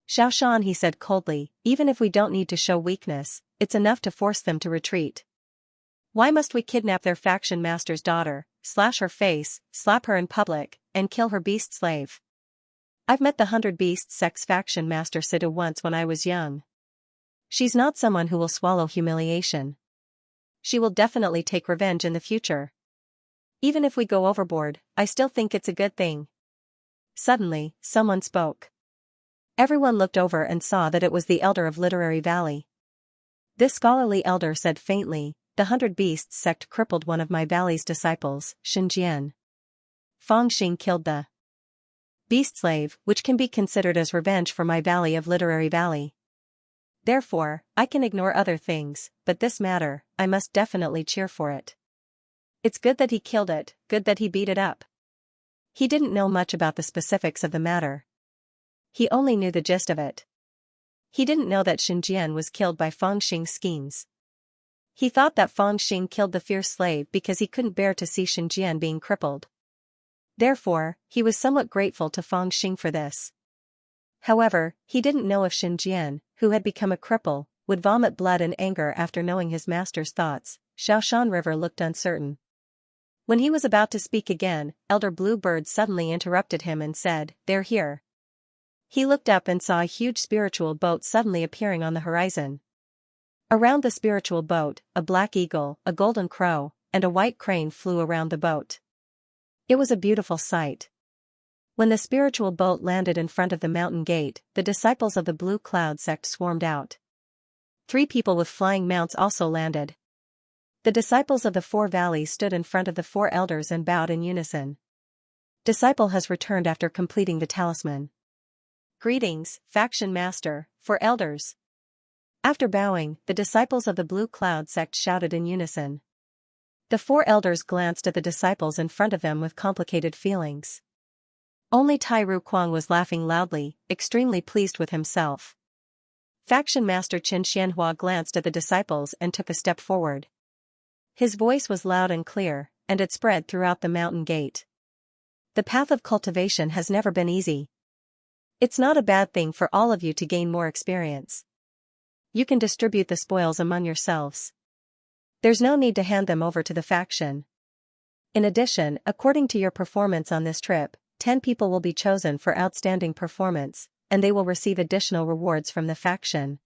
Xiaoshan, he said coldly, even if we don't need to show weakness, it's enough to force them to retreat. Why must we kidnap their faction master's daughter, slash her face, slap her in public, and kill her beast slave? I've met the 100 Beasts sect's faction master Sidu once when I was young. She's not someone who will swallow humiliation. She will definitely take revenge in the future. Even if we go overboard, I still think it's a good thing. Suddenly, someone spoke. Everyone looked over and saw that it was the elder of Literary Valley. This scholarly elder said faintly, the 100 Beasts sect crippled one of my valley's disciples, Xinjian. Fang Xing killed the beast slave, which can be considered as revenge for my valley of Literary Valley. Therefore, I can ignore other things, but this matter, I must definitely cheer for it. It's good that he killed it, good that he beat it up. He didn't know much about the specifics of the matter. He only knew the gist of it. He didn't know that Xinjian was killed by Fang Xing's schemes. He thought that Fang Xing killed the fierce slave because he couldn't bear to see Xinjian being crippled. Therefore, he was somewhat grateful to Fang Xing for this. However, he didn't know if Xinjian, who had become a cripple, would vomit blood in anger after knowing his master's thoughts. Xiaoshan River looked uncertain. When he was about to speak again, Elder Blue Bird suddenly interrupted him and said, they're here. He looked up and saw a huge spiritual boat suddenly appearing on the horizon. Around the spiritual boat, a black eagle, a golden crow, and a white crane flew around the boat. It was a beautiful sight. When the spiritual boat landed in front of the mountain gate, the disciples of the Blue Cloud sect swarmed out. 3 people with flying mounts also landed. The disciples of the 4 valleys stood in front of the 4 elders and bowed in unison. Disciple has returned after completing the talisman. Greetings, faction master, 4 elders. After bowing, the disciples of the Blue Cloud sect shouted in unison. The 4 elders glanced at the disciples in front of them with complicated feelings. Only Tai Ru Kuang was laughing loudly, extremely pleased with himself. Faction master Qin Xianhua glanced at the disciples and took a step forward. His voice was loud and clear, and it spread throughout the mountain gate. The path of cultivation has never been easy. It's not a bad thing for all of you to gain more experience. You can distribute the spoils among yourselves. There's no need to hand them over to the faction. In addition, according to your performance on this trip, 10 people will be chosen for outstanding performance, and they will receive additional rewards from the faction.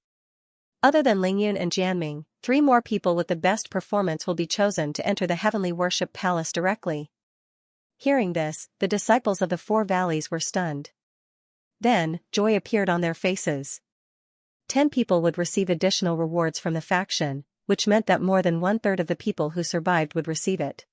Other than Lingyun and Jianming, 3 more people with the best performance will be chosen to enter the Heavenly Worship Palace directly. Hearing this, the disciples of the 4 valleys were stunned. Then, joy appeared on their faces. 10 people would receive additional rewards from the faction, which meant that more than 1/3 of the people who survived would receive it.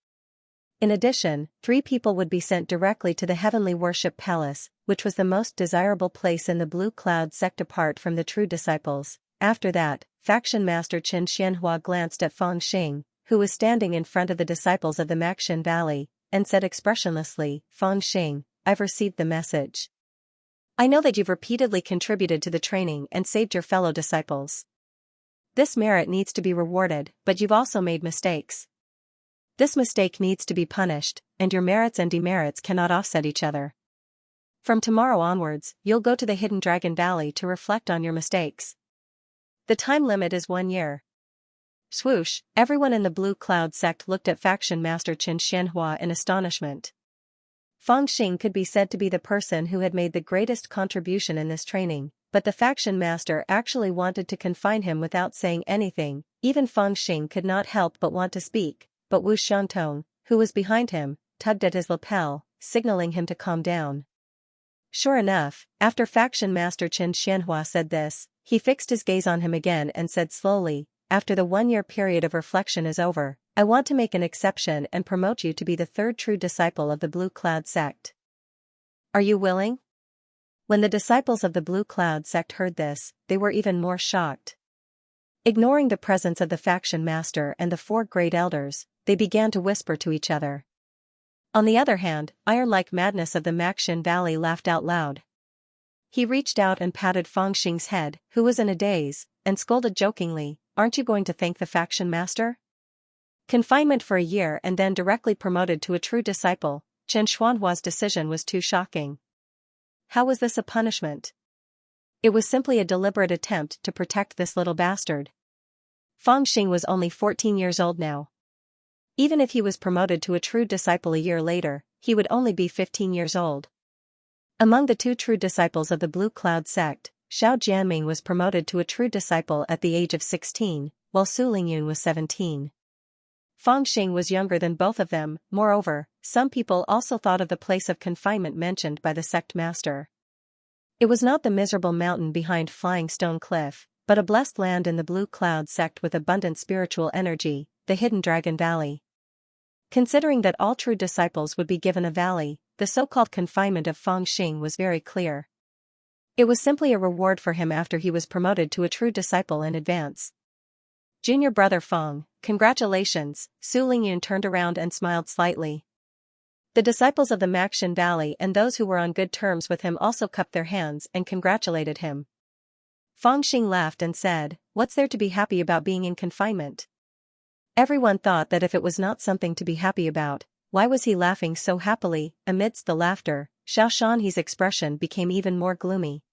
In addition, 3 people would be sent directly to the Heavenly Worship Palace, which was the most desirable place in the Blue Cloud sect apart from the true disciples. After that, faction master Qin Xianhua glanced at Feng Xing, who was standing in front of the disciples of the Maxin Valley, and said expressionlessly, "Feng Xing, I've received the message. I know that you've repeatedly contributed to the training and saved your fellow disciples. This merit needs to be rewarded, but you've also made mistakes. This mistake needs to be punished, and your merits and demerits cannot offset each other. From tomorrow onwards, you'll go to the Hidden Dragon Valley to reflect on your mistakes. The time limit is 1 year." Swoosh, everyone in the Blue Cloud sect looked at faction master Qin Xianhua in astonishment. Feng Xing could be said to be the person who had made the greatest contribution in this training, but the faction master actually wanted to confine him without saying anything. Even Feng Xing could not help but want to speak, but Wu Xiantong, who was behind him, tugged at his lapel, signaling him to calm down. Sure enough, after faction master Qin Xianhua said this, he fixed his gaze on him again and said slowly, "After the 1-year period of reflection is over, I want to make an exception and promote you to be the 3rd true disciple of the Blue Cloud sect. Are you willing?" When the disciples of the Blue Cloud sect heard this, they were even more shocked. Ignoring the presence of the faction master and the 4 great elders, they began to whisper to each other. On the other hand, Iron-like Madness of the Maxin Valley laughed out loud. He reached out and patted Feng Xing's head, who was in a daze, and scolded jokingly, "Aren't you going to thank the faction master? Confinement for a year and then directly promoted to a true disciple." Qin Xuanhua's decision was too shocking. How was this a punishment? It was simply a deliberate attempt to protect this little bastard. Feng Xing was only 14 years old now. Even if he was promoted to a true disciple a year later, he would only be 15 years old. Among the 2 true disciples of the Blue Cloud sect, Xiao Jianming was promoted to a true disciple at the age of 16, while Su Lingyun was 17. Feng Xing was younger than both of them. Moreover, some people also thought of the place of confinement mentioned by the sect master. It was not the miserable mountain behind Flying Stone Cliff, but a blessed land in the Blue Cloud sect with abundant spiritual energy, the Hidden Dragon Valley. Considering that all true disciples would be given a valley, the so-called confinement of Feng Xing was very clear. It was simply a reward for him after he was promoted to a true disciple in advance. "Junior brother Feng, congratulations," Su Lingyun turned around and smiled slightly. The disciples of the Maxin Valley and those who were on good terms with him also cupped their hands and congratulated him. Feng Xing laughed and said, "What's there to be happy about being in confinement?" Everyone thought that if it was not something to be happy about, why was he laughing so happily? Amidst the laughter, Xiao Shanhe's expression became even more gloomy.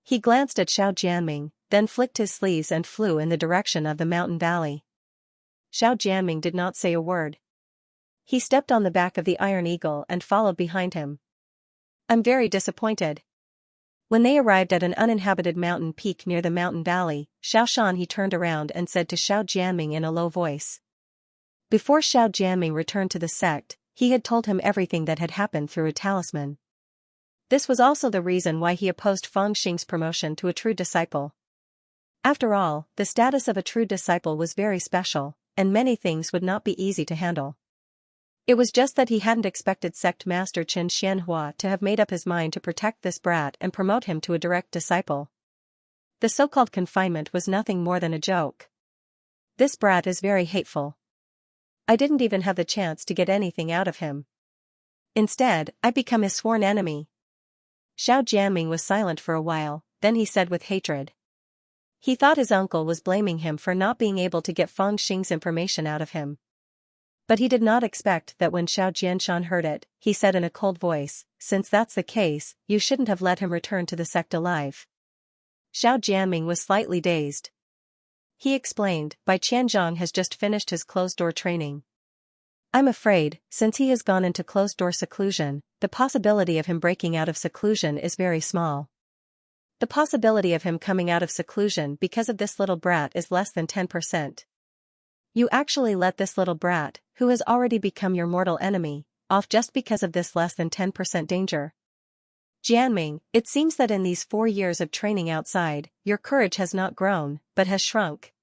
He glanced at Xiao Jianming, then flicked his sleeves and flew in the direction of the mountain valley. Xiao Jianming did not say a word. He stepped on the back of the Iron Eagle and followed behind him. "I'm very disappointed." When they arrived at an uninhabited mountain peak near the mountain valley, Xiao Shanhe turned around and said to Xiao Jianming in a low voice. Before Xiao Jianming returned to the sect, he had told him everything that had happened through a talisman. This was also the reason why he opposed Feng Xing's promotion to a true disciple. After all, the status of a true disciple was very special, and many things would not be easy to handle. It was just that he hadn't expected sect master Qin Xianhua to have made up his mind to protect this brat and promote him to a direct disciple. The so-called confinement was nothing more than a joke. This brat is very hateful. I didn't even have the chance to get anything out of him. Instead, I become his sworn enemy. Xiao Jianming was silent for a while, then he said with hatred. He thought his uncle was blaming him for not being able to get Feng Xing's information out of him. But he did not expect that when Xiao Jianshan heard it, he said in a cold voice, "Since that's the case, you shouldn't have let him return to the sect alive." Xiao Jianming was slightly dazed. He explained, Bai Qianzhong has just finished his closed-door training. I'm afraid, since he has gone into closed-door seclusion, the possibility of him breaking out of seclusion is very small. The possibility of him coming out of seclusion because of this little brat is less than 10%. You actually let this little brat, who has already become your mortal enemy, off just because of this less than 10% danger. Jianming, it seems that in these 4 years of training outside, your courage has not grown, but has shrunk.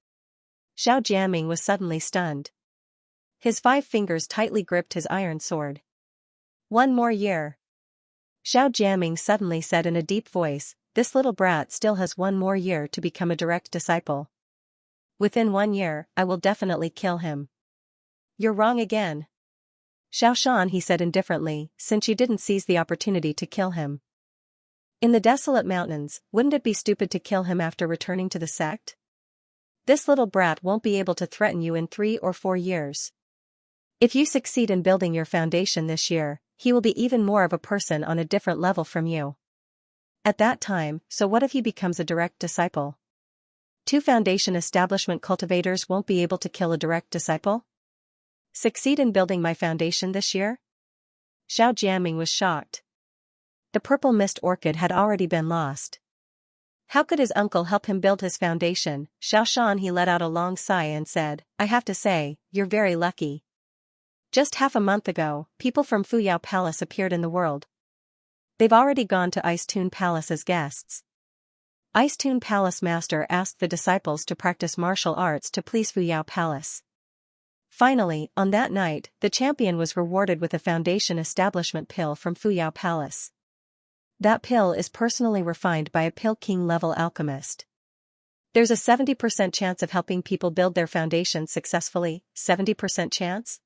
Xiao Jianming was suddenly stunned. His 5 fingers tightly gripped his iron sword. 1 more year. Xiao Jianming suddenly said in a deep voice, this little brat still has 1 more year to become a direct disciple. Within 1 year, I will definitely kill him. You're wrong again. Xiao Shan, he said indifferently, since you didn't seize the opportunity to kill him. In the desolate mountains, wouldn't it be stupid to kill him after returning to the sect? This little brat won't be able to threaten you in 3 or 4 years. If you succeed in building your foundation this year, he will be even more of a person on a different level from you. At that time, so what if he becomes a direct disciple? 2 foundation establishment cultivators won't be able to kill a direct disciple? Succeed in building my foundation this year? Xiao Jianming was shocked. The purple mist orchid had already been lost. How could his uncle help him build his foundation? Xiao Shan, he let out a long sigh and said, I have to say, you're very lucky. Just half a month ago, people from Fuyao Palace appeared in the world. They've already gone to Ice Tune Palace as guests. Ice Tune Palace Master asked the disciples to practice martial arts to please Fuyao Palace. Finally, on that night, the champion was rewarded with a foundation establishment pill from Fuyao Palace. That pill is personally refined by a Pill King-level alchemist. There's a 70% chance of helping people build their foundation successfully. 70% chance?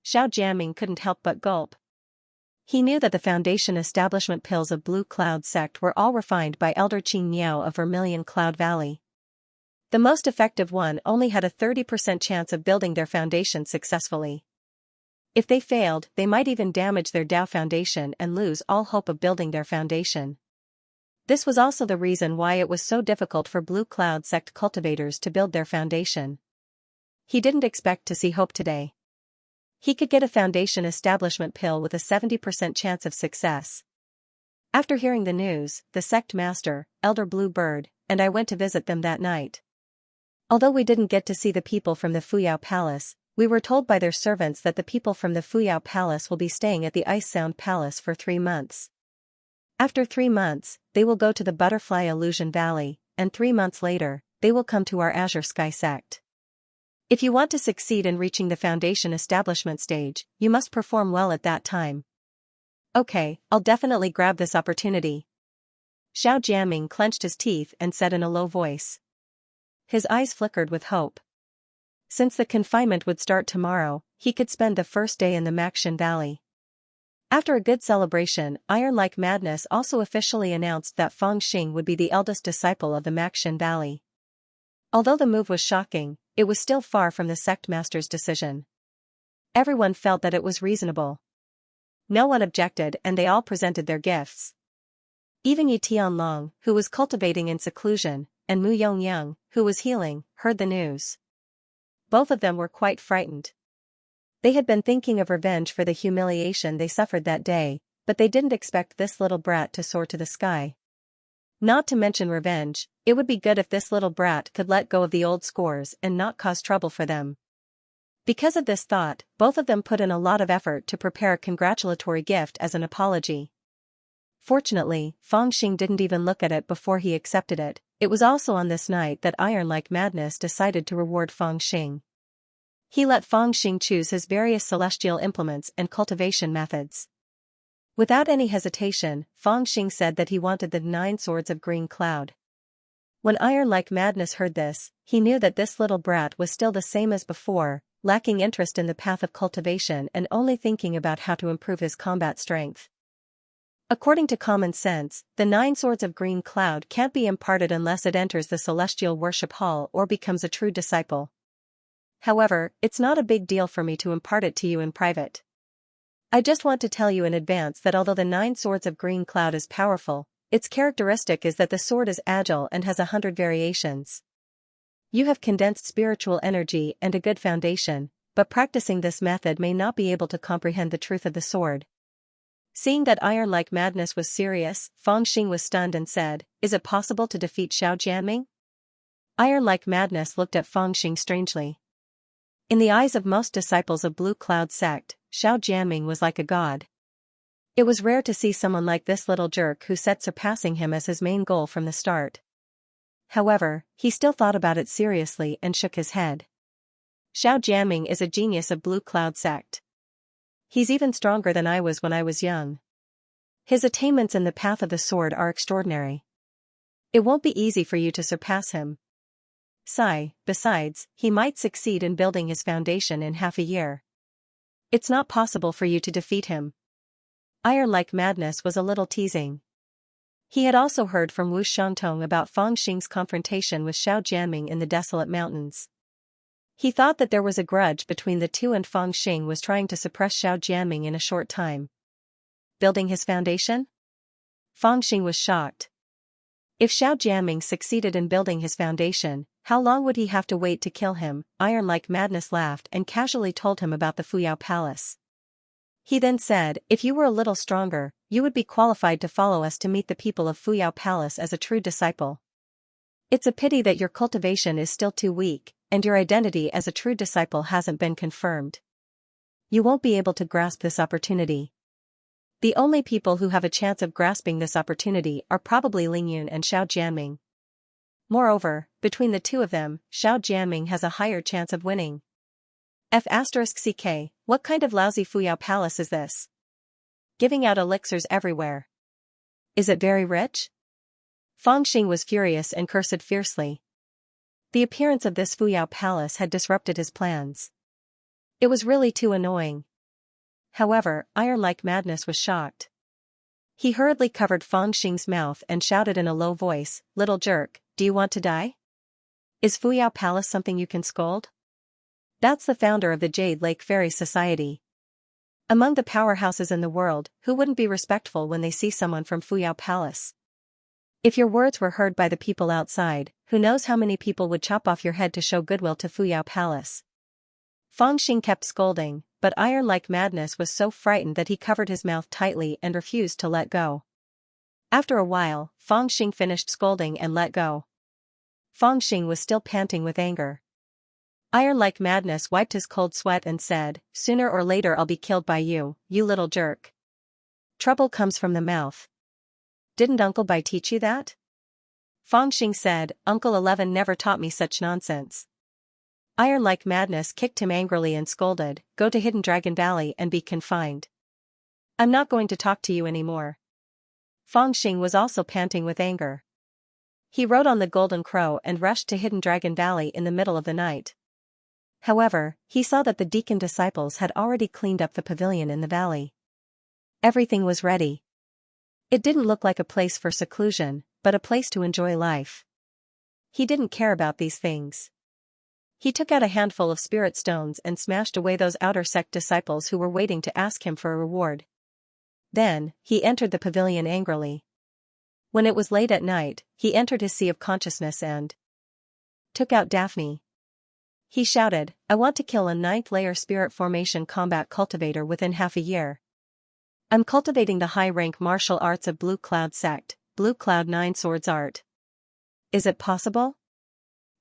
Xiao Jianming couldn't help but gulp. He knew that the foundation establishment pills of Blue Cloud sect were all refined by Elder Qing Miao of Vermilion Cloud Valley. The most effective one only had a 30% chance of building their foundation successfully. If they failed, they might even damage their Dao foundation and lose all hope of building their foundation. This was also the reason why it was so difficult for Blue Cloud sect cultivators to build their foundation. He didn't expect to see hope today. He could get a foundation establishment pill with a 70% chance of success. After hearing the news, the sect master, Elder Blue Bird, and I went to visit them that night. Although we didn't get to see the people from the Fuyao Palace, we were told by their servants that the people from the Fuyao Palace will be staying at the Ice Sound Palace for 3 months. After 3 months, they will go to the Butterfly Illusion Valley, and 3 months later, they will come to our Azure Sky sect. If you want to succeed in reaching the foundation establishment stage, you must perform well at that time. Okay, I'll definitely grab this opportunity. Xiao Jianming clenched his teeth and said in a low voice. His eyes flickered with hope. Since the confinement would start tomorrow, he could spend the first day in the Maxin Valley. After a good celebration, Iron Like Madness also officially announced that Feng Xing would be the eldest disciple of the Maxin Valley. Although the move was shocking, it was still far from the sect master's decision. Everyone felt that it was reasonable. No one objected and they all presented their gifts. Even Yi Tianlong, who was cultivating in seclusion, and Mu Yongyang, who was healing, heard the news. Both of them were quite frightened. They had been thinking of revenge for the humiliation they suffered that day, but they didn't expect this little brat to soar to the sky. Not to mention revenge, it would be good if this little brat could let go of the old scores and not cause trouble for them. Because of this thought, both of them put in a lot of effort to prepare a congratulatory gift as an apology. Fortunately, Fangxing didn't even look at it before he accepted it. It was also on this night that Iron Like Madness decided to reward Fangxing. He let Fangxing choose his various celestial implements and cultivation methods. Without any hesitation, Fangxing said that he wanted the 9 swords of green cloud. When Iron Like Madness heard this, he knew that this little brat was still the same as before, lacking interest in the path of cultivation and only thinking about how to improve his combat strength. According to common sense, the 9 swords of green cloud can't be imparted unless it enters the celestial worship hall or becomes a true disciple. However, it's not a big deal for me to impart it to you in private. I just want to tell you in advance that although the 9 swords of green cloud is powerful, its characteristic is that the sword is agile and has 100 variations. You have condensed spiritual energy and a good foundation, but practicing this method may not be able to comprehend the truth of the sword. Seeing that Iron Like Madness was serious, Fangxing was stunned and said, "Is it possible to defeat Xiao Jianming?" Iron Like Madness looked at Fangxing strangely. In the eyes of most disciples of Blue Cloud sect, Xiao Jianming was like a god. It was rare to see someone like this little jerk who set surpassing him as his main goal from the start. However, he still thought about it seriously and shook his head. Xiao Jianming is a genius of Blue Cloud sect. He's even stronger than I was when I was young. His attainments in the path of the sword are extraordinary. It won't be easy for you to surpass him. Besides, he might succeed in building his foundation in half a year. It's not possible for you to defeat him. Iron Like Madness was a little teasing. He had also heard from Wu Shangtong about Fangxing's confrontation with Xiao Jianming in the desolate mountains. He thought that there was a grudge between the two and Fangxing was trying to suppress Xiao Jianming in a short time. Building his foundation? Fangxing was shocked. If Xiao Jianming succeeded in building his foundation, how long would he have to wait to kill him? Iron Like Madness laughed and casually told him about the Fuyao Palace. He then said, "If you were a little stronger, you would be qualified to follow us to meet the people of Fuyao Palace as a true disciple. It's a pity that your cultivation is still too weak, and your identity as a true disciple hasn't been confirmed. You won't be able to grasp this opportunity. The only people who have a chance of grasping this opportunity are probably Lingyun and Xiao Jianming. Moreover, between the two of them, Xiao Jianming has a higher chance of winning." F***CK, what kind of lousy Fuyao Palace is this? Giving out elixirs everywhere. Is it very rich? Fangxing was furious and cursed fiercely. The appearance of this Fuyao Palace had disrupted his plans. It was really too annoying. However, Iron Like Madness was shocked. He hurriedly covered Fangxing's mouth and shouted in a low voice, "Little jerk, do you want to die? Is Fuyao Palace something you can scold? That's the founder of the Jade Lake Fairy Society. Among the powerhouses in the world, who wouldn't be respectful when they see someone from Fuyao Palace? If your words were heard by the people outside, who knows how many people would chop off your head to show goodwill to Fuyao Palace?" Fangxing kept scolding, but Iron Like Madness was so frightened that he covered his mouth tightly and refused to let go. After a while, Fangxing finished scolding and let go. Fangxing was still panting with anger. Iron Like Madness wiped his cold sweat and said, "Sooner or later I'll be killed by you, you little jerk. Trouble comes from the mouth. Didn't Uncle Bai teach you that?" Fangxing said, "Uncle 11 never taught me such nonsense." Iron Like Madness kicked him angrily and scolded, "Go to Hidden Dragon Valley and be confined. I'm not going to talk to you anymore." Fangxing was also panting with anger. He rode on the Golden Crow and rushed to Hidden Dragon Valley in the middle of the night. However, he saw that the deacon disciples had already cleaned up the pavilion in the valley. Everything was ready. It didn't look like a place for seclusion, but a place to enjoy life. He didn't care about these things. He took out a handful of spirit stones and smashed away those outer sect disciples who were waiting to ask him for a reward. Then, he entered the pavilion angrily. When it was late at night, he entered his sea of consciousness and took out Daphne. He shouted, "I want to kill a 9th layer spirit formation combat cultivator within half a year. I'm cultivating the high-rank martial arts of Blue Cloud sect, Blue Cloud 9 Swords Art. Is it possible?"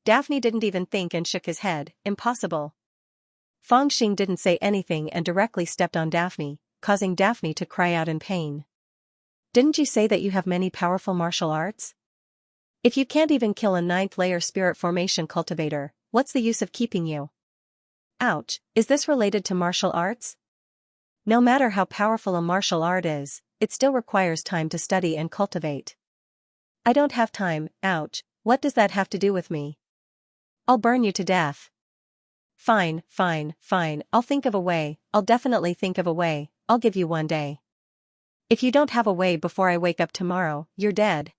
Daphne didn't even think and shook his head, "Impossible. Feng Xing didn't say anything and directly stepped on Daphne, causing Daphne to cry out in pain. Didn't you say that you have many powerful martial arts? If you can't even kill a 9th-layer spirit formation cultivator, what's the use of keeping you? Ouch, is this related to martial arts? No matter how powerful a martial art is, it still requires time to study and cultivate. I don't have time, ouch, what does that have to do with me? I'll burn you to death. Fine, I'll think of a way, I'll definitely think of a way, I'll give you one day. If you don't have a way before I wake up tomorrow, you're dead.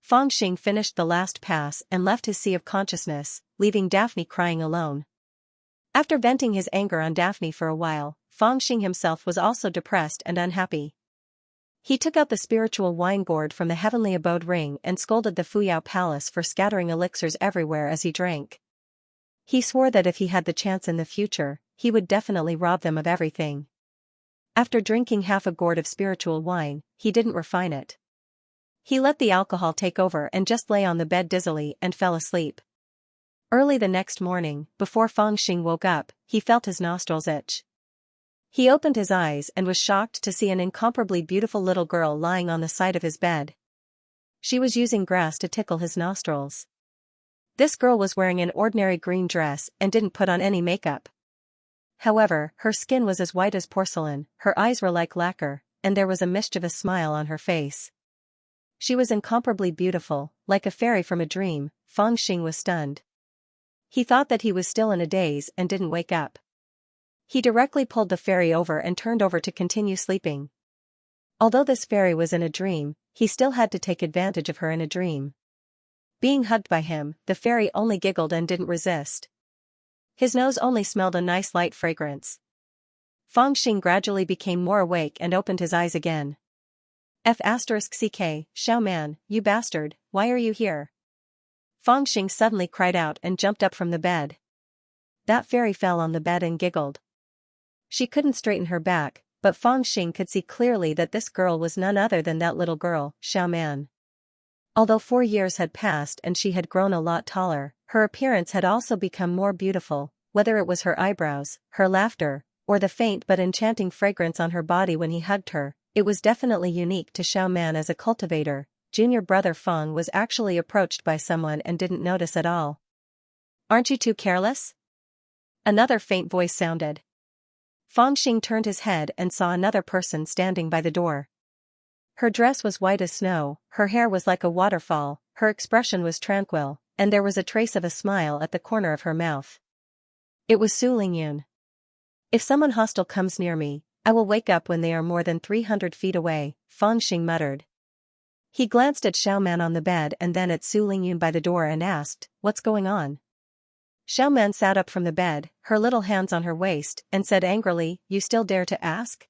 Feng Xing finished the last pass and left his sea of consciousness, leaving Daphne crying alone. After venting his anger on Daphne for a while, Feng Xing himself was also depressed and unhappy. He took out the spiritual wine gourd from the heavenly abode ring and scolded the Fuyao Palace for scattering elixirs everywhere as he drank. He swore that if he had the chance in the future, he would definitely rob them of everything. After drinking half a gourd of spiritual wine, he didn't refine it. He let the alcohol take over and just lay on the bed dizzily and fell asleep. Early the next morning, before Feng Xing woke up, he felt his nostrils itch. He opened his eyes and was shocked to see an incomparably beautiful little girl lying on the side of his bed. She was using grass to tickle his nostrils. This girl was wearing an ordinary green dress and didn't put on any makeup. However, her skin was as white as porcelain, her eyes were like lacquer, and there was a mischievous smile on her face. She was incomparably beautiful, like a fairy from a dream. Feng Xing was stunned. He thought that he was still in a daze and didn't wake up. He directly pulled the fairy over and turned over to continue sleeping. Although this fairy was in a dream, he still had to take advantage of her in a dream. Being hugged by him, the fairy only giggled and didn't resist. His nose only smelled a nice light fragrance. Feng Xing gradually became more awake and opened his eyes again. F***ck, Xiao Man, you bastard, why are you here? Feng Xing suddenly cried out and jumped up from the bed. That fairy fell on the bed and giggled. She couldn't straighten her back, but Feng Xing could see clearly that this girl was none other than that little girl, Xiao Man. Although 4 years had passed and she had grown a lot taller, her appearance had also become more beautiful, whether it was her eyebrows, her laughter, or the faint but enchanting fragrance on her body when he hugged her. It was definitely unique to Xiao Man as a cultivator. Junior brother Feng was actually approached by someone and didn't notice at all. Aren't you too careless? Another faint voice sounded. Feng Xing turned his head and saw another person standing by the door. Her dress was white as snow, her hair was like a waterfall, her expression was tranquil, and there was a trace of a smile at the corner of her mouth. It was Su Lingyun. If someone hostile comes near me, I will wake up when they are more than 300 feet away, Feng Xing muttered. He glanced at Xiao Man on the bed and then at Su Lingyun by the door and asked, "What's going on?" Xiao Man sat up from the bed, her little hands on her waist, and said angrily, "You still dare to ask?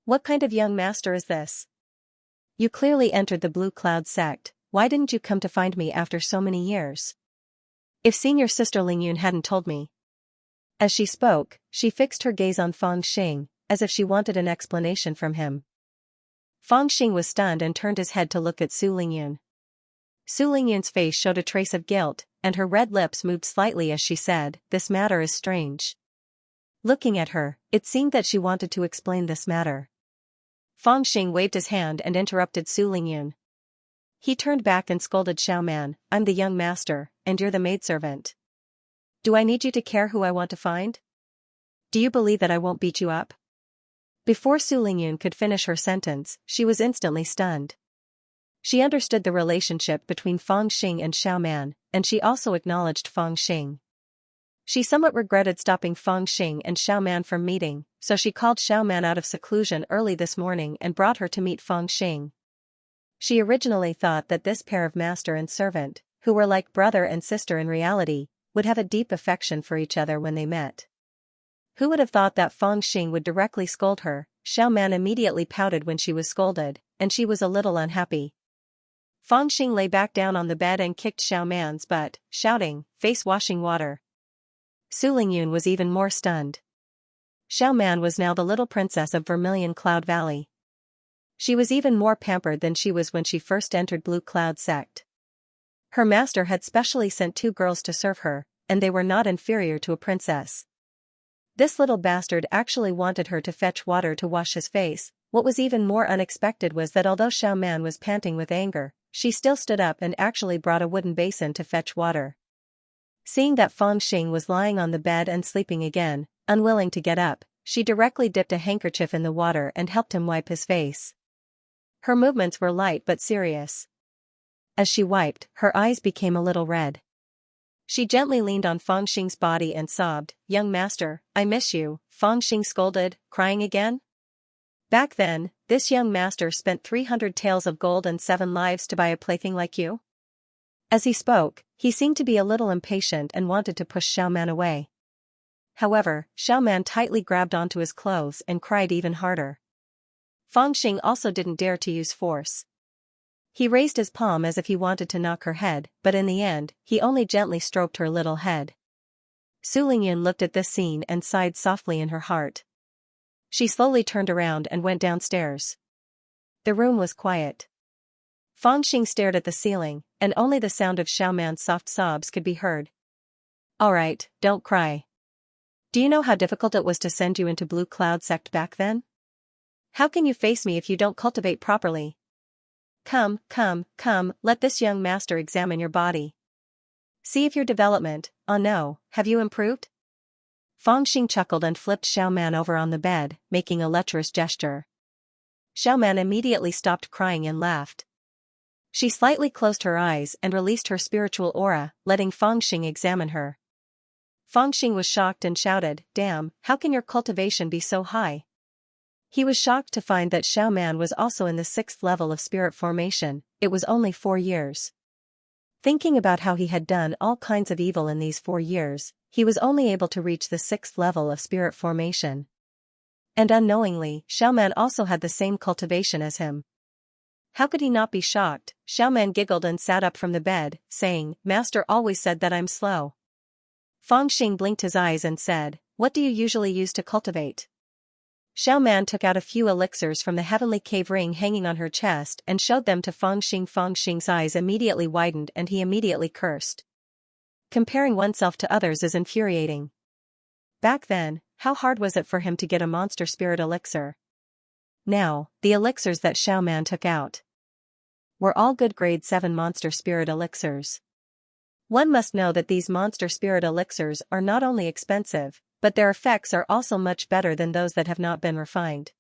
What kind of young master is this? You clearly entered the Blue Cloud sect, why didn't you come to find me after so many years? If senior sister Lingyun hadn't told me." As she spoke, she fixed her gaze on Feng Xing, as if she wanted an explanation from him. Feng Xing was stunned and turned his head to look at Su Lingyun. Su Lingyun's face showed a trace of guilt, and her red lips moved slightly as she said, "This matter is strange." Looking at her, it seemed that she wanted to explain this matter. Feng Xing waved his hand and interrupted Su Lingyun. He turned back and scolded Xiao Man, "I'm the young master, and you're the maidservant. Do I need you to care who I want to find? Do you believe that I won't beat you up?" Before Su Lingyun could finish her sentence, she was instantly stunned. She understood the relationship between Feng Xing and Xiao Man, and she also acknowledged Feng Xing. She somewhat regretted stopping Feng Xing and Xiao Man from meeting, so she called Xiao Man out of seclusion early this morning and brought her to meet Feng Xing. She originally thought that this pair of master and servant, who were like brother and sister in reality, would have a deep affection for each other when they met. Who would have thought that Feng Xing would directly scold her? Xiao Man immediately pouted when she was scolded, and she was a little unhappy. Feng Xing lay back down on the bed and kicked Xiao Man's butt, shouting, "Face washing water." Su Lingyun was even more stunned. Xiao Man was now the little princess of Vermilion Cloud Valley. She was even more pampered than she was when she first entered Blue Cloud sect. Her master had specially sent 2 girls to serve her, and they were not inferior to a princess. This little bastard actually wanted her to fetch water to wash his face. What was even more unexpected was that although Xiao Man was panting with anger, she still stood up and actually brought a wooden basin to fetch water. Seeing that Fang Xing was lying on the bed and sleeping again, unwilling to get up, she directly dipped a handkerchief in the water and helped him wipe his face. Her movements were light but serious. As she wiped, her eyes became a little red. She gently leaned on Fang Xing's body and sobbed, "Young master, I miss you," Fang Xing scolded, crying again. Back then, this young master spent 300 taels of gold and 7 lives to buy a plaything like you. As he spoke, he seemed to be a little impatient and wanted to push Xiao Man away. However, Xiao Man tightly grabbed onto his clothes and cried even harder. Fang Xing also didn't dare to use force. He raised his palm as if he wanted to knock her head, but in the end, he only gently stroked her little head. Su Lingyun looked at this scene and sighed softly in her heart. She slowly turned around and went downstairs. The room was quiet. Fang Xing stared at the ceiling, and only the sound of Xiao Man's soft sobs could be heard. "Alright, don't cry. Do you know how difficult it was to send you into Blue Cloud sect back then? How can you face me if you don't cultivate properly? Come, let this young master examine your body. See if your development, oh no, have you improved?" Fang Xing chuckled and flipped Xiao Man over on the bed, making a lecherous gesture. Xiao Man immediately stopped crying and laughed. She slightly closed her eyes and released her spiritual aura, letting Fang Xing examine her. Fang Xing was shocked and shouted, "Damn, how can your cultivation be so high?" He was shocked to find that Xiao Man was also in the 6th level of spirit formation. It was only 4 years. Thinking about how he had done all kinds of evil in these 4 years, he was only able to reach the 6th level of spirit formation. And unknowingly, Xiao Man also had the same cultivation as him. How could he not be shocked? Xiao Man giggled and sat up from the bed, saying, "Master always said that I'm slow." Fang Xing blinked his eyes and said, "What do you usually use to cultivate?" Xiao Man took out a few elixirs from the heavenly cave ring hanging on her chest and showed them to Fang Xing. Fang Xing's eyes immediately widened and he immediately cursed. Comparing oneself to others is infuriating. Back then, how hard was it for him to get a monster spirit elixir? Now, the elixirs that Xiao Man took out were all good grade 7 monster spirit elixirs. One must know that these monster spirit elixirs are not only expensive, but their effects are also much better than those that have not been refined.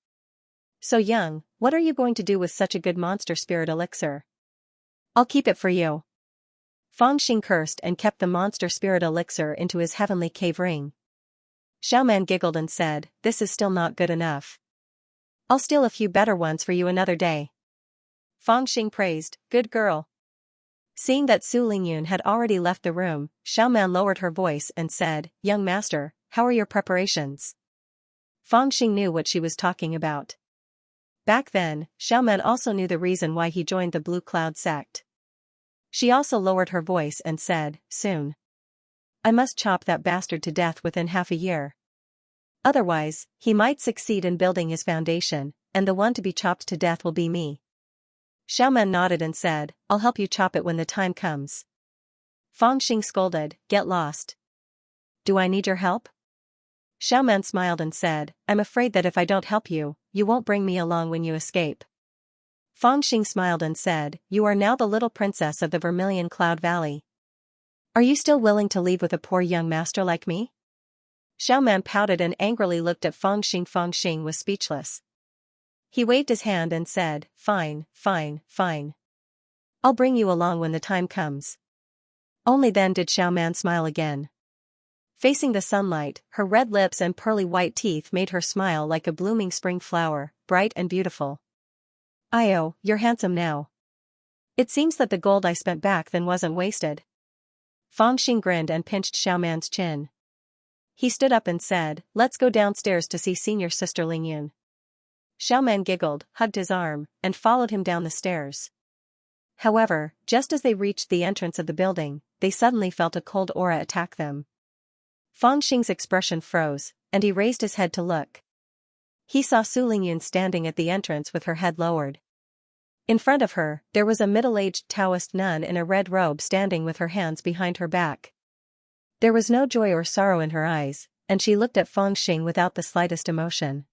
"So young, what are you going to do with such a good monster spirit elixir?" "I'll keep it for you." Fang Xing cursed and kept the monster spirit elixir into his heavenly cave ring. Xiao Man giggled and said, "This is still not good enough. I'll steal a few better ones for you another day." Fang Xing praised, "Good girl." Seeing that Su Lingyun had already left the room, Xiao Man lowered her voice and said, "Young master, how are your preparations?" Fang Xing knew what she was talking about. Back then, Xiao Man also knew the reason why he joined the Blue Cloud sect. She also lowered her voice and said, "Soon. I must chop that bastard to death within half a year. Otherwise, he might succeed in building his foundation, and the one to be chopped to death will be me." Xiao Man nodded and said, "I'll help you chop it when the time comes." Fang Xing scolded, "Get lost. Do I need your help?" Xiao Man smiled and said, "I'm afraid that if I don't help you, you won't bring me along when you escape." Fang Xing smiled and said, "You are now the little princess of the Vermilion Cloud Valley. Are you still willing to leave with a poor young master like me?" Xiao Man pouted and angrily looked at Fang Xing. Fang Xing was speechless. He waved his hand and said, Fine. I'll bring you along when the time comes." Only then did Xiao Man smile again. Facing the sunlight, her red lips and pearly white teeth made her smile like a blooming spring flower, bright and beautiful. "Io, you're handsome now. It seems that the gold I spent back then wasn't wasted." Fang Xing grinned and pinched Xiao Man's chin. He stood up and said, "Let's go downstairs to see senior sister Lingyun." Xiao Man giggled, hugged his arm, and followed him down the stairs. However, just as they reached the entrance of the building, they suddenly felt a cold aura attack them. Fang Xing's expression froze, and he raised his head to look. He saw Su Lingyun standing at the entrance with her head lowered. In front of her, there was a middle-aged Taoist nun in a red robe standing with her hands behind her back. There was no joy or sorrow in her eyes, and she looked at Feng Xing without the slightest emotion.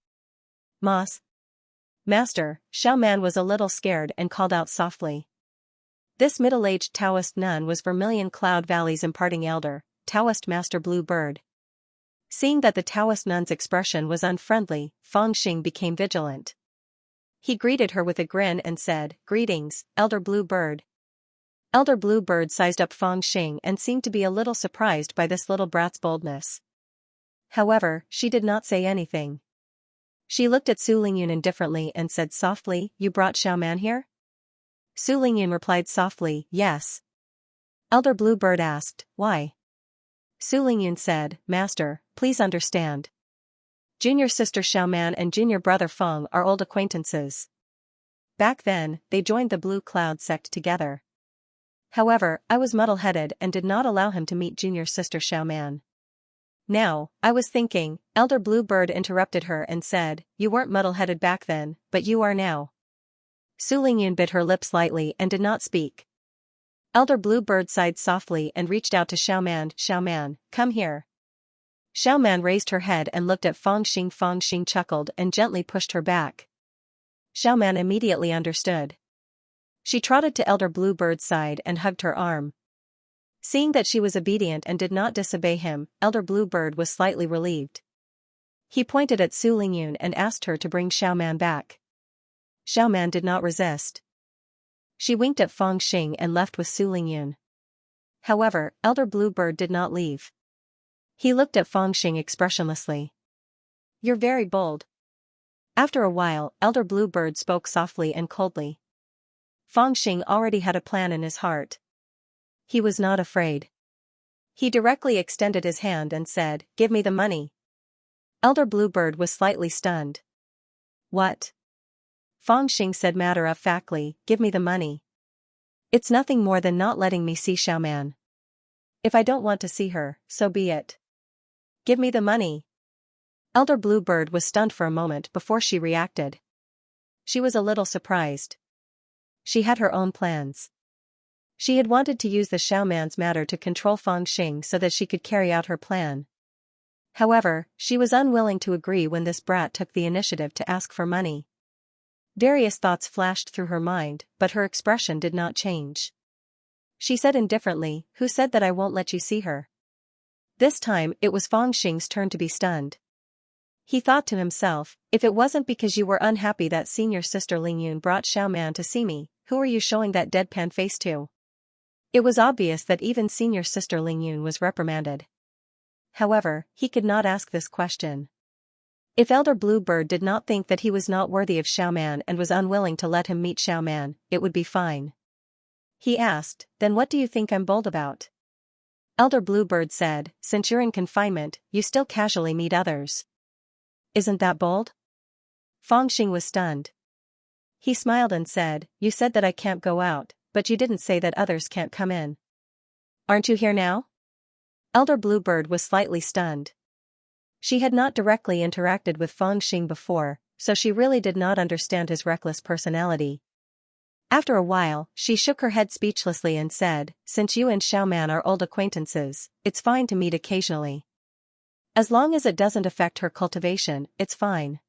Master, Xiaoman was a little scared and called out softly. This middle-aged Taoist nun was Vermilion Cloud Valley's imparting elder, Taoist Master Blue Bird. Seeing that the Taoist nun's expression was unfriendly, Feng Xing became vigilant. He greeted her with a grin and said, "Greetings, Elder Blue Bird." Elder Blue Bird sized up Feng Xing and seemed to be a little surprised by this little brat's boldness. However, she did not say anything. She looked at Su Lingyun indifferently and said softly, "You brought Xiaoman here?" Su Lingyun replied softly, "Yes." Elder Blue Bird asked, "Why?" Su Lingyun said, "Master, please understand. Junior sister Xiaoman and junior brother Feng are old acquaintances. Back then, they joined the Blue Cloud sect together. However, I was muddle-headed and did not allow him to meet junior sister Xiaoman. Now, I was thinking," Elder Blue Bird interrupted her and said, "You weren't muddle-headed back then, but you are now." Su Lingyun bit her lips lightly and did not speak. Elder Blue Bird sighed softly and reached out to Xiaoman. "Xiaoman, come here." Xiaoman raised her head and looked at Feng Xing. Feng Xing chuckled and gently pushed her back. Xiaoman immediately understood. She trotted to Elder Blue Bird's side and hugged her arm. Seeing that she was obedient and did not disobey him, Elder Blue Bird was slightly relieved. He pointed at Su Lingyun and asked her to bring Xiaoman back. Xiaoman did not resist. She winked at Feng Xing and left with Su Lingyun. However, Elder Blue Bird did not leave. He looked at Feng Xing expressionlessly. "You're very bold." After a while, Elder Blue Bird spoke softly and coldly. Feng Xing already had a plan in his heart. He was not afraid. He directly extended his hand and said, "Give me the money." Elder Blue Bird was slightly stunned. "What?" Feng Xing said matter-of-factly, "Give me the money. It's nothing more than not letting me see Xiaoman. If I don't want to see her, so be it. Give me the money." Elder Blue Bird was stunned for a moment before she reacted. She was a little surprised. She had her own plans. She had wanted to use the Xiaoman's matter to control Feng Xing so that she could carry out her plan. However, she was unwilling to agree when this brat took the initiative to ask for money. Various thoughts flashed through her mind, but her expression did not change. She said indifferently, "Who said that I won't let you see her?" This time, it was Feng Xing's turn to be stunned. He thought to himself, "If it wasn't because you were unhappy that senior sister Lingyun brought Xiaoman to see me, who are you showing that deadpan face to?" It was obvious that even senior sister Lingyun was reprimanded. However, he could not ask this question. If Elder Blue Bird did not think that he was not worthy of Xiaoman and was unwilling to let him meet Xiaoman, it would be fine. He asked, "Then what do you think I'm bold about?" Elder Blue Bird said, "Since you're in confinement, you still casually meet others. Isn't that bold?" Feng Xing was stunned. He smiled and said, "You said that I can't go out, but you didn't say that others can't come in. Aren't you here now?" Elder Blue Bird was slightly stunned. She had not directly interacted with Feng Xing before, so she really did not understand his reckless personality. After a while, she shook her head speechlessly and said, "Since you and Xiaoman are old acquaintances, it's fine to meet occasionally. As long as it doesn't affect her cultivation, it's fine.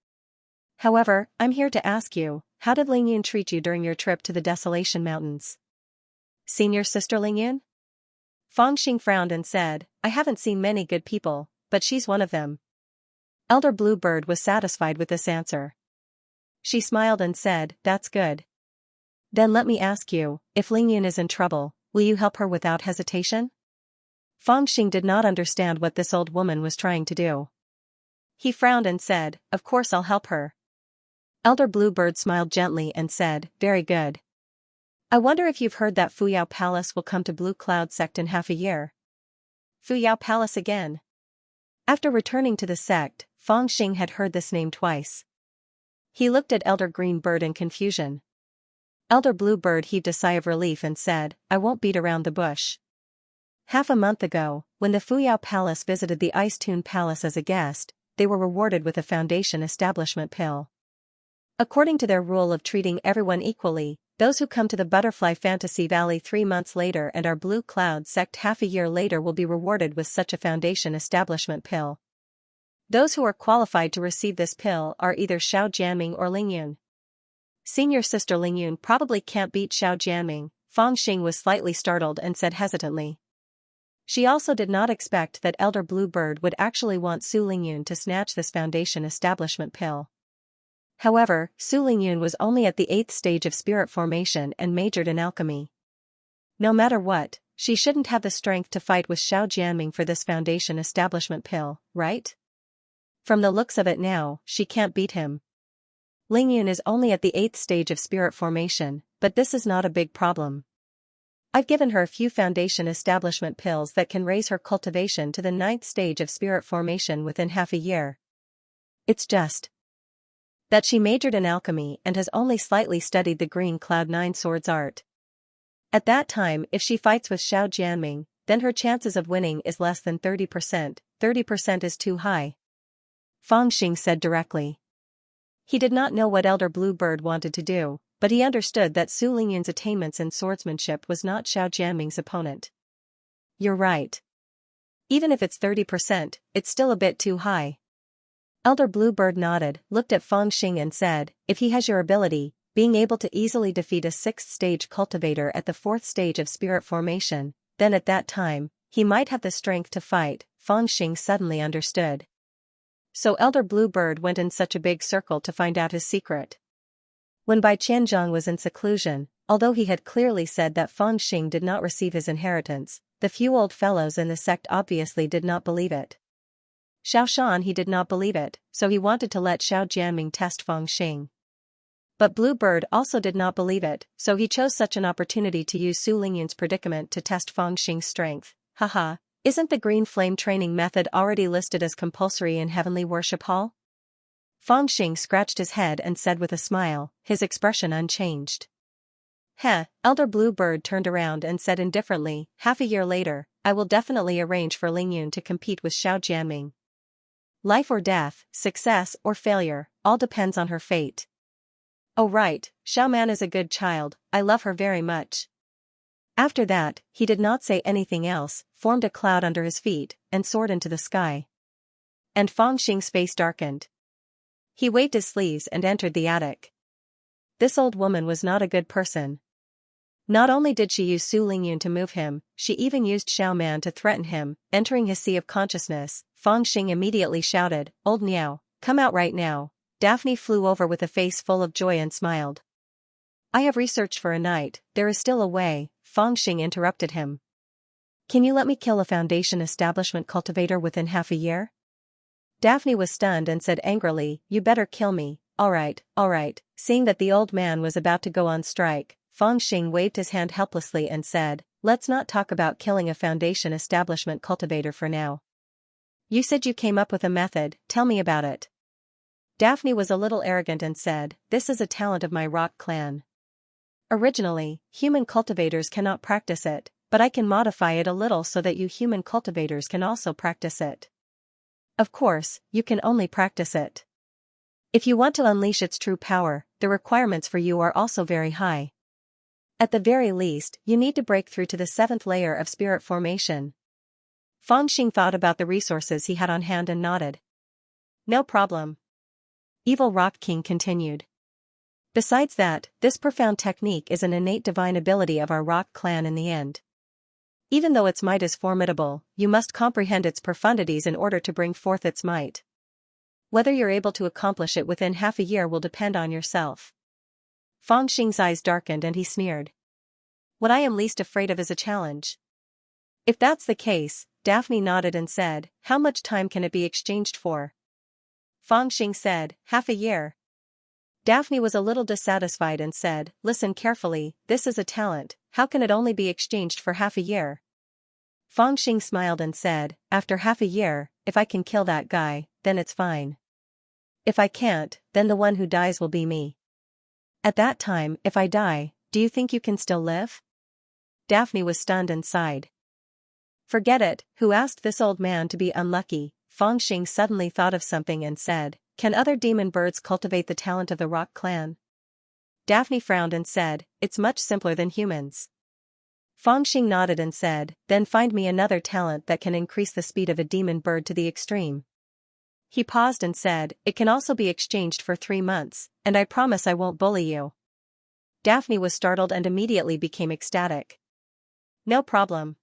However, I'm here to ask you, how did Lingyun treat you during your trip to the Desolation Mountains?" "Senior sister Lingyun?" Feng Xing frowned and said, "I haven't seen many good people, but she's one of them." Elder Blue Bird was satisfied with this answer. She smiled and said, "That's good. Then let me ask you, if Lingyun is in trouble, will you help her without hesitation?" Feng Xing did not understand what this old woman was trying to do. He frowned and said, "Of course I'll help her." Elder Blue Bird smiled gently and said, "Very good. I wonder if you've heard that Fuyao Palace will come to Blue Cloud sect in half a year." Fuyao Palace again. After returning to the sect, Feng Xing had heard this name twice. He looked at Elder Green Bird in confusion. Elder Blue Bird heaved a sigh of relief and said, "I won't beat around the bush. Half a month ago, when the Fuyao Palace visited the Ice Tune Palace as a guest, they were rewarded with a Foundation establishment pill. According to their rule of treating everyone equally, those who come to the Butterfly Fantasy Valley 3 months later and our Blue Cloud sect half a year later will be rewarded with such a Foundation establishment pill. Those who are qualified to receive this pill are either Xiao Jianming or Lingyun. Senior sister Lingyun probably can't beat Xiao Jianming, Fang Xing was slightly startled and said hesitantly. She also did not expect that Elder Bluebird would actually want Su Lingyun to snatch this foundation establishment pill. However, Su Lingyun was only at the 8th stage of spirit formation and majored in alchemy. No matter what, she shouldn't have the strength to fight with Xiao Jianming for this foundation establishment pill, right? From the looks of it now, she can't beat him. Lingyun is only at the 8th stage of spirit formation, but this is not a big problem. I've given her a few foundation establishment pills that can raise her cultivation to the 9th stage of spirit formation within half a year. It's just that she majored in alchemy and has only slightly studied the green Cloud 9 swords art. At that time, if she fights with Xiao Jianming, then her chances of winning is less than 30%. 30% is too high. Fang Xing said directly. He did not know what Elder Bluebird wanted to do, but he understood that Su Lingyun's attainments in swordsmanship was not Xiao Jianming's opponent. You're right. Even if it's 30%, it's still a bit too high. Elder Bluebird nodded, looked at Fang Xing and said, if he has your ability, being able to easily defeat a 6th stage cultivator at the 4th stage of spirit formation, then at that time, he might have the strength to fight. Fang Xing suddenly understood. So Elder Bluebird went in such a big circle to find out his secret. When Bai Qianzhong was in seclusion, although he had clearly said that Fang Xing did not receive his inheritance, the few old fellows in the sect obviously did not believe it. Xiao Shan he did not believe it, so he wanted to let Xiao Jianming test Fang Xing. But Bluebird also did not believe it, so he chose such an opportunity to use Su Lingyun's predicament to test Fang Xing's strength. Haha, isn't the green flame training method already listed as compulsory in Heavenly Worship Hall? Fang Xing scratched his head and said with a smile, his expression unchanged. Heh, Elder Bluebird turned around and said indifferently, half a year later, I will definitely arrange for Lingyun to compete with Xiao Jianming. Life or death, success or failure, all depends on her fate. Oh right, Xiao Man is a good child, I love her very much. After that, he did not say anything else, formed a cloud under his feet, and soared into the sky. And Fang Xing's face darkened. He waved his sleeves and entered the attic. This old woman was not a good person. Not only did she use Su Lingyun to move him, she even used Xiao Man to threaten him. Entering his sea of consciousness, Fang Xing immediately shouted, Old Niao, come out right now. Daphne flew over with a face full of joy and smiled. I have researched for a night, there is still a way. Fang Xing interrupted him. Can you let me kill a foundation establishment cultivator within half a year? Daphne was stunned and said angrily, you better kill me. Alright. Seeing that the old man was about to go on strike, Fang Xing waved his hand helplessly and said, let's not talk about killing a foundation establishment cultivator for now. You said you came up with a method, tell me about it. Daphne was a little arrogant and said, this is a talent of my rock clan. Originally, human cultivators cannot practice it, but I can modify it a little so that you human cultivators can also practice it. Of course, you can only practice it. If you want to unleash its true power, the requirements for you are also very high. At the very least, you need to break through to the 7th layer of spirit formation. Fang Xing thought about the resources he had on hand and nodded. No problem. Evil Rock King continued. Besides that, this profound technique is an innate divine ability of our rock clan in the end. Even though its might is formidable, you must comprehend its profundities in order to bring forth its might. Whether you're able to accomplish it within half a year will depend on yourself. Fang Xing's eyes darkened and he sneered. What I am least afraid of is a challenge. If that's the case, Daphne nodded and said, how much time can it be exchanged for? Fang Xing said, half a year. Daphne was a little dissatisfied and said, listen carefully, this is a talent, how can it only be exchanged for half a year? Fang Xing smiled and said, after half a year, if I can kill that guy, then it's fine. If I can't, then the one who dies will be me. At that time, if I die, do you think you can still live? Daphne was stunned and sighed. Forget it, who asked this old man to be unlucky? Fang Xing suddenly thought of something and said, can other demon birds cultivate the talent of the rock clan? Daphne frowned and said, it's much simpler than humans. Fang Xing nodded and said, then find me another talent that can increase the speed of a demon bird to the extreme. He paused and said, "It can also be exchanged for 3 months, and I promise I won't bully you." Daphne was startled and immediately became ecstatic. No problem.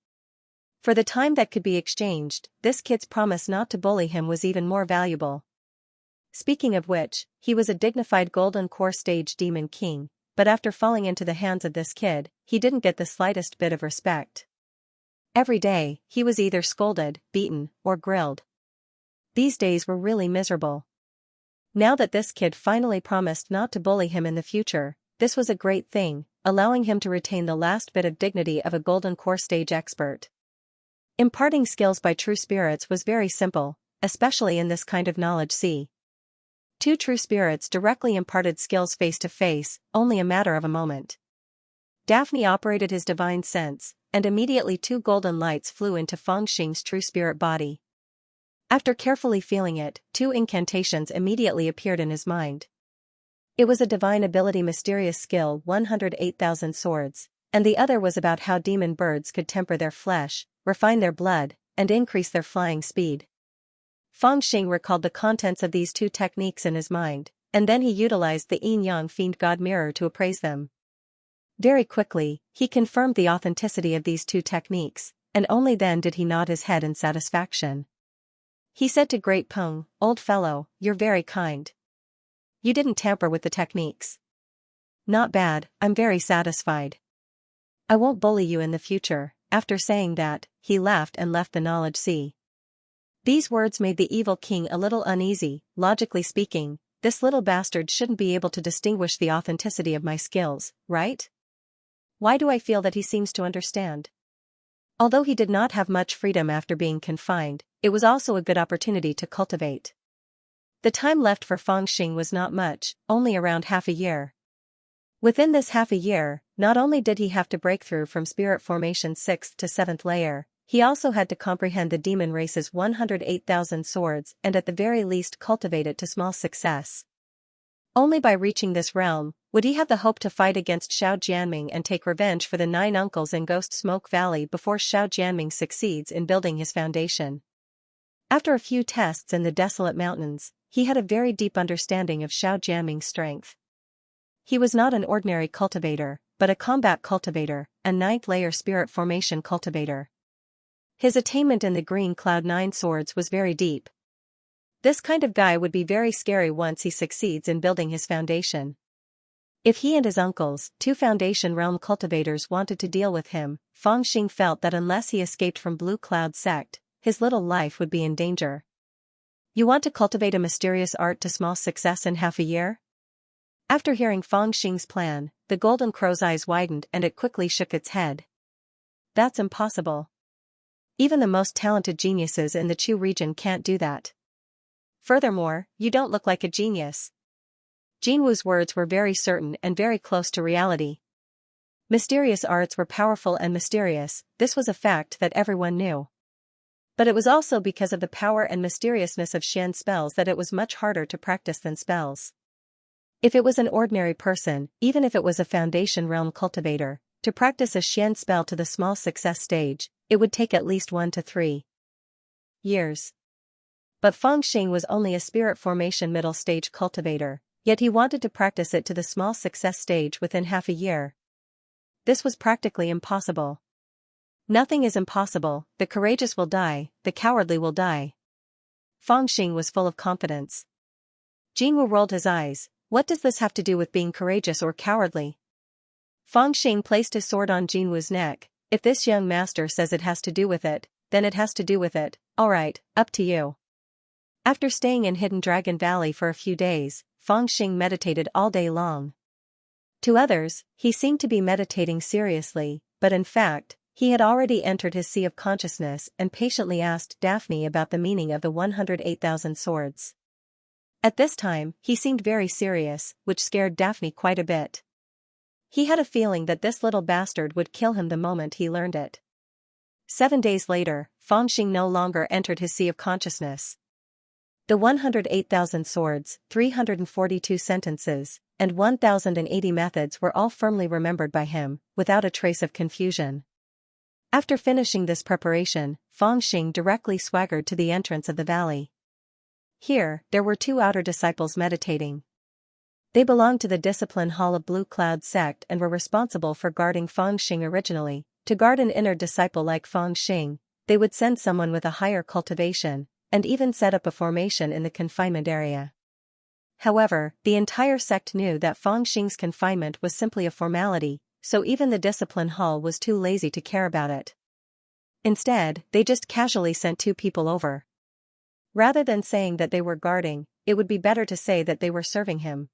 For the time that could be exchanged, this kid's promise not to bully him was even more valuable. Speaking of which, he was a dignified golden core stage demon king, but after falling into the hands of this kid, he didn't get the slightest bit of respect. Every day, he was either scolded, beaten, or grilled. These days were really miserable. Now that this kid finally promised not to bully him in the future, this was a great thing, allowing him to retain the last bit of dignity of a golden core stage expert. Imparting skills by true spirits was very simple, especially in this kind of knowledge sea. 2 true spirits directly imparted skills face to face, only a matter of a moment. Daphne operated his divine sense, and immediately 2 golden lights flew into Fangxing's true spirit body. After carefully feeling it, 2 incantations immediately appeared in his mind. It was a divine ability mysterious skill 108,000 swords, and the other was about how demon birds could temper their flesh, refine their blood, and increase their flying speed. Fangxing recalled the contents of these 2 techniques in his mind, and then he utilized the yin-yang fiend god mirror to appraise them. Very quickly, he confirmed the authenticity of these 2 techniques, and only then did he nod his head in satisfaction. He said to Great Peng, "Old fellow, you're very kind. You didn't tamper with the techniques. Not bad, I'm very satisfied. I won't bully you in the future." After saying that, he laughed and left the knowledge sea. These words made the evil king a little uneasy. Logically speaking, this little bastard shouldn't be able to distinguish the authenticity of my skills, right? Why do I feel that he seems to understand? Although he did not have much freedom after being confined, it was also a good opportunity to cultivate. The time left for Fangxing was not much, only around half a year. Within this half a year, not only did he have to break through from spirit formation's 6th to 7th layer, he also had to comprehend the demon race's 108,000 swords and at the very least cultivate it to small success. Only by reaching this realm would he have the hope to fight against Xiao Jianming and take revenge for the 9 uncles in Ghost Smoke Valley before Xiao Jianming succeeds in building his foundation. After a few tests in the desolate mountains, he had a very deep understanding of Xiao Jianming's strength. He was not an ordinary cultivator, but a combat cultivator, a 9th layer spirit formation cultivator. His attainment in the green cloud 9 swords was very deep. This kind of guy would be very scary once he succeeds in building his foundation. If he and his uncles, 2 Foundation Realm cultivators, wanted to deal with him, Fangxing felt that unless he escaped from Blue Cloud sect, his little life would be in danger. You want to cultivate a mysterious art to small success in half a year? After hearing Fangxing's plan, the golden crow's eyes widened and it quickly shook its head. That's impossible. Even the most talented geniuses in the Chu region can't do that. Furthermore, you don't look like a genius. Jinwu's words were very certain and very close to reality. Mysterious arts were powerful and mysterious, this was a fact that everyone knew. But it was also because of the power and mysteriousness of Xian spells that it was much harder to practice than spells. If it was an ordinary person, even if it was a Foundation Realm cultivator, to practice a Xian spell to the small success stage, it would take at least 1 to 3 years. But Fangxing was only a spirit formation middle stage cultivator, yet he wanted to practice it to the small success stage within half a year. This was practically impossible. Nothing is impossible, the courageous will die, the cowardly will die. Fangxing was full of confidence. Jinwu rolled his eyes. What does this have to do with being courageous or cowardly? Fangxing placed his sword on Jinwu's neck. If this young master says it has to do with it, then it has to do with it. Alright, up to you. After staying in Hidden Dragon Valley for a few days, Fangxing meditated all day long. To others, he seemed to be meditating seriously, but in fact, he had already entered his sea of consciousness and patiently asked Daphne about the meaning of the 108,000 swords. At this time, he seemed very serious, which scared Daphne quite a bit. He had a feeling that this little bastard would kill him the moment he learned it. 7 days later, Fangxing no longer entered his sea of consciousness. The 108,000 swords, 342 sentences, and 1,080 methods were all firmly remembered by him, without a trace of confusion. After finishing this preparation, Fangxing directly swaggered to the entrance of the valley. Here, there were two outer disciples meditating. They belonged to the Discipline Hall of Blue Cloud sect and were responsible for guarding Fangxing originally. To guard an inner disciple like Fangxing, they would send someone with a higher cultivation, and even set up a formation in the confinement area. However, the entire sect knew that Fangxing's confinement was simply a formality, so even the Discipline Hall was too lazy to care about it. Instead, they just casually sent two people over. Rather than saying that they were guarding, it would be better to say that they were serving him.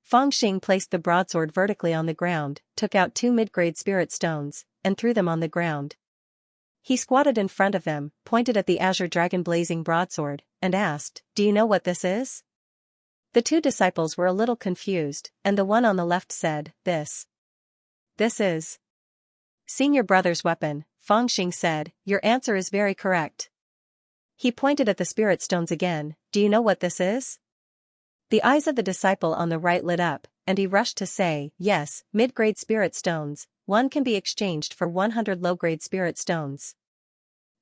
Fangxing placed the broadsword vertically on the ground, took out two mid-grade spirit stones, and threw them on the ground. He squatted in front of them, pointed at the azure dragon blazing broadsword, and asked, "Do you know what this is?" The two disciples were a little confused, and the one on the left said, This is Senior Brother's weapon." Fangxing said, "Your answer is very correct." He pointed at the spirit stones again. "Do you know what this is?" The eyes of the disciple on the right lit up, and he rushed to say, "Yes, mid-grade spirit stones, one can be exchanged for 100 low-grade spirit stones."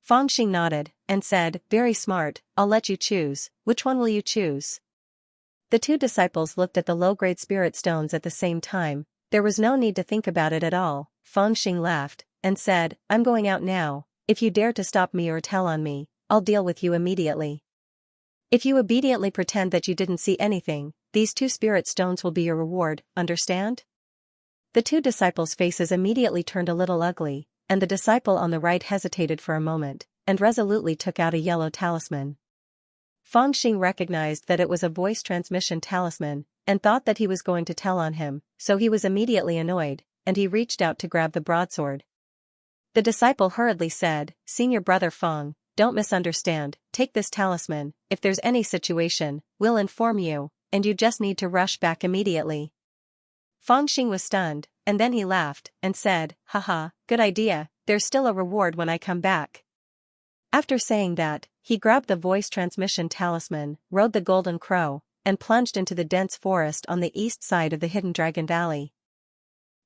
Fangxing nodded, and said, "Very smart, I'll let you choose. Which one will you choose?" The two disciples looked at the low-grade spirit stones at the same time. There was no need to think about it at all. Fangxing laughed, and said, "I'm going out now. If you dare to stop me or tell on me, I'll deal with you immediately. If you obediently pretend that you didn't see anything, these two spirit stones will be your reward, understand?" The two disciples' faces immediately turned a little ugly, and the disciple on the right hesitated for a moment, and resolutely took out a yellow talisman. Fangxing recognized that it was a voice transmission talisman, and thought that he was going to tell on him, so he was immediately annoyed, and he reached out to grab the broadsword. The disciple hurriedly said, "Senior Brother Fang, don't misunderstand, take this talisman. If there's any situation, we'll inform you, and you just need to rush back immediately." Fangxing was stunned, and then he laughed, and said, "Haha, good idea, there's still a reward when I come back." After saying that, he grabbed the voice transmission talisman, rode the golden crow, and plunged into the dense forest on the east side of the hidden Dragon Valley.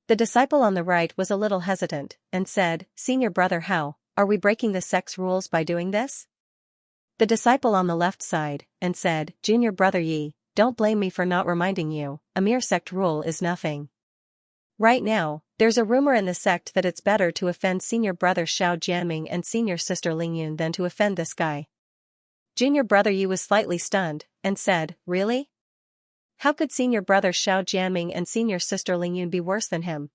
The disciple on the right was a little hesitant, and said, "Senior Brother, how are we breaking the sect's rules by doing this?" The disciple on the left sighed, and said, "Junior Brother Yi, don't blame me for not reminding you, a mere sect rule is nothing. Right now, there's a rumor in the sect that it's better to offend Senior Brother Xiao Jianming and Senior Sister Lingyun than to offend this guy." Junior Brother Yi was slightly stunned, and said, "Really? How could Senior Brother Xiao Jianming and Senior Sister Lingyun be worse than him?"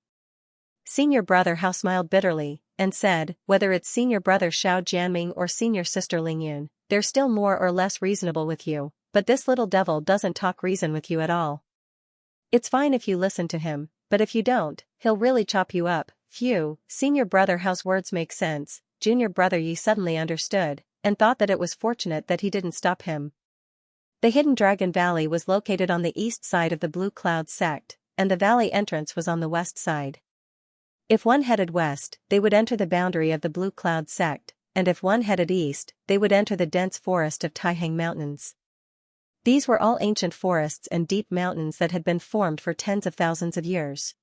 Senior Brother Hao smiled bitterly, and said, "Whether it's Senior Brother Xiao Jianming or Senior Sister Lingyun, they're still more or less reasonable with you, but this little devil doesn't talk reason with you at all. It's fine if you listen to him, but if you don't, he'll really chop you up." Phew, Senior Brother Hao's words make sense. Junior Brother Yi suddenly understood, and thought that it was fortunate that he didn't stop him. The hidden Dragon Valley was located on the east side of the Blue Cloud sect, and the valley entrance was on the west side. If one headed west, they would enter the boundary of the Blue Cloud sect, and if one headed east, they would enter the dense forest of Taihang Mountains. These were all ancient forests and deep mountains that had been formed for tens of thousands of years.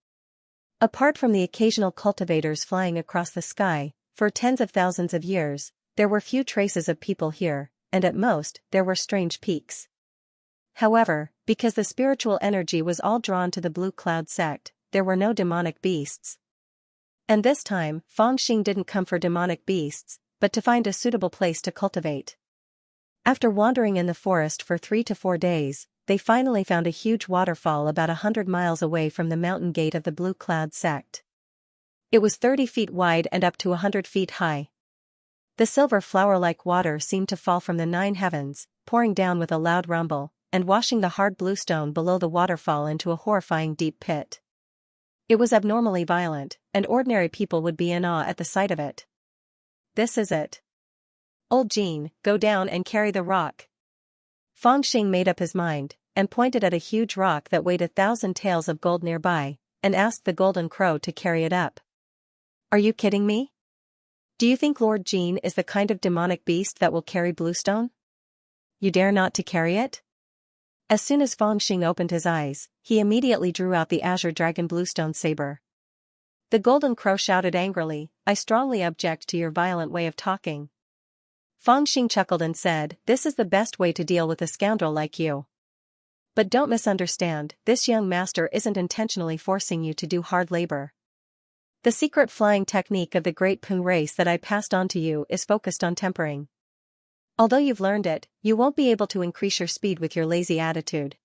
Apart from the occasional cultivators flying across the sky, for tens of thousands of years, there were few traces of people here, and at most, there were strange peaks. However, because the spiritual energy was all drawn to the Blue Cloud sect, there were no demonic beasts. And this time, Fangxing didn't come for demonic beasts, but to find a suitable place to cultivate. After wandering in the forest for 3 to 4 days, they finally found a huge waterfall about 100 miles away from the mountain gate of the Blue Cloud sect. It was 30 feet wide and up to 100 feet high. The silver flower-like water seemed to fall from the 9 heavens, pouring down with a loud rumble, and washing the hard blue stone below the waterfall into a horrifying deep pit. It was abnormally violent, and ordinary people would be in awe at the sight of it. "This is it. Old Jean, go down and carry the rock." Fangxing made up his mind, and pointed at a huge rock that weighed 1,000 taels of gold nearby, and asked the golden crow to carry it up. "Are you kidding me? Do you think Lord Jean is the kind of demonic beast that will carry bluestone? You dare not to carry it?" As soon as Fangxing opened his eyes, he immediately drew out the azure dragon bluestone saber. The golden crow shouted angrily, "I strongly object to your violent way of talking." Fang Xing chuckled and said, "This is the best way to deal with a scoundrel like you. But don't misunderstand, this young master isn't intentionally forcing you to do hard labor. The secret flying technique of the Great Pung race that I passed on to you is focused on tempering. Although you've learned it, you won't be able to increase your speed with your lazy attitude.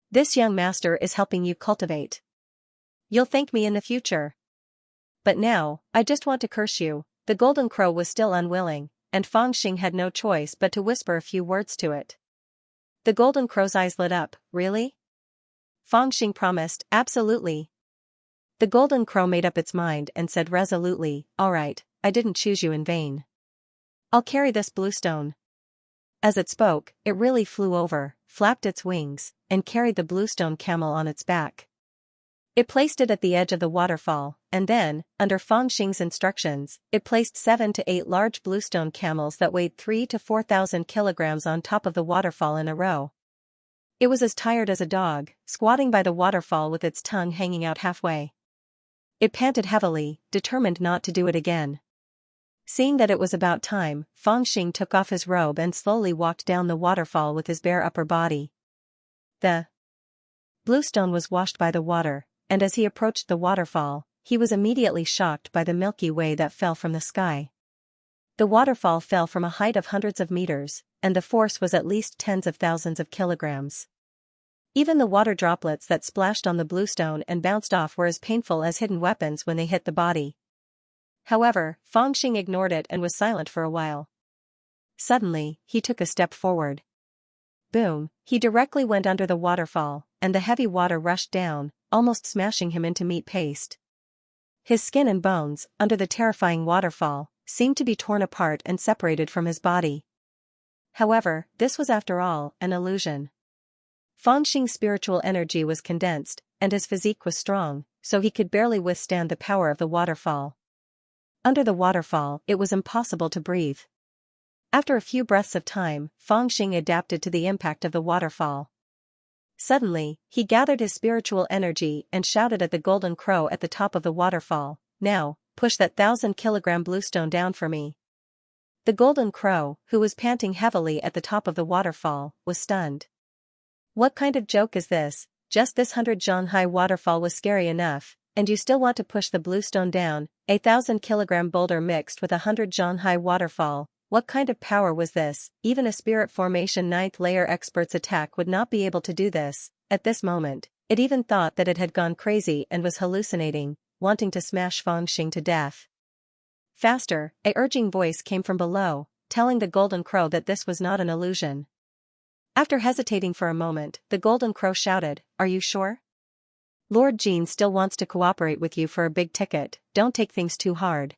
This young master is helping you cultivate. You'll thank me in the future. But now, I just want to curse you." The golden crow was still unwilling, and Fang Xing had no choice but to whisper a few words to it. The golden crow's eyes lit up. "Really?" Fang Xing promised, "Absolutely." The golden crow made up its mind and said resolutely, "All right, I didn't choose you in vain. I'll carry this bluestone." As it spoke, it really flew over, flapped its wings, and carried the bluestone camel on its back. It placed it at the edge of the waterfall, and then, under Fang Xing's instructions, it placed 7 to 8 large bluestone camels that weighed 3 to 4,000 kilograms on top of the waterfall in a row. It was as tired as a dog, squatting by the waterfall with its tongue hanging out halfway. It panted heavily, determined not to do it again. Seeing that it was about time, Fang Xing took off his robe and slowly walked down the waterfall with his bare upper body. The bluestone was washed by the water, and as he approached the waterfall, he was immediately shocked by the Milky Way that fell from the sky. The waterfall fell from a height of hundreds of meters, and the force was at least tens of thousands of kilograms. Even the water droplets that splashed on the bluestone and bounced off were as painful as hidden weapons when they hit the body. However, Fang Xing ignored it and was silent for a while. Suddenly, he took a step forward. Boom, he directly went under the waterfall, and the heavy water rushed down, almost smashing him into meat paste. His skin and bones, under the terrifying waterfall, seemed to be torn apart and separated from his body. However, this was after all, an illusion. Fang Xing's spiritual energy was condensed, and his physique was strong, so he could barely withstand the power of the waterfall. Under the waterfall, it was impossible to breathe. After a few breaths of time, Fang Xing adapted to the impact of the waterfall. Suddenly, he gathered his spiritual energy and shouted at the golden crow at the top of the waterfall, "Now, push that 1,000-kilogram bluestone down for me." The golden crow, who was panting heavily at the top of the waterfall, was stunned. "What kind of joke is this? Just this 100-zhang-high waterfall was scary enough, and you still want to push the bluestone down, a 1,000-kilogram boulder mixed with a 100-zhang-high waterfall. What kind of power was this? Even a spirit formation 9th layer expert's attack would not be able to do this." At this moment, it even thought that it had gone crazy and was hallucinating, wanting to smash Fang Xing to death. "Faster," a urging voice came from below, telling the golden crow that this was not an illusion. After hesitating for a moment, the golden crow shouted, "Are you sure? Lord Jean still wants to cooperate with you for a big ticket, don't take things too hard.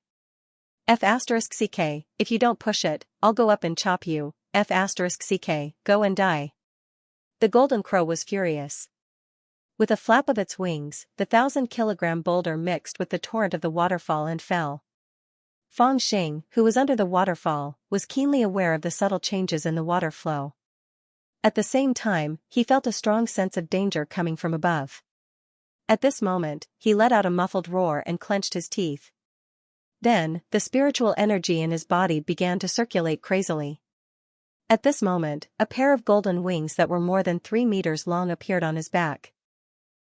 F***ck, if you don't push it, I'll go up and chop you, F***ck, go and die." The golden crow was furious. With a flap of its wings, the 1,000-kilogram boulder mixed with the torrent of the waterfall and fell. Fang Xing, who was under the waterfall, was keenly aware of the subtle changes in the water flow. At the same time, he felt a strong sense of danger coming from above. At this moment, he let out a muffled roar and clenched his teeth. Then, the spiritual energy in his body began to circulate crazily. At this moment, a pair of golden wings that were more than 3 meters long appeared on his back.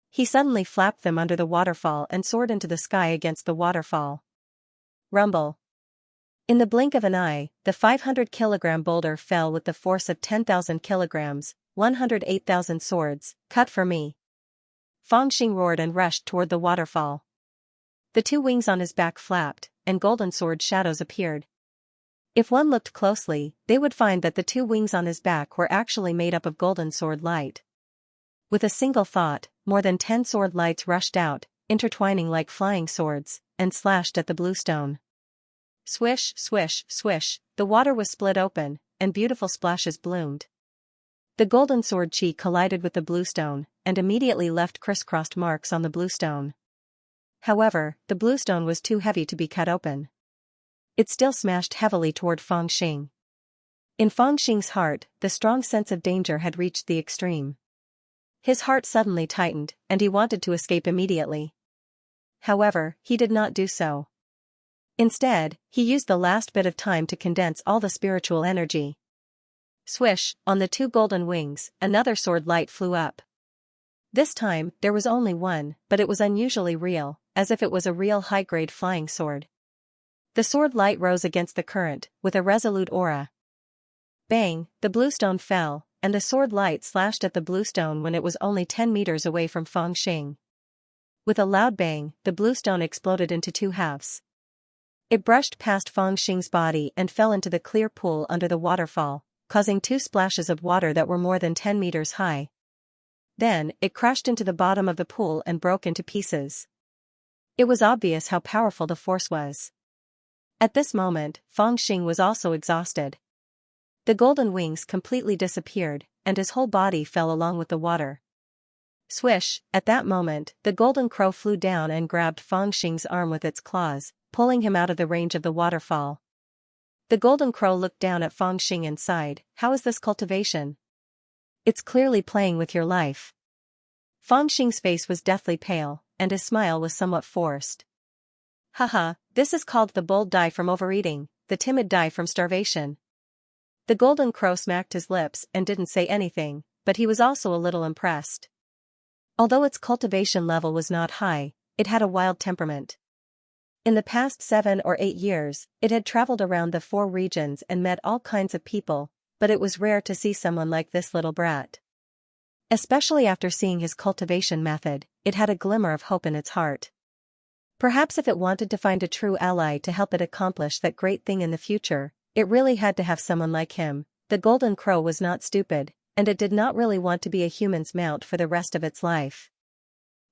He suddenly flapped them under the waterfall and soared into the sky against the waterfall. Rumble. In the blink of an eye, the 500-kilogram boulder fell with the force of 10,000 kilograms, 108,000 swords. "Cut for me." Fang Xing roared and rushed toward the waterfall. The 2 wings on his back flapped, and golden sword shadows appeared. If one looked closely, they would find that the 2 wings on his back were actually made up of golden sword light. With a single thought, more than 10 sword lights rushed out, intertwining like flying swords, and slashed at the bluestone. Swish, swish, swish, the water was split open, and beautiful splashes bloomed. The golden sword chi collided with the bluestone, and immediately left crisscrossed marks on the bluestone. However, the bluestone was too heavy to be cut open. It still smashed heavily toward Fang Xing. In Fang Xing's heart, the strong sense of danger had reached the extreme. His heart suddenly tightened, and he wanted to escape immediately. However, he did not do so. Instead, he used the last bit of time to condense all the spiritual energy. Swish, on the two golden wings, another sword light flew up. This time, there was only one, but it was unusually real, as if it was a real high-grade flying sword. The sword light rose against the current, with a resolute aura. Bang, the bluestone fell, and the sword light slashed at the bluestone when it was only 10 meters away from Fangxing. With a loud bang, the bluestone exploded into two halves. It brushed past Fangxing's body and fell into the clear pool under the waterfall, causing two splashes of water that were more than 10 meters high. Then, it crashed into the bottom of the pool and broke into pieces. It was obvious how powerful the force was. At this moment, Fangxing was also exhausted. The golden wings completely disappeared, and his whole body fell along with the water. Swish, at that moment, the golden crow flew down and grabbed Fangxing's arm with its claws, pulling him out of the range of the waterfall. The golden crow looked down at Fangxing and sighed, "How is this cultivation? It's clearly playing with your life." Fangxing's face was deathly pale, and his smile was somewhat forced. "Haha, this is called the bold die from overeating, the timid die from starvation." The golden crow smacked his lips and didn't say anything, but he was also a little impressed. Although its cultivation level was not high, it had a wild temperament. In the past 7 or 8 years, it had traveled around the 4 regions and met all kinds of people, but it was rare to see someone like this little brat. Especially after seeing his cultivation method, it had a glimmer of hope in its heart. Perhaps if it wanted to find a true ally to help it accomplish that great thing in the future, it really had to have someone like him. The golden crow was not stupid, and it did not really want to be a human's mount for the rest of its life.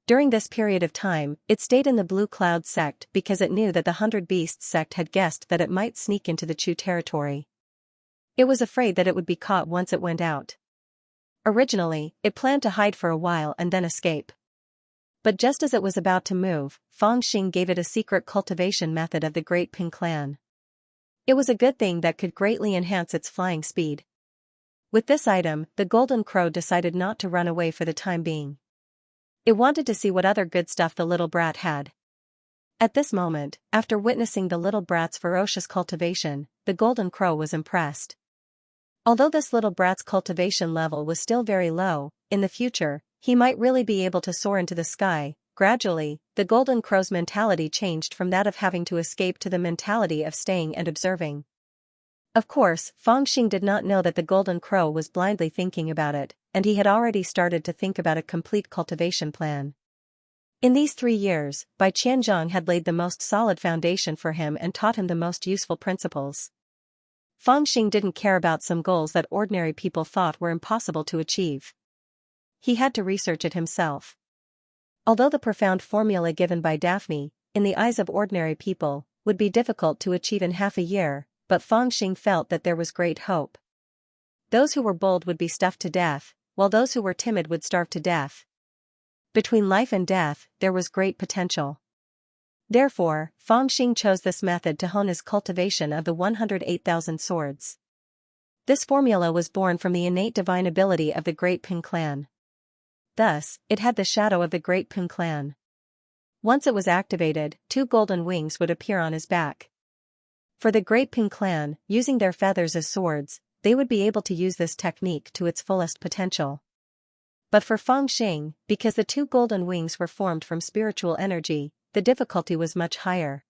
During this period of time, it stayed in the Blue Cloud sect because it knew that the 100 Beasts sect had guessed that it might sneak into the Chu territory. It was afraid that it would be caught once it went out. Originally, it planned to hide for a while and then escape. But just as it was about to move, Fangxing gave it a secret cultivation method of the Great Ping clan. It was a good thing that could greatly enhance its flying speed. With this item, the golden crow decided not to run away for the time being. It wanted to see what other good stuff the little brat had. At this moment, after witnessing the little brat's ferocious cultivation, the golden crow was impressed. Although this little brat's cultivation level was still very low, in the future, he might really be able to soar into the sky. Gradually, the golden crow's mentality changed from that of having to escape to the mentality of staying and observing. Of course, Fangxing did not know that the golden crow was blindly thinking about it, and he had already started to think about a complete cultivation plan. In these 3 years, Bai Qianzhong had laid the most solid foundation for him and taught him the most useful principles. Fangxing didn't care about some goals that ordinary people thought were impossible to achieve. He had to research it himself. Although the profound formula given by Daphne, in the eyes of ordinary people, would be difficult to achieve in half a year, but Fangxing felt that there was great hope. Those who were bold would be stuffed to death, while those who were timid would starve to death. Between life and death, there was great potential. Therefore, Fangxing chose this method to hone his cultivation of the 108,000 swords. This formula was born from the innate divine ability of the Great Ping clan. Thus, it had the shadow of the Great Ping clan. Once it was activated, 2 golden wings would appear on his back. For the Great Ping clan, using their feathers as swords, they would be able to use this technique to its fullest potential. But for Fangxing, because the 2 golden wings were formed from spiritual energy, the difficulty was much higher.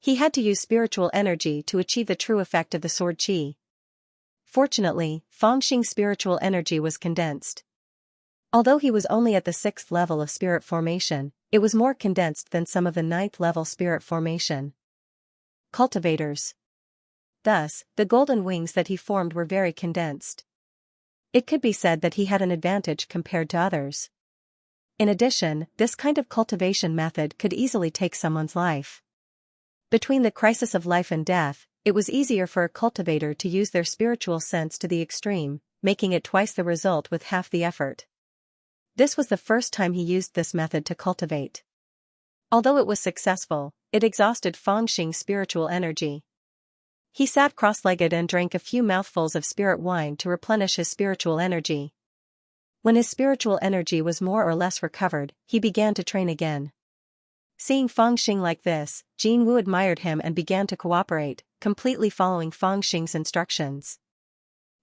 He had to use spiritual energy to achieve the true effect of the sword qi. Fortunately, Fangxing's spiritual energy was condensed. Although he was only at the 6th level of spirit formation, it was more condensed than some of the 9th level spirit formation. Cultivators. Thus, the golden wings that he formed were very condensed. It could be said that he had an advantage compared to others. In addition, this kind of cultivation method could easily take someone's life. Between the crisis of life and death, it was easier for a cultivator to use their spiritual sense to the extreme, making it twice the result with half the effort. This was the first time he used this method to cultivate. Although it was successful, it exhausted Fangxing's spiritual energy. He sat cross-legged and drank a few mouthfuls of spirit wine to replenish his spiritual energy. When his spiritual energy was more or less recovered, he began to train again. Seeing Feng Xing like this, Jin Wu admired him and began to cooperate, completely following Feng Xing's instructions.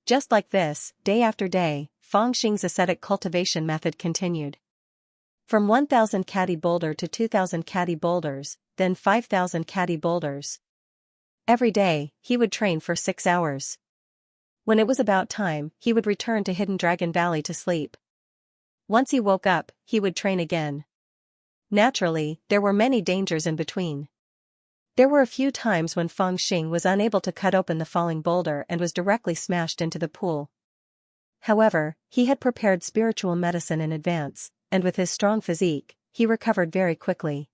Just like this, day after day, Feng Xing's ascetic cultivation method continued. From 1,000 caddy boulder to 2,000 caddy boulders, then 5,000 caddy boulders. Every day, he would train for 6 hours. When it was about time, he would return to Hidden Dragon Valley to sleep. Once he woke up, he would train again. Naturally, there were many dangers in between. There were a few times when Feng Xing was unable to cut open the falling boulder and was directly smashed into the pool. However, he had prepared spiritual medicine in advance, and with his strong physique, he recovered very quickly.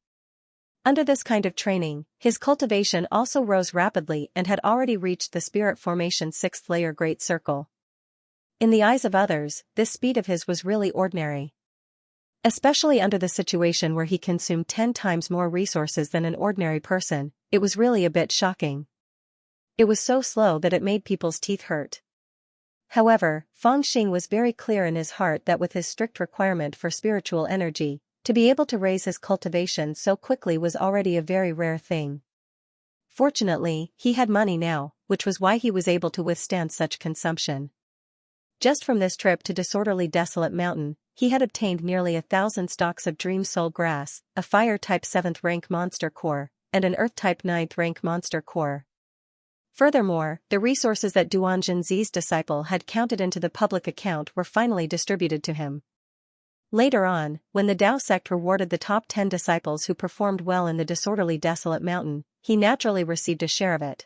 Under this kind of training, his cultivation also rose rapidly and had already reached the spirit formation 6th layer Great Circle. In the eyes of others, this speed of his was really ordinary. Especially under the situation where he consumed 10 times more resources than an ordinary person, it was really a bit shocking. It was so slow that it made people's teeth hurt. However, Feng Xing was very clear in his heart that with his strict requirement for spiritual energy, to be able to raise his cultivation so quickly was already a very rare thing. Fortunately, he had money now, which was why he was able to withstand such consumption. Just from this trip to disorderly Desolate Mountain, he had obtained nearly 1,000 stalks of Dream Soul Grass, a Fire-type 7th rank monster core, and an Earth-type 9th rank monster core. Furthermore, the resources that Duan Jinzi's disciple had counted into the public account were finally distributed to him. Later on, when the Dao sect rewarded the top 10 disciples who performed well in the disorderly Desolate Mountain, he naturally received a share of it.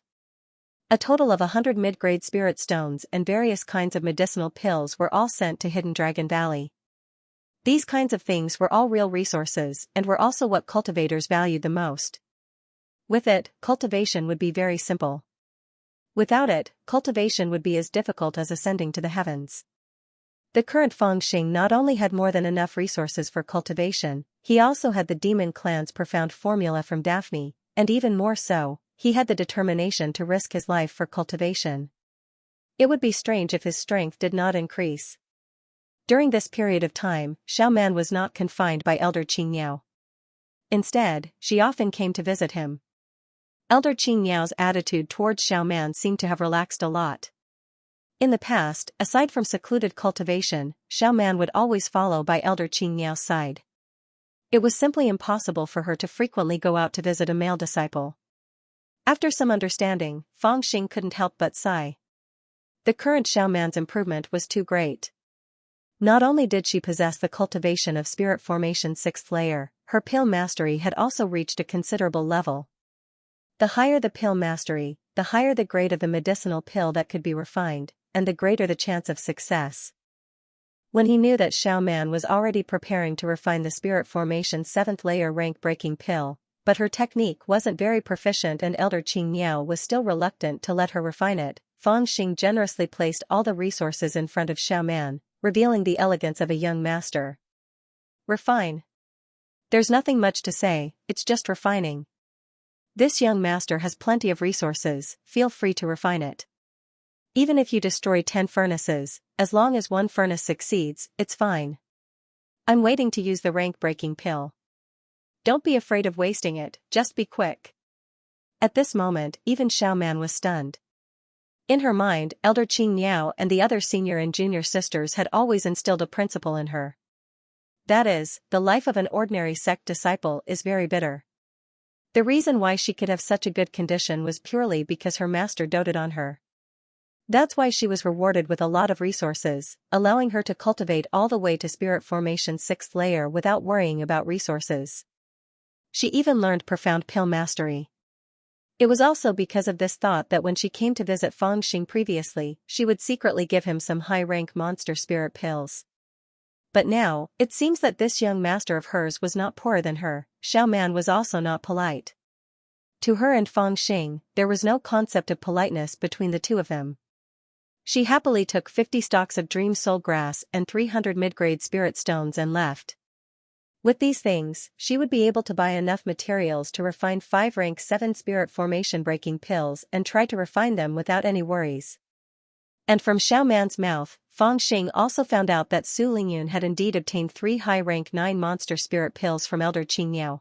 A total of 100 mid-grade spirit stones and various kinds of medicinal pills were all sent to Hidden Dragon Valley. These kinds of things were all real resources and were also what cultivators valued the most. With it, cultivation would be very simple. Without it, cultivation would be as difficult as ascending to the heavens. The current Feng Xing not only had more than enough resources for cultivation, he also had the demon clan's profound formula from Daphne, and even more so, he had the determination to risk his life for cultivation. It would be strange if his strength did not increase. During this period of time, Xiaoman was not confined by Elder Qingniao. Instead, she often came to visit him. Elder Qingniao's attitude towards Xiaoman seemed to have relaxed a lot. In the past, aside from secluded cultivation, Xiaoman would always follow by Elder Qingniao's side. It was simply impossible for her to frequently go out to visit a male disciple. After some understanding, Feng Xing couldn't help but sigh. The current Xiaoman's improvement was too great. Not only did she possess the cultivation of spirit formation 6th layer, her pill mastery had also reached a considerable level. The higher the pill mastery, the higher the grade of the medicinal pill that could be refined, and the greater the chance of success. When he knew that Xiaoman was already preparing to refine the spirit formation 7th layer rank-breaking pill, but her technique wasn't very proficient and Elder Qingniao was still reluctant to let her refine it, Feng Xing generously placed all the resources in front of Xiaoman, revealing the elegance of a young master. Refine. There's nothing much to say, it's just refining. This young master has plenty of resources, feel free to refine it. Even if you destroy 10 furnaces, as long as one furnace succeeds, it's fine. I'm waiting to use the rank-breaking pill. Don't be afraid of wasting it, just be quick. At this moment, even Xiaoman was stunned. In her mind, Elder Qingniao and the other senior and junior sisters had always instilled a principle in her. That is, the life of an ordinary sect disciple is very bitter. The reason why she could have such a good condition was purely because her master doted on her. That's why she was rewarded with a lot of resources, allowing her to cultivate all the way to spirit formation 6th layer without worrying about resources. She even learned profound pill mastery. It was also because of this thought that when she came to visit Feng Xing previously, she would secretly give him some high-rank monster spirit pills. But now, it seems that this young master of hers was not poorer than her. Xiaoman was also not polite. To her and Feng Xing, there was no concept of politeness between the two of them. She happily took 50 stalks of Dream Soul Grass and 300 mid-grade spirit stones and left. With these things, she would be able to buy enough materials to refine 5 rank 7 spirit formation breaking pills and try to refine them without any worries. And from Xiaoman's mouth, Feng Xing also found out that Su Lingyun had indeed obtained 3 high rank 9 monster spirit pills from Elder Qingniao.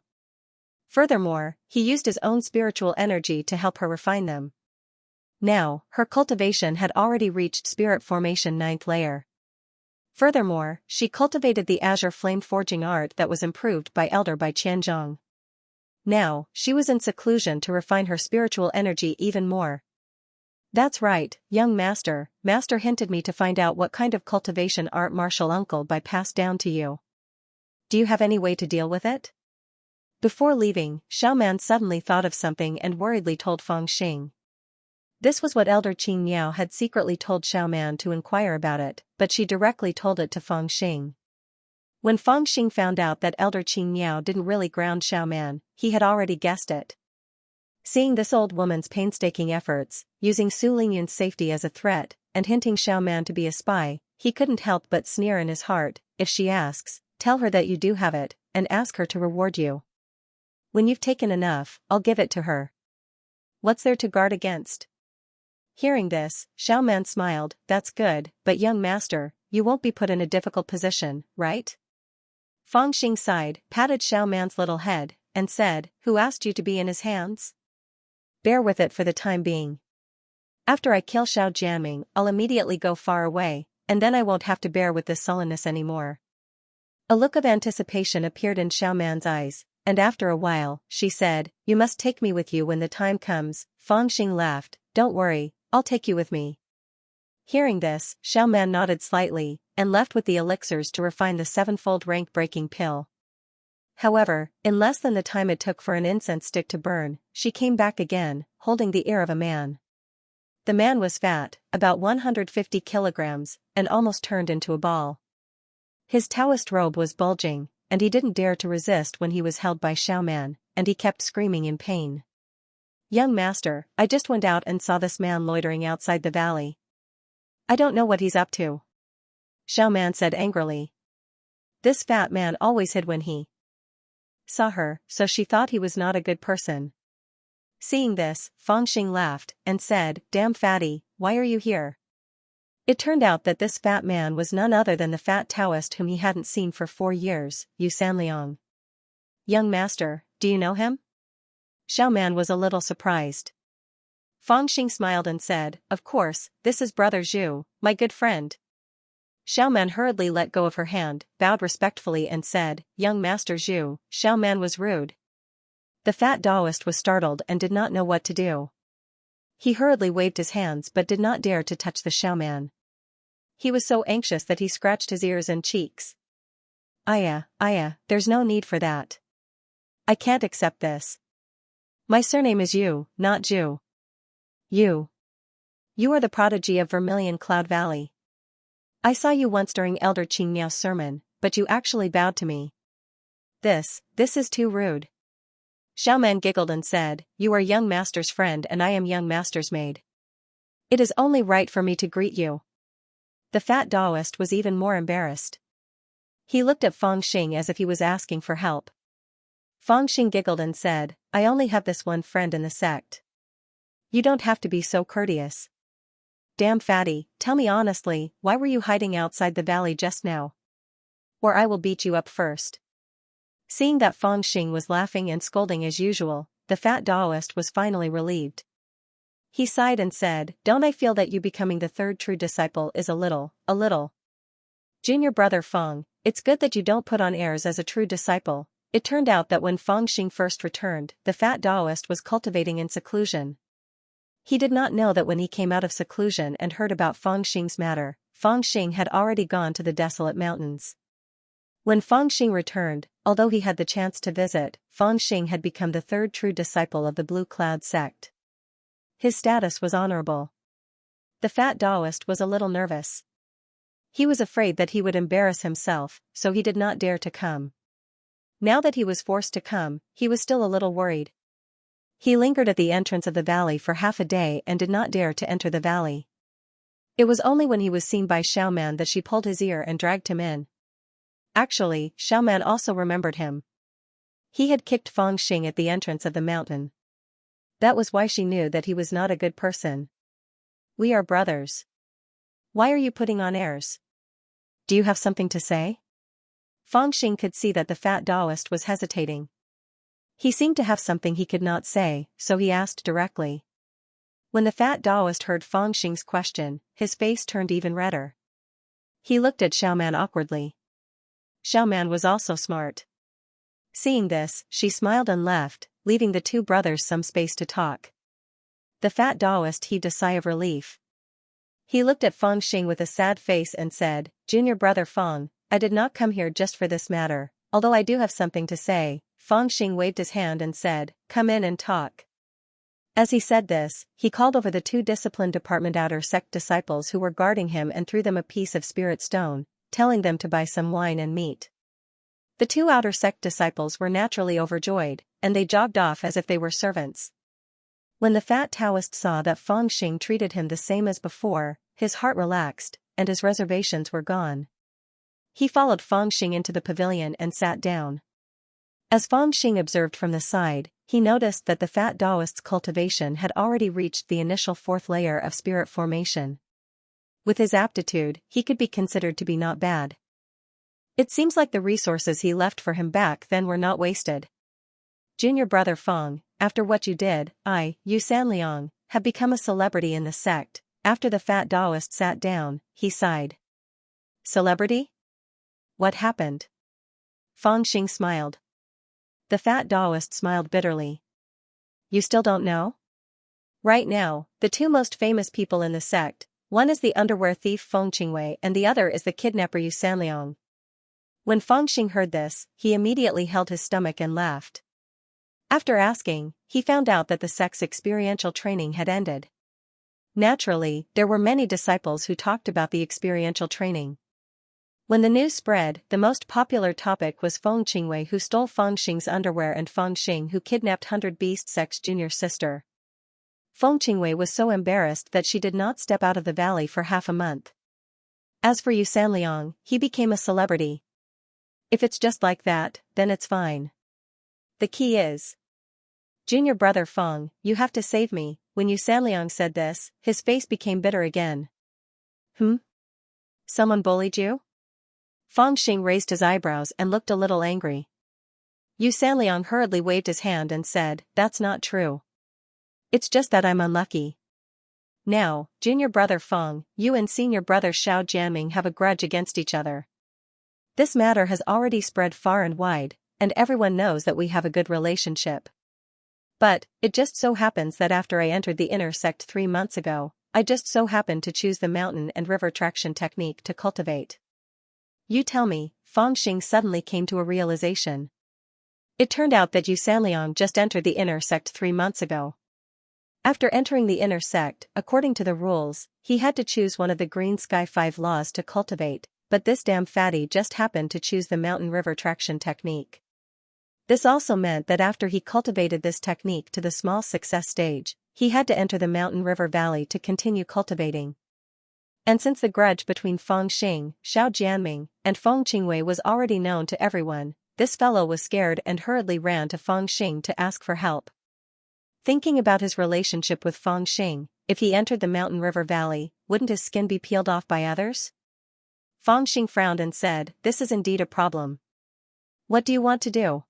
Furthermore, he used his own spiritual energy to help her refine them. Now, her cultivation had already reached spirit formation 9th layer. Furthermore, she cultivated the azure flame forging art that was improved by Qianzhong. Now, she was in seclusion to refine her spiritual energy even more. That's right, young master. Master hinted me to find out what kind of cultivation art martial uncle by passed down to you. Do you have any way to deal with it? Before leaving, Xiaoman suddenly thought of something and worriedly told Feng Xing. This was what Elder Qing Miao had secretly told Xiaoman to inquire about it, but she directly told it to Feng Xing. When Feng Xing found out that Elder Qing Miao didn't really ground Xiaoman, he had already guessed it. Seeing this old woman's painstaking efforts, using Su Lingyun's safety as a threat, and hinting Xiaoman to be a spy, he couldn't help but sneer in his heart. If she asks, tell her that you do have it, and ask her to reward you. When you've taken enough, I'll give it to her. What's there to guard against? Hearing this, Xiaoman smiled. That's good, but young master, you won't be put in a difficult position, right? Feng Xing sighed, patted Xiaoman's little head, and said, who asked you to be in his hands? Bear with it for the time being. After I kill Xiao Jianming, I'll immediately go far away, and then I won't have to bear with this sullenness anymore. A look of anticipation appeared in Xiaoman's eyes, and after a while, she said, you must take me with you when the time comes. Feng Xing laughed, don't worry, I'll take you with me. Hearing this, Xiaoman nodded slightly, and left with the elixirs to refine the 7-fold rank-breaking pill. However, in less than the time it took for an incense stick to burn, she came back again, holding the ear of a man. The man was fat, about 150 kilograms, and almost turned into a ball. His Taoist robe was bulging, and he didn't dare to resist when he was held by Xiaoman, and he kept screaming in pain. Young master, I just went out and saw this man loitering outside the valley. I don't know what he's up to. Xiaoman said angrily. This fat man always hid when he saw her, so she thought he was not a good person. Seeing this, Feng Xing laughed, and said, damn fatty, why are you here? It turned out that this fat man was none other than the fat Taoist whom he hadn't seen for 4 years, Yu Sanliang. Young master, do you know him? Xiaoman was a little surprised. Feng Xing smiled and said, of course, this is Brother Zhu, my good friend. Xiaoman hurriedly let go of her hand, bowed respectfully and said, young master Zhu. Xiaoman was rude. The fat Taoist was startled and did not know what to do. He hurriedly waved his hands but did not dare to touch the Xiaoman. He was so anxious that he scratched his ears and cheeks. Aya, there's no need for that. I can't accept this. My surname is Yu, not Zhu. You are the prodigy of Vermilion Cloud Valley. I saw you once during Elder Qing Miao's sermon, but you actually bowed to me. This is too rude. Xiaoman giggled and said, you are young master's friend and I am young master's maid. It is only right for me to greet you. The fat Taoist was even more embarrassed. He looked at Feng Xing as if he was asking for help. Feng Xing giggled and said, I only have this one friend in the sect. You don't have to be so courteous. Damn fatty, tell me honestly, why were you hiding outside the valley just now? Or I will beat you up first. Seeing that Feng Xing was laughing and scolding as usual, the fat Taoist was finally relieved. He sighed and said, don't I feel that you becoming the third true disciple is a little. Junior brother Feng, it's good that you don't put on airs as a true disciple. It turned out that when Feng Xing first returned, the fat Taoist was cultivating in seclusion. He did not know that when he came out of seclusion and heard about Feng Xing's matter, Feng Xing had already gone to the desolate mountains. When Feng Xing returned, although he had the chance to visit, Feng Xing had become the third true disciple of the Blue Cloud sect. His status was honorable. The fat Taoist was a little nervous. He was afraid that he would embarrass himself, so he did not dare to come. Now that he was forced to come, he was still a little worried. He lingered at the entrance of the valley for half a day and did not dare to enter the valley. It was only when he was seen by Xiaoman that she pulled his ear and dragged him in. Actually, Xiaoman also remembered him. He had kicked Feng Xing at the entrance of the mountain. That was why she knew that he was not a good person. We are brothers. Why are you putting on airs? Do you have something to say? Feng Xing could see that the fat Taoist was hesitating. He seemed to have something he could not say, so he asked directly. When the fat Taoist heard Feng Xing's question, his face turned even redder. He looked at Xiaoman awkwardly. Xiaoman was also smart. Seeing this, she smiled and left, leaving the two brothers some space to talk. The fat Taoist heaved a sigh of relief. He looked at Feng Xing with a sad face and said, "Junior brother Feng, I did not come here just for this matter, although I do have something to say." Feng Xing waved his hand and said, "Come in and talk." As he said this, he called over the two disciplined department outer sect disciples who were guarding him and threw them a piece of spirit stone, telling them to buy some wine and meat. The two outer sect disciples were naturally overjoyed, and they jogged off as if they were servants. When the fat Taoist saw that Feng Xing treated him the same as before, his heart relaxed, and his reservations were gone. He followed Feng Xing into the pavilion and sat down. As Feng Xing observed from the side, he noticed that the fat Taoist's cultivation had already reached the initial fourth layer of spirit formation. With his aptitude, he could be considered to be not bad. It seems like the resources he left for him back then were not wasted. Junior brother Feng, after what you did, you Sanliang, have become a celebrity in the sect. After the fat Taoist sat down, he sighed. Celebrity? What happened? Feng Xing smiled. The fat Taoist smiled bitterly. You still don't know? Right now, the two most famous people in the sect, one is the underwear thief Feng Qingwei and the other is the kidnapper Yu Sanliang. When Feng Xing heard this, he immediately held his stomach and laughed. After asking, he found out that the sect's experiential training had ended. Naturally, there were many disciples who talked about the experiential training. When the news spread, the most popular topic was Feng Qingwei who stole Feng Xing's underwear and Feng Xing who kidnapped 100 Beast Sect's junior sister. Feng Qingwei was so embarrassed that she did not step out of the valley for half a month. As for Yu Sanliang, he became a celebrity. If it's just like that, then it's fine. The key is, Junior brother Feng, you have to save me. When Yu Sanliang said this, his face became bitter again. Someone bullied you? Feng Xing raised his eyebrows and looked a little angry. Yu Sanliang hurriedly waved his hand and said, "That's not true. It's just that I'm unlucky." Now, junior brother Feng, you and senior brother Xiao Jianming have a grudge against each other. This matter has already spread far and wide, and everyone knows that we have a good relationship. But, it just so happens that after I entered the inner sect 3 months ago, I just so happened to choose the mountain and river traction technique to cultivate. You tell me, Feng Xing suddenly came to a realization. It turned out that Yu Sanliang just entered the inner sect 3 months ago. After entering the inner sect, according to the rules, he had to choose one of the Green Sky 5 laws to cultivate, but this damn fatty just happened to choose the mountain river traction technique. This also meant that after he cultivated this technique to the small success stage, he had to enter the mountain river valley to continue cultivating. And since the grudge between Feng Xing, Xiao Jianming, and Feng Qingwei was already known to everyone, this fellow was scared and hurriedly ran to Feng Xing to ask for help. Thinking about his relationship with Feng Xing, if he entered the mountain river valley, wouldn't his skin be peeled off by others? Feng Xing frowned and said, "This is indeed a problem. What do you want to do?"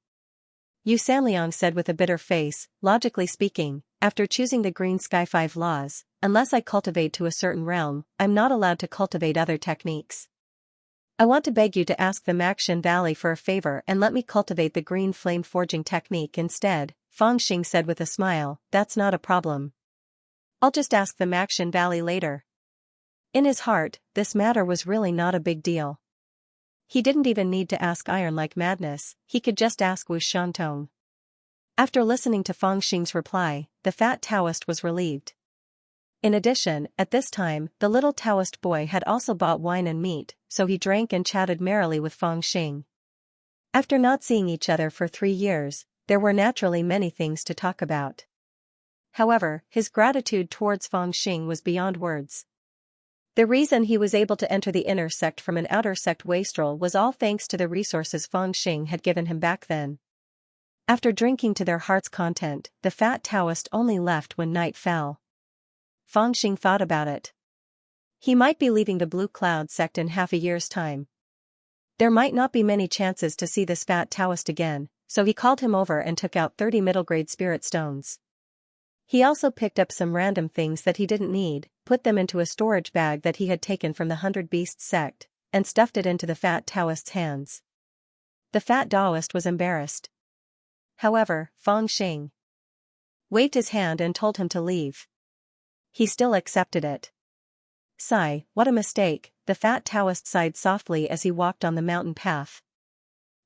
Yu Sanliang said with a bitter face, "Logically speaking, after choosing the Green Sky 5 laws, unless I cultivate to a certain realm, I'm not allowed to cultivate other techniques. I want to beg you to ask the Maxshan Valley for a favor and let me cultivate the green flame forging technique instead." Feng Xing said with a smile, "That's not a problem. I'll just ask the Maxshan Valley later." In his heart, this matter was really not a big deal. He didn't even need to ask Iron like Madness, he could just ask Wu Shantong. After listening to Feng Xing's reply, the fat Taoist was relieved. In addition, at this time, the little Taoist boy had also bought wine and meat, so he drank and chatted merrily with Feng Xing. After not seeing each other for 3 years, there were naturally many things to talk about. However, his gratitude towards Feng Xing was beyond words. The reason he was able to enter the inner sect from an outer sect wastrel was all thanks to the resources Feng Xing had given him back then. After drinking to their heart's content, the fat Taoist only left when night fell. Feng Xing thought about it. He might be leaving the Blue Cloud sect in half a year's time. There might not be many chances to see this fat Taoist again, so he called him over and took out 30 middle-grade spirit stones. He also picked up some random things that he didn't need, put them into a storage bag that he had taken from the 100 Beasts sect, and stuffed it into the fat Taoist's hands. The fat Taoist was embarrassed. However, Feng Xing waved his hand and told him to leave. He still accepted it. Sigh, what a mistake, the fat Taoist sighed softly as he walked on the mountain path.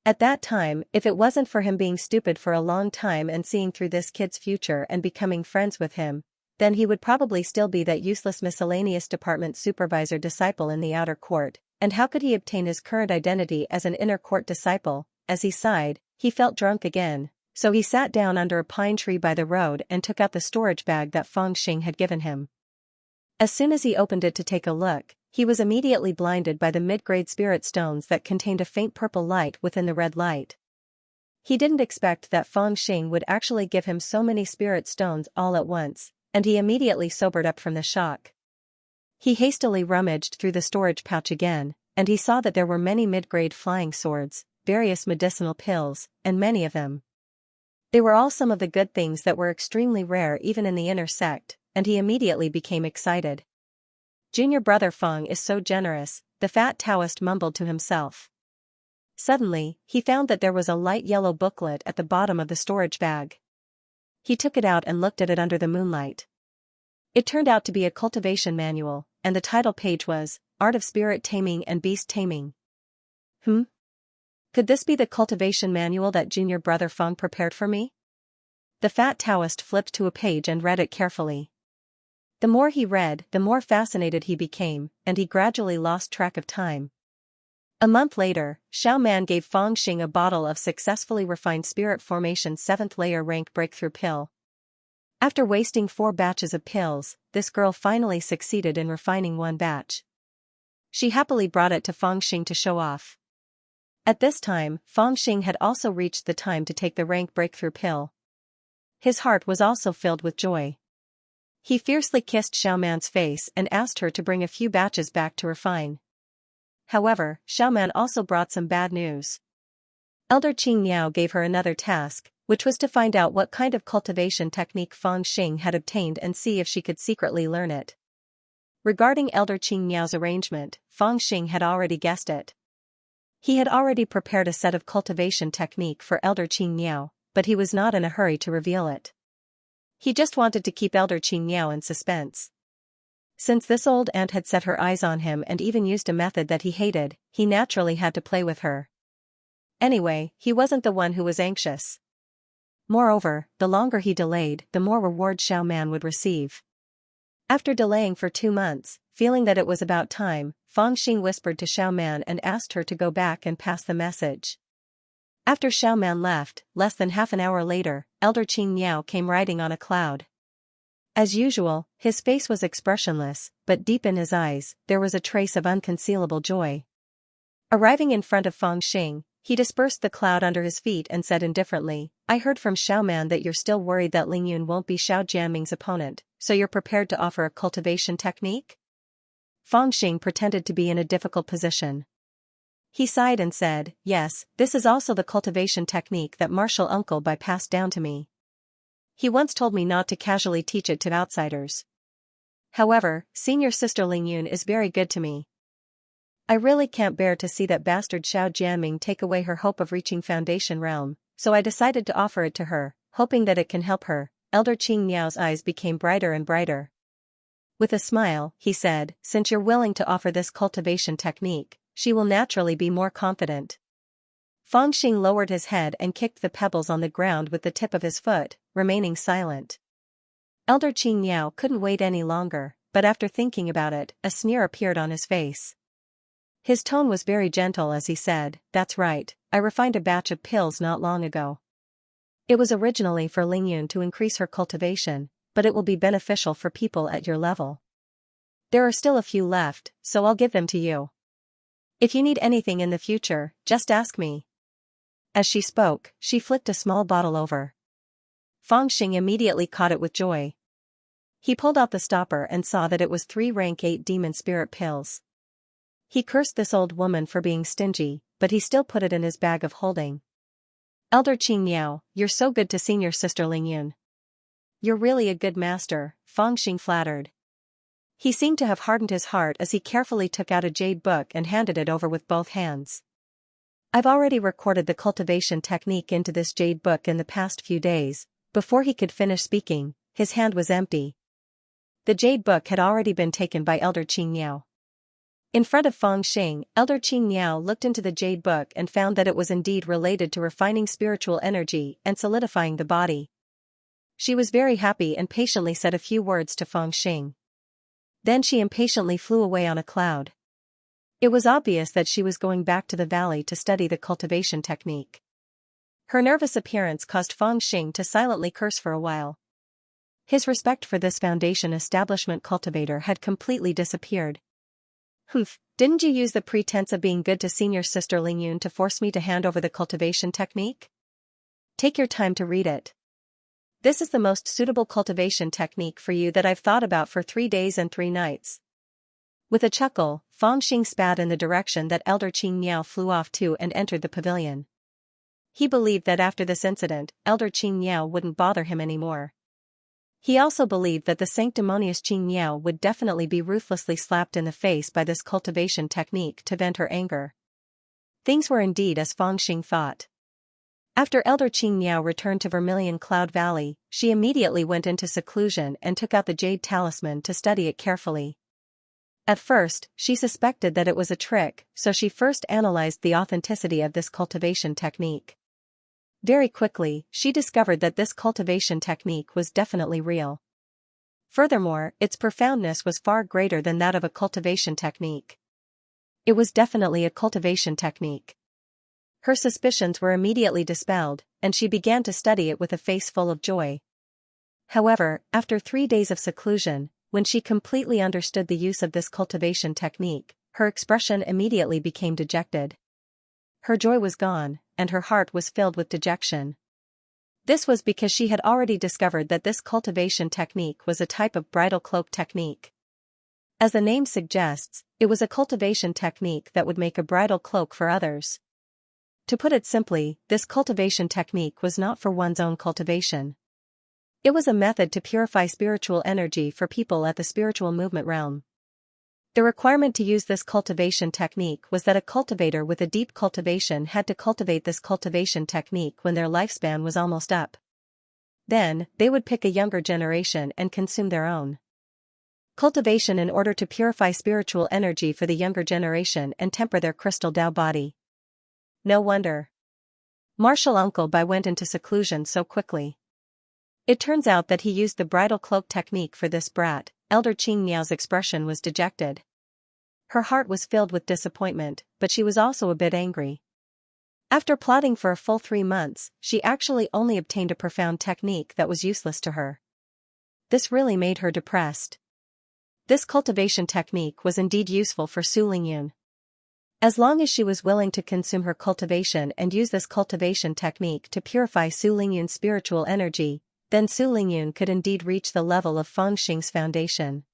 At that time, if it wasn't for him being stupid for a long time and seeing through this kid's future and becoming friends with him, then he would probably still be that useless miscellaneous department supervisor disciple in the outer court, and how could he obtain his current identity as an inner court disciple? As he sighed, he felt drunk again, so he sat down under a pine tree by the road and took out the storage bag that Feng Xing had given him. As soon as he opened it to take a look, he was immediately blinded by the mid-grade spirit stones that contained a faint purple light within the red light. He didn't expect that Feng Xing would actually give him so many spirit stones all at once, and he immediately sobered up from the shock. He hastily rummaged through the storage pouch again, and he saw that there were many mid-grade flying swords, various medicinal pills, and many of them. They were all some of the good things that were extremely rare even in the inner sect, and he immediately became excited. Junior brother Feng is so generous, the fat Taoist mumbled to himself. Suddenly, he found that there was a light yellow booklet at the bottom of the storage bag. He took it out and looked at it under the moonlight. It turned out to be a cultivation manual, and the title page was, Art of Spirit Taming and Beast Taming. Could this be the cultivation manual that junior brother Feng prepared for me? The fat Taoist flipped to a page and read it carefully. The more he read, the more fascinated he became, and he gradually lost track of time. A month later, Xiao Man gave Feng Xing a bottle of successfully refined spirit formation 7th layer rank breakthrough pill. After wasting 4 batches of pills, this girl finally succeeded in refining 1 batch. She happily brought it to Feng Xing to show off. At this time, Feng Xing had also reached the time to take the rank breakthrough pill. His heart was also filled with joy. He fiercely kissed Xiao Man's face and asked her to bring a few batches back to refine. However, Xiao Man also brought some bad news. Elder Qing Niao gave her another task, which was to find out what kind of cultivation technique Feng Xing had obtained and see if she could secretly learn it. Regarding Elder Qing Niao's arrangement, Feng Xing had already guessed it. He had already prepared a set of cultivation technique for Elder Qing Niao, but he was not in a hurry to reveal it. He just wanted to keep Elder Qing Niao in suspense. Since this old aunt had set her eyes on him and even used a method that he hated, he naturally had to play with her. Anyway, he wasn't the one who was anxious. Moreover, the longer he delayed, the more reward Xiao Man would receive. After delaying for 2 months, feeling that it was about time, Feng Xing whispered to Xiao Man and asked her to go back and pass the message. After Xiao Man left, less than half an hour later, Elder Qing Niao came riding on a cloud. As usual, his face was expressionless, but deep in his eyes, there was a trace of unconcealable joy. Arriving in front of Feng Xing, he dispersed the cloud under his feet and said indifferently, I heard from Xiao Man that you're still worried that Ling Yun won't be Xiao Jianming's opponent, so you're prepared to offer a cultivation technique? Feng Xing pretended to be in a difficult position. He sighed and said, yes, this is also the cultivation technique that Martial Uncle Bai passed down to me. He once told me not to casually teach it to outsiders. However, senior sister Ling Yun is very good to me. I really can't bear to see that bastard Xiao Jianming take away her hope of reaching Foundation Realm, so I decided to offer it to her, hoping that it can help her. Elder Qing Niao's eyes became brighter and brighter. With a smile, he said, since you're willing to offer this cultivation technique, she will naturally be more confident. Feng Xing lowered his head and kicked the pebbles on the ground with the tip of his foot, remaining silent. Elder Qing Niao couldn't wait any longer, but after thinking about it, a sneer appeared on his face. His tone was very gentle as he said, that's right, I refined a batch of pills not long ago. It was originally for Ling Yun to increase her cultivation, but it will be beneficial for people at your level. There are still a few left, so I'll give them to you. If you need anything in the future, just ask me. As she spoke, she flicked a small bottle over. Feng Xing immediately caught it with joy. He pulled out the stopper and saw that it was 3 rank 8 demon spirit pills. He cursed this old woman for being stingy, but he still put it in his bag of holding. Elder Qing Miao, you're so good to senior sister Ling Yun. You're really a good master, Feng Xing flattered. He seemed to have hardened his heart as he carefully took out a jade book and handed it over with both hands. I've already recorded the cultivation technique into this jade book in the past few days. Before he could finish speaking, his hand was empty. The jade book had already been taken by Elder Qing Miao. In front of Feng Xing, Elder Qing Miao looked into the jade book and found that it was indeed related to refining spiritual energy and solidifying the body. She was very happy and patiently said a few words to Feng Xing. Then she impatiently flew away on a cloud. It was obvious that she was going back to the valley to study the cultivation technique. Her nervous appearance caused Feng Xing to silently curse for a while. His respect for this foundation establishment cultivator had completely disappeared. Humph, didn't you use the pretense of being good to senior sister Ling Yun to force me to hand over the cultivation technique? Take your time to read it. This is the most suitable cultivation technique for you that I've thought about for 3 days and 3 nights. With a chuckle, Feng Xing spat in the direction that Elder Qing Miao flew off to and entered the pavilion. He believed that after this incident, Elder Qing Miao wouldn't bother him anymore. He also believed that the sanctimonious Qing Miao would definitely be ruthlessly slapped in the face by this cultivation technique to vent her anger. Things were indeed as Feng Xing thought. After Elder Qing Miao returned to Vermilion Cloud Valley, she immediately went into seclusion and took out the jade talisman to study it carefully. At first, she suspected that it was a trick, so she first analyzed the authenticity of this cultivation technique. Very quickly, she discovered that this cultivation technique was definitely real. Furthermore, its profoundness was far greater than that of a cultivation technique. It was definitely a cultivation technique. Her suspicions were immediately dispelled, and she began to study it with a face full of joy. However, after 3 days of seclusion, when she completely understood the use of this cultivation technique, her expression immediately became dejected. Her joy was gone, and her heart was filled with dejection. This was because she had already discovered that this cultivation technique was a type of bridal cloak technique. As the name suggests, it was a cultivation technique that would make a bridal cloak for others. To put it simply, this cultivation technique was not for one's own cultivation. It was a method to purify spiritual energy for people at the spiritual movement realm. The requirement to use this cultivation technique was that a cultivator with a deep cultivation had to cultivate this cultivation technique when their lifespan was almost up. Then, they would pick a younger generation and consume their own cultivation in order to purify spiritual energy for the younger generation and temper their crystal Tao body. No wonder Martial Uncle Bai went into seclusion so quickly. It turns out that he used the bridal cloak technique for this brat. Elder Qing Miao's expression was dejected. Her heart was filled with disappointment, but she was also a bit angry. After plotting for a full 3 months, she actually only obtained a profound technique that was useless to her. This really made her depressed. This cultivation technique was indeed useful for Su Lingyun. As long as she was willing to consume her cultivation and use this cultivation technique to purify Su Lingyun's spiritual energy, then Su Lingyun could indeed reach the level of Feng Xing's foundation.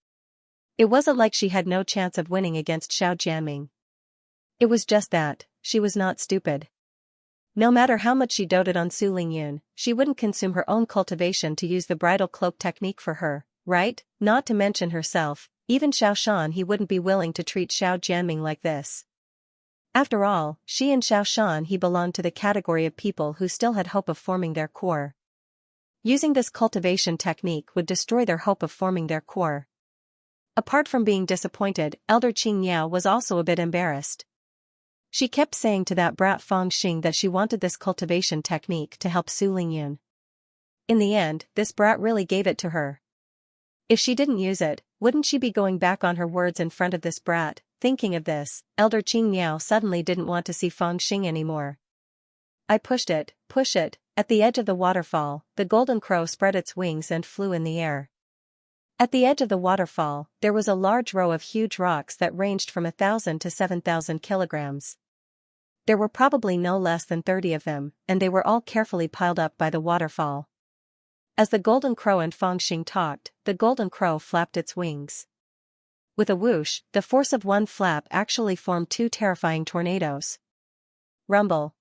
It wasn't like she had no chance of winning against Xiao Jianming. It was just that, she was not stupid. No matter how much she doted on Su Lingyun, she wouldn't consume her own cultivation to use the bridal cloak technique for her, right? Not to mention herself, even Xiao Shan he wouldn't be willing to treat Xiao Jianming like this. After all, she and Xiao Shan he belonged to the category of people who still had hope of forming their core. Using this cultivation technique would destroy their hope of forming their core. Apart from being disappointed, Elder Qing Miao was also a bit embarrassed. She kept saying to that brat Feng Xing that she wanted this cultivation technique to help Su Lingyun. In the end, this brat really gave it to her. If she didn't use it, wouldn't she be going back on her words in front of this brat? Thinking of this, Elder Qing Miao suddenly didn't want to see Feng Xing anymore. I push it. At the edge of the waterfall, the golden crow spread its wings and flew in the air. At the edge of the waterfall, there was a large row of huge rocks that ranged from 1,000 to 7,000 kilograms. There were probably no less than 30 of them, and they were all carefully piled up by the waterfall. As the golden crow and Feng Xing talked, the golden crow flapped its wings. With a whoosh, the force of one flap actually formed 2 terrifying tornadoes. Rumble.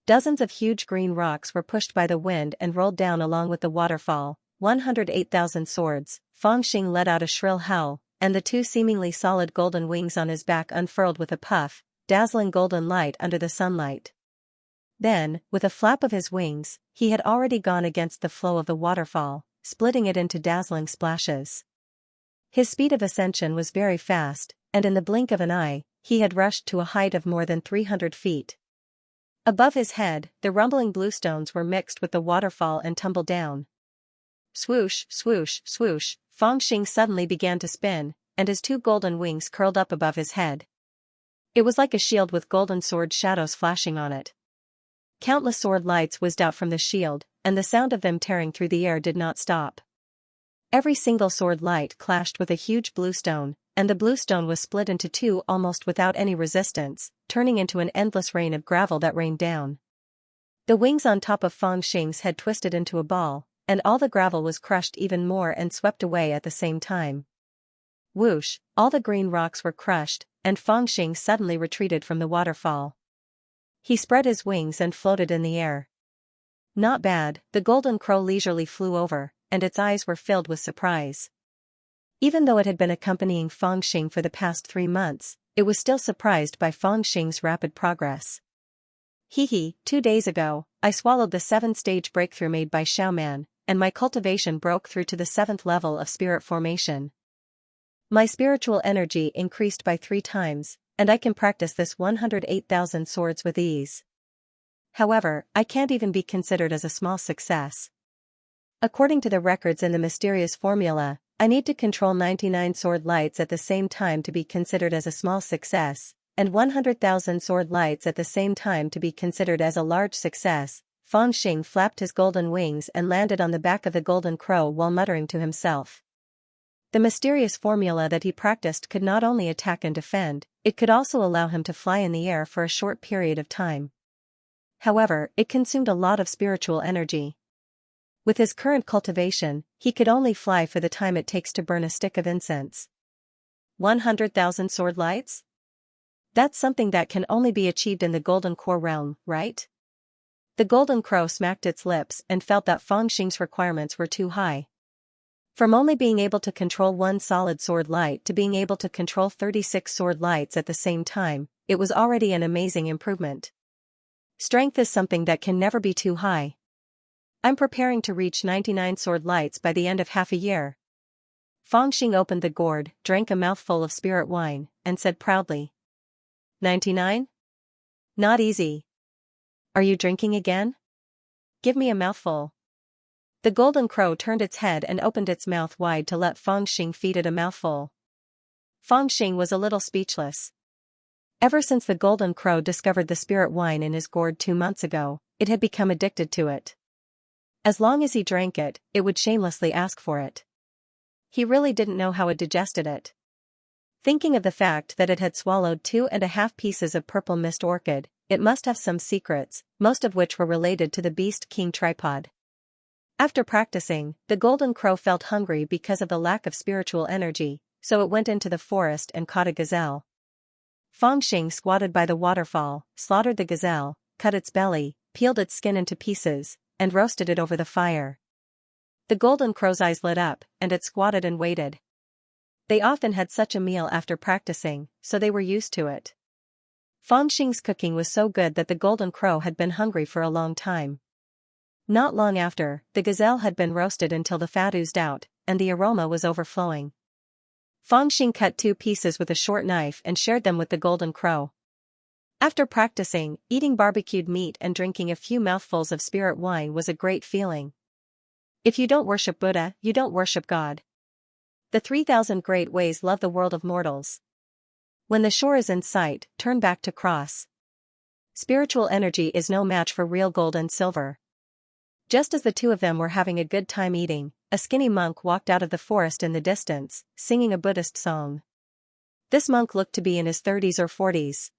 Dozens of huge green rocks were pushed by the wind and rolled down along with the waterfall. 108,000 swords. Feng Xing let out a shrill howl, and the two seemingly solid golden wings on his back unfurled with a puff, dazzling golden light under the sunlight. Then, with a flap of his wings, he had already gone against the flow of the waterfall, splitting it into dazzling splashes. His speed of ascension was very fast, and in the blink of an eye, he had rushed to a height of more than 300 feet. Above his head, the rumbling bluestones were mixed with the waterfall and tumbled down. Swoosh, swoosh, swoosh, Feng Xing suddenly began to spin, and his two golden wings curled up above his head. It was like a shield with golden sword shadows flashing on it. Countless sword lights whizzed out from the shield, and the sound of them tearing through the air did not stop. Every single sword light clashed with a huge bluestone, and the bluestone was split into two almost without any resistance, turning into an endless rain of gravel that rained down. The wings on top of Feng Xing's head twisted into a ball, and all the gravel was crushed even more and swept away at the same time. Whoosh, all the green rocks were crushed, and Feng Xing suddenly retreated from the waterfall. He spread his wings and floated in the air. Not bad, the golden crow leisurely flew over, and its eyes were filled with surprise. Even though it had been accompanying Feng Xing for the past 3 months, it was still surprised by Feng Xing's rapid progress. Hee, 2 days ago, I swallowed the 7-stage breakthrough made by Xiaoman, and my cultivation broke through to the 7th level of spirit formation. My spiritual energy increased by 3 times, and I can practice this 108,000 swords with ease. However, I can't even be considered as a small success. According to the records in the mysterious formula, I need to control 99 sword lights at the same time to be considered as a small success, and 100,000 sword lights at the same time to be considered as a large success. Feng Xing flapped his golden wings and landed on the back of the golden crow while muttering to himself. The mysterious formula that he practiced could not only attack and defend, it could also allow him to fly in the air for a short period of time. However, it consumed a lot of spiritual energy. With his current cultivation, he could only fly for the time it takes to burn a stick of incense. 100,000 sword lights? That's something that can only be achieved in the Golden Core realm, right? The golden crow smacked its lips and felt that Feng Xing's requirements were too high. From only being able to control 1 solid sword light to being able to control 36 sword lights at the same time, it was already an amazing improvement. Strength is something that can never be too high. I'm preparing to reach 99 sword lights by the end of half a year. Feng Xing opened the gourd, drank a mouthful of spirit wine, and said proudly. 99? Not easy. Are you drinking again? Give me a mouthful. The golden crow turned its head and opened its mouth wide to let Feng Xing feed it a mouthful. Feng Xing was a little speechless. Ever since the golden crow discovered the spirit wine in his gourd 2 months ago, it had become addicted to it. As long as he drank it, it would shamelessly ask for it. He really didn't know how it digested it. Thinking of the fact that it had swallowed 2.5 pieces of purple mist orchid, it must have some secrets, most of which were related to the Beast King tripod. After practicing, the golden crow felt hungry because of the lack of spiritual energy, so it went into the forest and caught a gazelle. Feng Xing squatted by the waterfall, slaughtered the gazelle, cut its belly, peeled its skin into pieces, and roasted it over the fire. The golden crow's eyes lit up, and it squatted and waited. They often had such a meal after practicing, so they were used to it. Feng Xing's cooking was so good that the golden crow had been hungry for a long time. Not long after, the gazelle had been roasted until the fat oozed out, and the aroma was overflowing. Feng Xing cut 2 pieces with a short knife and shared them with the golden crow. After practicing, eating barbecued meat and drinking a few mouthfuls of spirit wine was a great feeling. If you don't worship Buddha, you don't worship God. The 3,000 great ways love the world of mortals. When the shore is in sight, turn back to cross. Spiritual energy is no match for real gold and silver. Just as the two of them were having a good time eating, a skinny monk walked out of the forest in the distance, singing a Buddhist song. This monk looked to be in his 30s or 40s.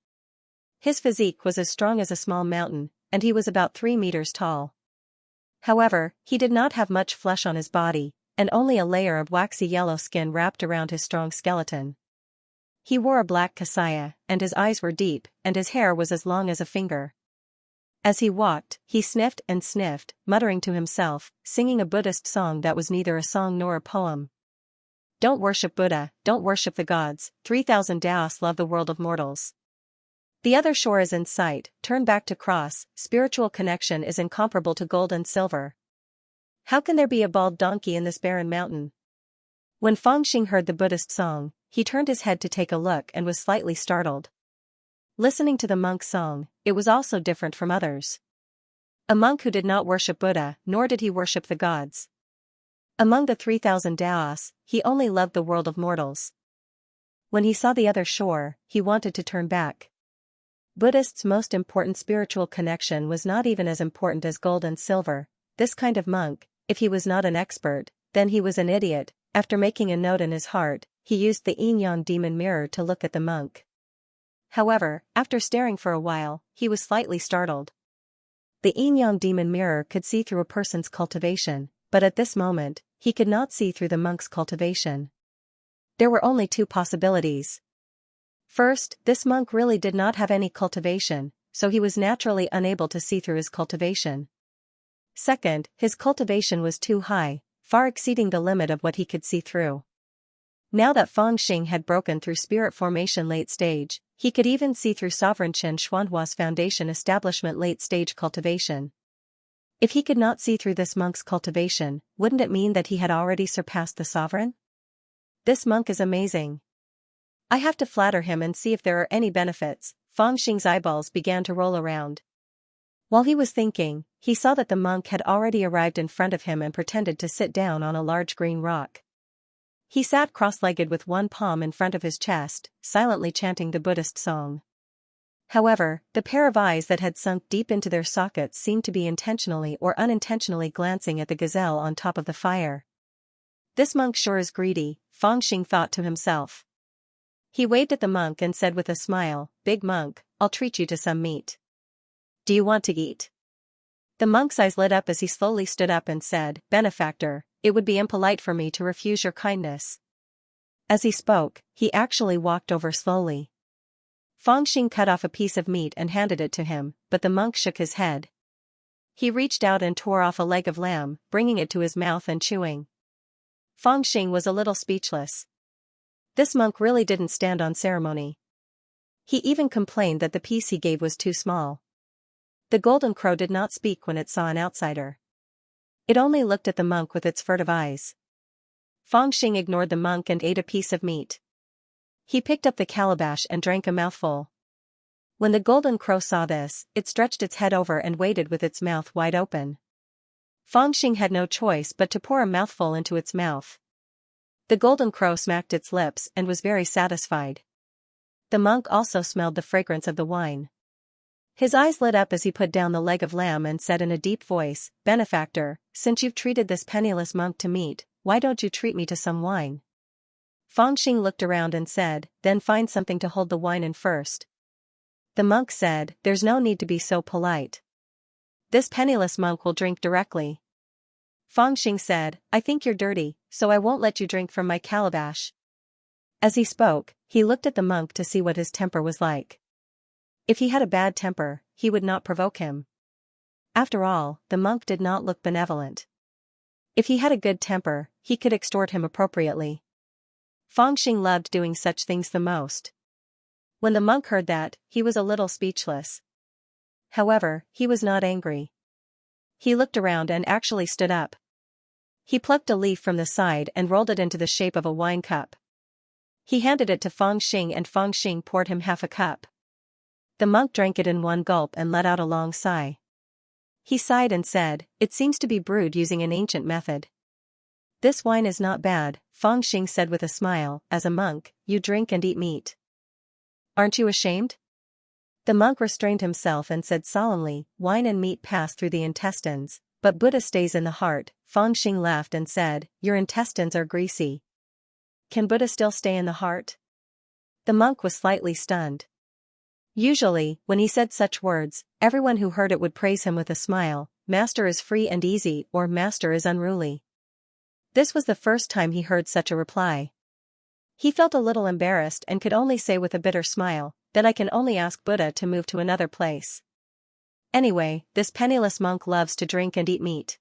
His physique was as strong as a small mountain, and he was about 3 meters tall. However, he did not have much flesh on his body, and only a layer of waxy yellow skin wrapped around his strong skeleton. He wore a black kasaya, and his eyes were deep, and his hair was as long as a finger. As he walked, he sniffed and sniffed, muttering to himself, singing a Buddhist song that was neither a song nor a poem. Don't worship Buddha, don't worship the gods, 3,000 Daos love the world of mortals. The other shore is in sight, turn back to cross, spiritual connection is incomparable to gold and silver. How can there be a bald donkey in this barren mountain? When Fangxing heard the Buddhist song, he turned his head to take a look and was slightly startled. Listening to the monk's song, it was also different from others. A monk who did not worship Buddha, nor did he worship the gods. Among the 3,000 Daos, he only loved the world of mortals. When he saw the other shore, he wanted to turn back. Buddhists' most important spiritual connection was not even as important as gold and silver. This kind of monk, if he was not an expert, then he was an idiot. After making a note in his heart, he used the yin-yang demon mirror to look at the monk. However, after staring for a while, he was slightly startled. The yin-yang demon mirror could see through a person's cultivation, but at this moment, he could not see through the monk's cultivation. There were only two possibilities. First, this monk really did not have any cultivation, so he was naturally unable to see through his cultivation. Second, his cultivation was too high, far exceeding the limit of what he could see through. Now that Fangxing had broken through spirit formation late stage, he could even see through Sovereign Chen Xuanhua's foundation establishment late stage cultivation. If he could not see through this monk's cultivation, wouldn't it mean that he had already surpassed the sovereign? This monk is amazing. I have to flatter him and see if there are any benefits. Fangxing's eyeballs began to roll around. While he was thinking, he saw that the monk had already arrived in front of him and pretended to sit down on a large green rock. He sat cross-legged with one palm in front of his chest, silently chanting the Buddhist song. However, the pair of eyes that had sunk deep into their sockets seemed to be intentionally or unintentionally glancing at the gazelle on top of the fire. This monk sure is greedy, Fangxing thought to himself. He waved at the monk and said with a smile, "Big monk, I'll treat you to some meat. Do you want to eat?" The monk's eyes lit up as he slowly stood up and said, "Benefactor, it would be impolite for me to refuse your kindness." As he spoke, he actually walked over slowly. Fangxing cut off a piece of meat and handed it to him, but the monk shook his head. He reached out and tore off a leg of lamb, bringing it to his mouth and chewing. Fangxing was a little speechless. This monk really didn't stand on ceremony. He even complained that the piece he gave was too small. The golden crow did not speak when it saw an outsider. It only looked at the monk with its furtive eyes. Fangxing ignored the monk and ate a piece of meat. He picked up the calabash and drank a mouthful. When the golden crow saw this, it stretched its head over and waited with its mouth wide open. Fangxing had no choice but to pour a mouthful into its mouth. The golden crow smacked its lips and was very satisfied. The monk also smelled the fragrance of the wine. His eyes lit up as he put down the leg of lamb and said in a deep voice, "Benefactor, since you've treated this penniless monk to meat, why don't you treat me to some wine?" Fangxing looked around and said, "Then find something to hold the wine in first." The monk said, "There's no need to be so polite. This penniless monk will drink directly." Fangxing said, "I think you're dirty, so I won't let you drink from my calabash." As he spoke, he looked at the monk to see what his temper was like. If he had a bad temper, he would not provoke him. After all, the monk did not look benevolent. If he had a good temper, he could extort him appropriately. Fangxing loved doing such things the most. When the monk heard that, he was a little speechless. However, he was not angry. He looked around and actually stood up. He plucked a leaf from the side and rolled it into the shape of a wine cup. He handed it to Fangxing and Fangxing poured him half a cup. The monk drank it in one gulp and let out a long sigh. He sighed and said, "It seems to be brewed using an ancient method." "This wine is not bad," Fangxing said with a smile, "as a monk, you drink and eat meat. Aren't you ashamed?" The monk restrained himself and said solemnly, "Wine and meat pass through the intestines, but Buddha stays in the heart." Fangxing laughed and said, "Your intestines are greasy. Can Buddha still stay in the heart?" The monk was slightly stunned. Usually, when he said such words, everyone who heard it would praise him with a smile, "Master is free and easy," or "Master is unruly." This was the first time he heard such a reply. He felt a little embarrassed and could only say with a bitter smile, "Then I can only ask Buddha to move to another place." Anyway, this penniless monk loves to drink and eat meat.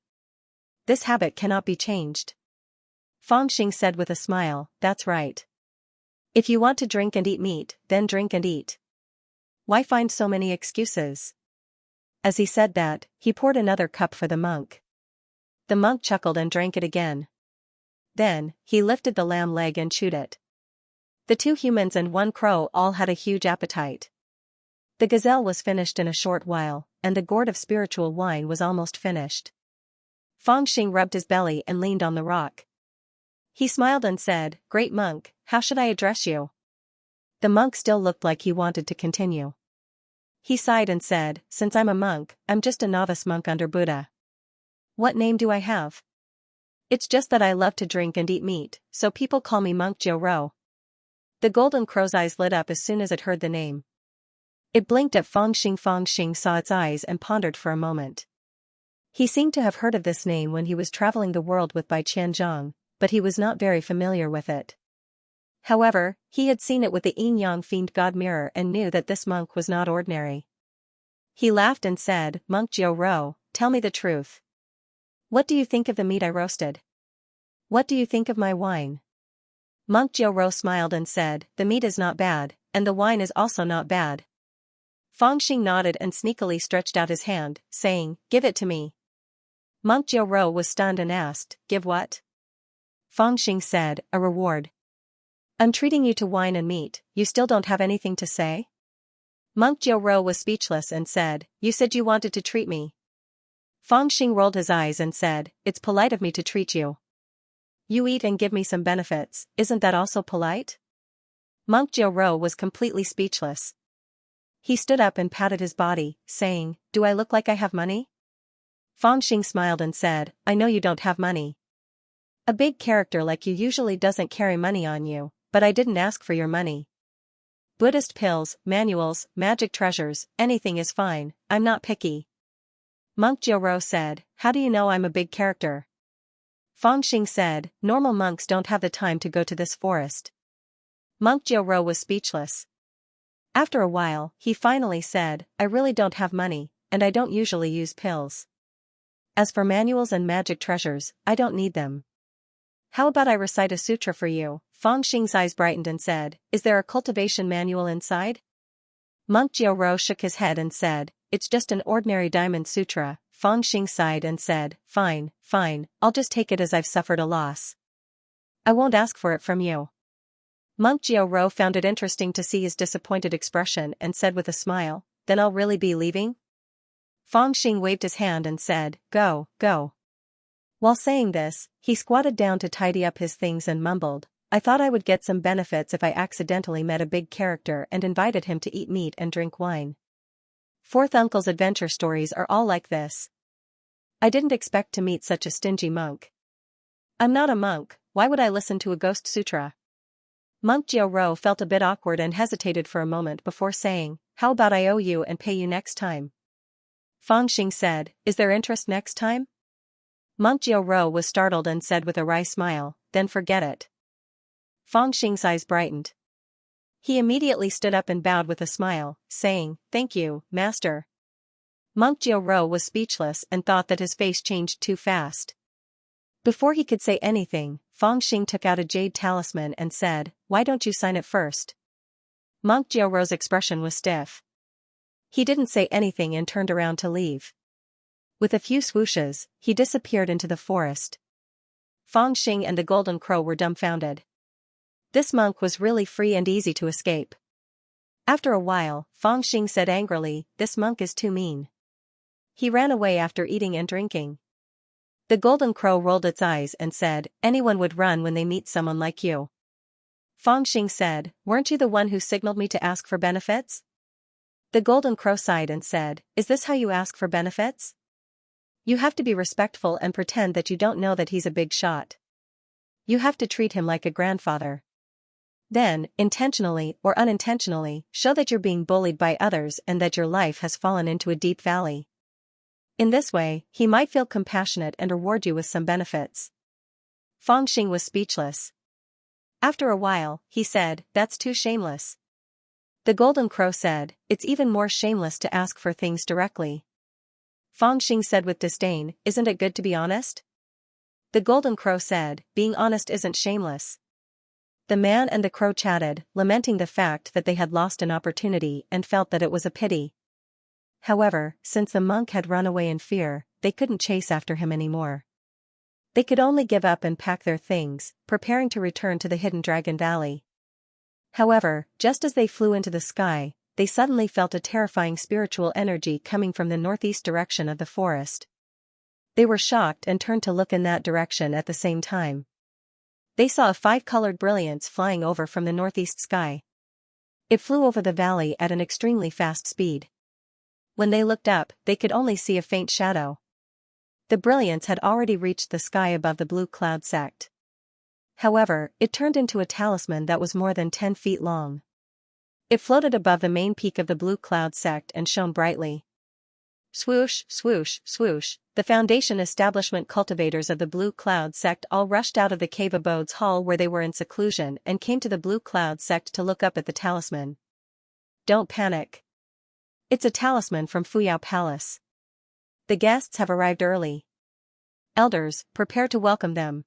This habit cannot be changed. Fangxing said with a smile, that's right. If you want to drink and eat meat, then drink and eat. Why find so many excuses? As he said that, he poured another cup for the monk. The monk chuckled and drank it again. Then, he lifted the lamb leg and chewed it. The 2 humans and 1 crow all had a huge appetite. The gazelle was finished in a short while, and the gourd of spiritual wine was almost finished. Fangxing rubbed his belly and leaned on the rock. He smiled and said, Great monk, how should I address you? The monk still looked like he wanted to continue. He sighed and said, Since I'm a monk, I'm just a novice monk under Buddha. What name do I have? It's just that I love to drink and eat meat, so people call me Monk Jiu Ro. The golden crow's eyes lit up as soon as it heard the name. It blinked at Fangxing. Fangxing saw its eyes and pondered for a moment. He seemed to have heard of this name when he was traveling the world with Bai Qianzhang, but he was not very familiar with it. However, he had seen it with the yin-yang fiend god mirror and knew that this monk was not ordinary. He laughed and said, Monk Jiu Ro, tell me the truth. What do you think of the meat I roasted? What do you think of my wine? Monk Jiu Ro smiled and said, The meat is not bad, and the wine is also not bad. Fangxing nodded and sneakily stretched out his hand, saying, Give it to me. Monk Jiu Ro was stunned and asked, Give what? Fangxing said, A reward. I'm treating you to wine and meat, you still don't have anything to say? Monk Jiu Ro was speechless and said, You said you wanted to treat me. Fangxing rolled his eyes and said, It's polite of me to treat you. You eat and give me some benefits, isn't that also polite? Monk Jiu Ro was completely speechless. He stood up and patted his body, saying, Do I look like I have money? Fangxing smiled and said, I know you don't have money. A big character like you usually doesn't carry money on you, but I didn't ask for your money. Buddhist pills, manuals, magic treasures, anything is fine, I'm not picky. Monk Jiu Ro said, How do you know I'm a big character? Fangxing said, Normal monks don't have the time to go to this forest. Monk Jiu Ro was speechless. After a while, he finally said, I really don't have money, and I don't usually use pills. As for manuals and magic treasures, I don't need them. How about I recite a sutra for you? Fangxing's eyes brightened and said, Is there a cultivation manual inside? Monk Jiu Ro shook his head and said, It's just an ordinary diamond sutra. Fangxing sighed and said, Fine, I'll just take it as I've suffered a loss. I won't ask for it from you. Monk Jiu Ro found it interesting to see his disappointed expression and said with a smile, Then I'll really be leaving? Fangxing waved his hand and said, Go. While saying this, he squatted down to tidy up his things and mumbled, I thought I would get some benefits if I accidentally met a big character and invited him to eat meat and drink wine. Fourth uncle's adventure stories are all like this. I didn't expect to meet such a stingy monk. I'm not a monk, why would I listen to a ghost sutra? Monk Jiu Ro felt a bit awkward and hesitated for a moment before saying, How about I owe you and pay you next time? Fangxing said, Is there interest next time? Monk Jiu Ro was startled and said with a wry smile, Then forget it. Fangxing's eyes brightened. He immediately stood up and bowed with a smile, saying, Thank you, master. Monk Jiu Ro was speechless and thought that his face changed too fast. Before he could say anything, Fangxing took out a jade talisman and said, Why don't you sign it first? Monk Jiu Ro's expression was stiff. He didn't say anything and turned around to leave. With a few swooshes, he disappeared into the forest. Fangxing and the golden crow were dumbfounded. This monk was really free and easy to escape. After a while, Fangxing said angrily, This monk is too mean. He ran away after eating and drinking. The golden crow rolled its eyes and said, Anyone would run when they meet someone like you. Fangxing said, Weren't you the one who signaled me to ask for benefits? The golden crow sighed and said, Is this how you ask for benefits? You have to be respectful and pretend that you don't know that he's a big shot. You have to treat him like a grandfather. Then, intentionally or unintentionally, show that you're being bullied by others and that your life has fallen into a deep valley. In this way, he might feel compassionate and reward you with some benefits. Fangxing was speechless. After a while, he said, That's too shameless. The golden crow said, It's even more shameless to ask for things directly. Fang Xing said with disdain, isn't it good to be honest? The golden crow said, being honest isn't shameless. The man and the crow chatted, lamenting the fact that they had lost an opportunity and felt that it was a pity. However, since the monk had run away in fear, they couldn't chase after him anymore. They could only give up and pack their things, preparing to return to the hidden Dragon Valley. However, just as they flew into the sky, they suddenly felt a terrifying spiritual energy coming from the northeast direction of the forest. They were shocked and turned to look in that direction at the same time. They saw a five-colored brilliance flying over from the northeast sky. It flew over the valley at an extremely fast speed. When they looked up, they could only see a faint shadow. The brilliance had already reached the sky above the blue cloud sect. However, it turned into a talisman that was more than 10 feet long. It floated above the main peak of the blue cloud sect and shone brightly. Swoosh, swoosh, swoosh, the Foundation establishment cultivators of the Blue Cloud sect all rushed out of the cave abodes hall where they were in seclusion and came to the Blue Cloud sect to look up at the talisman. Don't panic. It's a talisman from Fuyao Palace. The guests have arrived early. Elders, prepare to welcome them.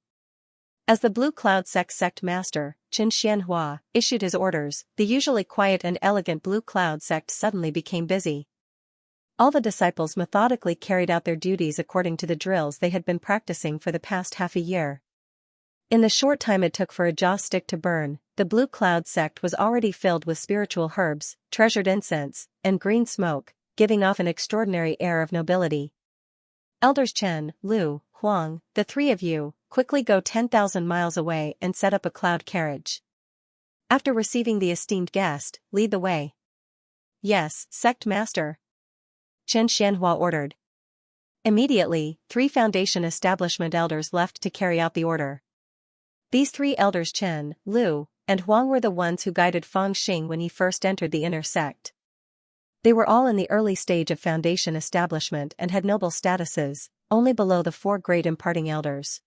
As the Blue Cloud sect master, Xianxia, issued his orders, the usually quiet and elegant Blue Cloud sect suddenly became busy. All the disciples methodically carried out their duties according to the drills they had been practicing for the past half a year. In the short time it took for a joss stick to burn, the Blue Cloud sect was already filled with spiritual herbs, treasured incense, and green smoke, giving off an extraordinary air of nobility. Elders Chen, Lu, Huang, the three of you, quickly go 10,000 miles away and set up a cloud carriage. After receiving the esteemed guest, lead the way. Yes, sect master. Chen Xianhua ordered. Immediately, 3 Foundation establishment elders left to carry out the order. These 3 elders Chen, Lu, and Huang were the ones who guided Fang Xing when he first entered the inner sect. They were all in the early stage of Foundation establishment and had noble statuses, only below the 4 great imparting elders.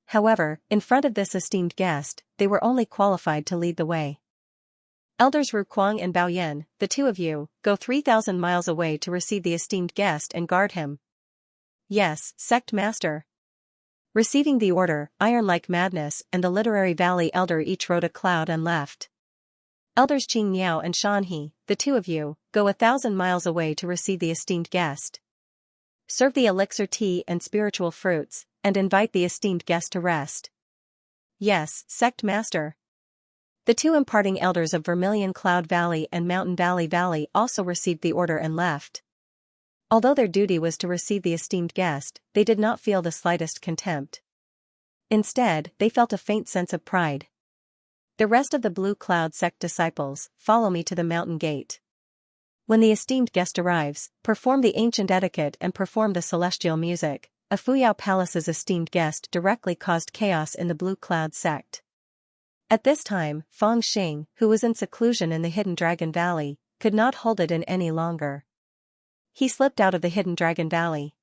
However, in front of this esteemed guest, they were only qualified to lead the way. Elders Ru Kuang and Bao Yan, the 2 of you, go 3,000 miles away to receive the esteemed guest and guard him. Yes, sect master. Receiving the order, Iron Like Madness and the Literary Valley elder each rode a cloud and left. Elders Qing Miao and Shan He, the 2 of you, go 1,000 miles away to receive the esteemed guest. Serve the elixir tea and spiritual fruits, and invite the esteemed guest to rest. Yes, sect master. The 2 imparting elders of Vermilion Cloud Valley and Mountain Valley also received the order and left. Although their duty was to receive the esteemed guest, they did not feel the slightest contempt. Instead, they felt a faint sense of pride. The rest of the Blue Cloud sect disciples, follow me to the mountain gate. When the esteemed guest arrives, perform the ancient etiquette and perform the celestial music. A Fuyao Palace's esteemed guest directly caused chaos in the Blue Cloud sect. At this time, Fang Xing, who was in seclusion in the hidden Dragon Valley, could not hold it in any longer. He slipped out of the hidden Dragon Valley.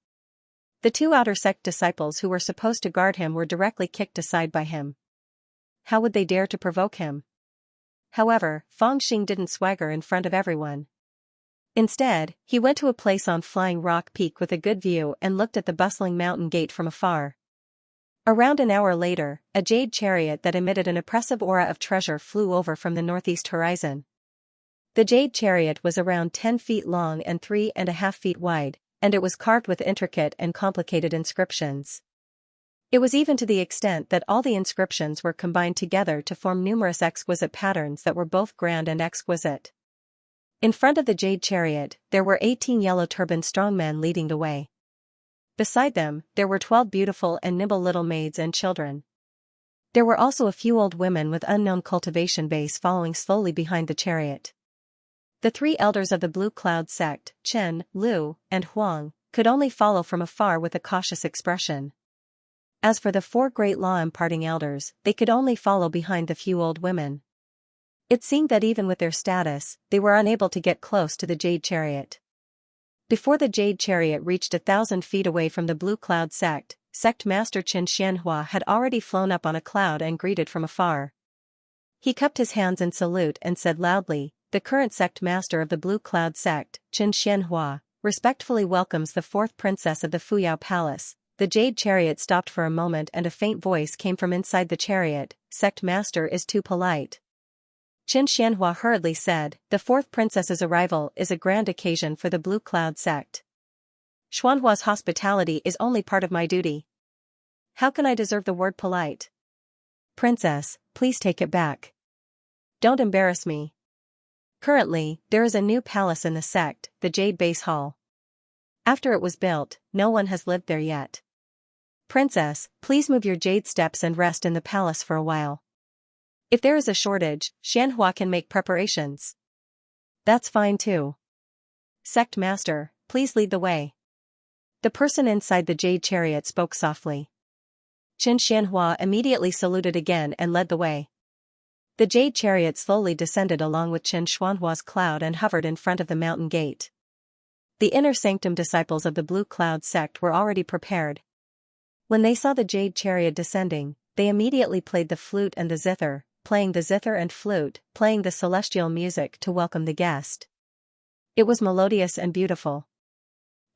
The 2 outer sect disciples who were supposed to guard him were directly kicked aside by him. How would they dare to provoke him? However, Fang Xing didn't swagger in front of everyone. Instead, he went to a place on Flying Rock Peak with a good view and looked at the bustling mountain gate from afar. Around an hour later, a jade chariot that emitted an oppressive aura of treasure flew over from the northeast horizon. The jade chariot was around 10 feet long and 3.5 feet wide, and it was carved with intricate and complicated inscriptions. It was even to the extent that all the inscriptions were combined together to form numerous exquisite patterns that were both grand and exquisite. In front of the jade chariot, there were 18 yellow-turbaned strongmen leading the way. Beside them, there were 12 beautiful and nimble little maids and children. There were also a few old women with unknown cultivation base following slowly behind the chariot. The 3 elders of the Blue Cloud sect, Chen, Lu, and Huang, could only follow from afar with a cautious expression. As for the 4 great law-imparting elders, they could only follow behind the few old women. It seemed that even with their status, they were unable to get close to the jade chariot. Before the jade chariot reached 1,000 feet away from the Blue Cloud sect, Sect Master Chen Xianhua had already flown up on a cloud and greeted from afar. He cupped his hands in salute and said loudly, "The current sect master of the Blue Cloud sect, Chen Xianhua, respectfully welcomes the fourth princess of the Fuyao Palace. The jade chariot stopped for a moment and a faint voice came from inside the chariot. Sect master is too polite. Xianxia hurriedly said, the fourth princess's arrival is a grand occasion for the Blue Cloud sect. Xuanhua's hospitality is only part of my duty. How can I deserve the word polite? Princess, please take it back. Don't embarrass me. Currently, there is a new palace in the sect, the Jade Base Hall. After it was built, no one has lived there yet. Princess, please move your jade steps and rest in the palace for a while. If there is a shortage, Xianhua can make preparations. That's fine too. Sect master, please lead the way. The person inside the jade chariot spoke softly. Xianhua immediately saluted again and led the way. The jade chariot slowly descended along with Xianhua's cloud and hovered in front of the mountain gate. The inner sanctum disciples of the Blue Cloud sect were already prepared. When they saw the jade chariot descending, they immediately played the flute and the zither, playing the zither and flute, playing the celestial music to welcome the guest. It was melodious and beautiful.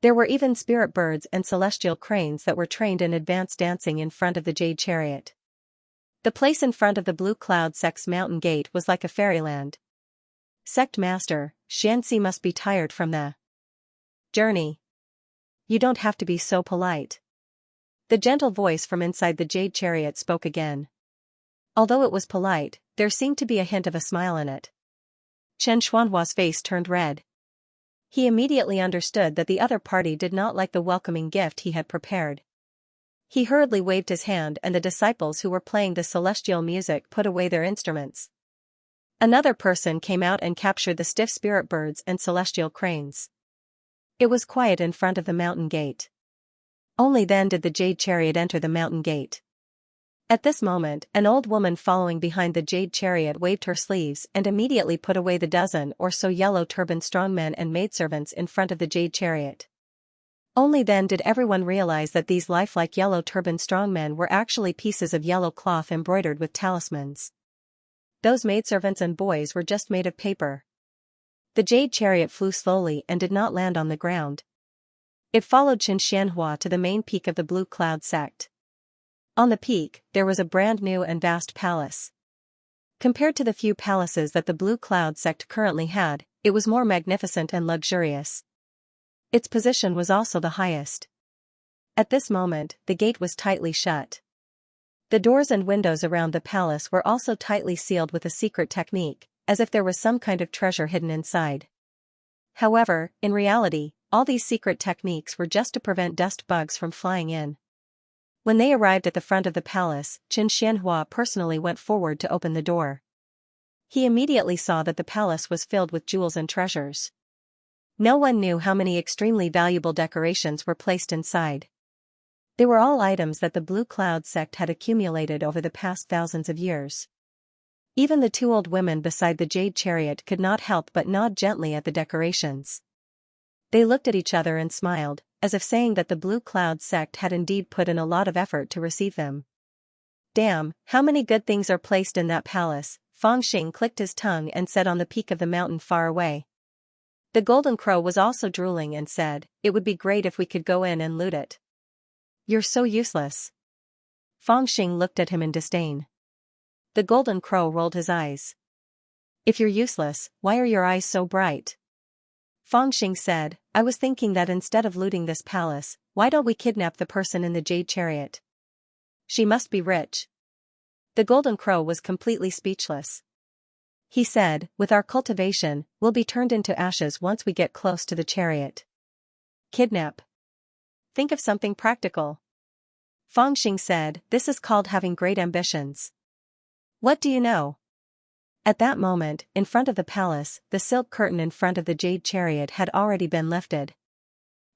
There were even spirit birds and celestial cranes that were trained in advanced dancing in front of the jade chariot. The place in front of the Blue Cloud sect's mountain gate was like a fairyland. Sect master, Xianxia must be tired from the journey. You don't have to be so polite. The gentle voice from inside the jade chariot spoke again. Although it was polite, there seemed to be a hint of a smile in it. Xianhua's face turned red. He immediately understood that the other party did not like the welcoming gift he had prepared. He hurriedly waved his hand and the disciples who were playing the celestial music put away their instruments. Another person came out and captured the stiff spirit birds and celestial cranes. It was quiet in front of the mountain gate. Only then did the jade chariot enter the mountain gate. At this moment, an old woman following behind the jade chariot waved her sleeves and immediately put away the dozen or so yellow-turbaned strongmen and maidservants in front of the jade chariot. Only then did everyone realize that these lifelike yellow-turbaned strongmen were actually pieces of yellow cloth embroidered with talismans. Those maidservants and boys were just made of paper. The jade chariot flew slowly and did not land on the ground. It followed Xianhua to the main peak of the Blue Cloud sect. On the peak, there was a brand new and vast palace. Compared to the few palaces that the Blue Cloud sect currently had, it was more magnificent and luxurious. Its position was also the highest. At this moment, the gate was tightly shut. The doors and windows around the palace were also tightly sealed with a secret technique, as if there was some kind of treasure hidden inside. However, in reality, all these secret techniques were just to prevent dust bugs from flying in. When they arrived at the front of the palace, Xianhua personally went forward to open the door. He immediately saw that the palace was filled with jewels and treasures. No one knew how many extremely valuable decorations were placed inside. They were all items that the Blue Cloud sect had accumulated over the past thousands of years. Even the two old women beside the jade chariot could not help but nod gently at the decorations. They looked at each other and smiled, as if saying that the Blue Cloud sect had indeed put in a lot of effort to receive them. Damn, how many good things are placed in that palace, Fangxing clicked his tongue and said on the peak of the mountain far away. The golden crow was also drooling and said, it would be great if we could go in and loot it. You're so useless. Fangxing looked at him in disdain. The golden crow rolled his eyes. If you're useless, why are your eyes so bright? Fangxing said, I was thinking that instead of looting this palace, why don't we kidnap the person in the jade chariot? She must be rich. The golden crow was completely speechless. He said, with our cultivation, we'll be turned into ashes once we get close to the chariot. Kidnap. Think of something practical. Fangxing said, this is called having great ambitions. What do you know? At that moment, in front of the palace, the silk curtain in front of the jade chariot had already been lifted.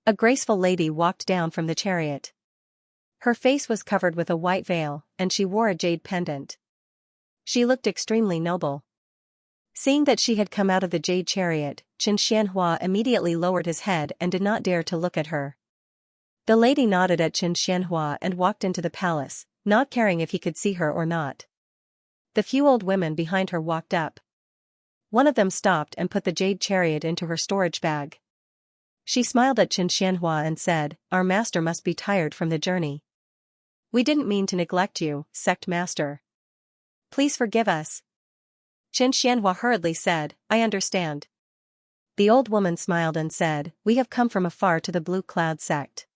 A graceful lady walked down from the chariot. Her face was covered with a white veil, and she wore a jade pendant. She looked extremely noble. Seeing that she had come out of the jade chariot, Xianhua immediately lowered his head and did not dare to look at her. The lady nodded at Xianhua and walked into the palace, not caring if he could see her or not. The few old women behind her walked up. One of them stopped and put the jade chariot into her storage bag. She smiled at Xianxia and said, "Our master must be tired from the journey. We didn't mean to neglect you, sect master. Please forgive us." Xianxia hurriedly said, "I understand." The old woman smiled and said, "We have come from afar to the Blue Cloud sect.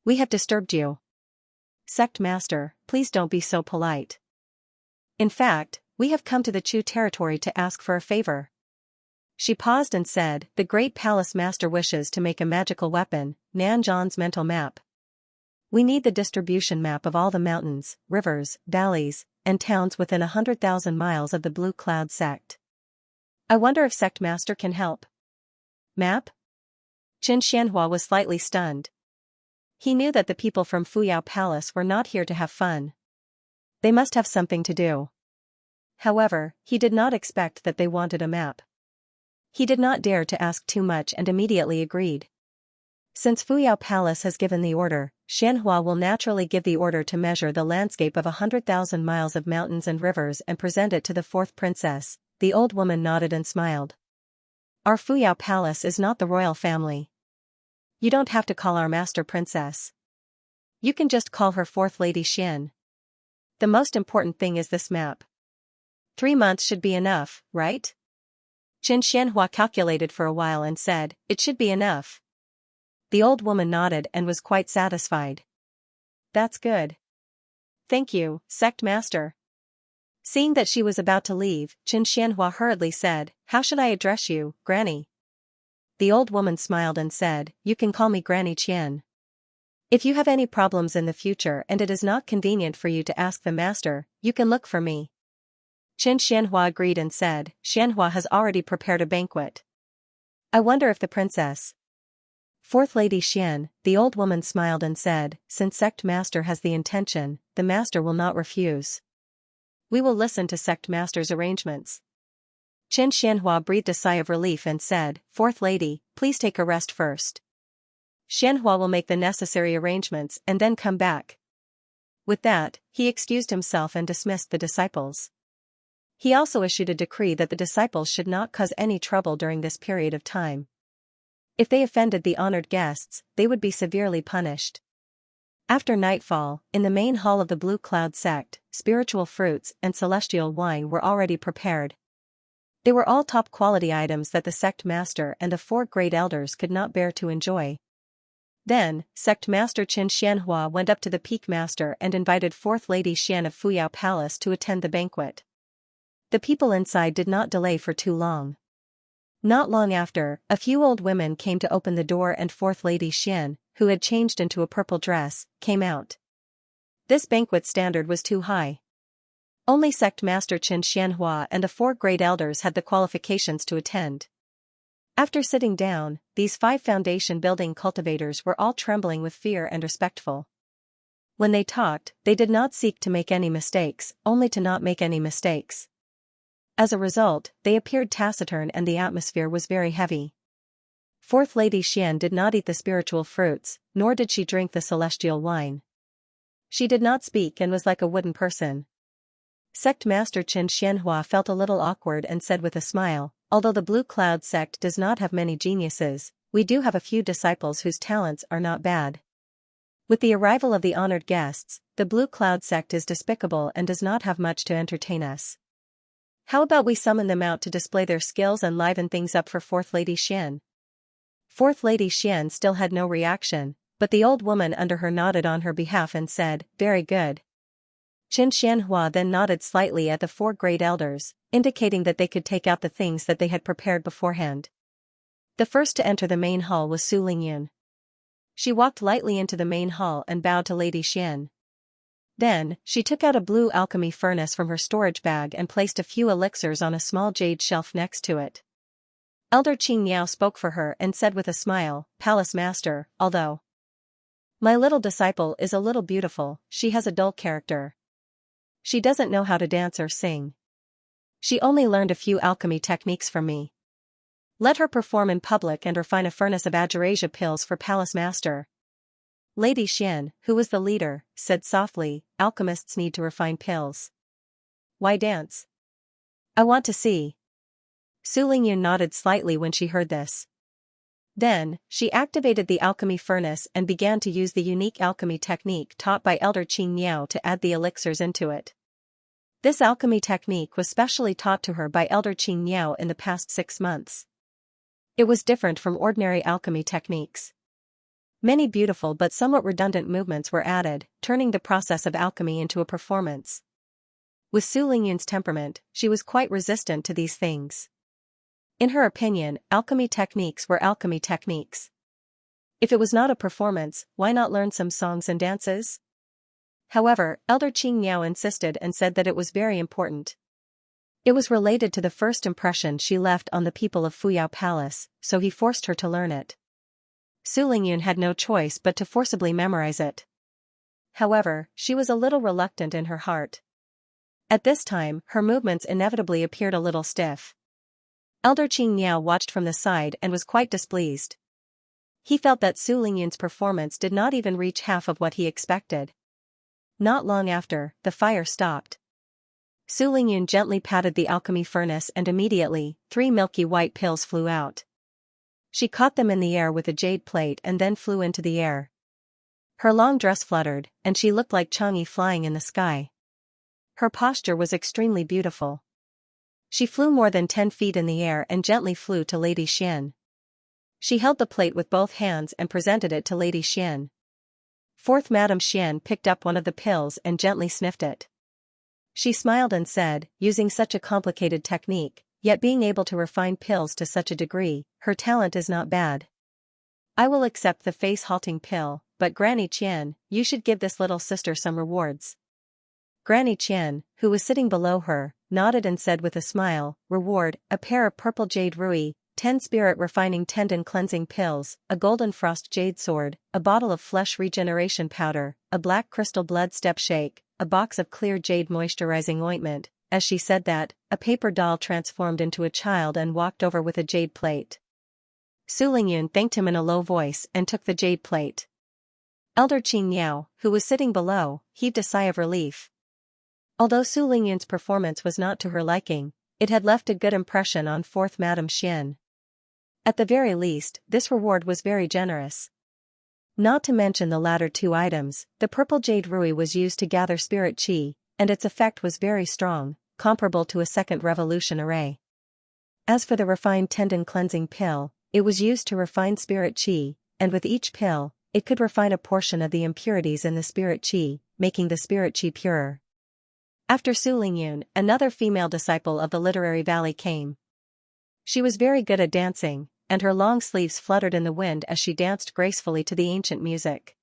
We have disturbed you. Sect master, please don't be so polite. In fact, we have come to the Chu territory to ask for a favor." She paused and said, "The great palace master wishes to make a magical weapon, Nanzhan's mental map. We need the distribution map of all the mountains, rivers, valleys, and towns within 100,000 miles of the Blue Cloud sect. I wonder if sect master can help." Map? Xianxia was slightly stunned. He knew that the people from Fuyao Palace were not here to have fun. They must have something to do. However, he did not expect that they wanted a map. He did not dare to ask too much and immediately agreed. Since Fuyao Palace has given the order, Xianhua will naturally give the order to measure the landscape of 100,000 miles of mountains and rivers and present it to the fourth princess. The old woman nodded and smiled. Our Fuyao Palace is not the royal family. You don't have to call our master princess. You can just call her fourth lady Xian. The most important thing is this map. 3 months should be enough, right? Xianhua calculated for a while and said, "It should be enough." The old woman nodded and was quite satisfied. "That's good. Thank you, sect master." Seeing that she was about to leave, Xianhua hurriedly said, "How should I address you, Granny?" The old woman smiled and said, "You can call me Granny Qian. If you have any problems in the future and it is not convenient for you to ask the master, you can look for me." Xianhua agreed and said, "Xianhua has already prepared a banquet. I wonder if the princess..." Fourth Lady Xian, the old woman smiled and said, "Since sect master has the intention, the master will not refuse. We will listen to sect master's arrangements." Xianhua breathed a sigh of relief and said, "Fourth lady, please take a rest first. Xianhua will make the necessary arrangements and then come back." With that, he excused himself and dismissed the disciples. He also issued a decree that the disciples should not cause any trouble during this period of time. If they offended the honored guests, they would be severely punished. After nightfall, in the main hall of the Blue Cloud sect, spiritual fruits and celestial wine were already prepared. They were all top-quality items that the sect master and the 4 great elders could not bear to enjoy. Then, sect master Xianhua went up to the peak master and invited fourth lady Xian of Fuyao Palace to attend the banquet. The people inside did not delay for too long. Not long after, a few old women came to open the door and fourth lady Xian, who had changed into a purple dress, came out. This banquet standard was too high. Only sect master Xianhua and the 4 great elders had the qualifications to attend. After sitting down, these 5 foundation building cultivators were all trembling with fear and respectful. When they talked, they did not seek to make any mistakes, only to not make any mistakes. As a result, they appeared taciturn and the atmosphere was very heavy. Fourth Lady Xian did not eat the spiritual fruits, nor did she drink the celestial wine. She did not speak and was like a wooden person. Sect Master Xianhua felt a little awkward and said with a smile, "Although the Blue Cloud sect does not have many geniuses, we do have a few disciples whose talents are not bad. With the arrival of the honored guests, the Blue Cloud sect is despicable and does not have much to entertain us. How about we summon them out to display their skills and liven things up for Fourth Lady Xian?" Fourth Lady Xian still had no reaction, but the old woman under her nodded on her behalf and said, "Very good." Xianhua then nodded slightly at the 4 great elders, indicating that they could take out the things that they had prepared beforehand. The first to enter the main hall was Su Lingyun. She walked lightly into the main hall and bowed to Lady Xian. Then, she took out a blue alchemy furnace from her storage bag and placed a few elixirs on a small jade shelf next to it. Elder Qing Niao spoke for her and said with a smile, "Palace Master, although my little disciple is a little beautiful, she has a dull character. She doesn't know how to dance or sing. She only learned a few alchemy techniques from me. Let her perform in public and refine a furnace of Agerasia pills for Palace Master." Lady Xian, who was the leader, said softly, "Alchemists need to refine pills. Why dance? I want to see." Su Lingyun nodded slightly when she heard this. Then, she activated the alchemy furnace and began to use the unique alchemy technique taught by Elder Xianxia to add the elixirs into it. This alchemy technique was specially taught to her by Elder Xianxia in the past 6 months. It was different from ordinary alchemy techniques. Many beautiful but somewhat redundant movements were added, turning the process of alchemy into a performance. With Su Lingyun's temperament, she was quite resistant to these things. In her opinion, alchemy techniques were alchemy techniques. If it was not a performance, why not learn some songs and dances? However, Elder Xianxia insisted and said that it was very important. It was related to the first impression she left on the people of Fuyao Palace, so he forced her to learn it. Su Lingyun had no choice but to forcibly memorize it. However, she was a little reluctant in her heart. At this time, her movements inevitably appeared a little stiff. Elder Xianxia watched from the side and was quite displeased. He felt that Su Lingyun's performance did not even reach half of what he expected. Not long after, the fire stopped. Su Lingyun gently patted the alchemy furnace and immediately, 3 milky white pills flew out. She caught them in the air with a jade plate and then flew into the air. Her long dress fluttered, and she looked like Chang'e flying in the sky. Her posture was extremely beautiful. She flew more than 10 feet in the air and gently flew to Lady Xian. She held the plate with both hands and presented it to Lady Xian. Fourth Madame Xian picked up one of the pills and gently sniffed it. She smiled and said, using such a complicated technique, yet being able to refine pills to such a degree, her talent is not bad. I will accept the face-halting pill, but Granny Qian, you should give this little sister some rewards. Granny Qian, who was sitting below her, nodded and said with a smile, reward, a pair of purple jade rui, 10 spirit refining tendon cleansing pills, a golden frost jade sword, a bottle of flesh regeneration powder, a black crystal blood step shake, a box of clear jade moisturizing ointment. As she said that, a paper doll transformed into a child and walked over with a jade plate. Su Lingyun thanked him in a low voice and took the jade plate. Elder Xianxia, who was sitting below, heaved a sigh of relief. Although Su Lingyun's performance was not to her liking, it had left a good impression on Fourth Madame Xian. At the very least, this reward was very generous. Not to mention the latter 2 items, the purple jade rui was used to gather spirit qi, and its effect was very strong, comparable to a second revolution array. As for the refined tendon cleansing pill, it was used to refine spirit qi, and with each pill, it could refine a portion of the impurities in the spirit qi, making the spirit qi purer. After Su Lingyun, another female disciple of the Literary Valley came. She was very good at dancing, and her long sleeves fluttered in the wind as she danced gracefully to the ancient music.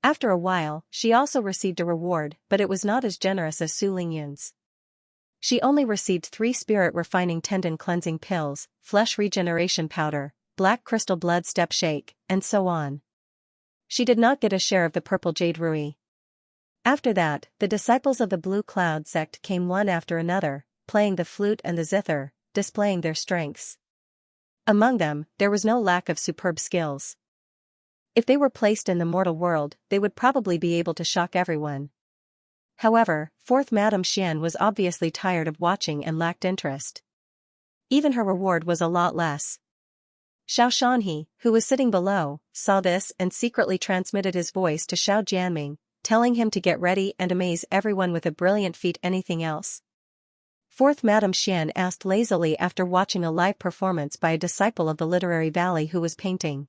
After a while, she also received a reward, but it was not as generous as Su Lingyun's. She only received 3 spirit refining tendon cleansing pills, flesh regeneration powder, black crystal blood step shake, and so on. She did not get a share of the purple jade rui. After that, the disciples of the Blue Cloud sect came one after another, playing the flute and the zither, displaying their strengths. Among them, there was no lack of superb skills. If they were placed in the mortal world, they would probably be able to shock everyone. However, Fourth Madame Xian was obviously tired of watching and lacked interest. Even her reward was a lot less. Xiao Shanhe, who was sitting below, saw this and secretly transmitted his voice to Xiao Jianming, telling him to get ready and amaze everyone with a brilliant feat. Anything else? Fourth Madame Xian asked lazily after watching a live performance by a disciple of the Literary Valley who was painting.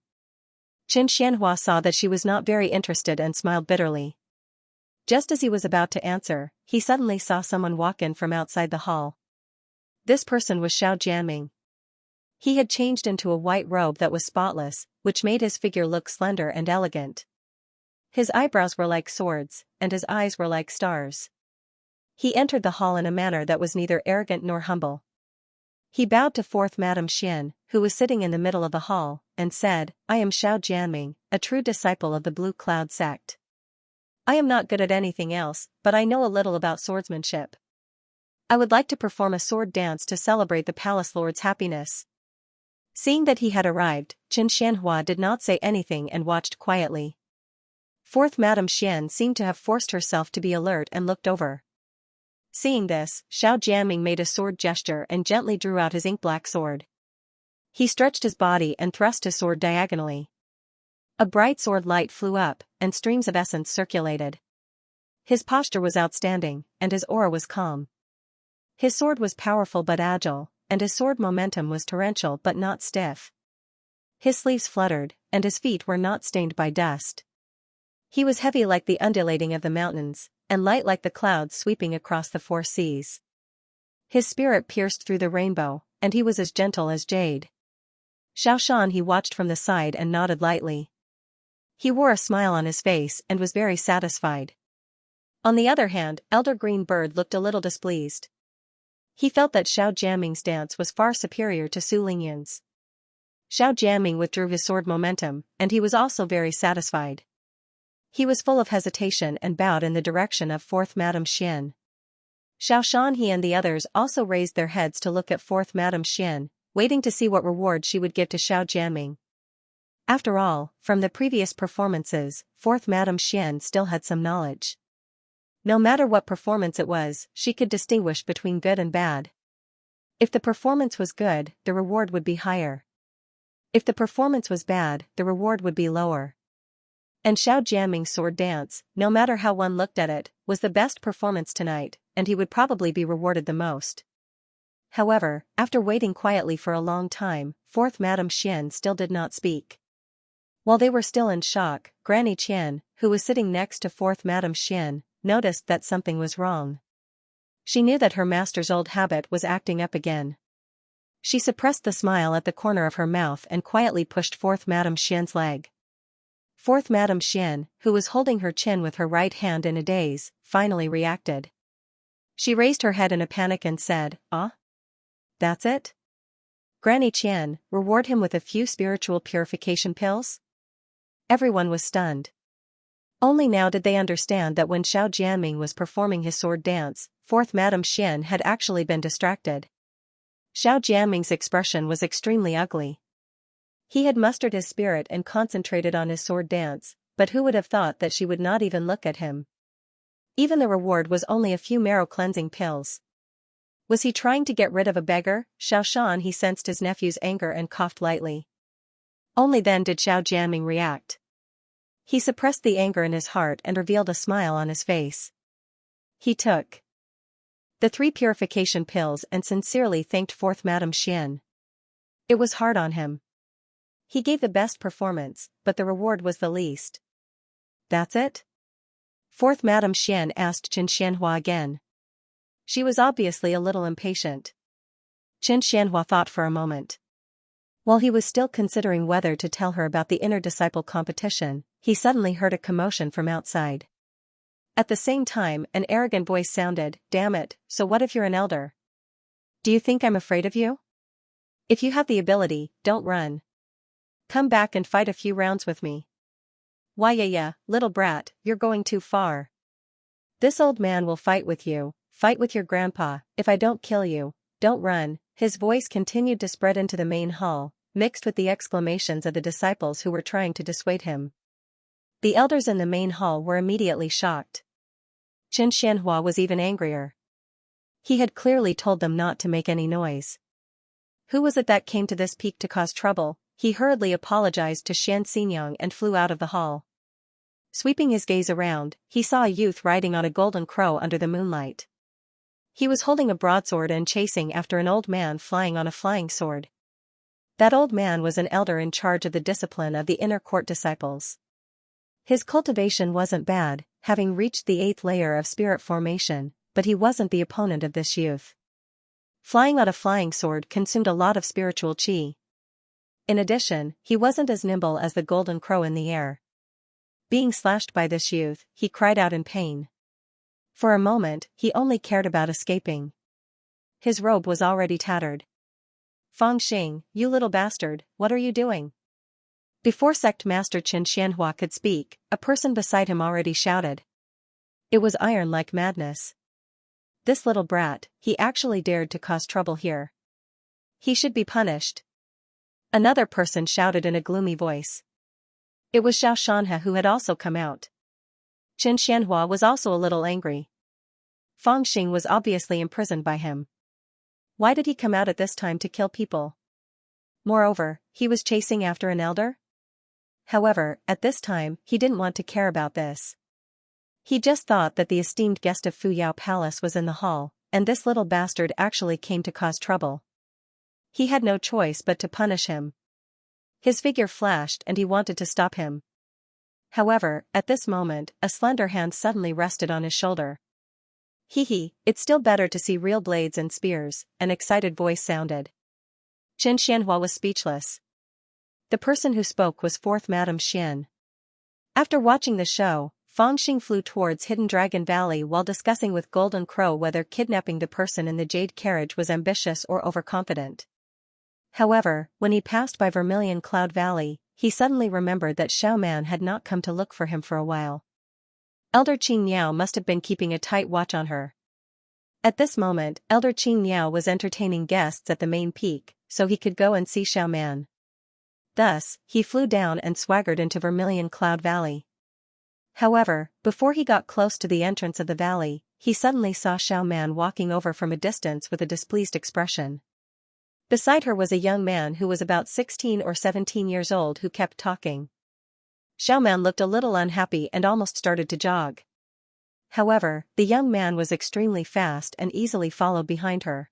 Qin Xianhua saw that she was not very interested and smiled bitterly. Just as he was about to answer, he suddenly saw someone walk in from outside the hall. This person was Xiao Jianming. He had changed into a white robe that was spotless, which made his figure look slender and elegant. His eyebrows were like swords, and his eyes were like stars. He entered the hall in a manner that was neither arrogant nor humble. He bowed to Fourth Madame Xian, who was sitting in the middle of the hall, and said, I am Xiao Jianming, a true disciple of the Blue Cloud sect. I am not good at anything else, but I know a little about swordsmanship. I would like to perform a sword dance to celebrate the palace lord's happiness. Seeing that he had arrived, Qin Xianhua did not say anything and watched quietly. Fourth Madame Xian seemed to have forced herself to be alert and looked over. Seeing this, Xiao Jianming made a sword gesture and gently drew out his ink-black sword. He stretched his body and thrust his sword diagonally. A bright sword light flew up, and streams of essence circulated. His posture was outstanding, and his aura was calm. His sword was powerful but agile, and his sword momentum was torrential but not stiff. His sleeves fluttered, and his feet were not stained by dust. He was heavy like the undulating of the mountains, and light like the clouds sweeping across the four seas. His spirit pierced through the rainbow, and he was as gentle as jade. Xianxia he watched from the side and nodded lightly. He wore a smile on his face and was very satisfied. On the other hand, Elder Green Bird looked a little displeased. He felt that Xiao Jiaming's dance was far superior to Su Lingyun's. Xiao Jiaming withdrew his sword momentum, and he was also very satisfied. He was full of hesitation and bowed in the direction of 4th Madame Xian. Xiaoshan he and the others also raised their heads to look at 4th Madame Xian, waiting to see what reward she would give to Xiao Jiaming. After all, from the previous performances, 4th Madame Xian still had some knowledge. No matter what performance it was, she could distinguish between good and bad. If the performance was good, the reward would be higher. If the performance was bad, the reward would be lower. And Xiao Jiaming's sword dance, no matter how one looked at it, was the best performance tonight, and he would probably be rewarded the most. However, after waiting quietly for a long time, 4th Madame Xian still did not speak. While they were still in shock, Granny Qian, who was sitting next to 4th Madame Xian, noticed that something was wrong. She knew that her master's old habit was acting up again. She suppressed the smile at the corner of her mouth and quietly pushed 4th Madame Xian's leg. 4th Madame Xian, who was holding her chin with her right hand in a daze, finally reacted. She raised her head in a panic and said, "Ah? That's it? Granny Qian, reward him with a few spiritual purification pills?" Everyone was stunned. Only now did they understand that when Xiao Jiaming was performing his sword dance, 4th Madame Xian had actually been distracted. Xiao Jiaming's expression was extremely ugly. He had mustered his spirit and concentrated on his sword dance, but who would have thought that she would not even look at him? Even the reward was only a few marrow-cleansing pills. Was he trying to get rid of a beggar? Xiaoshan he sensed his nephew's anger and coughed lightly. Only then did Xiao Jiaming react. He suppressed the anger in his heart and revealed a smile on his face. He took the 3 purification pills and sincerely thanked 4th Madame Xian. It was hard on him. He gave the best performance, but the reward was the least. That's it? 4th Madame Xian asked Qin Xianhua again. She was obviously a little impatient. Qin Xianhua thought for a moment. While he was still considering whether to tell her about the inner disciple competition, he suddenly heard a commotion from outside. At the same time, an arrogant voice sounded, "Damn it, so what if you're an elder? Do you think I'm afraid of you? If you have the ability, don't run. Come back and fight a few rounds with me." "Why yeah, little brat, you're going too far. This old man will fight with you, fight with your grandpa, if I don't kill you, don't run." His voice continued to spread into the main hall, mixed with the exclamations of the disciples who were trying to dissuade him. The elders in the main hall were immediately shocked. Qin Xianhua was even angrier. He had clearly told them not to make any noise. Who was it that came to this peak to cause trouble? He hurriedly apologized to Shan Xingyang and flew out of the hall. Sweeping his gaze around, he saw a youth riding on a golden crow under the moonlight. He was holding a broadsword and chasing after an old man flying on a flying sword. That old man was an elder in charge of the discipline of the inner court disciples. His cultivation wasn't bad, having reached the 8th layer of spirit formation, but he wasn't the opponent of this youth. Flying on a flying sword consumed a lot of spiritual qi. In addition, he wasn't as nimble as the golden crow in the air. Being slashed by this youth, he cried out in pain. For a moment, he only cared about escaping. His robe was already tattered. "Fang Xing, you little bastard, what are you doing?" Before Sect Master Qin Xianhua could speak, a person beside him already shouted. It was iron like madness. This little brat, he actually dared to cause trouble here. He should be punished. Another person shouted in a gloomy voice. It was Xiao Shanhe who had also come out. Qin Xianhua was also a little angry. Fang Xing was obviously imprisoned by him. Why did he come out at this time to kill people? Moreover, he was chasing after an elder? However, at this time, he didn't want to care about this. He just thought that the esteemed guest of Fuyao Palace was in the hall, and this little bastard actually came to cause trouble. He had no choice but to punish him. His figure flashed and he wanted to stop him. However, at this moment, a slender hand suddenly rested on his shoulder. Hee, it's still better to see real blades and spears, an excited voice sounded. Xianxia was speechless. The person who spoke was 4th Madame Xian. After watching the show, Fangxing flew towards Hidden Dragon Valley while discussing with Golden Crow whether kidnapping the person in the jade carriage was ambitious or overconfident. However, when he passed by Vermilion Cloud Valley, he suddenly remembered that Xiaoman had not come to look for him for a while. Elder Qing Niao must have been keeping a tight watch on her. At this moment, Elder Qing Niao was entertaining guests at the main peak, so he could go and see Xiaoman. Thus, he flew down and swaggered into Vermilion Cloud Valley. However, before he got close to the entrance of the valley, he suddenly saw Xiaoman walking over from a distance with a displeased expression. Beside her was a young man who was about 16 or 17 years old who kept talking. Xiaoman looked a little unhappy and almost started to jog. However, the young man was extremely fast and easily followed behind her.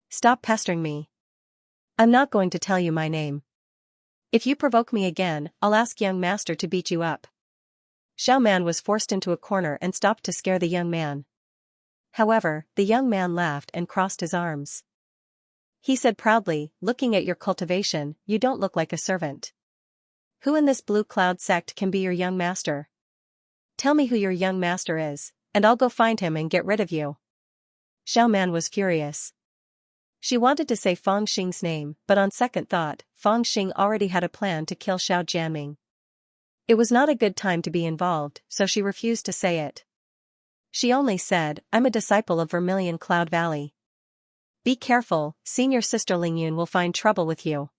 Stop pestering me. I'm not going to tell you my name. If you provoke me again, I'll ask young master to beat you up. Xiaoman was forced into a corner and stopped to scare the young man. However, the young man laughed and crossed his arms. He said proudly, looking at your cultivation, you don't look like a servant. Who in this blue cloud sect can be your young master? Tell me who your young master is, and I'll go find him and get rid of you. Xiaoman was furious. She wanted to say Fangxing's name, but on second thought, Fangxing already had a plan to kill Xiao Jianming. It was not a good time to be involved, so she refused to say it. She only said, I'm a disciple of Vermilion Cloud Valley. Be careful, senior sister Lingyun will find trouble with you.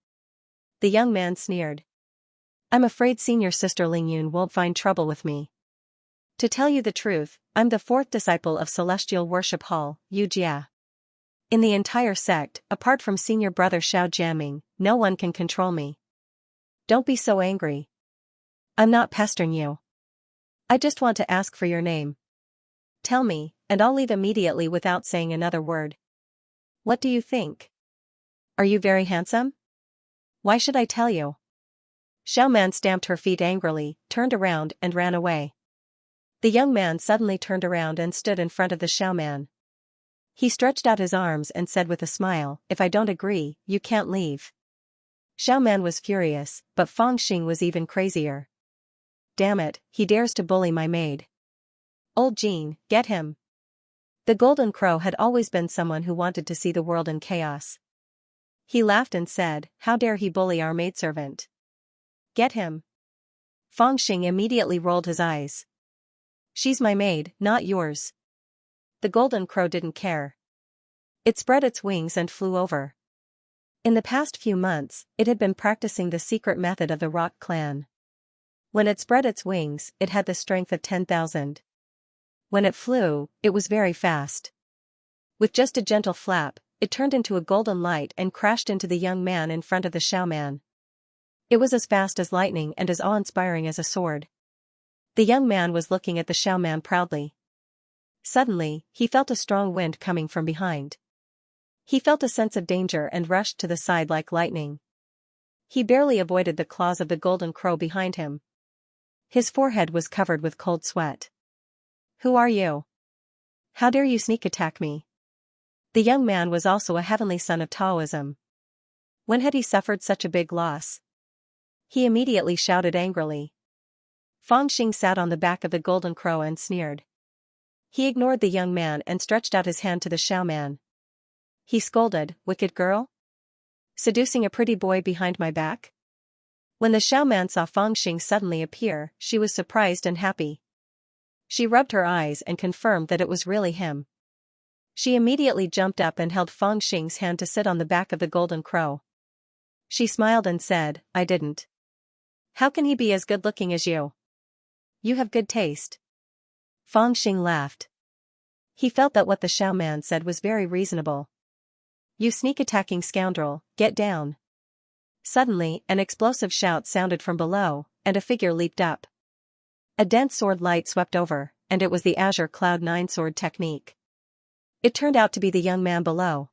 The young man sneered. I'm afraid senior sister Lingyun won't find trouble with me. To tell you the truth, I'm the 4th disciple of Celestial Worship Hall, Yu Jia. In the entire sect, apart from senior brother Xiao Jianming, no one can control me. Don't be so angry. I'm not pestering you. I just want to ask for your name. Tell me, and I'll leave immediately without saying another word. What do you think? Are you very handsome? Why should I tell you? Xiaoman stamped her feet angrily, turned around and ran away. The young man suddenly turned around and stood in front of the Xiaoman. He stretched out his arms and said with a smile, if I don't agree, you can't leave. Xiaoman was furious, but Fangxing was even crazier. Damn it, he dares to bully my maid. Old Jean, get him. The Golden Crow had always been someone who wanted to see the world in chaos. He laughed and said, how dare he bully our maidservant? Get him. Fangxing immediately rolled his eyes. She's my maid, not yours. The Golden Crow didn't care. It spread its wings and flew over. In the past few months, it had been practicing the secret method of the Rock Clan. When it spread its wings, it had the strength of 10,000. When it flew, it was very fast. With just a gentle flap, it turned into a golden light and crashed into the young man in front of the Xiaoman. It was as fast as lightning and as awe-inspiring as a sword. The young man was looking at the Xiaoman proudly. Suddenly, he felt a strong wind coming from behind. He felt a sense of danger and rushed to the side like lightning. He barely avoided the claws of the Golden Crow behind him. His forehead was covered with cold sweat. Who are you? How dare you sneak attack me? The young man was also a heavenly son of Taoism. When had he suffered such a big loss? He immediately shouted angrily. Fangxing sat on the back of the Golden Crow and sneered. He ignored the young man and stretched out his hand to the Xiaoman. He scolded, wicked girl? Seducing a pretty boy behind my back? When the Xiaoman saw Fangxing suddenly appear, she was surprised and happy. She rubbed her eyes and confirmed that it was really him. She immediately jumped up and held Fangxing's hand to sit on the back of the Golden Crow. She smiled and said, I didn't. How can he be as good-looking as you? You have good taste. Fangxing laughed. He felt that what the Xiaoman said was very reasonable. You sneak-attacking scoundrel, get down. Suddenly, an explosive shout sounded from below, and a figure leaped up. A dense sword light swept over, and it was the Azure Cloud 9 sword technique. It turned out to be the young man below.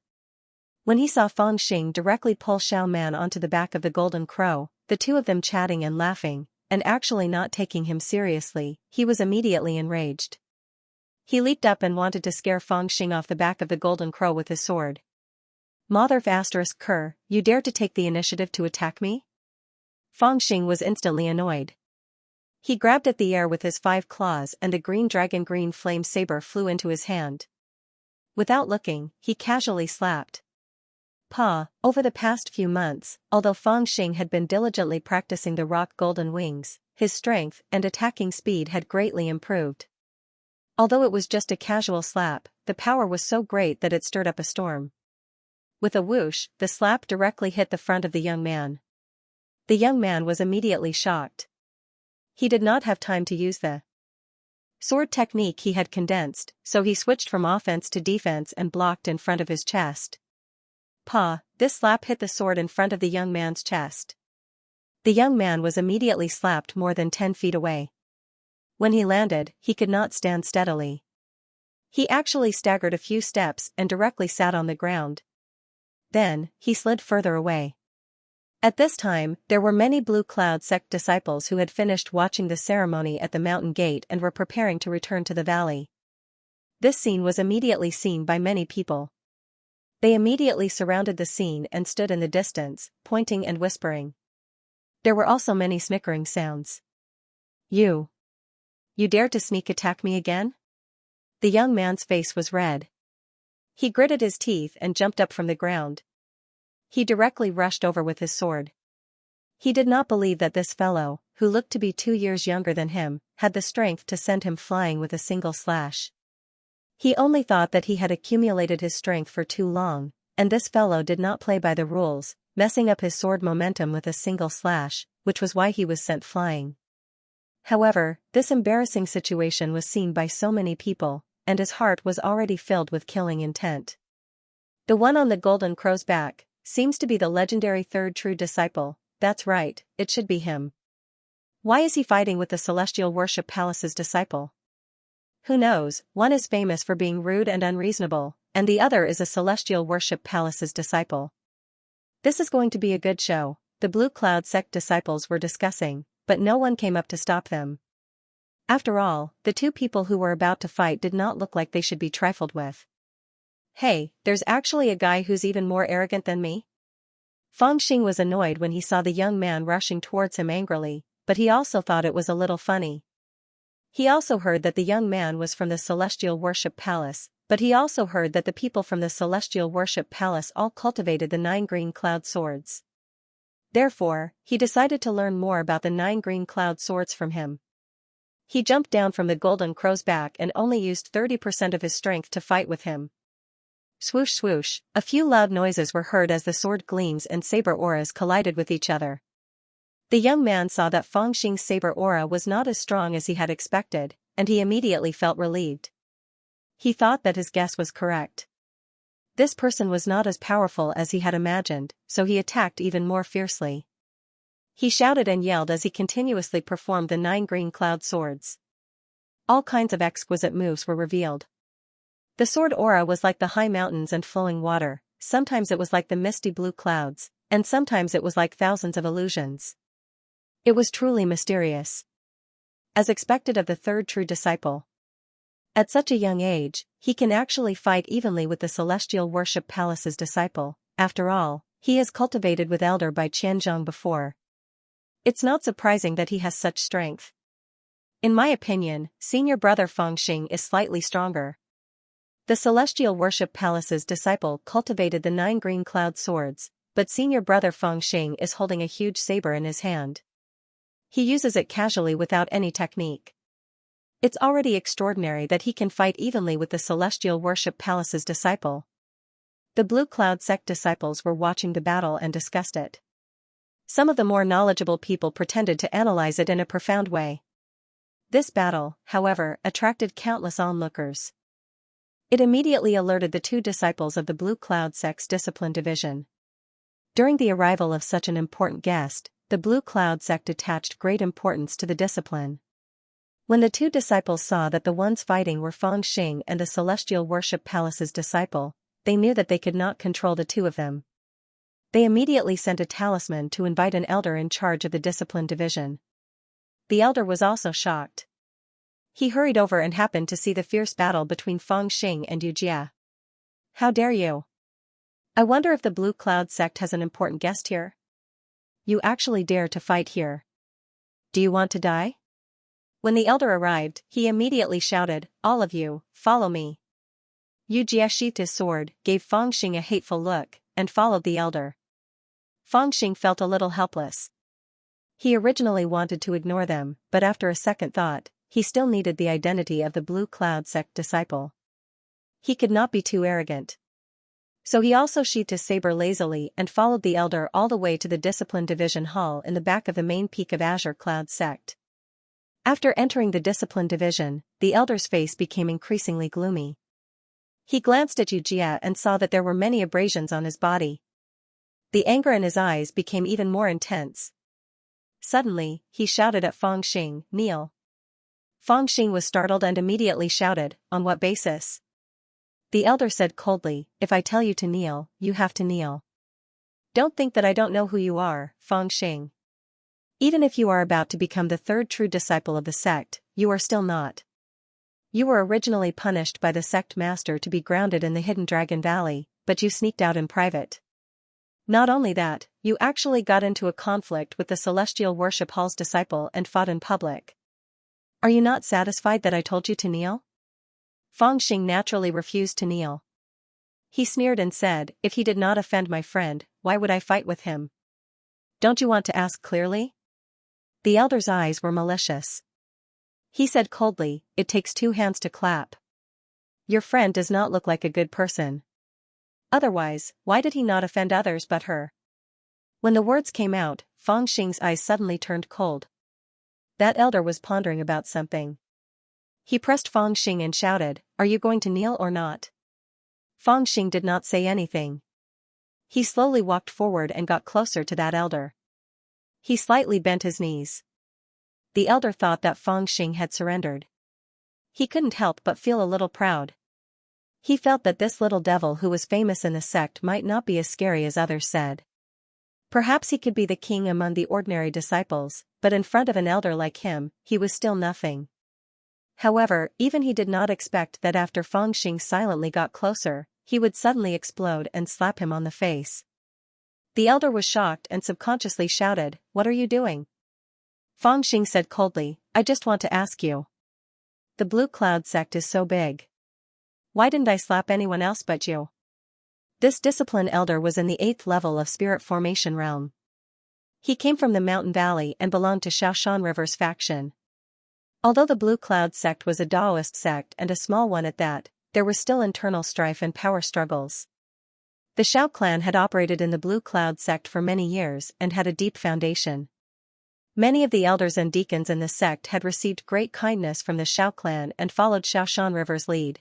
When he saw Fang Xing directly pull Xiao Man onto the back of the golden crow, the two of them chatting and laughing, and actually not taking him seriously, he was immediately enraged. He leaped up and wanted to scare Fang Xing off the back of the golden crow with his sword. Motherf asterisk Ker, you dare to take the initiative to attack me? Fang Xing was instantly annoyed. He grabbed at the air with his 5 claws and a green dragon green flame saber flew into his hand. Without looking, he casually slapped. Pa, over the past few months, although Fang Xing had been diligently practicing the rock golden wings, his strength and attacking speed had greatly improved. Although it was just a casual slap, the power was so great that it stirred up a storm. With a whoosh, the slap directly hit the front of the young man. The young man was immediately shocked. He did not have time to use the sword technique he had condensed, so he switched from offense to defense and blocked in front of his chest. Pa, this slap hit the sword in front of the young man's chest. The young man was immediately slapped more than 10 feet away. When he landed, he could not stand steadily. He actually staggered a few steps and directly sat on the ground. Then, he slid further away. At this time, there were many Blue Cloud sect disciples who had finished watching the ceremony at the mountain gate and were preparing to return to the valley. This scene was immediately seen by many people. They immediately surrounded the scene and stood in the distance, pointing and whispering. There were also many snickering sounds. You dare to sneak attack me again? The young man's face was red. He gritted his teeth and jumped up from the ground. He directly rushed over with his sword. He did not believe that this fellow, who looked to be 2 years younger than him, had the strength to send him flying with a single slash. He only thought that he had accumulated his strength for too long, and this fellow did not play by the rules, messing up his sword momentum with a single slash, which was why he was sent flying. However, this embarrassing situation was seen by so many people, and his heart was already filled with killing intent. The one on the golden crow's back seems to be the legendary third true disciple. That's right, it should be him. Why is he fighting with the Celestial Worship Palace's disciple? Who knows, one is famous for being rude and unreasonable, and the other is a Celestial Worship Palace's disciple. This is going to be a good show, the Blue Cloud sect disciples were discussing, but no one came up to stop them. After all, the two people who were about to fight did not look like they should be trifled with. Hey, there's actually a guy who's even more arrogant than me? Fang Xing was annoyed when he saw the young man rushing towards him angrily, but he also thought it was a little funny. He also heard that the young man was from the Celestial Worship Palace, but he also heard that the people from the Celestial Worship Palace all cultivated the 9 green cloud swords. Therefore, he decided to learn more about the 9 green cloud swords from him. He jumped down from the golden crow's back and only used 30% of his strength to fight with him. Swoosh swoosh, a few loud noises were heard as the sword gleams and saber auras collided with each other. The young man saw that Fang Xing's saber aura was not as strong as he had expected, and he immediately felt relieved. He thought that his guess was correct. This person was not as powerful as he had imagined, so he attacked even more fiercely. He shouted and yelled as he continuously performed the 9 green cloud swords. All kinds of exquisite moves were revealed. The sword aura was like the high mountains and flowing water, sometimes it was like the misty blue clouds, and sometimes it was like thousands of illusions. It was truly mysterious. As expected of the third true disciple. At such a young age, he can actually fight evenly with the Celestial Worship Palace's disciple. After all, he has cultivated with Elder by Qianzhong before. It's not surprising that he has such strength. In my opinion, senior brother Fang Xing is slightly stronger. The Celestial Worship Palace's disciple cultivated the 9 green cloud swords, but senior brother Fang Xing is holding a huge saber in his hand. He uses it casually without any technique. It's already extraordinary that he can fight evenly with the Celestial Worship Palace's disciple. The Blue Cloud sect disciples were watching the battle and discussed it. Some of the more knowledgeable people pretended to analyze it in a profound way. This battle, however, attracted countless onlookers. It immediately alerted the 2 disciples of the Blue Cloud sect's discipline division. During the arrival of such an important guest, the Blue Cloud sect attached great importance to the discipline. When the two disciples saw that the ones fighting were Feng Xing and the Celestial Worship Palace's disciple, they knew that they could not control the two of them. They immediately sent a talisman to invite an elder in charge of the discipline division. The elder was also shocked. He hurried over and happened to see the fierce battle between Feng Xing and Yu Jia. "How dare you? I wonder if the Blue Cloud sect has an important guest here? You actually dare to fight here? Do you want to die?" When the elder arrived, he immediately shouted, "All of you, follow me." Yu Jia sheathed his sword, gave Feng Xing a hateful look, and followed the elder. Feng Xing felt a little helpless. He originally wanted to ignore them, but after a second thought, he still needed the identity of the Blue Cloud sect disciple. He could not be too arrogant. So he also sheathed his saber lazily and followed the elder all the way to the Discipline Division Hall in the back of the main peak of Azure Cloud sect. After entering the Discipline Division, the elder's face became increasingly gloomy. He glanced at Yu Jia and saw that there were many abrasions on his body. The anger in his eyes became even more intense. Suddenly, he shouted at Feng Xing, "Kneel." Feng Xing was startled and immediately shouted, "On what basis?" The elder said coldly, "If I tell you to kneel, you have to kneel. Don't think that I don't know who you are, Feng Xing. Even if you are about to become the third true disciple of the sect, you are still not. You were originally punished by the sect master to be grounded in the Hidden Dragon Valley, but you sneaked out in private. Not only that, you actually got into a conflict with the Celestial Worship Hall's disciple and fought in public. Are you not satisfied that I told you to kneel?" Feng Xing naturally refused to kneel. He sneered and said, "If he did not offend my friend, why would I fight with him? Don't you want to ask clearly?" The elder's eyes were malicious. He said coldly, "It takes two hands to clap. Your friend does not look like a good person. Otherwise, why did he not offend others but her?" When the words came out, Feng Xing's eyes suddenly turned cold. That elder was pondering about something. He pressed Feng Xing and shouted, "Are you going to kneel or not?" Feng Xing did not say anything. He slowly walked forward and got closer to that elder. He slightly bent his knees. The elder thought that Feng Xing had surrendered. He couldn't help but feel a little proud. He felt that this little devil who was famous in the sect might not be as scary as others said. Perhaps he could be the king among the ordinary disciples, but in front of an elder like him, he was still nothing. However, even he did not expect that after Feng Xing silently got closer, he would suddenly explode and slap him on the face. The elder was shocked and subconsciously shouted, "What are you doing?" Feng Xing said coldly, "I just want to ask you. The Blue Cloud sect is so big. Why didn't I slap anyone else but you?" This discipline elder was in the 8th level of Spirit Formation realm. He came from the mountain valley and belonged to Xiaoshan River's faction. Although the Blue Cloud sect was a Daoist sect and a small one at that, there was still internal strife and power struggles. The Xiao clan had operated in the Blue Cloud sect for many years and had a deep foundation. Many of the elders and deacons in the sect had received great kindness from the Xiao clan and followed Xiaoshan River's lead.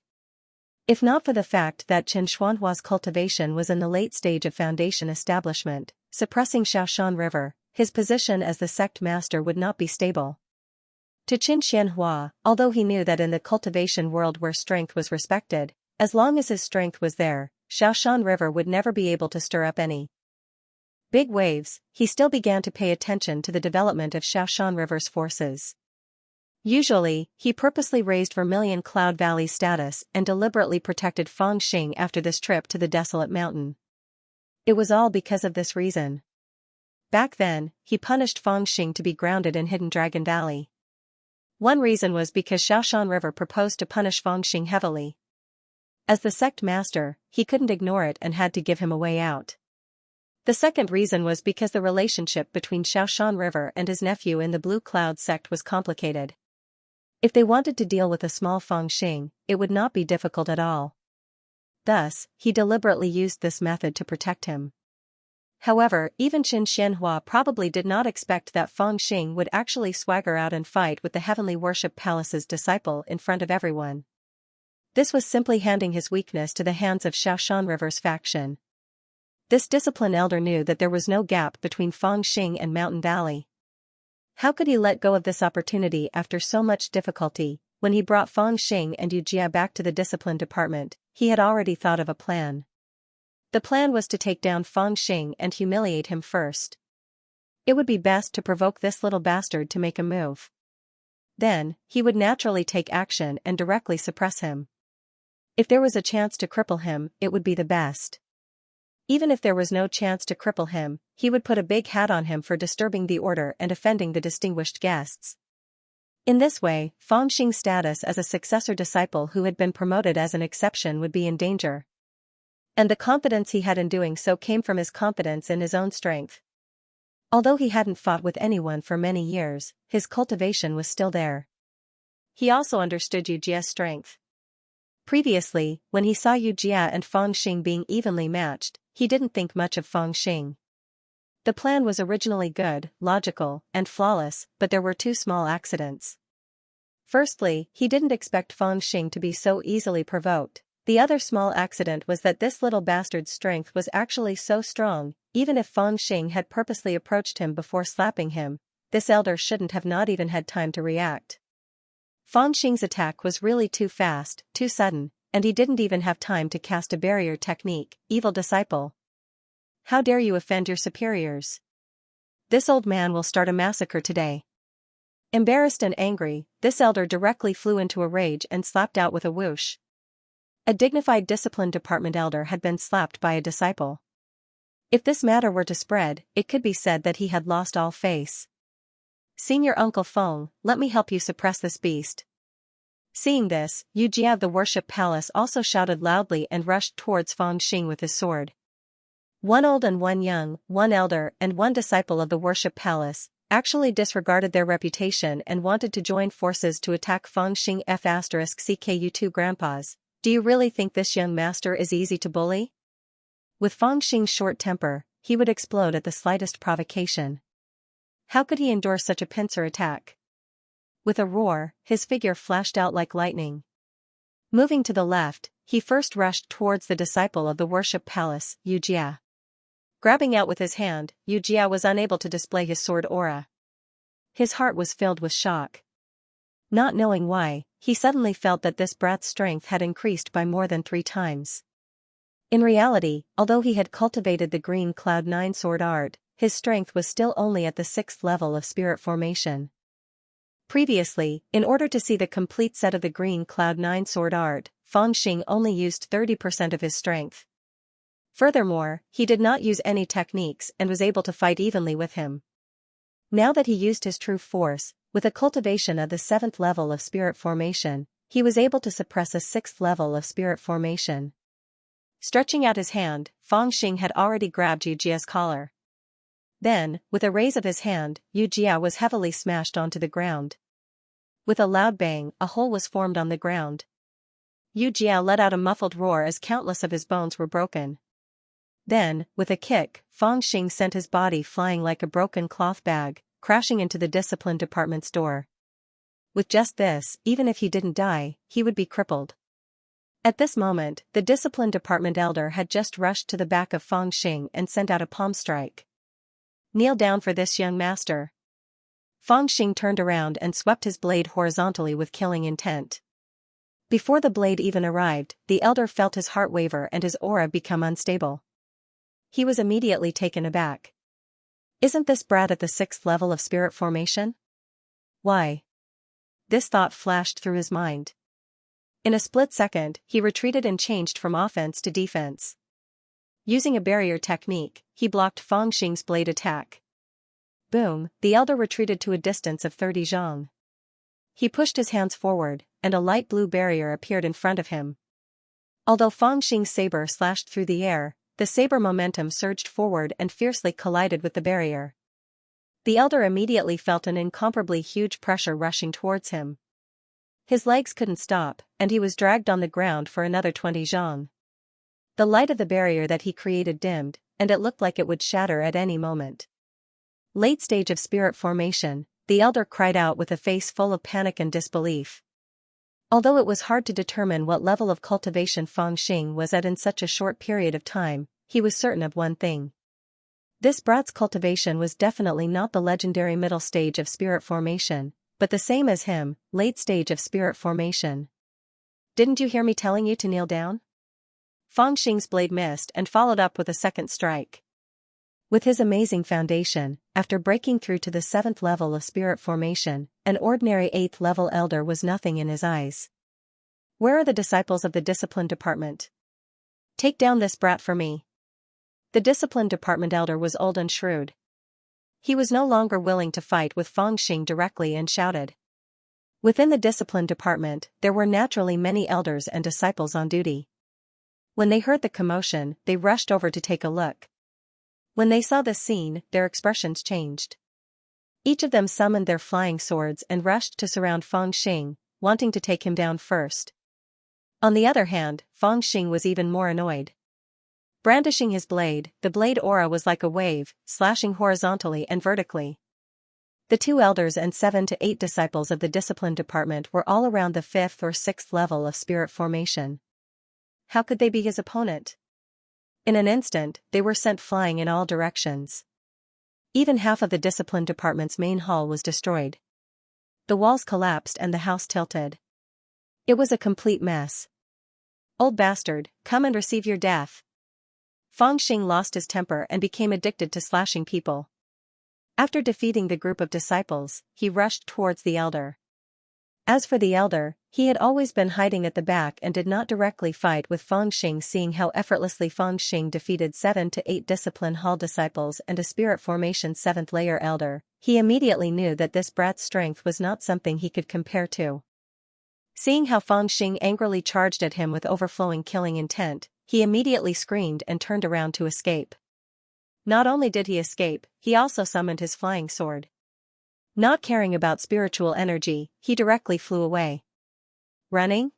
If not for the fact that Qin Xuanhua's cultivation was in the late stage of foundation establishment, suppressing Xiaoshan River, his position as the sect master would not be stable. To Qin Xianhua, although he knew that in the cultivation world where strength was respected, as long as his strength was there, Xiaoshan River would never be able to stir up any big waves, he still began to pay attention to the development of Xiaoshan River's forces. Usually, he purposely raised Vermilion Cloud Valley's status and deliberately protected Feng Xing after this trip to the desolate mountain. It was all because of this reason. Back then, he punished Feng Xing to be grounded in Hidden Dragon Valley. One reason was because Xiaoshan River proposed to punish Feng Xing heavily. As the sect master, he couldn't ignore it and had to give him a way out. The second reason was because the relationship between Xiaoshan River and his nephew in the Blue Cloud sect was complicated. If they wanted to deal with a small Feng Xing, it would not be difficult at all. Thus, he deliberately used this method to protect him. However, even Qin Xianhua probably did not expect that Feng Xing would actually swagger out and fight with the Heavenly Worship Palace's disciple in front of everyone. This was simply handing his weakness to the hands of Xiaoshan River's faction. This disciplined elder knew that there was no gap between Fangxing and Mountain Valley. How could he let go of this opportunity after so much difficulty? When he brought Fangxing and Yujia back to the discipline department, he had already thought of a plan. The plan was to take down Fangxing and humiliate him first. It would be best to provoke this little bastard to make a move. Then, he would naturally take action and directly suppress him. If there was a chance to cripple him, it would be the best. Even if there was no chance to cripple him, he would put a big hat on him for disturbing the order and offending the distinguished guests. In this way, Fangxing's status as a successor disciple who had been promoted as an exception would be in danger. And the confidence he had in doing so came from his confidence in his own strength. Although he hadn't fought with anyone for many years, his cultivation was still there. He also understood Yujia's strength. Previously, when he saw Yujia and Fangxing being evenly matched, he didn't think much of Fangxing. The plan was originally good, logical, and flawless, but there were two small accidents. Firstly, he didn't expect Fangxing to be so easily provoked. The other small accident was that this little bastard's strength was actually so strong, even if Fangxing had purposely approached him before slapping him, this elder shouldn't have not even had time to react. Fangxing's attack was really too fast, too sudden, and he didn't even have time to cast a barrier technique. Evil disciple. How dare you offend your superiors? This old man will start a massacre today. Embarrassed and angry, this elder directly flew into a rage and slapped out with a whoosh. A dignified discipline department elder had been slapped by a disciple. If this matter were to spread, it could be said that he had lost all face. Senior Uncle Feng, let me help you suppress this beast. Seeing this, Yujia of the worship palace also shouted loudly and rushed towards Fangxing with his sword. One old and one young, one elder and one disciple of the worship palace, actually disregarded their reputation and wanted to join forces to attack Fangxing *CKU2 grandpas. Do you really think this young master is easy to bully? With Fangxing's short temper, he would explode at the slightest provocation. How could he endure such a pincer attack? With a roar, his figure flashed out like lightning. Moving to the left, he first rushed towards the disciple of the worship palace, Yujia. Grabbing out with his hand, Yujia was unable to display his sword aura. His heart was filled with shock. Not knowing why, he suddenly felt that this brat's strength had increased by more than 3 times. In reality, although he had cultivated the green Cloud 9 sword art, his strength was still only at the 6th level of spirit formation. Previously, in order to see the complete set of the green Cloud 9 sword art, Fangxing only used 30% of his strength. Furthermore, he did not use any techniques and was able to fight evenly with him. Now that he used his true force, with a cultivation of the 7th level of spirit formation, he was able to suppress a 6th level of spirit formation. Stretching out his hand, Fangxing had already grabbed Yujia's collar. Then, with a raise of his hand, Yujia was heavily smashed onto the ground. With a loud bang, a hole was formed on the ground. Yujia let out a muffled roar as countless of his bones were broken. Then, with a kick, Fangxing sent his body flying like a broken cloth bag, crashing into the discipline department's door. With just this, even if he didn't die, he would be crippled. At this moment, the discipline department elder had just rushed to the back of Fangxing and sent out a palm strike. Kneel down for this young master. Fangxing turned around and swept his blade horizontally with killing intent. Before the blade even arrived, the elder felt his heart waver and his aura become unstable. He was immediately taken aback. Isn't this brat at the 6th level of spirit formation? Why? This thought flashed through his mind. In a split second, he retreated and changed from offense to defense. Using a barrier technique, he blocked Fangxing's blade attack. Boom, the elder retreated to a distance of 30 zhang. He pushed his hands forward, and a light blue barrier appeared in front of him. Although Fangxing's saber slashed through the air, the saber momentum surged forward and fiercely collided with the barrier. The elder immediately felt an incomparably huge pressure rushing towards him. His legs couldn't stop, and he was dragged on the ground for another 20 zhang. The light of the barrier that he created dimmed, and it looked like it would shatter at any moment. Late stage of spirit formation, the elder cried out with a face full of panic and disbelief. Although it was hard to determine what level of cultivation Fangxing was at in such a short period of time, he was certain of one thing. This brat's cultivation was definitely not the legendary middle stage of spirit formation, but the same as him, late stage of spirit formation. Didn't you hear me telling you to kneel down? Fang Xing's blade missed and followed up with a second strike. With his amazing foundation, after breaking through to the 7th level of spirit formation, an ordinary 8th level elder was nothing in his eyes. Where are the disciples of the discipline department? Take down this brat for me. The discipline department elder was old and shrewd. He was no longer willing to fight with Fang Xing directly and shouted. Within the discipline department, there were naturally many elders and disciples on duty. When they heard the commotion, they rushed over to take a look. When they saw this scene, their expressions changed. Each of them summoned their flying swords and rushed to surround Fang Xing, wanting to take him down first. On the other hand, Fang Xing was even more annoyed. Brandishing his blade, the blade aura was like a wave, slashing horizontally and vertically. The 2 elders and 7 to 8 disciples of the discipline department were all around the 5th or 6th level of spirit formation. How could they be his opponent? In an instant, they were sent flying in all directions. Even half of the discipline department's main hall was destroyed. The walls collapsed and the house tilted. It was a complete mess. Old bastard, come and receive your death. Fang Xing lost his temper and became addicted to slashing people. After defeating the group of disciples, he rushed towards the elder. As for the elder, he had always been hiding at the back and did not directly fight with Fang Xing. Seeing how effortlessly Fang Xing defeated 7 to 8 discipline hall disciples and a spirit formation 7th layer elder, he immediately knew that this brat's strength was not something he could compare to. Seeing how Fang Xing angrily charged at him with overflowing killing intent, he immediately screamed and turned around to escape. Not only did he escape, he also summoned his flying sword. Not caring about spiritual energy, he directly flew away. Running?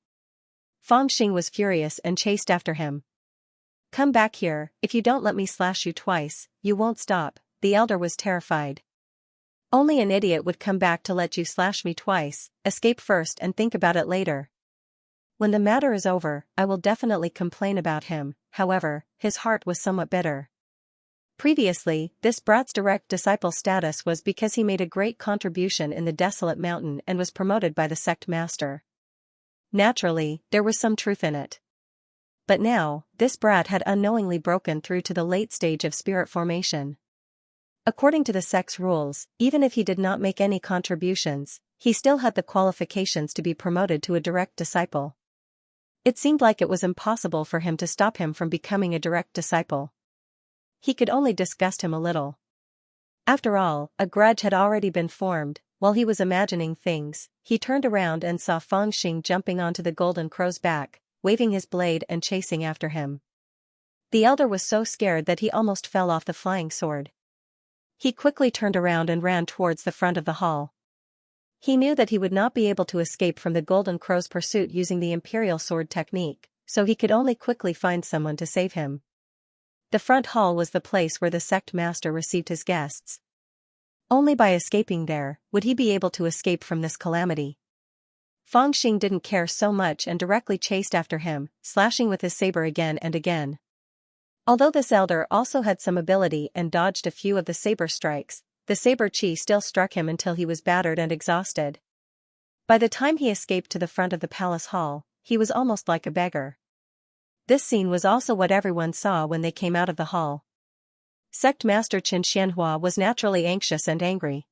Fang Xing was furious and chased after him. Come back here, if you don't let me slash you twice, you won't stop, the elder was terrified. Only an idiot would come back to let you slash me twice, escape first and think about it later. When the matter is over, I will definitely complain about him. However, his heart was somewhat bitter. Previously, this brat's direct disciple status was because he made a great contribution in the desolate mountain and was promoted by the sect master. Naturally, there was some truth in it. But now, this brat had unknowingly broken through to the late stage of spirit formation. According to the sect's rules, even if he did not make any contributions, he still had the qualifications to be promoted to a direct disciple. It seemed like it was impossible for him to stop him from becoming a direct disciple. He could only disgust him a little. After all, a grudge had already been formed. While he was imagining things, he turned around and saw Fang Xing jumping onto the golden crow's back, waving his blade and chasing after him. The elder was so scared that he almost fell off the flying sword. He quickly turned around and ran towards the front of the hall. He knew that he would not be able to escape from the golden crow's pursuit using the imperial sword technique, so he could only quickly find someone to save him. The front hall was the place where the sect master received his guests. Only by escaping there would he be able to escape from this calamity. Fang Xing didn't care so much and directly chased after him, slashing with his saber again and again. Although this elder also had some ability and dodged a few of the saber strikes, the saber chi still struck him until he was battered and exhausted. By the time he escaped to the front of the palace hall, he was almost like a beggar. This scene was also what everyone saw when they came out of the hall. Sect Master Xianxia was naturally anxious and angry.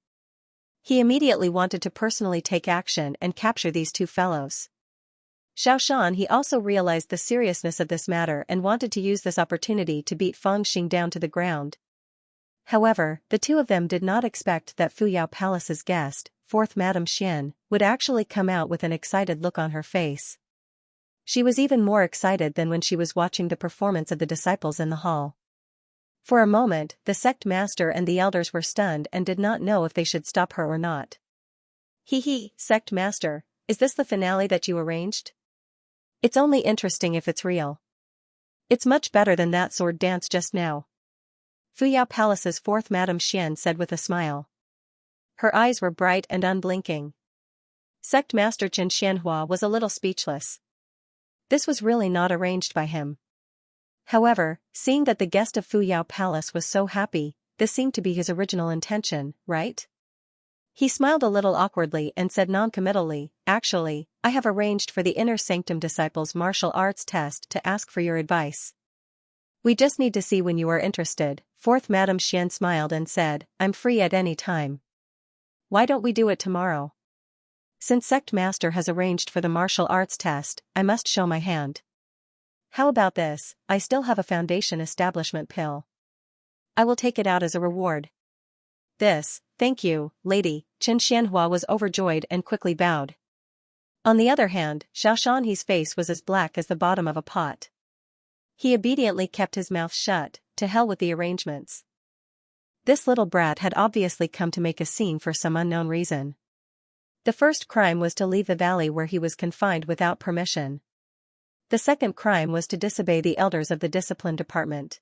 He immediately wanted to personally take action and capture these 2 fellows. Xiaoshan he also realized the seriousness of this matter and wanted to use this opportunity to beat Fang Xing down to the ground. However, the 2 of them did not expect that Fuyao Palace's guest, 4th Madame Xian, would actually come out with an excited look on her face. She was even more excited than when she was watching the performance of the disciples in the hall. For a moment, the sect master and the elders were stunned and did not know if they should stop her or not. Sect master, is this the finale that you arranged? It's only interesting if it's real. It's much better than that sword dance just now. Fuyao Palace's 4th Madame Xian said with a smile. Her eyes were bright and unblinking. Sect Master Xianxia was a little speechless. This was really not arranged by him. However, seeing that the guest of Fuyao Palace was so happy, this seemed to be his original intention, right? He smiled a little awkwardly and said noncommittally, "Actually, I have arranged for the Inner Sanctum Disciples martial arts test to ask for your advice. We just need to see when you are interested." Fourth Madame Xian smiled and said, "I'm free at any time. Why don't we do it tomorrow? Since Sect Master has arranged for the martial arts test, I must show my hand. How about this? I still have a foundation establishment pill. I will take it out as a reward." "This, thank you, lady." Chen Xianhua was overjoyed and quickly bowed. On the other hand, Xiaoshanhe's face was as black as the bottom of a pot. He obediently kept his mouth shut. To hell with the arrangements. This little brat had obviously come to make a scene for some unknown reason. The first crime was to leave the valley where he was confined without permission. The second crime was to disobey the elders of the discipline department.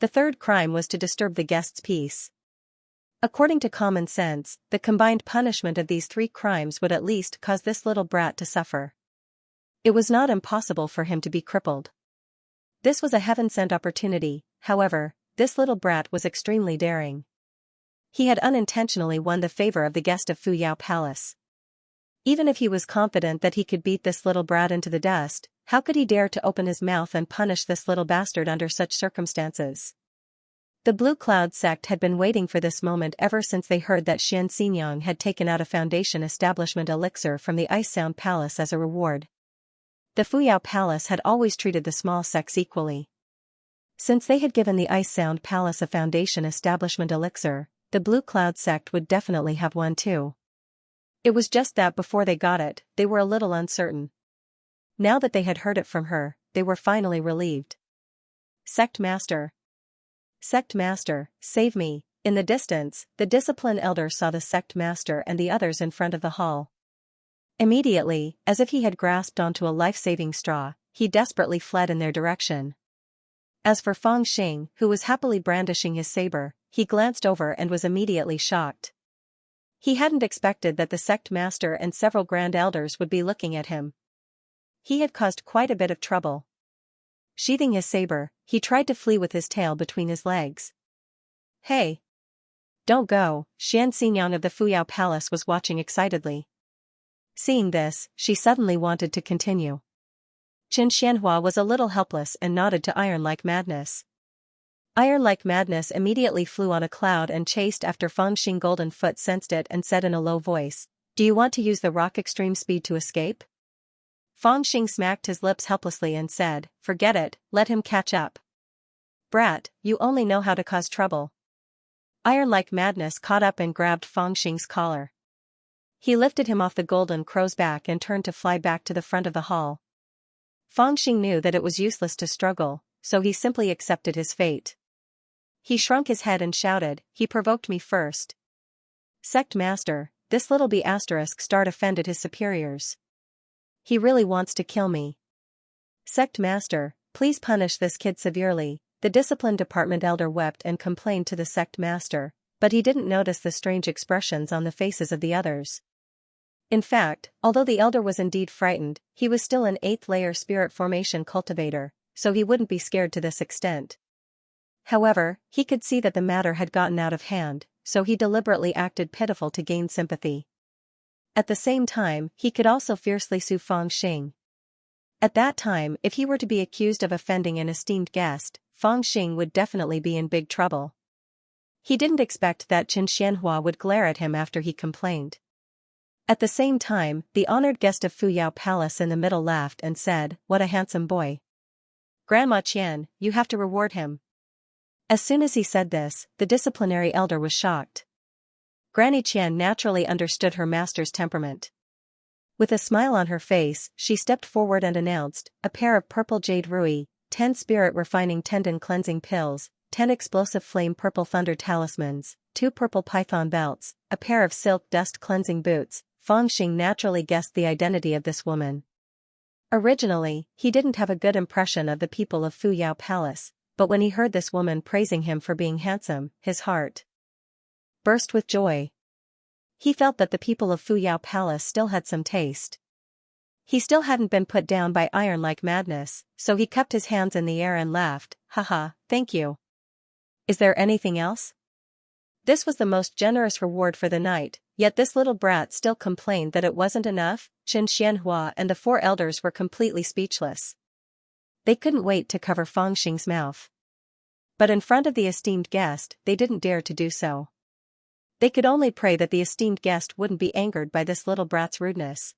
The third crime was to disturb the guest's peace. According to common sense, the combined punishment of these three crimes would at least cause this little brat to suffer. It was not impossible for him to be crippled. This was a heaven-sent opportunity. However, this little brat was extremely daring. He had unintentionally won the favor of the guest of Fuyao Palace. Even if he was confident that he could beat this little brat into the dust, how could he dare to open his mouth and punish this little bastard under such circumstances? The Blue Cloud sect had been waiting for this moment ever since they heard that Xianxia had taken out a foundation establishment elixir from the Ice Sound Palace as a reward. The Fuyao Palace had always treated the small sects equally. Since they had given the Ice Sound Palace a foundation establishment elixir, the Blue Cloud sect would definitely have one too. It was just that before they got it, they were a little uncertain. Now that they had heard it from her, they were finally relieved. "Sect Master. Sect Master, save me." In the distance, the discipline elder saw the Sect Master and the others in front of the hall. Immediately, as if he had grasped onto a life-saving straw, he desperately fled in their direction. As for Fang Xing, who was happily brandishing his saber, he glanced over and was immediately shocked. He hadn't expected that the Sect Master and several Grand Elders would be looking at him. He had caused quite a bit of trouble. Sheathing his saber, he tried to flee with his tail between his legs. "Hey! Don't go," Xianxia of the Fuyao Palace was watching excitedly. Seeing this, she suddenly wanted to continue. Chen Xianhua was a little helpless and nodded to Iron-like Madness. Iron-like Madness immediately flew on a cloud and chased after Fang Xing. Golden Foot sensed it and said in a low voice, "Do you want to use the rock extreme speed to escape?" Fang Xing smacked his lips helplessly and said, "Forget it, let him catch up." "Brat, you only know how to cause trouble." Iron-like Madness caught up and grabbed Fang Xing's collar. He lifted him off the Golden Crow's back and turned to fly back to the front of the hall. Fang Xing knew that it was useless to struggle, so he simply accepted his fate. He shrunk his head and shouted, "He provoked me first. Sect Master, this little B***** offended his superiors. He really wants to kill me. Sect Master, please punish this kid severely." The discipline department elder wept and complained to the Sect Master, but he didn't notice the strange expressions on the faces of the others. In fact, although the elder was indeed frightened, he was still an 8th-layer spirit formation cultivator, so he wouldn't be scared to this extent. However, he could see that the matter had gotten out of hand, so he deliberately acted pitiful to gain sympathy. At the same time, he could also fiercely sue Fang Xing. At that time, if he were to be accused of offending an esteemed guest, Fang Xing would definitely be in big trouble. He didn't expect that Chen Xianhua would glare at him after he complained. At the same time, the honored guest of Fuyao Palace in the middle laughed and said, "What a handsome boy. Grandma Qian, you have to reward him." As soon as he said this, the disciplinary elder was shocked. Granny Qian naturally understood her master's temperament. With a smile on her face, she stepped forward and announced, "A pair of purple jade rui, 10 spirit refining tendon cleansing pills, 10 explosive flame purple thunder talismans, 2 purple python belts, a pair of silk dust cleansing boots." Fang Xing naturally guessed the identity of this woman. Originally, he didn't have a good impression of the people of Fuyao Palace, but when he heard this woman praising him for being handsome, his heart burst with joy. He felt that the people of Fuyao Palace still had some taste. He still hadn't been put down by iron like madness, so he cupped his hands in the air and laughed, haha, thank you. Is there anything else? This was the most generous reward for the night, yet this little brat still complained that it wasn't enough. Xianxia and the four elders were completely speechless. They couldn't wait to cover Fangxing's mouth. But in front of the esteemed guest, they didn't dare to do so. They could only pray that the esteemed guest wouldn't be angered by this little brat's rudeness.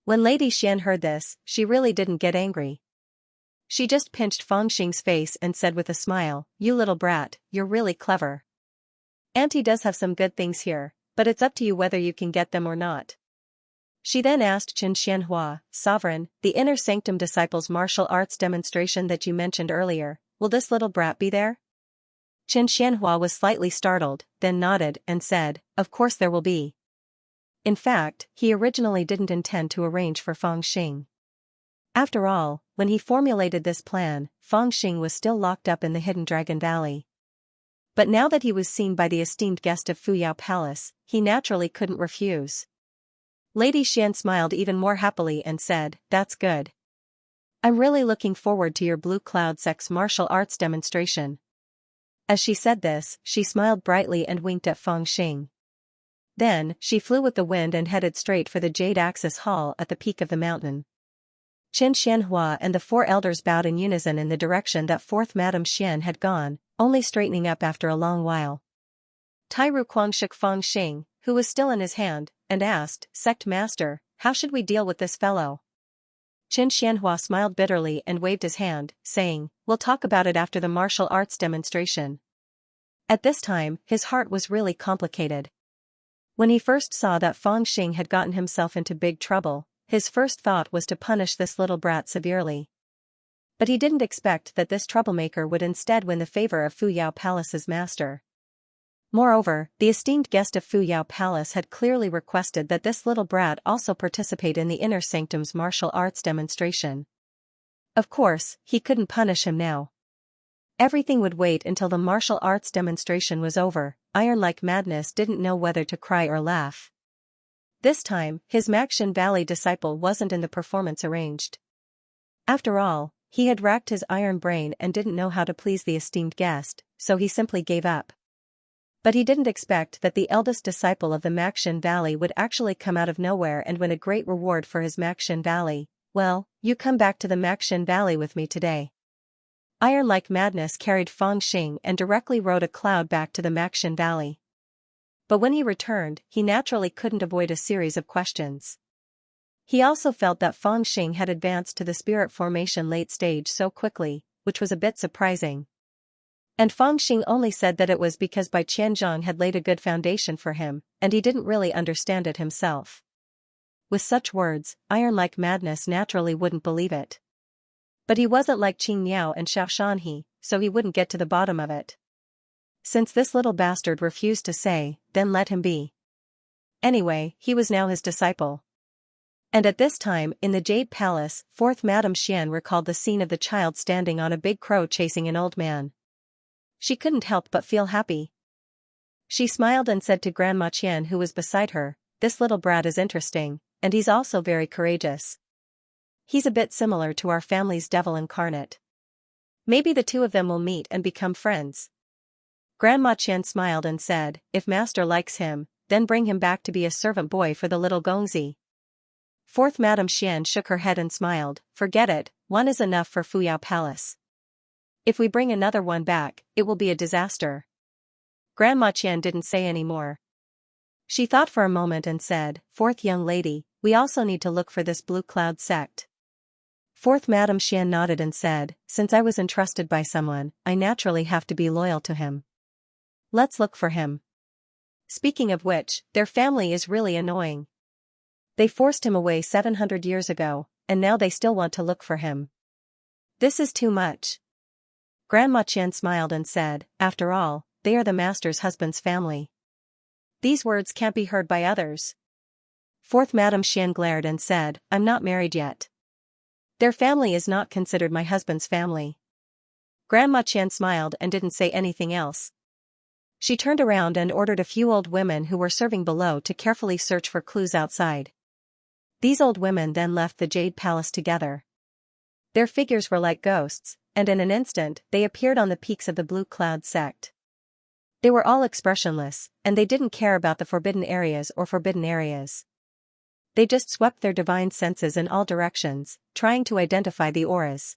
When Lady Xian heard this, she really didn't get angry. She just pinched Fangxing's face and said with a smile, "You little brat, you're really clever. Auntie does have some good things here, but it's up to you whether you can get them or not." She then asked Xianxia, "Sovereign, the inner sanctum disciples' martial arts demonstration that you mentioned earlier, will this little brat be there?" Xianxia was slightly startled, then nodded and said, "Of course there will be." In fact, he originally didn't intend to arrange for Fangxing. After all, when he formulated this plan, Fangxing was still locked up in the hidden Dragon Valley. But now that he was seen by the esteemed guest of Fuyao Palace, he naturally couldn't refuse. Lady Xian smiled even more happily and said, "That's good. I'm really looking forward to your Blue Cloud Sect's martial arts demonstration." As she said this, she smiled brightly and winked at Fangxing. Then, she flew with the wind and headed straight for the Jade Axis Hall at the peak of the mountain. Xianxia and the four elders bowed in unison in the direction that fourth Madame Xian had gone, only straightening up after a long while. Tairu Kuang shook Fangxing, who was still in his hand, and asked, "Sect Master, how should we deal with this fellow?" Xianxia smiled bitterly and waved his hand, saying, "We'll talk about it after the martial arts demonstration." At this time, his heart was really complicated. When he first saw that Fangxing had gotten himself into big trouble, his first thought was to punish this little brat severely. But he didn't expect that this troublemaker would instead win the favor of Fuyao Palace's master. Moreover, the esteemed guest of Fuyao Palace had clearly requested that this little brat also participate in the Inner Sanctum's martial arts demonstration. Of course, he couldn't punish him now. Everything would wait until the martial arts demonstration was over. Iron like madness didn't know whether to cry or laugh. This time, his Maxin Valley disciple wasn't in the performance arranged. After all, he had racked his iron brain and didn't know how to please the esteemed guest, so he simply gave up. But he didn't expect that the eldest disciple of the Maxin Valley would actually come out of nowhere and win a great reward for his Maxin Valley. "Well, you come back to the Maxin Valley with me today." Iron like madness carried Fangxing and directly rode a cloud back to the Maxin Valley. But when he returned, he naturally couldn't avoid a series of questions. He also felt that Fangxing had advanced to the spirit formation late stage so quickly, which was a bit surprising. And Fangxing only said that it was because Bai Qianzhang had laid a good foundation for him, and he didn't really understand it himself. With such words, iron like madness naturally wouldn't believe it. But he wasn't like Qing Miao and Xiaoshanhe, so he wouldn't get to the bottom of it. Since this little bastard refused to say, then let him be. Anyway, he was now his disciple. And at this time, in the Jade Palace, fourth Madame Xian recalled the scene of the child standing on a big crow chasing an old man. She couldn't help but feel happy. She smiled and said to Grandma Qian, who was beside her, "This little brat is interesting, and he's also very courageous. He's a bit similar to our family's devil incarnate. Maybe the two of them will meet and become friends." Grandma Qian smiled and said, "If Master likes him, then bring him back to be a servant boy for the little Gongzi." Fourth Madame Xian shook her head and smiled, "Forget it, one is enough for Fuyao Palace. If we bring another one back, it will be a disaster." Grandma Qian didn't say any more. She thought for a moment and said, "Fourth young lady, we also need to look for this Blue Cloud Sect." Fourth Madame Xian nodded and said, "Since I was entrusted by someone, I naturally have to be loyal to him. Let's look for him. Speaking of which, their family is really annoying. They forced him away 700 years ago, and now they still want to look for him. This is too much." Grandma Qian smiled and said, "After all, they are the master's husband's family. These words can't be heard by others." Fourth Madame Xian glared and said, "I'm not married yet. Their family is not considered my husband's family." Grandma Qian smiled and didn't say anything else. She turned around and ordered a few old women who were serving below to carefully search for clues outside. These old women then left the Jade Palace together. Their figures were like ghosts, and in an instant they appeared on the peaks of the Blue Cloud sect. They were all expressionless, and they didn't care about the forbidden areas or forbidden areas. They just swept their divine senses in all directions, trying to identify the auras.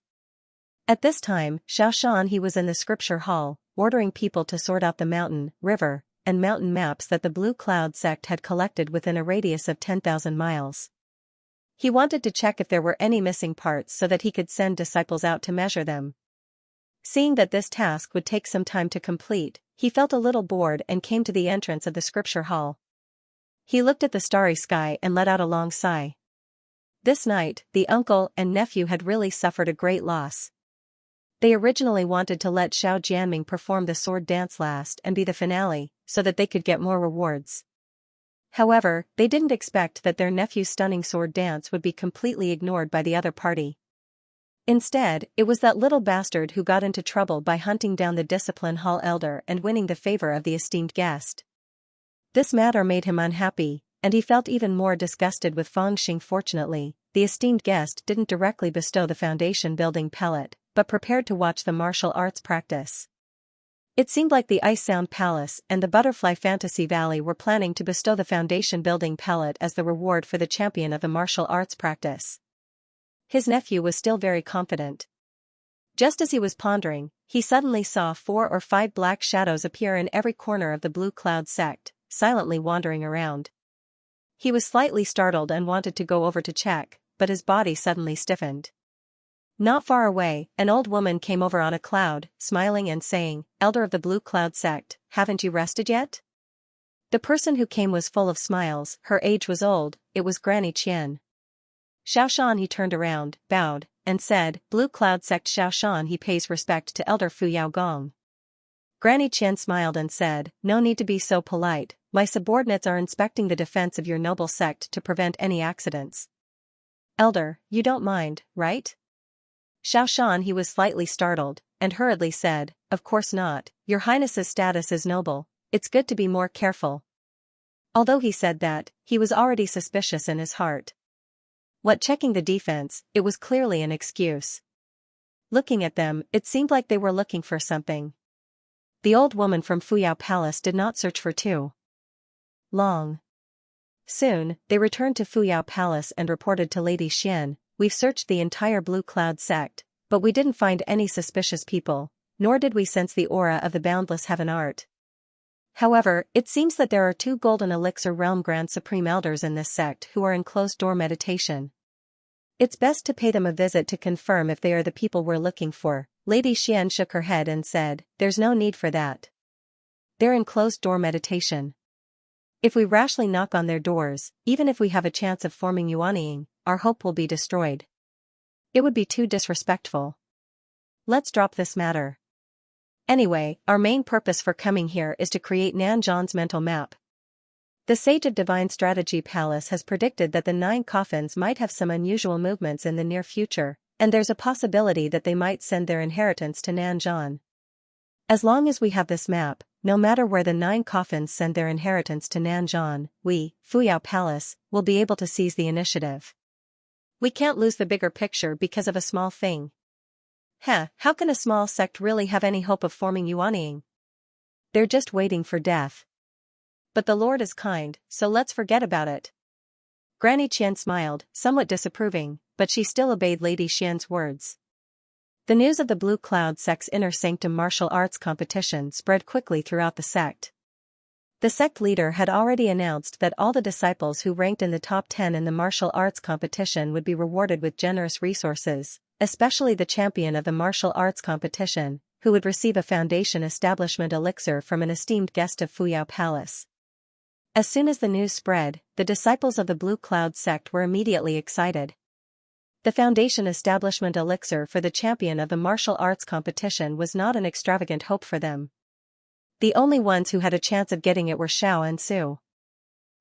At this time, Xianxia was in the scripture hall, ordering people to sort out the mountain, river, and mountain maps that the Blue Cloud sect had collected within a radius of 10,000 miles. He wanted to check if there were any missing parts so that he could send disciples out to measure them. Seeing that this task would take some time to complete, he felt a little bored and came to the entrance of the scripture hall. He looked at the starry sky and let out a long sigh. This night, the uncle and nephew had really suffered a great loss. They originally wanted to let Xiao Jianming perform the sword dance last and be the finale, so that they could get more rewards. However, they didn't expect that their nephew's stunning sword dance would be completely ignored by the other party. Instead, it was that little bastard who got into trouble by hunting down the discipline hall elder and winning the favor of the esteemed guest. This matter made him unhappy, and he felt even more disgusted with Fengxing. Fortunately, the esteemed guest didn't directly bestow the foundation building pellet, but prepared to watch the martial arts practice. It seemed like the Ice Sound Palace and the Butterfly Fantasy Valley were planning to bestow the foundation building pellet as the reward for the champion of the martial arts practice. His nephew was still very confident. Just as he was pondering, he suddenly saw 4 or 5 black shadows appear in every corner of the Blue Cloud sect, silently wandering around. He was slightly startled and wanted to go over to check, but his body suddenly stiffened. Not far away, an old woman came over on a cloud, smiling and saying, "Elder of the Blue Cloud sect, haven't you rested yet?" The person who came was full of smiles. Her age was old, it was Granny Qian. Xiaoshan. He turned around, bowed, and said, "Blue Cloud sect Xiaoshan." He pays respect to Elder Fu Yaogong. Granny Qian smiled and said, "No need to be so polite, my subordinates are inspecting the defense of your noble sect to prevent any accidents." "Elder, you don't mind, right?" Xiaoshan. He was slightly startled, and hurriedly said, "Of course not, your highness's status is noble, it's good to be more careful." Although he said that, he was already suspicious in his heart. What checking the defense, it was clearly an excuse. Looking at them, it seemed like they were looking for something. The old woman from Fuyao Palace did not search for too long. Soon, they returned to Fuyao Palace and reported to Lady Xian, "We've searched the entire Blue Cloud sect, but we didn't find any suspicious people, nor did we sense the aura of the boundless heaven art. However, it seems that there are 2 Golden Elixir Realm Grand Supreme Elders in this sect who are in closed-door meditation. It's best to pay them a visit to confirm if they are the people we're looking for." Lady Xian shook her head and said, "There's no need for that. They're in closed-door meditation. If we rashly knock on their doors, even if we have a chance of forming Yuanying, our hope will be destroyed. It would be too disrespectful. Let's drop this matter. Anyway, our main purpose for coming here is to create Nanzhan's mental map. The Sage of Divine Strategy Palace has predicted that the 9 coffins might have some unusual movements in the near future, and there's a possibility that they might send their inheritance to Nanzhan. As long as we have this map, no matter where the 9 coffins send their inheritance to Nanzhan, we, Fuyao Palace, will be able to seize the initiative. We can't lose the bigger picture because of a small thing. How can a small sect really have any hope of forming Yuanying? They're just waiting for death. But the Lord is kind, so let's forget about it." Granny Qian smiled, somewhat disapproving, but she still obeyed Lady Xian's words. The news of the Blue Cloud sect's inner sanctum martial arts competition spread quickly throughout the sect. The sect leader had already announced that all the disciples who ranked in the top 10 in the martial arts competition would be rewarded with generous resources, especially the champion of the martial arts competition, who would receive a foundation establishment elixir from an esteemed guest of Fuyao Palace. As soon as the news spread, the disciples of the Blue Cloud sect were immediately excited. The foundation establishment elixir for the champion of the martial arts competition was not an extravagant hope for them. The only ones who had a chance of getting it were Xiao and Su.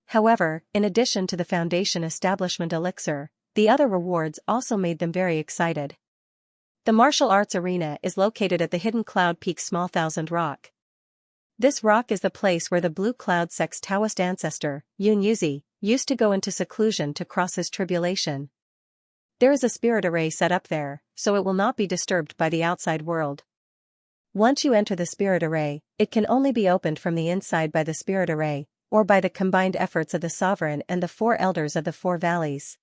However, in addition to the foundation establishment elixir, the other rewards also made them very excited. The martial arts arena is located at the hidden Cloud Peak Small Thousand Rock. This rock is the place where the Blue Cloud sect's Taoist ancestor, Yun used to go into seclusion to cross his tribulation. There is a spirit array set up there, so it will not be disturbed by the outside world. Once you enter the spirit array, it can only be opened from the inside by the spirit array, or by the combined efforts of the sovereign and the 4 elders of the 4 valleys.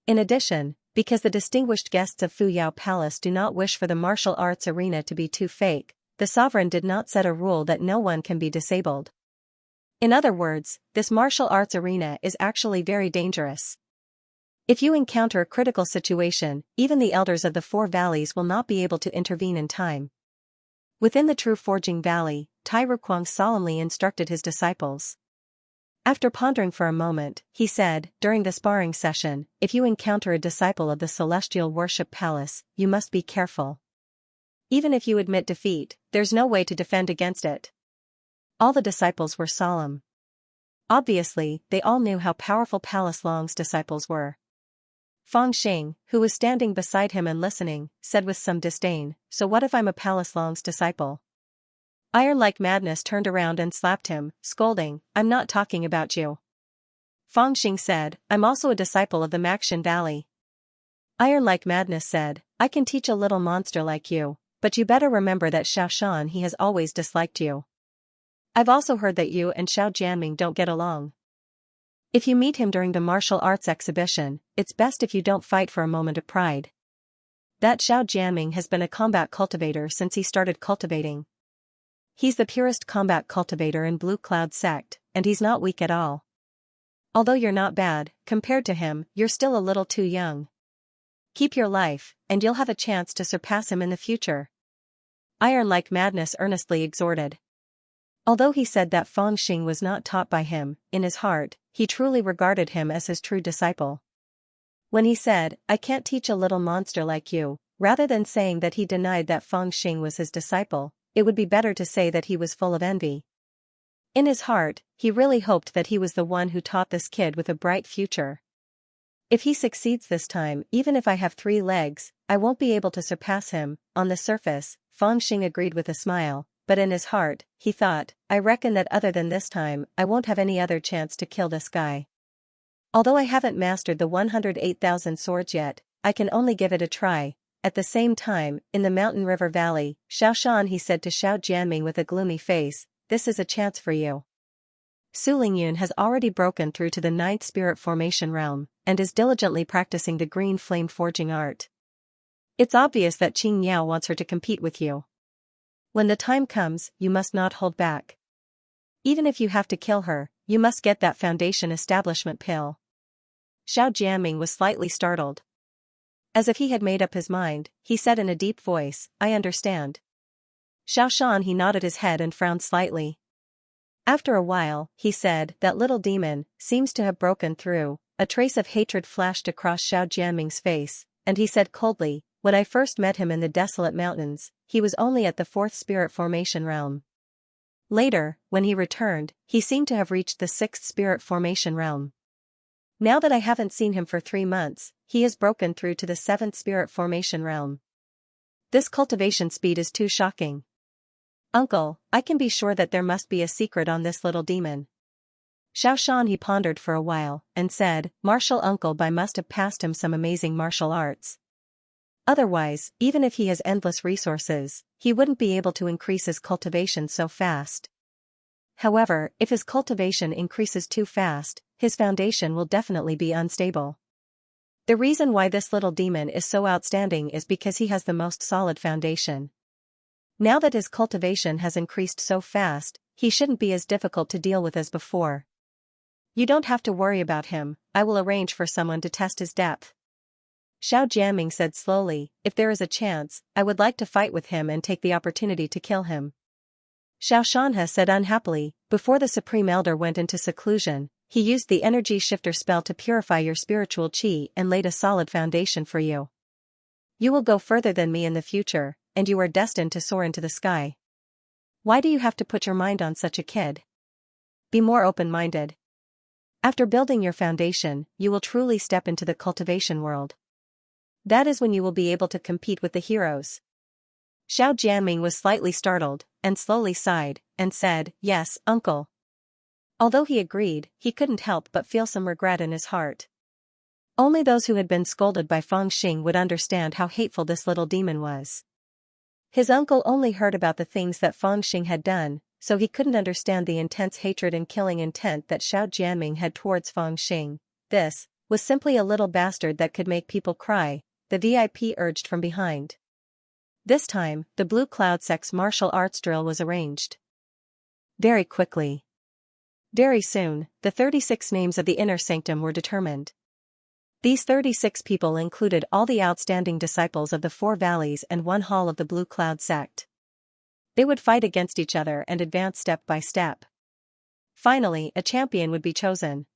In addition, because the distinguished guests of Fuyao Palace do not wish for the martial arts arena to be too fake, the sovereign did not set a rule that no one can be disabled. In other words, this martial arts arena is actually very dangerous. If you encounter a critical situation, even the elders of the 4 valleys will not be able to intervene in time. Within the true Forging Valley, Tai Rukwang solemnly instructed his disciples. After pondering for a moment, he said, during the sparring session, if you encounter a disciple of the Celestial Worship Palace, you must be careful. Even if you admit defeat, there's no way to defend against it. All the disciples were solemn. Obviously, they all knew how powerful Palace Long's disciples were. Fang Xing, who was standing beside him and listening, said with some disdain, so what if I'm a Palace Long's disciple? Iron like Madness turned around and slapped him, scolding, I'm not talking about you. Fang Xing said, I'm also a disciple of the Maxin Valley. Iron like Madness said, I can teach a little monster like you, but you better remember that Xiaoshan he has always disliked you. I've also heard that you and Xiao Jianming don't get along. If you meet him during the martial arts exhibition, it's best if you don't fight for a moment of pride. That Xiao Jianming has been a combat cultivator since he started cultivating. He's the purest combat cultivator in Blue Cloud sect, and he's not weak at all. Although you're not bad, compared to him, you're still a little too young. Keep your life, and you'll have a chance to surpass him in the future. Iron like Madness earnestly exhorted. Although he said that Fang Xing was not taught by him, in his heart, he truly regarded him as his true disciple. When he said, I can't teach a little monster like you, rather than saying that he denied that Fang Xing was his disciple, it would be better to say that he was full of envy. In his heart, he really hoped that he was the one who taught this kid with a bright future. If he succeeds this time, even if I have 3 legs, I won't be able to surpass him. On the surface, Fang Xing agreed with a smile, but in his heart, he thought, I reckon that other than this time, I won't have any other chance to kill this guy. Although I haven't mastered the 108,000 swords yet, I can only give it a try. At the same time, in the Mountain River Valley, Xiaoshan he said to Xiao Jianming with a gloomy face, this is a chance for you. Su Lingyun has already broken through to the 9th spirit formation realm, and is diligently practicing the green flame forging art. It's obvious that Qing Yao wants her to compete with you. When the time comes, you must not hold back. Even if you have to kill her, you must get that foundation establishment pill. Xiao Jianming was slightly startled. As if he had made up his mind, he said in a deep voice, I understand. Xiaoshan he nodded his head and frowned slightly. After a while, he said, that little demon seems to have broken through. A trace of hatred flashed across Xiao Jianming's face, and he said coldly, when I first met him in the desolate mountains, he was only at the 4th spirit formation realm. Later, when he returned, he seemed to have reached the 6th spirit formation realm. Now that I haven't seen him for 3 months, he has broken through to the 7th spirit formation realm. This cultivation speed is too shocking. Uncle, I can be sure that there must be a secret on this little demon. Xiaoshan he pondered for a while, and said, Martial Uncle Bai must have passed him some amazing martial arts. Otherwise, even if he has endless resources, he wouldn't be able to increase his cultivation so fast. However, if his cultivation increases too fast, his foundation will definitely be unstable. The reason why this little demon is so outstanding is because he has the most solid foundation. Now that his cultivation has increased so fast, he shouldn't be as difficult to deal with as before. You don't have to worry about him, I will arrange for someone to test his depth. Xiao Jianming said slowly, if there is a chance, I would like to fight with him and take the opportunity to kill him. Xiao Shanhe said unhappily, before the Supreme Elder went into seclusion, he used the energy shifter spell to purify your spiritual qi and laid a solid foundation for you. You will go further than me in the future, and you are destined to soar into the sky. Why do you have to put your mind on such a kid? Be more open-minded. After building your foundation, you will truly step into the cultivation world. That is when you will be able to compete with the heroes. Xiao Jianming was slightly startled, and slowly sighed, and said, yes, uncle. Although he agreed, he couldn't help but feel some regret in his heart. Only those who had been scolded by Feng Xing would understand how hateful this little demon was. His uncle only heard about the things that Feng Xing had done, so he couldn't understand the intense hatred and killing intent that Xiao Jianming had towards Feng Xing. This was simply a little bastard that could make people cry, the VIP urged from behind. This time, the Blue Cloud sect's martial arts drill was arranged. Very quickly. Very soon, the 36 names of the inner sanctum were determined. These 36 people included all the outstanding disciples of the 4 valleys and 1 hall of the Blue Cloud sect. They would fight against each other and advance step by step. Finally, a champion would be chosen.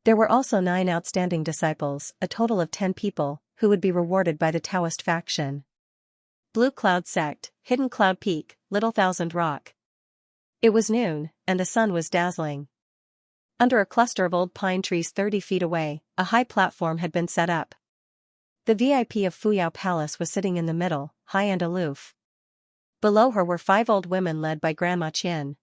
There were also 9 outstanding disciples, a total of 10 people, who would be rewarded by the Taoist faction. Blue Cloud Sect, Hidden Cloud Peak, Little Thousand Rock. It was noon, and the sun was dazzling. Under a cluster of old pine trees 30 feet away, a high platform had been set up. The VIP of Fuyao Palace was sitting in the middle, high and aloof. Below her were 5 old women led by Grandma Qian.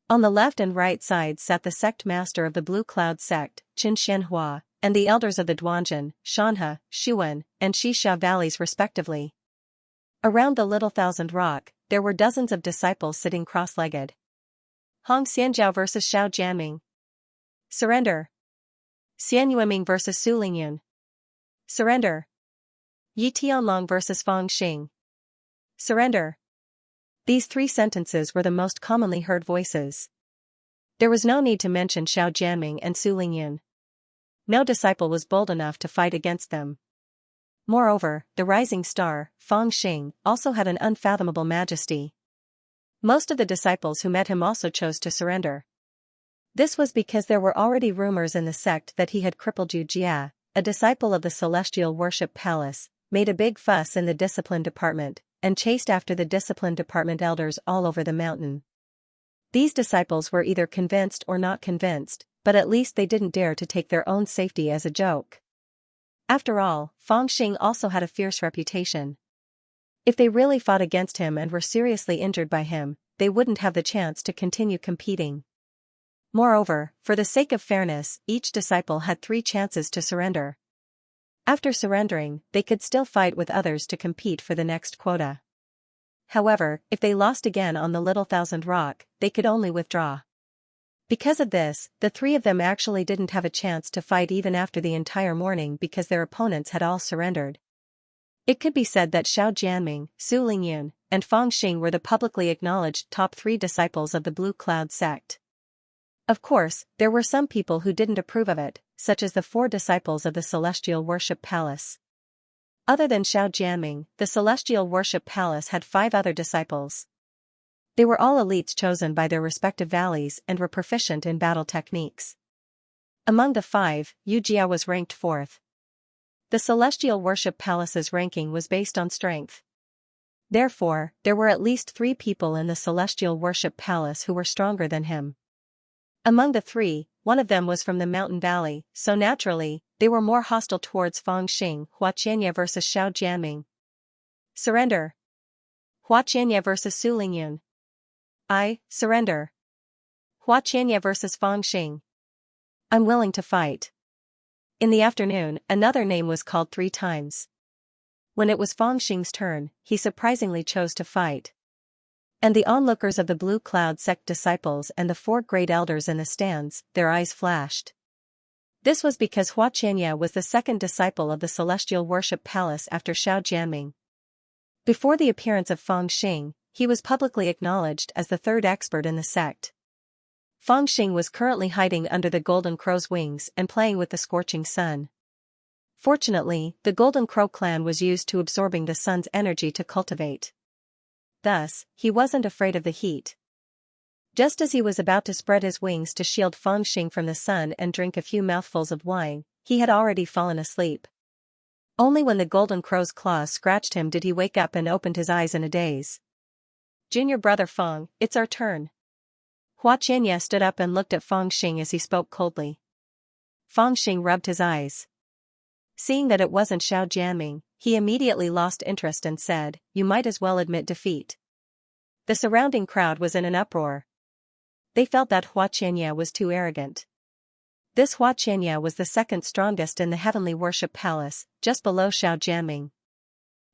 On the left and right sides sat the sect master of the Blue Cloud sect, Qin Xianhua, and the elders of the Duanjin, Shanhe, Shuwen, and Xixia valleys respectively. Around the Little Thousand Rock, there were dozens of disciples sitting cross-legged. Hong Xianjiao vs. Xiao Jianming. Surrender. Xian Yueming vs. Su Lingyun. Surrender. Yi Tianlong vs. Feng Xing. Surrender. These 3 sentences were the most commonly heard voices. There was no need to mention Xiao Jianming and Su Lingyun. No disciple was bold enough to fight against them. Moreover, the rising star, Feng Xing, also had an unfathomable majesty. Most of the disciples who met him also chose to surrender. This was because there were already rumors in the sect that he had crippled Yu Jia, a disciple of the Celestial Worship Palace, made a big fuss in the discipline department, and chased after the discipline department elders all over the mountain. These disciples were either convinced or not convinced, but at least they didn't dare to take their own safety as a joke. After all, Feng Xing also had a fierce reputation. If they really fought against him and were seriously injured by him, they wouldn't have the chance to continue competing. Moreover, for the sake of fairness, each disciple had 3 chances to surrender. After surrendering, they could still fight with others to compete for the next quota. However, if they lost again on the Little Thousand Rock, they could only withdraw. Because of this, the 3 of them actually didn't have a chance to fight even after the entire morning because their opponents had all surrendered. It could be said that Xiao Jianming, Su Lingyun, and Feng Xing were the publicly acknowledged top 3 disciples of the Blue Cloud sect. Of course, there were some people who didn't approve of it, such as the 4 disciples of the Celestial Worship Palace. Other than Xiao Jianming, the Celestial Worship Palace had 5 other disciples. They were all elites chosen by their respective valleys and were proficient in battle techniques. Among the 5, Yu Jia was ranked 4th. The Celestial Worship Palace's ranking was based on strength. Therefore, there were at least 3 people in the Celestial Worship Palace who were stronger than him. Among the 3, one of them was from the mountain valley, so naturally, they were more hostile towards Feng Xing. Hua Qianye vs. Xiao Jianming. Surrender. Hua Qianye vs. Su Lingyun. I surrender. Hua Qianye vs. Feng Xing. I'm willing to fight. In the afternoon, another name was called 3 times. When it was Feng Xing's turn, he surprisingly chose to fight. And the onlookers of the Blue Cloud sect disciples and the 4 great elders in the stands, their eyes flashed. This was because Hua Qianye was the 2nd disciple of the Celestial Worship Palace after Xiao Jianming. Before the appearance of Feng Xing, he was publicly acknowledged as the 3rd expert in the sect. Feng Xing was currently hiding under the Golden Crow's wings and playing with the scorching sun. Fortunately, the Golden Crow clan was used to absorbing the sun's energy to cultivate. Thus, he wasn't afraid of the heat. Just as he was about to spread his wings to shield Feng Xing from the sun and drink a few mouthfuls of wine, he had already fallen asleep. Only when the Golden Crow's claws scratched him did he wake up and opened his eyes in a daze. Junior brother Feng, it's our turn. Hua Qianye stood up and looked at Feng Xing as he spoke coldly. Feng Xing rubbed his eyes. Seeing that it wasn't Xiao Jianming, he immediately lost interest and said, "You might as well admit defeat." The surrounding crowd was in an uproar. they felt that Xianxia was too arrogant. This Xianxia was the second strongest in the heavenly worship palace, just below Xiao Jianming.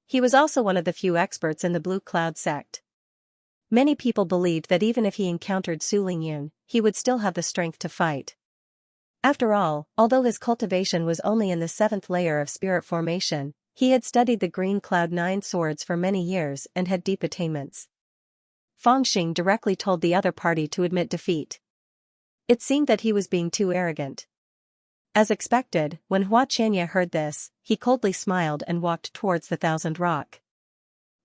He was also one of the few experts in the Blue Cloud sect. Many people believed that even if he encountered Su Lingyun, he would still have the strength to fight. After all, although his cultivation was only in the 7th layer of spirit formation, he had studied the Green Cloud 9 swords for many years and had deep attainments. Fang Xing directly told the other party to admit defeat. It seemed that he was being too arrogant. As expected, when Xianxia heard this, he coldly smiled and walked towards the Thousand Rock.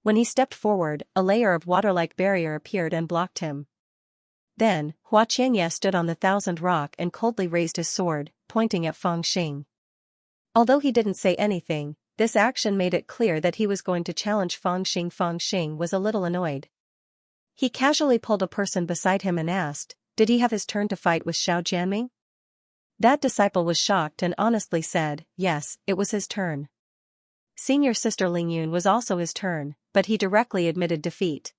When he stepped forward, a layer of water-like barrier appeared and blocked him. Then, Xianxia stood on the Thousand Rock and coldly raised his sword, pointing at Fang Xing. Although he didn't say anything, this action made it clear that he was going to challenge Fang Xing. Fang Xing was a little annoyed. He casually pulled a person beside him and asked, did he have his turn to fight with Xiao Jianming? That disciple was shocked and honestly said, yes, it was his turn. Senior sister Lingyun was also his turn, but he directly admitted defeat.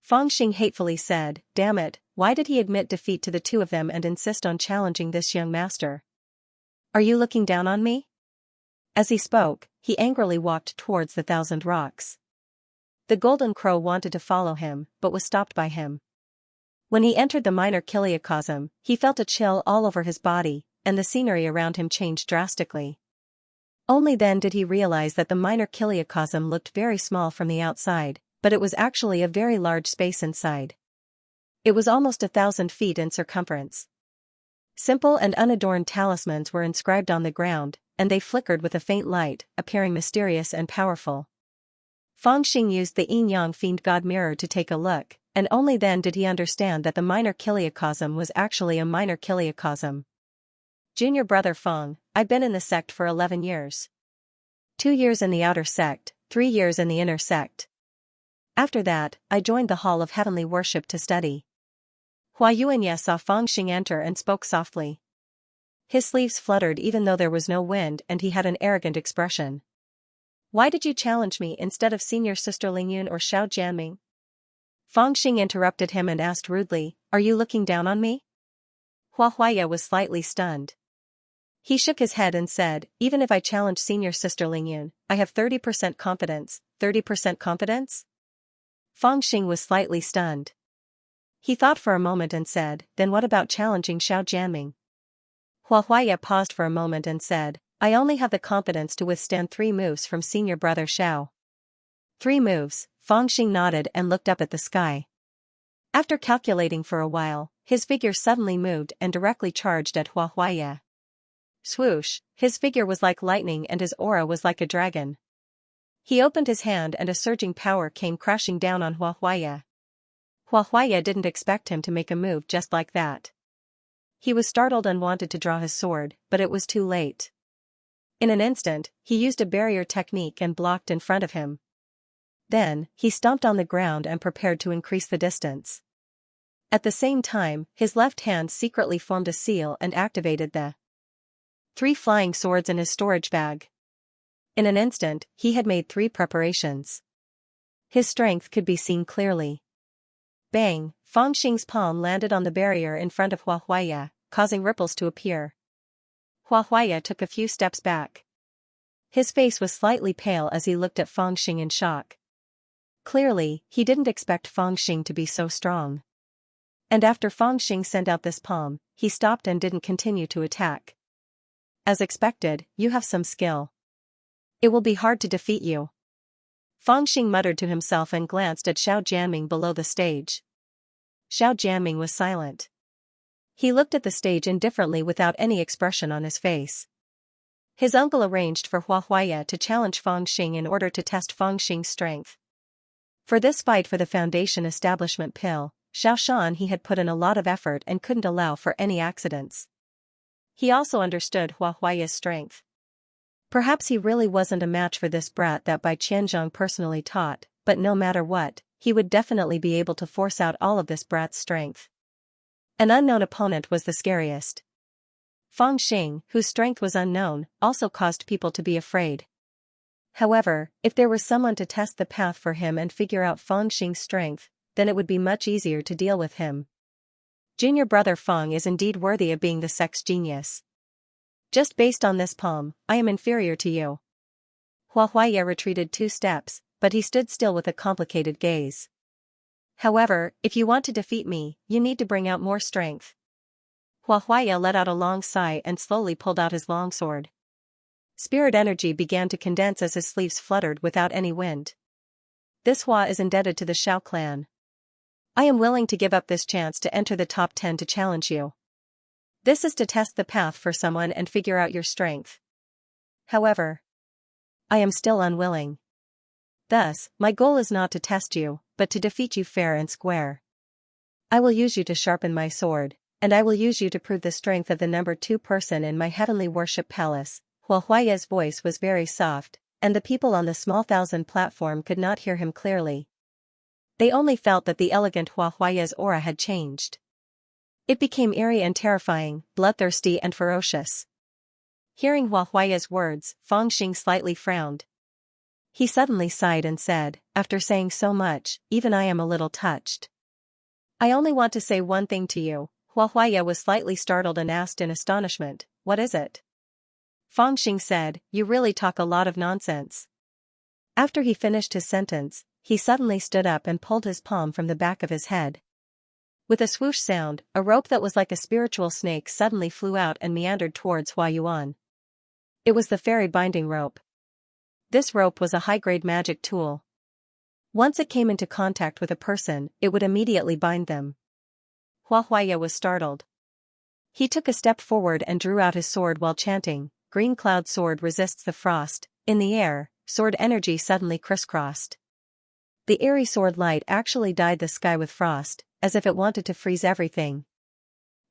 Fang Xing hatefully said, damn it, why did he admit defeat to the two of them and insist on challenging this young master? Are you looking down on me? As he spoke, he angrily walked towards the Thousand Rocks. The Golden Crow wanted to follow him, but was stopped by him. When he entered the minor kiliacosm, he felt a chill all over his body, and the scenery around him changed drastically. Only then did he realize that the minor kiliacosm looked very small from the outside, but it was actually a very large space inside. It was almost 1,000 feet in circumference. Simple and unadorned talismans were inscribed on the ground, and they flickered with a faint light, appearing mysterious and powerful. Fang Xing used the Yin-Yang Fiend God Mirror to take a look, and only then did he understand that the minor kiliacosm was actually a minor kiliacosm. Junior brother Fang, I've been in the sect for 11 years. 2 years in the outer sect, 3 years in the inner sect. After that, I joined the Hall of Heavenly Worship to study. Huayuanye saw Fang Xing enter and spoke softly. His sleeves fluttered even though there was no wind and he had an arrogant expression. Why did you challenge me instead of senior sister Lingyun or Xiao Jianming? Fang Xing interrupted him and asked rudely, are you looking down on me? Huayuanye was slightly stunned. He shook his head and said, even if I challenge senior sister Lingyun, I have 30% confidence. 30% confidence? Fang Xing was slightly stunned. He thought for a moment and said, then what about challenging Xiao Jianming? Huayuanye paused for a moment and said, I only have the confidence to withstand 3 moves from senior brother Xiao. 3 moves, Fang Xing nodded and looked up at the sky. After calculating for a while, his figure suddenly moved and directly charged at Huayuanye. Swoosh, his figure was like lightning and his aura was like a dragon. He opened his hand and a surging power came crashing down on Huayuanye. Huayuanye didn't expect him to make a move just like that. He was startled and wanted to draw his sword, but it was too late. In an instant, he used a barrier technique and blocked in front of him. Then, he stomped on the ground and prepared to increase the distance. At the same time, his left hand secretly formed a seal and activated the 3 flying swords in his storage bag. In an instant, he had made 3 preparations. His strength could be seen clearly. Bang! Fang Xing's palm landed on the barrier in front of Huayuanye, causing ripples to appear. Huayuanye took a few steps back. His face was slightly pale as he looked at Fang Xing in shock. Clearly, he didn't expect Fang Xing to be so strong. And after Fang Xing sent out this palm, he stopped and didn't continue to attack. As expected, you have some skill. It will be hard to defeat you. Fang Xing muttered to himself and glanced at Xiao Jianming below the stage. Xiao Jianming was silent. He looked at the stage indifferently without any expression on his face. His uncle arranged for Huayuanye to challenge Fang Xing in order to test Fang Xing's strength. For this fight for the Foundation Establishment Pill, Xiao Shan he had put in a lot of effort and couldn't allow for any accidents. He also understood Huayuanye's strength. Perhaps he really wasn't a match for this brat that Bai Qianzhong personally taught, but no matter what, he would definitely be able to force out all of this brat's strength. An unknown opponent was the scariest. Fang Xing, whose strength was unknown, also caused people to be afraid. However, if there was someone to test the path for him and figure out Fang Xing's strength, then it would be much easier to deal with him. Junior brother Feng is indeed worthy of being the sex genius. Just based on this palm, I am inferior to you. Huahuaya retreated 2 steps, but he stood still with a complicated gaze. However, if you want to defeat me, you need to bring out more strength. Huahuaya let out a long sigh and slowly pulled out his longsword. Spirit energy began to condense as his sleeves fluttered without any wind. This Hua is indebted to the Shao clan. I am willing to give up this chance to enter the top 10 to challenge you. This is to test the path for someone and figure out your strength. However, I am still unwilling. Thus, my goal is not to test you, but to defeat you fair and square. I will use you to sharpen my sword, and I will use you to prove the strength of the number 2 person in my heavenly worship palace. Huahuaya's voice was very soft, and the people on the small 1,000 platform could not hear him clearly. They only felt that the elegant Huahuaya's aura had changed. It became eerie and terrifying, bloodthirsty and ferocious. Hearing Huahuaya's words, Feng Xing slightly frowned. He suddenly sighed and said, after saying so much, even I am a little touched. I only want to say one thing to you. Huahuaya was slightly startled and asked in astonishment, what is it? Feng Xing said, you really talk a lot of nonsense. After he finished his sentence, he suddenly stood up and pulled his palm from the back of his head. With a swoosh sound, a rope that was like a spiritual snake suddenly flew out and meandered towards Hua Yuan. It was the fairy binding rope. This rope was a high-grade magic tool. Once it came into contact with a person, it would immediately bind them. Huahuaya was startled. He took a step forward and drew out his sword while chanting, Green Cloud Sword resists the frost. In the air, sword energy suddenly crisscrossed. The eerie sword light actually dyed the sky with frost, as if it wanted to freeze everything.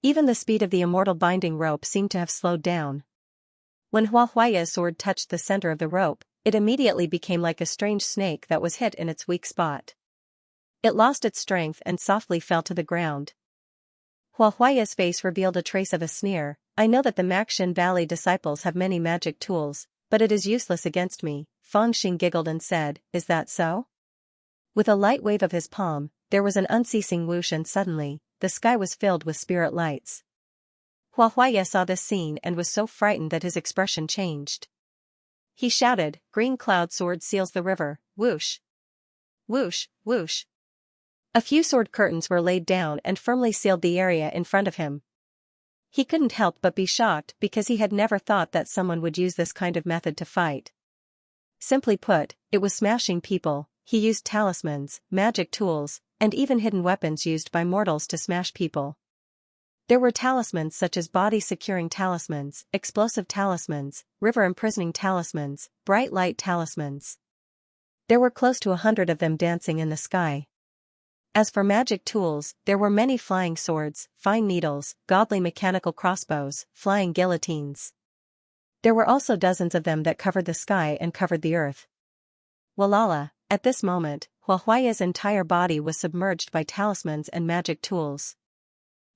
Even the speed of the immortal binding rope seemed to have slowed down. When Huahuaya's sword touched the center of the rope, it immediately became like a strange snake that was hit in its weak spot. It lost its strength and softly fell to the ground. Huahuaya's face revealed a trace of a sneer. I know that the Maxin Valley disciples have many magic tools, but it is useless against me. Feng Xing giggled and said, is that so? With a light wave of his palm, there was an unceasing whoosh and suddenly, the sky was filled with spirit lights. Huahuaya saw this scene and was so frightened that his expression changed. He shouted, Green Cloud Sword seals the river, whoosh! Whoosh, whoosh! A few sword curtains were laid down and firmly sealed the area in front of him. He couldn't help but be shocked because he had never thought that someone would use this kind of method to fight. Simply put, it was smashing people. He used talismans, magic tools, and even hidden weapons used by mortals to smash people. There were talismans such as body-securing talismans, explosive talismans, river-imprisoning talismans, bright light talismans. There were close to 100 of them dancing in the sky. As for magic tools, there were many flying swords, fine needles, godly mechanical crossbows, flying guillotines. There were also dozens of them that covered the sky and covered the earth. Walala, at this moment, Huahuaya's entire body was submerged by talismans and magic tools.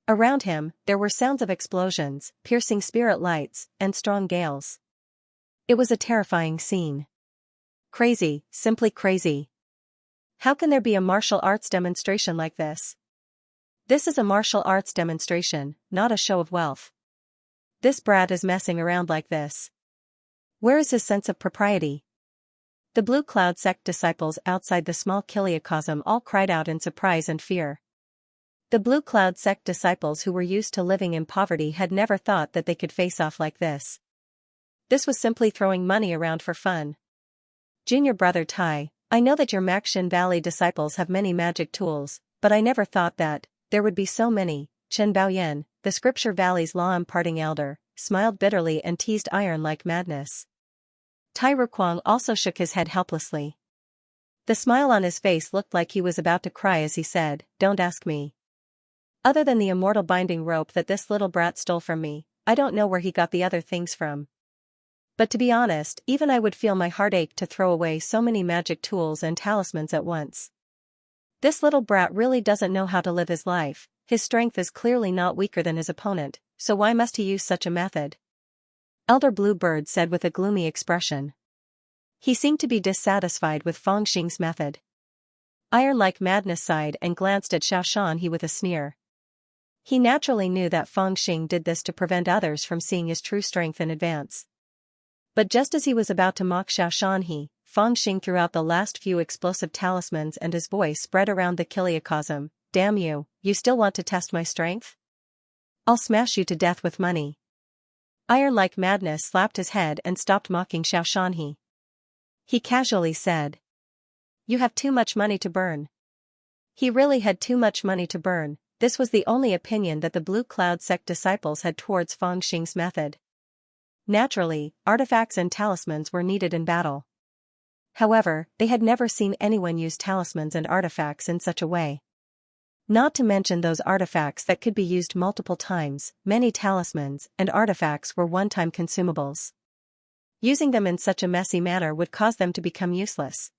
Around him, there were sounds of explosions, piercing spirit lights, and strong gales. It was a terrifying scene. Crazy, simply crazy. How can there be a martial arts demonstration like this? This is a martial arts demonstration, not a show of wealth. This brat is messing around like this. Where is his sense of propriety? The Blue Cloud sect disciples outside the small Kiliacosm all cried out in surprise and fear. The Blue Cloud sect disciples who were used to living in poverty had never thought that they could face off like this. This was simply throwing money around for fun. Junior brother Tai, I know that your Maxin Valley disciples have many magic tools, but I never thought that there would be so many. Chen Baoyan, the Scripture Valley's law-imparting elder, smiled bitterly and teased Iron like madness. Tai Rukwang also shook his head helplessly. The smile on his face looked like he was about to cry as he said, Don't ask me. Other than the immortal binding rope that this little brat stole from me, I don't know where he got the other things from. But to be honest, even I would feel my heart ache to throw away so many magic tools and talismans at once. This little brat really doesn't know how to live his life. His strength is clearly not weaker than his opponent, so why must he use such a method? Elder Bluebird said with a gloomy expression. He seemed to be dissatisfied with Feng Xing's method. Iron like madness sighed and glanced at Xiao Shanhe with a sneer. He naturally knew that Fangxing did this to prevent others from seeing his true strength in advance. But just as he was about to mock Xianxia, Fangxing threw out the last few explosive talismans and his voice spread around the kiliacosm. Damn you, you still want to test my strength? I'll smash you to death with money. Iron-like madness slapped his head and stopped mocking Xianxia. He casually said, "You have too much money to burn." He really had too much money to burn. This was the only opinion that the Blue Cloud sect disciples had towards Fangxing's method. Naturally, artifacts and talismans were needed in battle. However, they had never seen anyone use talismans and artifacts in such a way. Not to mention those artifacts that could be used multiple times. Many talismans and artifacts were one-time consumables. Using them in such a messy manner would cause them to become useless.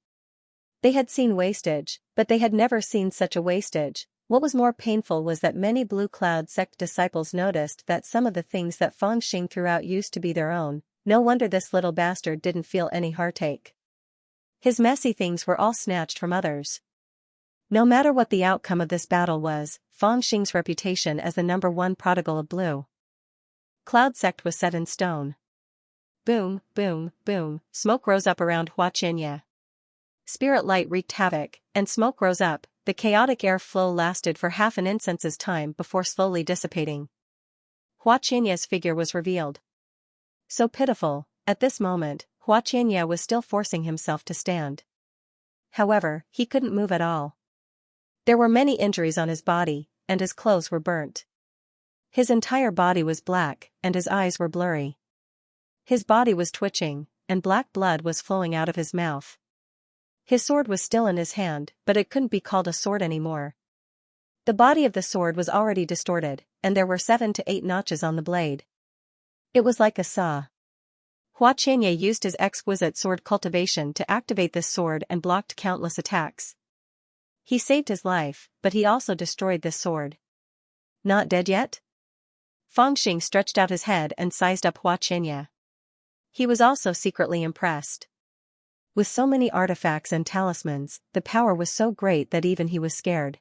They had seen wastage, but they had never seen such a wastage. What was more painful was that many Blue Cloud sect disciples noticed that some of the things that Fangxing threw out used to be their own. No wonder this little bastard didn't feel any heartache. His messy things were all snatched from others. No matter what the outcome of this battle was, Fangxing's reputation as the #1 prodigal of Blue Cloud sect was set in stone. Boom, boom, boom, smoke rose up around Xianxia. Spirit light wreaked havoc, and smoke rose up. The chaotic airflow lasted for half an instance's time before slowly dissipating. Xianxia's figure was revealed. So pitiful, at this moment, Xianxia was still forcing himself to stand. However, he couldn't move at all. There were many injuries on his body, and his clothes were burnt. His entire body was black, and his eyes were blurry. His body was twitching, and black blood was flowing out of his mouth. His sword was still in his hand, but it couldn't be called a sword anymore. The body of the sword was already distorted, and there were 7 to 8 notches on the blade. It was like a saw. Xianxia used his exquisite sword cultivation to activate this sword and blocked countless attacks. He saved his life, but he also destroyed this sword. Not dead yet? Fangxing stretched out his head and sized up Xianxia. He was also secretly impressed. With so many artifacts and talismans, the power was so great that even he was scared.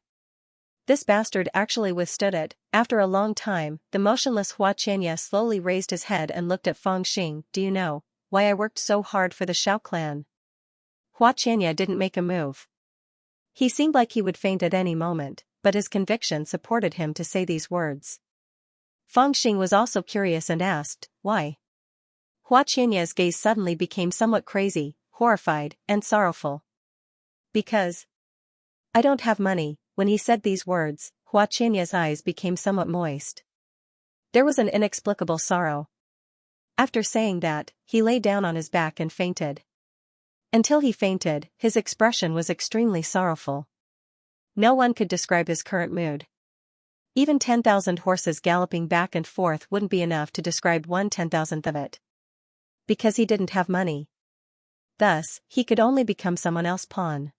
This bastard actually withstood it. After a long time, the motionless Xianxia slowly raised his head and looked at Fangxing. "Do you know why I worked so hard for the Shao clan?" Xianxia didn't make a move. He seemed like he would faint at any moment, but his conviction supported him to say these words. Fangxing was also curious and asked, "Why?" Xianxia's gaze suddenly became somewhat crazy, horrified, and sorrowful. "Because I don't have money." When he said these words, Xianxia's eyes became somewhat moist. There was an inexplicable sorrow. After saying that, he lay down on his back and fainted. Until he fainted, his expression was extremely sorrowful. No one could describe his current mood. Even 10,000 horses galloping back and forth wouldn't be enough to describe 1/10,000th of it. Because he didn't have money. Thus, he could only become someone else's pawn.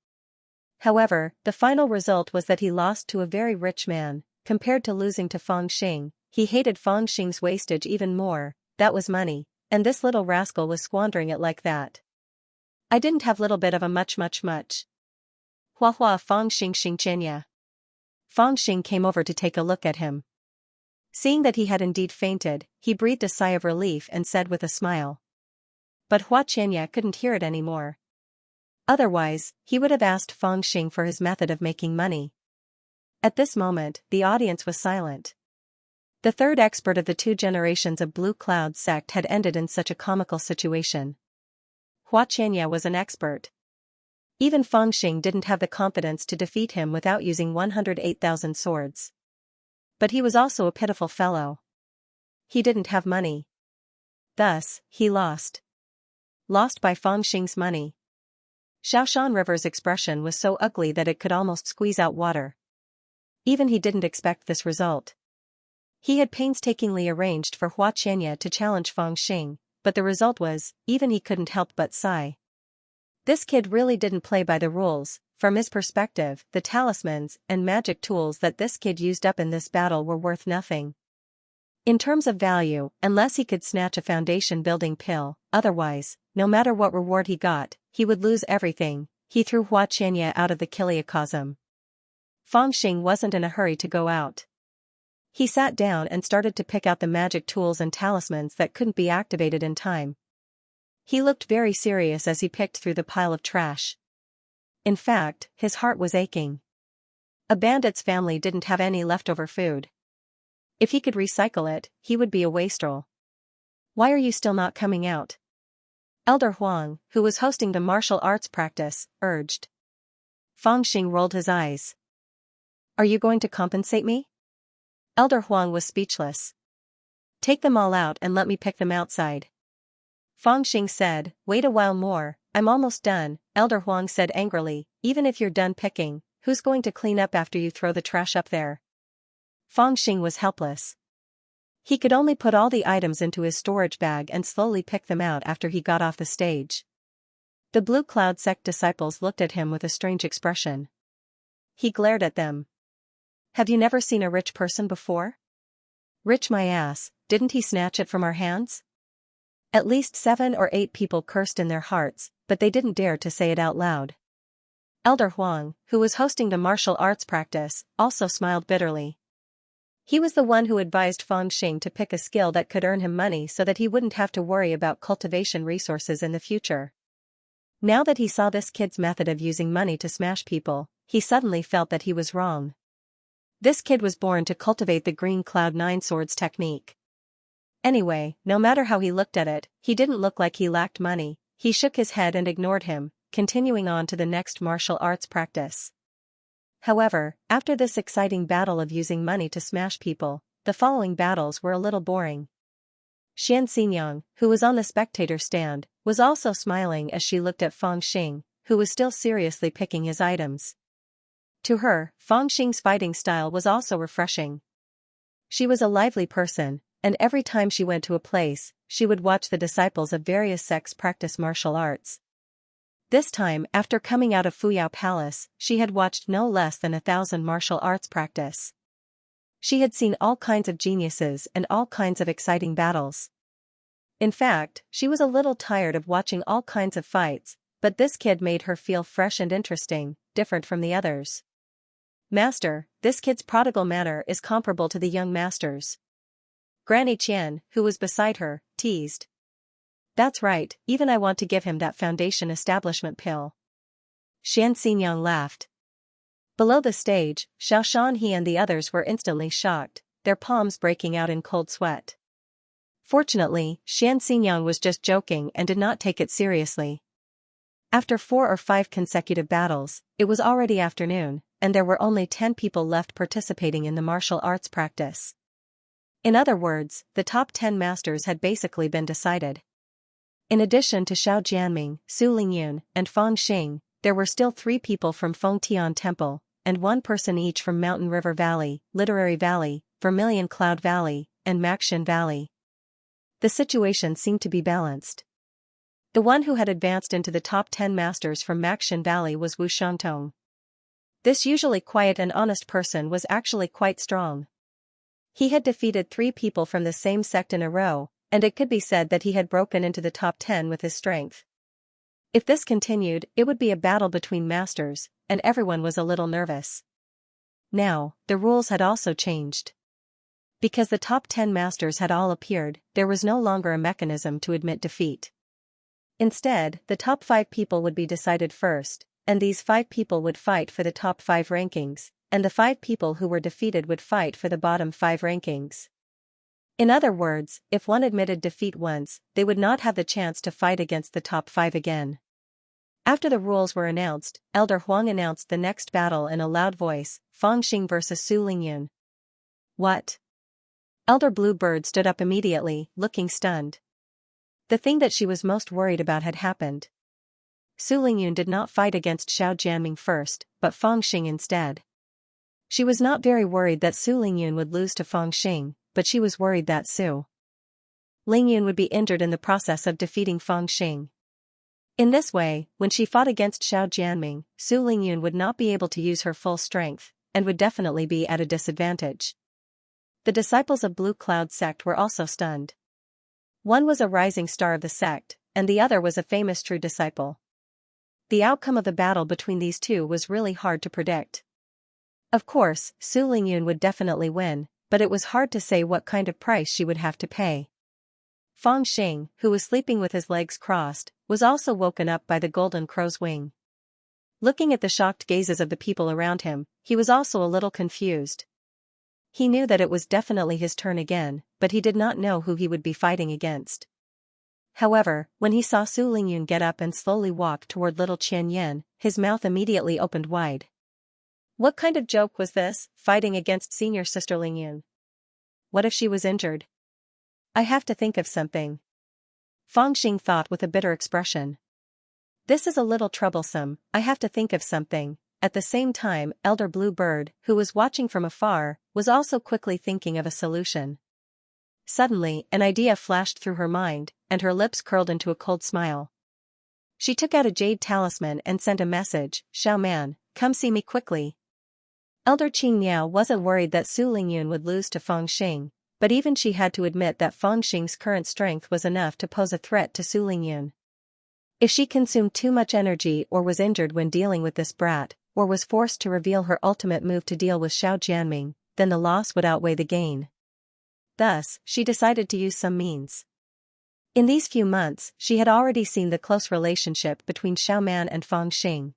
However, the final result was that he lost to a very rich man. Compared to losing to Fangxing, he hated Fangxing's wastage even more. That was money, and this little rascal was squandering it like that. "I didn't have little bit of a much. Hua Fangxing Xianxia." Fangxing came over to take a look at him. Seeing that he had indeed fainted, he breathed a sigh of relief and said with a smile. But Xianxia couldn't hear it anymore. Otherwise, he would have asked Fangxing for his method of making money. At this moment, the audience was silent. The third expert of the 2 generations of Blue Cloud sect had ended in such a comical situation. Xianxia was an expert. Even Fangxing didn't have the confidence to defeat him without using 108,000 swords. But he was also a pitiful fellow. He didn't have money. Thus, he lost. Lost by Fangxing's money. Shaoshan River's expression was so ugly that it could almost squeeze out water. Even he didn't expect this result. He had painstakingly arranged for Xianxia to challenge Fangxing, but the result was, even he couldn't help but sigh. This kid really didn't play by the rules. From his perspective, the talismans and magic tools that this kid used up in this battle were worth nothing. In terms of value, unless he could snatch a foundation building pill, otherwise, no matter what reward he got, he would lose everything. He threw Xianxia out of the kiliacosm. Fangxing wasn't in a hurry to go out. He sat down and started to pick out the magic tools and talismans that couldn't be activated in time. He looked very serious as he picked through the pile of trash. In fact, his heart was aching. A bandit's family didn't have any leftover food. If he could recycle it, he would be a wastrel. Why are you still not coming out? Elder Huang, who was hosting the martial arts practice, urged. Fangxing rolled his eyes. Are you going to compensate me? Elder Huang was speechless. Take them all out and let me pick them outside. Fangxing said, wait a while more, I'm almost done. Elder Huang said angrily, even if you're done picking, who's going to clean up after you throw the trash up there? Fangxing was helpless. He could only put all the items into his storage bag and slowly pick them out after he got off the stage. The Blue Cloud sect disciples looked at him with a strange expression. He glared at them. Have you never seen a rich person before? Rich my ass, didn't he snatch it from our hands? At least 7 or 8 people cursed in their hearts, but they didn't dare to say it out loud. Elder Huang, who was hosting the martial arts practice, also smiled bitterly. He was the one who advised Fangxing to pick a skill that could earn him money so that he wouldn't have to worry about cultivation resources in the future. Now that he saw this kid's method of using money to smash people, he suddenly felt that he was wrong. This kid was born to cultivate the Green Cloud 9 Swords technique. Anyway, no matter how he looked at it, he didn't look like he lacked money. He shook his head and ignored him, continuing on to the next martial arts practice. However, after this exciting battle of using money to smash people, the following battles were a little boring. Xianxia, who was on the spectator stand, was also smiling as she looked at Fangxing, who was still seriously picking his items. To her, Fangxing's fighting style was also refreshing. She was a lively person, and every time she went to a place, she would watch the disciples of various sects practice martial arts. This time, after coming out of Fuyao Palace, she had watched no less than 1,000 martial arts practice. She had seen all kinds of geniuses and all kinds of exciting battles. In fact, she was a little tired of watching all kinds of fights, but this kid made her feel fresh and interesting, different from the others. Master, this kid's prodigal manner is comparable to the young master's. Granny Qian, who was beside her, teased. That's right, even I want to give him that foundation establishment pill. Xianxia laughed. Below the stage, Xiaoxianhe and the others were instantly shocked, their palms breaking out in cold sweat. Fortunately, Xianxia was just joking and did not take it seriously. After 4 or 5 consecutive battles, it was already afternoon, and there were only 10 people left participating in the martial arts practice. In other words, the top 10 masters had basically been decided. In addition to Xiao Jianming, Su Lingyun, and Fangxing, there were still 3 people from Fengtian Temple, and 1 person each from Mountain River Valley, Literary Valley, Vermilion Cloud Valley, and Maxxian Valley. The situation seemed to be balanced. The one who had advanced into the top 10 masters from Maxxian Valley was Wu Shantong. This usually quiet and honest person was actually quite strong. He had defeated 3 people from the same sect in a row, and it could be said that he had broken into the top 10 with his strength. If this continued, it would be a battle between masters, and everyone was a little nervous. Now, the rules had also changed. Because the top 10 masters had all appeared, there was no longer a mechanism to admit defeat. Instead, the top 5 people would be decided first, and these 5 people would fight for the top 5 rankings, and the 5 people who were defeated would fight for the bottom 5 rankings. In other words, if one admitted defeat once, they would not have the chance to fight against the top 5 again. After the rules were announced, Elder Huang announced the next battle in a loud voice, Fangxing vs. Su Lingyun. What? Elder Bluebird stood up immediately, looking stunned. The thing that she was most worried about had happened. Su Lingyun did not fight against Xiao Jianming first, but Fangxing instead. She was not very worried that Su Lingyun would lose to Fangxing, but she was worried that Su Lingyun would be injured in the process of defeating Fangxing. In this way, when she fought against Xiao Jianming, Su Lingyun would not be able to use her full strength, and would definitely be at a disadvantage. The disciples of Blue Cloud sect were also stunned. One was a rising star of the sect, and the other was a famous true disciple. The outcome of the battle between these two was really hard to predict. Of course, Su Lingyun would definitely win, but it was hard to say what kind of price she would have to pay. Feng Xing, who was sleeping with his legs crossed, was also woken up by the golden crow's wing. Looking at the shocked gazes of the people around him, he was also a little confused. He knew that it was definitely his turn again, but he did not know who he would be fighting against. However, when he saw Su Lingyun get up and slowly walk toward little Qianyan, his mouth immediately opened wide. What kind of joke was this, fighting against senior sister Lingyun? What if she was injured? I have to think of something. Feng Xing thought with a bitter expression. This is a little troublesome, I have to think of something. At the same time, Elder Blue Bird, who was watching from afar, was also quickly thinking of a solution. Suddenly, an idea flashed through her mind, and her lips curled into a cold smile. She took out a jade talisman and sent a message, "Xiao Man, come see me quickly." Elder Qing Niao wasn't worried that Su Lingyun would lose to Feng Xing, but even she had to admit that Feng Xing's current strength was enough to pose a threat to Su Lingyun. If she consumed too much energy or was injured when dealing with this brat, or was forced to reveal her ultimate move to deal with Xiao Jianming, then the loss would outweigh the gain. Thus, she decided to use some means. In these few months, she had already seen the close relationship between Xiao Man and Feng Xing.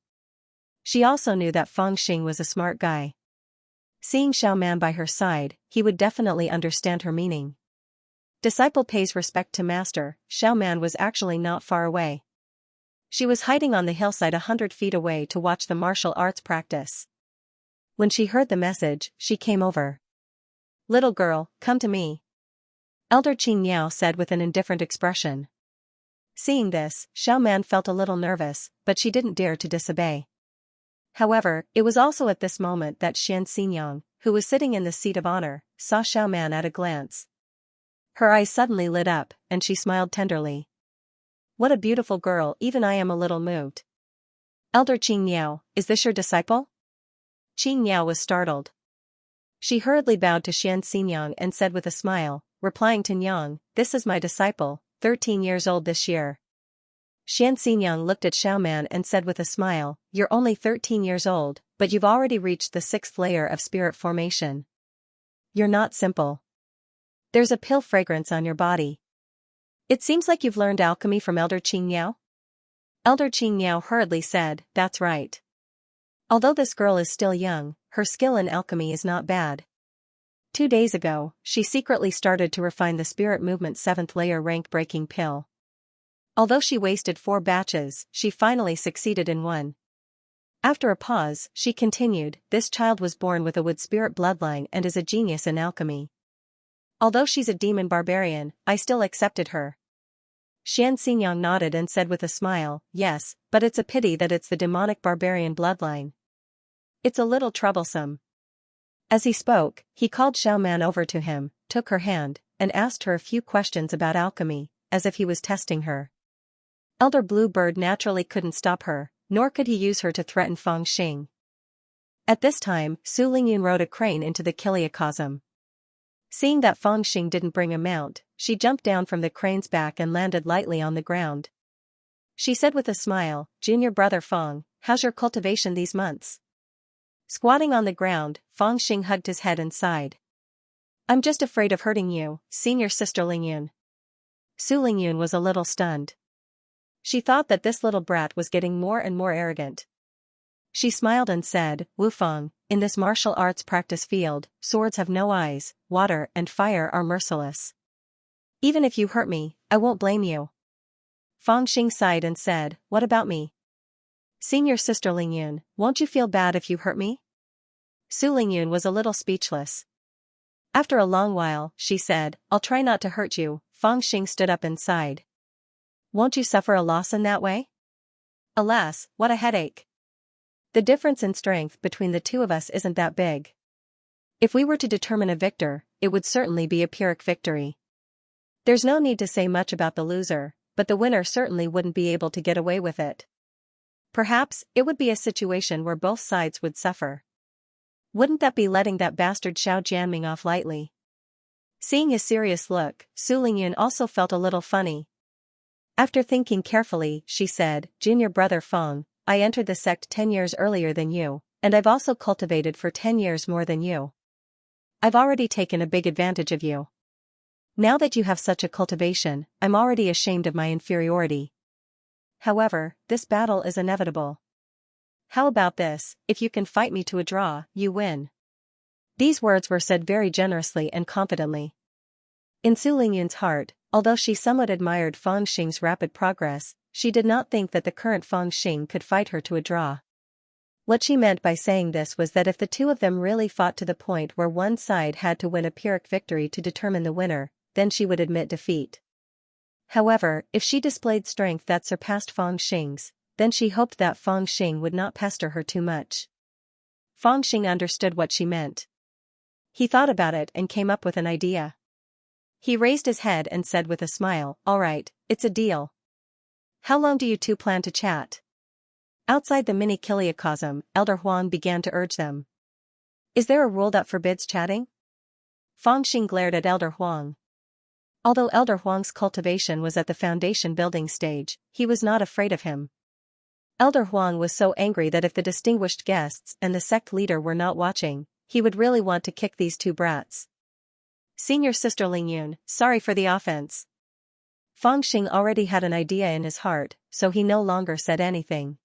She also knew that Feng Xing was a smart guy. Seeing Xiao Man by her side, he would definitely understand her meaning. Disciple pays respect to master. Xiao Man was actually not far away. She was hiding on the hillside 100 feet away to watch the martial arts practice. When she heard the message, she came over. "Little girl, come to me," Elder Qing Niao said with an indifferent expression. Seeing this, Xiao Man felt a little nervous, but she didn't dare to disobey. However, it was also at this moment that Xianxia, who was sitting in the seat of honor, saw Xiao Man at a glance. Her eyes suddenly lit up, and she smiled tenderly. "What a beautiful girl, even I am a little moved." "Elder Qing Niao, is this your disciple?" Qing Niao was startled. She hurriedly bowed to Xianxia and said with a smile, replying to Nyang, "This is my disciple, 13 years old this year." Xianxia looked at Xiao Man and said with a smile, "You're only 13 years old, but you've already reached the 6th layer of spirit formation. You're not simple. There's a pill fragrance on your body. It seems like you've learned alchemy from Elder Qing Niao?" Elder Qing Niao hurriedly said, "That's right. Although this girl is still young, her skill in alchemy is not bad. 2 days ago, she secretly started to refine the spirit movement 7th layer rank-breaking pill. Although she wasted 4 batches, she finally succeeded in one." After a pause, she continued, "This child was born with a wood spirit bloodline and is a genius in alchemy. Although she's a demon barbarian, I still accepted her." Xianxia nodded and said with a smile, "Yes, but it's a pity that it's the demonic barbarian bloodline. It's a little troublesome." As he spoke, he called Xiao Man over to him, took her hand, and asked her a few questions about alchemy, as if he was testing her. Elder Blue Bird naturally couldn't stop her, nor could he use her to threaten Feng Xing. At this time, Su Lingyun rode a crane into the Kiliacosm. Seeing that Feng Xing didn't bring a mount, she jumped down from the crane's back and landed lightly on the ground. She said with a smile, "Junior brother Feng, how's your cultivation these months?" Squatting on the ground, Feng Xing hugged his head and sighed. "I'm just afraid of hurting you, senior sister Lingyun." Su Lingyun was a little stunned. She thought that this little brat was getting more and more arrogant. She smiled and said, "Wu Feng, in this martial arts practice field, swords have no eyes, water and fire are merciless. Even if you hurt me, I won't blame you." Feng Xing sighed and said, "What about me? Senior sister Lingyun, won't you feel bad if you hurt me?" Su Lingyun was a little speechless. After a long while, she said, "I'll try not to hurt you." Feng Xing stood up and sighed. "Won't you suffer a loss in that way? Alas, what a headache. The difference in strength between the two of us isn't that big. If we were to determine a victor, it would certainly be a Pyrrhic victory. There's no need to say much about the loser, but the winner certainly wouldn't be able to get away with it. Perhaps, it would be a situation where both sides would suffer. Wouldn't that be letting that bastard Xiao Jianming off lightly?" Seeing his serious look, Su Lingyun also felt a little funny. After thinking carefully, she said, "Junior brother Feng, I entered the sect 10 years earlier than you, and I've also cultivated for 10 years more than you. I've already taken a big advantage of you. Now that you have such a cultivation, I'm already ashamed of my inferiority. However, this battle is inevitable. How about this, if you can fight me to a draw, you win. These words were said very generously and confidently. In Su Lingyun's heart, although she somewhat admired Fang Xing's rapid progress, she did not think that the current Fang Xing could fight her to a draw. What she meant by saying this was that if the two of them really fought to the point where one side had to win a Pyrrhic victory to determine the winner, then she would admit defeat. However, if she displayed strength that surpassed Fang Xing's, then she hoped that Fang Xing would not pester her too much. Fang Xing understood what she meant. He thought about it and came up with an idea. He raised his head and said with a smile, "All right, it's a deal. How long do you two plan to chat?" Outside the mini kiliocosm, Elder Huang began to urge them. "Is there a rule that forbids chatting?" Fang Xing glared at Elder Huang. Although Elder Huang's cultivation was at the foundation building stage, he was not afraid of him. Elder Huang was so angry that if the distinguished guests and the sect leader were not watching, he would really want to kick these two brats. "Senior Sister Lingyun, sorry for the offense." Fang Xing already had an idea in his heart, so he no longer said anything.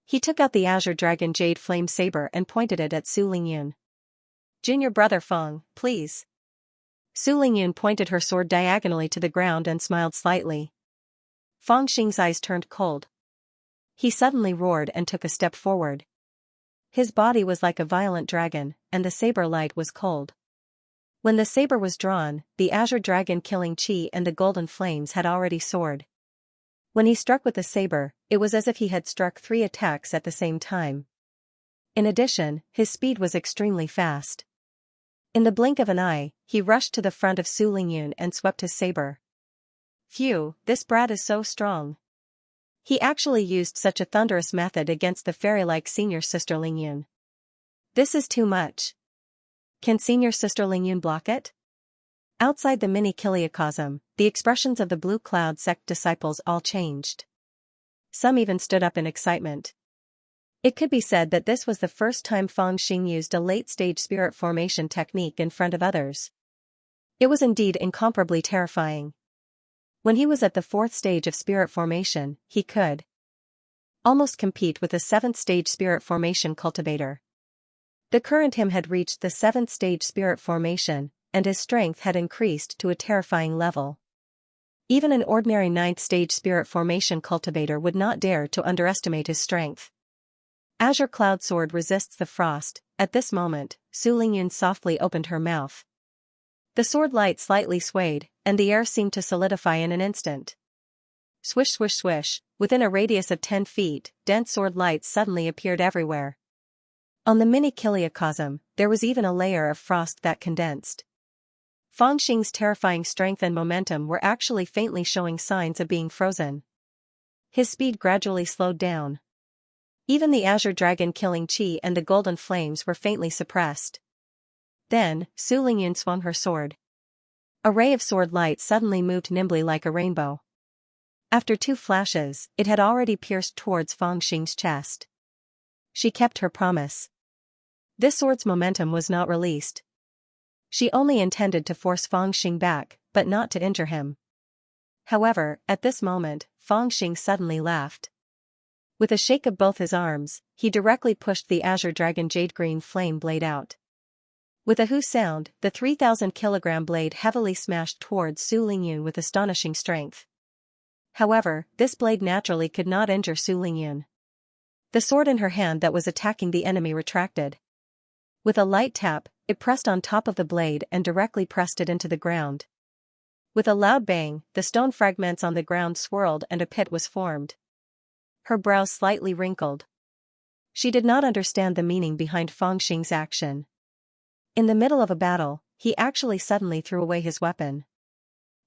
He took out the Azure Dragon Jade Flame Saber and pointed it at Su Lingyun. "Junior brother Fang, please." Su Lingyun pointed her sword diagonally to the ground and smiled slightly. Fang Xing's eyes turned cold. He suddenly roared and took a step forward. His body was like a violent dragon, and the saber light was cold. When the saber was drawn, the Azure Dragon killing chi and the golden flames had already soared. When he struck with the saber, it was as if he had struck 3 attacks at the same time. In addition, his speed was extremely fast. In the blink of an eye, he rushed to the front of Su Lingyun and swept his saber. Phew, this brat is so strong. He actually used such a thunderous method against the fairy-like Senior Sister Lingyun. This is too much. Can Senior Sister Lingyun block it? Outside the mini kiliocosm, the expressions of the Blue Cloud sect disciples all changed. Some even stood up in excitement. It could be said that this was the first time Fang Xing used a late-stage spirit formation technique in front of others. It was indeed incomparably terrifying. When he was at the 4th stage of spirit formation, he could almost compete with the 7th stage spirit formation cultivator. The current him had reached the 7th stage spirit formation, and his strength had increased to a terrifying level. Even an ordinary 9th stage spirit formation cultivator would not dare to underestimate his strength. Azure Cloud Sword resists the frost. At this moment, Su Lingyun softly opened her mouth. The sword light slightly swayed, and the air seemed to solidify in an instant. Swish swish swish, within a radius of 10 feet, dense sword lights suddenly appeared everywhere. On the mini kiliocosm, there was even a layer of frost that condensed. Fang Xing's terrifying strength and momentum were actually faintly showing signs of being frozen. His speed gradually slowed down. Even the Azure Dragon killing chi and the golden flames were faintly suppressed. Then, Su Lingyun swung her sword. A ray of sword light suddenly moved nimbly like a rainbow. After 2 flashes, it had already pierced towards Fang Xing's chest. She kept her promise. This sword's momentum was not released. She only intended to force Fang Xing back, but not to injure him. However, at this moment, Fang Xing suddenly laughed. With a shake of both his arms, he directly pushed the Azure Dragon Jade Green Flame blade out. With a hoo sound, the 3,000-kilogram blade heavily smashed towards Su Lingyun with astonishing strength. However, this blade naturally could not injure Su Lingyun. The sword in her hand that was attacking the enemy retracted. With a light tap, it pressed on top of the blade and directly pressed it into the ground. With a loud bang, the stone fragments on the ground swirled and a pit was formed. Her brows slightly wrinkled. She did not understand the meaning behind Fang Xing's action. In the middle of a battle, he actually suddenly threw away his weapon.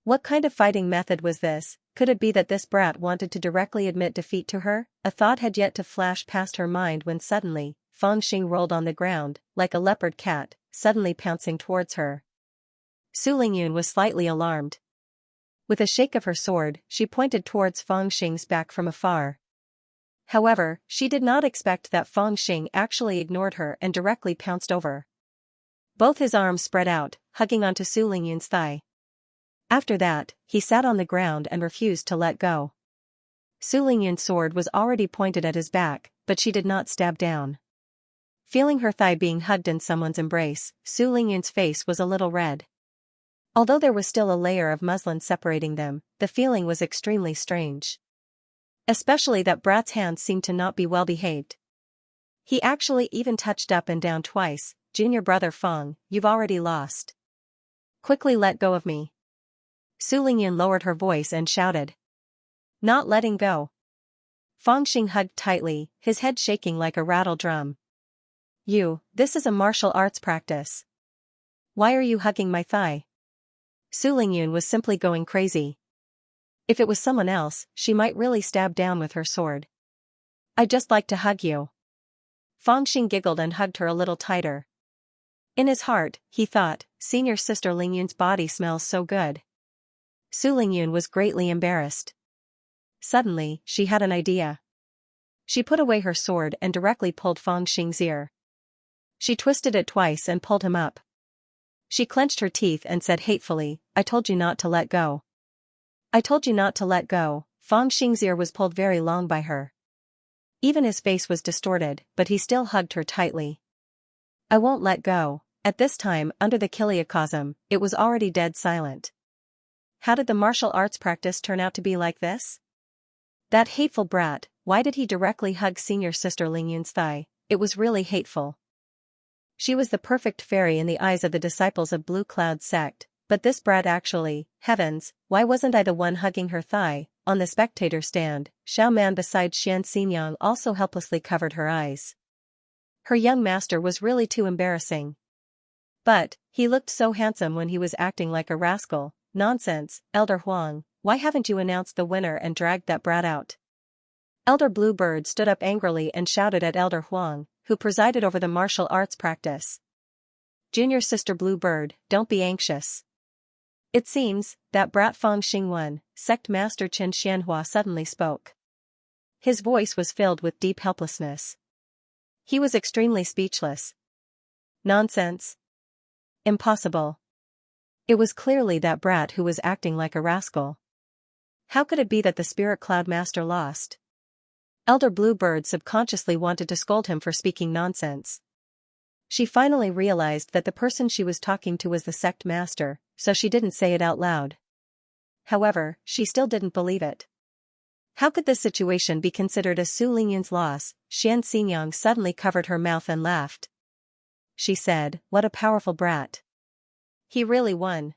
What kind of fighting method was this? Could it be that this brat wanted to directly admit defeat to her? A thought had yet to flash past her mind when suddenly, Fang Xing rolled on the ground, like a leopard cat, suddenly pouncing towards her. Su Lingyun was slightly alarmed. With a shake of her sword, she pointed towards Fang Xing's back from afar. However, she did not expect that Fang Xing actually ignored her and directly pounced over. Both his arms spread out, hugging onto Su Lingyun's thigh. After that, he sat on the ground and refused to let go. Su Lingyun's sword was already pointed at his back, but she did not stab down. Feeling her thigh being hugged in someone's embrace, Su Lingyun's face was a little red. Although there was still a layer of muslin separating them, the feeling was extremely strange. Especially that brat's hands seemed to not be well behaved. He actually even touched up and down twice. "Junior brother Feng, you've already lost. Quickly let go of me." Su Lingyun lowered her voice and shouted. "Not letting go." Feng Xing hugged tightly, his head shaking like a rattle drum. This is a martial arts practice. Why are you hugging my thigh?" Su Lingyun was simply going crazy. If it was someone else, she might really stab down with her sword. "I'd just like to hug you." Feng Xing giggled and hugged her a little tighter. In his heart, he thought, "Senior sister Lingyun's body smells so good." Su Lingyun was greatly embarrassed. Suddenly, she had an idea. She put away her sword and directly pulled Feng Xing's ear. She twisted it twice and pulled him up. She clenched her teeth and said hatefully, "I told you not to let go. I told you not to let go." Feng Xing's ear was pulled very long by her. Even his face was distorted, but he still hugged her tightly. "I won't let go." At this time, under the kiliocosm, it was already dead silent. How did the martial arts practice turn out to be like this? That hateful brat, why did he directly hug senior sister Lingyun's thigh? It was really hateful. She was the perfect fairy in the eyes of the disciples of Blue Cloud sect, but this brat actually, heavens, why wasn't I the one hugging her thigh? On the spectator stand, Xiao Man beside Xianxia also helplessly covered her eyes. Her young master was really too embarrassing. But, he looked so handsome when he was acting like a rascal. "Nonsense, Elder Huang, why haven't you announced the winner and dragged that brat out?" Elder Bluebird stood up angrily and shouted at Elder Huang, who presided over the martial arts practice. "Junior sister Bluebird, don't be anxious. It seems, that brat Feng Xing won." Sect Master Chen Xianhua suddenly spoke. His voice was filled with deep helplessness. He was extremely speechless. Nonsense. Impossible. It was clearly that brat who was acting like a rascal. How could it be that the Spirit Cloud Master lost? Elder Bluebird subconsciously wanted to scold him for speaking nonsense. She finally realized that the person she was talking to was the sect master, so she didn't say it out loud. However, she still didn't believe it. How could this situation be considered as Su Lingyun's loss? Xianxia suddenly covered her mouth and laughed. She said, "What a powerful brat. He really won."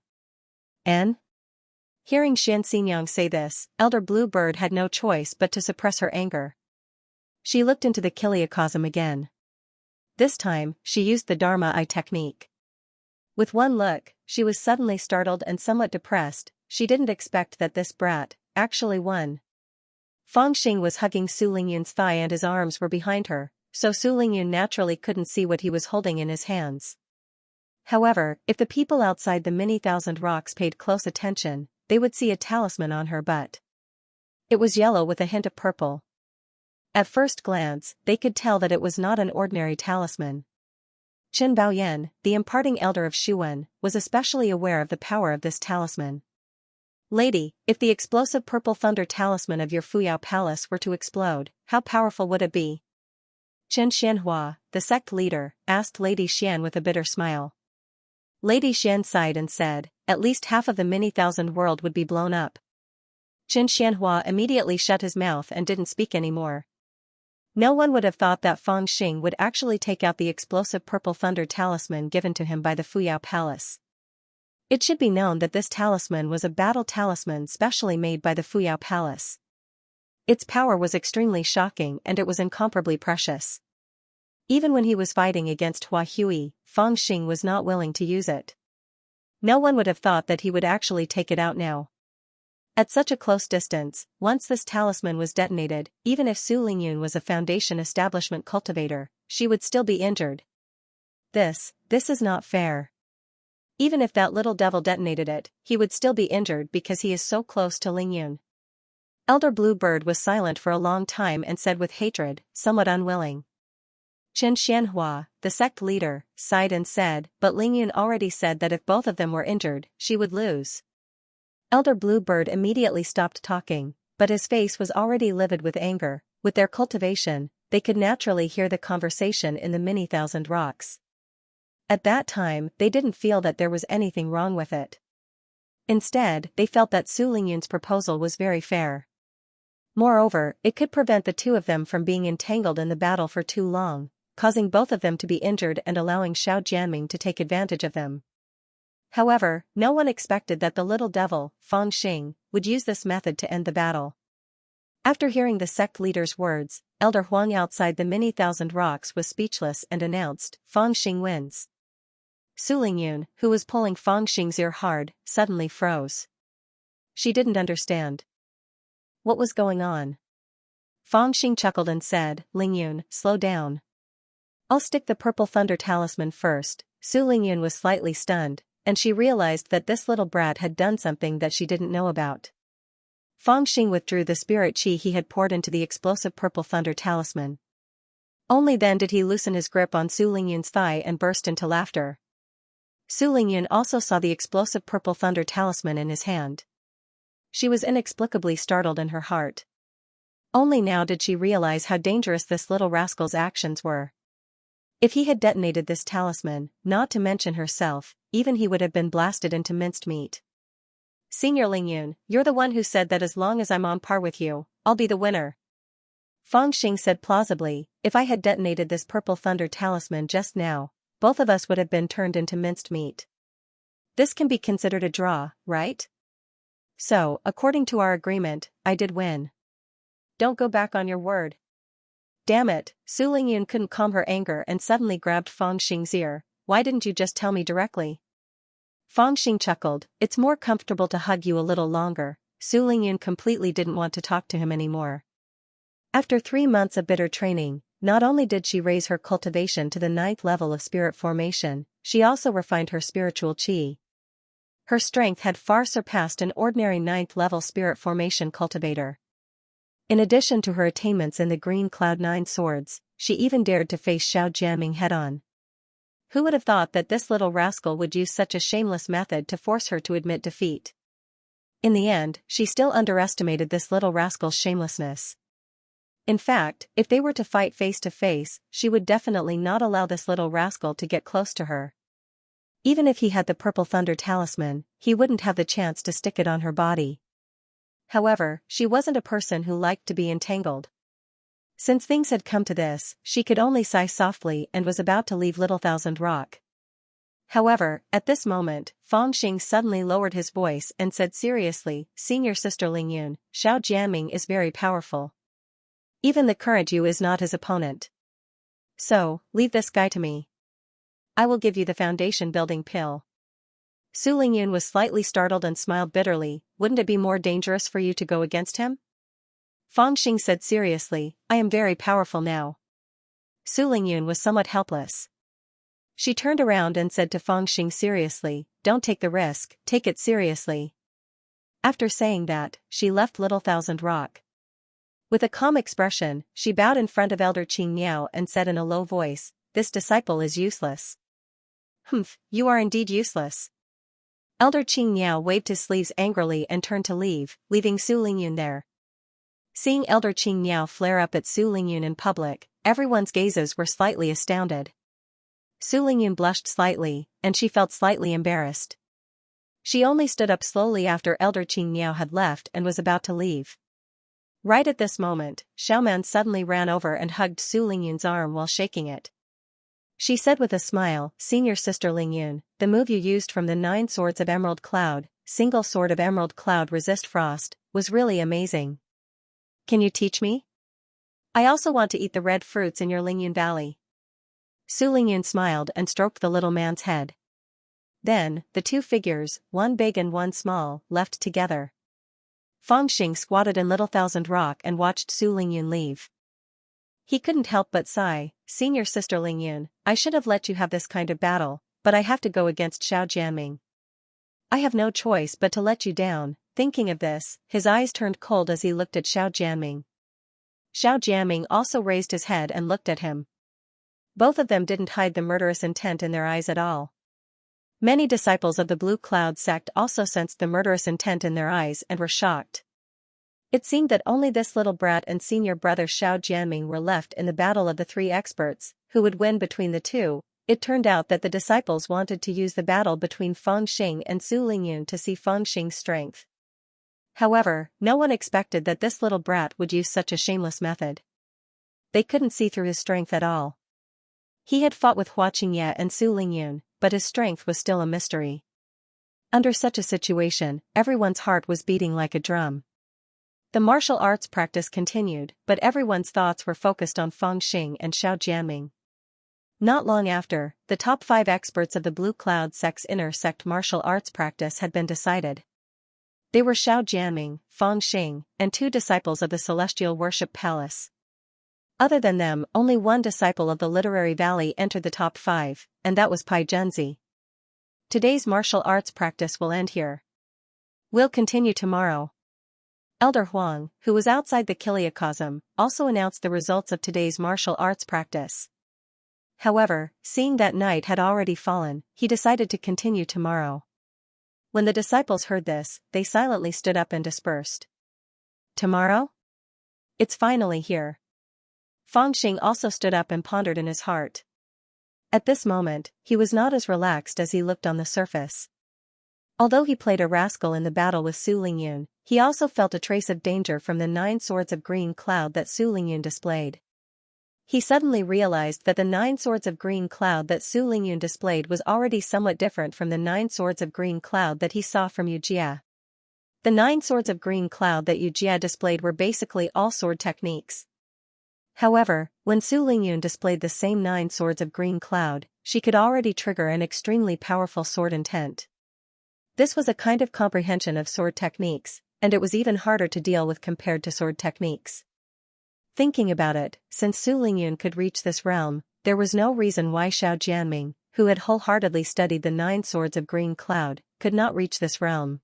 And? Hearing Xianxia say this, Elder Bluebird had no choice but to suppress her anger. She looked into the kiliocosm again. This time, she used the Dharma Eye technique. With one look, she was suddenly startled and somewhat depressed. She didn't expect that this brat actually won. Feng Xing was hugging Su Lingyun's thigh and his arms were behind her, so Su Lingyun naturally couldn't see what he was holding in his hands. However, if the people outside the many thousand rocks paid close attention, they would see a talisman on her butt. It was yellow with a hint of purple. At first glance, they could tell that it was not an ordinary talisman. Chen Baoyan, the imparting elder of Shuwen, was especially aware of the power of this talisman. "Lady, if the explosive purple thunder talisman of your Fuyao Palace were to explode, how powerful would it be?" Chen Xianhua, the sect leader, asked Lady Xian with a bitter smile. Lady Xian sighed and said, "At least half of the many thousand world would be blown up." Chen Xianhua immediately shut his mouth and didn't speak anymore. No one would have thought that Feng Xing would actually take out the explosive purple thunder talisman given to him by the Fuyao Palace. It should be known that this talisman was a battle talisman specially made by the Fuyao Palace. Its power was extremely shocking and it was incomparably precious. Even when he was fighting against Hua Hui, Feng Xing was not willing to use it. No one would have thought that he would actually take it out now. At such a close distance, once this talisman was detonated, even if Su Lingyun was a Foundation establishment cultivator, she would still be injured. This is not fair. Even if that little devil detonated it, he would still be injured because he is so close to Lingyun. Elder Bluebird was silent for a long time and said with hatred, somewhat unwilling. Xianxia, the sect leader, sighed and said, but Lingyun already said that if both of them were injured, she would lose. Elder Bluebird immediately stopped talking, but his face was already livid with anger. With their cultivation, they could naturally hear the conversation in the many thousand rocks. At that time, they didn't feel that there was anything wrong with it. Instead, they felt that Su Lingyun's proposal was very fair. Moreover, it could prevent the two of them from being entangled in the battle for too long, causing both of them to be injured and allowing Xiao Jianming to take advantage of them. However, no one expected that the little devil, Fang Xing, would use this method to end the battle. After hearing the sect leader's words, Elder Huang outside the many thousand rocks was speechless and announced, Fang Xing wins. Su Lingyun, who was pulling Fang Xing's ear hard, suddenly froze. She didn't understand. What was going on? Fang Xing chuckled and said, Lingyun, slow down. I'll stick the purple thunder talisman first. Su Lingyun was slightly stunned, and she realized that this little brat had done something that she didn't know about. Fang Xing withdrew the spirit chi he had poured into the explosive purple thunder talisman. Only then did he loosen his grip on Su Lingyun's thigh and burst into laughter. Su Lingyun also saw the explosive purple thunder talisman in his hand. She was inexplicably startled in her heart. Only now did she realize how dangerous this little rascal's actions were. If he had detonated this talisman, not to mention herself, even he would have been blasted into minced meat. Senior Lingyun, you're the one who said that as long as I'm on par with you, I'll be the winner. Fang Xing said plausibly, if I had detonated this purple thunder talisman just now, both of us would have been turned into minced meat. This can be considered a draw, right? So, according to our agreement, I did win. Don't go back on your word. Damn it, Su Lingyun couldn't calm her anger and suddenly grabbed Fang Xing's ear. Why didn't you just tell me directly? Fang Xing chuckled, it's more comfortable to hug you a little longer. Su Lingyun completely didn't want to talk to him anymore. After 3 months of bitter training, not only did she raise her cultivation to the 9th level of spirit formation, she also refined her spiritual chi. Her strength had far surpassed an ordinary 9th level spirit formation cultivator. In addition to her attainments in the green Cloud 9 swords, she even dared to face Xiao Jianming head-on. Who would have thought that this little rascal would use such a shameless method to force her to admit defeat? In the end, she still underestimated this little rascal's shamelessness. In fact, if they were to fight face to face, she would definitely not allow this little rascal to get close to her. Even if he had the purple thunder talisman, he wouldn't have the chance to stick it on her body. However, she wasn't a person who liked to be entangled. Since things had come to this, she could only sigh softly and was about to leave Little Thousand Rock. However, at this moment, Fang Xing suddenly lowered his voice and said seriously, Senior Sister Lingyun, Xiao Jianming is very powerful. Even the current you is not his opponent. So, leave this guy to me. I will give you the foundation building pill. Su Lingyun was slightly startled and smiled bitterly, wouldn't it be more dangerous for you to go against him? Fang Xing said seriously, I am very powerful now. Su Lingyun was somewhat helpless. She turned around and said to Fang Xing seriously, don't take the risk, take it seriously. After saying that, she left Little Thousand Rock. With a calm expression, she bowed in front of Elder Qing Miao and said in a low voice, this disciple is useless. Humph, you are indeed useless. Elder Qing Miao waved his sleeves angrily and turned to leave, leaving Su Lingyun there. Seeing Elder Qing Miao flare up at Su Lingyun in public, everyone's gazes were slightly astounded. Su Lingyun blushed slightly, and she felt slightly embarrassed. She only stood up slowly after Elder Qing Miao had left and was about to leave. Right at this moment, Xiaoman suddenly ran over and hugged Su Lingyun's arm while shaking it. She said with a smile, Senior Sister Lingyun, the move you used from the 9 swords of Emerald Cloud, single sword of Emerald Cloud resist frost, was really amazing. Can you teach me? I also want to eat the red fruits in your Lingyun Valley. Su Lingyun smiled and stroked the little man's head. Then, the two figures, one big and one small, left together. Fang Xing squatted in Little Thousand Rock and watched Su Lingyun leave. He couldn't help but sigh, Senior Sister Lingyun, I should have let you have this kind of battle, but I have to go against Xiao Jianming. I have no choice but to let you down. Thinking of this, his eyes turned cold as he looked at Xiao Jianming. Xiao Jianming also raised his head and looked at him. Both of them didn't hide the murderous intent in their eyes at all. Many disciples of the Blue Cloud sect also sensed the murderous intent in their eyes and were shocked. It seemed that only this little brat and senior brother Xiao Jianming were left in the battle of the three experts, who would win between the two. It turned out that the disciples wanted to use the battle between Feng Xing and Su Lingyun to see Feng Xing's strength. However, no one expected that this little brat would use such a shameless method. They couldn't see through his strength at all. He had fought with Xianxia and Su Lingyun, but his strength was still a mystery. Under such a situation, everyone's heart was beating like a drum. The martial arts practice continued, but everyone's thoughts were focused on Feng Xing and Xiao Jianming. Not long after, the top 5 experts of the Blue Cloud sect's inner sect martial arts practice had been decided. They were Xiao Jianming, Feng Xing, and 2 disciples of the Celestial Worship Palace. Other than them, only 1 disciple of the Literary Valley entered the top 5, and that was Pai Junzi. Today's martial arts practice will end here. We'll continue tomorrow. Elder Huang, who was outside the Kiliacosm, also announced the results of today's martial arts practice. However, seeing that night had already fallen, he decided to continue tomorrow. When the disciples heard this, they silently stood up and dispersed. Tomorrow? It's finally here. Feng Xing also stood up and pondered in his heart. At this moment, he was not as relaxed as he looked on the surface. Although he played a rascal in the battle with Su Lingyun, he also felt a trace of danger from the 9 swords of green cloud that Su Lingyun displayed. He suddenly realized that the 9 swords of green cloud that Su Lingyun displayed was already somewhat different from the 9 swords of green cloud that he saw from Yu Jia. The 9 swords of green cloud that Yu Jia displayed were basically all sword techniques. However, when Su Lingyun displayed the same 9 swords of green cloud, she could already trigger an extremely powerful sword intent. This was a kind of comprehension of sword techniques, and it was even harder to deal with compared to sword techniques. Thinking about it, since Su Lingyun could reach this realm, there was no reason why Xiao Jianming, who had wholeheartedly studied the 9 swords of green cloud, could not reach this realm.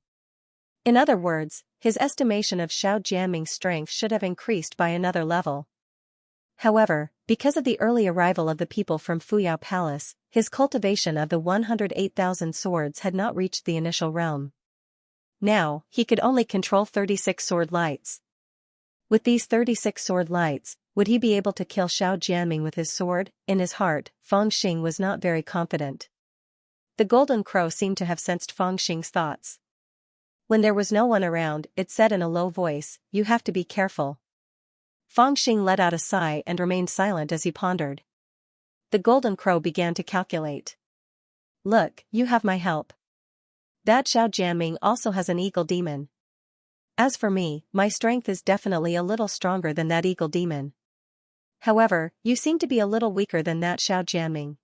In other words, his estimation of Xiao Jianming's strength should have increased by another level. However, because of the early arrival of the people from Fuyao Palace, his cultivation of the 108,000 swords had not reached the initial realm. Now, he could only control 36 sword lights. With these 36 sword lights, would he be able to kill Xiao Jianming with his sword? In his heart, Feng Xing was not very confident. The golden crow seemed to have sensed Feng Xing's thoughts. When there was no one around, it said in a low voice, "You have to be careful." Feng Xing let out a sigh and remained silent as he pondered. The golden crow began to calculate. "Look, you have my help. That Xiao Jianming also has an eagle demon. As for me, my strength is definitely a little stronger than that eagle demon. However, you seem to be a little weaker than that Xiao Jianming.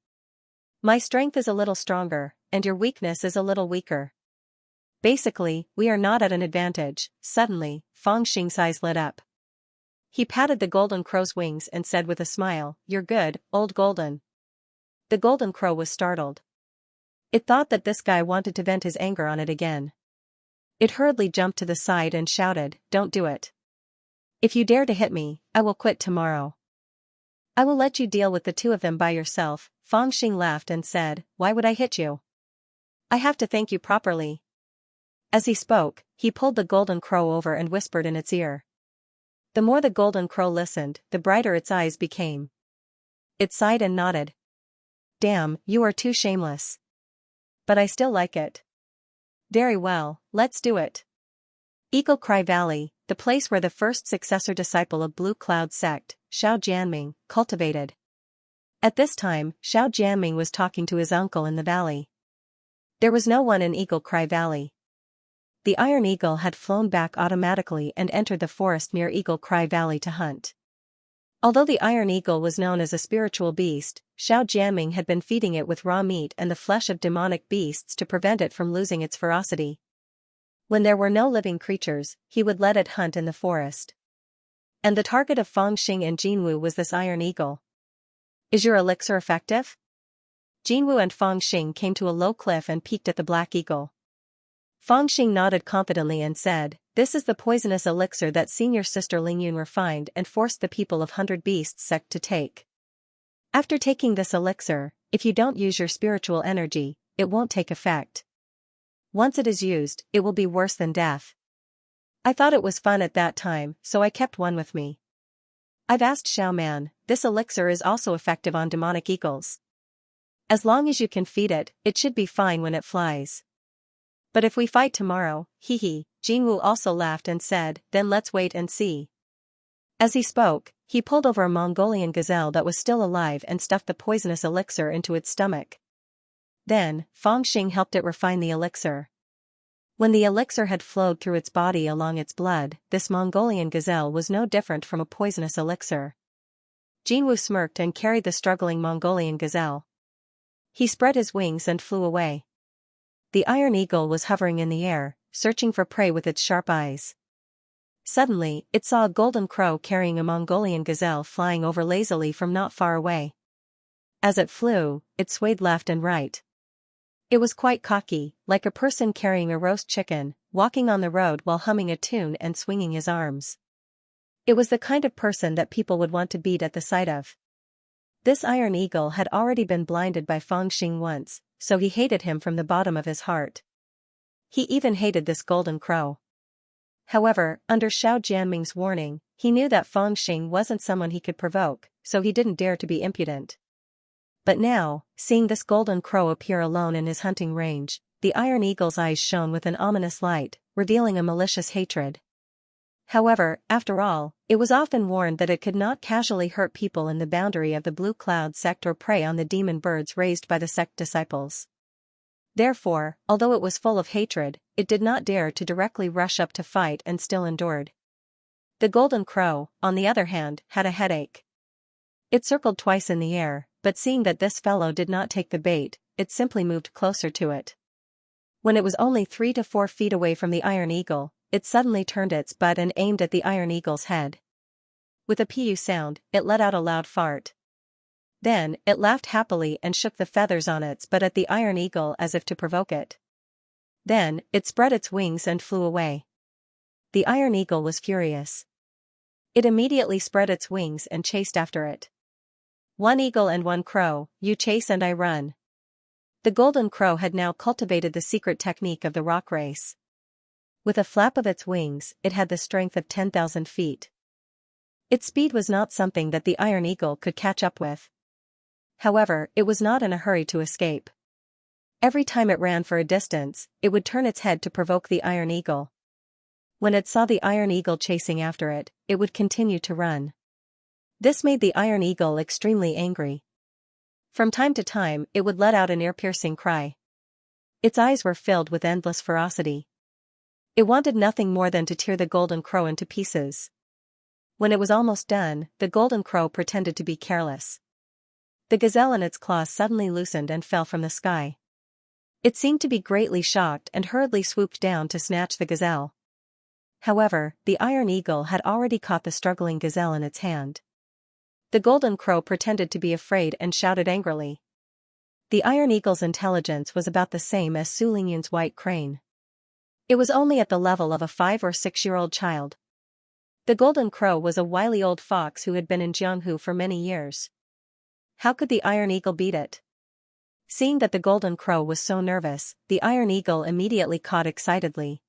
My strength is a little stronger, and your weakness is a little weaker. Basically, we are not at an advantage." Suddenly, Feng Xing's eyes lit up. He patted the golden crow's wings and said with a smile, "You're good, old golden." The golden crow was startled. It thought that this guy wanted to vent his anger on it again. It hurriedly jumped to the side and shouted, "Don't do it. If you dare to hit me, I will quit tomorrow. I will let you deal with the 2 of them by yourself." Feng Xing laughed and said, "Why would I hit you? I have to thank you properly." As he spoke, he pulled the golden crow over and whispered in its ear. The more the golden crow listened, the brighter its eyes became. It sighed and nodded. "Damn, you are too shameless. But I still like it. Very well, let's do it." Eagle Cry Valley, the place where the first successor disciple of Blue Cloud sect, Xiao Jianming, cultivated. At this time, Xiao Jianming was talking to his uncle in the valley. There was no one in Eagle Cry Valley. The Iron Eagle had flown back automatically and entered the forest near Eagle Cry Valley to hunt. Although the Iron Eagle was known as a spiritual beast, Xiao Jianming had been feeding it with raw meat and the flesh of demonic beasts to prevent it from losing its ferocity. When there were no living creatures, he would let it hunt in the forest. And the target of Feng Xing and Jinwu was this Iron Eagle. "Is your elixir effective?" Jinwu and Feng Xing came to a low cliff and peeked at the Black Eagle. Feng Xing nodded confidently and said, "This is the poisonous elixir that senior sister Lingyun refined and forced the people of 100 Beasts sect to take." After taking this elixir, if you don't use your spiritual energy, it won't take effect. Once it is used, it will be worse than death. I thought it was fun at that time, so I kept one with me. I've asked Xiaoman, this elixir is also effective on demonic eagles. As long as you can feed it, it should be fine when it flies. But if we fight tomorrow, hee. Jingwu also laughed and said, then let's wait and see. As he spoke, he pulled over a Mongolian gazelle that was still alive and stuffed the poisonous elixir into its stomach. Then, Fangxing helped it refine the elixir. When the elixir had flowed through its body along its blood, this Mongolian gazelle was no different from a poisonous elixir. Jingwu smirked and carried the struggling Mongolian gazelle. He spread his wings and flew away. The iron eagle was hovering in the air, searching for prey with its sharp eyes. Suddenly, it saw a golden crow carrying a Mongolian gazelle flying over lazily from not far away. As it flew, it swayed left and right. It was quite cocky, like a person carrying a roast chicken, walking on the road while humming a tune and swinging his arms. It was the kind of person that people would want to beat at the sight of. This iron eagle had already been blinded by Fangxing once, so he hated him from the bottom of his heart. He even hated this golden crow. However, under Xiao Jianming's warning, he knew that Fangxing wasn't someone he could provoke, so he didn't dare to be impudent. But now, seeing this golden crow appear alone in his hunting range, the iron eagle's eyes shone with an ominous light, revealing a malicious hatred. However, after all, it was often warned that it could not casually hurt people in the boundary of the Blue Cloud sect or prey on the demon birds raised by the sect disciples. Therefore, although it was full of hatred, it did not dare to directly rush up to fight and still endured. The golden crow, on the other hand, had a headache. It circled twice in the air, but seeing that this fellow did not take the bait, it simply moved closer to it. When it was only 3 to 4 feet away from the iron eagle, it suddenly turned its butt and aimed at the iron eagle's head. With a pu sound, it let out a loud fart. Then, it laughed happily and shook the feathers on its butt at the iron eagle as if to provoke it. Then, it spread its wings and flew away. The iron eagle was furious. It immediately spread its wings and chased after it. One eagle and one crow, you chase and I run. The golden crow had now cultivated the secret technique of the rock race. With a flap of its wings, it had the strength of 10,000 feet. Its speed was not something that the iron eagle could catch up with. However, it was not in a hurry to escape. Every time it ran for a distance, it would turn its head to provoke the iron eagle. When it saw the iron eagle chasing after it, it would continue to run. This made the iron eagle extremely angry. From time to time, it would let out an ear-piercing cry. Its eyes were filled with endless ferocity. It wanted nothing more than to tear the golden crow into pieces. When it was almost done, the golden crow pretended to be careless. The gazelle in its claws suddenly loosened and fell from the sky. It seemed to be greatly shocked and hurriedly swooped down to snatch the gazelle. However, the iron eagle had already caught the struggling gazelle in its hand. The golden crow pretended to be afraid and shouted angrily. The iron eagle's intelligence was about the same as Su Lingyun's white crane. It was only at the level of a 5 or 6-year-old child. The golden crow was a wily old fox who had been in Jianghu for many years. How could the iron eagle beat it? Seeing that the golden crow was so nervous, the iron eagle immediately cawed excitedly.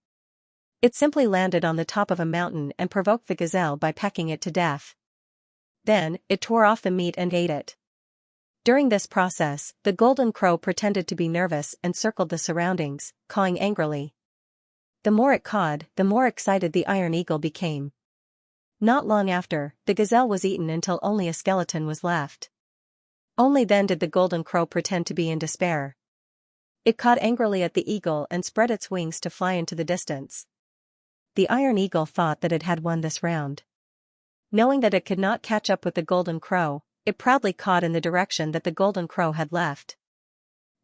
It simply landed on the top of a mountain and provoked the gazelle by pecking it to death. Then, it tore off the meat and ate it. During this process, the golden crow pretended to be nervous and circled the surroundings, cawing angrily. The more it cawed, the more excited the iron eagle became. Not long after, the gazelle was eaten until only a skeleton was left. Only then did the golden crow pretend to be in despair. It cawed angrily at the eagle and spread its wings to fly into the distance. The iron eagle thought that it had won this round. Knowing that it could not catch up with the golden crow, it proudly cawed in the direction that the golden crow had left.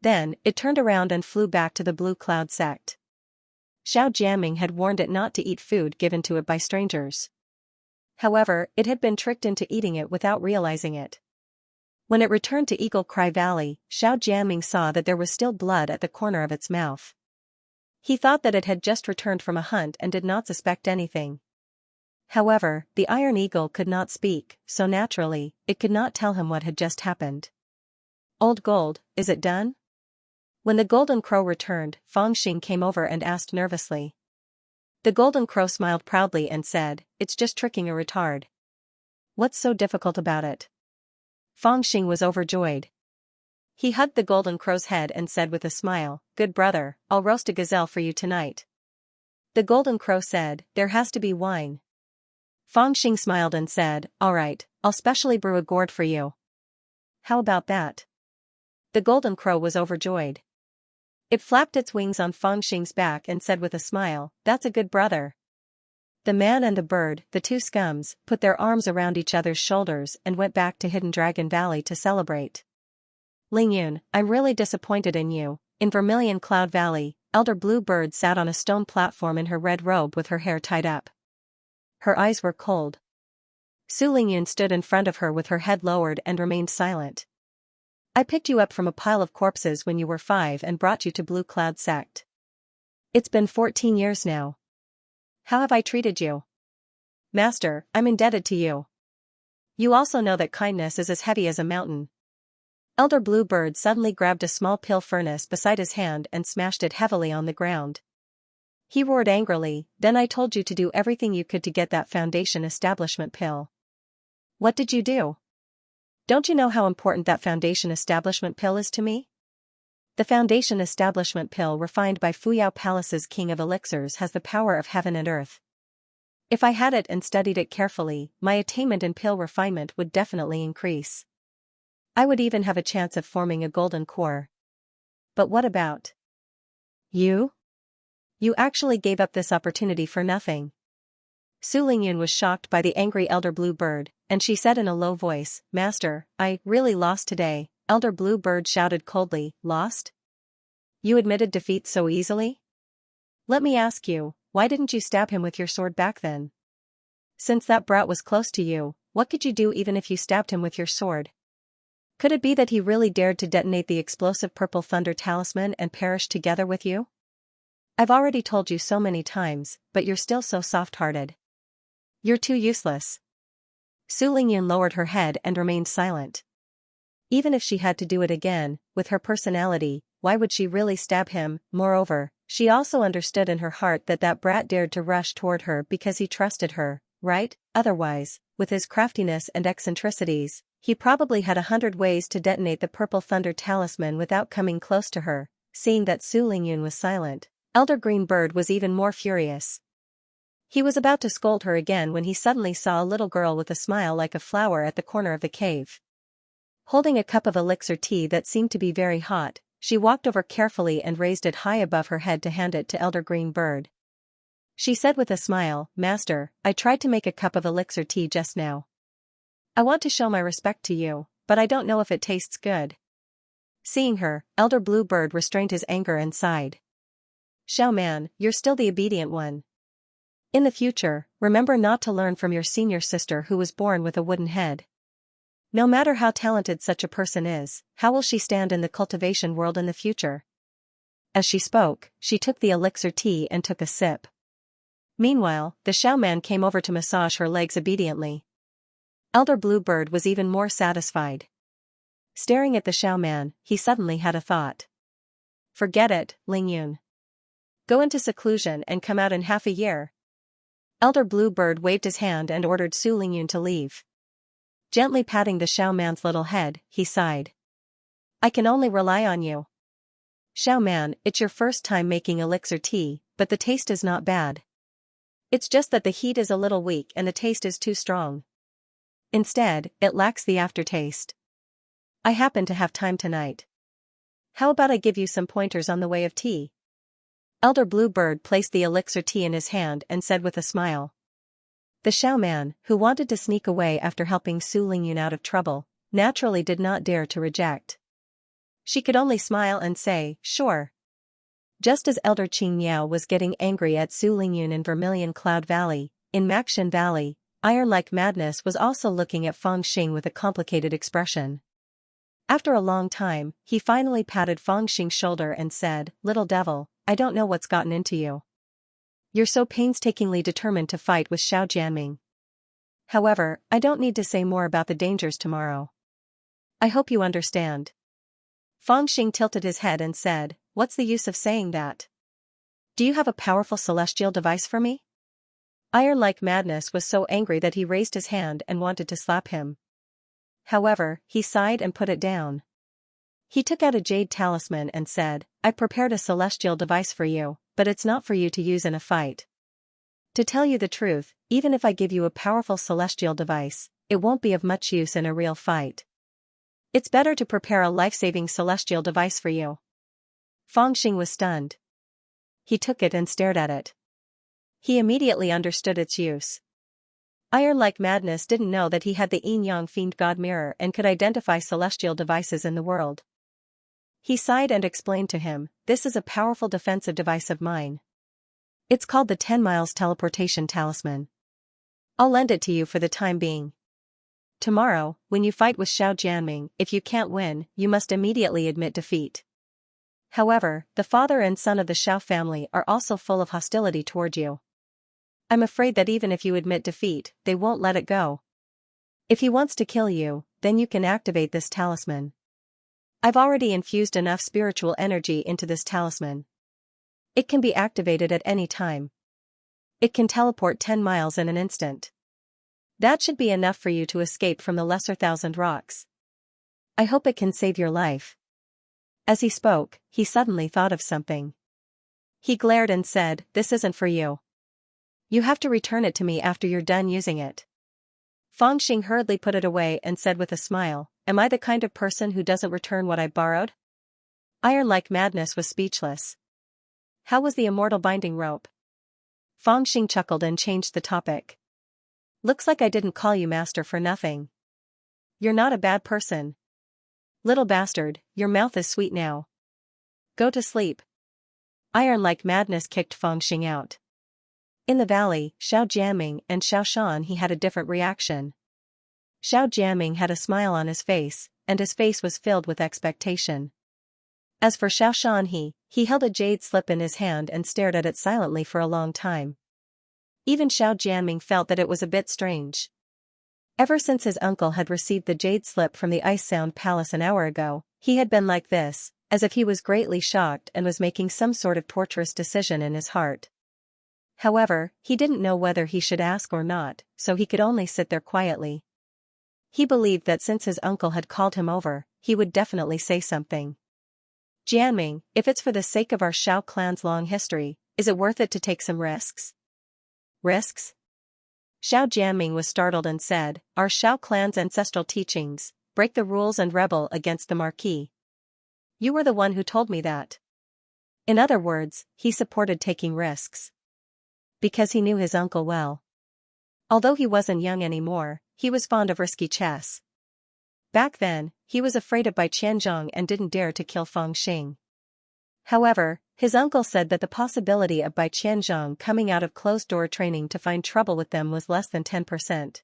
Then, it turned around and flew back to the Blue Cloud sect. Xiao Jianming had warned it not to eat food given to it by strangers. However, it had been tricked into eating it without realizing it. When it returned to Eagle Cry Valley, Xiao Jianming saw that there was still blood at the corner of its mouth. He thought that it had just returned from a hunt and did not suspect anything. However, the Iron Eagle could not speak, so naturally, it could not tell him what had just happened. Old Gold, is it done? When the Golden Crow returned, Fangxing came over and asked nervously. The Golden Crow smiled proudly and said, "It's just tricking a retard. What's so difficult about it?" Fangxing was overjoyed. He hugged the Golden Crow's head and said with a smile, "Good brother, I'll roast a gazelle for you tonight." The Golden Crow said, "There has to be wine." Fangxing smiled and said, "All right, I'll specially brew a gourd for you." "How about that?" The Golden Crow was overjoyed. It flapped its wings on Fangxing's back and said with a smile, "That's a good brother." The man and the bird, the two scums, put their arms around each other's shoulders and went back to Hidden Dragon Valley to celebrate. "Lingyun, I'm really disappointed in you." In Vermilion Cloud Valley, Elder Blue Bird sat on a stone platform in her red robe with her hair tied up. Her eyes were cold. Su Lingyun stood in front of her with her head lowered and remained silent. "I picked you up from a pile of corpses when you were 5 and brought you to Blue Cloud Sect. It's been 14 years now. How have I treated you?" "Master, I'm indebted to you. You also know that kindness is as heavy as a mountain." Elder Blue Bird suddenly grabbed a small pill furnace beside his hand and smashed it heavily on the ground. He roared angrily, "Then I told you to do everything you could to get that Foundation Establishment pill. What did you do? Don't you know how important that Foundation Establishment pill is to me? The Foundation Establishment pill refined by Fuyao Palace's King of Elixirs has the power of heaven and earth. If I had it and studied it carefully, my attainment in pill refinement would definitely increase. I would even have a chance of forming a golden core. But what about you? You actually gave up this opportunity for nothing." Su Lingyun was shocked by the angry Elder Blue Bird, and she said in a low voice, "Master, I really lost today." Elder Blue Bird shouted coldly, "Lost? You admitted defeat so easily? Let me ask you, why didn't you stab him with your sword back then? Since that brat was close to you, what could you do even if you stabbed him with your sword? Could it be that he really dared to detonate the explosive Purple Thunder Talisman and perish together with you? I've already told you so many times, but you're still so soft-hearted. You're too useless." Su Lingyun lowered her head and remained silent. Even if she had to do it again, with her personality, why would she really stab him? Moreover, she also understood in her heart that that brat dared to rush toward her because he trusted her, right? Otherwise, with his craftiness and eccentricities, he probably had 100 ways to detonate the Purple Thunder Talisman without coming close to her. Seeing that Su Lingyun was silent, Elder Green Bird was even more furious. He was about to scold her again when he suddenly saw a little girl with a smile like a flower at the corner of the cave. Holding a cup of elixir tea that seemed to be very hot, she walked over carefully and raised it high above her head to hand it to Elder Green Bird. She said with a smile, "Master, I tried to make a cup of elixir tea just now. I want to show my respect to you, but I don't know if it tastes good." Seeing her, Elder Blue Bird restrained his anger and sighed. "Xiao Man, you're still the obedient one. In the future, remember not to learn from your senior sister who was born with a wooden head. No matter how talented such a person is, how will she stand in the cultivation world in the future?" As she spoke, she took the elixir tea and took a sip. Meanwhile, the Xiao Man came over to massage her legs obediently. Elder Blue Bird was even more satisfied. Staring at the Xiao Man, he suddenly had a thought. "Forget it, Lingyun. Go into seclusion and come out in half a year." Elder Blue Bird waved his hand and ordered Su Lingyun to leave. Gently patting the Xiao Man's little head, he sighed. "I can only rely on you. Xiao Man, it's your first time making elixir tea, but the taste is not bad. It's just that the heat is a little weak and the taste is too strong. Instead, it lacks the aftertaste. I happen to have time tonight. How about I give you some pointers on the way of tea?" Elder Blue Bird placed the elixir tea in his hand and said with a smile. The Xiao Man, who wanted to sneak away after helping Su Lingyun out of trouble, naturally did not dare to reject. She could only smile and say, "Sure." Just as Elder Qing Miao was getting angry at Su Lingyun in Vermilion Cloud Valley, in Maxshan Valley, Iron-like Madness was also looking at Fangxing with a complicated expression. After a long time, he finally patted Fangxing's shoulder and said, "Little devil, I don't know what's gotten into you. You're so painstakingly determined to fight with Xiao Jianming. However, I don't need to say more about the dangers tomorrow. I hope you understand. Fang Xing tilted his head and said, what's the use of saying that? Do you have a powerful celestial device for me? Iron-like Madness was so angry that he raised his hand and wanted to slap him. However, he sighed and put it down. He took out a jade talisman and said, I prepared a celestial device for you, but it's not for you to use in a fight. To tell you the truth, even if I give you a powerful celestial device, it won't be of much use in a real fight. It's better to prepare a life-saving celestial device for you. Fang Xing was stunned. He took it and stared at it. He immediately understood its use. Iron-like Madness didn't know that he had the Yin-Yang Fiend God Mirror and could identify celestial devices in the world. He sighed and explained to him, this is a powerful defensive device of mine. It's called the 10 Miles Teleportation Talisman. I'll lend it to you for the time being. Tomorrow, when you fight with Xiao Jianming, if you can't win, you must immediately admit defeat. However, the father and son of the Xiao family are also full of hostility toward you. I'm afraid that even if you admit defeat, they won't let it go. If he wants to kill you, then you can activate this talisman. I've already infused enough spiritual energy into this talisman. It can be activated at any time. It can teleport 10 miles in an instant. That should be enough for you to escape from the Lesser Thousand Rocks. I hope it can save your life. As he spoke, he suddenly thought of something. He glared and said, this isn't for you. You have to return it to me after you're done using it. Fang Xing hurriedly put it away and said with a smile, am I the kind of person who doesn't return what I borrowed? Iron-like Madness was speechless. How was the immortal binding rope? Fang Xing chuckled and changed the topic. Looks like I didn't call you master for nothing. You're not a bad person. Little bastard, your mouth is sweet now. Go to sleep. Iron-like Madness kicked Fang Xing out. In the valley, Xiao Jianming and Xiao Shan he had a different reaction. Xiao Jianming had a smile on his face, and his face was filled with expectation. As for Xiao Shan he held a jade slip in his hand and stared at it silently for a long time. Even Xiao Jianming felt that it was a bit strange. Ever since his uncle had received the jade slip from the Ice Sound Palace an hour ago, he had been like this, as if he was greatly shocked and was making some sort of torturous decision in his heart. However, he didn't know whether he should ask or not, so he could only sit there quietly. He believed that since his uncle had called him over, he would definitely say something. Jianming, if it's for the sake of our Xiao clan's long history, is it worth it to take some risks? Risks? Xiao Jianming was startled and said, our Xiao clan's ancestral teachings, break the rules and rebel against the Marquis. You were the one who told me that. In other words, he supported taking risks. Because he knew his uncle well. Although he wasn't young anymore, he was fond of risky chess. Back then, he was afraid of Bai Qianzhong and didn't dare to kill Fang Xing. However, his uncle said that the possibility of Bai Qianzhong coming out of closed-door training to find trouble with them was less than 10%.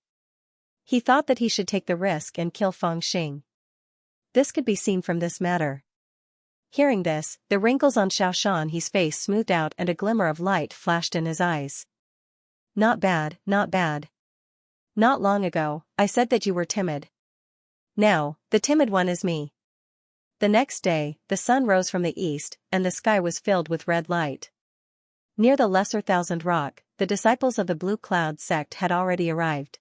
He thought that he should take the risk and kill Fang Xing. This could be seen from this matter. Hearing this, the wrinkles on Xiao Shan he's face smoothed out and a glimmer of light flashed in his eyes. Not bad, not bad. Not long ago, I said that you were timid. Now, the timid one is me. The next day, the sun rose from the east, and the sky was filled with red light. Near the Lesser Thousand Rock, the disciples of the Blue Cloud sect had already arrived.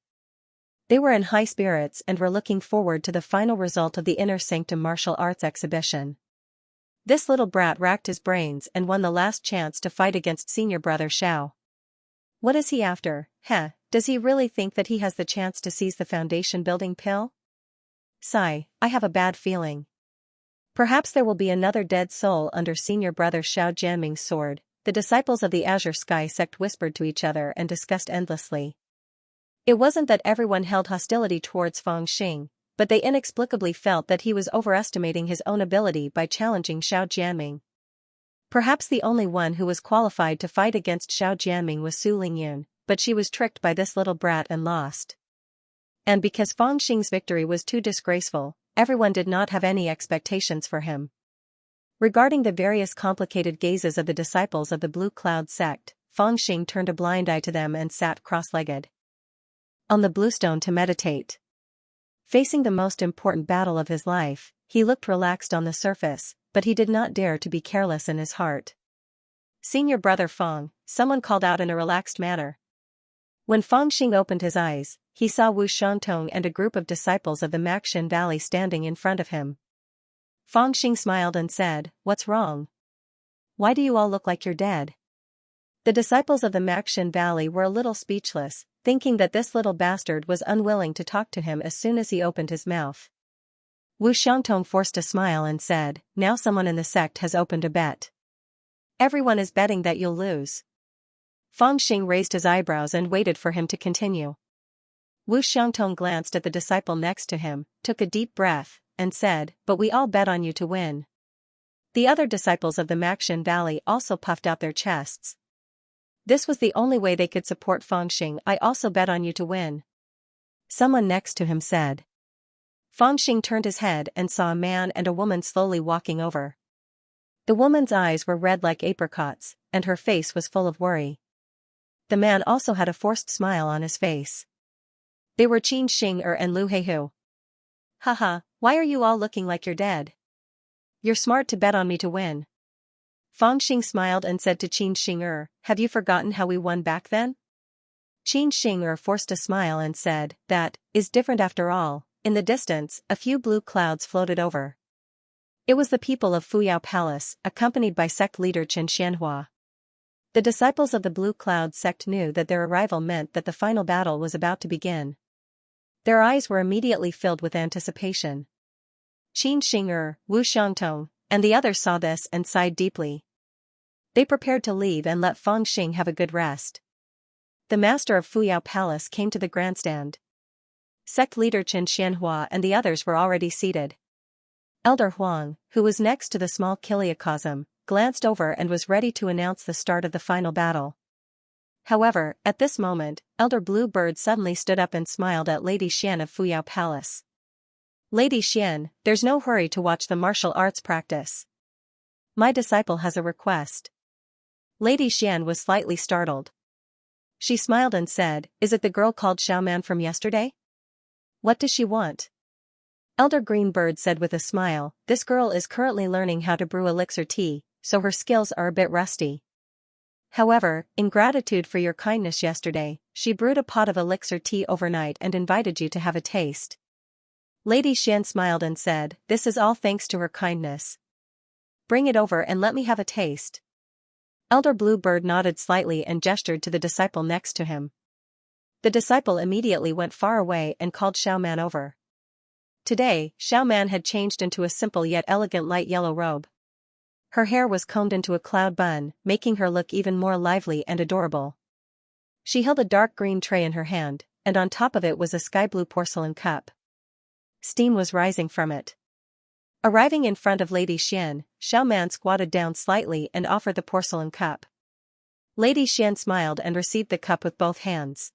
They were in high spirits and were looking forward to the final result of the Inner Sanctum martial arts exhibition. This little brat racked his brains and won the last chance to fight against senior brother Xiao. What is he after? Does he really think that he has the chance to seize the foundation building pill? Sigh, I have a bad feeling. Perhaps there will be another dead soul under senior brother Xiao Jianming's sword, the disciples of the Azure Sky sect whispered to each other and discussed endlessly. It wasn't that everyone held hostility towards Fang Xing, but they inexplicably felt that he was overestimating his own ability by challenging Xiao Jianming. Perhaps the only one who was qualified to fight against Xiao Jianming was Su Lingyun, but she was tricked by this little brat and lost. And because Fang Xing's victory was too disgraceful, everyone did not have any expectations for him. Regarding the various complicated gazes of the disciples of the Blue Cloud sect, Fangxing turned a blind eye to them and sat cross-legged on the bluestone to meditate. Facing the most important battle of his life, he looked relaxed on the surface, but he did not dare to be careless in his heart. "Senior brother Fang," someone called out in a relaxed manner. When Fangxing opened his eyes, he saw Wu Shangtong and a group of disciples of the Maxin Valley standing in front of him. Fangxing smiled and said, "What's wrong? Why do you all look like you're dead?" The disciples of the Maxin Valley were a little speechless, thinking that this little bastard was unwilling to talk to him as soon as he opened his mouth. Wu Shangtong forced a smile and said, "Now someone in the sect has opened a bet. Everyone is betting that you'll lose." Fangxing raised his eyebrows and waited for him to continue. Wu Shangtong glanced at the disciple next to him, took a deep breath, and said, "But we all bet on you to win." The other disciples of the Maxin Valley also puffed out their chests. This was the only way they could support Fangxing. "I also bet on you to win," someone next to him said. Fangxing turned his head and saw a man and a woman slowly walking over. The woman's eyes were red like apricots, and her face was full of worry. The man also had a forced smile on his face. They were Qin Xing'er and Lu Heihu. "Haha, why are you all looking like you're dead? You're smart to bet on me to win." Fangxing smiled and said to Qin Xing'er, "Have you forgotten how we won back then?" Qin Xing'er forced a smile and said, "That is different after all." In the distance, a few blue clouds floated over. It was the people of Fuyao Palace, accompanied by sect leader Xianxia. The disciples of the Blue Cloud sect knew that their arrival meant that the final battle was about to begin. Their eyes were immediately filled with anticipation. Qin Xing'er, Wu Shangtong, and the others saw this and sighed deeply. They prepared to leave and let Fangxing have a good rest. The master of Fuyao Palace came to the grandstand. Sect leader Chen Xianhua and the others were already seated. Elder Huang, who was next to the small Kiliacosm, glanced over and was ready to announce the start of the final battle. However, at this moment, Elder Bluebird suddenly stood up and smiled at Lady Xian of Fuyao Palace. "Lady Xian, there's no hurry to watch the martial arts practice. My disciple has a request." Lady Xian was slightly startled. She smiled and said, "Is it the girl called Xiaoman from yesterday? What does she want?" Elder Greenbird said with a smile, "This girl is currently learning how to brew elixir tea, so her skills are a bit rusty. However, in gratitude for your kindness yesterday, she brewed a pot of elixir tea overnight and invited you to have a taste." Lady Xian smiled and said, "This is all thanks to her kindness. Bring it over and let me have a taste." Elder Bluebird nodded slightly and gestured to the disciple next to him. The disciple immediately went far away and called Xiaoman over. Today, Xiaoman had changed into a simple yet elegant light yellow robe. Her hair was combed into a cloud bun, making her look even more lively and adorable. She held a dark green tray in her hand, and on top of it was a sky blue porcelain cup. Steam was rising from it. Arriving in front of Lady Xian, Xiaoman squatted down slightly and offered the porcelain cup. Lady Xian smiled and received the cup with both hands.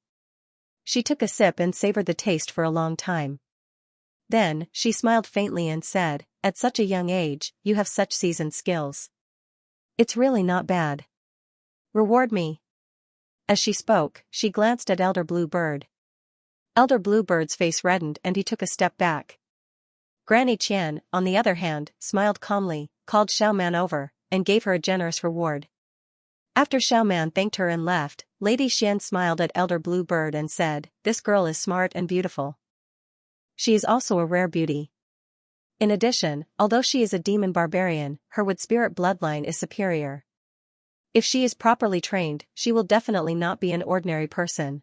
She took a sip and savored the taste for a long time. Then, she smiled faintly and said, "At such a young age, you have such seasoned skills. It's really not bad. Reward me." As she spoke, she glanced at Elder Bluebird. Elder Bluebird's face reddened and he took a step back. Granny Qian, on the other hand, smiled calmly, called Xiaoman over, and gave her a generous reward. After Xiaoman thanked her and left, Lady Xian smiled at Elder Bluebird and said, "This girl is smart and beautiful. She is also a rare beauty. In addition, although she is a demon barbarian, her wood spirit bloodline is superior. If she is properly trained, she will definitely not be an ordinary person.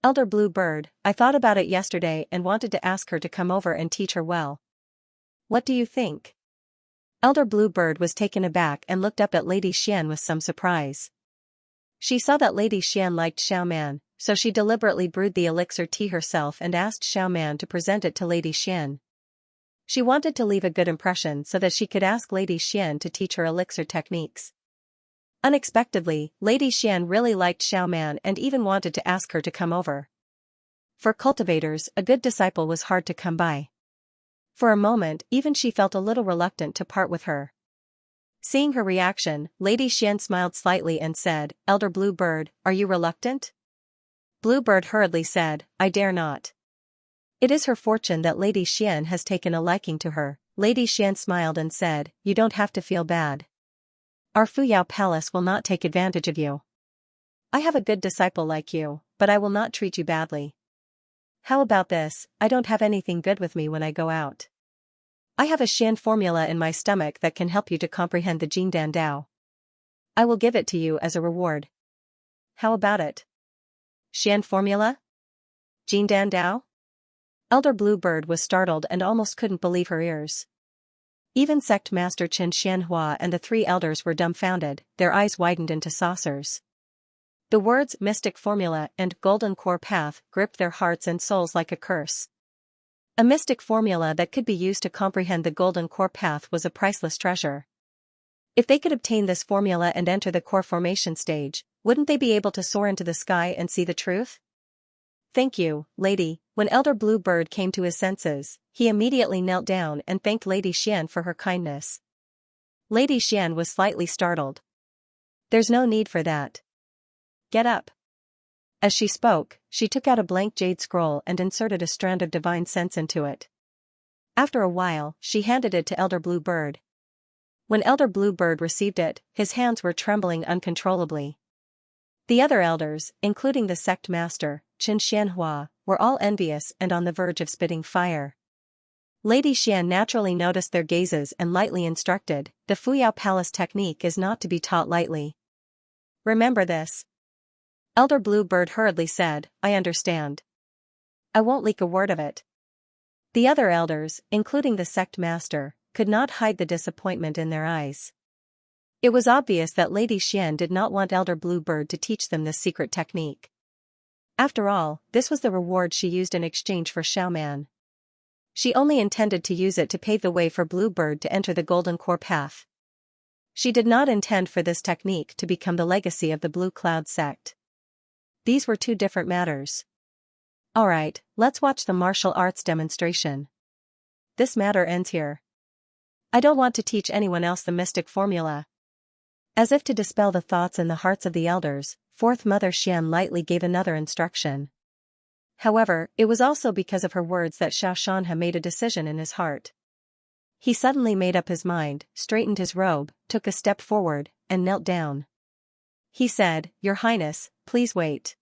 Elder Bluebird, I thought about it yesterday and wanted to ask her to come over and teach her well. What do you think?" Elder Bluebird was taken aback and looked up at Lady Xian with some surprise. She saw that Lady Xian liked Xiaoman, so she deliberately brewed the elixir tea herself and asked Xiaoman to present it to Lady Xian. She wanted to leave a good impression so that she could ask Lady Xian to teach her elixir techniques. Unexpectedly, Lady Xian really liked Xiaoman and even wanted to ask her to come over. For cultivators, a good disciple was hard to come by. For a moment, even she felt a little reluctant to part with her. Seeing her reaction, Lady Xian smiled slightly and said, Elder Bluebird, are you reluctant? Bluebird hurriedly said, I dare not. It is her fortune that Lady Xian has taken a liking to her. Lady Xian smiled and said, you don't have to feel bad. Our Fuyao Palace will not take advantage of you. I have a good disciple like you, but I will not treat you badly. How about this, I don't have anything good with me when I go out. I have a Xian formula in my stomach that can help you to comprehend the Jingdan Dao. I will give it to you as a reward. How about it? Xian formula? Jingdan Dao? Elder Bluebird was startled and almost couldn't believe her ears. Even Sect Master Xianxia and the three elders were dumbfounded, their eyes widened into saucers. The words mystic formula and golden core path gripped their hearts and souls like a curse. A mystic formula that could be used to comprehend the golden core path was a priceless treasure. If they could obtain this formula and enter the core formation stage, wouldn't they be able to soar into the sky and see the truth? Thank you, lady. When Elder Bluebird came to his senses, he immediately knelt down and thanked Lady Xian for her kindness. Lady Xian was slightly startled. There's no need for that. Get up. As she spoke, she took out a blank jade scroll and inserted a strand of divine sense into it. After a while, she handed it to Elder Bluebird. When Elder Bluebird received it, his hands were trembling uncontrollably. The other elders, including the sect master, Xianxia, were all envious and on the verge of spitting fire. Lady Xian naturally noticed their gazes and lightly instructed, the Fuyao Palace technique is not to be taught lightly. Remember this. Elder Bluebird hurriedly said, I understand. I won't leak a word of it. The other elders, including the sect master, could not hide the disappointment in their eyes. It was obvious that Lady Xian did not want Elder Bluebird to teach them this secret technique. After all, this was the reward she used in exchange for Xiaoman. She only intended to use it to pave the way for Bluebird to enter the Golden Core path. She did not intend for this technique to become the legacy of the Blue Cloud sect. These were two different matters. Alright, let's watch the martial arts demonstration. This matter ends here. I don't want to teach anyone else the mystic formula. As if to dispel the thoughts in the hearts of the elders, Fourth Mother Xian lightly gave another instruction. However, it was also because of her words that Xianxia made a decision in his heart. He suddenly made up his mind, straightened his robe, took a step forward, and knelt down. He said, Your Highness, please wait.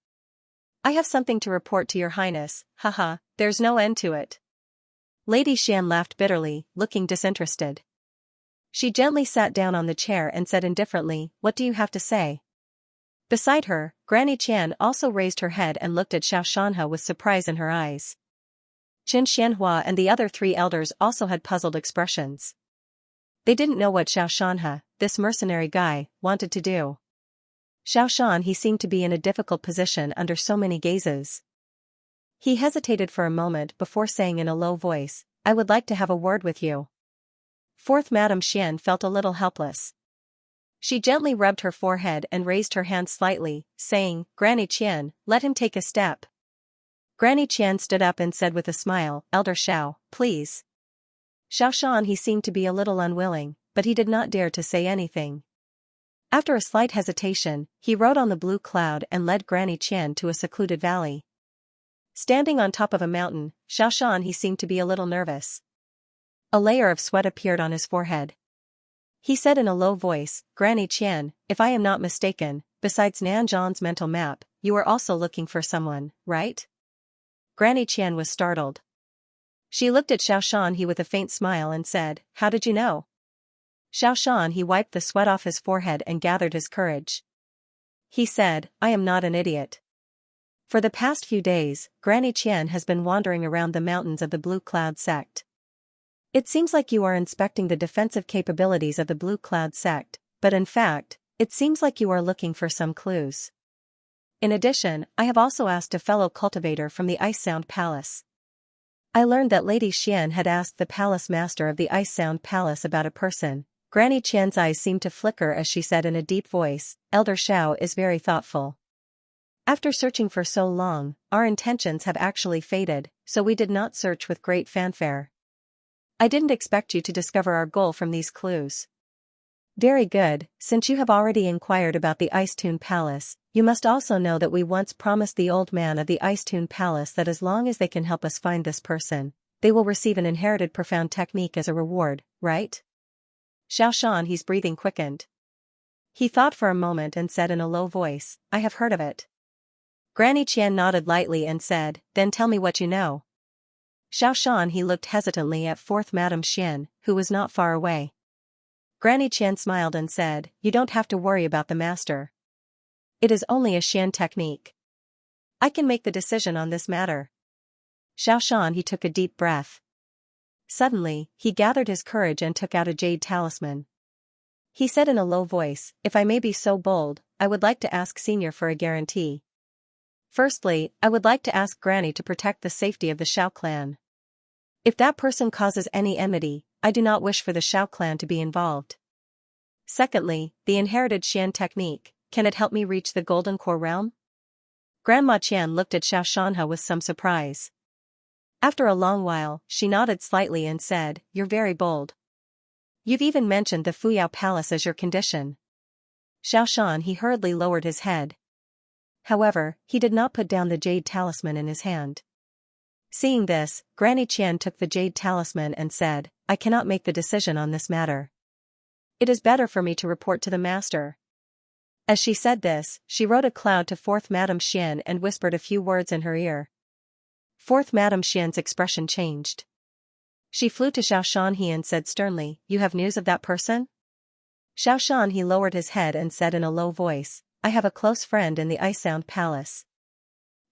I have something to report to Your Highness, haha, there's no end to it. Lady Xian laughed bitterly, looking disinterested. She gently sat down on the chair and said indifferently, What do you have to say? Beside her, Granny Qian also raised her head and looked at Xianxia with surprise in her eyes. Xianxia and the other three elders also had puzzled expressions. They didn't know what Xianxia, this mercenary guy, wanted to do. Xianxia he seemed to be in a difficult position under so many gazes. He hesitated for a moment before saying in a low voice, I would like to have a word with you. Fourth Madame Xian felt a little helpless. She gently rubbed her forehead and raised her hand slightly, saying, Granny Qian, let him take a step. Granny Qian stood up and said with a smile, Elder Xiao, please. Xiaoshan he seemed to be a little unwilling, but he did not dare to say anything. After a slight hesitation, he rode on the blue cloud and led Granny Qian to a secluded valley. Standing on top of a mountain, Xiaoshan he seemed to be a little nervous. A layer of sweat appeared on his forehead. He said in a low voice, Granny Qian, if I am not mistaken, besides Nanzhan's mental map, you are also looking for someone, right? Granny Qian was startled. She looked at Xiaoshan he with a faint smile and said, How did you know? Xiaoshan he wiped the sweat off his forehead and gathered his courage. He said, I am not an idiot. For the past few days, Granny Qian has been wandering around the mountains of the Blue Cloud sect. It seems like you are inspecting the defensive capabilities of the Blue Cloud sect, but in fact, it seems like you are looking for some clues. In addition, I have also asked a fellow cultivator from the Ice Sound Palace. I learned that Lady Xian had asked the palace master of the Ice Sound Palace about a person. Granny Qian's eyes seemed to flicker as she said in a deep voice, Elder Xiao is very thoughtful. After searching for so long, our intentions have actually faded, so we did not search with great fanfare. I didn't expect you to discover our goal from these clues. Very good, since you have already inquired about the Ice Tune Palace, you must also know that we once promised the old man of the Ice Tune Palace that as long as they can help us find this person, they will receive an inherited profound technique as a reward, right? Xiao Shan's breathing quickened. He thought for a moment and said in a low voice, I have heard of it. Granny Qian nodded lightly and said, then tell me what you know. Xiao Shan he looked hesitantly at fourth Madame Xian, who was not far away. Granny Qian smiled and said, you don't have to worry about the master. It is only a Xian technique. I can make the decision on this matter. Xiao Shan he took a deep breath. Suddenly, he gathered his courage and took out a jade talisman. He said in a low voice, if I may be so bold, I would like to ask Senior for a guarantee. Firstly, I would like to ask Granny to protect the safety of the Xiao clan. If that person causes any enmity, I do not wish for the Xiao clan to be involved. Secondly, the inherited Xian technique, can it help me reach the Golden Core realm? Grandma Qian looked at Xiao Shanha with some surprise. After a long while, she nodded slightly and said, you're very bold. You've even mentioned the Fuyao Palace as your condition. Xiao Shan he hurriedly lowered his head. However, he did not put down the jade talisman in his hand. Seeing this, Granny Qian took the jade talisman and said, I cannot make the decision on this matter. It is better for me to report to the master. As she said this, she wrote a cloud to fourth Madame Xian and whispered a few words in her ear. Fourth Madame Xian's expression changed. She flew to Xiao Shan he and said sternly, you have news of that person? Xiao Shan he lowered his head and said in a low voice, I have a close friend in the Ice Sound Palace.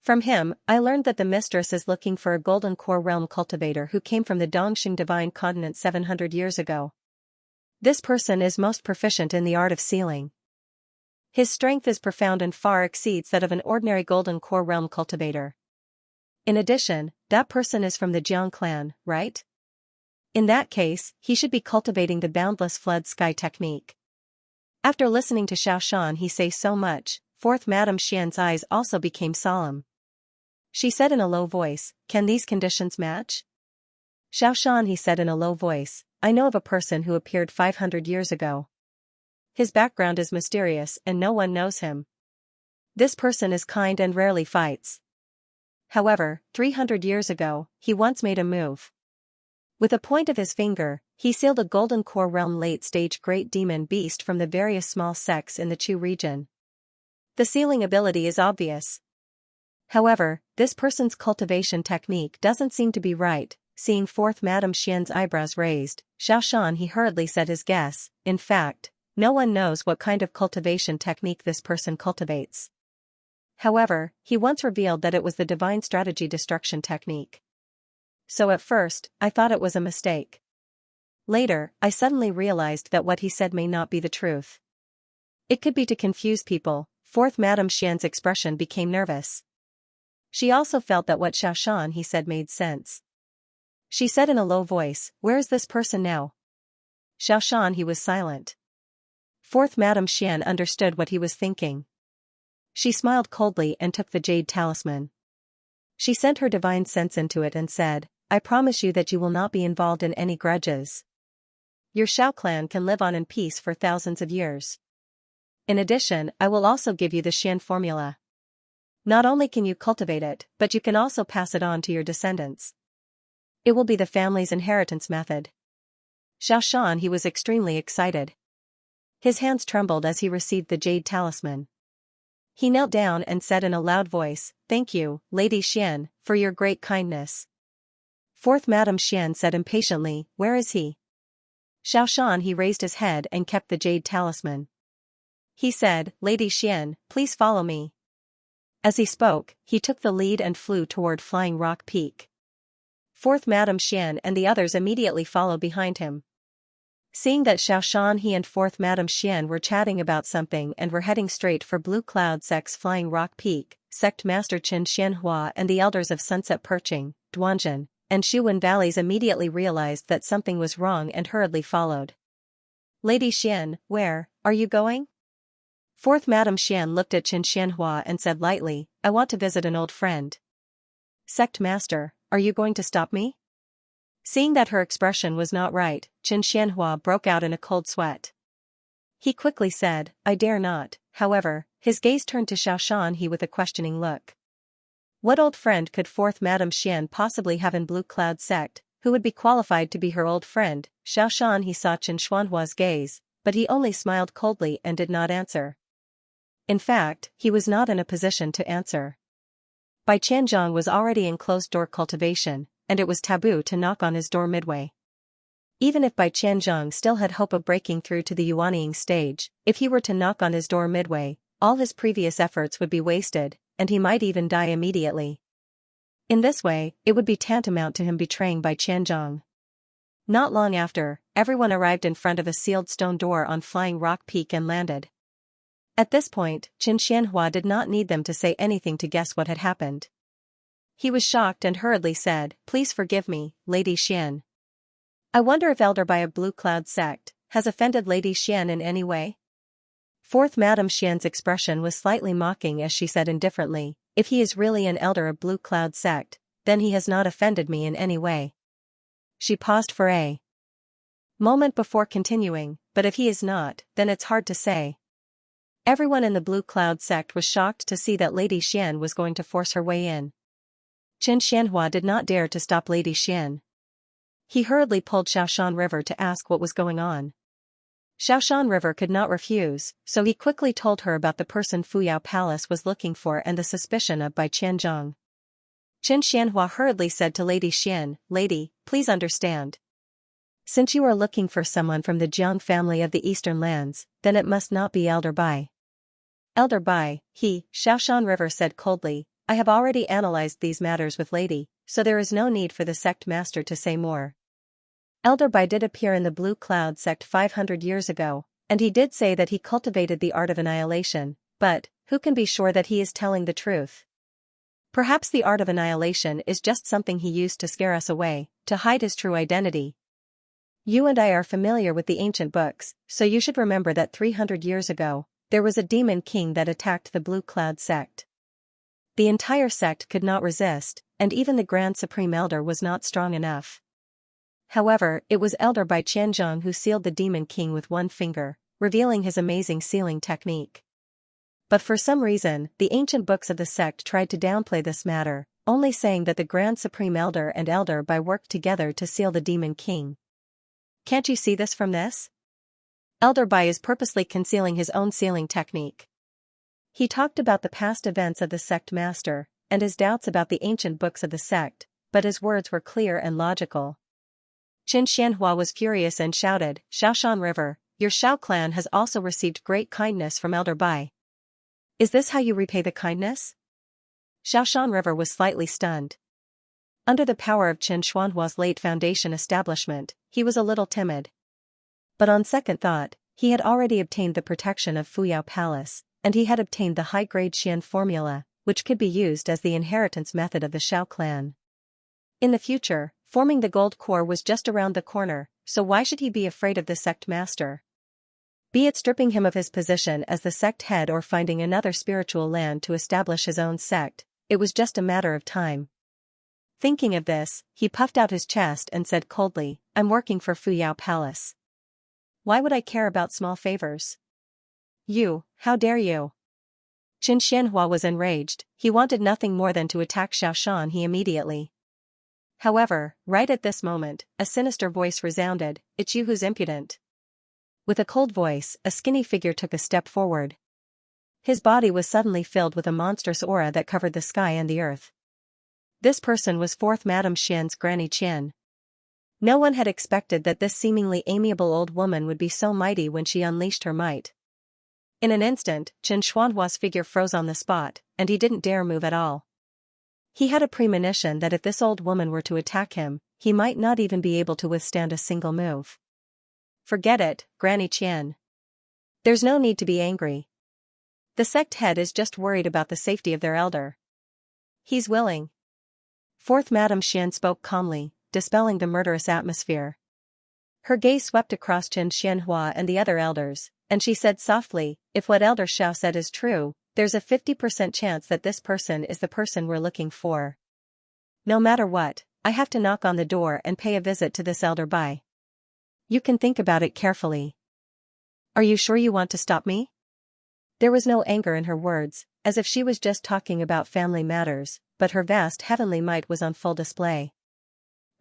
From him, I learned that the mistress is looking for a Golden Core Realm cultivator who came from the Dongxing Divine Continent 700 years ago. This person is most proficient in the art of sealing. His strength is profound and far exceeds that of an ordinary Golden Core Realm cultivator. In addition, that person is from the Jiang clan, right? In that case, he should be cultivating the Boundless Flood Sky technique. After listening to Xiao Shan he say so much, fourth Madame Xian's eyes also became solemn. She said in a low voice, can these conditions match? Xiao Shan he said in a low voice, I know of a person who appeared 500 years ago. His background is mysterious and no one knows him. This person is kind and rarely fights. However, 300 years ago, he once made a move. With a point of his finger, he sealed a Golden Core Realm late-stage Great Demon Beast from the various small sects in the Chu region. The sealing ability is obvious. However, this person's cultivation technique doesn't seem to be right. Seeing fourth Madame Xian's eyebrows raised, Xiao Shan he hurriedly said his guess, in fact, no one knows what kind of cultivation technique this person cultivates. However, he once revealed that it was the Divine Strategy Destruction technique. So at first, I thought it was a mistake. Later, I suddenly realized that what he said may not be the truth. It could be to confuse people. Fourth Madame Xian's expression became nervous. She also felt that what Xiao Shan he said made sense. She said in a low voice, where is this person now? Xiao Shan he was silent. Fourth Madame Xian understood what he was thinking. She smiled coldly and took the jade talisman. She sent her divine sense into it and said, I promise you that you will not be involved in any grudges. Your Xiao clan can live on in peace for thousands of years. In addition, I will also give you the Xian formula. Not only can you cultivate it, but you can also pass it on to your descendants. It will be the family's inheritance method. Xiao Shan he was extremely excited. His hands trembled as he received the jade talisman. He knelt down and said in a loud voice, thank you, Lady Xian, for your great kindness. Fourth Madame Xian said impatiently, where is he? Xiao Shan he raised his head and kept the jade talisman. He said, Lady Xian, please follow me. As he spoke, he took the lead and flew toward Flying Rock Peak. Fourth Madame Xian and the others immediately followed behind him. Seeing that Xiao Shan he and fourth Madame Xian were chatting about something and were heading straight for Blue Cloud Sect's Flying Rock Peak, Sect Master Qin Xianhua and the elders of Sunset Perching, Duanjin, and Shuwen Valleys immediately realized that something was wrong and hurriedly followed. Lady Xian, where are you going? Fourth Madame Xian looked at Qin Xianhua and said lightly, I want to visit an old friend. Sect Master, are you going to stop me? Seeing that her expression was not right, Qin Xianhua broke out in a cold sweat. He quickly said, I dare not. However, his gaze turned to Xianxia with a questioning look. What old friend could fourth Madame Xian possibly have in Blue Cloud sect, who would be qualified to be her old friend? Xiaoshan he saw Qin Xuanhua's gaze, but he only smiled coldly and did not answer. In fact, he was not in a position to answer. Bai Qianzhong was already in closed-door cultivation, and it was taboo to knock on his door midway. Even if Bai Qianzhong still had hope of breaking through to the Yuanying stage, if he were to knock on his door midway, all his previous efforts would be wasted, and he might even die immediately. In this way, it would be tantamount to him betraying Bai Qianzhong. Not long after, everyone arrived in front of a sealed stone door on Flying Rock Peak and landed. At this point, Qin Xianhua did not need them to say anything to guess what had happened. He was shocked and hurriedly said, Please forgive me, Lady Xian. I wonder if Elder Bai of Blue Cloud sect has offended Lady Xian in any way? Fourth Madame Xian's expression was slightly mocking as she said indifferently, If he is really an elder of Blue Cloud sect, then he has not offended me in any way. She paused for a moment before continuing, but if he is not, then it's hard to say. Everyone in the Blue Cloud sect was shocked to see that Lady Xian was going to force her way in. Qin Xianhua did not dare to stop Lady Xian. He hurriedly pulled Xiaoshan River to ask what was going on. Xiaoshan River could not refuse, so he quickly told her about the person Fuyao Palace was looking for and the suspicion of Bai Qianzhong. Qin Xianhua hurriedly said to Lady Xian, Lady, please understand. Since you are looking for someone from the Jiang family of the Eastern Lands, then it must not be Elder Bai. Elder Bai, Xiaoshan River said coldly, I have already analyzed these matters with Lady, so there is no need for the sect master to say more. Elder Bai did appear in the Blue Cloud sect 500 years ago, and he did say that he cultivated the art of annihilation, but, who can be sure that he is telling the truth? Perhaps the art of annihilation is just something he used to scare us away, to hide his true identity. You and I are familiar with the ancient books, so you should remember that 300 years ago, there was a demon king that attacked the Blue Cloud sect. The entire sect could not resist, and even the Grand Supreme Elder was not strong enough. However, it was Elder Bai Qianzhong who sealed the Demon King with one finger, revealing his amazing sealing technique. But for some reason, the ancient books of the sect tried to downplay this matter, only saying that the Grand Supreme Elder and Elder Bai worked together to seal the Demon King. Can't you see this from this? Elder Bai is purposely concealing his own sealing technique. He talked about the past events of the sect master, and his doubts about the ancient books of the sect, but his words were clear and logical. Qin Xianhua was furious and shouted, Xiaoshan River, your Xiao clan has also received great kindness from Elder Bai. Is this how you repay the kindness? Xiaoshan River was slightly stunned. Under the power of Qin Xuanhua's late foundation establishment, he was a little timid. But on second thought, he had already obtained the protection of Fuyao Palace, and he had obtained the high-grade Xian formula, which could be used as the inheritance method of the Xiao clan. In the future, forming the gold core was just around the corner, so why should he be afraid of the sect master? Be it stripping him of his position as the sect head or finding another spiritual land to establish his own sect, it was just a matter of time. Thinking of this, he puffed out his chest and said coldly, I'm working for Fuyao Palace. Why would I care about small favors? You, how dare you? Qin Xianhua was enraged, he wanted nothing more than to attack Xiaoshan immediately. However, right at this moment, a sinister voice resounded, It's you who's impudent. With a cold voice, a skinny figure took a step forward. His body was suddenly filled with a monstrous aura that covered the sky and the earth. This person was fourth Madame Xian's Granny Qian. No one had expected that this seemingly amiable old woman would be so mighty when she unleashed her might. In an instant, Qin Xuanhua's figure froze on the spot, and he didn't dare move at all. He had a premonition that if this old woman were to attack him, he might not even be able to withstand a single move. Forget it, Granny Qian. There's no need to be angry. The sect head is just worried about the safety of their elder. He's willing. Fourth Madame Xian spoke calmly, dispelling the murderous atmosphere. Her gaze swept across Qin Xianhua and the other elders, and she said softly, if what Elder Xiao said is true, there's a 50% chance that this person is the person we're looking for. No matter what, I have to knock on the door and pay a visit to this Elder Bai. You can think about it carefully. Are you sure you want to stop me? There was no anger in her words, as if she was just talking about family matters, but her vast heavenly might was on full display.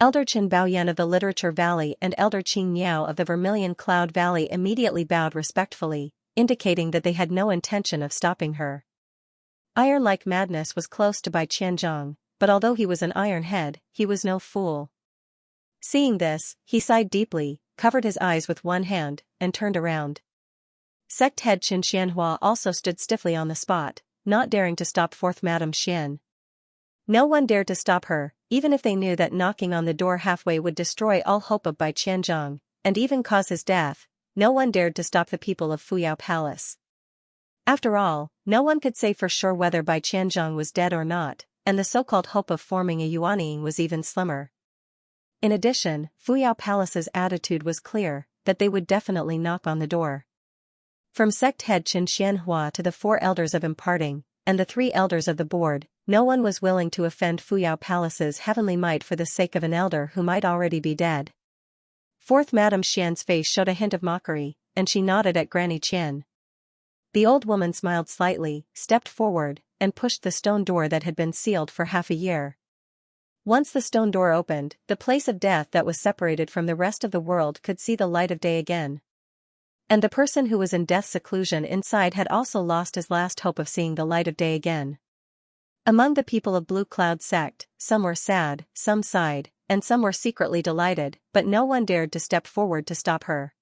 Elder Chen Baoyan of the Literature Valley and Elder Qing Niao of the Vermilion Cloud Valley immediately bowed respectfully, indicating that they had no intention of stopping her. Iron-like madness was close to Bai Qianzhong, but although he was an iron head, he was no fool. Seeing this, he sighed deeply, covered his eyes with one hand, and turned around. Sect head Qin Xianhua also stood stiffly on the spot, not daring to stop fourth Madame Xian. No one dared to stop her, even if they knew that knocking on the door halfway would destroy all hope of Bai Qianzhong, and even cause his death. No one dared to stop the people of Fuyao Palace. After all, no one could say for sure whether Bai Qianzhong was dead or not, and the so-called hope of forming a Yuanying was even slimmer. In addition, Fuyao Palace's attitude was clear, that they would definitely knock on the door. From sect head Qin Xianhua to the 4 elders of imparting, and the 3 elders of the board, no one was willing to offend Fuyao Palace's heavenly might for the sake of an elder who might already be dead. Fourth Madame Xian's face showed a hint of mockery, and she nodded at Granny Qian. The old woman smiled slightly, stepped forward, and pushed the stone door that had been sealed for half a year. Once the stone door opened, the place of death that was separated from the rest of the world could see the light of day again. And the person who was in death's seclusion inside had also lost his last hope of seeing the light of day again. Among the people of Blue Cloud sect, some were sad, some sighed, and some were secretly delighted, but no one dared to step forward to stop her.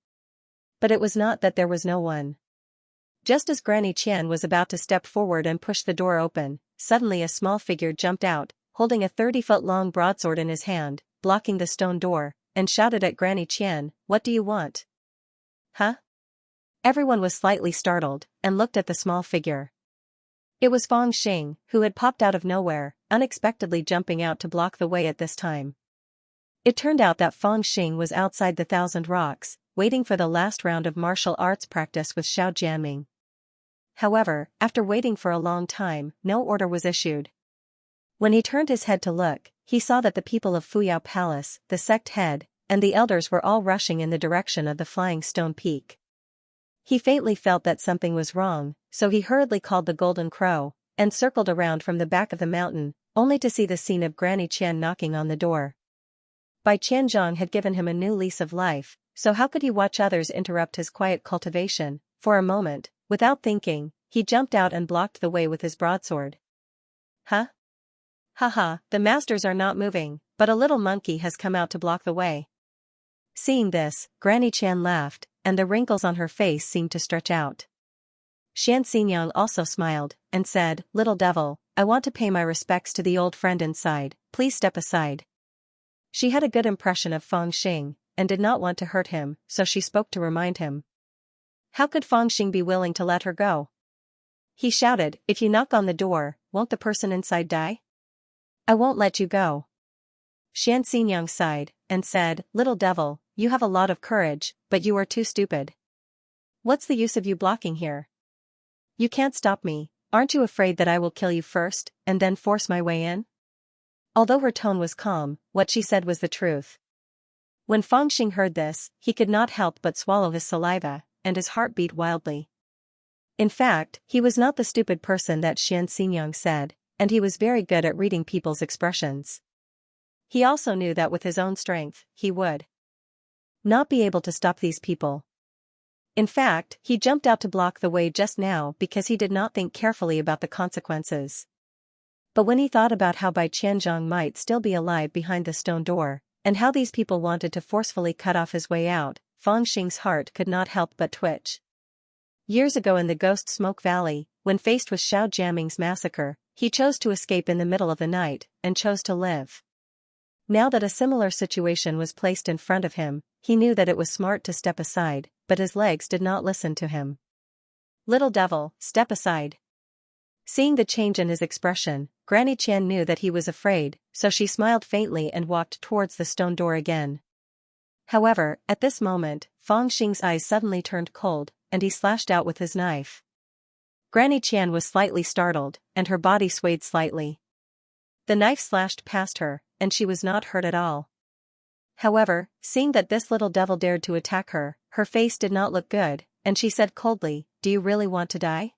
But it was not that there was no one. Just as Granny Qian was about to step forward and push the door open, suddenly a small figure jumped out, holding a 30-foot-long broadsword in his hand, blocking the stone door, and shouted at Granny Qian, "What do you want?" "Huh?" Everyone was slightly startled, and looked at the small figure. It was Fang Xing, who had popped out of nowhere, unexpectedly jumping out to block the way at this time. It turned out that Fang Xing was outside the 1,000 Rocks, waiting for the last round of martial arts practice with Xiao Jianming. However, after waiting for a long time, no order was issued. When he turned his head to look, he saw that the people of Fuyao Palace, the sect head, and the elders were all rushing in the direction of the flying stone peak. He faintly felt that something was wrong, so he hurriedly called the Golden Crow, and circled around from the back of the mountain, only to see the scene of Granny Qian knocking on the door. Bai Qianzhong had given him a new lease of life, so how could he watch others interrupt his quiet cultivation? For a moment, without thinking, he jumped out and blocked the way with his broadsword. "Huh? Haha, the masters are not moving, but a little monkey has come out to block the way." Seeing this, Granny Qian laughed, and the wrinkles on her face seemed to stretch out. Xian Xinyang also smiled, and said, "Little devil, I want to pay my respects to the old friend inside, please step aside." She had a good impression of Fang Xing, and did not want to hurt him, so she spoke to remind him. How could Fang Xing be willing to let her go? He shouted, "If you knock on the door, won't the person inside die? I won't let you go." Xian Xinyang sighed, and said, "Little devil, you have a lot of courage, but you are too stupid. What's the use of you blocking here? You can't stop me, aren't you afraid that I will kill you first, and then force my way in?" Although her tone was calm, what she said was the truth. When Fang Xing heard this, he could not help but swallow his saliva, and his heart beat wildly. In fact, he was not the stupid person that Xian Xinyang said, and he was very good at reading people's expressions. He also knew that with his own strength, he would not be able to stop these people. In fact, he jumped out to block the way just now because he did not think carefully about the consequences. But when he thought about how Bai Qianzhong might still be alive behind the stone door, and how these people wanted to forcefully cut off his way out, Fang Xing's heart could not help but twitch. Years ago in the Ghost Smoke Valley, when faced with Xiao Jianming's massacre, he chose to escape in the middle of the night, and chose to live. Now that a similar situation was placed in front of him, he knew that it was smart to step aside, but his legs did not listen to him. "Little devil, step aside." Seeing the change in his expression, Granny Qian knew that he was afraid, so she smiled faintly and walked towards the stone door again. However, at this moment, Fang Xing's eyes suddenly turned cold, and he slashed out with his knife. Granny Qian was slightly startled, and her body swayed slightly. The knife slashed past her, and she was not hurt at all. However, seeing that this little devil dared to attack her, her face did not look good, and she said coldly, "Do you really want to die?"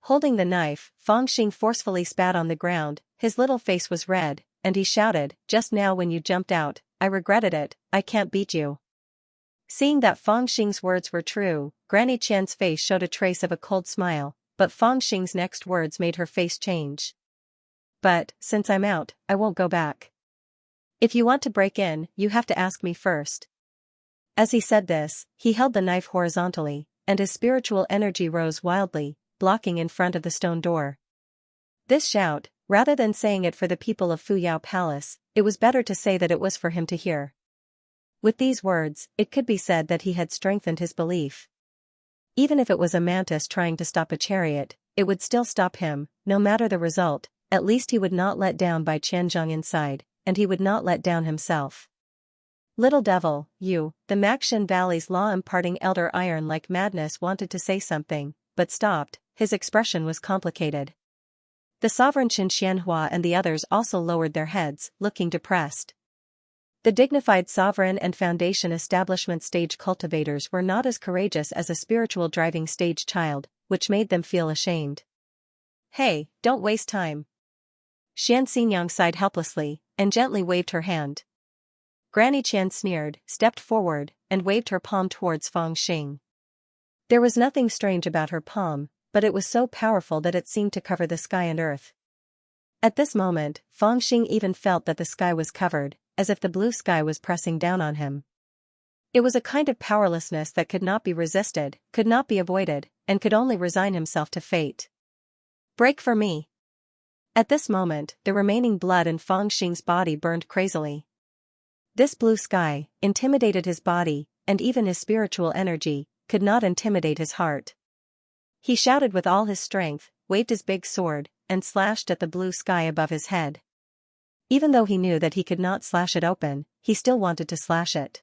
Holding the knife, Fangxing forcefully spat on the ground, his little face was red, and he shouted, "Just now when you jumped out, I regretted it, I can't beat you." Seeing that Fangxing's words were true, Granny Qian's face showed a trace of a cold smile, but Fangxing's next words made her face change. "But, since I'm out, I won't go back. If you want to break in, you have to ask me first." As he said this, he held the knife horizontally, and his spiritual energy rose wildly, blocking in front of the stone door. This shout, rather than saying it for the people of Fuyao Palace, it was better to say that it was for him to hear. With these words, it could be said that he had strengthened his belief. Even if it was a mantis trying to stop a chariot, it would still stop him, no matter the result. At least he would not let down by Qianzhong inside, and he would not let down himself. "Little devil, you," the Maxshan Valley's law-imparting elder Iron like madness wanted to say something, but stopped. His expression was complicated. The sovereign Xianxia and the others also lowered their heads, looking depressed. The dignified sovereign and foundation establishment stage cultivators were not as courageous as a spiritual driving stage child, which made them feel ashamed. "Hey, don't waste time." Xianxia sighed helplessly, and gently waved her hand. Granny Qian sneered, stepped forward, and waved her palm towards Fangxing. There was nothing strange about her palm, but it was so powerful that it seemed to cover the sky and earth. At this moment, Fangxing even felt that the sky was covered, as if the blue sky was pressing down on him. It was a kind of powerlessness that could not be resisted, could not be avoided, and could only resign himself to fate. "Break for me." At this moment, the remaining blood in Fangxing's body burned crazily. This blue sky intimidated his body, and even his spiritual energy could not intimidate his heart. He shouted with all his strength, waved his big sword, and slashed at the blue sky above his head. Even though he knew that he could not slash it open, he still wanted to slash it.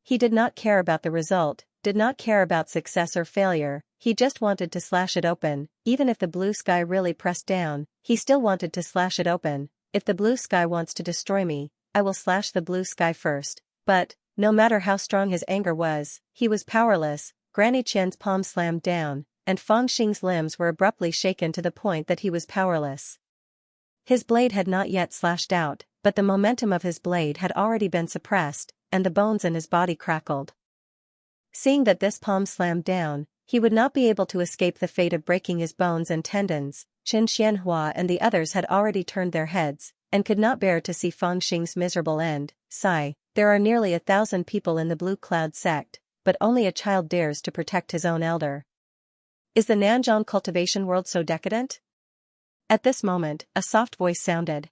He did not care about the result, did not care about success or failure, he just wanted to slash it open. Even if the blue sky really pressed down, he still wanted to slash it open. "If the blue sky wants to destroy me, I will slash the blue sky first." But, no matter how strong his anger was, he was powerless. Granny Qian's palm slammed down, and Fangxing's limbs were abruptly shaken to the point that he was powerless. His blade had not yet slashed out, but the momentum of his blade had already been suppressed, and the bones in his body crackled. Seeing that this palm slammed down, he would not be able to escape the fate of breaking his bones and tendons. Xianxia and the others had already turned their heads, and could not bear to see Fangxing's miserable end. Sigh, there are nearly 1,000 people in the Blue Cloud sect, but only a child dares to protect his own elder. Is the Nanzhong cultivation world so decadent? At this moment, a soft voice sounded.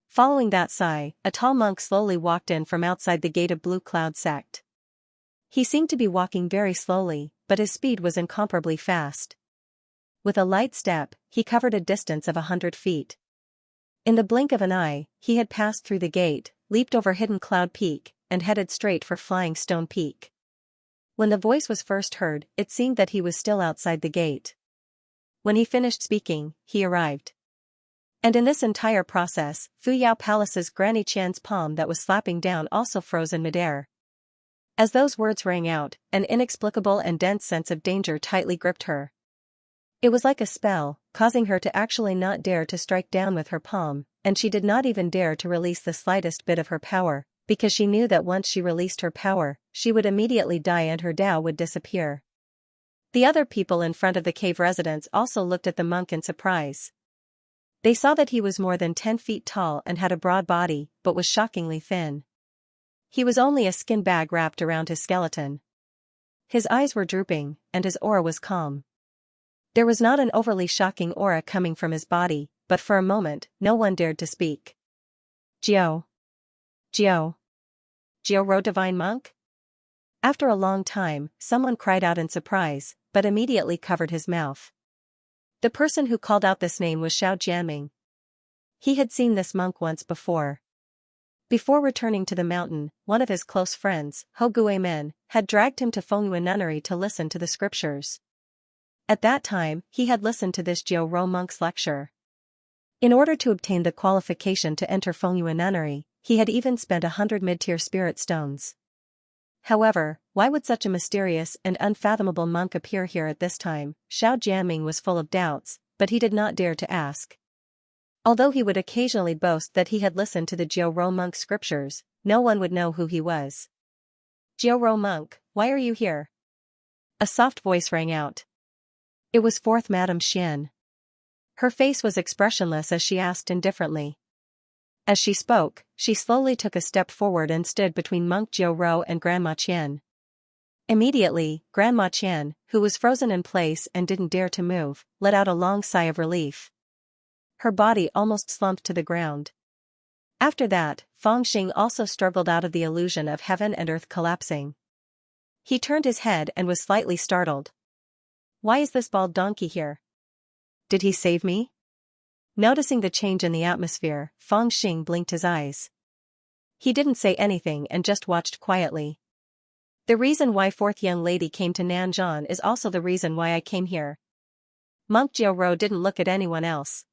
Following that sigh, a tall monk slowly walked in from outside the gate of Blue Cloud sect. He seemed to be walking very slowly, but his speed was incomparably fast. With a light step, he covered a distance of 100 feet. In the blink of an eye, he had passed through the gate, leaped over Hidden Cloud Peak, and headed straight for Flying Stone Peak. When the voice was first heard, it seemed that he was still outside the gate. When he finished speaking, he arrived. And in this entire process, Fuyao Palace's Granny Qian's palm that was slapping down also froze in midair. As those words rang out, an inexplicable and dense sense of danger tightly gripped her. It was like a spell, causing her to actually not dare to strike down with her palm, and she did not even dare to release the slightest bit of her power, because she knew that once she released her power, she would immediately die and her Tao would disappear. The other people in front of the cave residents also looked at the monk in surprise. They saw that he was more than 10 feet tall and had a broad body, but was shockingly thin. He was only a skin bag wrapped around his skeleton. His eyes were drooping, and his aura was calm. There was not an overly shocking aura coming from his body, but for a moment, no one dared to speak. Jiao. Jiao. Jiao Ro Divine Monk? After a long time, someone cried out in surprise, but immediately covered his mouth. The person who called out this name was Xiao Jianming. He had seen this monk once before. Before returning to the mountain, one of his close friends, Ho Guimen, had dragged him to Fengyue Nunnery to listen to the scriptures. At that time, he had listened to this Jiao Ro monk's lecture. In order to obtain the qualification to enter Fengyue Nunnery, he had even spent 100 mid-tier spirit stones. However, Why would such a mysterious and unfathomable monk appear here at this time? Xiao Jianming was full of doubts, but he did not dare to ask. Although he would occasionally boast that he had listened to the Jiao monk scriptures, no one would know who he was. Jiao monk, why are you here? A soft voice rang out. It was fourth Madame Xian. Her face was expressionless as she asked indifferently. As she spoke, she slowly took a step forward and stood between Monk Jiao and Grandma Qian. Immediately, Grandma Qian, who was frozen in place and didn't dare to move, let out a long sigh of relief. Her body almost slumped to the ground. After that, Feng Xing also struggled out of the illusion of heaven and earth collapsing. He turned his head and was slightly startled. Why is this bald donkey here? Did he save me? Noticing the change in the atmosphere, Feng Xing blinked his eyes. He didn't say anything and just watched quietly. The reason why fourth young lady came to Nanzhan is also the reason why I came here. Monk Jiao didn't look at anyone else.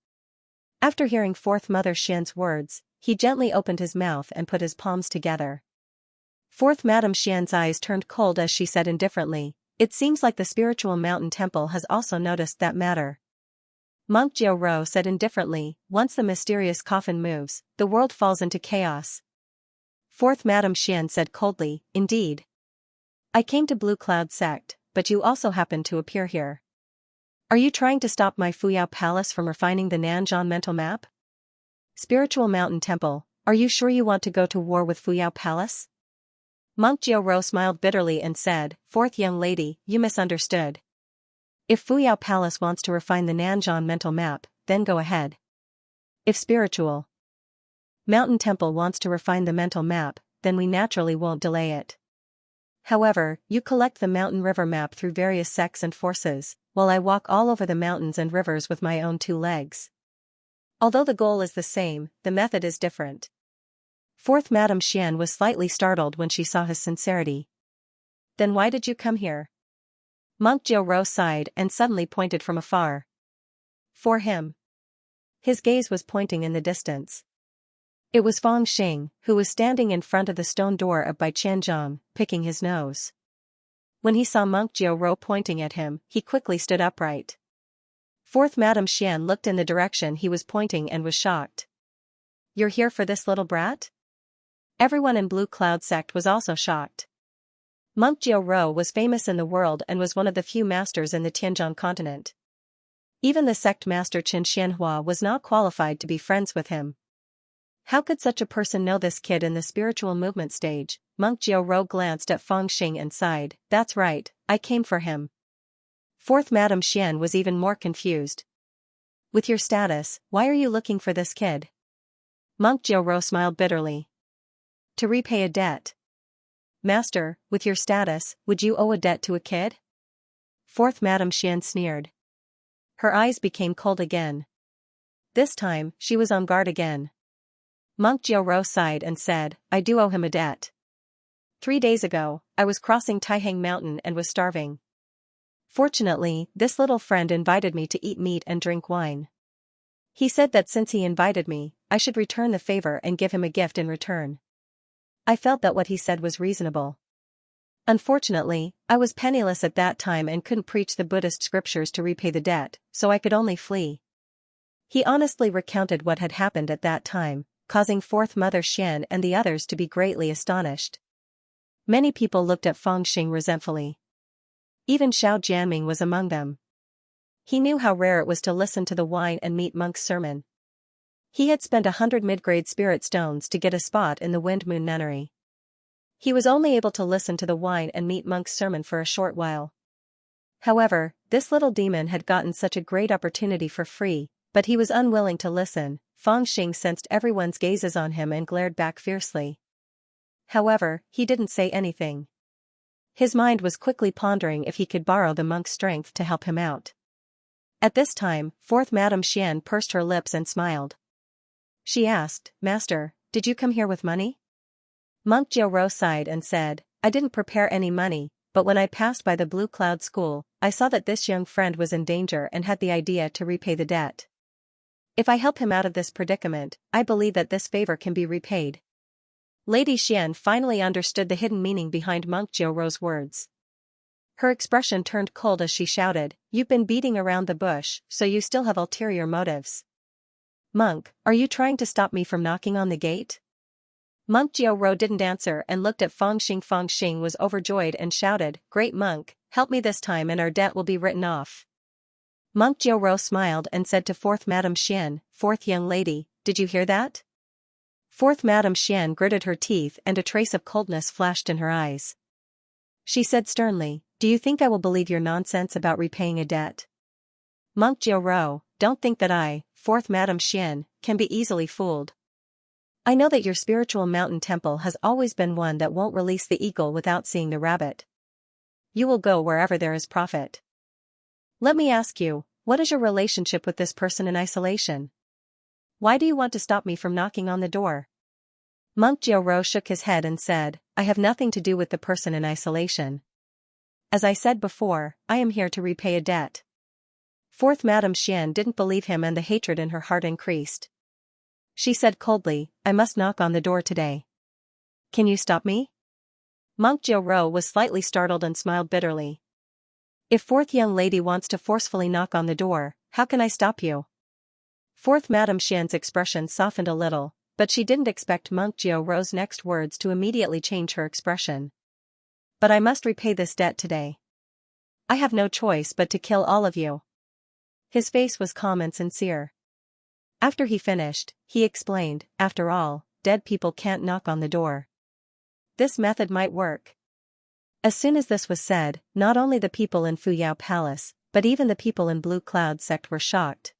After hearing fourth Mother Xian's words, he gently opened his mouth and put his palms together. Fourth Madame Xian's eyes turned cold as she said indifferently, "It seems like the spiritual mountain temple has also noticed that matter." Monk Jiao said indifferently, "Once the mysterious coffin moves, the world falls into chaos." Fourth Madame Xian said coldly, "Indeed. I came to Blue Cloud sect, but you also happened to appear here. Are you trying to stop my Fuyao Palace from refining the Nanzhan mental map? Spiritual Mountain Temple, are you sure you want to go to war with Fuyao Palace?" Monk Jiao smiled bitterly and said, "Fourth young lady, you misunderstood. If Fuyao Palace wants to refine the Nanzhan mental map, then go ahead. If Spiritual Mountain Temple wants to refine the mental map, then we naturally won't delay it. However, you collect the mountain river map through various sects and forces, while I walk all over the mountains and rivers with my own two legs. Although the goal is the same, the method is different." Fourth Madame Xian was slightly startled when she saw his sincerity. "Then why did you come here?" Monk Jiao sighed and suddenly pointed from afar. "For him." His gaze was pointing in the distance. It was Feng Xing, who was standing in front of the stone door of Bai Qianzhang, picking his nose. When he saw Monk Jiao pointing at him, he quickly stood upright. Fourth Madame Xian looked in the direction he was pointing and was shocked. "You're here for this little brat?" Everyone in Blue Cloud sect was also shocked. Monk Jiao was famous in the world and was one of the few masters in the Tianzhan continent. Even the sect master Qin Xianhua was not qualified to be friends with him. How could such a person know this kid in the spiritual movement stage? Monk Jiao glanced at Feng Xing and sighed, "That's right, I came for him." Fourth Madame Xian was even more confused. "With your status, why are you looking for this kid?" Monk Jiao smiled bitterly. "To repay a debt." "Master, with your status, would you owe a debt to a kid?" Fourth Madame Xian sneered. Her eyes became cold again. This time, she was on guard again. Monk Jiao sighed and said, "I do owe him a debt. 3 days ago, I was crossing Taihang Mountain and was starving. Fortunately, this little friend invited me to eat meat and drink wine. He said that since he invited me, I should return the favor and give him a gift in return. I felt that what he said was reasonable. Unfortunately, I was penniless at that time and couldn't preach the Buddhist scriptures to repay the debt, so I could only flee." He honestly recounted what had happened at that time, causing fourth Mother Xian and the others to be greatly astonished. Many people looked at Feng Xing resentfully. Even Xiao Jianming was among them. He knew how rare it was to listen to the wine and meat monk's sermon. He had spent 100 mid-grade spirit stones to get a spot in the Wind Moon Nunnery. He was only able to listen to the wine and meat monk's sermon for a short while. However, this little demon had gotten such a great opportunity for free, but he was unwilling to listen. Feng Xing sensed everyone's gazes on him and glared back fiercely. However, he didn't say anything. His mind was quickly pondering if he could borrow the monk's strength to help him out. At this time, fourth Madame Xian pursed her lips and smiled. She asked, "Master, did you come here with money?" Monk Jiao sighed and said, "I didn't prepare any money, but when I passed by the Blue Cloud School, I saw that this young friend was in danger and had the idea to repay the debt. If I help him out of this predicament, I believe that this favor can be repaid." Lady Xian finally understood the hidden meaning behind Monk Jiurou's words. Her expression turned cold as she shouted, "You've been beating around the bush, so you still have ulterior motives. Monk, are you trying to stop me from knocking on the gate?" Monk Jiurou didn't answer and looked at Feng Xing. Feng Xing was overjoyed and shouted, "Great monk, help me this time and our debt will be written off." Monk Jiurou smiled and said to fourth Madame Xian, "Fourth young lady, did you hear that?" Fourth Madame Xian gritted her teeth and a trace of coldness flashed in her eyes. She said sternly, "Do you think I will believe your nonsense about repaying a debt? Monk Jiurou, don't think that I, fourth Madame Xian, can be easily fooled. I know that your spiritual mountain temple has always been one that won't release the eagle without seeing the rabbit. You will go wherever there is profit. Let me ask you, what is your relationship with this person in isolation? Why do you want to stop me from knocking on the door?" Monk Jiurou shook his head and said, "I have nothing to do with the person in isolation. As I said before, I am here to repay a debt." Fourth Madame Xian didn't believe him and the hatred in her heart increased. She said coldly, "I must knock on the door today. Can you stop me?" Monk Jiurou was slightly startled and smiled bitterly. "If fourth young lady wants to forcefully knock on the door, how can I stop you?" Fourth Madame Xian's expression softened a little, but she didn't expect Monk Jiurou's next words to immediately change her expression. "But I must repay this debt today. I have no choice but to kill all of you." His face was calm and sincere. After he finished, he explained, "After all, dead people can't knock on the door. This method might work." As soon as this was said, not only the people in Fuyao Palace, but even the people in Blue Cloud sect were shocked.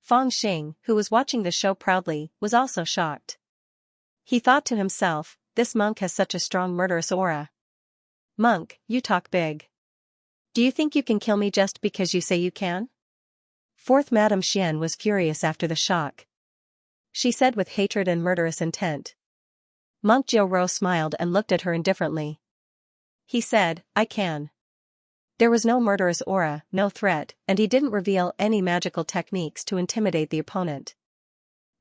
Feng Xing, who was watching the show proudly, was also shocked. He thought to himself, "This monk has such a strong murderous aura. Monk, you talk big. Do you think you can kill me just because you say you can?" Fourth Madame Xian was furious after the shock. She said with hatred and murderous intent. Monk Jiurou smiled and looked at her indifferently. He said, "I can." There was no murderous aura, no threat, and he didn't reveal any magical techniques to intimidate the opponent.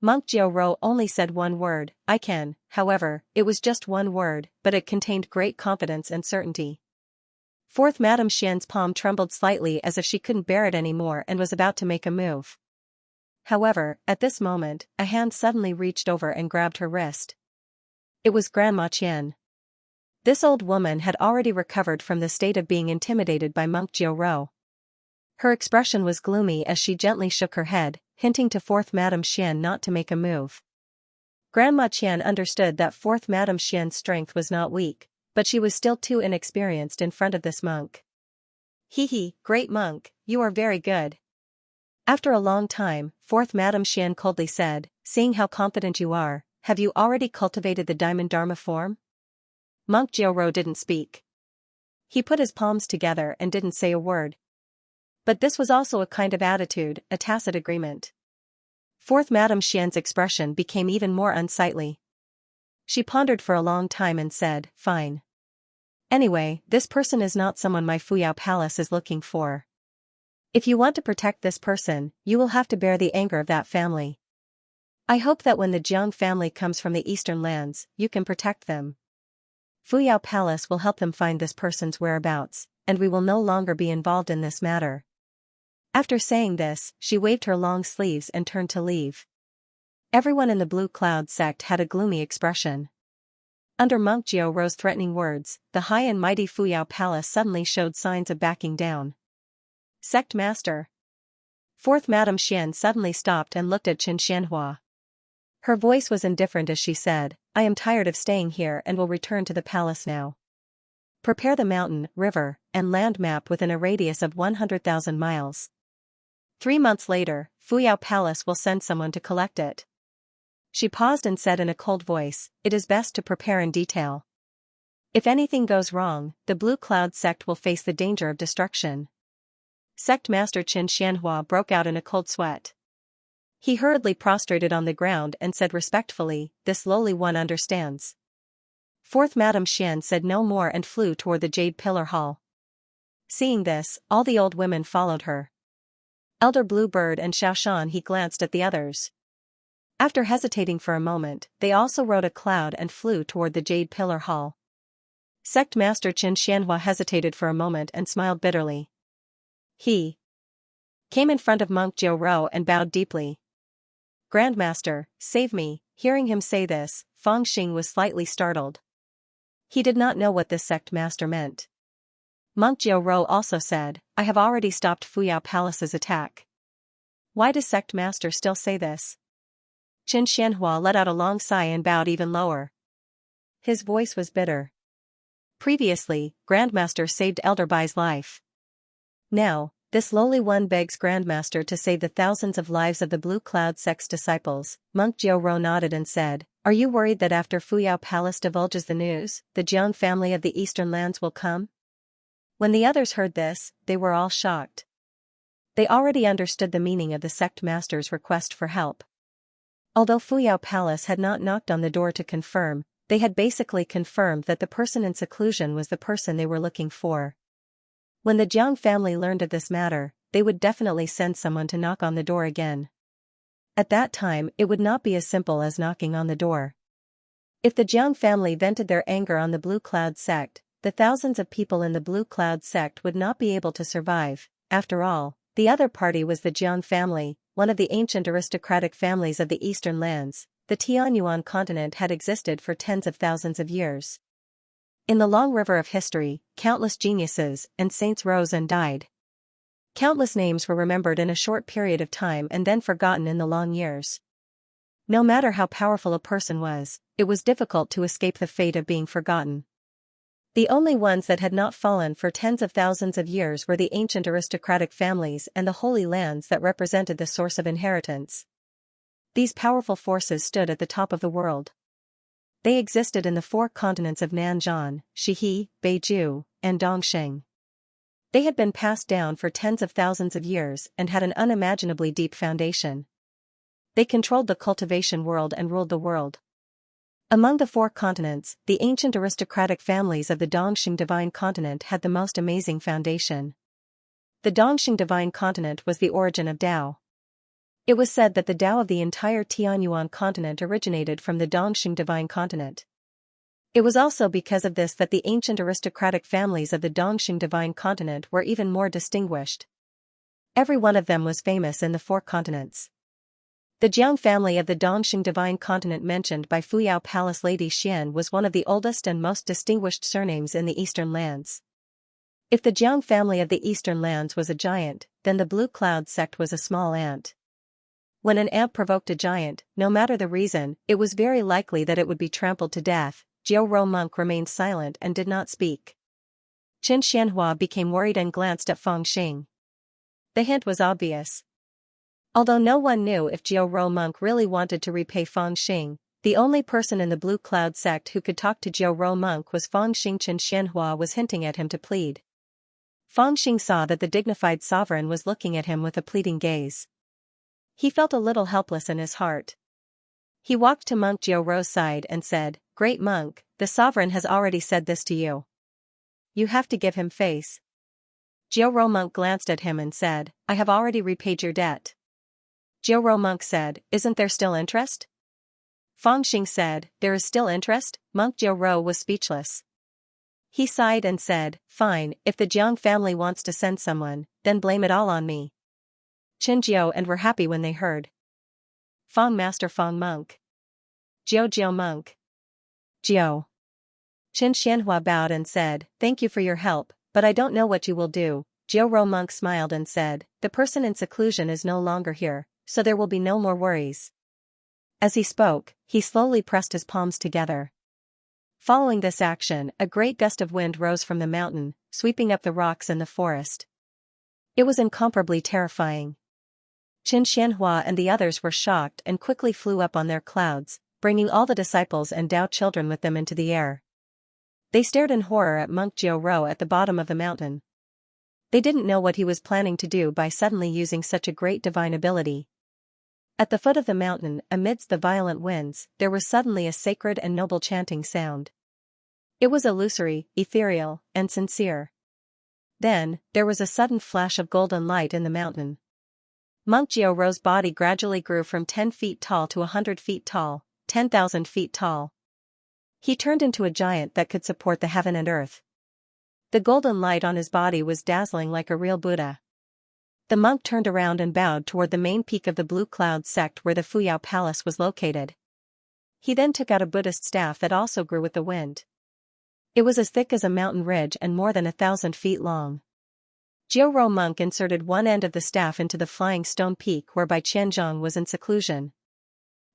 Monk Jiurou only said one word, "I can," however, it was just one word, but it contained great confidence and certainty. Fourth Madame Xian's palm trembled slightly as if she couldn't bear it anymore and was about to make a move. However, at this moment, a hand suddenly reached over and grabbed her wrist. It was Grandma Qian. This old woman had already recovered from the state of being intimidated by Monk Jiurou. Her expression was gloomy as she gently shook her head, hinting to fourth Madame Xian not to make a move. Grandma Qian understood that fourth Madame Xian's strength was not weak, but she was still too inexperienced in front of this monk. "Hee, great monk, you are very good." After a long time, fourth Madame Xian coldly said, "Seeing how confident you are, have you already cultivated the diamond Dharma form?" Monk Jiurou didn't speak. He put his palms together and didn't say a word. But this was also a kind of attitude, a tacit agreement. Fourth Madame Xian's expression became even more unsightly. She pondered for a long time and said, "Fine. Anyway, this person is not someone my Fuyao Palace is looking for. If you want to protect this person, you will have to bear the anger of that family. I hope that when the Jiang family comes from the eastern lands, you can protect them. Fuyao Palace will help them find this person's whereabouts, and we will no longer be involved in this matter." After saying this, she waved her long sleeves and turned to leave. Everyone in the Blue Cloud sect had a gloomy expression. Under Monk Jiurou's threatening words, the high and mighty Fuyao Palace suddenly showed signs of backing down. "Sect Master." Fourth Madame Xian suddenly stopped and looked at Xianxia. Her voice was indifferent as she said, "I am tired of staying here and will return to the palace now. Prepare the mountain, river, and land map within a radius of 100,000 miles. 3 months later, Fuyao Palace will send someone to collect it." She paused and said in a cold voice, "It is best to prepare in detail. If anything goes wrong, the Blue Cloud sect will face the danger of destruction." Sect Master Xianxia broke out in a cold sweat. He hurriedly prostrated on the ground and said respectfully, "This lowly one understands." Fourth Madame Xian said no more and flew toward the Jade Pillar Hall. Seeing this, all the old women followed her. Elder Bluebird and Xiaoshan he glanced at the others. After hesitating for a moment, they also rode a cloud and flew toward the Jade Pillar Hall. Sect Master Xianxia hesitated for a moment and smiled bitterly. He came in front of Monk Jiao and bowed deeply. Grandmaster, save me. Hearing him say this, Feng Xing was slightly startled. He did not know what this sect master meant. Monk Jiao also said, I have already stopped Fuyao Palace's attack. Why does sect master still say this? Qin Xianhua let out a long sigh and bowed even lower. His voice was bitter. Previously, Grandmaster saved Elder Bai's life. Now, this lowly one begs Grandmaster to save the thousands of lives of the Blue Cloud sect's disciples. Monk Jiao nodded and said, Are you worried that after Fuyao Palace divulges the news, the Jiang family of the Eastern Lands will come? When the others heard this, they were all shocked. They already understood the meaning of the sect master's request for help. Although Fuyao Palace had not knocked on the door to confirm, they had basically confirmed that the person in seclusion was the person they were looking for. When the Jiang family learned of this matter, they would definitely send someone to knock on the door again. At that time, it would not be as simple as knocking on the door. If the Jiang family vented their anger on the Blue Cloud sect, the thousands of people in the Blue Cloud sect would not be able to survive. After all, the other party was the Jiang family, one of the ancient aristocratic families of the Eastern Lands. The Tianyuan continent had existed for tens of thousands of years. In the long river of history, countless geniuses and saints rose and died. Countless names were remembered in a short period of time and then forgotten in the long years. No matter how powerful a person was, it was difficult to escape the fate of being forgotten. The only ones that had not fallen for tens of thousands of years were the ancient aristocratic families and the holy lands that represented the source of inheritance. These powerful forces stood at the top of the world. They existed in the four continents of Nanzhan, Shihe, Beiju, and Dongsheng. They had been passed down for tens of thousands of years and had an unimaginably deep foundation. They controlled the cultivation world and ruled the world. Among the four continents, the ancient aristocratic families of the Dongxing Divine Continent had the most amazing foundation. The Dongxing Divine Continent was the origin of Tao. It was said that the Tao of the entire Tianyuan continent originated from the Dongxing Divine Continent. It was also because of this that the ancient aristocratic families of the Dongxing Divine Continent were even more distinguished. Every one of them was famous in the four continents. The Jiang family of the Dongxing Divine Continent mentioned by Fuyao Palace Lady Xian was one of the oldest and most distinguished surnames in the Eastern Lands. If the Jiang family of the Eastern Lands was a giant, then the Blue Cloud sect was a small ant. When an ant provoked a giant, no matter the reason, it was very likely that it would be trampled to death. Jiao Monk remained silent and did not speak. Qin Xianhua became worried and glanced at Feng Xing. The hint was obvious. Although no one knew if Jiao Monk really wanted to repay Feng Xing, the only person in the Blue Cloud sect who could talk to Jiao Monk was Feng Xing. Qin Xianhua was hinting at him to plead. Feng Xing saw that the dignified sovereign was looking at him with a pleading gaze. He felt a little helpless in his heart. He walked to Monk Jiao's side and said, Great monk, the sovereign has already said this to you. You have to give him face. Jiao Monk glanced at him and said, I have already repaid your debt. Jiao Monk said, Isn't there still interest? Feng Xing said, There is still interest? Monk Jiao was speechless. He sighed and said, Fine, if the Jiang family wants to send someone, then blame it all on me. Qin Jiao and were happy when they heard. Feng Master Feng Monk. Jiao Monk. Jiao. Qin Xianhua bowed and said, Thank you for your help, but I don't know what you will do. Jiao Monk smiled and said, The person in seclusion is no longer here, so there will be no more worries. As he spoke, he slowly pressed his palms together. Following this action, a great gust of wind rose from the mountain, sweeping up the rocks in the forest. It was incomparably terrifying. Qin Xianhua and the others were shocked and quickly flew up on their clouds, bringing all the disciples and Tao children with them into the air. They stared in horror at Monk Jiao at the bottom of the mountain. They didn't know what he was planning to do by suddenly using such a great divine ability. At the foot of the mountain, amidst the violent winds, there was suddenly a sacred and noble chanting sound. It was illusory, ethereal, and sincere. Then, there was a sudden flash of golden light in the mountain. Monk Jiaoro's body gradually grew from 10 feet tall to 100 feet tall, 10,000 feet tall. He turned into a giant that could support the heaven and earth. The golden light on his body was dazzling like a real Buddha. The monk turned around and bowed toward the main peak of the Blue Cloud sect where the Fuyao Palace was located. He then took out a Buddhist staff that also grew with the wind. It was as thick as a mountain ridge and more than 1,000 feet long. Jiaoro monk inserted one end of the staff into the flying stone peak whereby Qianzhong was in seclusion.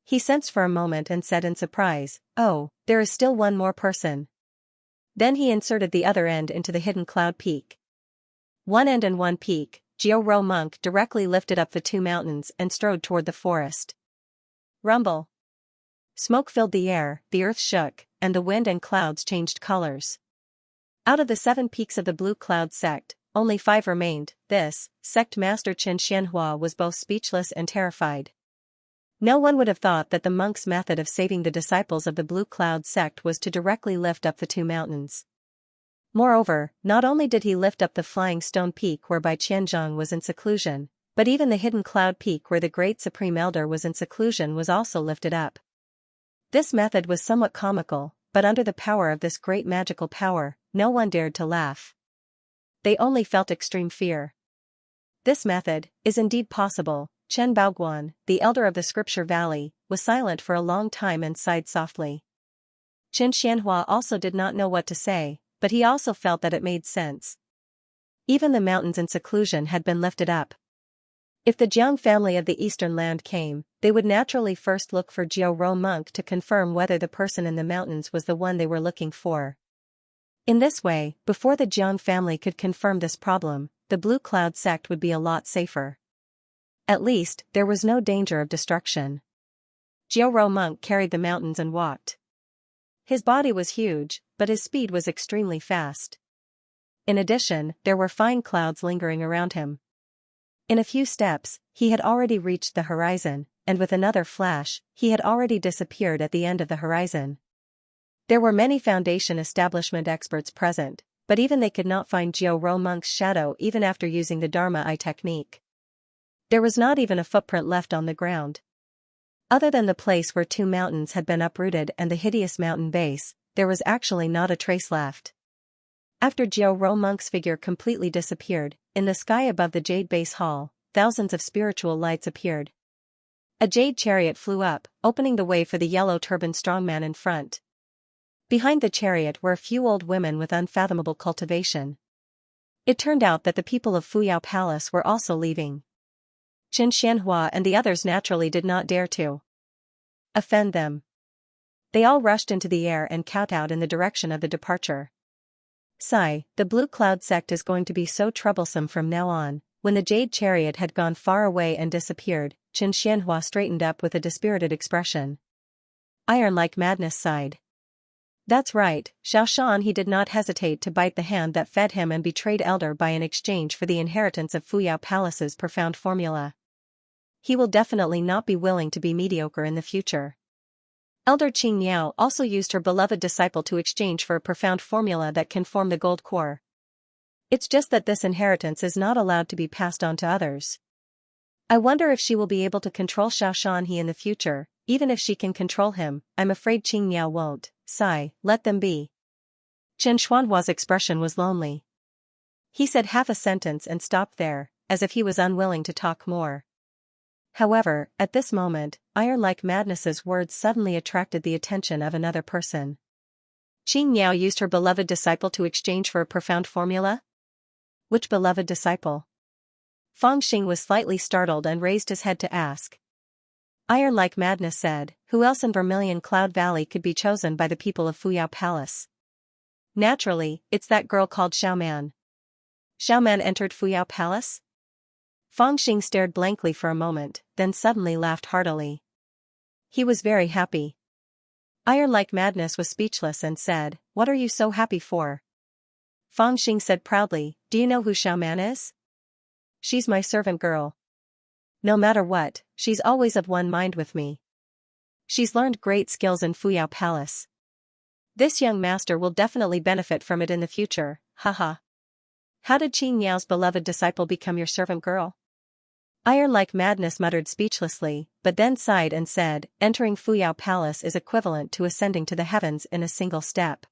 He sensed for a moment and said in surprise, "Oh, there is still one more person." Then he inserted the other end into the hidden cloud peak. One end and one peak, Jiaoro monk directly lifted up the two mountains and strode toward the forest. Rumble. Smoke filled the air, the earth shook, and the wind and clouds changed colors. Out of the 7 peaks of the Blue Cloud sect, only 5 remained. This sect master Xianxia was both speechless and terrified. No one would have thought that the monk's method of saving the disciples of the Blue Cloud sect was to directly lift up the two mountains. Moreover, not only did he lift up the flying stone peak whereby Qianzhong was in seclusion, but even the hidden cloud peak where the great Supreme Elder was in seclusion was also lifted up. This method was somewhat comical, but under the power of this great magical power, no one dared to laugh. They only felt extreme fear. This method is indeed possible. Chen Baoguan, the elder of the Scripture Valley, was silent for a long time and sighed softly. Qin Xianhua also did not know what to say, but he also felt that it made sense. Even the mountains in seclusion had been lifted up. If the Jiang family of the eastern land came, they would naturally first look for Jiaoro monk to confirm whether the person in the mountains was the one they were looking for. In this way, before the Jiang family could confirm this problem, the Blue Cloud sect would be a lot safer. At least, there was no danger of destruction. Jiaoro monk carried the mountains and walked. His body was huge, but his speed was extremely fast. In addition, there were fine clouds lingering around him. In a few steps, he had already reached the horizon, and with another flash, he had already disappeared at the end of the horizon. There were many foundation establishment experts present, but even they could not find Jiaoro monk's shadow even after using the Dharma Eye technique. There was not even a footprint left on the ground. Other than the place where 2 mountains had been uprooted and the hideous mountain base, there was actually not a trace left. After Jiaoro monk's figure completely disappeared, in the sky above the Jade Base Hall, thousands of spiritual lights appeared. A jade chariot flew up, opening the way for the yellow-turbaned strongman in front. Behind the chariot were a few old women with unfathomable cultivation. It turned out that the people of Fuyao Palace were also leaving. Qin Xianhua and the others naturally did not dare to offend them. They all rushed into the air and kowtowed in the direction of the departure. Sigh, the Blue Cloud sect is going to be so troublesome from now on. When the jade chariot had gone far away and disappeared, Qin Xianhua straightened up with a dispirited expression. Iron like madness sighed. That's right, Xiaoshan. He did not hesitate to bite the hand that fed him and betrayed Elder by in exchange for the inheritance of Fuyao Palace's profound formula. He will definitely not be willing to be mediocre in the future. Elder Qing Miao also used her beloved disciple to exchange for a profound formula that can form the gold core. It's just that this inheritance is not allowed to be passed on to others. I wonder if she will be able to control Xiaoshan he in the future. Even if she can control him, I'm afraid Qing Miao won't. Sigh, let them be. Chen Xuanhua's expression was lonely. He said half a sentence and stopped there, as if he was unwilling to talk more. However, at this moment, iron-like madness's words suddenly attracted the attention of another person. Qing Miao used her beloved disciple to exchange for a profound formula? Which beloved disciple? Fang Xing was slightly startled and raised his head to ask. Iron-like madness said, who else in Vermilion Cloud Valley could be chosen by the people of Fuyao Palace? Naturally, it's that girl called Xiaoman. Xiaoman entered Fuyao Palace? Fang Xing stared blankly for a moment, then suddenly laughed heartily. He was very happy. Iron-like madness was speechless and said, "What are you so happy for?" Fang Xing said proudly, "Do you know who Xiaoman is? She's my servant girl. No matter what, she's always of one mind with me. She's learned great skills in Fuyao Palace. This young master will definitely benefit from it in the future, haha." How did Qing Miao's beloved disciple become your servant girl? Iron like madness muttered speechlessly, but then sighed and said, entering Fuyao Palace is equivalent to ascending to the heavens in a single step.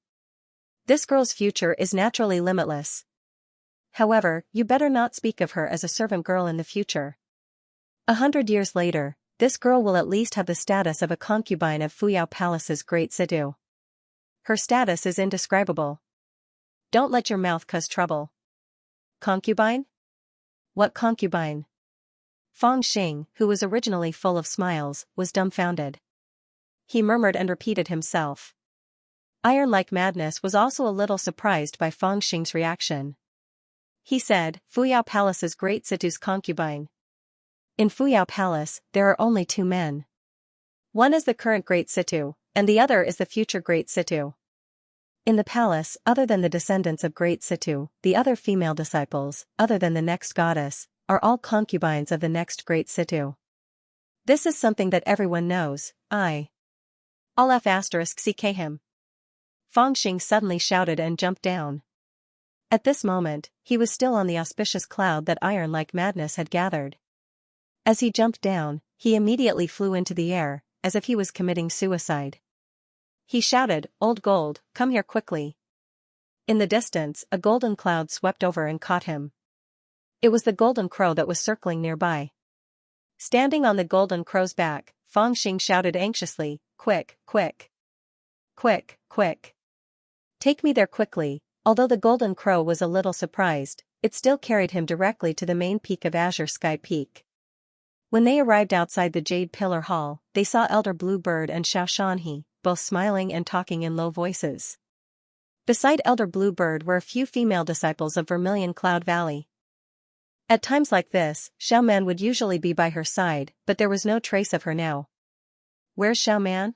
This girl's future is naturally limitless. However, you better not speak of her as a servant girl in the future. 100 years later, this girl will at least have the status of a concubine of Fuyao Palace's great Sidu. Her status is indescribable. Don't let your mouth cause trouble. Concubine? What concubine? Fang Xing, who was originally full of smiles, was dumbfounded. He murmured and repeated himself. Iron like madness was also a little surprised by Fang Xing's reaction. He said, Fuyao Palace's great Situ's concubine. In Fuyao Palace, there are only 2 men. One is the current great Situ, and the other is the future great Situ. In the palace, other than the descendants of great Situ, the other female disciples, other than the next goddess, are all concubines of the next great Situ. This is something that everyone knows. I'll *CK him. Fang Xing suddenly shouted and jumped down. At this moment, he was still on the auspicious cloud that iron like madness had gathered. As he jumped down, he immediately flew into the air, as if he was committing suicide. He shouted, Old Gold, come here quickly. In the distance, a golden cloud swept over and caught him. It was the golden crow that was circling nearby. Standing on the golden crow's back, Fang Xing shouted anxiously, Quick, quick. Quick, quick. Take me there quickly. Although the golden crow was a little surprised, it still carried him directly to the main peak of Azure Sky Peak. When they arrived outside the Jade Pillar Hall, they saw Elder Bluebird and Xianxia, both smiling and talking in low voices. Beside Elder Bluebird were a few female disciples of Vermilion Cloud Valley. At times like this, Xiaoman would usually be by her side, but there was no trace of her now. Where's Xiaoman?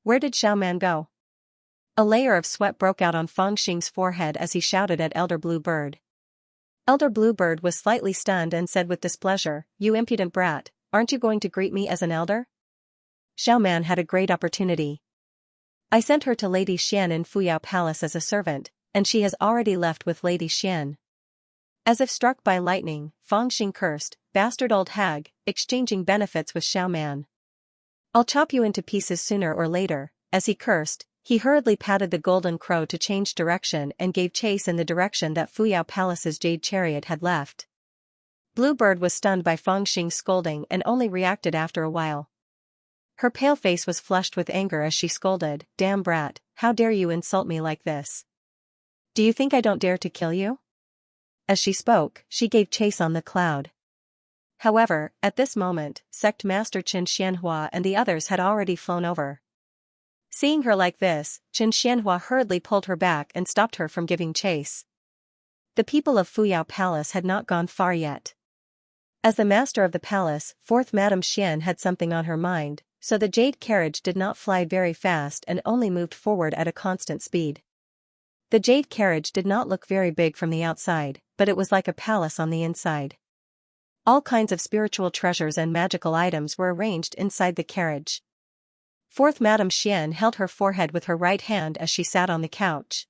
Where did Xiaoman go? A layer of sweat broke out on Fang Xing's forehead as he shouted at Elder Bluebird. Elder Bluebird was slightly stunned and said with displeasure, You impudent brat, aren't you going to greet me as an elder? Xiaoman had a great opportunity. I sent her to Lady Xian in Fuyao Palace as a servant, and she has already left with Lady Xian. As if struck by lightning, Fang Xing cursed, Bastard old hag, exchanging benefits with Xiaoman. I'll chop you into pieces sooner or later. As he cursed, he hurriedly patted the golden crow to change direction and gave chase in the direction that Fuyao Palace's jade chariot had left. Bluebird was stunned by Fang Xing's scolding and only reacted after a while. Her pale face was flushed with anger as she scolded, Damn brat, how dare you insult me like this? Do you think I don't dare to kill you? As she spoke, she gave chase on the cloud. However, at this moment, Sect Master Qin Xianhua and the others had already flown over. Seeing her like this, Qin Xianhua hurriedly pulled her back and stopped her from giving chase. The people of Fuyao Palace had not gone far yet. As the master of the palace, 4th Madame Xian had something on her mind, so the jade carriage did not fly very fast and only moved forward at a constant speed. The jade carriage did not look very big from the outside, but it was like a palace on the inside. All kinds of spiritual treasures and magical items were arranged inside the carriage. 4th Madame Xian held her forehead with her right hand as she sat on the couch.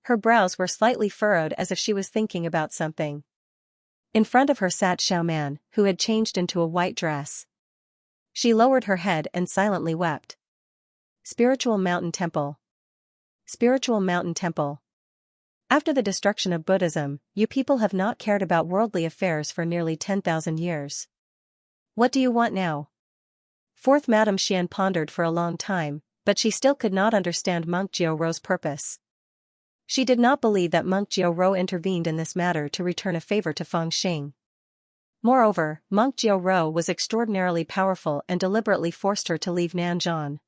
Her brows were slightly furrowed as if she was thinking about something. In front of her sat Xiaoman, who had changed into a white dress. She lowered her head and silently wept. Spiritual Mountain Temple. Spiritual Mountain Temple. After the destruction of Buddhism, you people have not cared about worldly affairs for nearly 10,000 years. What do you want now? 4th Madame Xian pondered for a long time, but she still could not understand Monk Jiurou's purpose. She did not believe that Monk Jiurou intervened in this matter to return a favor to Fang Xing. Moreover, Monk Jiurou was extraordinarily powerful and deliberately forced her to leave Nanzhan.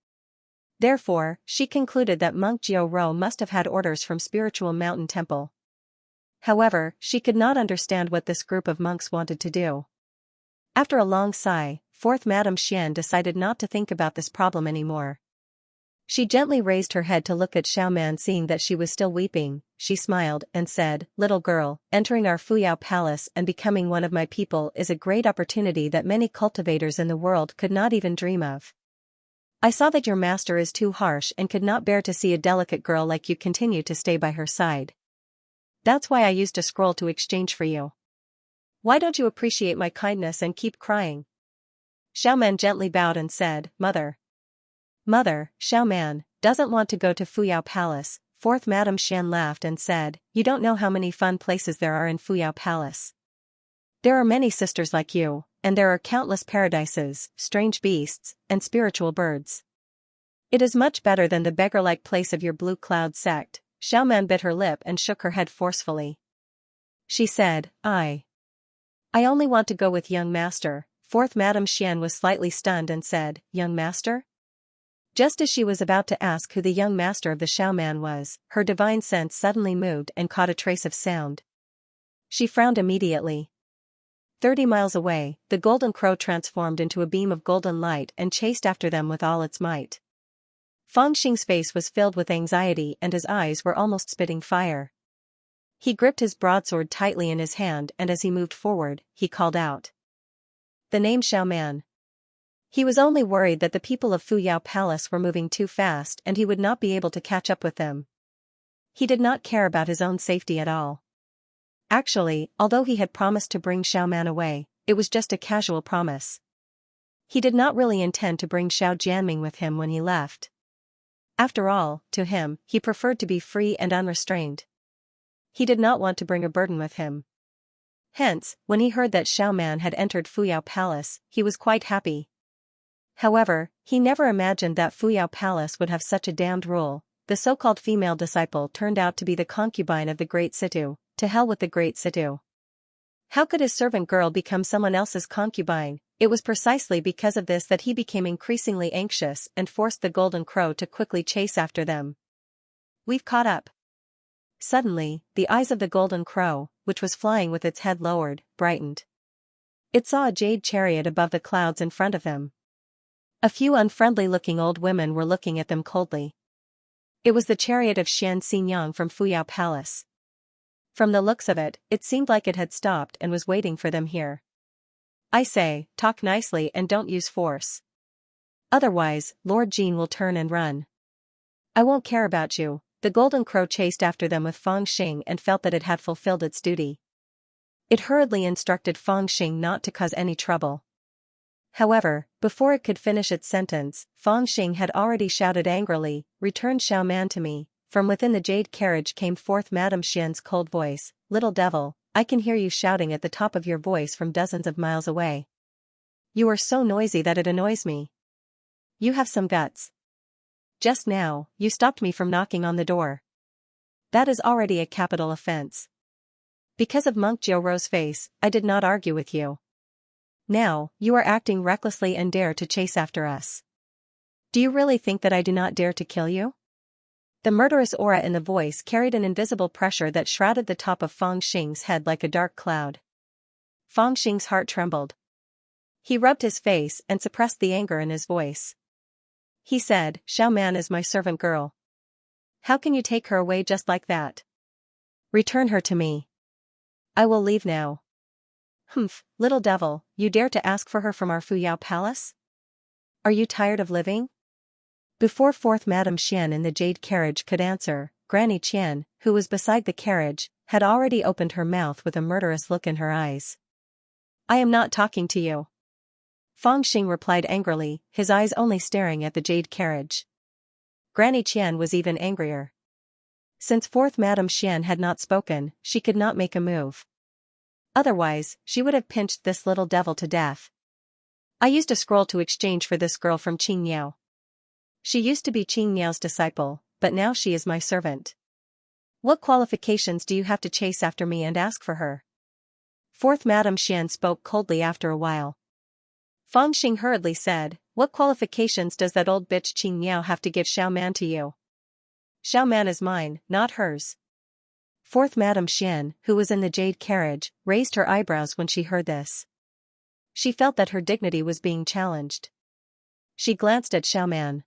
Therefore, she concluded that Monk Jiurou must have had orders from Spiritual Mountain Temple. However, she could not understand what this group of monks wanted to do. After a long sigh, 4th Madame Xian decided not to think about this problem anymore. She gently raised her head to look at Xiaoman. Seeing that she was still weeping, she smiled and said, Little girl, entering our Fuyao Palace and becoming one of my people is a great opportunity that many cultivators in the world could not even dream of. I saw that your master is too harsh and could not bear to see a delicate girl like you continue to stay by her side. That's why I used a scroll to exchange for you. Why don't you appreciate my kindness and keep crying? Xiaoman gently bowed and said, Mother. Mother, Xiaoman doesn't want to go to Fuyao Palace. Fourth Madame Xian laughed and said, You don't know how many fun places there are in Fuyao Palace. There are many sisters like you, and there are countless paradises, strange beasts, and spiritual birds. It is much better than the beggar-like place of your blue cloud sect. Xiaoman bit her lip and shook her head forcefully. She said, I only want to go with young master. Fourth Madame Xian was slightly stunned and said, Young master? Just as she was about to ask who the young master of the Xiaoman was, her divine sense suddenly moved and caught a trace of sound. She frowned immediately. 30 miles away, the golden crow transformed into a beam of golden light and chased after them with all its might. Fang Xing's face was filled with anxiety and his eyes were almost spitting fire. He gripped his broadsword tightly in his hand and as he moved forward, he called out the name Xiaoman. He was only worried that the people of Fuyao Palace were moving too fast and he would not be able to catch up with them. He did not care about his own safety at all. Actually, although he had promised to bring Xiaoman away, it was just a casual promise. He did not really intend to bring Xiao Jianming with him when he left. After all, to him, he preferred to be free and unrestrained. He did not want to bring a burden with him. Hence, when he heard that Xiaoman had entered Fuyao Palace, he was quite happy. However, he never imagined that Fuyao Palace would have such a damned rule. The so-called female disciple turned out to be the concubine of the great Situ. To hell with the great Situ. How could his servant girl become someone else's concubine? It was precisely because of this that he became increasingly anxious and forced the golden crow to quickly chase after them. We've caught up. Suddenly, the eyes of the golden crow, which was flying with its head lowered, brightened. It saw a jade chariot above the clouds in front of them. A few unfriendly-looking old women were looking at them coldly. It was the chariot of Xianxia from Fuyao Palace. From the looks of it, it seemed like it had stopped and was waiting for them here. I say, talk nicely and don't use force. Otherwise, Lord Jean will turn and run. I won't care about you. The golden crow chased after them with Fang Xing and felt that it had fulfilled its duty. It hurriedly instructed Fang Xing not to cause any trouble. However, before it could finish its sentence, Fang Xing had already shouted angrily, Return Xiaoman to me. From within the jade carriage came forth Madame Xian's cold voice, Little devil, I can hear you shouting at the top of your voice from dozens of miles away. You are so noisy that it annoys me. You have some guts. Just now, you stopped me from knocking on the door. That is already a capital offense. Because of Monk Jiurou's face, I did not argue with you. Now, you are acting recklessly and dare to chase after us. Do you really think that I do not dare to kill you? The murderous aura in the voice carried an invisible pressure that shrouded the top of Fang Xing's head like a dark cloud. Fang Xing's heart trembled. He rubbed his face and suppressed the anger in his voice. He said, Xiaoman is my servant girl. How can you take her away just like that? Return her to me. I will leave now. Humph, little devil, you dare to ask for her from our Fuyao Palace? Are you tired of living? Before fourth Madame Xian in the jade carriage could answer, Granny Qian, who was beside the carriage, had already opened her mouth with a murderous look in her eyes. I am not talking to you. Fang Xing replied angrily, his eyes only staring at the jade carriage. Granny Qian was even angrier. Since fourth Madame Xian had not spoken, she could not make a move. Otherwise, she would have pinched this little devil to death. I used a scroll to exchange for this girl from Qing Niao. She used to be Qing Niao's disciple, but now she is my servant. What qualifications do you have to chase after me and ask for her? Fourth Madame Xian spoke coldly after a while. Fang Xing hurriedly said, What qualifications does that old bitch Qing Niao have to give Xiaoman to you? Xiaoman is mine, not hers. Fourth Madame Xian, who was in the jade carriage, raised her eyebrows when she heard this. She felt that her dignity was being challenged. She glanced at Xiaoman.